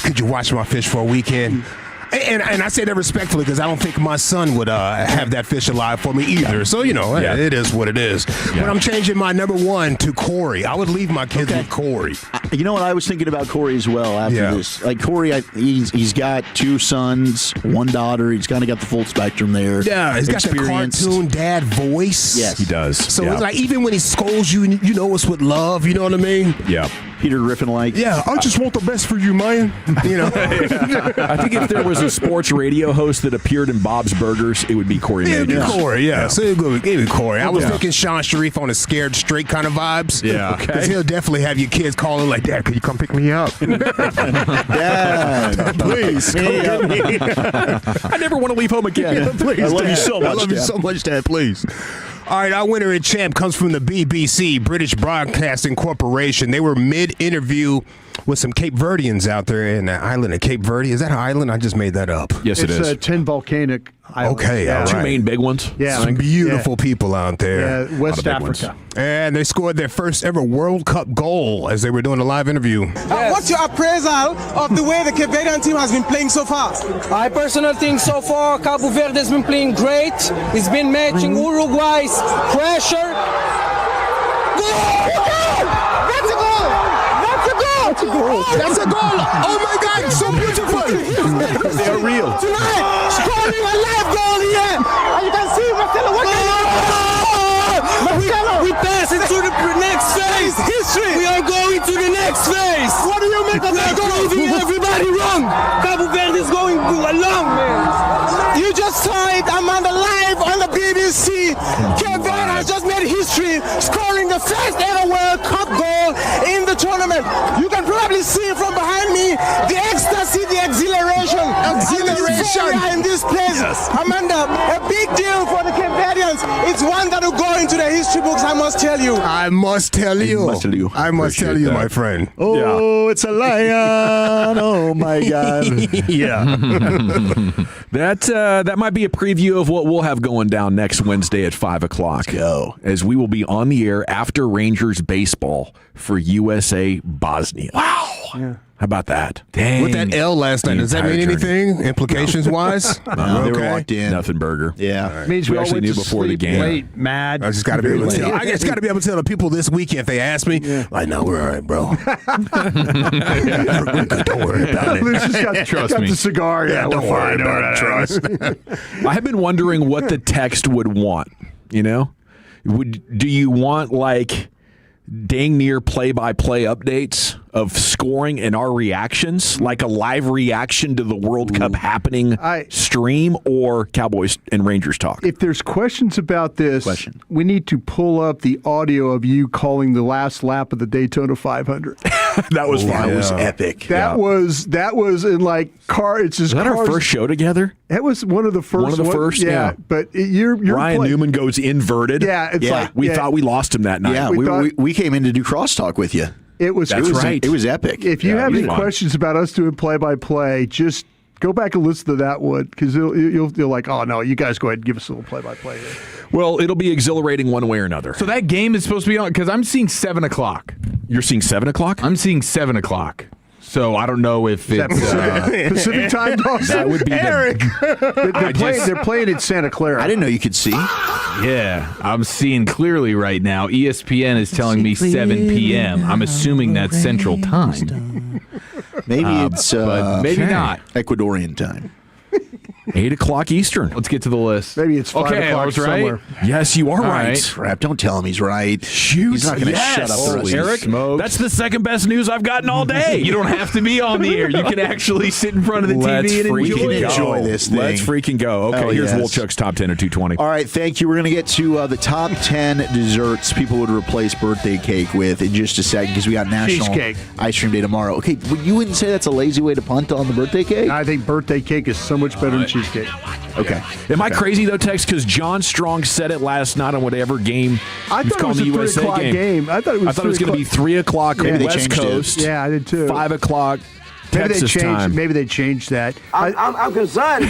could you watch my fish for a weekend? And I say that respectfully because I don't think my son would have that fish alive for me either. So, it is what it is. Yeah. But I'm changing my number one to Corey. I would leave my kids with Corey. You know what? I was thinking about Corey as well after this. Like, Corey, he's got 2 sons, 1 daughter. He's kind of got the full spectrum there. Yeah, he's got the cartoon dad voice. Yes, he does. So it's like, even when he scolds you, you know it's with love. You know what I mean? Yeah. Peter Griffin-like. Yeah, I just want the best for you, man. I think if there was a sports radio host that appeared in Bob's Burgers, it would be Corey Majors. It'd be Corey, yeah. So it'd be Corey. I was thinking Sean Sharif on a Scared Straight kind of vibes. Yeah. Because he'll definitely have your kids calling like, Dad, could you come pick me up? Dad, please. I never want to leave home again. Yeah, please, I love Dad. you so much, I love you so much, Dad, please. All right, our winner and champ comes from the BBC, British Broadcasting Corporation. They were mid-interview with some Cape Verdeans out there in the island of Cape Verde. Is that an island? I just made that up. Yes, it is. It's 10 volcanic islands. Okay, all right. 2 main big ones. Yeah. Some beautiful people out there. Yeah, West Africa. And they scored their first ever World Cup goal as they were doing a live interview. What's your appraisal of the way the Cape Verdean team has been playing so far? I personally think so far Cabo Verde has been playing great. It's been matching Uruguay's pressure. That's a goal! That's a goal! That's a goal! That's a goal! Oh my God, so beautiful! They are real. Tonight, scoring a live goal here! And you can see Marcelo we pass into the next phase. History. We are going to the next phase. What do you make of that goal? Proving everybody wrong. Cabo Verde is going along, man. You just saw it. I'm on the live on the BBC. Cape Verde has just made history, scoring the first ever World Cup goal in the tournament. You can probably see from behind me the ecstasy, the exhilaration. In this place. Yes. Amanda, a big deal for the Cape Verdeans. It's one that will go into the history books, I must tell you. I must tell you. I must tell you, my friend. Oh, it's a lion. Oh, my God. Yeah. That might be a preview of what we'll have going down next Wednesday at 5 o'clock. Go. As we will be on the air after Rangers baseball for USA Bosnia. Wow. Yeah. How about that? Dang. With that L last night, does that mean anything, implications-wise? No, they were locked in. Nothing burger. Yeah. It means we all actually went knew to before the sleep game. late, mad. I just got to be able to tell. I just got to be able to tell the people this weekend if they ask me. Yeah. Like, no, we're all right, bro. We're good. Don't worry about it. Lucius got the cigar. Yeah, don't worry about it. Trust. I have been wondering what the text would want. Do you want like dang near play-by-play updates of scoring and our reactions, like a live reaction to the World Cup happening stream, or Cowboys and Rangers talk? If there's questions about this, we need to pull up the audio of you calling the last lap of the Daytona 500. That was fun. That was epic. That was in like car. It's just was that our first show together? It was one of the first. One of the first, yeah. But you're Ryan Newman goes inverted. Yeah, it's like we thought we lost him that night. Yeah, we came in to do crosstalk with you. It was right. It was epic. If you have any questions about us doing play-by-play, just go back and listen to that one because you'll like, oh, no, you guys go ahead and give us a little play-by-play here. Well, it'll be exhilarating one way or another. So that game is supposed to be on because I'm seeing 7 o'clock. You're seeing 7 o'clock? I'm seeing 7 o'clock. So I don't know if it's Pacific time, Dawson. That would be Eric. They're playing in Santa Clara. I didn't know you could see. Yeah, I'm seeing clearly right now. ESPN is telling me 7 p.m. I'm assuming that's Central Time. Maybe it's but maybe not. Ecuadorian time. 8 o'clock Eastern. Let's get to the list. Maybe it's 5 okay, o'clock I was right. somewhere. Yes, you are right. Crap, don't tell him he's right. Shoot. He's not going to shut up the rest Eric, of that's the second best news I've gotten all day. You don't have to be on the air. You can actually sit in front of the TV and enjoy this thing. Let's freaking go. Okay, here's Wolchuk's top 10 at 220. All right, thank you. We're going to get to the top 10 desserts people would replace birthday cake with in just a second because we got National Cheesecake. Ice Cream Day tomorrow. Okay, you wouldn't say that's a lazy way to punt on the birthday cake? I think birthday cake is so much better than cheesecake. Okay. Am I crazy though, Tex? Because John Strong said it last night on whatever game. I thought it was a 3 o'clock game. I thought it was going to be 3 o'clock West Coast. Yeah, I did too. 5 o'clock Maybe Texas they changed. time. Maybe they changed that. I'm concerned.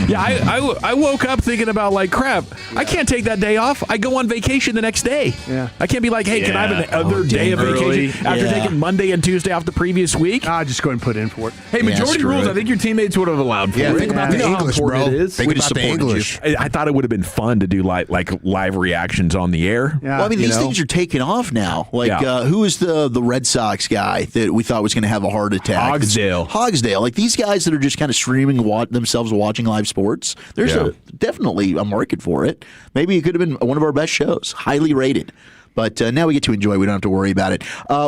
Yeah, I woke up thinking about like crap. I can't take that day off. I go on vacation the next day. Yeah, I can't be like, hey, can I have another day of vacation after taking Monday and Tuesday off the previous week? I'll just go ahead and put in for it. Hey, majority rules. I think your teammates would have allowed for it. Think about the English, bro. Think about the English. I thought it would have been fun to do like live reactions on the air. Yeah. Well, I mean, these things are taking off now. Like, who is the Red Sox guy that we thought was going to have a heart attack? Hogsdale. Like these guys that are just kind of streaming themselves watching live sports. There's definitely a market for it. Maybe it could have been one of our best shows, highly rated. But now we get to enjoy. We don't have to worry about it.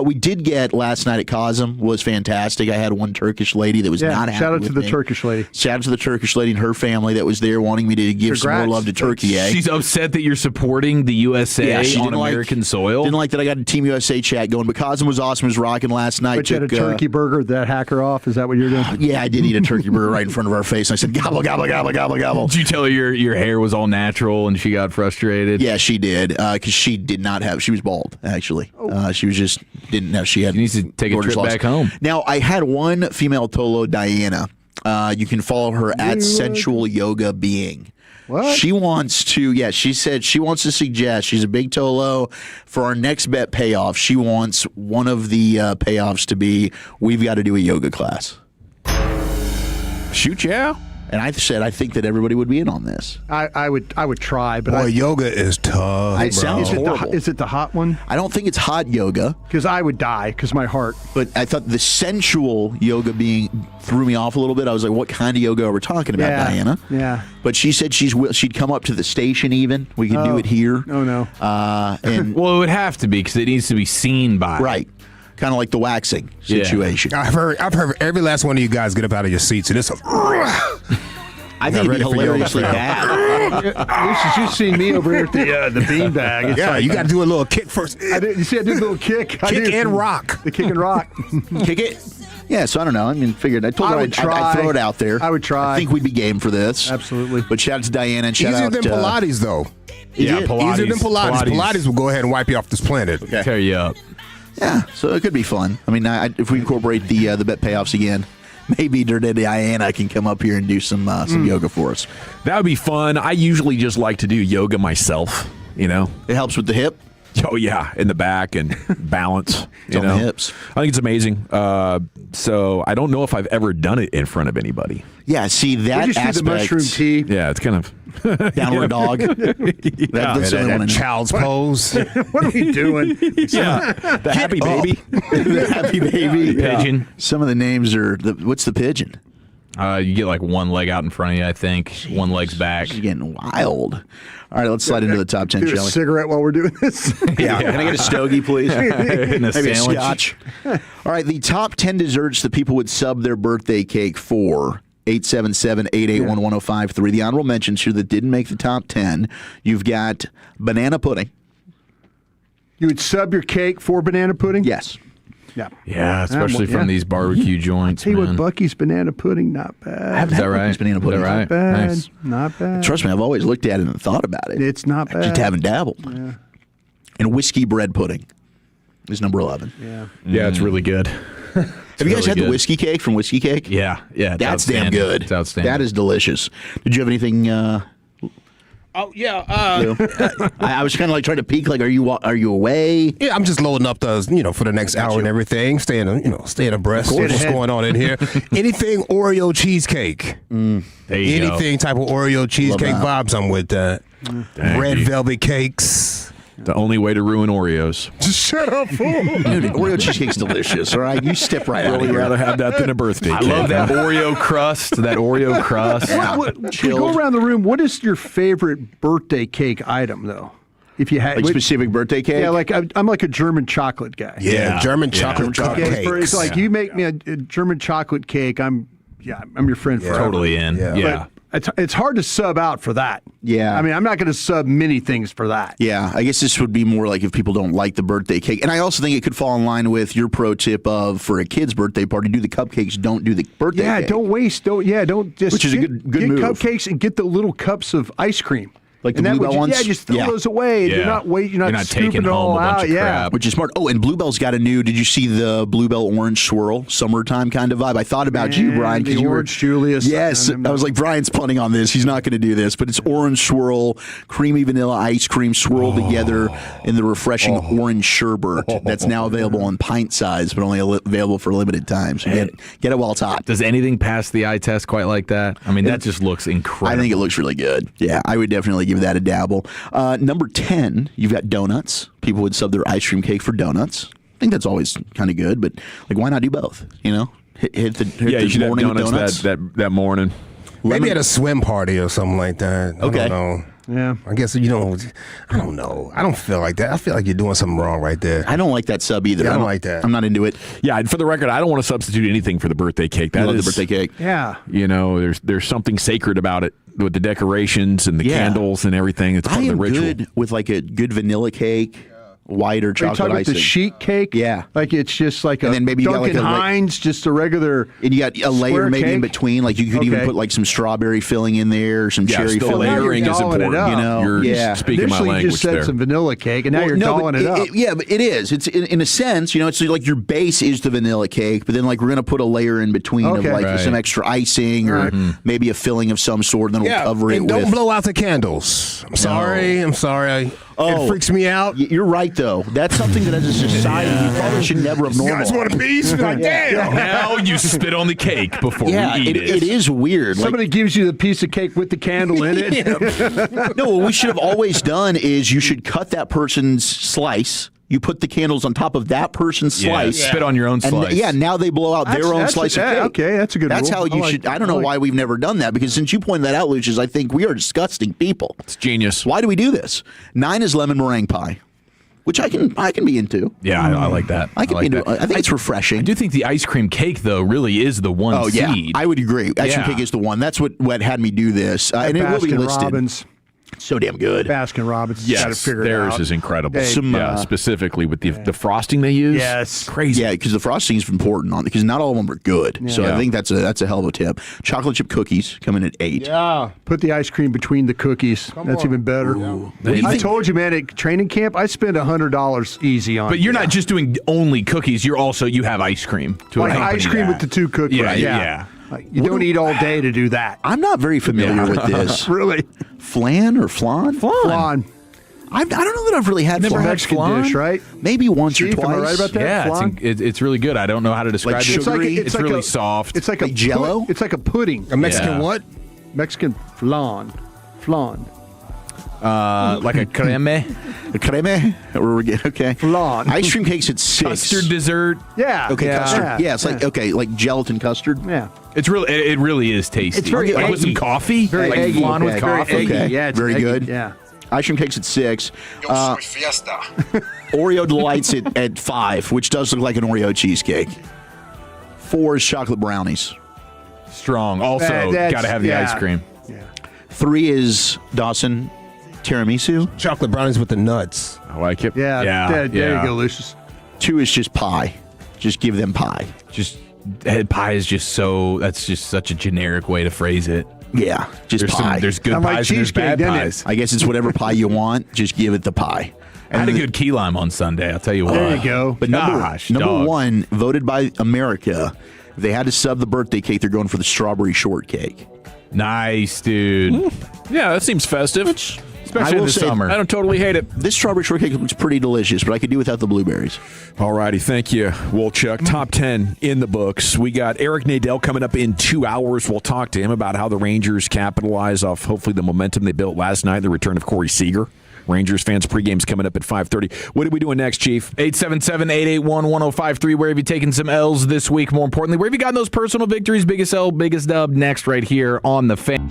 We did get last night at Cosm was fantastic. I had one Turkish lady that was not happy. Shout out with to the me. Turkish lady. Shout out to the Turkish lady and her family that was there wanting me to give some more love to Turkey. She's upset that you're supporting the USA on American soil. Didn't like that I got a Team USA chat going. But Cosm was awesome. Was rocking last night. But you had a turkey burger that hacker off. Is that what you're doing? Yeah, I did eat a turkey burger right in front of our face. And I said, gobble, gobble, gobble, gobble, gobble. Did you tell her your hair was all natural and she got frustrated? Yeah, she did. Because she did not have, she was bald, actually. She was just, didn't know she had. She needs to take a trip back home. Now, I had one female Tolo, Diana. You can follow her at Sensual Yoga Being. What? She wants to, she said she wants to suggest, she's a big Tolo, for our next bet payoff, she wants one of the payoffs to be, we've got to do a yoga class. Shoot, yeah. And I said, I think that everybody would be in on this. I would try, but yoga is tough. It sounds horrible. Is it the hot one? I don't think it's hot yoga. Because I would die, because my heart. But I thought the sensual yoga being threw me off a little bit. I was like, what kind of yoga are we talking about, Diana? Yeah. But she said she'd come up to the station even. We could do it here. Oh, no. And well, it would have to be because it needs to be seen by. Right. Kind of like the waxing situation. I've heard every last one of you guys get up out of your seats, and it's a. I think it'd be hilariously bad. You've seen me over here at the beanbag. Yeah, you got to do a little kick first. You see, I did a little kick. Kick and rock. The kick and rock. Kick it. Yeah, so I don't know. I mean, figured I told her I'd throw it out there. I would try. I think we'd be game for this. Absolutely. But shout out to Diana and shout Easier out than Pilates, though. Pilates. Easier than Pilates. Pilates will go ahead and wipe you off this planet. Okay. Tear you up. Yeah, so it could be fun. I mean, if we incorporate the bet payoffs again, maybe Diana can come up here and do some yoga for us. That would be fun. I usually just like to do yoga myself. You know, it helps with the hip. Oh yeah, in the back and balance. It's on the hips. I think it's amazing. So I don't know if I've ever done it in front of anybody. Yeah, see that aspect. The mushroom tea. Yeah, it's kind of downward dog. That child's pose. What are we doing? The happy baby. The happy baby. Pigeon. Some of the names are what's the pigeon? You get like one leg out in front of you, I think. Jeez, one leg's back. You're getting wild. All right, let's slide into the top 10, shall we? A cigarette while we're doing this? Yeah. Can I get a stogie, please? Maybe a scotch. All right, the top 10 desserts that people would sub their birthday cake for. 877-881-1053. The honorable mentions here that didn't make the top 10. You've got banana pudding. You would sub your cake for banana pudding? Yes. Yeah. Yeah, especially from these barbecue joints. Tell you what, Bucky's banana pudding, not bad. Is that right? Bucky's banana pudding. Right? Not bad. Nice. Not bad. Trust me, I've always looked at it and thought about it. It's not bad. I just haven't dabbled. Yeah. And whiskey bread pudding. is number 11. Yeah, it's really good. Have you guys had the whiskey cake from Whiskey Cake? Yeah. That's damn good. It's outstanding. That is delicious. Did you have anything? Oh yeah. I was kind of like trying to peek. Like, are you away? Yeah, I'm just loading up the for the next hour and everything. Staying abreast of what's going on in here. Anything Oreo cheesecake. There you go. Anything type of Oreo cheesecake vibes. I'm with that. Red velvet cakes. The only way to ruin Oreos. Just shut up, fool. Dude, Oreo cheesecake's delicious. All right, you step right out of I'd here. rather have that than a birthday I cake. love that Oreo crust. That Oreo crust. We go around the room. What is your favorite birthday cake item, though? If you had Like specific birthday cake? Yeah, like I'm like a German chocolate guy. Yeah, German chocolate cakes. It's like you make me a German chocolate cake. I'm your friend forever. Totally in. Yeah. But it's hard to sub out for that. Yeah. I mean, I'm not going to sub many things for that. Yeah, I guess this would be more like if people don't like the birthday cake. And I also think it could fall in line with your pro tip of for a kid's birthday party, do the cupcakes, don't do the birthday cake. Yeah, don't waste. Don't just Which is a good get move. cupcakes and get the little cups of ice cream. Like the Bluebell ones? Yeah, just throw those away. Yeah. You're not taking scooping it home all a bunch out. of Yeah. crap. Which is smart. Oh, and Bluebell's got a new, did you see the Bluebell orange swirl, summertime kind of vibe? I thought about you, Brian. The you orange Julius. Yes. I was like, Brian's punting on this. He's not going to do this. But it's orange swirl, creamy vanilla ice cream swirled together in the refreshing orange sherbet that's now available in pint size, but only available for a limited time. So get it while it's hot. Does anything pass the eye test quite like that? I mean, that just looks incredible. I think it looks really good. Yeah, I would definitely give that a dabble. Number 10, you've got donuts. People would sub their ice cream cake for donuts. I think that's always kind of good, but like, why not do both? Hit the you should have morning with donuts that morning. Maybe at a swim party or something like that. Okay. I don't know. Yeah. I guess I don't know. I don't feel like that. I feel like you're doing something wrong right there. I don't like that sub either. Yeah, I don't like that. I'm not into it. Yeah, and for the record, I don't want to substitute anything for the birthday cake. I love the birthday cake. Yeah. There's something sacred about it with the decorations and the candles and everything. It's part of the ritual. Good with like a good vanilla cake, white or Are you chocolate talking about icing. the sheet cake? Yeah. Like it's just like And a then maybe you got Duncan like a Hines, just a regular And you got a layer square maybe in cake? between. Like you could even Okay. put like some strawberry filling in there, some cherry still filling. layering is dolling it important. up. You know, You're speaking my Initially, you language just said there. some vanilla cake, and now Well, you're no, dolling but it up. yeah, but it is. It's in a sense, it's like your base is the vanilla cake, but then like we're gonna put a layer in between of Okay. like Right. some extra icing or maybe a filling of some sort, and then we'll cover it and don't with. blow out the candles. I'm sorry. It freaks me out. You're right, though. That's something that as a society we probably should never have You normalized. guys want a piece? Like, damn. Now you spit on the cake before Yeah, you eat it is weird. Like, Somebody gives you the piece of cake with the candle in it. no, what we should have always done is you should cut that person's slice. You put the candles on top of that person's slice. Spit on your own slice. And now they blow out their own slice of cake. Okay, that's a good That's rule. how you should. I don't know why we've never done that, because since you pointed that out, Lucius, I think we are disgusting people. It's genius. Why do we do this? 9 is lemon meringue pie, which I can be into. Yeah, I like that. I can like be into. that. I think it's refreshing. I do think the ice cream cake, though, really is the one Oh yeah, seed. I would agree. Ice cream Yeah. cake is the one. That's what had me do this, and it will be Baskin listed. Robbins. So damn good. Baskin Robbins. Yes, Got to figure it theirs out. is incredible. Hey, Specifically with the frosting they use. Yes. Crazy. Yeah, because the frosting is important on because not all of them are good. So I think that's a hell of a tip. Chocolate chip cookies come in at 8. Yeah. Put the ice cream between the cookies. That's even better. I told you, man, at training camp, I spent $100 easy on But you're not just doing only cookies. You have ice cream to like accompany ice cream that. with the 2 cookies. Yeah. Like, you don't eat all day to do that. I'm not very familiar with this. Really? Flan or flan? Flan. I don't know that I've really had Never flan. had Mexican dish, right? Maybe once Chief, or twice. am I right about that? Yeah, Flan? it's really good. I don't know how to describe Like it. sugary? It's really soft. It's like a Jell-O? It's like a pudding. A Mexican Yeah. what? Mexican flan. Flan. Like a creme. Creme? Okay. Flan. Ice cream cakes at 6. Custard dessert. Yeah. Okay, Yeah. custard. Yeah, it's like gelatin custard. Yeah. It's really, it really is tasty. It's very like with some eggy. coffee. Very like eggy. flan with Okay. Very coffee. eggy. Okay. Yeah, it's Very eggy. good. Yeah. Ice cream cakes at 6. Oreo Delights at 5, which does look like an Oreo cheesecake. 4 is chocolate brownies. Strong. Also, That's- got to have the yeah. ice cream. 3 is Dawson tiramisu. Chocolate brownies with the nuts. I like it. Yeah. There you go, Lucius. 2 is just pie. Just give them pie. Just pie is just so. That's just such a generic way to phrase it. Yeah, just There's pie. there's good Sound like pies and there's cheesecake, bad doesn't it? pies. I guess it's whatever pie you want. Just give it the pie. I had a good key lime on Sunday, I'll tell you what. There you go. But number one, voted by America, if they had to sub the birthday cake, they're going for the strawberry shortcake. Nice, dude. Yeah, that seems festive. Especially in the summer. I don't totally hate it. This strawberry shortcake looks pretty delicious, but I could do without the blueberries. All righty. Thank you, Wolchuk. Top 10 in the books. We got Eric Nadel coming up in 2 hours. We'll talk to him about how the Rangers capitalize off, hopefully, the momentum they built last night, the return of Corey Seager. Rangers fans pregame's coming up at 5:30. What are we doing next, Chief? 877-881-1053. Where have you taken some L's this week? More importantly, where have you gotten those personal victories? Biggest L, biggest dub. Next, right here on The Fan.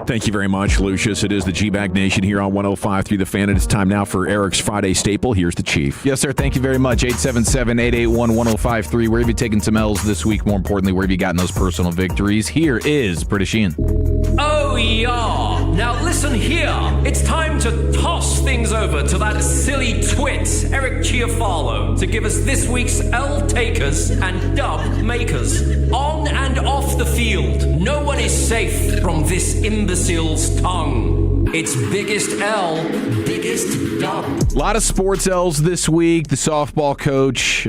Thank you very much, Lucius. It is the G-Bag Nation here on 105 through the Fan, and it's time now for Eric's Friday Staple. Here's the Chief. Yes, sir. Thank you very much. 877-881-1053. Where have you taken some L's this week? More importantly, where have you gotten those personal victories? Here is British Ian. Oh, yeah. Now listen here. It's time to toss things over to that silly twit, Eric Chiafalo, to give us this week's L takers and dub makers. On and off the field, no one is safe from this imbecile's tongue. It's biggest L, biggest dub. A lot of sports L's this week. The softball coach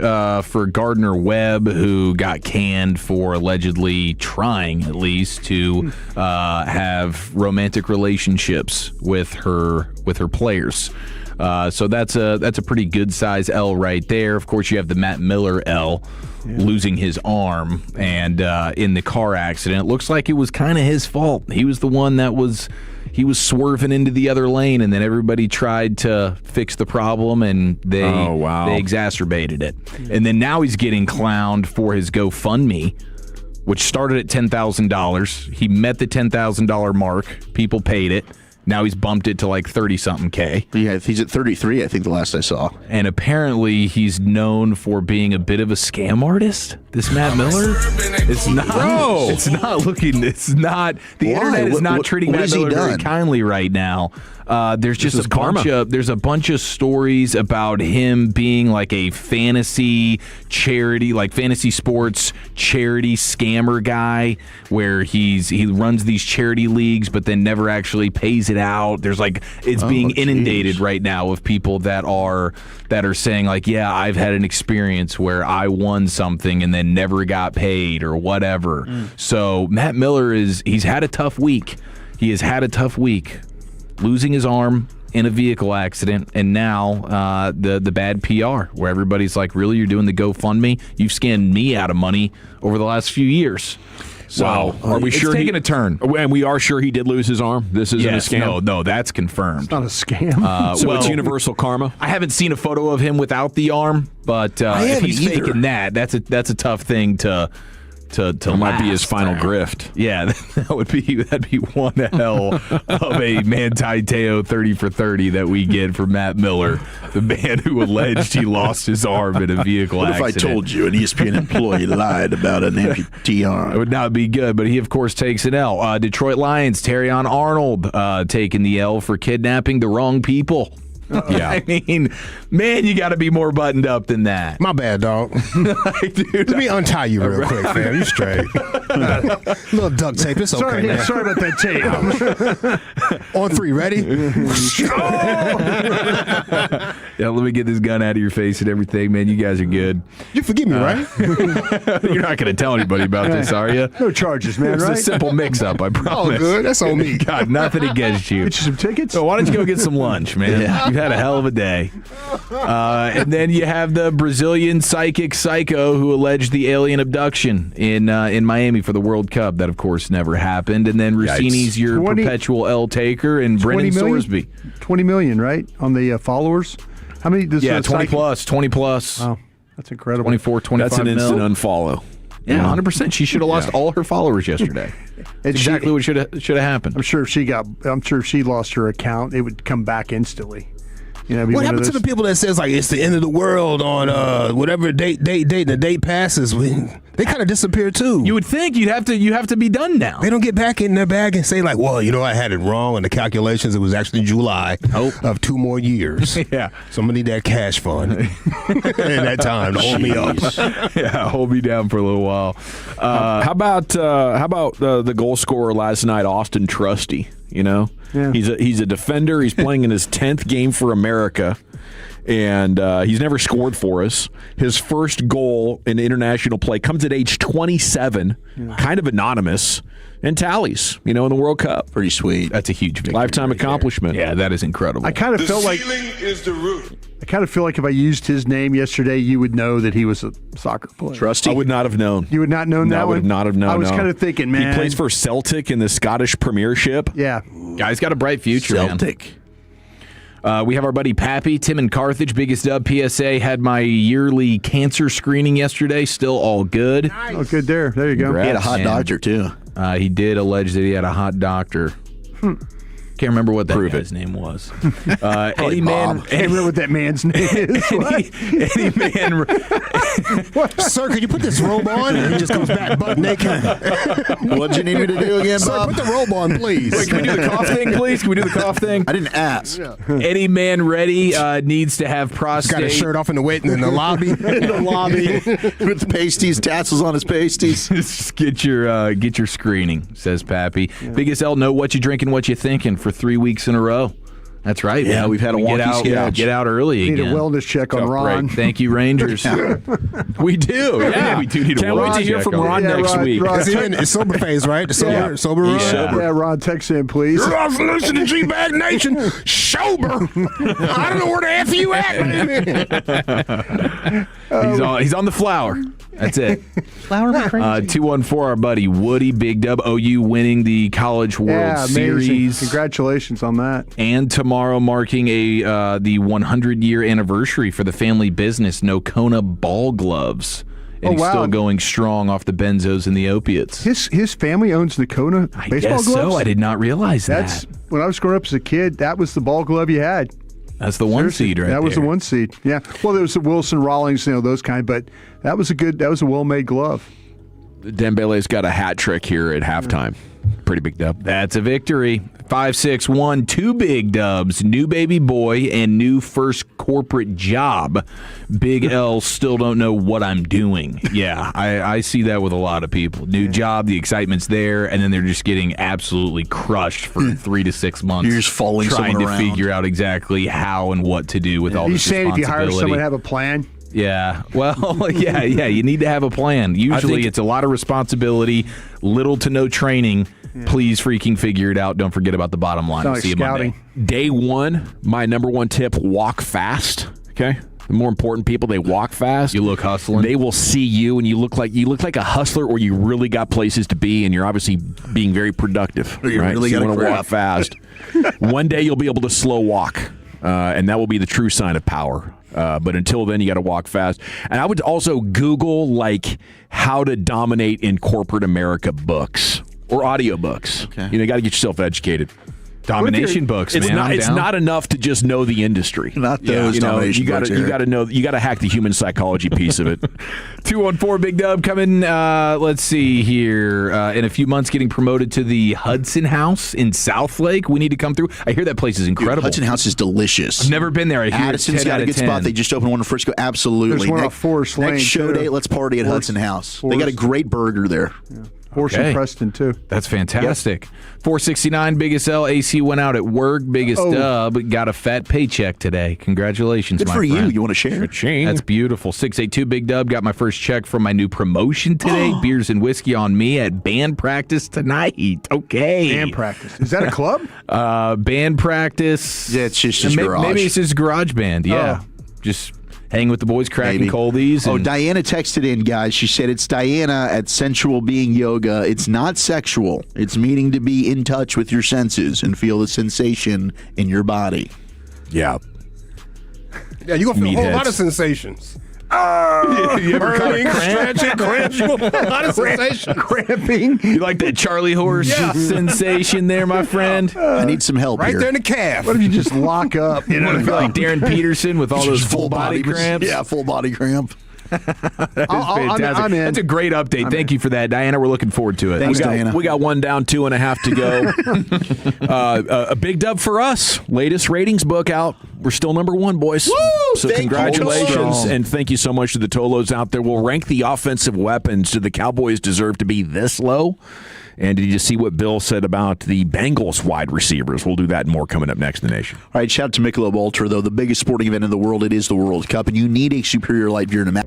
for Gardner Webb, who got canned for allegedly trying, at least, to have romantic relationships with her players. So that's a pretty good size L right there. Of course, you have the Matt Miller L, losing his arm and in the car accident. It looks like it was kind of his fault. He was the one that was swerving into the other lane, and then everybody tried to fix the problem, and they exacerbated it. And then now he's getting clowned for his GoFundMe, which started at $10,000. He met the $10,000 mark. People paid it. Now he's bumped it to like 30-something K. Yeah, he's at 33, I think, the last I saw. And apparently he's known for being a bit of a scam artist, this Matt Miller. It's not. Bro. It's not looking. It's not. The internet is not treating Matt Miller very kindly right now. There's just a bunch of stories about him being like a fantasy charity, like fantasy sports charity scammer guy, where he runs these charity leagues but then never actually pays it out. There's it's being inundated right now of people that are saying like, yeah, I've had an experience where I won something and then never got paid or whatever. So Matt Miller he's had a tough week. He has had a tough week. Losing his arm in a vehicle accident, and now the bad PR, where everybody's like, really, you're doing the GoFundMe? You've scammed me out of money over the last few years. So are we sure taking a turn? And we are sure he did lose his arm? This isn't a scam? No, that's confirmed. It's not a scam. So it's universal karma? I haven't seen a photo of him without the arm, but if he's faking that's a tough thing to might be his final grift. Yeah, that'd be one hell of a Manti Te'o 30 for 30 that we get for Matt Miller, the man who alleged he lost his arm in a vehicle accident. What if I told you an ESPN employee lied about an amputee arm? It would not be good, but he, of course, takes an L. Detroit Lions, Terrion Arnold taking the L for kidnapping the wrong people. Yeah, I mean, man, you got to be more buttoned up than that. My bad, dog. Dude, let me untie you real quick, fam. You straight. Little duct tape. It's okay, man. Sorry about that tape. On three, ready? Yeah, let me get this gun out of your face and everything, man. You guys are good. You forgive me, right? You're not going to tell anybody about this, are you? No charges, man, it's right? a simple mix-up, I promise. Oh, good. That's on me. God, nothing against you. Get you some tickets? So why don't you go get some lunch, man? Yeah. You've had a hell of a day. And then you have the Brazilian psychic psycho who alleged the alien abduction in Miami for the World Cup. That, of course, never happened. And then Rossini's your perpetual L taker, and Brennan Sorsby. 20 million, right, on the followers? How many? 20 plus. Wow, that's incredible. 24, 25 That's an instant unfollow. Yeah, 100%. She should have lost all her followers yesterday. That's exactly what should have happened. I'm sure if she lost her account, it would come back instantly. What happened to the people that says like it's the end of the world on whatever date the date passes? They kind of disappear too. You would think you have to be done now. They don't get back in their bag and say like, well, I had it wrong in the calculations. It was actually July of 2 more years. Yeah, so I'm gonna need that cash fund in that time to hold me up. Yeah, hold me down for a little while. How about the goal scorer last night, Austin Trusty? Yeah. He's a defender. He's playing in his 10th game for America, and he's never scored for us. His first goal in international play comes at age 27, kind of anonymous, and tallies, in the World Cup. Pretty sweet. That's a huge victory. Lifetime accomplishment. Yeah, that is incredible. I kind of felt like is the roof. I kind of feel like if I used his name yesterday, you would know that he was a soccer player. Trusty? I would not have known. You would not know that one? I would not have known. I was kind of thinking, man. He plays for Celtic in the Scottish Premiership. Yeah. Guy's got a bright future, Celtic. We have our buddy Pappy, Tim in Carthage, biggest dub PSA. Had my yearly cancer screening yesterday. Still all good. Nice. Oh, good there. There you go. Congrats. He had a hot doctor, too. He did allege that he had a hot doctor. Can't remember what that guy's name was. Any man, Can't remember what that man's name is. any man. Sir, could you put this robe on? And he just comes back butt naked. What'd you need me to do again, Sir, Bob? put the robe on, please. Wait, can we do the cough thing, please? Can we do the cough thing? I didn't ask. Any man ready needs to have prostate. Got his shirt off in the waiting in the lobby. In the lobby with pasties, tassels on his pasties. Just get your screening, says Pappy. Biggest L, know what you drinking, what you thinking for 3 weeks in a row. That's right. Yeah, man. we've had a wonky sketch. Get out early Need again. a wellness check on Ron. Great. Thank you, Rangers. We do. Yeah, we do need a Can't wait wellness to hear check from on Ron Ron. next week. Is he in his sober phase, right? The sober Ron? Yeah, Ron, text in, please. You're off listening to G-Bag Nation. Sober. I don't know where the F you at. He's on the flower. That's it. Flower crazy. 214, our buddy Woody Big Dub. OU winning the College World Series. Congratulations on that. And tomorrow marking the 100-year anniversary for the family business Nocona Ball Gloves. And he's still going strong off the benzos and the opiates. His family owns Nocona baseball guess gloves? so. I did not realize that. When I was growing up as a kid, that was the ball glove you had. That's the one seed right there. That was the one seed. Yeah. Well, there was the Wilson Rawlings, those kind, but that was a well-made glove. Dembele's got a hat trick here at halftime. Pretty big dub. That's a victory. 5-6-1, 2 big dubs. New baby boy and new first corporate job. Big L still don't know what I'm doing. Yeah, I see that with a lot of people. New job, the excitement's there, and then they're just getting absolutely crushed for 3 to 6 months. You're just following trying someone to around. figure out exactly how and what to do with all this He's saying if you hire responsibility. someone to have a plan. Yeah. Well, yeah. You need to have a plan. Usually it's a lot of responsibility, little to no training. Yeah. Please freaking figure it out. Don't forget about the bottom line. Like See you Monday. Day one, my number one tip, walk fast. Okay? The more important people, they walk fast. You look hustling. They will see you, and you look like a hustler, or you really got places to be, and you're obviously being very productive. You right? really so got you want to crap. walk fast. One day you'll be able to slow walk, and that will be the true sign of power. But until then, you got to walk fast. And I would also Google how to dominate in corporate America books or audiobooks. Okay. You got to get yourself educated. Domination books, It's man. not. It's not enough to just know the industry. Not those domination books. You got to know. You got to hack the human psychology piece of it. 214 Big Dub coming. Let's see here. In a few months, getting promoted to the Hudson House in Southlake. We need to come through. I hear that place is incredible. Dude, Hudson House is delicious. I've never been there. I hear Addison's got a good spot. They just opened one in Frisco. Absolutely. There's one off Forest Lane, Next show too. date, let's party at Hudson House. They got a great burger there. Yeah. Horse and Preston, too. That's fantastic. 469, Biggest L. AC went out at work. Biggest Dub got a fat paycheck today. Congratulations, Good my for friend. you. You want to share? That's beautiful. 682 Big Dub got my first check from my new promotion today. Beers and whiskey on me at band practice tonight. Okay. Band practice. Is that a club? Band practice. Yeah, it's just garage. Maybe it's just garage band. Yeah. Just hang with the boys, cracking coldies. Oh, Diana texted in, guys. She said it's Diana at Sensual Being Yoga. It's not sexual. It's meaning to be in touch with your senses and feel the sensation in your body. Yeah. Yeah, you're going to feel a whole lot Meatheads. of sensations. You ever caught a Burning, cramp? stretching, cramps, a lot of sensations. Cramping. You like that Charlie horse sensation there, my friend? I need some help Right here. there in the calf. What if you just lock up? You know, like Darren Peterson with all those full body cramps? Yeah, full body cramp. That is fantastic. I'm in. That's a great update. Thank you for that, Diana. We're looking forward to it. Thanks, we Diana. got one down, 2.5 to go. A big dub for us. Latest ratings book out. We're still number one, boys. Woo! So Thank you, congratulations, Tolos. and thank you so much to the Tolos out there. We'll rank the offensive weapons. Do the Cowboys deserve to be this low? And did you see what Bill said about the Bengals wide receivers? We'll do that and more coming up next in the nation. All right, shout out to Michelob Ultra, though. The biggest sporting event in the world, it is the World Cup, and you need a superior light beer to match.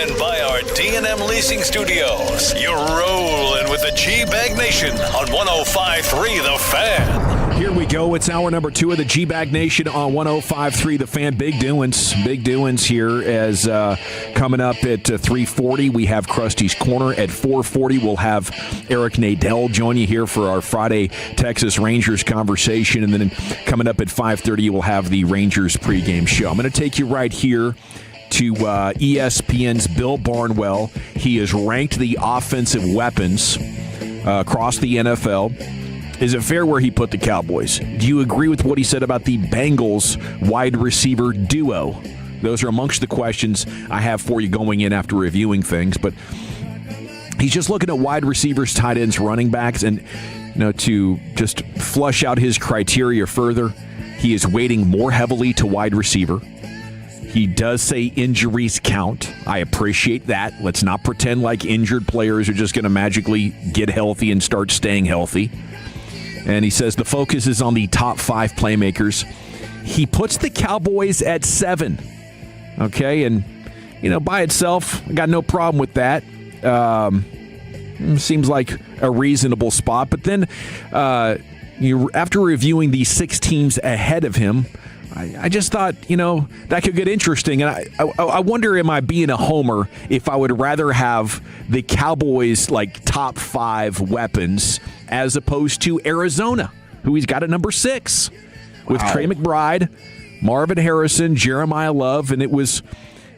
driven by our D&M Leasing Studios. You're rolling with the G-Bag Nation on 105.3 The Fan. Here we go. It's hour number 2 of the G-Bag Nation on 105.3 The Fan. Big doings here as coming up at 3:40. We have Krusty's Corner. At 4:40, we'll have Eric Nadell join you here for our Friday Texas Rangers conversation. And then coming up at 5:30, we'll have the Rangers pregame show. I'm going to take you right here to ESPN's Bill Barnwell. He has ranked the offensive weapons across the NFL. Is it fair where he put the Cowboys? Do you agree with what he said about the Bengals wide receiver duo? Those are amongst the questions I have for you going in after reviewing things. But he's just looking at wide receivers, tight ends, running backs, and to just flush out his criteria further, he is weighting more heavily to wide receiver. He does say injuries count. I appreciate that. Let's not pretend like injured players are just going to magically get healthy and start staying healthy. And he says the focus is on the top 5 playmakers. He puts the Cowboys at 7. Okay, and, by itself, I got no problem with that. Seems like a reasonable spot. But then after reviewing the 6 teams ahead of him, I just thought, that could get interesting. And I wonder, am I being a homer if I would rather have the Cowboys' top 5 weapons as opposed to Arizona, who he's got at number 6 with Trey McBride, Marvin Harrison, Jeremiah Love, and it was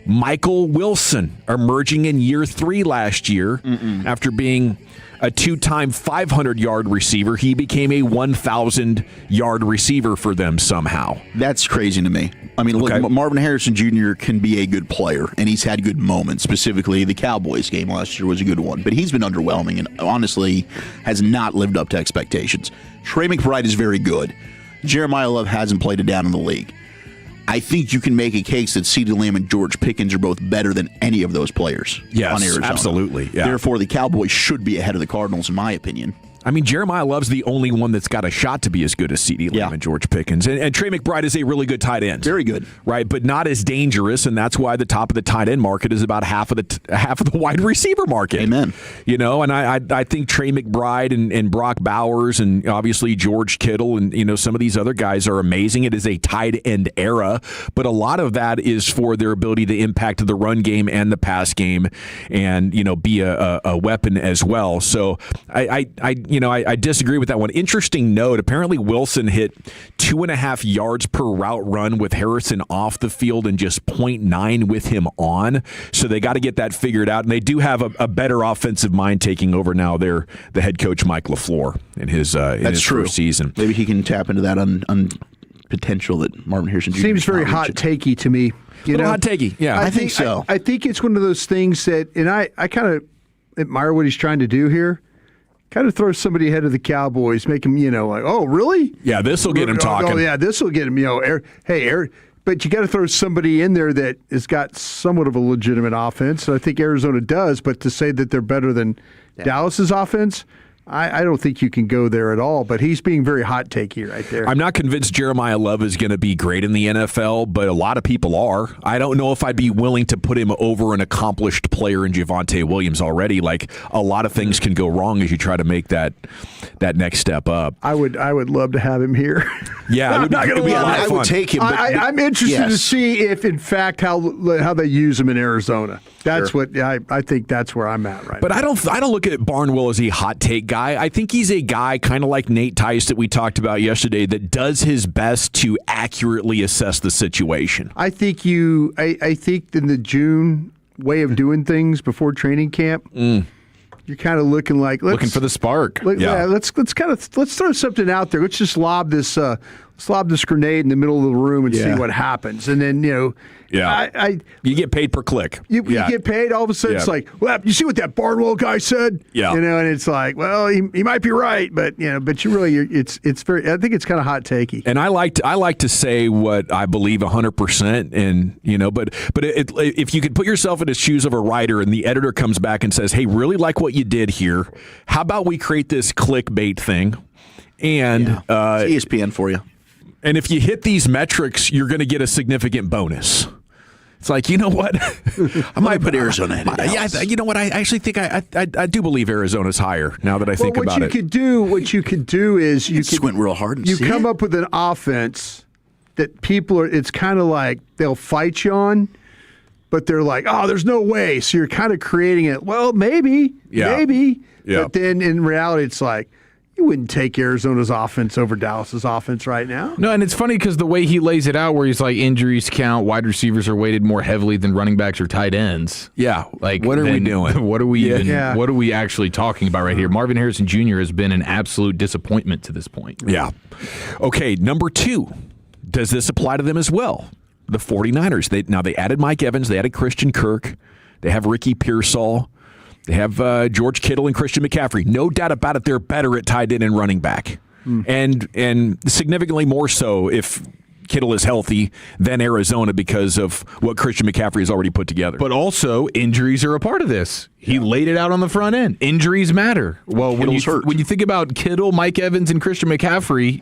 Michael Wilson emerging in year 3 last year after being a 2-time 500-yard receiver. He became a 1,000-yard receiver for them somehow. That's crazy to me. I mean, look, Marvin Harrison Jr. can be a good player, and he's had good moments. Specifically, the Cowboys game last year was a good one, but he's been underwhelming and honestly has not lived up to expectations. Trey McBride is very good. Jeremiah Love hasn't played it down in the league. I think you can make a case that CeeDee Lamb and George Pickens are both better than any of those players on Arizona. Absolutely. Yeah. Therefore, the Cowboys should be ahead of the Cardinals, in my opinion. I mean, Jeremiah Love's the only one that's got a shot to be as good as CeeDee Lamb and George Pickens. And Trey McBride is a really good tight end. Very good. Right, but not as dangerous, and that's why the top of the tight end market is about half of the wide receiver market. Amen. And I think Trey McBride and Brock Bowers and obviously George Kittle and some of these other guys are amazing. It is a tight end era, but a lot of that is for their ability to impact the run game and the pass game and be a weapon as well. So I disagree with that one. Interesting note, apparently Wilson hit 2.5 yards per route run with Harrison off the field and just 0.9 with him on. So they got to get that figured out. And they do have a better offensive mind taking over now. They're the head coach, Mike LaFleur, in his first season. Maybe he can tap into that on potential that Marvin Harrison Jr. Seems very hot takey to me. Hot takey, yeah. I think so. I think it's one of those things that, and I kind of admire what he's trying to do here. Kind of throw somebody ahead of the Cowboys, make them, oh, really? Yeah, this will get him talking. Oh, yeah, this will get him, Eric. But you got to throw somebody in there that has got somewhat of a legitimate offense. I think Arizona does, but to say that they're better than Dallas's offense, I don't think you can go there at all, but he's being very hot takey right there. I'm not convinced Jeremiah Love is going to be great in the NFL, but a lot of people are. I don't know if I'd be willing to put him over an accomplished player in Javonte Williams already. Like, a lot of things can go wrong as you try to make that next step up. I would love to have him here. Yeah, I'm not going to lie. I would take him. But I'm interested to see if, in fact, how they use him in Arizona. That's what I think. That's where I'm at right now. But I don't look at Barnwell as a hot take guy. I think he's a guy kind of like Nate Tice that we talked about yesterday that does his best to accurately assess the situation. I think I think in the June way of doing things before training camp, you're kind of looking for the spark. Let's throw something out there. Let's just lob this grenade in the middle of the room and see what happens. And then you get paid per click. You get paid. All of a sudden, it's like, well, you see what that Barnwell guy said? Yeah. And it's like, well, he might be right, but you really, it's very. I think it's kind of hot takey. And I like to say what I believe 100%, and but if you could put yourself in the shoes of a writer, and the editor comes back and says, hey, really like what you did here. How about we create this clickbait thing? And it's ESPN for you. And if you hit these metrics, you're going to get a significant bonus. It's like, you know what? I might put Arizona ahead of Dallas. Yeah, you know what? I actually think I do believe Arizona's higher now that I think about it. What you could do is you squint real hard and you see come it. up with an offense that people are. It's kind of like they'll fight you on, but they're like, oh, there's no way. So you're kind of creating it. Well, maybe. Yeah. But then in reality, it's like, you wouldn't take Arizona's offense over Dallas's offense right now. No, and it's funny because the way he lays it out, where he's like, injuries count, wide receivers are weighted more heavily than running backs or tight ends. Yeah, like what are we doing? What are we What are we actually talking about right here? Marvin Harrison Jr. has been an absolute disappointment to this point. Yeah. Okay, number 2. Does this apply to them as well? The 49ers. They added Mike Evans. They added Christian Kirk. They have Ricky Pearsall. They have George Kittle and Christian McCaffrey. No doubt about it, they're better at tight end and running back. And significantly more so if Kittle is healthy than Arizona because of what Christian McCaffrey has already put together. But also, injuries are a part of this. He laid it out on the front end. Injuries matter. Well, when you think about Kittle, Mike Evans, and Christian McCaffrey,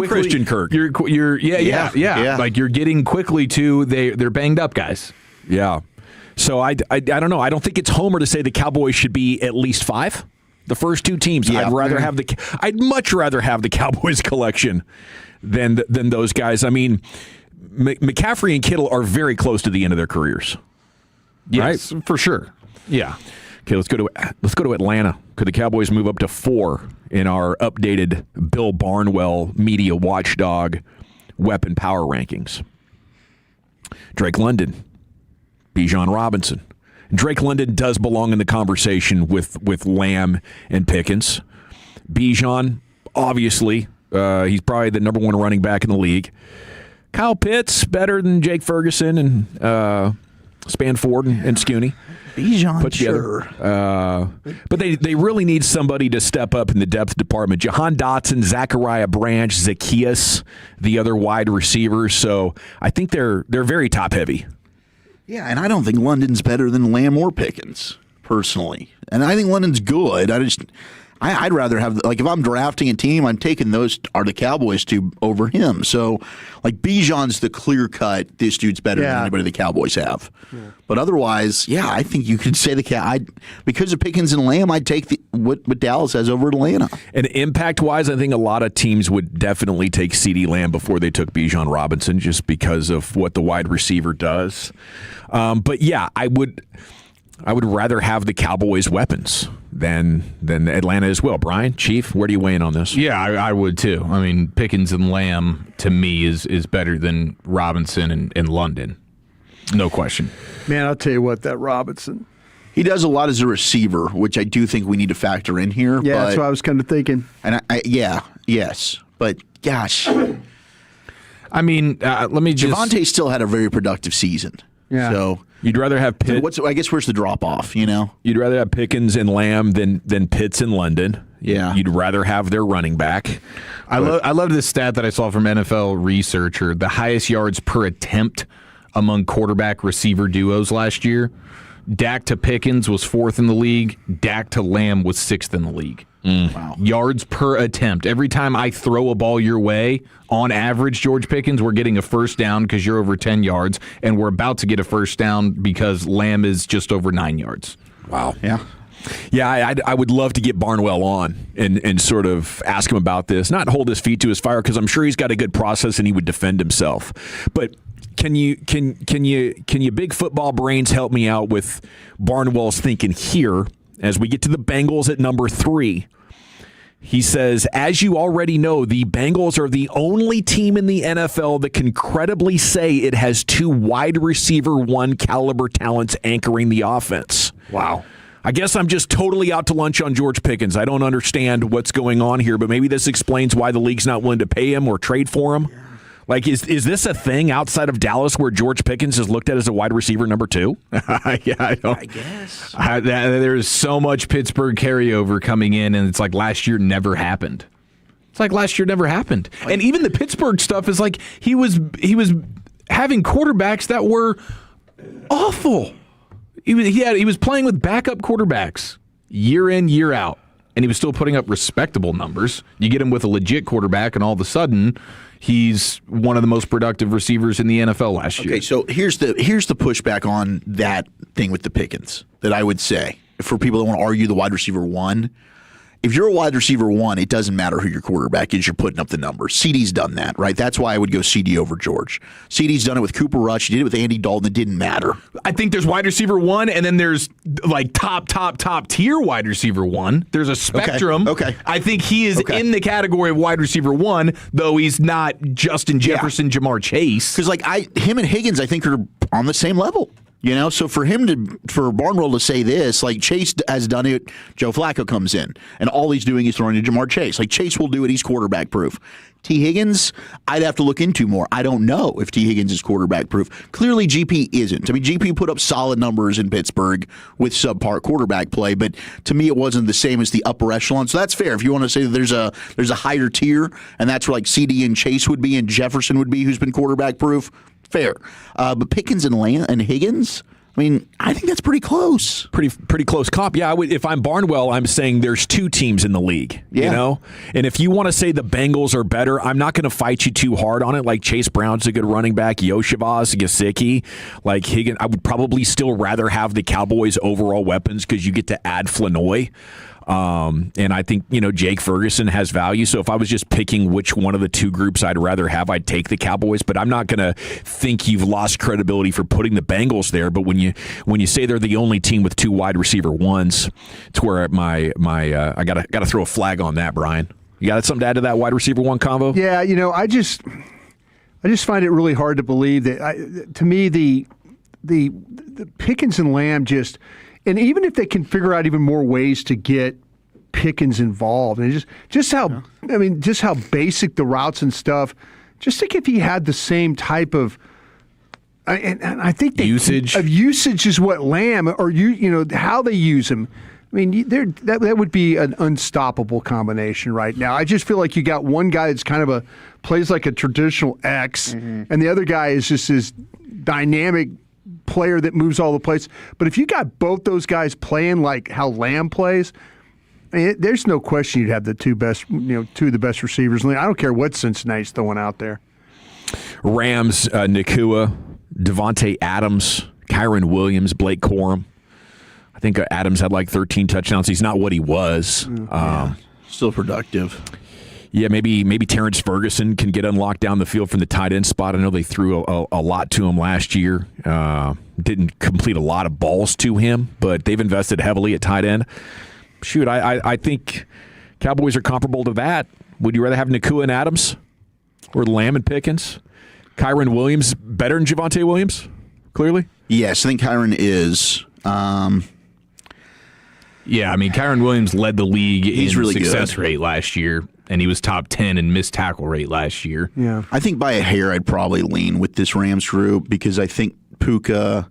Christian Kirk. Yeah. Like you're getting quickly to they're banged up guys. Yeah. So I don't know. I don't think it's homer to say the Cowboys should be at least 5. The first 2 teams. Yeah. I'd much rather have the Cowboys collection than those guys. I mean, McCaffrey and Kittle are very close to the end of their careers. Yes, right? For sure. Yeah. Okay, let's go to Atlanta. Could the Cowboys move up to 4 in our updated Bill Barnwell media watchdog weapon power rankings? Drake London, Bijan Robinson. Drake London does belong in the conversation with Lamb and Pickens. Bijan, obviously, he's probably the number 1 running back in the league. Kyle Pitts, better than Jake Ferguson and Spanford and Scooney. Bijan, put together. Sure. But they really need somebody to step up in the depth department. Jahan Dotson, Zachariah Branch, Zacchaeus, the other wide receivers. So I think they're very top heavy. Yeah, and I don't think London's better than Lamb or Pickens, personally. And I think London's good. I'd rather have, like, if I'm drafting a team, I'm taking the Cowboys over him. So, like, Bijan's the clear cut, this dude's better than anybody the Cowboys have. Yeah. But otherwise, I think you could say because of Pickens and Lamb, I'd take what Dallas has over Atlanta. And impact-wise, I think a lot of teams would definitely take CeeDee Lamb before they took Bijan Robinson just because of what the wide receiver does. But, I would rather have the Cowboys' weapons than Atlanta as well. Brian, Chief, where do you weigh in on this? Yeah, I would too. I mean, Pickens and Lamb, to me, is better than Robinson and London. No question. Man, I'll tell you what, that Robinson. He does a lot as a receiver, which I do think we need to factor in here. Yeah, that's what I was kind of thinking. And yes. But, gosh. I mean, let me just... Javonte still had a very productive season. Yeah. So you'd rather have Pitt. I guess where's the drop off? You'd rather have Pickens and Lamb than Pitts and London. Yeah. You'd rather have their running back. I love this stat that I saw from NFL Researcher. The highest yards per attempt among quarterback receiver duos last year. Dak to Pickens was 4th in the league. Dak to Lamb was 6th in the league. Wow. Yards per attempt. Every time I throw a ball your way, on average, George Pickens, we're getting a first down because you're over 10 yards, and we're about to get a first down because Lamb is just over 9 yards. Wow. Yeah. Yeah, I would love to get Barnwell on and sort of ask him about this. Not hold his feet to his fire because I'm sure he's got a good process and he would defend himself. But can you big football brains help me out with Barnwell's thinking here as we get to the Bengals at number 3? He says, as you already know, the Bengals are the only team in the NFL that can credibly say it has 2 wide receiver 1 caliber talents anchoring the offense. Wow. I guess I'm just totally out to lunch on George Pickens. I don't understand what's going on here, but maybe this explains why the league's not willing to pay him or trade for him. Like, is this a thing outside of Dallas where George Pickens is looked at as a wide receiver number 2? I guess. There's so much Pittsburgh carryover coming in, and it's like last year never happened. And even the Pittsburgh stuff is like he was having quarterbacks that were awful. He was playing with backup quarterbacks year in, year out, and he was still putting up respectable numbers. You get him with a legit quarterback, and all of a sudden he's one of the most productive receivers in the NFL last year. Okay, so here's the pushback on that thing with the Pickens that I would say for people that want to argue the wide receiver one. If you're a wide receiver one, it doesn't matter who your quarterback is. You're putting up the numbers. CeeDee's done that, right? That's why I would go CeeDee over George. CeeDee's done it with Cooper Rush. He did it with Andy Dalton. It didn't matter. I think there's wide receiver one, and then there's like top tier wide receiver one. There's a spectrum. Okay. I think he is in the category of wide receiver one, though he's not Justin Jefferson, Jamar Chase. Because him and Higgins, I think, are on the same level. So for Barnwell to say this, like Chase has done it, Joe Flacco comes in, and all he's doing is throwing to Jamar Chase. Like Chase will do it, he's quarterback proof. T. Higgins, I'd have to look into more. I don't know if T. Higgins is quarterback proof. Clearly, GP isn't. I mean, GP put up solid numbers in Pittsburgh with subpar quarterback play, but to me, it wasn't the same as the upper echelon. So that's fair. If you want to say that there's a higher tier, and that's where like CD and Chase would be, and Jefferson would be, who's been quarterback proof. Fair. But Pickens and Higgins, I mean, I think that's pretty close. Pretty close comp. Yeah, if I'm Barnwell, I'm saying there's two teams in the league, you know? And if you want to say the Bengals are better, I'm not going to fight you too hard on it. Like Chase Brown's a good running back, Yoshivas, Gesicki, like Higgins. I would probably still rather have the Cowboys' overall weapons because you get to add Flanoy. And I think, Jake Ferguson has value. So if I was just picking which one of the two groups I'd rather have, I'd take the Cowboys. But I'm not going to think you've lost credibility for putting the Bengals there. But when you say they're the only team with two wide receiver ones, it's where I gotta throw a flag on that, Brian. You got something to add to that wide receiver one combo? Yeah, I just find it really hard to believe that. To me, the Pickens and Lamb just. And even if they can figure out even more ways to get Pickens involved, and just how basic the routes and stuff. Just think if he had the same type of, and I think usage is what Lamb or how they use him. I mean, that would be an unstoppable combination right now. I just feel like you got one guy that's kind of plays like a traditional X, and the other guy is just this dynamic player that moves all the places. But if you got both those guys playing like how Lamb plays, I mean, there's no question you'd have the two of the best receivers in the league. I don't care what Cincinnati's throwing out there. Rams, Nakua, Devontae Adams, Kyron Williams, Blake Corum. I think Adams had like 13 touchdowns. He's not what he was. Still productive. Yeah, maybe Terrence Ferguson can get unlocked down the field from the tight end spot. I know they threw a lot to him last year. Didn't complete a lot of balls to him, but they've invested heavily at tight end. Shoot, I think Cowboys are comparable to that. Would you rather have Nakua and Adams or Lamb and Pickens? Kyron Williams better than Javonte Williams, clearly? Yes, I think Kyron is. Yeah, I mean, Kyron Williams led the league in really success rate last year, and he was top 10 in missed tackle rate last year. Yeah, I think by a hair I'd probably lean with this Rams group because I think Puka's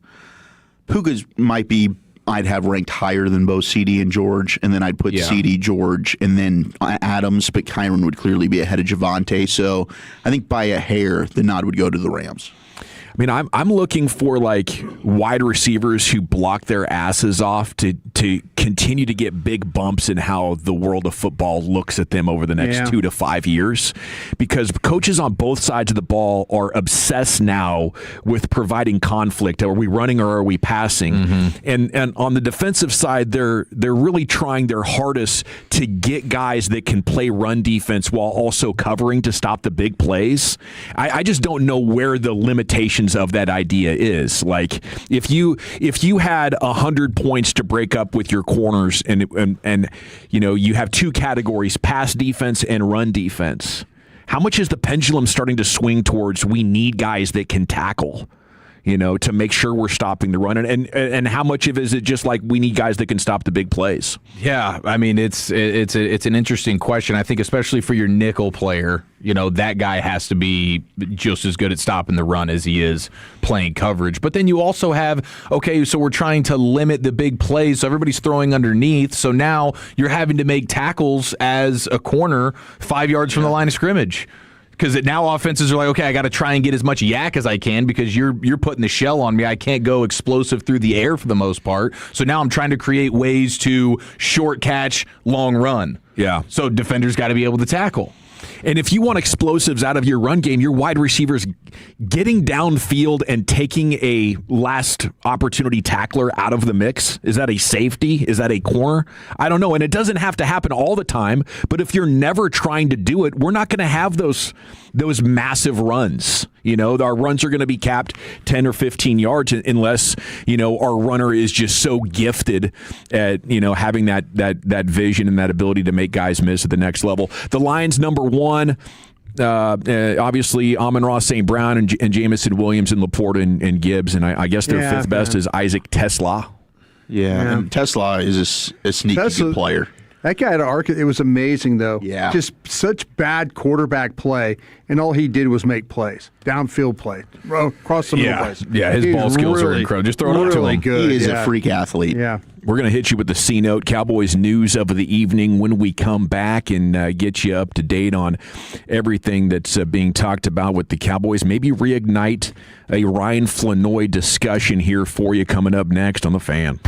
might be I'd have ranked higher than both CD and George, and then I'd put CD, George, and then Adams, but Kyron would clearly be ahead of Javonte. So I think by a hair, the nod would go to the Rams. I mean, I'm looking for like wide receivers who block their asses off to continue to get big bumps in how the world of football looks at them over the next 2 to 5 years, because coaches on both sides of the ball are obsessed now with providing conflict. Are we running or are we passing? And on the defensive side, they're really trying their hardest to get guys that can play run defense while also covering to stop the big plays. I just don't know where the limitations of that idea is. Like if you had 100 points to break up with your corners and you have two categories, pass defense and run defense, how much is the pendulum starting to swing towards we need guys that can tackle, to make sure we're stopping the run, and how much of it is it just like we need guys that can stop the big plays? Yeah, I mean it's an interesting question. I think especially for your nickel player, that guy has to be just as good at stopping the run as he is playing coverage. But then you also have, so we're trying to limit the big plays, so everybody's throwing underneath. So now you're having to make tackles as a corner 5 yards from the line of scrimmage. Because now offenses are like, okay, I got to try and get as much yak as I can because you're putting the shell on me. I can't go explosive through the air for the most part. So now I'm trying to create ways to short catch, long run. Yeah. So defenders got to be able to tackle. And if you want explosives out of your run game, your wide receivers getting downfield and taking a last opportunity tackler out of the mix. Is that a safety? Is that a corner? I don't know. And it doesn't have to happen all the time. But if you're never trying to do it, we're not going to have those massive runs. Our runs are going to be capped 10 or 15 yards unless, our runner is just so gifted at, having that vision and that ability to make guys miss at the next level. The Lions, number one, obviously Amon-Ra St. Brown and Jamison Williams and Laporta and Gibbs. And I guess their fifth best is Isaac Tesla. Yeah. And Tesla is a sneaky good player. That guy at Arkansas, it was amazing, though. Yeah. Just such bad quarterback play, and all he did was make plays, downfield play, across the middle plays. Yeah, his ball skills are incredible. Just throw it up to him. Good. He is a freak athlete. Yeah. We're going to hit you with the C-Note, Cowboys news of the evening when we come back and get you up to date on everything that's being talked about with the Cowboys. Maybe reignite a Ryan Flanoy discussion here for you coming up next on The Fan.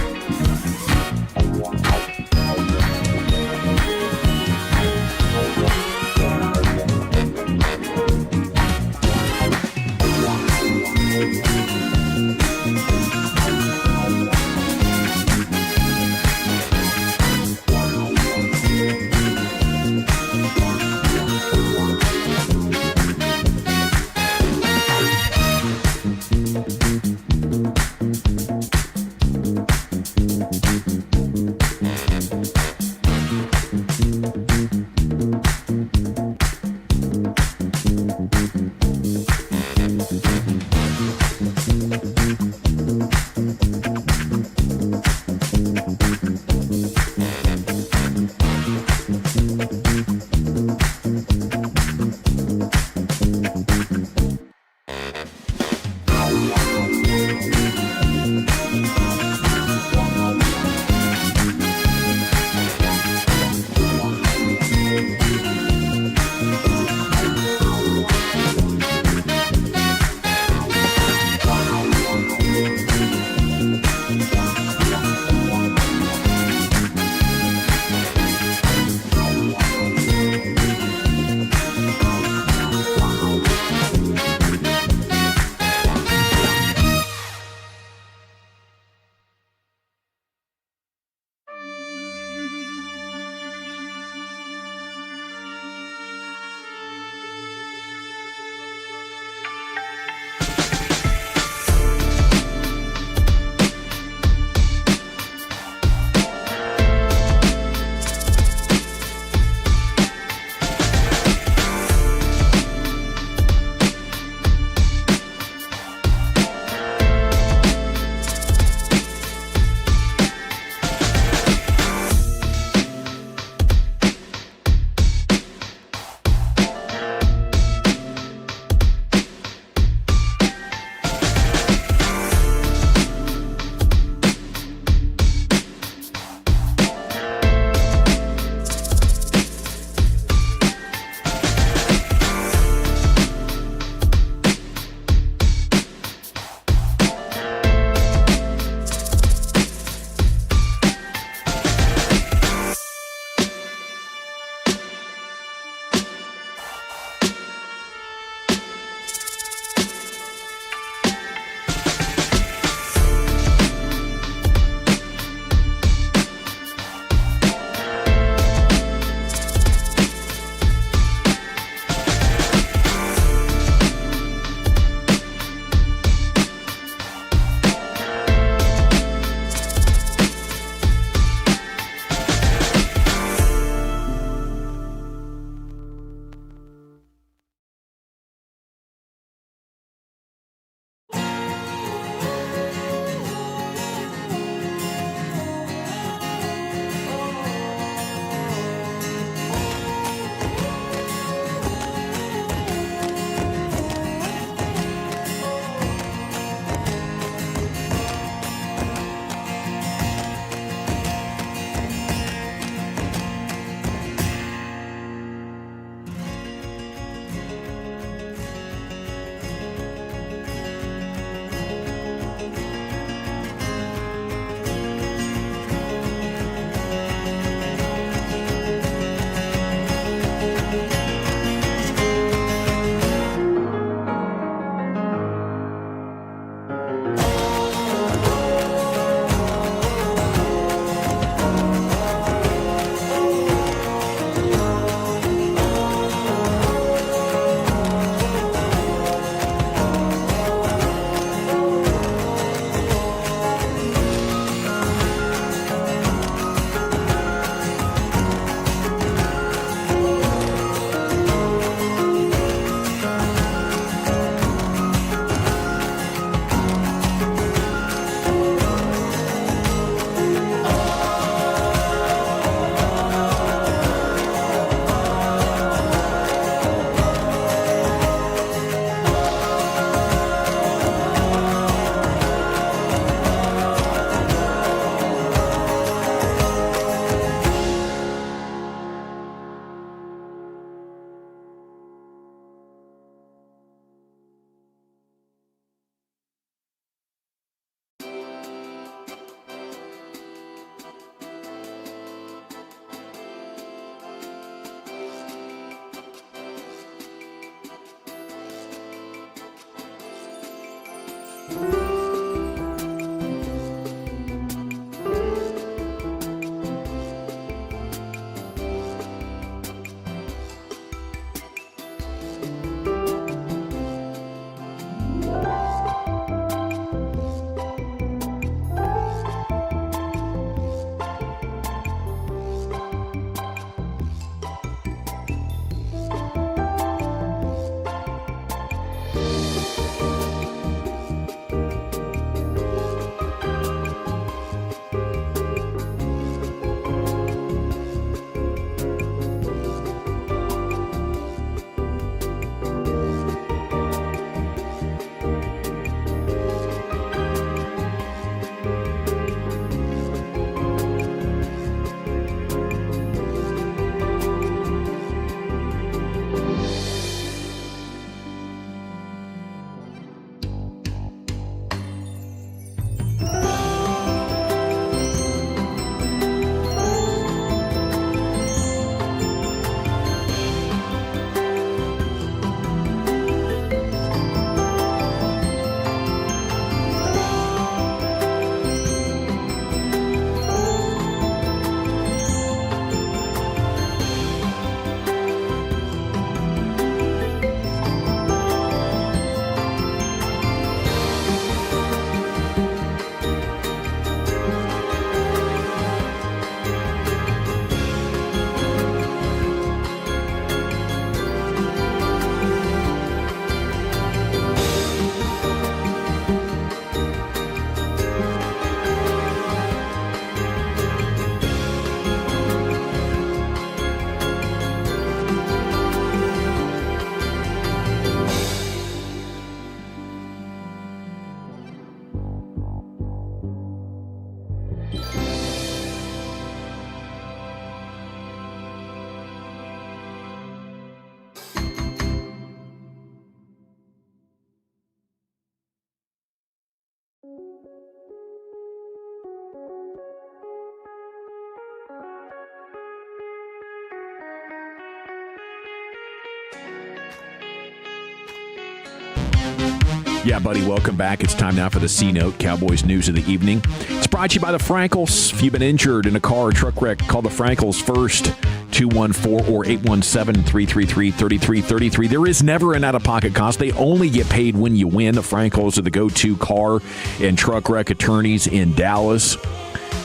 Yeah, buddy, welcome back. It's time now for the C-Note, Cowboys News of the Evening. It's brought to you by the Frankels. If you've been injured in a car or truck wreck, call the Frankels first, 214 or 817-333-3333. There is never an out-of-pocket cost. They only get paid when you win. The Frankels are the go-to car and truck wreck attorneys in Dallas.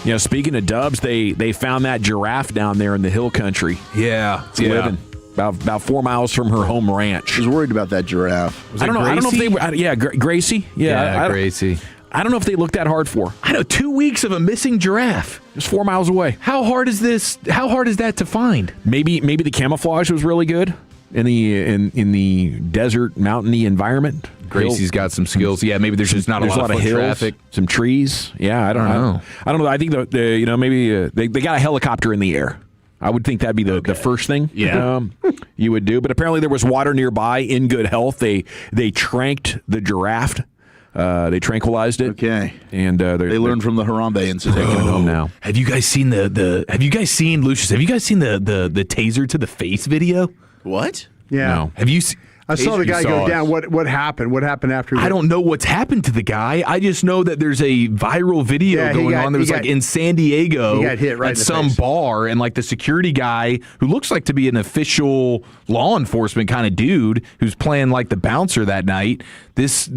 You know, speaking of Dubs, they found that giraffe down there in the hill country. Yeah. It's living. About 4 miles from her home ranch. I was worried about that giraffe. I don't know if they. Gracie. Yeah, Gracie. I don't know if they looked that hard for her. I know 2 weeks of a missing giraffe. Just 4 miles away. How hard is this? How hard is that to find? Maybe the camouflage was really good in the desert, mountainy environment. Gracie's got some skills. Yeah, maybe there's just not a lot of hills, traffic. some trees. Yeah, I don't know. I don't know. I think maybe they got a helicopter in the air. I would think that'd be the first thing you would do. But apparently there was water nearby in good health. They tranked the giraffe. They tranquilized it. Okay. And they learned from the Harambe incident. Taking it home now. Have you guys seen Lucius? Have you guys seen the taser to the face video? What? Yeah. No. Have you I saw the guy go down. What happened? What happened after? I don't know what's happened to the guy. I just know that there's a viral video going on. There was in San Diego he got hit right at some bar, and the security guy who looks like to be an official law enforcement kind of dude who's playing the bouncer that night. This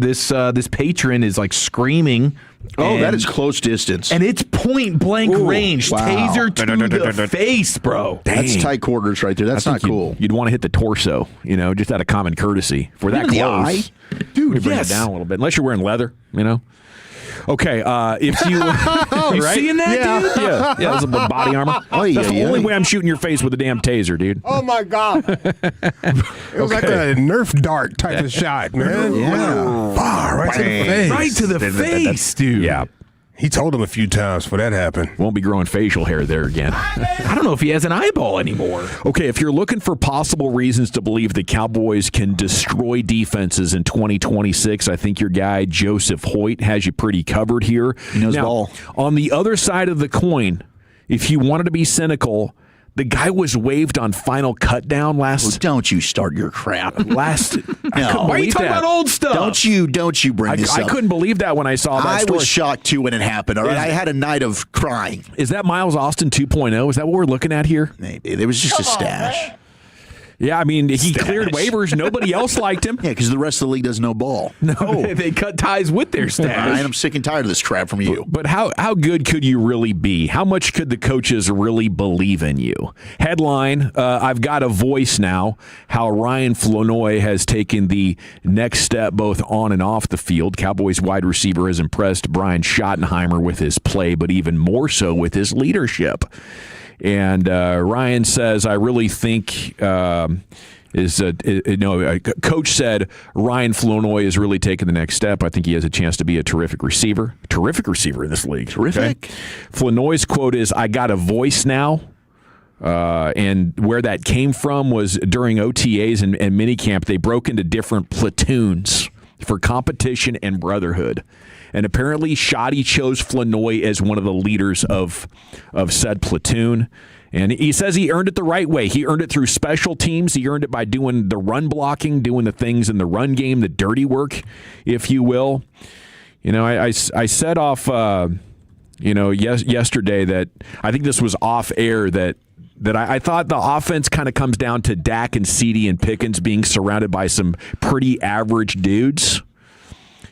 patron is screaming. Oh, that is close distance. And it's point blank range. Wow. Taser to the face, bro. Dang. That's tight quarters right there. That's not cool. You'd want to hit the torso, just out of common courtesy. For that close. Dude, bring it down a little bit. Unless you're wearing leather, Okay, if you seeing that, dude? Yeah, that's a body armor. That's the only way I'm shooting your face with a damn taser, dude. Oh my God! It was like a Nerf dart type of shot, man. Yeah, right to the face. Right to the face, dude. Yeah. He told him a few times for that happened. Won't be growing facial hair there again. I don't know if he has an eyeball anymore. Okay, if you're looking for possible reasons to believe the Cowboys can destroy defenses in 2026, I think your guy Joseph Hoyt has you pretty covered here. He knows ball. On the other side of the coin, if you wanted to be cynical, the guy was waived on final cut down last. Well, don't you start your crap. Why are you talking about old stuff? Don't you bring this up. I couldn't believe that when I saw that story. I was shocked too when it happened. All right, I had a night of crying. Is that Miles Austin 2.0? Is that what we're looking at here? Maybe there was just a stash. Yeah, I mean, he cleared waivers. Nobody else liked him. Yeah, because the rest of the league does no ball. No, they cut ties with their staff. I'm sick and tired of this crap from you. But how good could you really be? How much could the coaches really believe in you? Headline, I've got a voice now, how Ryan Flournoy has taken the next step both on and off the field. Cowboys wide receiver has impressed Brian Schottenheimer with his play, but even more so with his leadership. And Ryan says, I really think coach said Ryan Flournoy is really taking the next step. I think he has a chance to be a terrific receiver in this league. Terrific. Okay? Flournoy's quote is, I got a voice now. And where that came from was during OTAs and minicamp, they broke into different platoons for competition and brotherhood. And apparently, Shotty chose Flournoy as one of the leaders of said platoon. And he says he earned it the right way. He earned it through special teams. He earned it by doing the run blocking, doing the things in the run game, the dirty work, if you will. I said off, yesterday that I think this was off air that I thought the offense kind of comes down to Dak and CeeDee and Pickens being surrounded by some pretty average dudes.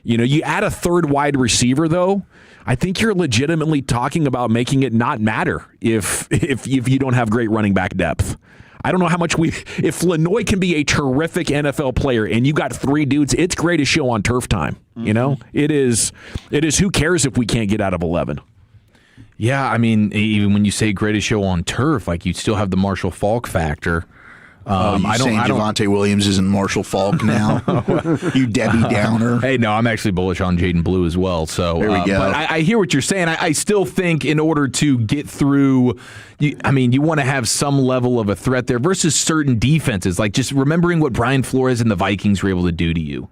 You add a third wide receiver, though, I think you're legitimately talking about making it not matter if you don't have great running back depth. I don't know how much if Flournoy can be a terrific NFL player and you got three dudes, it's great to show on turf time. Mm-hmm. It is who cares if we can't get out of 11. Yeah, I mean, even when you say greatest show on turf, you still have the Marshall Faulk factor. I don't. Javonte Williams isn't Marshall Faulk now. You Debbie Downer. Hey, no, I'm actually bullish on Jaden Blue as well. So there we go. But I hear what you're saying. I still think in order to get through, you want to have some level of a threat there versus certain defenses. Just remembering what Brian Flores and the Vikings were able to do to you.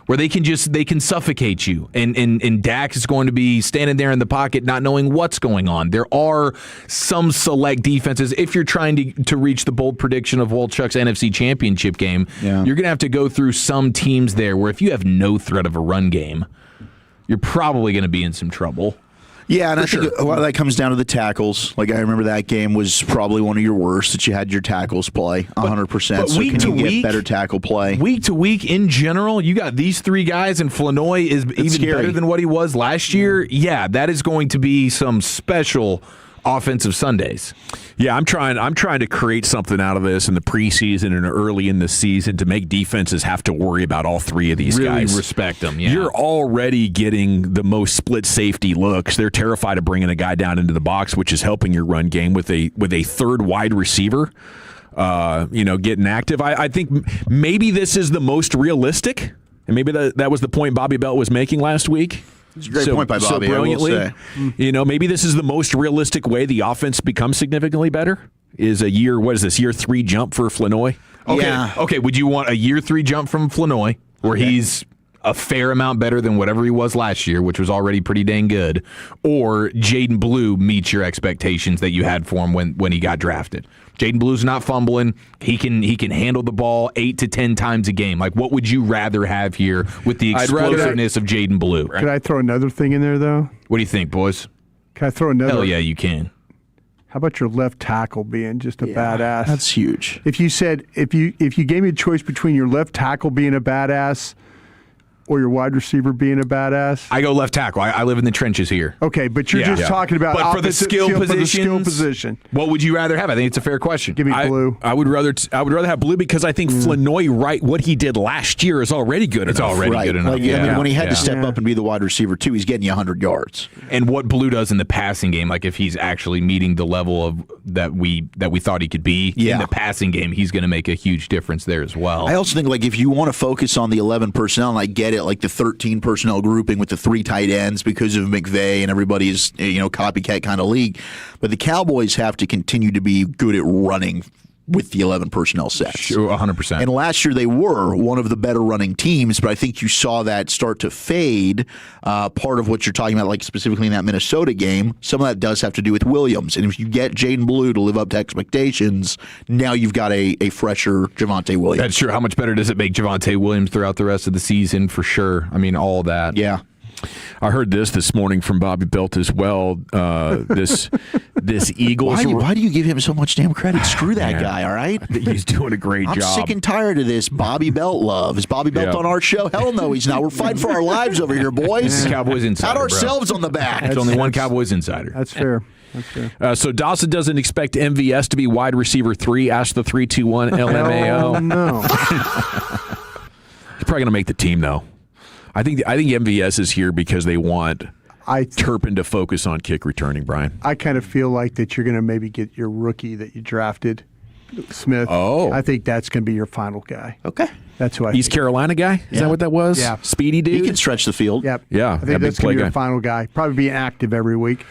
where they can suffocate you, and Dak is going to be standing there in the pocket not knowing what's going on. There are some select defenses. If you're trying to reach the bold prediction of Wolchuk's NFC Championship game, you're going to have to go through some teams there where if you have no threat of a run game, you're probably going to be in some trouble. Yeah, and I think a lot of that comes down to the tackles. Like, I remember that game was probably one of your worst that you had your tackles play 100%. But so week can to you week, get better tackle play? Week to week, in general, you got these three guys, and Flanoy is even scary. better than what he was last year. Yeah, that is going to be some special offensive Sundays. Yeah, I'm trying to create something out of this in the preseason and early in the season to make defenses have to worry about all three of these really guys. Respect them. Yeah. You're already getting the most split safety looks. They're terrified of bringing a guy down into the box, which is helping your run game with a third wide receiver. Getting active. I think maybe this is the most realistic, and maybe that was the point Bobby Belt was making last week. It's a great point by Bobby, so brilliantly. I will say. Maybe this is the most realistic way the offense becomes significantly better. Is year 3 jump for Flanoy? Okay. Yeah. Okay. Would you want a year 3 jump from Flanoy, where he's a fair amount better than whatever he was last year, which was already pretty dang good, or Jaden Blue meets your expectations that you had for him when he got drafted? Jaden Blue's not fumbling. He can handle the ball 8 to 10 times a game. Like, what would you rather have here with the explosiveness of Jaden Blue? Could I throw another thing in there, though? What do you think, boys? Can I throw another? Hell yeah, you can. How about your left tackle being just a badass? That's huge. If you said if you gave me a choice between your left tackle being a badass or your wide receiver being a badass, I go left tackle. I live in the trenches here. Okay, but you're just talking about but for the skill position. What would you rather have? I think it's a fair question. Give me Blue. I would rather have Blue because I think Flanoy, what he did last year is already good enough. It's already good enough. Like, I mean, when he had to step up and be the wide receiver too, he's getting you 100 yards. And what Blue does in the passing game, like if he's actually meeting the level of that we thought he could be in the passing game, he's going to make a huge difference there as well. I also think, like, if you want to focus on the 11 personnel, and I get it, like the 13 personnel grouping with the 3 tight ends because of McVay and everybody's copycat kind of league, but the Cowboys have to continue to be good at running with the 11 personnel sets. Sure, 100%. And last year they were one of the better running teams, but I think you saw that start to fade. Part of what you're talking about, like specifically in that Minnesota game, some of that does have to do with Williams. And if you get Jaden Blue to live up to expectations, now you've got a fresher Javonte Williams. That's true. How much better does it make Javonte Williams throughout the rest of the season? For sure. I mean, all that. Yeah. I heard this morning from Bobby Belt as well. This Eagles. Why do you give him so much damn credit? Screw that guy, all right? He's doing a great job. I'm sick and tired of this Bobby Belt love. Is Bobby Belt on our show? Hell no, he's not. We're fighting for our lives over here, boys. Cowboys Insider. Pat ourselves on the back. There's only one Cowboys Insider. That's fair. So Dawson doesn't expect MVS to be wide receiver 3. Ask the 321 LMAO. Oh, no. He's probably going to make the team, though. I think MVS is here because they want Turpin to focus on kick returning, Brian. I kind of feel like that you're going to maybe get your rookie that you drafted, Smith. Oh. I think that's going to be your final guy. Okay. That's who I East think. Carolina guy? Is that what that was? Yeah. Speedy dude? He can stretch the field. Yep. Yeah. I think that's going to be your final guy. Probably be active every week.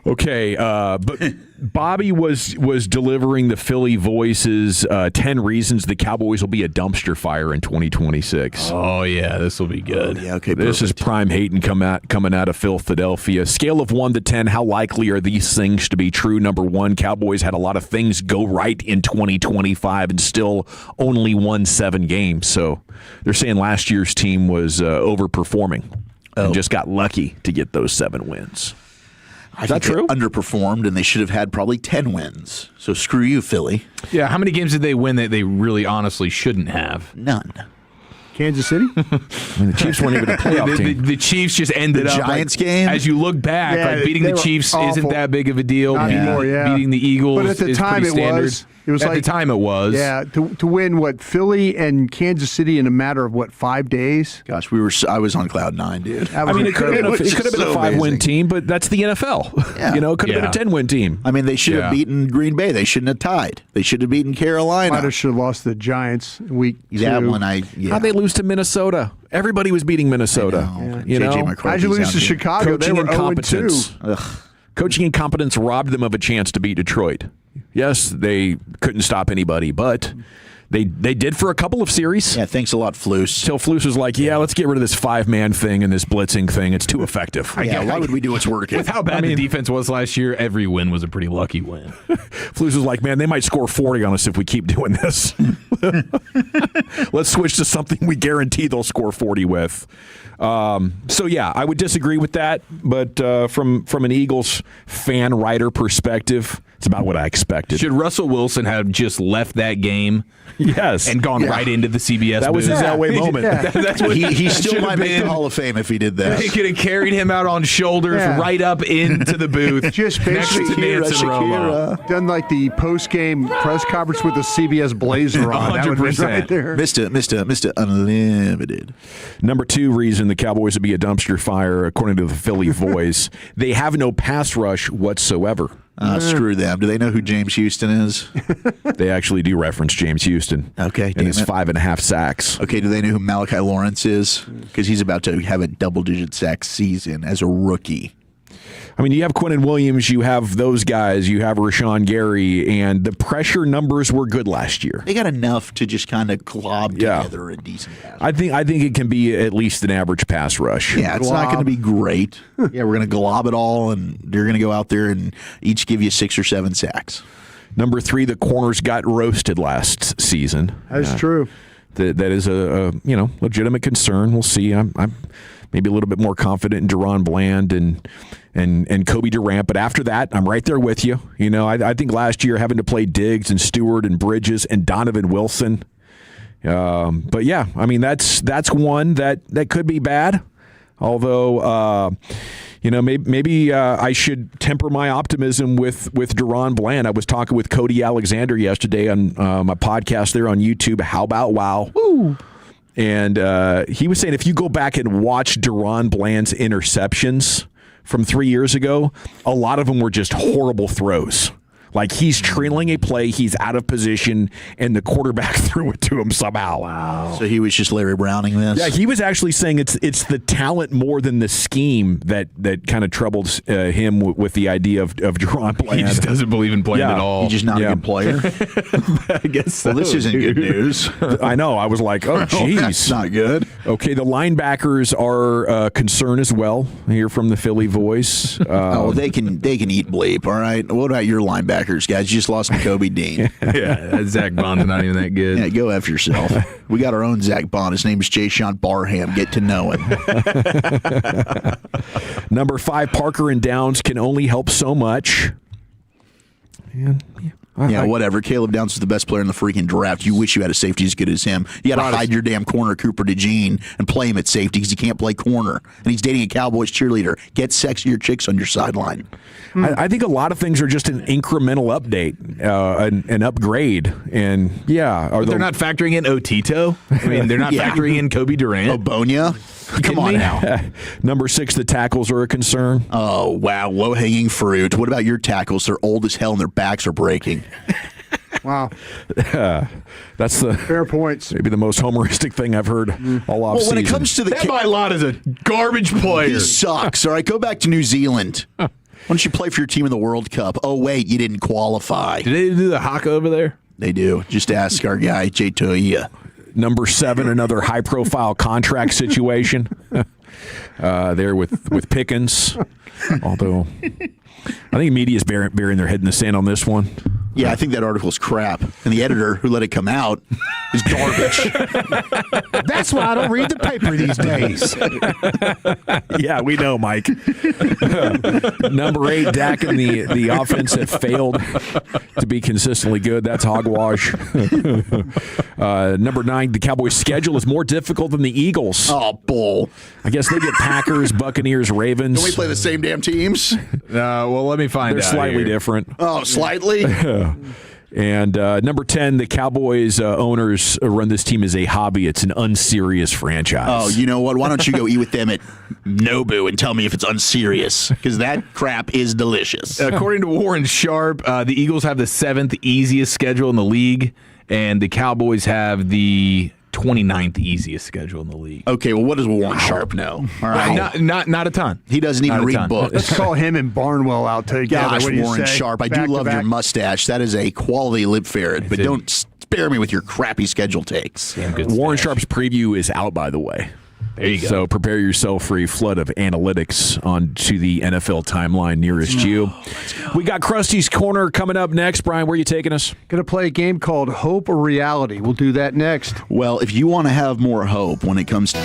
Okay, but Bobby was delivering the Philly voices 10 reasons the Cowboys will be a dumpster fire in 2026. Oh, yeah, this will be good. Yeah, okay, This is prime Hayton coming out of Philadelphia. Scale of 1 to 10, how likely are these things to be true? Number 1, Cowboys had a lot of things go right in 2025 and still only won 7 games. So they're saying last year's team was overperforming and just got lucky to get those 7 wins. Is that true? Underperformed, and they should have had probably 10 wins. So screw you, Philly. Yeah, how many games did they win that they really honestly shouldn't have? None. Kansas City? I mean, the Chiefs weren't even a playoff team. The Chiefs just ended The up. Giants game? As you look back, beating the Chiefs isn't that big of a deal. Not anymore, Beating the Eagles but at the is time pretty standard. it was at like, the time it was. Yeah, to win Philly and Kansas City in a matter of 5 days. Gosh, I was on cloud 9, dude. I mean, it could have been a 5-win team, but that's the NFL. Yeah. It could have been a 10-win team. I mean, they should have beaten Green Bay. They shouldn't have tied. They should have beaten Carolina. Might have should have lost to the Giants week 2. That one, How'd they lose to Minnesota? Everybody was beating Minnesota. How'd you lose to Chicago? Coaching they were incompetence. 0-2. Coaching incompetence robbed them of a chance to beat Detroit. Yes, they couldn't stop anybody, but They did for a couple of series. Yeah, thanks a lot, Flus. Till Flus was like, yeah, let's get rid of this 5-man thing and this blitzing thing. It's too effective. Why would we do what's working? With how bad the defense was last year, every win was a pretty lucky win. Flus was like, man, they might score 40 on us if we keep doing this. Let's switch to something we guarantee they'll score 40 with. So, yeah, I would disagree with that. But from an Eagles fan writer perspective, it's about what I expected. Should Russell Wilson have just left that game? Yes. And gone right into the CBS That was his Elway moment. That's what he still might make been. the Hall of Fame if he did that. They could have carried him out on shoulders right up into the booth. Just next to Nance and Romo. done like the post-game press conference with the CBS blazer on. 100%. That would have been right there. Mr. Unlimited. Number 2 reason the Cowboys would be a dumpster fire, according to the Philly Voice, they have no pass rush whatsoever. Screw them. Do they know who James Houston is? They actually do reference James Houston. Okay. And his 5.5 sacks. Okay, do they know who Malachi Lawrence is? Because he's about to have a double-digit sack season as a rookie. I mean, you have Quinnen Williams, you have those guys, you have Rashawn Gary, and the pressure numbers were good last year. They got enough to just kind of glob together a decent pass. I think it can be at least an average pass rush. Yeah, it's not going to be great. Yeah, we're going to glob it all, and they're going to go out there and each give you 6 or 7 sacks. Number 3, the corners got roasted last season. That's true. That is a legitimate concern. We'll see. I'm maybe a little bit more confident in Deron Bland and Kobe Durant, but after that, I'm right there with you. I think last year having to play Diggs and Stewart and Bridges and Donovan Wilson. But yeah, I mean that's one that could be bad. Although maybe I should temper my optimism with Deron Bland. I was talking with Cody Alexander yesterday on my podcast there on YouTube. How about Wow? Woo. And he was saying if you go back and watch Deron Bland's interceptions from 3 years ago, a lot of them were just horrible throws. Like he's trailing a play, he's out of position, and the quarterback threw it to him somehow. Wow! So he was just Larry Browning this. Yeah, he was actually saying it's the talent more than the scheme that kind of troubles him with the idea of Deron Bland. He just doesn't believe in Bland at all. He's just not a good player. I guess so. Well, this isn't good news. I know. I was like, oh, geez. That's not good. Okay, the linebackers are a concern as well. Here from the Philly Voice. They can eat bleep. All right. What about your linebackers, guys? You just lost to Kobe Dean. Yeah, Zach Bond's not even that good. Yeah, go F yourself. We got our own Zach Bond. His name is Jayshon Barham. Get to know him. Number 5, Parker and Downs can only help so much. Yeah, whatever. Caleb Downs is the best player in the freaking draft. You wish you had a safety as good as him. You got to hide your damn corner, Cooper DeJean, and play him at safety because he can't play corner. And he's dating a Cowboys cheerleader. Get sexier chicks on your sideline. I think a lot of things are just an incremental update, an upgrade. And, yeah. They're not factoring in Otito? I mean, they're not factoring in Kobe Durant? Obonia? Come on now. Number 6, the tackles are a concern. Oh, wow. Low-hanging fruit. What about your tackles? They're old as hell and their backs are breaking. Wow. That's the fair points. Maybe the most homeristic thing I've heard all off season. When it comes to the that lot is a garbage player. He sucks. All right, go back to New Zealand. Why don't you play for your team in the World Cup? Oh, wait, you didn't qualify. Do they do the haka over there? They do. Just ask our guy, Jay Toia. Number 7, another high-profile contract situation there with Pickens. Although I think media's burying their head in the sand on this one. Yeah, I think that article's crap. And the editor who let it come out is garbage. That's why I don't read the paper these days. Yeah, we know, Mike. Number 8, Dak and the offense have failed to be consistently good. That's hogwash. Number 9, the Cowboys' schedule is more difficult than the Eagles. Oh, bull. I guess they get Packers, Buccaneers, Ravens. Don't we play the same damn teams? Well, let me find They're out. Slightly here. different. Oh, slightly? And number 10, the Cowboys owners run this team as a hobby. It's an unserious franchise. Oh, you know what? Why don't you go eat with them at Nobu and tell me if it's unserious? Because that crap is delicious. According to Warren Sharp, the Eagles have the 7th easiest schedule in the league, and the Cowboys have the 29th easiest schedule in the league. Okay, well, what does Warren Sharp know? All right, not a ton. He doesn't even read books. Let's call him and Barnwell out together. Gosh, what do you Warren say? Sharp, I Back do to love back. your mustache. That is a quality lip ferret, but don't spare me with your crappy schedule takes. Warren Sharp's preview is out, by the way. There you go. So prepare yourself for a flood of analytics onto the NFL timeline nearest you. We got Krusty's Corner coming up next. Brian, where are you taking us? Going to play a game called Hope or Reality. We'll do that next. Well, if you want to have more hope when it comes to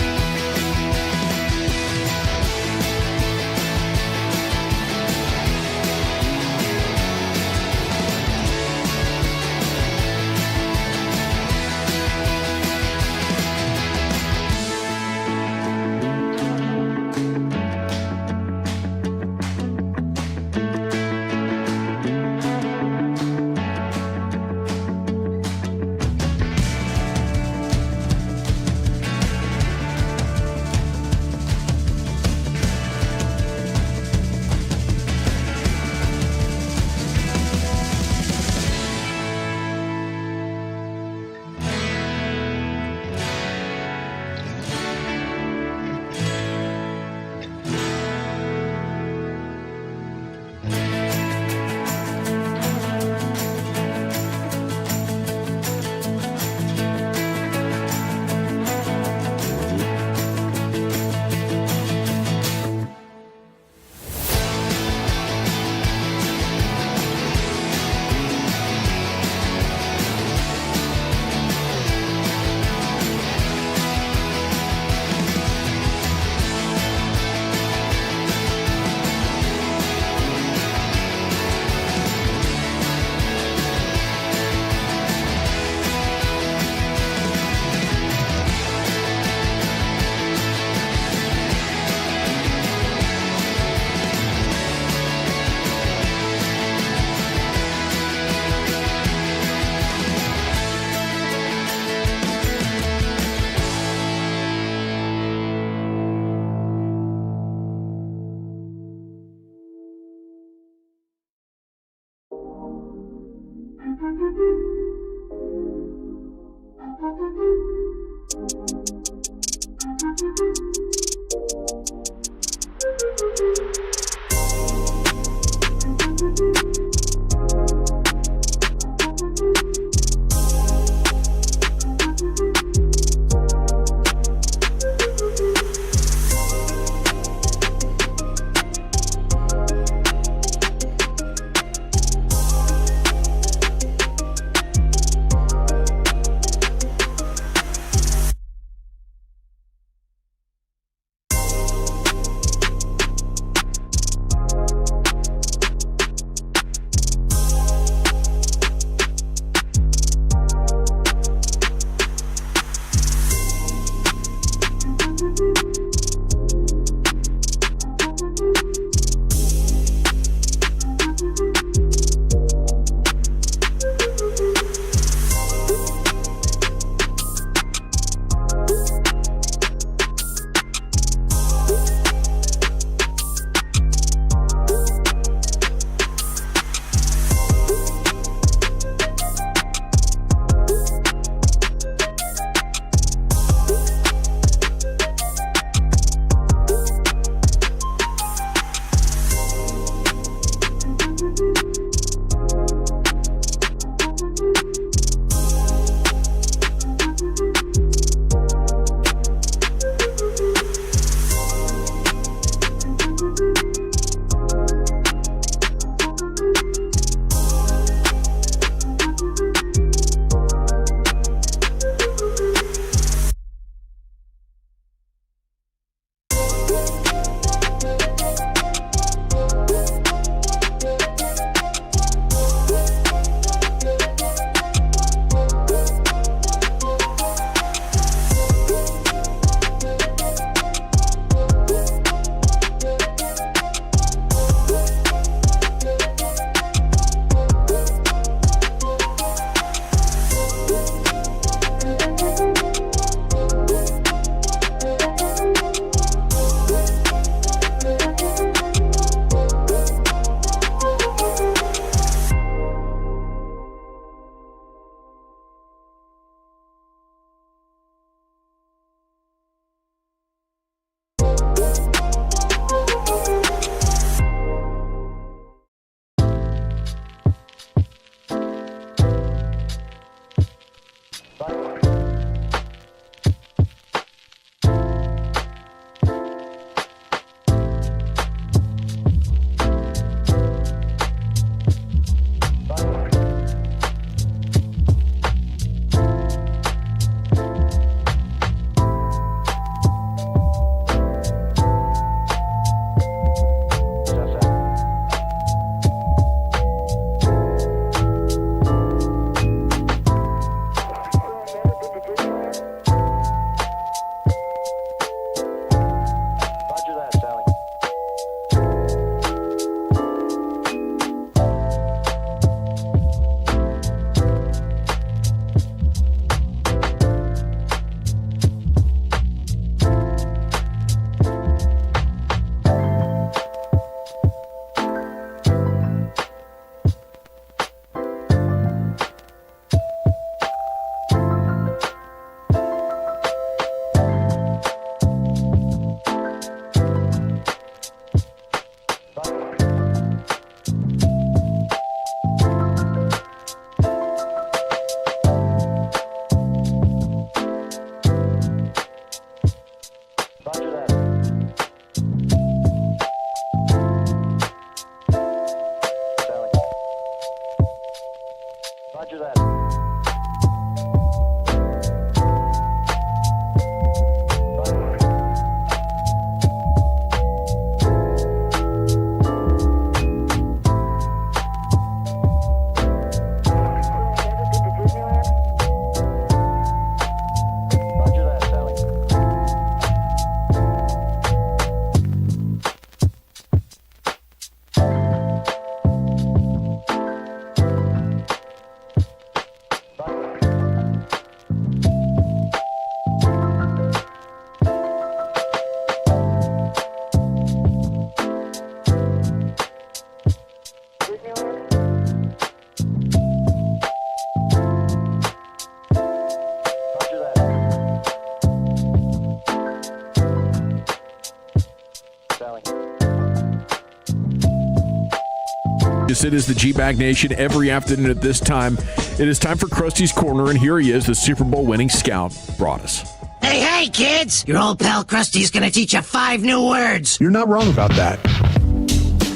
Lucas. It is the G-Bag Nation every afternoon at this time. It is time for Krusty's Corner, and here he is, the Super Bowl winning scout, Broadus. Hey, kids! Your old pal Krusty's gonna teach you 5 new words. You're not wrong about that.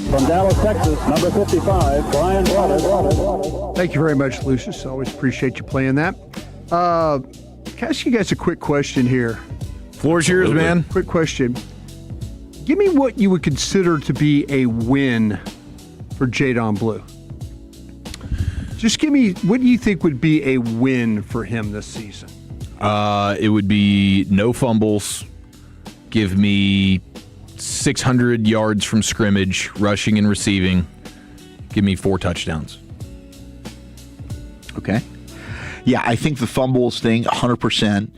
From Dallas, Texas, number 55, Brian Broadus. Thank you very much, Lucius. Always appreciate you playing that. Can I ask you guys a quick question here? Floor's yours, man. Quick question. Give me what you would consider to be a win for Jadon Blue. Just give me, what do you think would be a win for him this season? It would be no fumbles. Give me 600 yards from scrimmage, rushing and receiving. Give me 4 touchdowns. Okay. Yeah, I think the fumbles thing, 100%.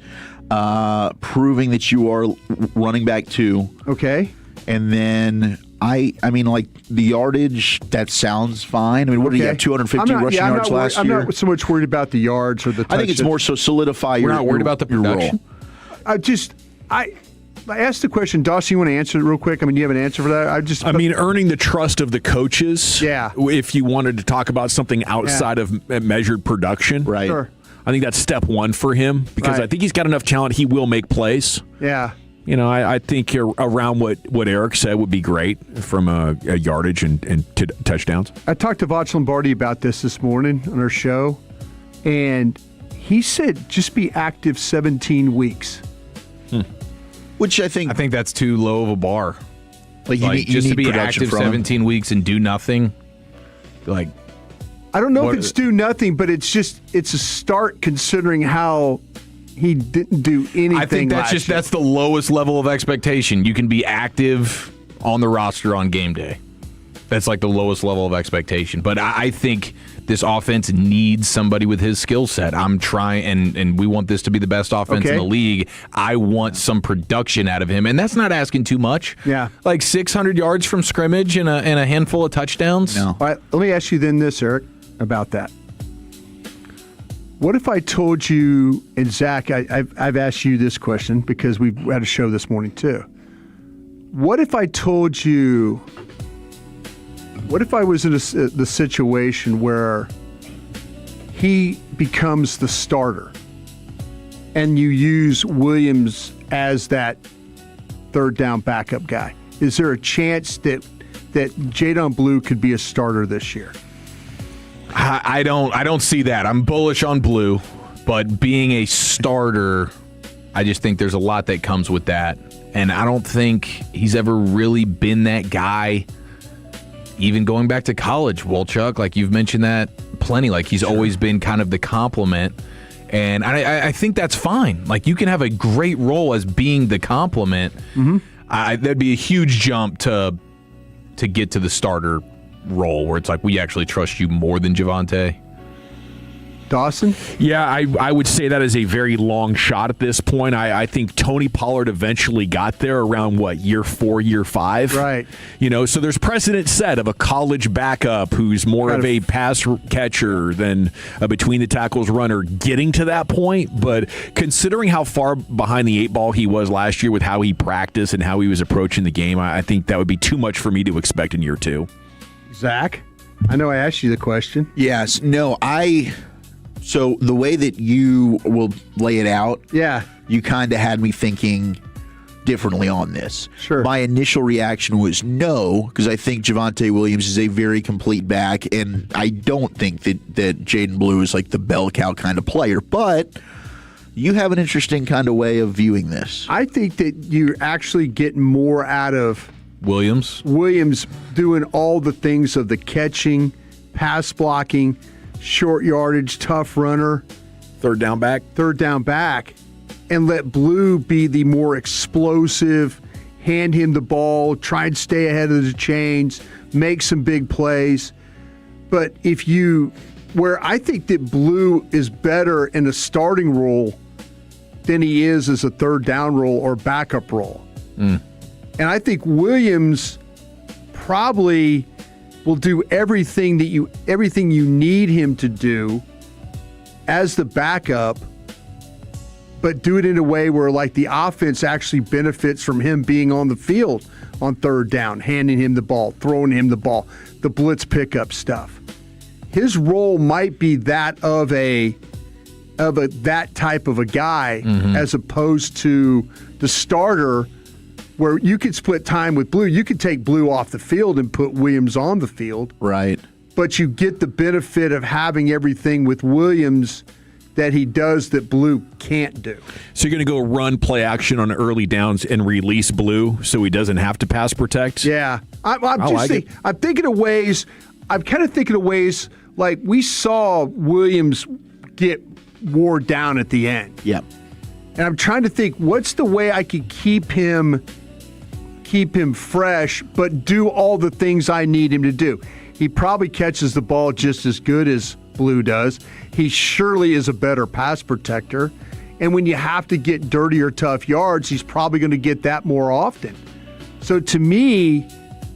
Proving that you are running back 2. Okay. And then I mean, like the yardage, that sounds fine. I mean, what did he have? 250 rushing yards last year? I'm not so much worried about the yards or the touchdowns. I think it's more so solidify your. We're not worried about the production. I asked the question, Dawson, you want to answer it real quick? I mean, do you have an answer for that? I mean, earning the trust of the coaches. Yeah. If you wanted to talk about something outside of measured production. Right. Sure. I think that's step 1 for him because I think he's got enough talent. He will make plays. Yeah. You know, I think around what Eric said would be great from a yardage and touchdowns. I talked to Voch Lombardi about this morning on our show, and he said just be active 17 weeks. Which I think that's too low of a bar. Like you need to be production active from 17 weeks and do nothing. Like, I don't know if it's do nothing, but it's a start considering how he didn't do anything. I think that's the lowest level of expectation. You can be active on the roster on game day. That's like the lowest level of expectation. But I think this offense needs somebody with his skill set. I'm trying, and we want this to be the best offense in the league. I want some production out of him, and that's not asking too much. Yeah, like 600 yards from scrimmage and a handful of touchdowns. No. All right, let me ask you then this, Eric, about that. What if I told you, and Zach, I've asked you this question because we've had a show this morning too. What if I told you, what if I was in the situation where he becomes the starter and you use Williams as that third down backup guy? Is there a chance that Jadon Blue could be a starter this year? I don't see that. I'm bullish on Blue, but being a starter, I just think there's a lot that comes with that. And I don't think he's ever really been that guy, even going back to college, Wolchuk. Like you've mentioned that plenty. Like he's always been kind of the complement. And I think that's fine. Like you can have a great role as being the complement. Mm-hmm. That'd be a huge jump to get to the starter role where it's like we actually trust you more than Javonte. Dawson? Yeah, I would say that is a very long shot at this point. I think Tony Pollard eventually got there around, year 4, year 5? Right. You know, so there's precedent set of a college backup who's more of a pass catcher than a between-the-tackles runner getting to that point. But considering how far behind the 8 ball he was last year with how he practiced and how he was approaching the game, I think that would be too much for me to expect in year 2. Zach? I know I asked you the question. Yes. No, So the way that you will lay it out, you kind of had me thinking differently on this. Sure. My initial reaction was no, because I think Javonte Williams is a very complete back, and I don't think that Jadon Blue is like the bell cow kind of player. But you have an interesting kind of way of viewing this. I think that you actually get more out of Williams doing all the things of the catching, pass blocking, short yardage, tough runner. Third down back, and let Blue be the more explosive, hand him the ball, try and stay ahead of the chains, make some big plays. But where I think that Blue is better in a starting role than he is as a third down role or backup role. And I think Williams probably will do everything you need him to do as the backup, but do it in a way where like the offense actually benefits from him being on the field on third down, handing him the ball, throwing him the ball, the blitz pickup stuff. His role might be that of that type of a guy, as opposed to the starter, where you could split time with Blue. You could take Blue off the field and put Williams on the field. Right. But you get the benefit of having everything with Williams that he does that Blue can't do. So you're going to go run play action on early downs and release Blue so he doesn't have to pass protect? Yeah. I'm thinking of ways like we saw Williams get wore down at the end. Yep. And I'm trying to think, what's the way I could keep him fresh, but do all the things I need him to do? He probably catches the ball just as good as Blue does. He surely is a better pass protector. And when you have to get dirty or tough yards, he's probably going to get that more often. So to me,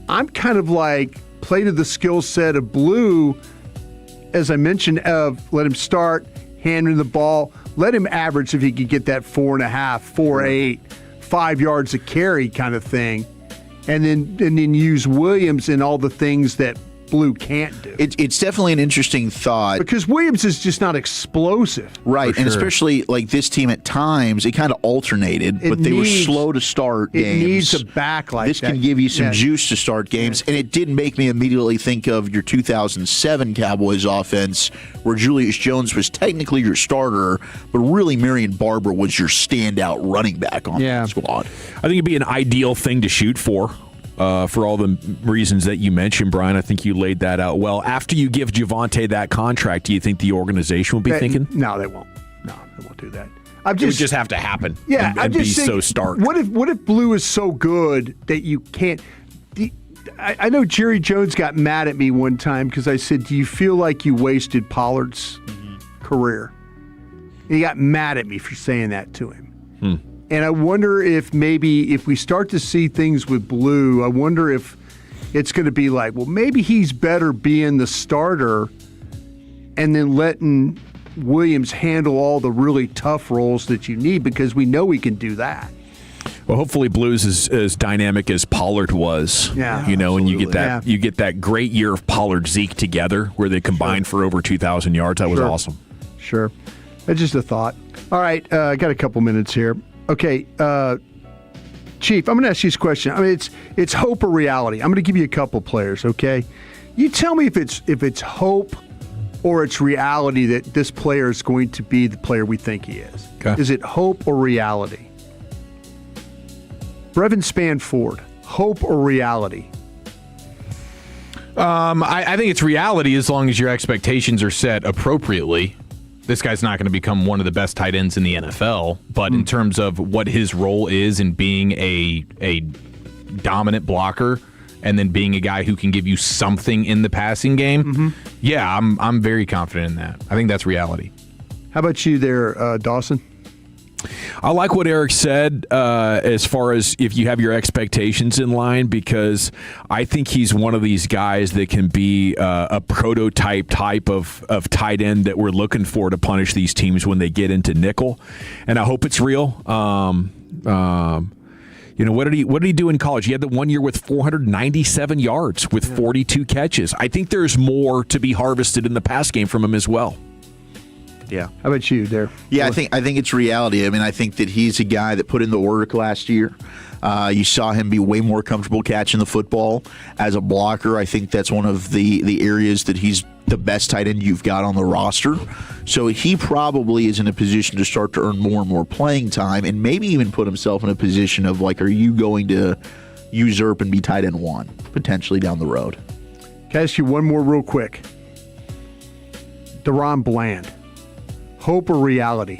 I'm kind of like play to the skill set of Blue, as I mentioned, of let him start, hand him the ball, let him average if he could get that 4.5, 4.8, 5 yards a carry kind of thing, and then use Williams in all the things that Blue can't do. It's definitely an interesting thought. Because Williams is just not explosive. Right, and especially like this team at times, it kind of alternated, but they were slow to start games. It needs a back like this that. Can give you some juice to start games, and it did make me immediately think of your 2007 Cowboys offense, where Julius Jones was technically your starter, but really Marion Barber was your standout running back on the squad. I think it'd be an ideal thing to shoot for all the reasons that you mentioned, Brian. I think you laid that out well. After you give Javonte that contract, do you think the organization will be thinking? No, they won't. No, they won't do that. It would just have to happen. Yeah, and be so stark. What if Blue is so good that you can't? I know Jerry Jones got mad at me one time because I said, "Do you feel like you wasted Pollard's career?" He got mad at me for saying that to him. And I wonder if maybe if we start to see things with Blue, I wonder if it's going to be like, well, maybe he's better being the starter and then letting Williams handle all the really tough roles that you need, because we know he can do that. Well, hopefully Blues is as dynamic as Pollard was. Yeah, and you get that great year of Pollard Zeke together where they combined for over 2,000 yards. That was awesome. Sure. That's just a thought. All right, I got a couple minutes here. Okay, Chief, I'm going to ask you this question. I mean, it's hope or reality. I'm going to give you a couple players, okay? You tell me if it's hope or it's reality that this player is going to be the player we think he is. Okay. Is it hope or reality? Brevin Spanford, hope or reality? I think it's reality as long as your expectations are set appropriately. This guy's not going to become one of the best tight ends in the NFL, but in terms of what his role is in being a dominant blocker and then being a guy who can give you something in the passing game, yeah, I'm very confident in that. I think that's reality. How about you there, Dawson? I like what Eric said as far as if you have your expectations in line, because I think he's one of these guys that can be a prototype type of tight end that we're looking for to punish these teams when they get into nickel. And I hope it's real. What did he do in college? He had the 1 year with 497 yards with 42 catches. I think there's more to be harvested in the pass game from him as well. Yeah. How about you there? Yeah, I think it's reality. I mean, I think that he's a guy that put in the work last year. You saw him be way more comfortable catching the football as a blocker. I think that's one of the areas that he's the best tight end you've got on the roster. So he probably is in a position to start to earn more and more playing time, and maybe even put himself in a position of like, are you going to usurp and be tight end one potentially down the road? Can I ask you one more real quick? DaRon Bland. Hope or reality?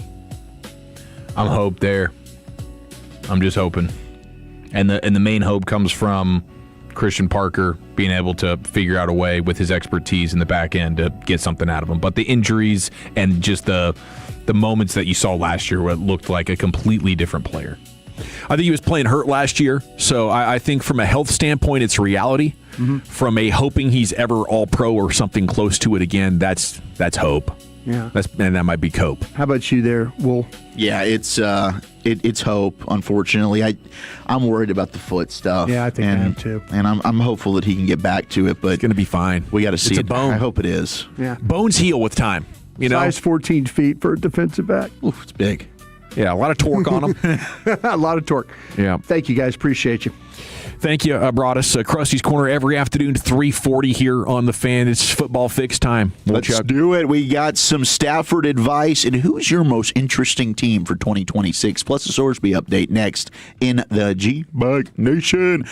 I'm hope there. I'm just hoping. And the main hope comes from Christian Parker being able to figure out a way with his expertise in the back end to get something out of him. But the injuries and just the moments that you saw last year where it looked like a completely different player. I think he was playing hurt last year, so I think from a health standpoint, it's reality. From a hoping he's ever all-pro or something close to it again, that's hope. Yeah. And that might be Cope. How about you there, Will? Yeah, it's hope. Unfortunately, I'm worried about the foot stuff. Yeah, I think I am too. And I'm hopeful that he can get back to it. But it's going to be fine. We got to see It's a it. bone. I hope it is. Yeah. Bones heal with time. Size 14 feet for a defensive back. Oof, it's big. Yeah, a lot of torque on him. A lot of torque. Yeah. Thank you, guys. Appreciate you. Thank you, Broadus. Krusty's Corner every afternoon, 3:40 here on The Fan. It's football fix time. Let's do it. We got some Stafford advice. And who's your most interesting team for 2026? Plus a Sorsby update next in the G-Bug Nation.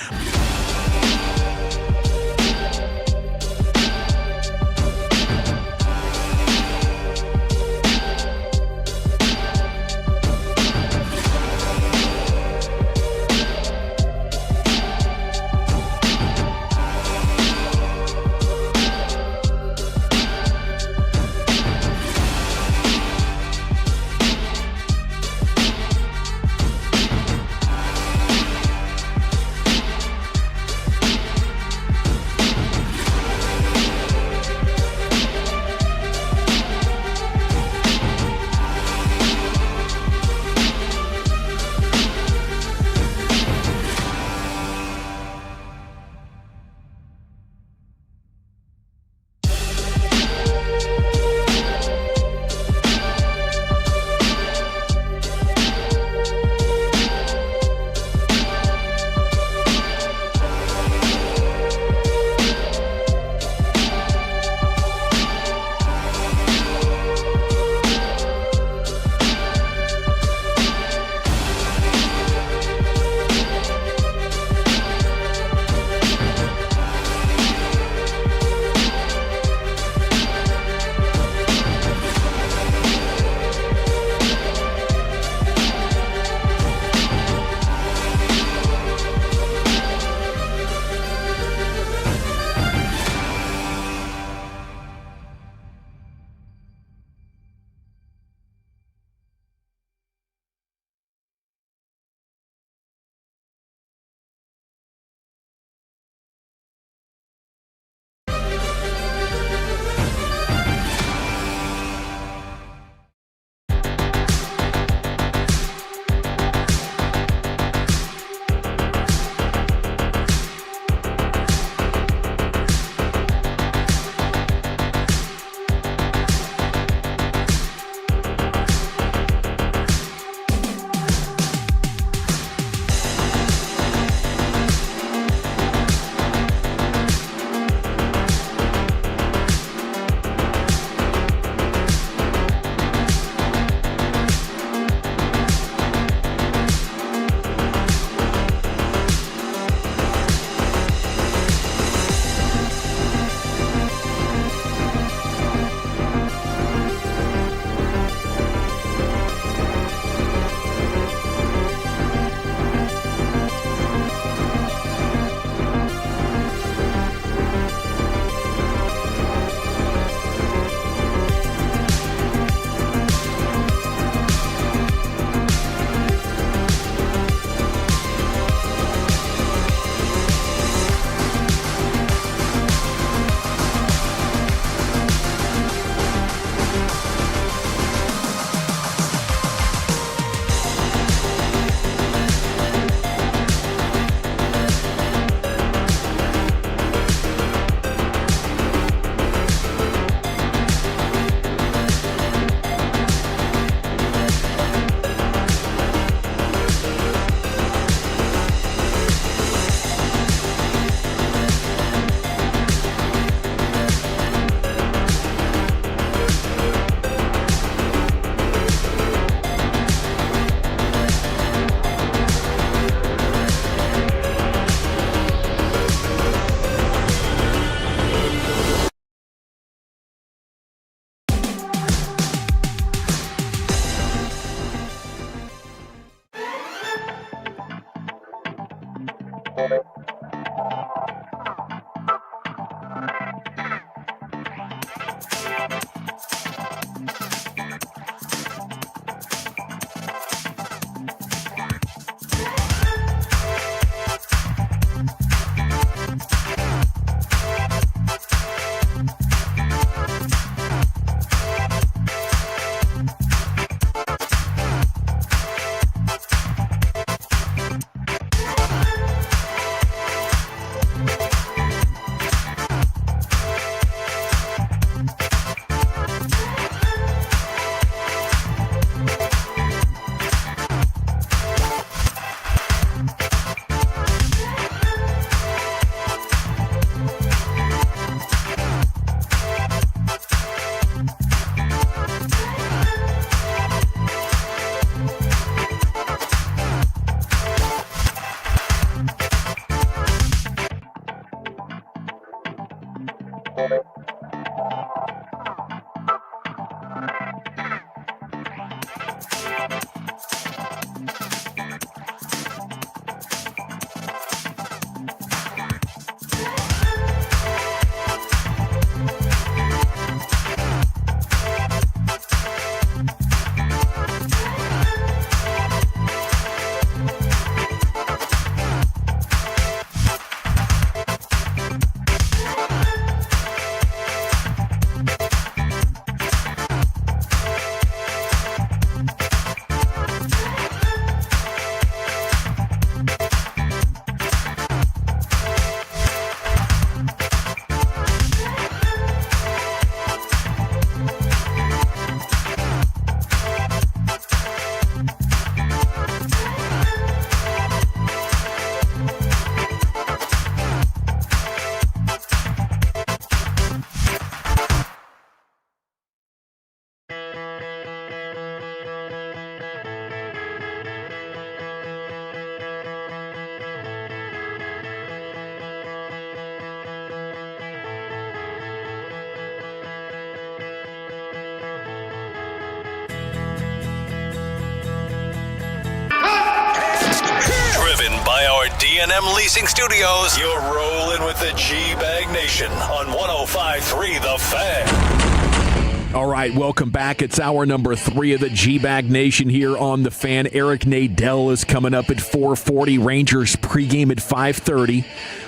D&M Leasing Studios, you're rolling with the G-Bag Nation on 105.3 The Fan. All right, welcome back. It's hour number 3 of the G-Bag Nation here on The Fan. Eric Nadel is coming up at 4:40. Rangers pregame at 5:30.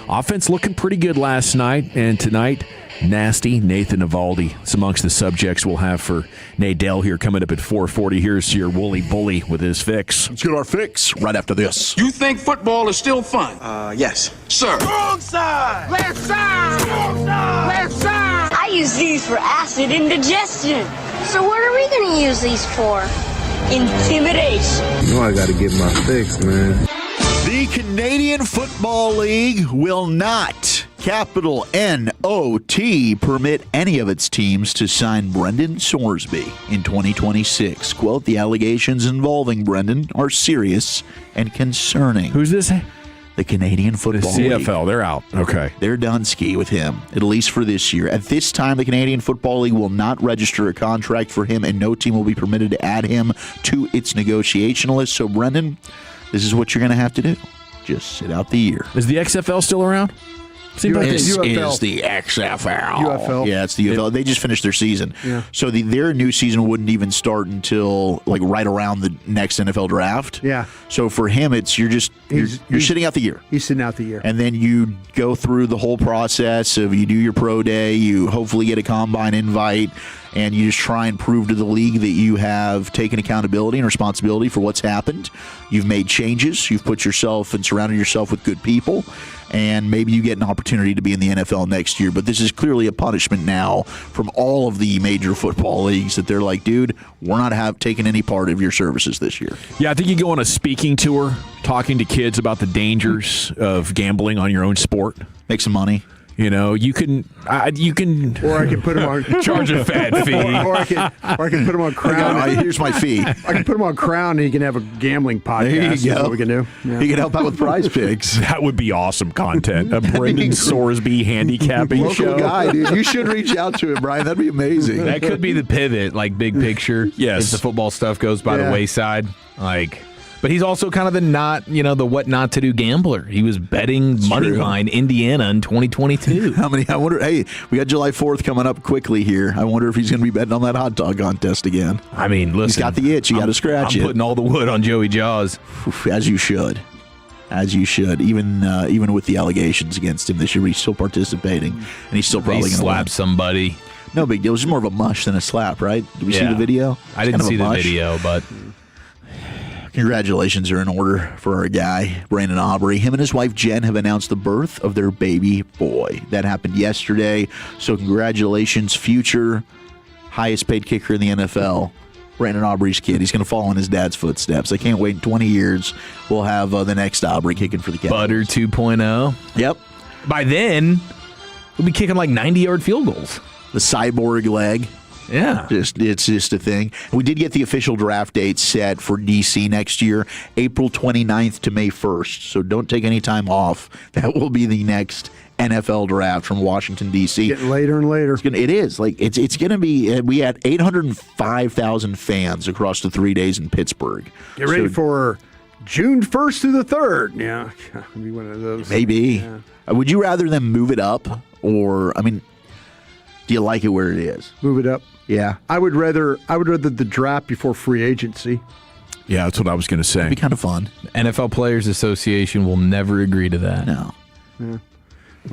Offense looking pretty good last night, and tonight, nasty Nathan Eovaldi. It's amongst the subjects we'll have for Nadel here coming up at 4:40. Here's your Wooly Bully with his fix. Let's get our fix right after this. You think football is still fun? Yes. Sir. Wrong side! Left side! Wrong side! Left side! I use these for acid indigestion. So what are we going to use these for? Intimidation. You know I got to get my fix, man. The Canadian Football League will not, capital N-O-T, permit any of its teams to sign Brendan Sorsby in 2026. Quote, the allegations involving Brendan are serious and concerning. Who's this? The Canadian Football League. CFL, they're out. Okay. They're done ski with him, at least for this year. At this time, the Canadian Football League will not register a contract for him, and no team will be permitted to add him to its negotiation list. So, Brendan, this is what you're going to have to do. Just sit out the year. Is the XFL still around? This is the XFL. UFL. Yeah, it's the UFL. They just finished their season. Yeah. So their new season wouldn't even start until like right around the next NFL draft. Yeah. So for him, it's you're sitting out the year. He's sitting out the year. And then you go through the whole process of you do your pro day, you hopefully get a combine invite, and you just try and prove to the league that you have taken accountability and responsibility for what's happened. You've made changes. You've put yourself and surrounded yourself with good people. And maybe you get an opportunity to be in the NFL next year. But this is clearly a punishment now from all of the major football leagues that they're like, dude, we're not taking any part of your services this year. Yeah, I think you go on a speaking tour talking to kids about the dangers of gambling on your own sport. Make some money. You know, you can, or I can put him on charge a fat fee, or I can put him on Crown. Here's my fee. I can put him on Crown, and he can have a gambling podcast. There you That's go. what we can do. Yeah. He can help out with Prize Picks. That would be awesome content. A Brendan Sorsby handicapping Local show. guy, dude. You should reach out to him, Brian. That'd be amazing. That could be the pivot, like big picture. Yes. If the football stuff goes by the wayside. But he's also kind of the what not to do gambler. He was betting moneyline Indiana in 2022. I wonder, hey, we got July 4th coming up quickly here. I wonder if he's going to be betting on that hot dog contest again. I mean, listen. He's got the itch. You got to scratch I'm it. putting all the wood on Joey Jaws. As you should. As you should. Even with the allegations against him this year, he's still participating. And he's still probably going to slap somebody. No big deal. It was more of a mush than a slap, right? Did we see the video? I didn't see the video, but... Congratulations are in order for our guy, Brandon Aubrey. Him and his wife, Jen, have announced the birth of their baby boy. That happened yesterday. So congratulations, future highest paid kicker in the NFL, Brandon Aubrey's kid. He's going to follow in his dad's footsteps. I can't wait. In 20 years, we'll have the next Aubrey kicking for the Cowboys. Butter 2.0. Yep. By then, we'll be kicking like 90-yard field goals. The cyborg leg. Yeah. It's just a thing. We did get the official draft date set for D.C. next year, April 29th to May 1st. So don't take any time off. That will be the next NFL draft from Washington, D.C. Getting later and later. It is. It's going to be, we had 805,000 fans across the 3 days in Pittsburgh. Get ready for June 1st through the 3rd. Yeah. It'll be one of those. Maybe. Yeah. Would you rather them move it up or, do you like it where it is? Move it up. Yeah. I would rather the draft before free agency. Yeah, that's what I was going to say. It'd be kind of fun. NFL Players Association will never agree to that. No. Yeah.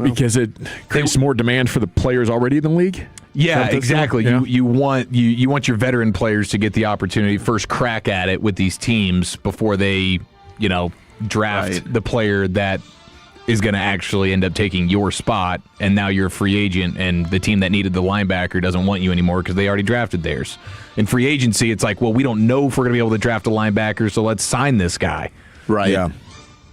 Because it creates more demand for the players already in the league? Yeah, exactly. Yeah. You want your veteran players to get the opportunity, first crack at it with these teams before they, draft the player that is going to actually end up taking your spot, and now you're a free agent, and the team that needed the linebacker doesn't want you anymore because they already drafted theirs. In free agency, it's like, well, we don't know if we're going to be able to draft a linebacker, so let's sign this guy. Right. Yeah.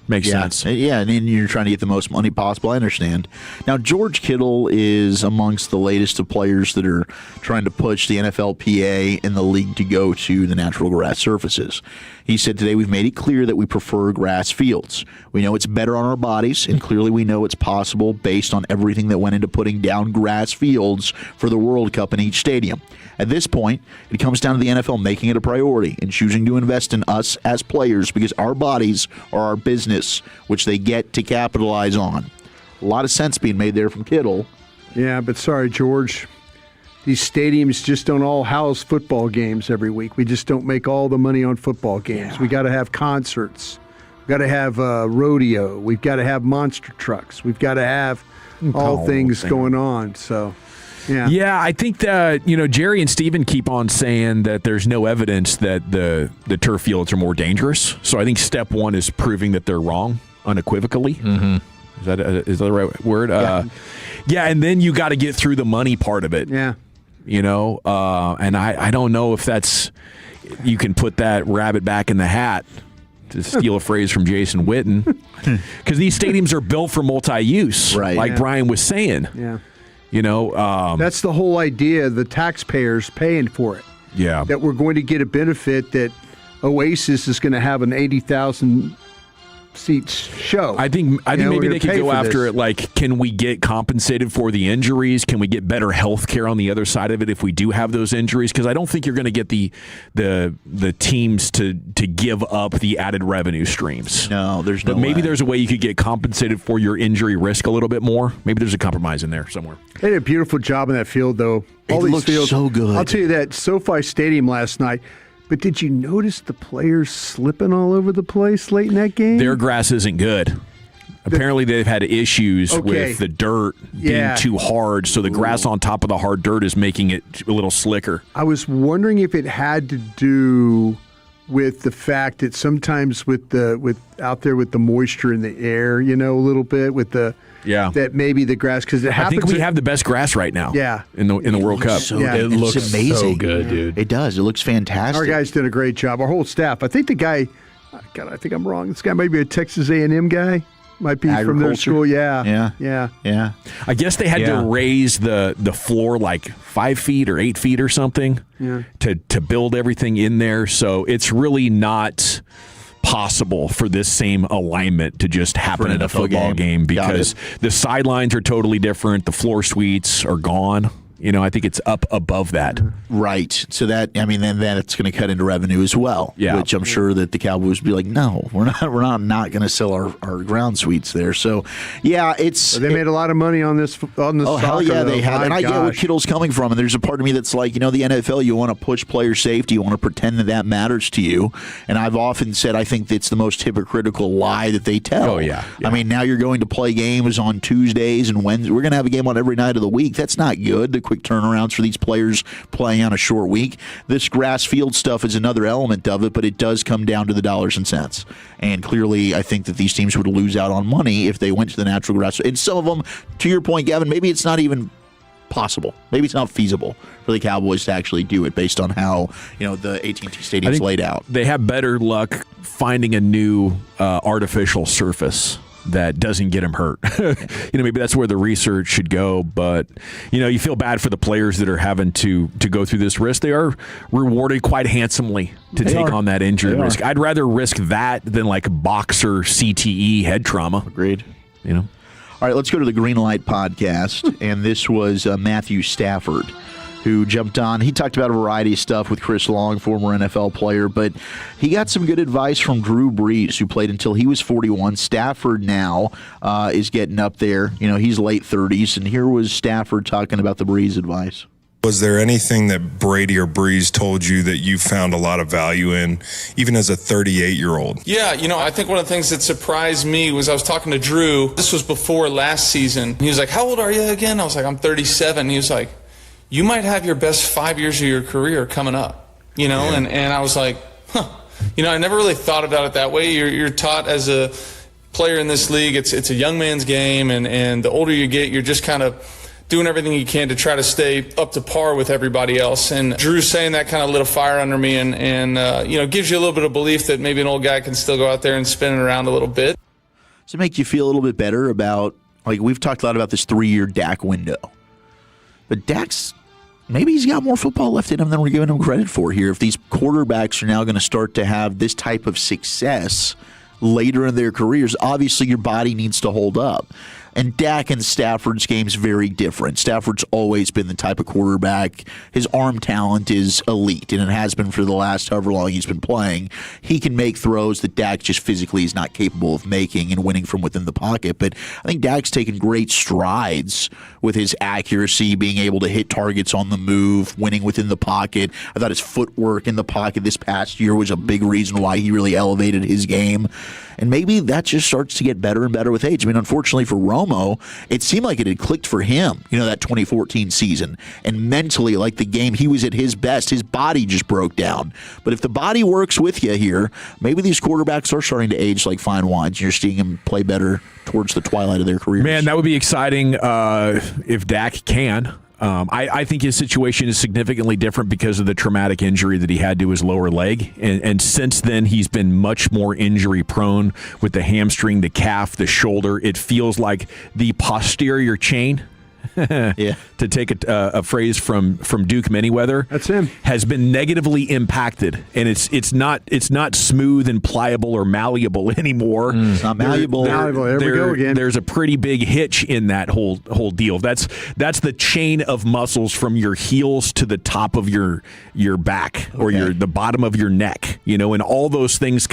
Makes sense. Yeah, and then you're trying to get the most money possible. I understand. Now, George Kittle is amongst the latest of players that are trying to push the NFLPA and the league to go to the natural grass surfaces. He said today, we've made it clear that we prefer grass fields. We know it's better on our bodies, and clearly we know it's possible based on everything that went into putting down grass fields for the World Cup in each stadium. At this point, it comes down to the NFL making it a priority and choosing to invest in us as players because our bodies are our business business, which they get to capitalize on. A lot of sense being made there from Kittle. Yeah, but sorry, George. These stadiums just don't all house football games every week. We just don't make all the money on football games. We got to have concerts. We've got to have rodeo. We've got to have monster trucks. We've got to have all things going on. So, yeah, I think that Jerry and Steven keep on saying that there's no evidence that the turf fields are more dangerous. So I think step one is proving that they're wrong unequivocally. Mm-hmm. Is that the right word? Yeah, and then you got to get through the money part of it. Yeah. And I don't know if that's you can put that rabbit back in the hat, to steal a phrase from Jason Witten, because these stadiums are built for multi-use, right? Like Brian was saying. Yeah. That's the whole idea. The taxpayers paying for it. Yeah. That we're going to get a benefit that Oasis is going to have an 80,000 seats show. I think maybe they could go after it. Like, can we get compensated for the injuries? Can we get better health care on the other side of it if we do have those injuries? Because I don't think you're going to get the teams to give up the added revenue streams. No, there's no. But maybe way. there's a way you could get compensated for your injury risk a little bit more. Maybe there's a compromise in there somewhere. They did a beautiful job in that field, though. All these fields so good. I'll tell you that SoFi Stadium last night. But did you notice the players slipping all over the place late in that game? Their grass isn't good. Apparently, they've had issues with the dirt being too hard, so the grass on top of the hard dirt is making it a little slicker. I was wondering if it had to do with the fact that sometimes with out there with the moisture in the air, a little bit with the that maybe the grass, because it happens. I think we have the best grass right now. Yeah. in the World Cup. It looks amazing. So good, dude. It does. It looks fantastic. Our guys did a great job. Our whole staff. I think the guy. God, I think I'm wrong. This guy might be a Texas A&M guy. Might be from their school. Yeah. I guess they had to raise the floor like 5 feet or 8 feet or something to build everything in there. So it's really not possible for this same alignment to just happen in a football game because the sidelines are totally different. The floor suites are gone. I think it's up above that. Right. So then that's going to cut into revenue as well. Yeah. Which I'm sure that the Cowboys would be like, no, we're not going to sell our ground suites there. So, yeah, they made a lot of money on this. Oh, hell yeah, they have. And I get where Kittle's coming from. And there's a part of me that's like, the NFL, you want to push player safety. You want to pretend that matters to you. And I've often said I think it's the most hypocritical lie that they tell. Oh, yeah. I mean, now you're going to play games on Tuesdays and Wednesdays. We're going to have a game on every night of the week. That's not good. The quick turnarounds for these players playing on a short week. This grass field stuff is another element of it, but it does come down to the dollars and cents. And clearly, I think that these teams would lose out on money if they went to the natural grass. And some of them, to your point, Gavin, maybe it's not even possible. Maybe it's not feasible for the Cowboys to actually do it based on how the AT&T Stadium's laid out. They have better luck finding a new artificial surface that doesn't get them hurt. Maybe that's where the research should go. But, you feel bad for the players that are having to go through this risk. They are rewarded quite handsomely to take on that injury risk. I'd rather risk that than like boxer CTE head trauma. Agreed. All right, let's go to the Green Light podcast. And this was Matthew Stafford, who jumped on. He talked about a variety of stuff with Chris Long, former NFL player, but he got some good advice from Drew Brees, who played until he was 41. Stafford now is getting up there. He's late 30s, and here was Stafford talking about the Brees advice. Was there anything that Brady or Brees told you that you found a lot of value in, even as a 38-year-old? Yeah, I think one of the things that surprised me was I was talking to Drew. This was before last season. He was like, how old are you again? I was like, I'm 37. He was like, you might have your best 5 years of your career coming up, and I was like, I never really thought about it that way. You're taught as a player in this league, it's a young man's game, and the older you get, you're just kind of doing everything you can to try to stay up to par with everybody else. And Drew saying that kind of lit a fire under me and gives you a little bit of belief that maybe an old guy can still go out there and spin it around a little bit. Does it make you feel a little bit better about, we've talked a lot about this 3-year Dak window, but Dak's maybe he's got more football left in him than we're giving him credit for here. If these quarterbacks are now going to start to have this type of success later in their careers, obviously your body needs to hold up. And Dak and Stafford's game's very different. Stafford's always been the type of quarterback. His arm talent is elite, and it has been for the last however long he's been playing. He can make throws that Dak just physically is not capable of making and winning from within the pocket. But I think Dak's taken great strides with his accuracy, being able to hit targets on the move, winning within the pocket. I thought his footwork in the pocket this past year was a big reason why he really elevated his game. And maybe that just starts to get better and better with age. I mean, unfortunately for Romo, it seemed like it had clicked for him, that 2014 season. And mentally, like the game, he was at his best. His body just broke down. But if the body works with you here, maybe these quarterbacks are starting to age like fine wines. You're seeing them play better towards the twilight of their careers. Man, that would be exciting if Dak can. I think his situation is significantly different because of the traumatic injury that he had to his lower leg. And since then, he's been much more injury prone with the hamstring, the calf, the shoulder. It feels like the posterior chain. Yeah. To take a phrase from Duke Manyweather, that's him, has been negatively impacted, and it's not smooth and pliable or malleable anymore. It's not malleable. There we go again. There's a pretty big hitch in that whole deal. That's the chain of muscles from your heels to the top of your back or the bottom of your neck. And all those things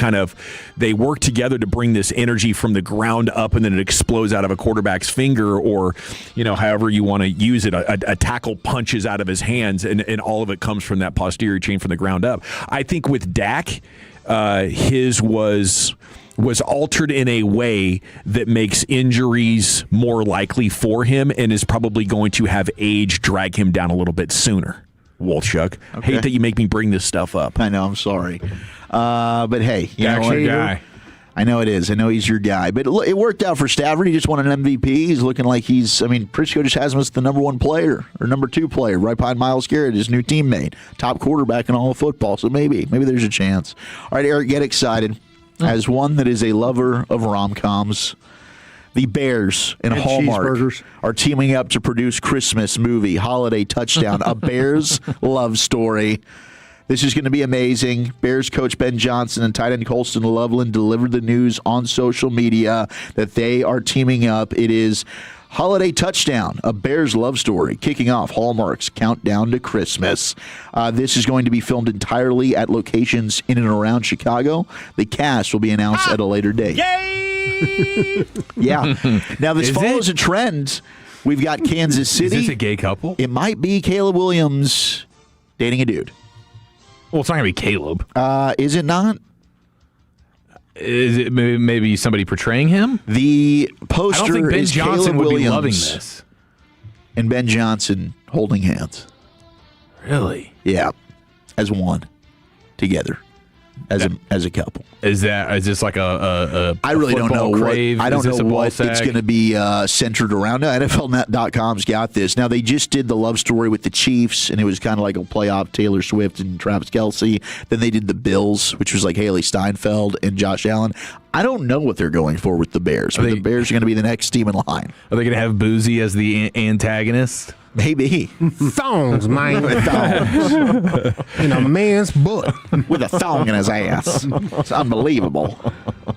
they work together to bring this energy from the ground up, and then it explodes out of a quarterback's finger, or however you want to use it. A tackle punches out of his hands, and all of it comes from that posterior chain from the ground up. I think with Dak, his was altered in a way that makes injuries more likely for him, and is probably going to have age drag him down a little bit sooner. Wolchuk, hate that you make me bring this stuff up. I know, I'm sorry. But hey, Dak's your guy. I know it is. I know he's your guy. But it worked out for Stafford. He just won an MVP. He's looking like Prisco just has him as the number one player or number two player, right behind Myles Garrett, his new teammate, top quarterback in all of football. So maybe there's a chance. All right, Eric, get excited. As one that is a lover of rom-coms, the Bears and Hallmark are teaming up to produce Christmas movie, Holiday Touchdown, a Bears love story. This is going to be amazing. Bears coach Ben Johnson and tight end Colston Loveland delivered the news on social media that they are teaming up. It is Holiday Touchdown, a Bears love story, kicking off Hallmark's countdown to Christmas. This is going to be filmed entirely at locations in and around Chicago. The cast will be announced at a later date. Yay! Yeah. Now, this follows a trend. We've got Kansas City. Is this a gay couple? It might be Caleb Williams dating a dude. Well, it's not going to be Caleb. Is it not? Is it maybe somebody portraying him? The poster I don't think Ben is Johnson Caleb would Williams be loving this. and Ben Johnson holding Really? Yeah, as one, together, as a couple. Is this like a I really don't know crave? I don't know what it's going to be centered around. No, NFLnet.com's got this. Now, they just did the love story with the Chiefs, and it was kind of like a playoff Taylor Swift and Travis Kelce. Then they did the Bills, which was like Haley Steinfeld and Josh Allen. I don't know what they're going for with the Bears. The Bears are going to be the next team in line. Are they going to have Boozy as the antagonist? Maybe. Thongs, man. Thongs. In a man's butt. With a thong in his ass. It's unbelievable.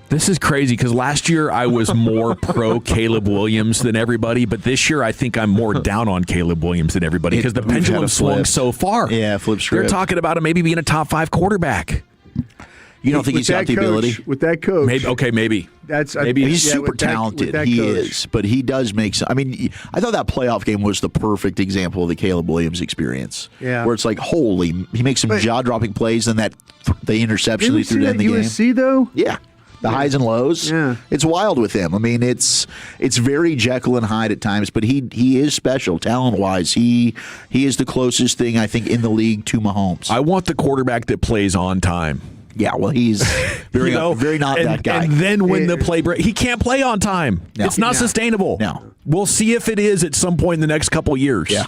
This is crazy because last year I was more pro Caleb Williams than everybody, but this year I think I'm more down on Caleb Williams than everybody because the pendulum swung so far. Yeah, flip script. They're talking about him maybe being a top 5 quarterback. You don't think he's got the ability? With that coach. Maybe. Maybe he's super talented. He is, but he does make some. I mean, I thought that playoff game was the perfect example of the Caleb Williams experience. Yeah. Where it's like, holy, he makes some jaw-dropping plays, and the interception he threw to end the game. USC though? Yeah. The highs and lows. Yeah. It's wild with him. I mean, it's very Jekyll and Hyde at times, but he is special talent-wise. He is the closest thing, I think, in the league to Mahomes. I want the quarterback that plays on time. Yeah, well, he's very not that guy. And then when the play break, he can't play on time. No. It's not sustainable. No. We'll see if it is at some point in the next couple years. Yeah.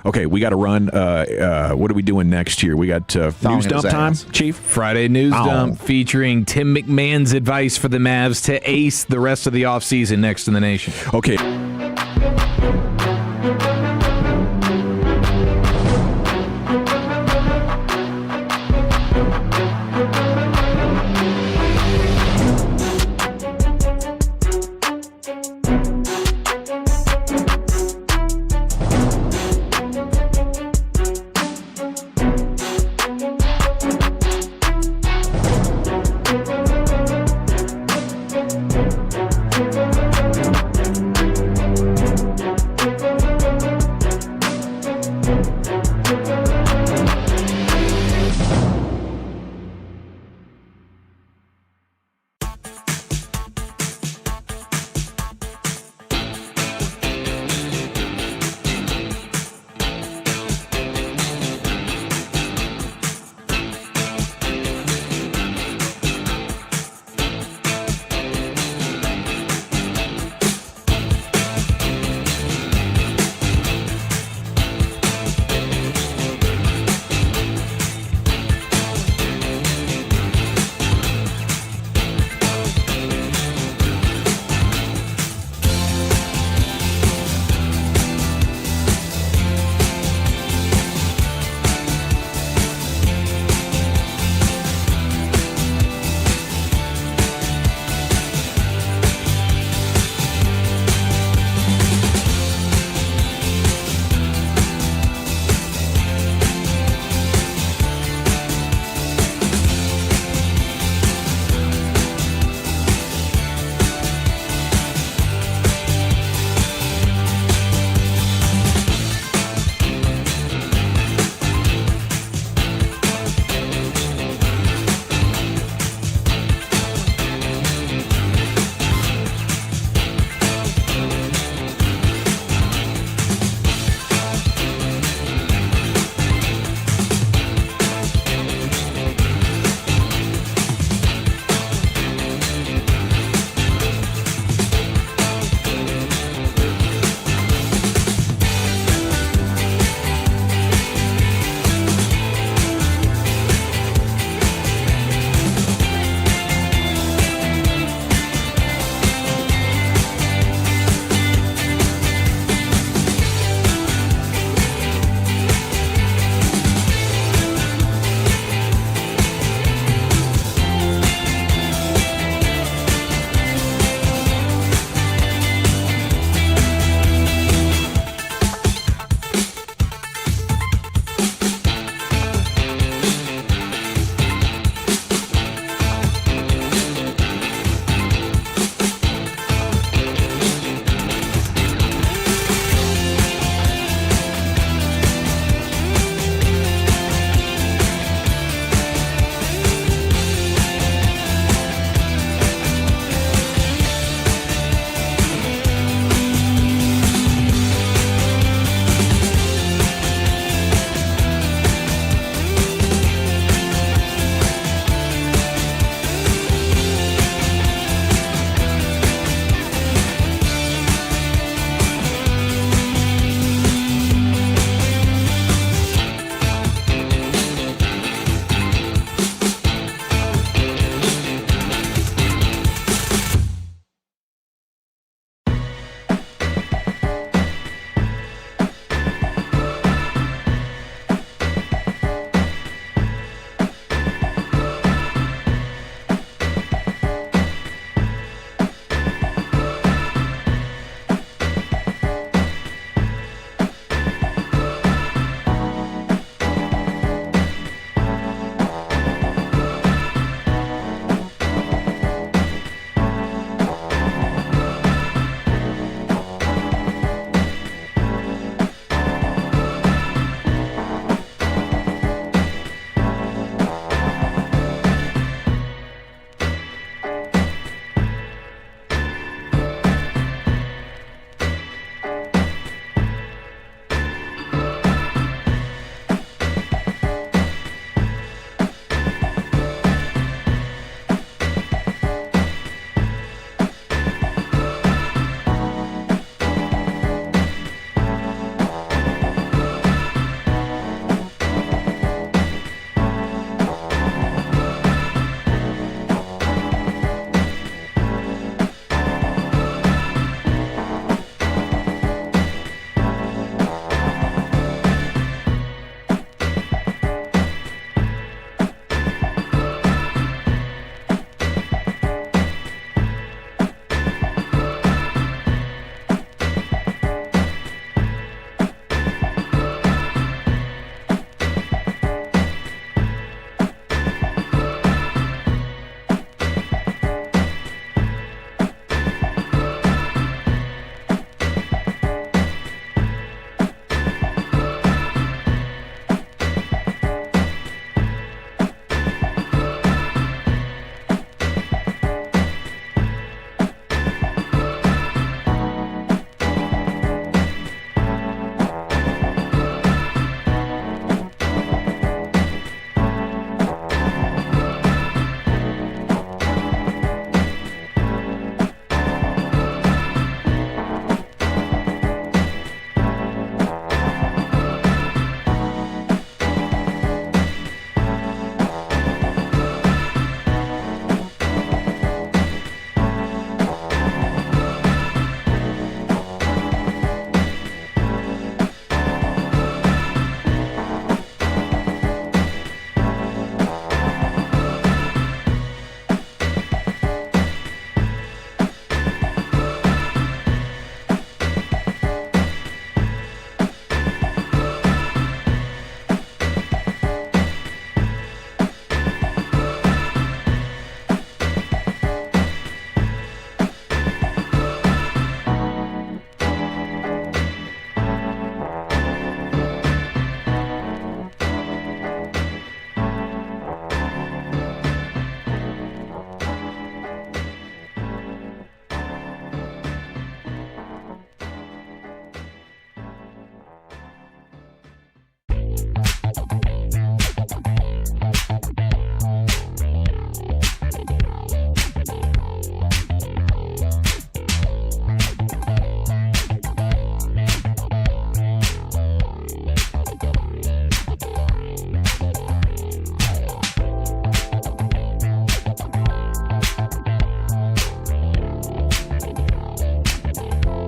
Okay, we got to run. What are we doing next year? We got news dump time, Chief? Friday news dump featuring Tim McMahon's advice for the Mavs to ace the rest of the offseason next in the nation. Okay.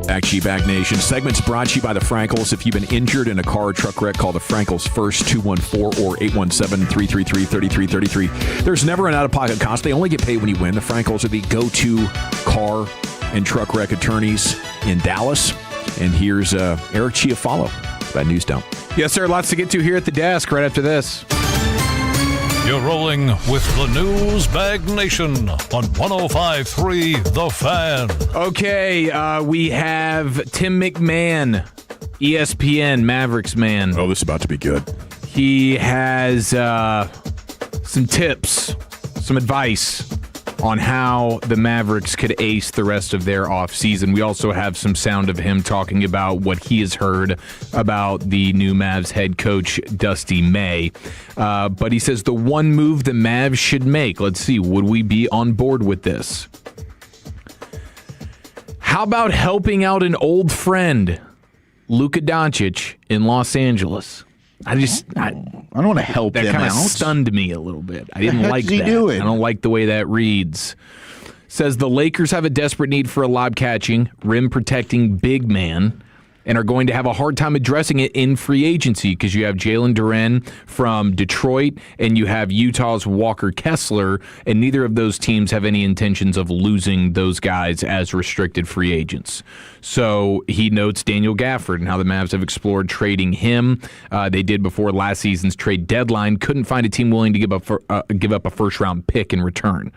Back to you, Back Nation. Segment's brought to you by the Frankels. If you've been injured in a car or truck wreck, call the Frankels first, 214 or 817-333-3333. There's never an out-of-pocket cost. They only get paid when you win. The Frankels are the go-to car and truck wreck attorneys in Dallas. And here's Eric Chiafalo. That news dump. Yes, sir. Lots to get to here at the desk right after this. You're rolling with the News Bag Nation on 105.3 The Fan. Okay, we have Tim McMahon, ESPN Mavericks man. Oh, this is about to be good. He has some tips, some advice on how the Mavericks could ace the rest of their offseason. We also have some sound of him talking about what he has heard about the new Mavs head coach, Dusty May. But he says the one move the Mavs should make, let's see, would we be on board with this? How about helping out an old friend, Luka Doncic, in Los Angeles? I don't want to help him out. That kind of stunned me a little bit. I didn't like that. He doing? I don't like the way that reads. Says the Lakers have a desperate need for a lob-catching, rim-protecting big man and are going to have a hard time addressing it in free agency because you have Jalen Duren from Detroit and you have Utah's Walker Kessler, and neither of those teams have any intentions of losing those guys as restricted free agents. So he notes Daniel Gafford and how the Mavs have explored trading him. They did before last season's trade deadline. Couldn't find a team willing to give up a first-round pick in return.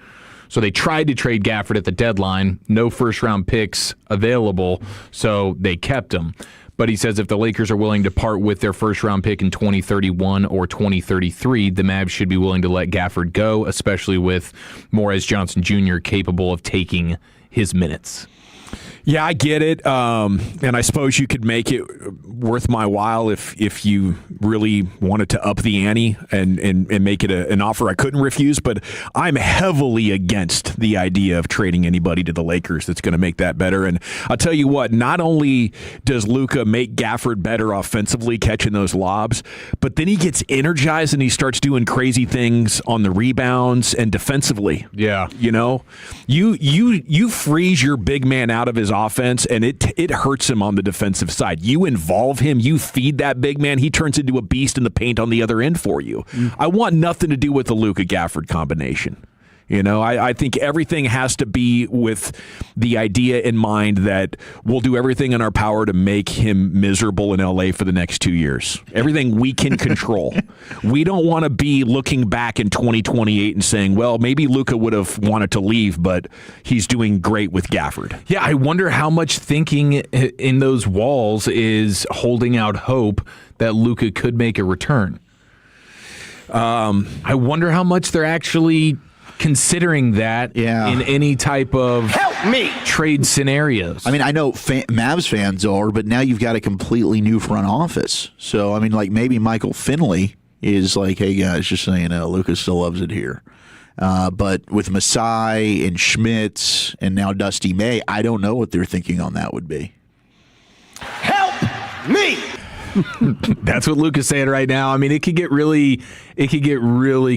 So they tried to trade Gafford at the deadline. No first-round picks available, so they kept him. But he says if the Lakers are willing to part with their first-round pick in 2031 or 2033, the Mavs should be willing to let Gafford go, especially with Morez Johnson Jr. capable of taking his minutes. Yeah, I get it, and I suppose you could make it worth my while if you really wanted to up the ante and make it an offer I couldn't refuse, but I'm heavily against the idea of trading anybody to the Lakers that's going to make that better. And I'll tell you what, not only does Luka make Gafford better offensively catching those lobs, but then he gets energized and he starts doing crazy things on the rebounds and defensively. Yeah. You know, you freeze your big man out of his offense, and it hurts him on the defensive side. You involve him, you feed that big man, he turns into a beast in the paint on the other end for you. I want nothing to do with the Luka Gafford combination. You know, I think everything has to be with the idea in mind that we'll do everything in our power to make him miserable in LA for the next 2 years. Everything we can control. We don't want to be looking back in 2028 and saying, well, maybe Luka would have wanted to leave, but he's doing great with Gafford. Yeah, I wonder how much thinking in those walls is holding out hope that Luka could make a return. I wonder how much they're actually considering that in any type of trade scenarios. I mean, I know Mavs fans are, but now you've got a completely new front office. So, I mean, like maybe Michael Finley is like, hey, guys, just so you know, Lucas still loves it here. But with Masai and Schmitz and now Dusty May, I don't know what their thinking on that would be. Help me! That's what Luka's saying right now. I mean, it could get really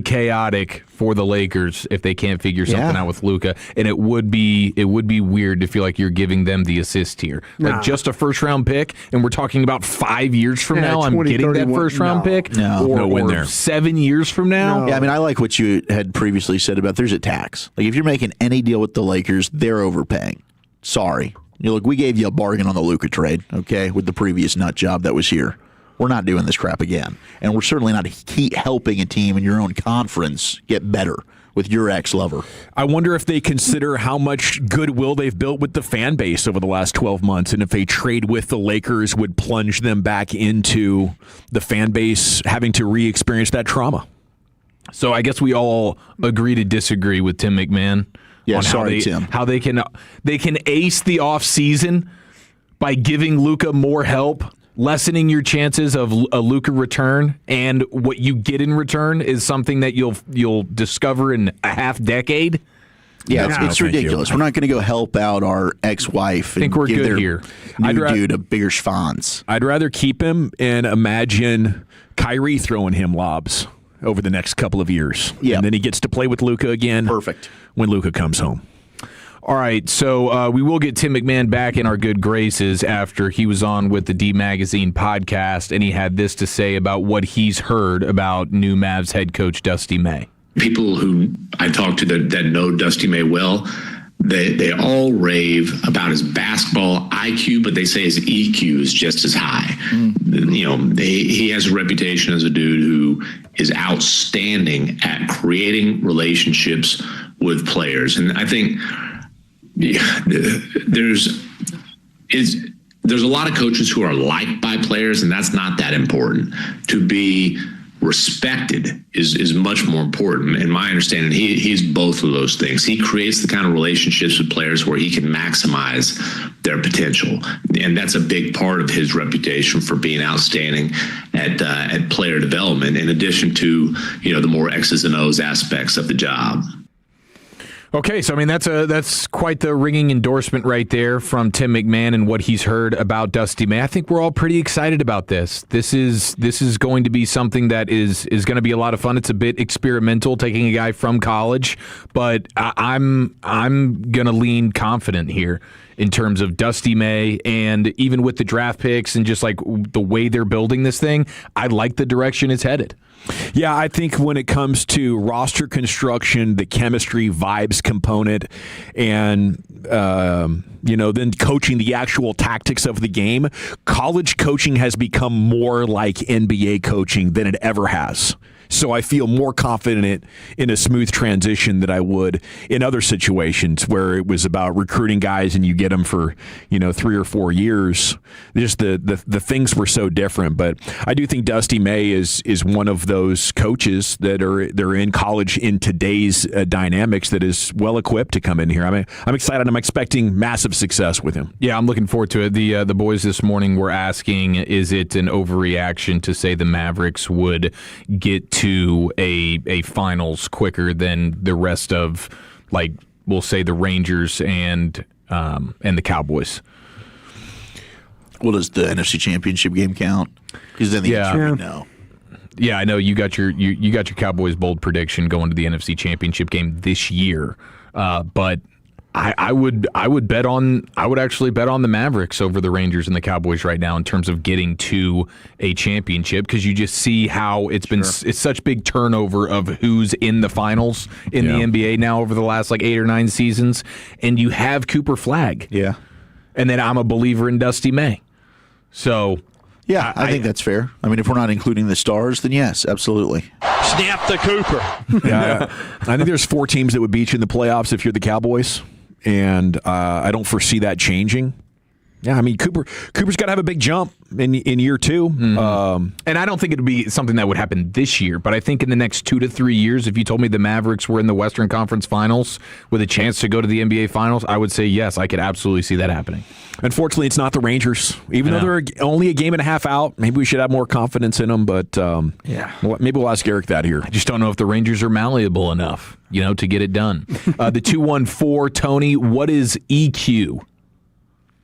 chaotic for the Lakers if they can't figure something out with Luka, and it would be weird to feel like you're giving them the assist here, like just a first round pick, and we're talking about 5 years from now. I'm getting that first round pick, or 7 years from now. Yeah, I mean, I like what you had previously said about there's a tax. Like if you're making any deal with the Lakers, they're overpaying. Sorry. Look, we gave you a bargain on the Luka trade, okay, with the previous nut job that was here. We're not doing this crap again. And we're certainly not helping a team in your own conference get better with your ex-lover. I wonder if they consider how much goodwill they've built with the fan base over the last 12 months, and if a trade with the Lakers would plunge them back into the fan base having to re-experience that trauma. So I guess we all agree to disagree with Tim McMahon. Yeah, on Tim. How they can ace the offseason by giving Luka more help, lessening your chances of a Luka return, and what you get in return is something that you'll discover in a half decade. Yeah, it's ridiculous. We're not going to go help out our ex-wife. I think we're good here. New dude a bigger schwanz. I'd rather keep him and imagine Kyrie throwing him lobs over the next couple of years. Yeah. And then he gets to play with Luka again. Perfect. When Luka comes home. All right, so we will get Tim McMahon back in our good graces after he was on with the D Magazine podcast, and he had this to say about what he's heard about new Mavs head coach Dusty May. People who I talk to that know Dusty May well, they all rave about his basketball IQ, but they say his EQ is just as high. He has a reputation as a dude who is outstanding at creating relationships with players. And I think there's a lot of coaches who are liked by players, and that's not that important. To be respected is much more important. In my understanding, he's both of those things. He creates the kind of relationships with players where he can maximize their potential, and that's a big part of his reputation for being outstanding at player development, in addition to the more X's and O's aspects of the job. Okay, so I mean that's quite the ringing endorsement right there from Tim McMahon and what he's heard about Dusty May. I think we're all pretty excited about this. This is going to be something that is going to be a lot of fun. It's a bit experimental, taking a guy from college, but I'm going to lean confident here in terms of Dusty May, and even with the draft picks and just like the way they're building this thing, I like the direction it's headed. Yeah, I think when it comes to roster construction, the chemistry, vibes component, and then coaching the actual tactics of the game, college coaching has become more like NBA coaching than it ever has. So I feel more confident in a smooth transition than I would in other situations where it was about recruiting guys and you get them for 3 or 4 years. Just the things were so different. But I do think Dusty May is one of those coaches they're in college in today's dynamics that is well equipped to come in here. I'm excited. I'm expecting massive success with him. Yeah, I'm looking forward to it. The boys this morning were asking, is it an overreaction to say the Mavericks would get to a finals quicker than the rest of, like, we'll say the Rangers and the Cowboys? Well, does the NFC Championship game count? Because then the answer would be no. Yeah, I know you got your Cowboys bold prediction going to the NFC Championship game this year, but I would actually bet on the Mavericks over the Rangers and the Cowboys right now in terms of getting to a championship, because you just see how it's been it's such big turnover of who's in the finals in the NBA now over the last 8 or 9 seasons, and you have Cooper Flagg. Yeah. And then I'm a believer in Dusty May. So yeah, I think that's fair. I mean, if we're not including the stars, then yes, absolutely. Snap the Cooper. Yeah, I think there's 4 teams that would beat you in the playoffs if you're the Cowboys. And I don't foresee that changing. Yeah, I mean, Cooper's got to have a big jump in year 2. Mm-hmm. And I don't think it would be something that would happen this year, but I think in the next 2 to 3 years, if you told me the Mavericks were in the Western Conference Finals with a chance to go to the NBA Finals, I would say yes, I could absolutely see that happening. Unfortunately, it's not the Rangers. Even though they're only a game and a half out, maybe we should have more confidence in them, but maybe we'll ask Eric that here. I just don't know if the Rangers are malleable enough, to get it done. The 214, Tony, what is EQ?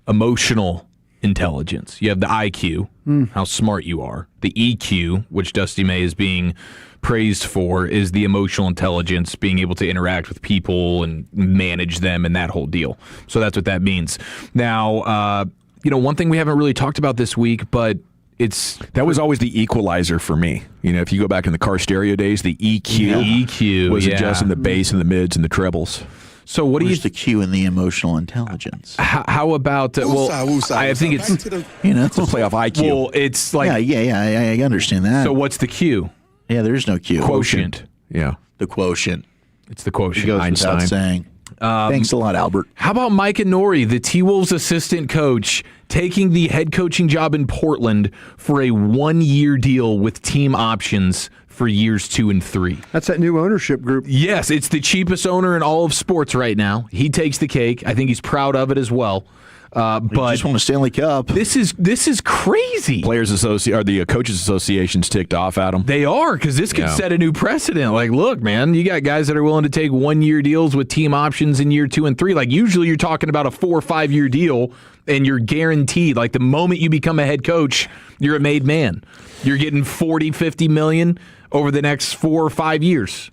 Emotional intelligence. You have the IQ, how smart you are. The EQ, which Dusty May is being praised for, is the emotional intelligence, being able to interact with people and manage them and that whole deal. So that's what that means. Now, one thing we haven't really talked about this week, but that was always the equalizer for me. If you go back in the car stereo days, the EQ was adjusting the bass and the mids and the trebles. So what Where's the Q in the emotional intelligence? How about I think it's it's a playoff IQ. Well, it's like I understand that. So what's the Q? Yeah, there is no Q. Quotient. Yeah, the quotient. It's the quotient. It goes Einstein. without saying. Thanks a lot, Albert. How about Mike Inori, the T-Wolves assistant coach, taking the head coaching job in Portland for a 1-year deal with team options for years 2 and 3? That's that new ownership group. Yes, it's the cheapest owner in all of sports right now. He takes the cake. I think he's proud of it as well. But just won a Stanley Cup. This is crazy. The Coaches Association's ticked off at him. They are, because this could set a new precedent. Like, look, man, you got guys that are willing to take 1-year deals with team options in year 2 and 3. Like, usually you're talking about a 4 or 5 year deal, and you're guaranteed. Like, the moment you become a head coach, you're a made man. You're getting $40, $50 million over the next 4 or 5 years.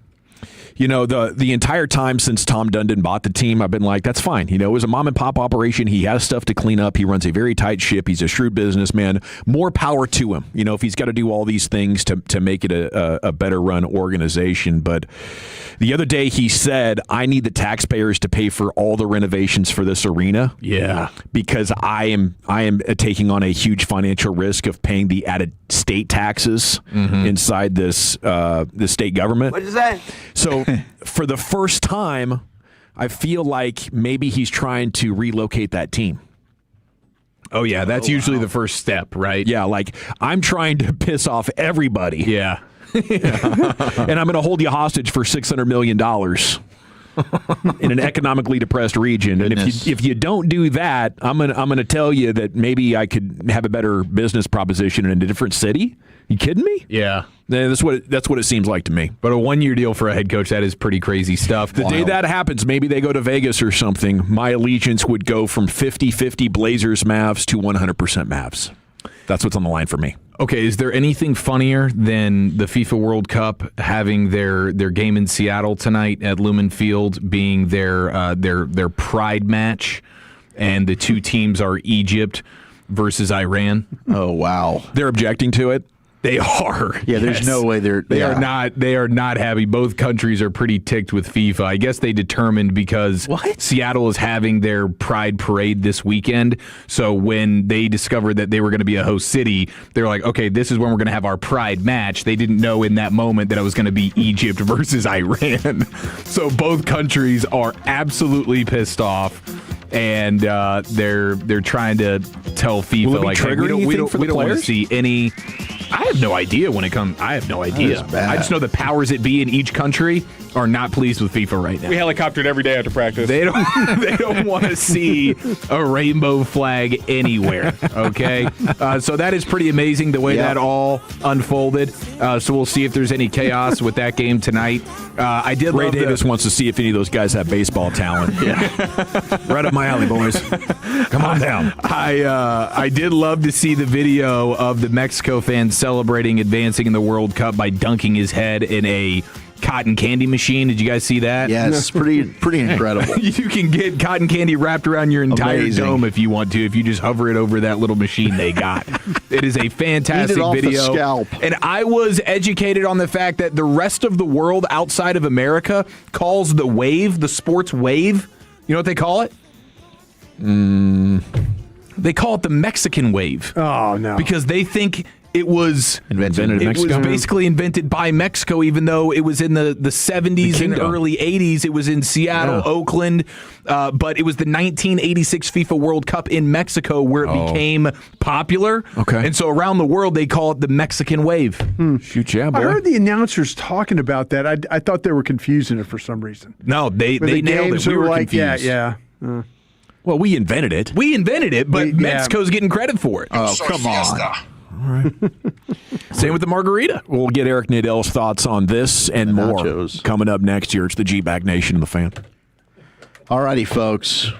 You know, the entire time since Tom Dundon bought the team, I've been like, that's fine. You know, it was a mom and pop operation. He has stuff to clean up. He runs a very tight ship. He's a shrewd businessman. More power to him. You know, if he's got to do all these things to make it a better run organization. But the other day he said, I need the taxpayers to pay for all the renovations for this arena. Yeah. Because I am taking on a huge financial risk of paying the added state taxes inside this the state government. What is that? So for the first time, I feel like maybe he's trying to relocate that team. Oh, yeah. That's usually the first step, right? Yeah, like I'm trying to piss off everybody. Yeah. And I'm going to hold you hostage for $600 million in an economically depressed region. Goodness. And if you don't do that, I'm going to tell you that maybe I could have a better business proposition in a different city. You kidding me? Yeah. That's what it seems like to me. But a 1-year deal for a head coach, that is pretty crazy stuff. The day that happens, maybe they go to Vegas or something, my allegiance would go from 50-50 Blazers Mavs to 100% Mavs. That's what's on the line for me. Okay, is there anything funnier than the FIFA World Cup having their game in Seattle tonight at Lumen Field being their pride match, and the two teams are Egypt versus Iran? Oh, wow. They're objecting to it? They are. Yeah, there's no way They are not happy. Both countries are pretty ticked with FIFA. I guess they determined because Seattle is having their Pride Parade this weekend. So when they discovered that they were going to be a host city, they were like, okay, this is when we're going to have our Pride match. They didn't know in that moment that it was going to be Egypt versus Iran. So both countries are absolutely pissed off. And they're trying to tell FIFA like, hey, we don't want to see any. I have no idea when it comes. I have no idea. I just know the powers that be in each country are not pleased with FIFA right now. We helicoptered every day after practice. They don't want to see a rainbow flag anywhere. Okay, so that is pretty amazing the way that all unfolded. So we'll see if there's any chaos with that game tonight. I did. Ray Davis wants to see if any of those guys have baseball talent. Yeah, right up my alley, boys. Come on down. I did love to see the video of the Mexico fan celebrating advancing in the World Cup by dunking his head in a cotton candy machine. Did you guys see that? Yeah, it's pretty incredible. You can get cotton candy wrapped around your entire dome if you want to, if you just hover it over that little machine they got. It is a fantastic video. The scalp. And I was educated on the fact that the rest of the world outside of America calls the wave, the sports wave, you know what they call it? They call it the Mexican wave. Oh, no. Because they think it was invented in Mexico. It was basically invented by Mexico, even though it was in the 70s and early 80s. It was in Seattle, Oakland, but it was the 1986 FIFA World Cup in Mexico where it became popular. Okay. And so around the world, they call it the Mexican wave. Shoot, yeah, boy. I heard the announcers talking about that. I thought they were confusing it for some reason. No, they nailed it. We were like, confused. yeah. Well, we invented it. We invented it, but Mexico's getting credit for it. Oh, come on. All right. Same with the margarita. We'll get Eric Nadell's thoughts on this and more coming up next year. It's the G-Bag Nation and the Fan. All righty, folks.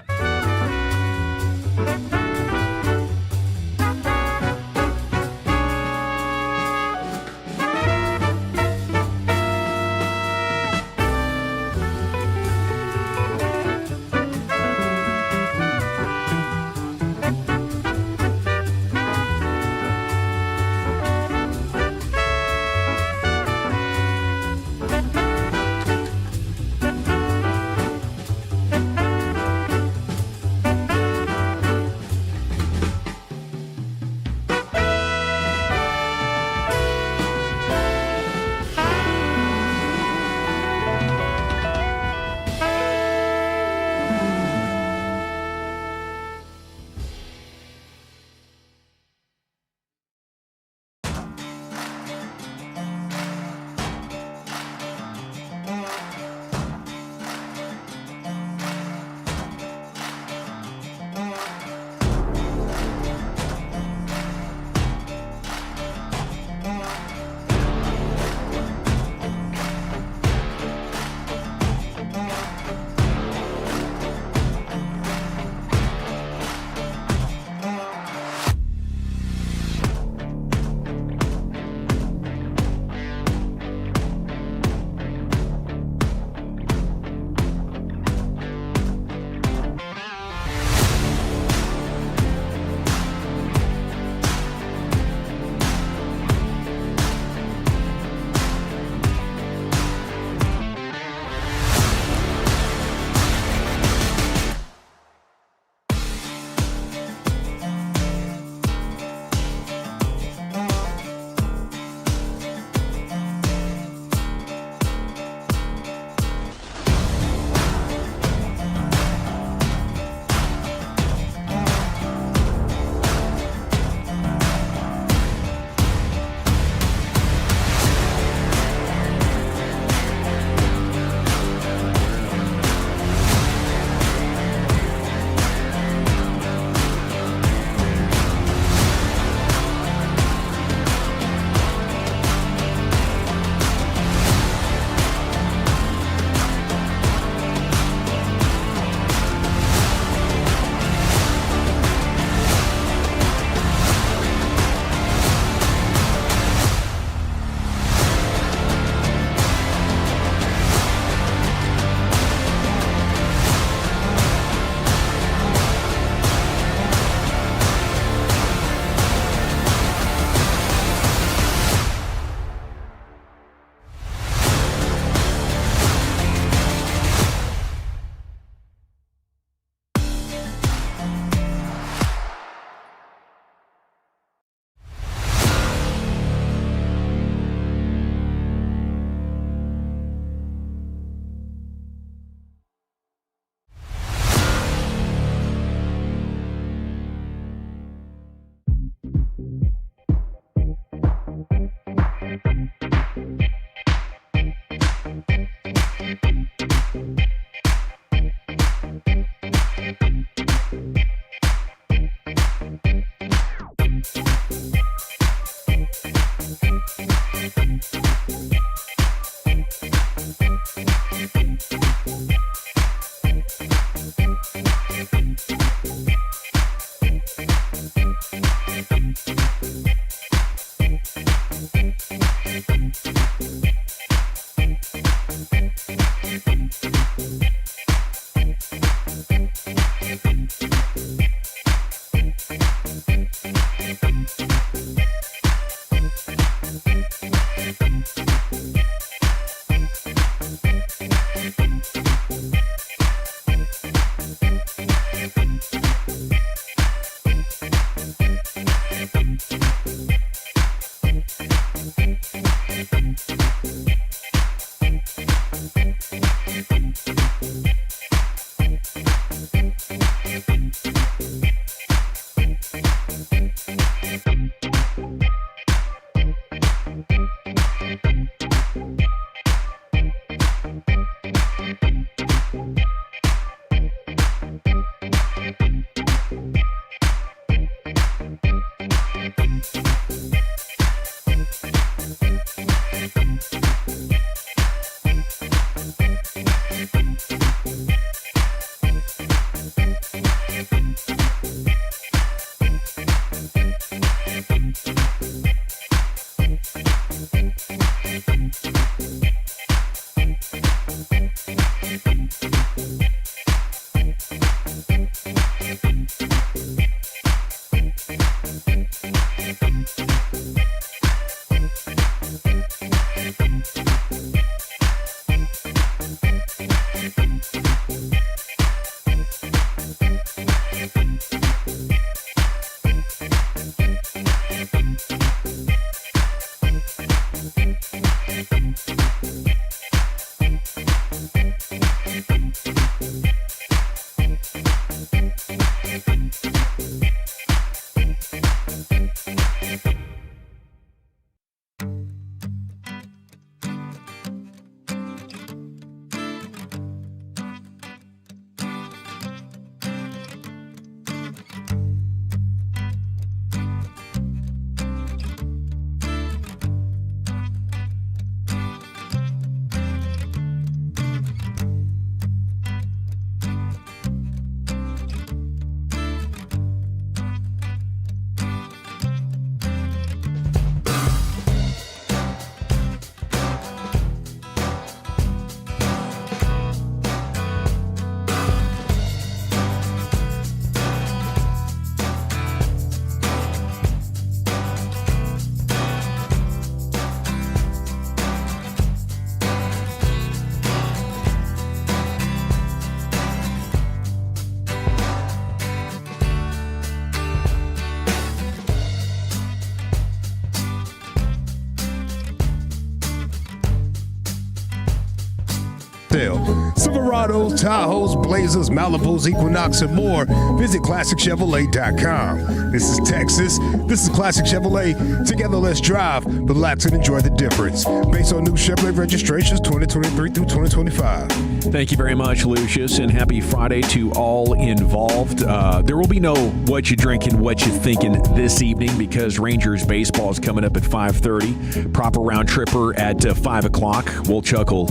Silverados, Tahoes, Blazers, Malibus, Equinox, and more. Visit ClassicChevrolet.com. This is Texas. This is Classic Chevrolet. Together, let's drive, relax, and enjoy the difference. Based on new Chevrolet registrations 2023 through 2025. Thank you very much, Lucius, and happy Friday to all involved. There will be no what you drinking, what you thinking this evening because Rangers baseball is coming up at 5:30. Proper round tripper at 5 o'clock. Chuck will,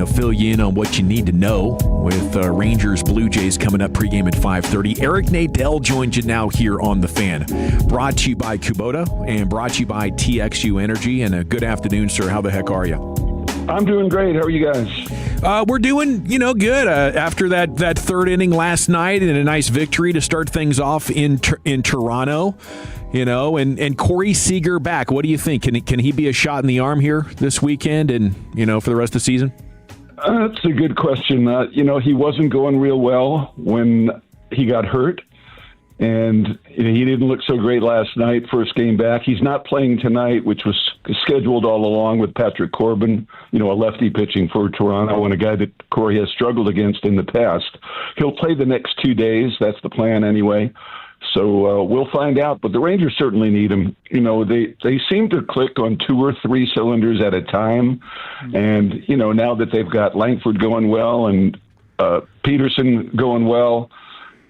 fill you in on what you need to know with Rangers Blue Jays coming up pregame at 5:30. Eric Nadel joins you now here on The Fan. Brought to you by Kubota and brought to you by TXU Energy. And a good afternoon, sir. How the heck are you? I'm doing great. How are you guys? We're doing, good. After that third inning last night and a nice victory to start things off in Toronto, and Corey Seager back. What do you think? Can he be a shot in the arm here this weekend and, for the rest of the season? That's a good question. He wasn't going real well when he got hurt. And he didn't look so great last night, first game back. He's not playing tonight, which was scheduled all along with Patrick Corbin, a lefty pitching for Toronto and a guy that Corey has struggled against in the past. He'll play the next 2 days. That's the plan anyway. So we'll find out. But the Rangers certainly need him. They seem to click on 2 or 3 cylinders at a time. And, now that they've got Langford going well and Peterson going well,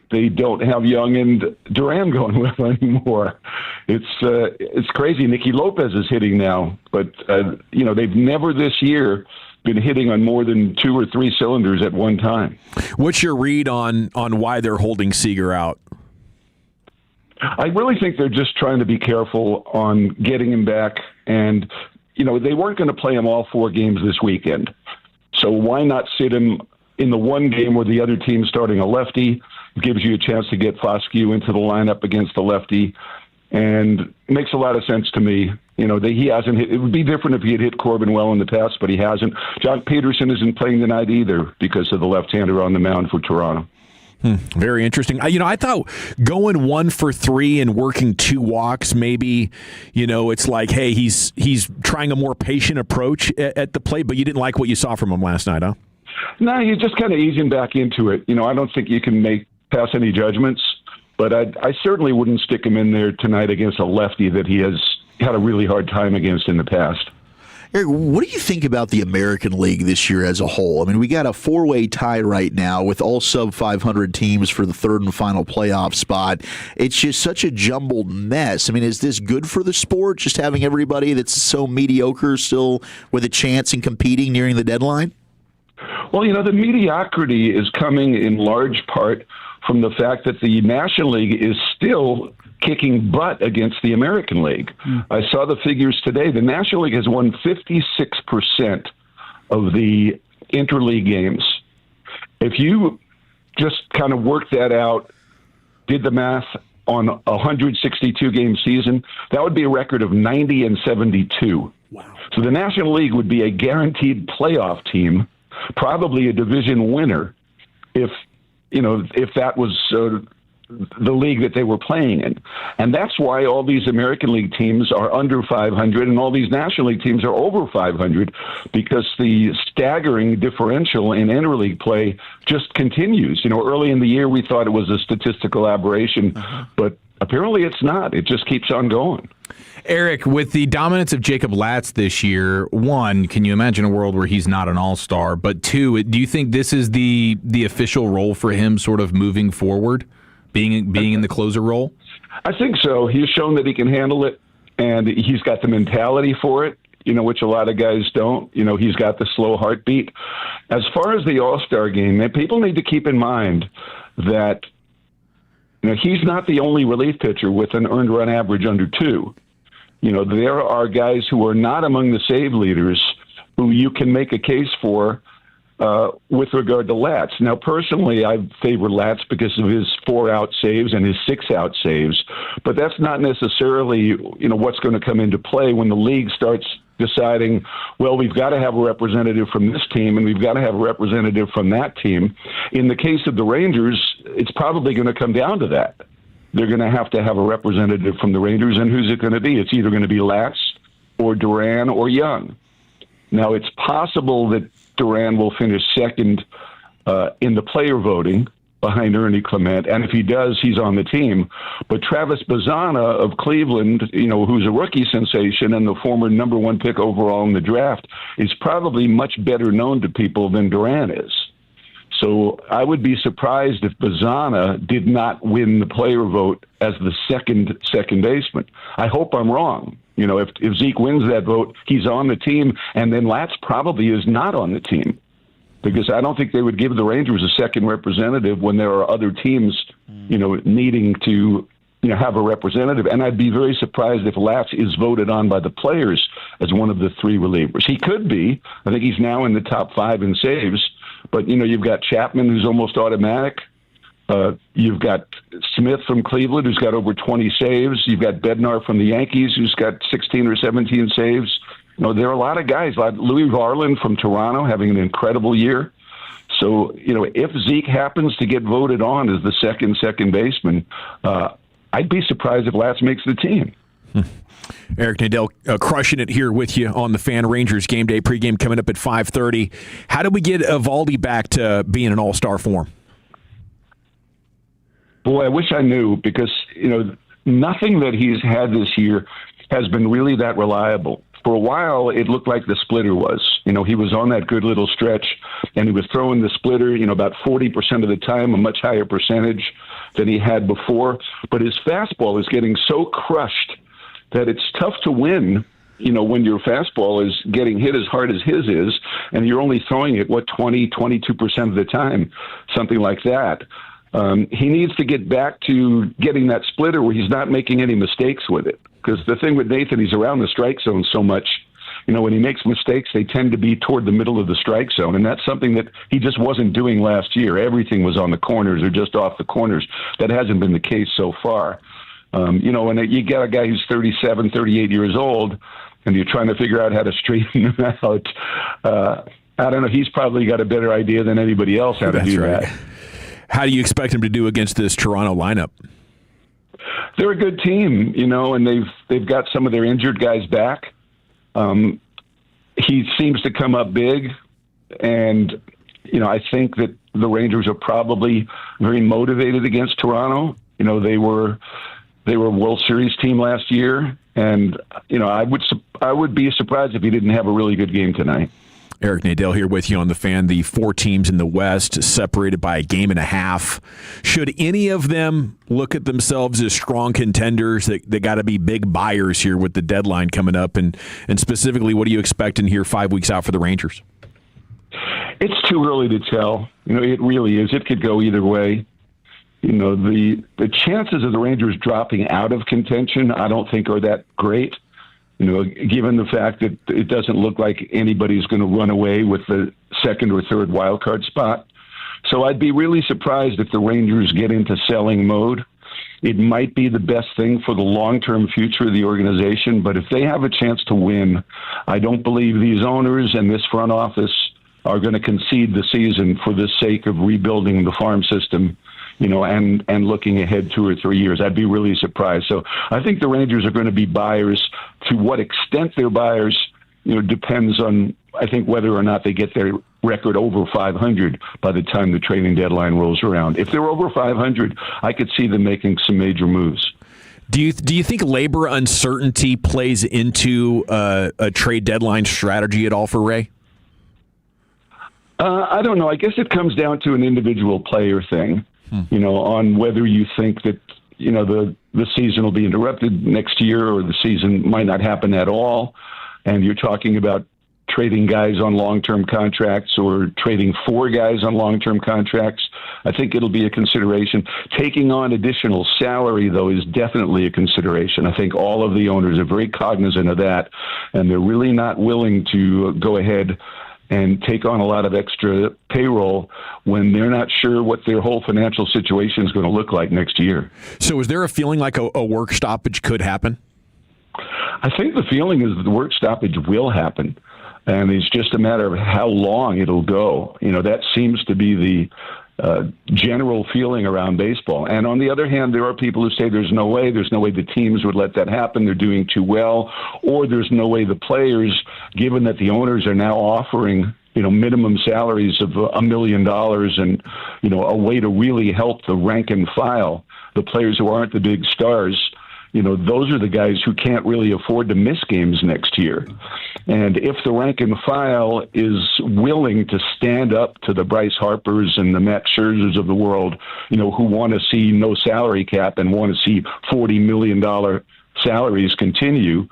they don't have Young and Duran going well anymore. It's crazy. Nicky Lopez is hitting now, but they've never this year been hitting on more than 2 or 3 cylinders at one time. What's your read on why they're holding Seager out? I really think they're just trying to be careful on getting him back, and they weren't going to play him all 4 games this weekend. So why not sit him in the one game where the other team's starting a lefty? Gives you a chance to get Foscue into the lineup against the lefty, and makes a lot of sense to me. He hasn't hit. It would be different if he had hit Corbin well in the past, but he hasn't. John Peterson isn't playing tonight either because of the left-hander on the mound for Toronto. Very interesting. I thought going 1 for 3 and working 2 walks, maybe, it's like, hey, he's trying a more patient approach at the plate, but you didn't like what you saw from him last night, huh? No, you just kind of ease him back into it. I don't think you can pass any judgments, but I certainly wouldn't stick him in there tonight against a lefty that he has had a really hard time against in the past. Eric, what do you think about the American League this year as a whole? I mean, we got a 4-way tie right now with all sub-500 teams for the third and final playoff spot. It's just such a jumbled mess. I mean, is this good for the sport, just having everybody that's so mediocre still with a chance in competing nearing the deadline? Well, the mediocrity is coming in large part from the fact that the National League is still kicking butt against the American League. I saw the figures today. The National League has won 56% of the interleague games. If you just kind of work that out, did the math on a 162-game season, that would be a record of 90 and 72. Wow. So the National League would be a guaranteed playoff team, probably a division winner, if that was the league that they were playing in. And that's why all these American League teams are under 500 and all these National League teams are over 500, because the staggering differential in interleague play just continues. Early in the year we thought it was a statistical aberration, but apparently it's not. It just keeps on going. Eric, with the dominance of Jacob Latz this year, 1, can you imagine a world where he's not an all-star? But 2, do you think this is the official role for him sort of moving forward, being in the closer role? I think so. He's shown that he can handle it, and he's got the mentality for it, which a lot of guys don't. He's got the slow heartbeat. As far as the all-star game, people need to keep in mind that he's not the only relief pitcher with an earned run average under 2. There are guys who are not among the save leaders who you can make a case for with regard to Latz. Now, personally, I favor Latz because of his 4-out saves and his 6-out saves, but that's not necessarily, what's going to come into play when the league starts deciding, well, we've got to have a representative from this team and we've got to have a representative from that team. In the case of the Rangers, it's probably going to come down to that. They're going to have a representative from the Rangers, and who's it going to be? It's either going to be Latz or Duran or Young. Now, it's possible that Duran will finish second in the player voting behind Ernie Clement, and if he does, he's on the team. But Travis Bazzana of Cleveland, who's a rookie sensation and the former number 1 pick overall in the draft, is probably much better known to people than Duran is. So I would be surprised if Bazzana did not win the player vote as the second baseman. I hope I'm wrong. If Zeke wins that vote, he's on the team, and then Latz probably is not on the team, because I don't think they would give the Rangers a second representative when there are other teams, needing to, have a representative. And I'd be very surprised if Latz is voted on by the players as one of the 3 relievers. He could be. I think he's now in the top 5 in saves. But, you've got Chapman, who's almost automatic. You've got Smith from Cleveland, who's got over 20 saves. You've got Bednar from the Yankees, who's got 16 or 17 saves. There are a lot of guys, like Louis Varland from Toronto, having an incredible year. So, if Zeke happens to get voted on as the second baseman, I'd be surprised if Latz makes the team. Eric Nadel crushing it here with you on the Fan. Rangers game day pregame coming up at 5:30. How do we get Eovaldi back to being an all-star form? Boy, I wish I knew, because, nothing that he's had this year has been really that reliable. For a while, it looked like the splitter was. He was on that good little stretch, and he was throwing the splitter, about 40% of the time, a much higher percentage than he had before. But his fastball is getting so crushed that it's tough to win, when your fastball is getting hit as hard as his is, and you're only throwing it, 22% of the time, something like that. He needs to get back to getting that splitter where he's not making any mistakes with it. Because the thing with Nathan, he's around the strike zone so much. When he makes mistakes, they tend to be toward the middle of the strike zone. And that's something that he just wasn't doing last year. Everything was on the corners or just off the corners. That hasn't been the case so far. When you get a guy who's 37, 38 years old, and you're trying to figure out how to straighten him out, I don't know. He's probably got a better idea than anybody else how to do that. How do you expect him to do against this Toronto lineup? They're a good team, and they've got some of their injured guys back. He seems to come up big, and I think that the Rangers are probably very motivated against Toronto. They were a World Series team last year, and I would be surprised if he didn't have a really good game tonight. Eric Nadel here with you on the Fan. The 4 teams in the West separated by a game and a half. Should any of them look at themselves as strong contenders? They got to be big buyers here with the deadline coming up. And specifically, what are you expecting here 5 weeks out for the Rangers? It's too early to tell. It really is. It could go either way. The chances of the Rangers dropping out of contention, I don't think are that great. Given the fact that it doesn't look like anybody's going to run away with the second or third wild card spot. So I'd be really surprised if the Rangers get into selling mode. It might be the best thing for the long-term future of the organization, but if they have a chance to win, I don't believe these owners and this front office are going to concede the season for the sake of rebuilding the farm system, and looking ahead 2 or 3 years. I'd be really surprised. So I think the Rangers are going to be buyers. To what extent they're buyers, depends on, I think, whether or not they get their record over 500 by the time the trading deadline rolls around. If they're over 500, I could see them making some major moves. Do you think labor uncertainty plays into a trade deadline strategy at all for Ray? I don't know. I guess it comes down to an individual player thing. On whether you think that, the season will be interrupted next year or the season might not happen at all. And you're talking about trading guys on long-term contracts or trading 4 guys on long-term contracts. I think it'll be a consideration. Taking on additional salary, though, is definitely a consideration. I think all of the owners are very cognizant of that, and they're really not willing to go ahead and take on a lot of extra payroll when they're not sure what their whole financial situation is going to look like next year. So is there a feeling like a work stoppage could happen? I think the feeling is that the work stoppage will happen, and it's just a matter of how long it'll go. That seems to be the general feeling around baseball. And on the other hand, there are people who say there's no way the teams would let that happen. They're doing too well, or there's no way the players, given that the owners are now offering, minimum salaries of $1 million and, a way to really help the rank and file, the players who aren't the big stars. Those are the guys who can't really afford to miss games next year. And if the rank and file is willing to stand up to the Bryce Harpers and the Matt Scherzers of the world, who want to see no salary cap and want to see $40 million salaries continue,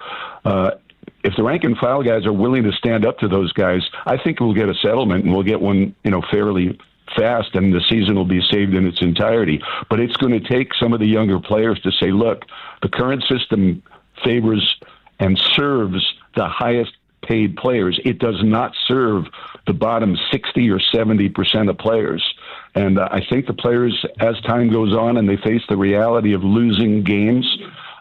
if the rank and file guys are willing to stand up to those guys, I think we'll get a settlement, and we'll get one, fairly fast, and the season will be saved in its entirety. But it's going to take some of the younger players to say, look, the current system favors and serves the highest paid players. It does not serve the bottom 60 or 70% of players. And I think the players, as time goes on and they face the reality of losing games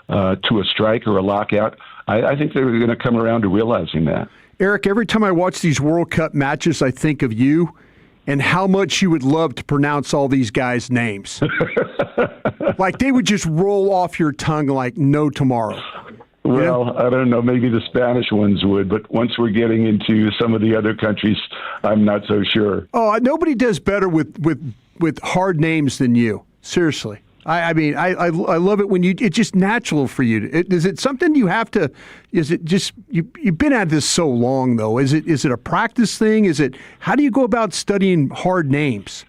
to a strike or a lockout, I think they're going to come around to realizing that. Eric, every time I watch these World Cup matches, I think of you and how much you would love to pronounce all these guys' names. Like they would just roll off your tongue like no tomorrow. Well, I don't know. Maybe the Spanish ones would, but once we're getting into some of the other countries, I'm not so sure. Oh, nobody does better with hard names than you. Seriously. I mean, I love it when it's just natural for you. Is it something you have to, is it just, you've been at this so long though. Is it a practice thing? How do you go about studying hard names?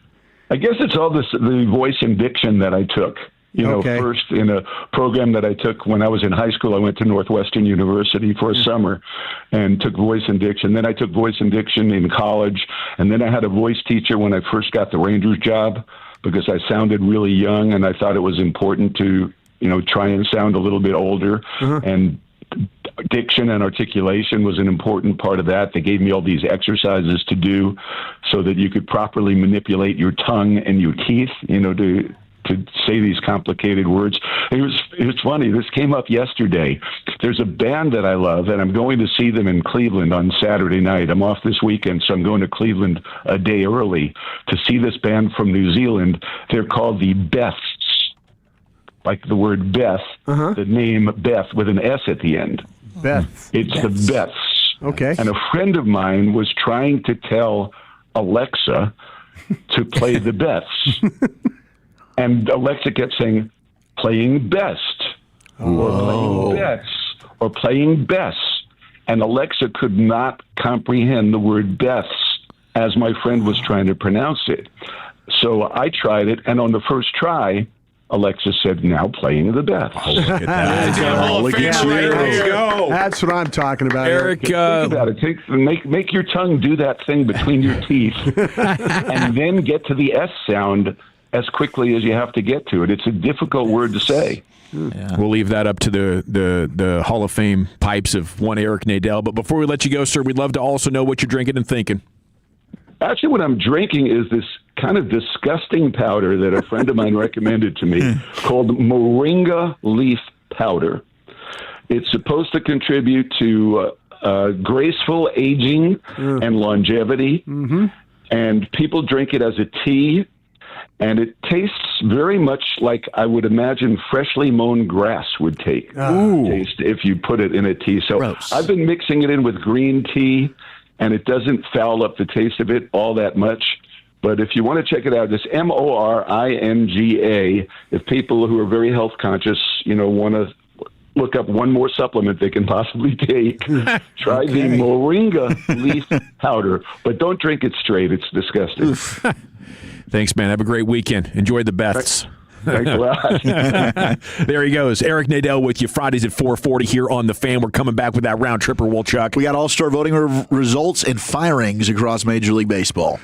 I guess it's all the voice and diction that I took. First in a program that I took when I was in high school, I went to Northwestern University for a summer and took voice and diction. Then I took voice and diction in college. And then I had a voice teacher when I first got the Rangers job, because I sounded really young and I thought it was important to, try and sound a little bit older. And diction and articulation was an important part of that. They gave me all these exercises to do so that you could properly manipulate your tongue and your teeth, to say these complicated words. It was funny. This came up yesterday. There's a band that I love, and I'm going to see them in Cleveland on Saturday night. I'm off this weekend, so I'm going to Cleveland a day early to see this band from New Zealand. They're called the Beths, like the word Beth, the name Beth with an S at the end. Beth. It's the Beths. Okay. And a friend of mine was trying to tell Alexa to play the Beths. And Alexa kept saying, playing best, or playing bets, or playing best. And Alexa could not comprehend the word Beths as my friend was trying to pronounce it. So I tried it, and on the first try, Alexa said, now playing the Beths. Oh, look at that. Look at you. Let's go. That's what I'm talking about, Eric. Think about it. Make your tongue do that thing between your teeth, and then get to the S sound as quickly as you have to get to it. It's a difficult word to say. Yeah. We'll leave that up to the Hall of Fame pipes of one Eric Nadel. But before we let you go, sir, we'd love to also know what you're drinking and thinking. Actually, what I'm drinking is this kind of disgusting powder that a friend of mine recommended to me called moringa leaf powder. It's supposed to contribute to graceful aging and longevity. And people drink it as a tea. And it tastes very much like I would imagine freshly mown grass would taste if you put it in a tea. So gross. I've been mixing it in with green tea, and it doesn't foul up the taste of it all that much. But if you want to check it out, it's moringa. If people who are very health conscious, want to look up one more supplement they can possibly take, try the moringa leaf powder. But don't drink it straight. It's disgusting. Thanks, man. Have a great weekend. Enjoy the Beths. Thanks a lot. There he goes. Eric Nadel with you Fridays at 4:40 here on The Fan. We're coming back with that round tripper, Wolchuk. We got all-star voting results and firings across Major League Baseball.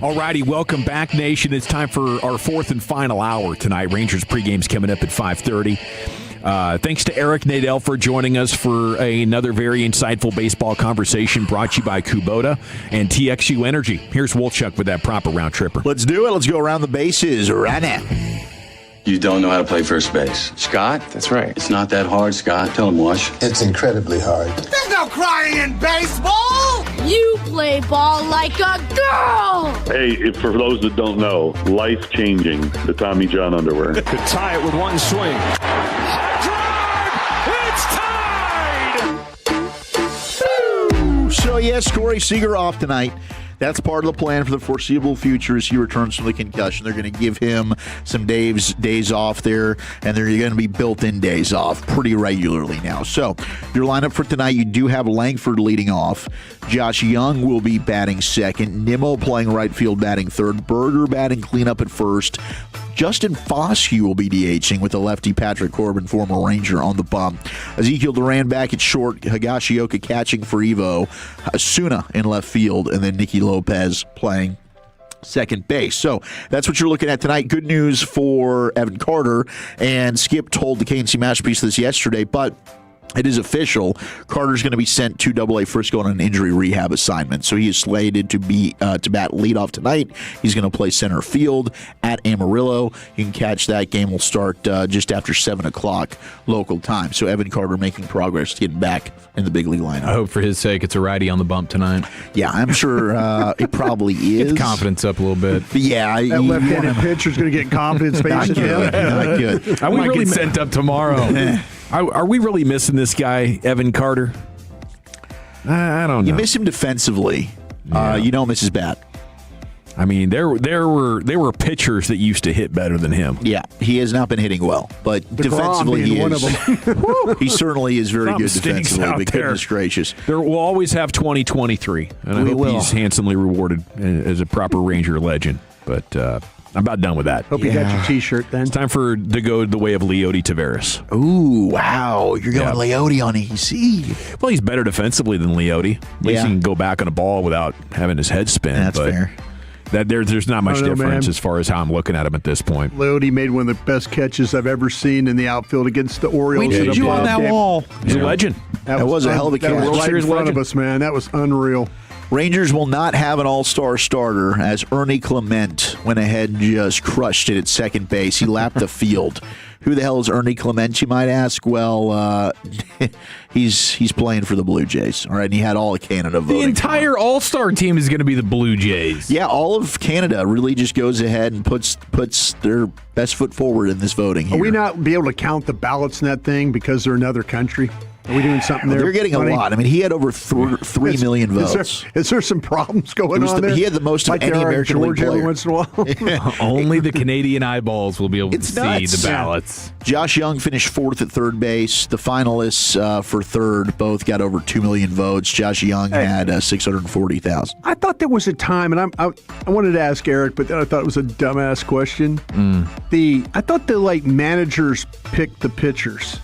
All righty, welcome back, Nation. It's time for our fourth and final hour tonight. Rangers pregame's coming up at 5:30. Thanks to Eric Nadel for joining us for another very insightful baseball conversation brought to you by Kubota and TXU Energy. Here's Wolchuk with that proper round tripper. Let's do it. Let's go around the bases right now. You don't know how to play first base. Scott? That's right. It's not that hard, Scott. Tell him, Wash. It's incredibly hard. There's no crying in baseball! You play ball like a girl! Hey, for those that don't know, life-changing, the Tommy John underwear. Could tie it with one swing. So, yes, Corey Seager off tonight. That's part of the plan for the foreseeable future as he returns from the concussion. They're going to give him some days off there, and they're going to be built-in days off pretty regularly now. So your lineup for tonight, you do have Langford leading off. Josh Young will be batting second. Nimmo playing right field, batting third. Berger batting cleanup at first. Justin Foskey will be DHing with the lefty Patrick Corbin, former Ranger, on the bump. Ezekiel Duran back at short. Higashioka catching for Evo. Asuna in left field. And then Nicky Lopez playing second base. So that's what you're looking at tonight. Good news for Evan Carter. And Skip told the KNC Masterpiece this yesterday, but it is official. Carter's going to be sent to AA Frisco on an injury rehab assignment. So he is slated to bat leadoff tonight. He's going to play center field at Amarillo. You can catch that game. Will start just after 7 o'clock local time. So Evan Carter making progress, getting back in the big league lineup. I hope for his sake it's a righty on the bump tonight. Yeah, I'm sure it probably is. Get the confidence up a little bit. But yeah, that left-handed pitcher's going to get confidence. Not good. I might get sent up tomorrow. Are we really missing this guy, Evan Carter? I don't know. You miss him defensively. Yeah. You don't miss his bat. I mean, there were pitchers that used to hit better than him. Yeah, he has not been hitting well, but defensively he one is. of them. He certainly is very good defensively. But goodness gracious, there will always have 2023, and I hope he's handsomely rewarded as a proper Ranger legend. But I'm about done with that. Hope you got your T-shirt then. It's time to go the way of Leody Taveras. Ooh, wow. You're going Leody on EC. Well, he's better defensively than Leody. At least he can go back on a ball without having his head spin. That's fair. There's not much difference as far as how I'm looking at him at this point. Leody made one of the best catches I've ever seen in the outfield against the Orioles. We need you on that wall. He's a legend. That was a hell of a catch. That was right in front of us, man. That was unreal. Rangers will not have an all-star starter as Ernie Clement went ahead and just crushed it at second base. He lapped the field. Who the hell is Ernie Clement, you might ask? Well, he's playing for the Blue Jays, all right? And he had all of Canada voting. The entire all-star team is going to be the Blue Jays. Yeah, all of Canada really just goes ahead and puts their best foot forward in this voting here. Are we not be able to count the ballots in that thing because they're another country? Are we doing something there? They're getting a lot. I mean, he had over 3 million votes. Is there some problems going on there? He had the most of any American League player. Every once in a while. Only the Canadian eyeballs will be able to see the ballots. Josh Young finished fourth at third base. The finalists for third both got over 2 million votes. Josh Young had 640,000. I thought there was a time, and I wanted to ask Eric, but then I thought it was a dumbass question. I thought the managers pick the pitchers.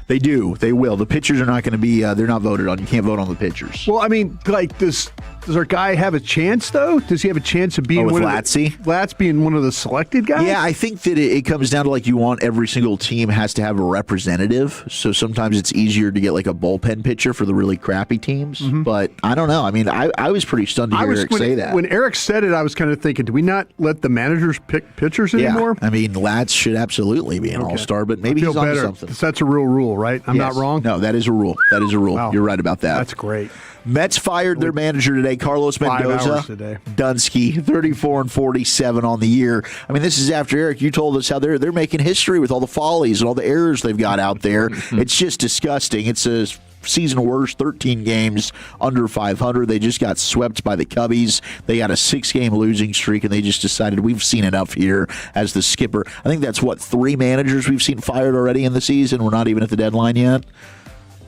They do. They will. The pitchers are not going to be. They're not voted on. You can't vote on the pitchers. Well, I mean, does our guy have a chance though? Does he have a chance of being with Latzy? Latz being one of the selected guys? Yeah, I think that it comes down to you want every single team has to have a representative. So sometimes it's easier to get a bullpen pitcher for the really crappy teams. Mm-hmm. But I don't know. I mean, I was pretty stunned to hear Eric say that. When Eric said it, I was kind of thinking, do we not let the managers pick pitchers anymore? I mean, Latz should absolutely be an all-star, but maybe he's on something. That's a real rule, right? I'm not wrong? No, that is a rule. Wow. You're right about that. That's great. Mets fired their manager today, Carlos Mendoza. Dunsky, 34-47 on the year. I mean, this is after, Eric, you told us how they're making history with all the follies and all the errors they've got out there. It's just disgusting. It's a season worst, 13 games under 500. They just got swept by the Cubbies. They got a 6-game losing streak, and they just decided we've seen enough here as the skipper. I think that's 3 managers we've seen fired already in the season. We're not even at the deadline yet.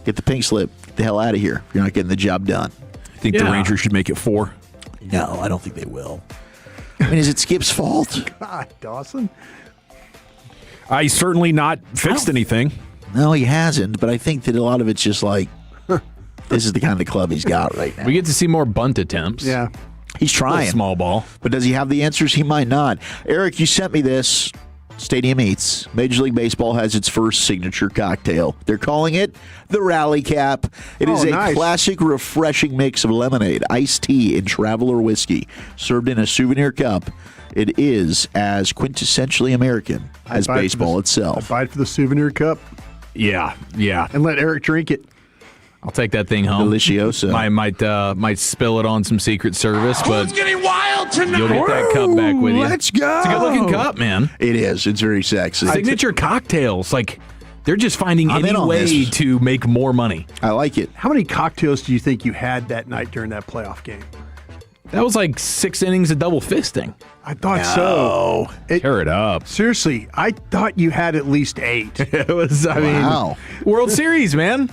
Get the pink slip. Get the hell out of here if you're not getting the job done. Think the Rangers should make it 4? No, I don't think they will. I mean, is it Skip's fault? God, Dawson. He's certainly not fixed anything. No, he hasn't, but I think that a lot of it's just this is the kind of club he's got right now. We get to see more bunt attempts. Yeah. He's trying. Small ball. But does he have the answers? He might not. Eric, you sent me this. Stadium Eats. Major League Baseball has its first signature cocktail. They're calling it the Rally Cap. It is a classic, refreshing mix of lemonade, iced tea, and Traveler whiskey, served in a souvenir cup. It is as quintessentially American as baseball itself. I'd buy it for the souvenir cup. Yeah. And let Eric drink it. I'll take that thing home. Delicioso. Might spill it on some Secret Service, but It's getting wild tonight. you'll get that cup back with you. Let's go. It's a good-looking cup, man. It is. It's very sexy. Signature cocktails, like they're just finding any way to make more money. I like it. How many cocktails do you think you had that night during that playoff game? That was like 6 innings of double fisting. I thought so. Tear it up. Seriously, I thought you had at least 8. It was, I mean, World Series, man.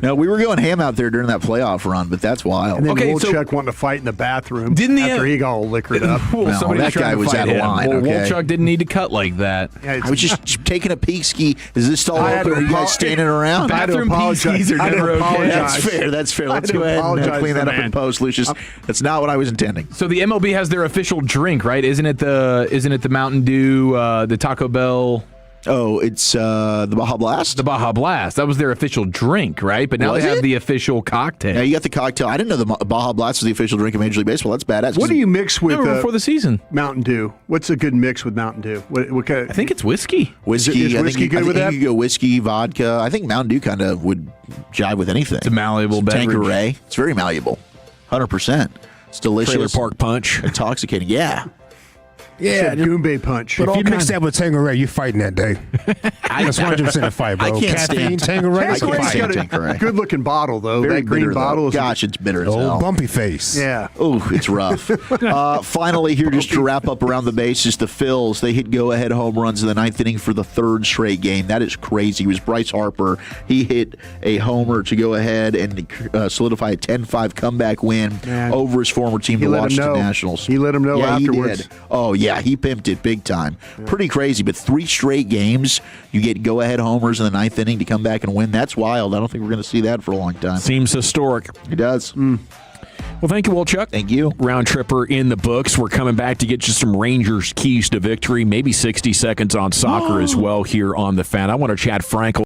No, we were going ham out there during that playoff run, but that's wild. And then Wolchuk wanted to fight in the bathroom after he got all liquored up. That guy was out of line. Well, okay. Wolchuk didn't need to cut like that. Yeah, I was just taking a peek ski. Is this all open? Are you guys standing around? Bathroom peek skis are never okay. That's fair. Let's go ahead and clean that up in post, Lucius. That's not what I was intending. So the MLB has their official drink, right? Isn't it the Mountain Dew, the Taco Bell? Oh, it's the Baja Blast? The Baja Blast. That was their official drink, right? But now they have the official cocktail. Yeah, you got the cocktail. I didn't know the Baja Blast was the official drink of Major League Baseball. That's badass. What do you mix with before the season? Mountain Dew. What's a good mix with Mountain Dew? What kind of, I think it's whiskey. Whiskey. Is whiskey good with that? You could go whiskey, vodka. I think Mountain Dew kind of would jive with anything. It's a malleable beverage. Tanqueray. It's very malleable. 100%. It's delicious. Trailer Park Punch. Intoxicating. Yeah. Yeah, Goombay Punch. But if you mix that with Tanqueray, you're fighting that day. That's 100% a fight, bro. I can't Caffeine, stand Tanqueray. I can't stand got Tanqueray. a good-looking bottle, though. Very that green bitter, bottle. Gosh, it's bitter as hell. Old bumpy face. Yeah. Oh, it's rough. Finally, here just to wrap up around the bases, the Phils, they hit go-ahead home runs in the ninth inning for the third straight game. That is crazy. It was Bryce Harper. He hit a homer to go ahead and solidify a 10-5 comeback win over his former team, the Washington Nationals. He let him know afterwards. He did. Oh, yeah, he pimped it big time. Yeah. Pretty crazy, but 3 straight games, you get go-ahead homers in the ninth inning to come back and win. That's wild. I don't think we're going to see that for a long time. Seems historic. It does. Well, thank you, Wolchuk. Thank you. Round tripper in the books. We're coming back to get you some Rangers keys to victory, maybe 60 seconds on soccer as well here on The Fan. I want to chat Frankel.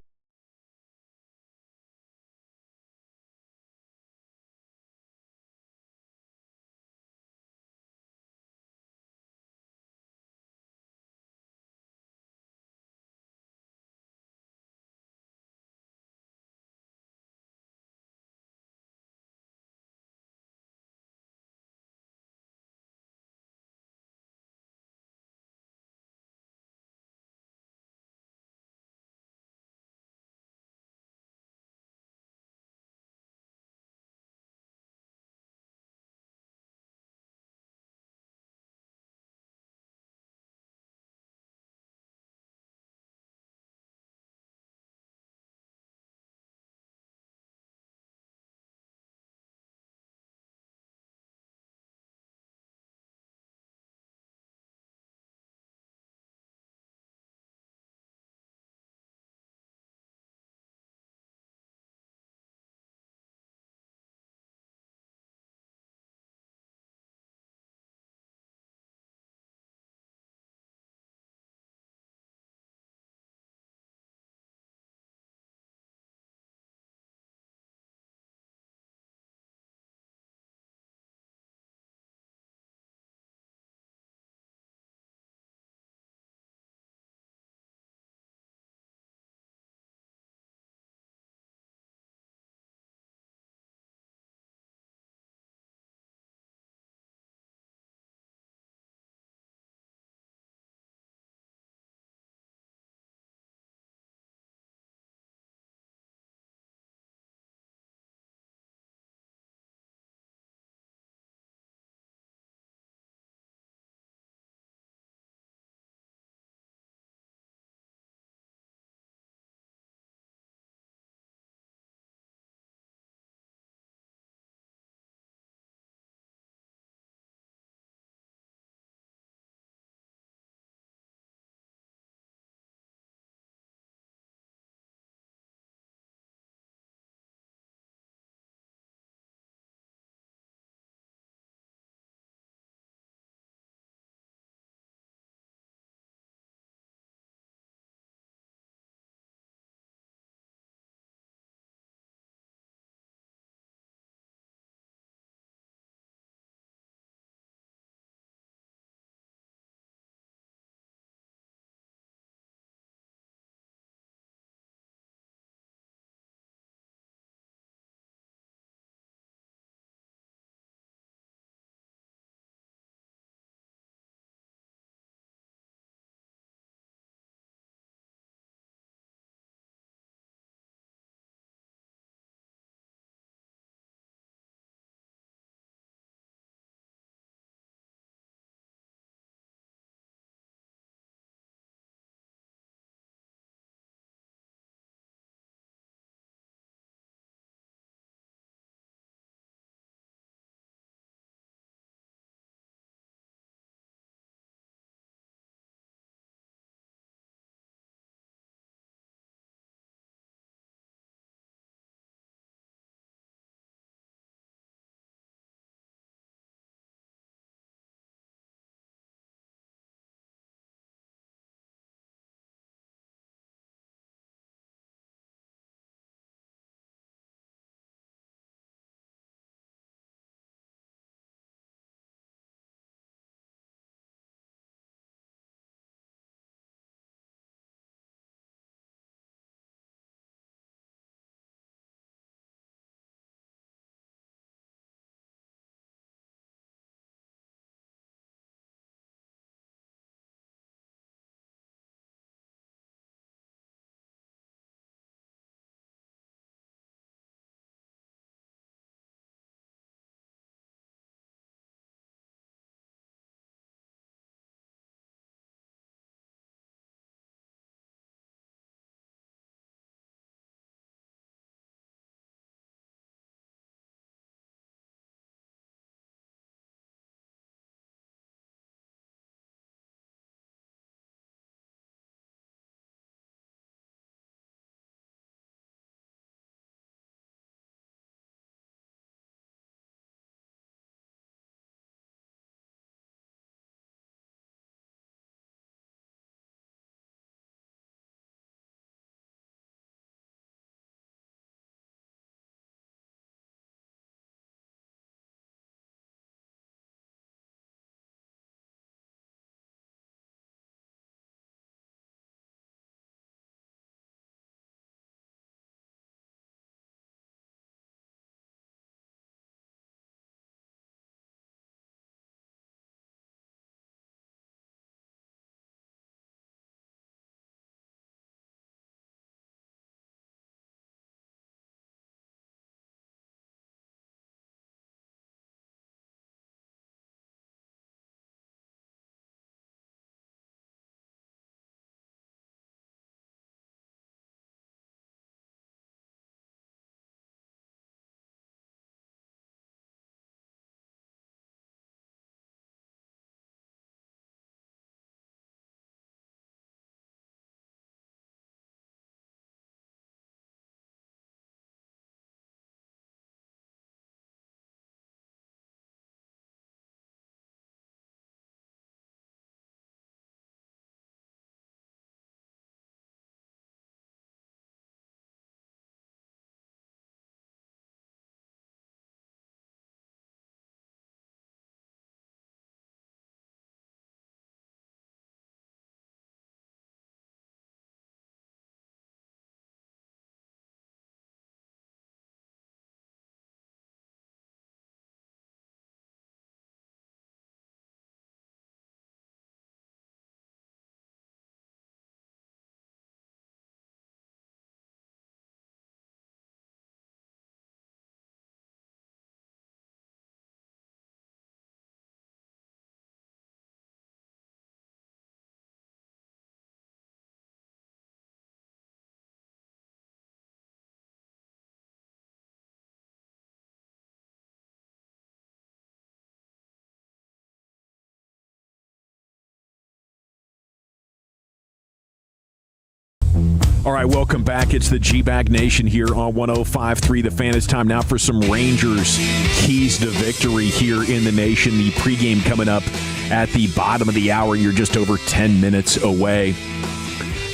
All right, welcome back. It's the G-Bag Nation here on 105.3 The Fan. It's time now for some Rangers keys to victory here in the nation. The pregame coming up at the bottom of the hour. You're just over 10 minutes away.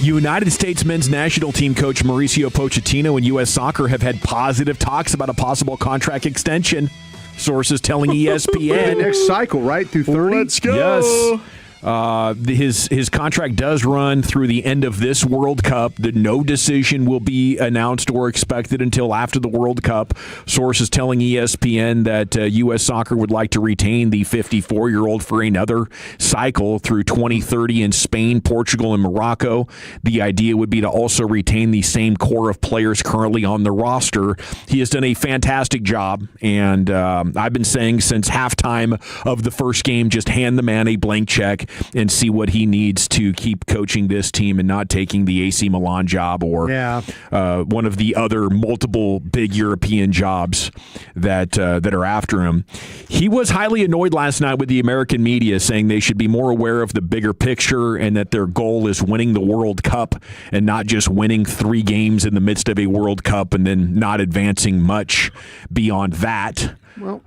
United States men's national team coach Mauricio Pochettino and U.S. Soccer have had positive talks about a possible contract extension. Sources telling ESPN. Next cycle, right? Through 30? Let's go. Yes. His contract does run through the end of this World Cup. No decision will be announced or expected until after the World Cup. Sources telling ESPN that U.S. Soccer would like to retain the 54-year-old for another cycle through 2030 in Spain, Portugal, and Morocco. The idea would be to also retain the same core of players currently on the roster. He has done a fantastic job, and I've been saying since halftime of the first game, just hand the man a blank check and see what he needs to keep coaching this team and not taking the AC Milan job or one of the other multiple big European jobs that are after him. He was highly annoyed last night with the American media, saying they should be more aware of the bigger picture and that their goal is winning the World Cup and not just winning 3 games in the midst of a World Cup and then not advancing much beyond that. Well,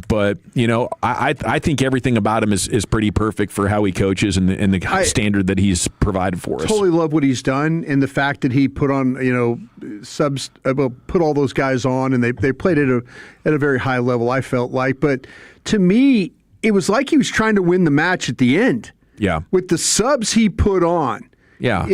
but you know, I think everything about him is pretty perfect for how he coaches and the standard that he's provided for us. Totally love what he's done and the fact that he put on subs, put all those guys on and they played at a very high level. I felt like, but to me, it was like he was trying to win the match at the end. Yeah, with the subs he put on. Yeah,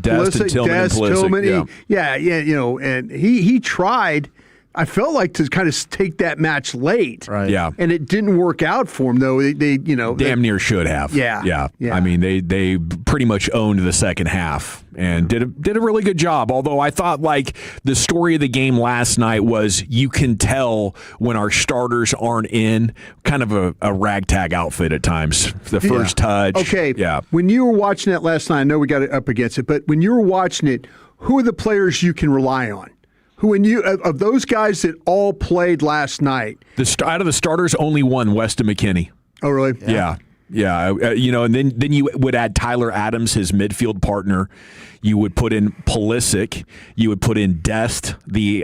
Dest and Tillman. And he tried. I felt like to kind of take that match late. Right. Yeah. And it didn't work out for him, though. They damn near should have. Yeah. I mean, they pretty much owned the second half and did a really good job. Although I thought like the story of the game last night was you can tell when our starters aren't in, kind of a ragtag outfit at times. The first touch. Okay. Yeah. When you were watching that last night, I know we got it up against it, but when you were watching it, who are the players you can rely on? Who, when you of those guys that all played last night, out of the starters, only one, Weston McKennie. Oh, really? Yeah. And then you would add Tyler Adams, his midfield partner. You would put in Pulisic. You would put in Dest, the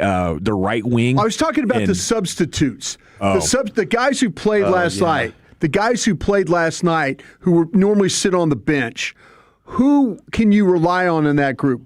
right wing. I was talking about the substitutes, the guys who played last night. The guys who played last night who would normally sit on the bench. Who can you rely on in that group?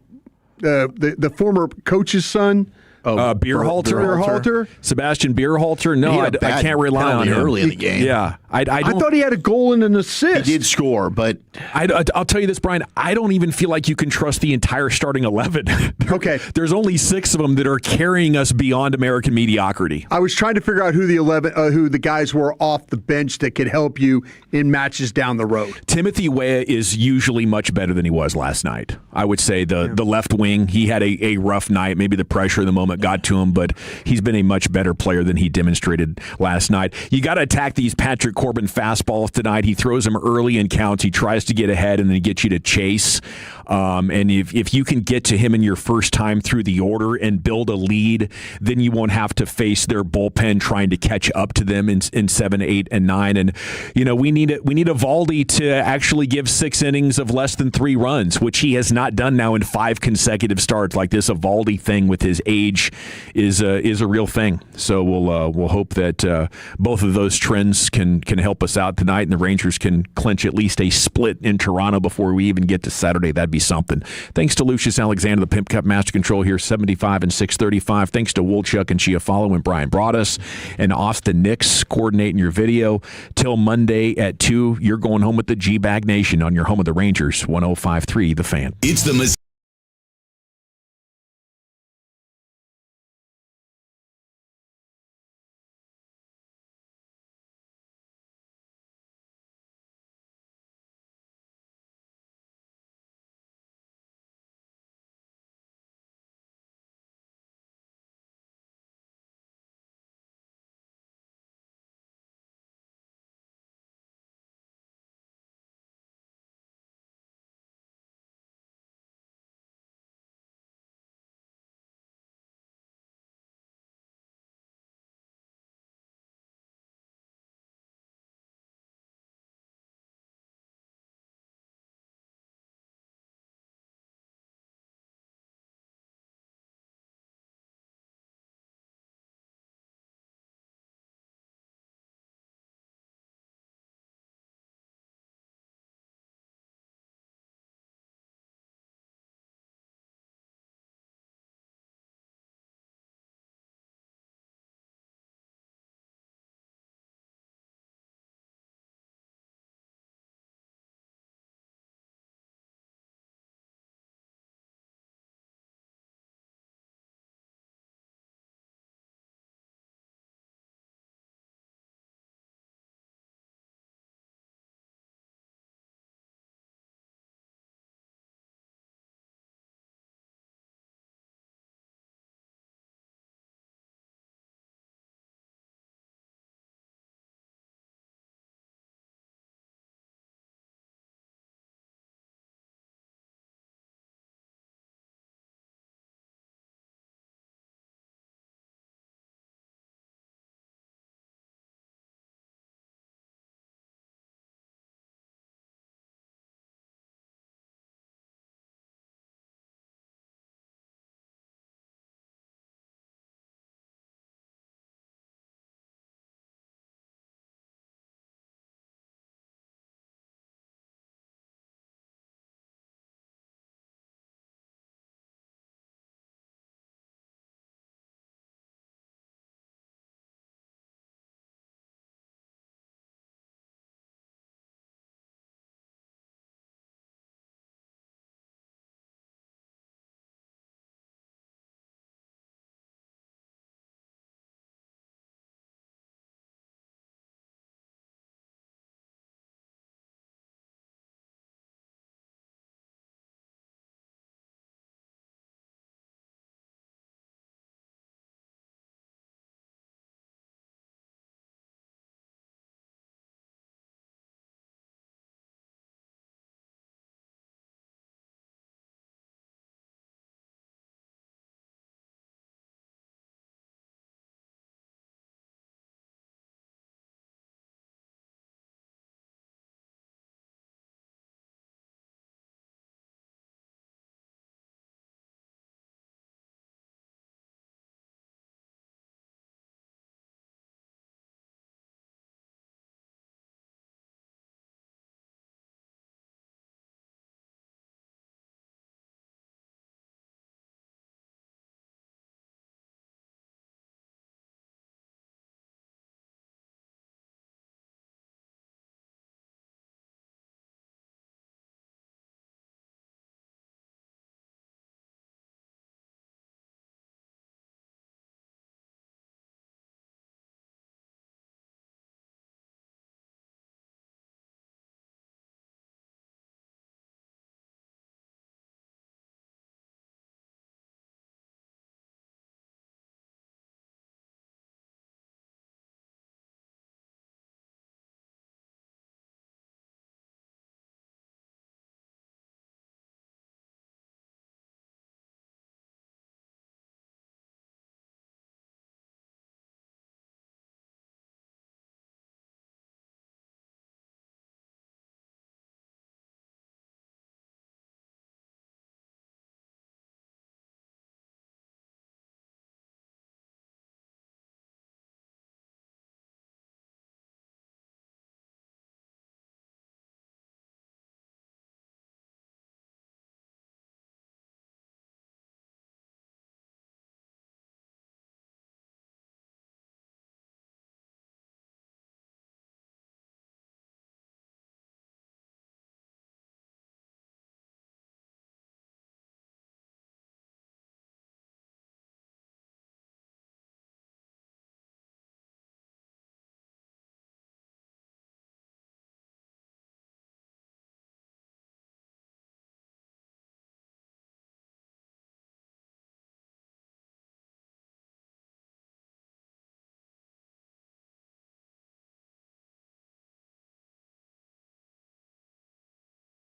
The former coach's son, Beerhalter, Sebastian Beerhalter. No, I can't rely on him early in the game. Yeah, I thought he had a goal and an assist. He did score, but I'll tell you this, Brian. I don't even feel like you can trust the entire starting 11. Okay, there's only 6 of them that are carrying us beyond American mediocrity. I was trying to figure out who the guys were off the bench that could help you in matches down the road. Timothy Weah is usually much better than he was last night. I would say the left wing, he had a rough night. Maybe the pressure of the moment got to him, but he's been a much better player than he demonstrated last night. You got to attack these Patrick Corbin fastballs tonight. He throws them early in counts. He tries to get ahead and then get you to chase. And if you can get to him in your first time through the order and build a lead, then you won't have to face their bullpen trying to catch up to them in 7, 8, and 9. And we need a Valdi to actually give 6 innings of less than 3 runs, which he has not done now in 5 consecutive starts. Like this Valdi thing with his age is a real thing. So we'll hope that both of those trends can help us out tonight, and the Rangers can clinch at least a split in Toronto before we even get to Saturday. That'd be something. Thanks to Lucius Alexander, the Pimp Cup Master Control here, 75 and 635. Thanks to Woolchuck and Chiafalo and Brian Broaddus and Austin Nix coordinating your video. Till Monday at 2, you're going home with the G-Bag Nation on your home of the Rangers, 105.3 The Fan. It's the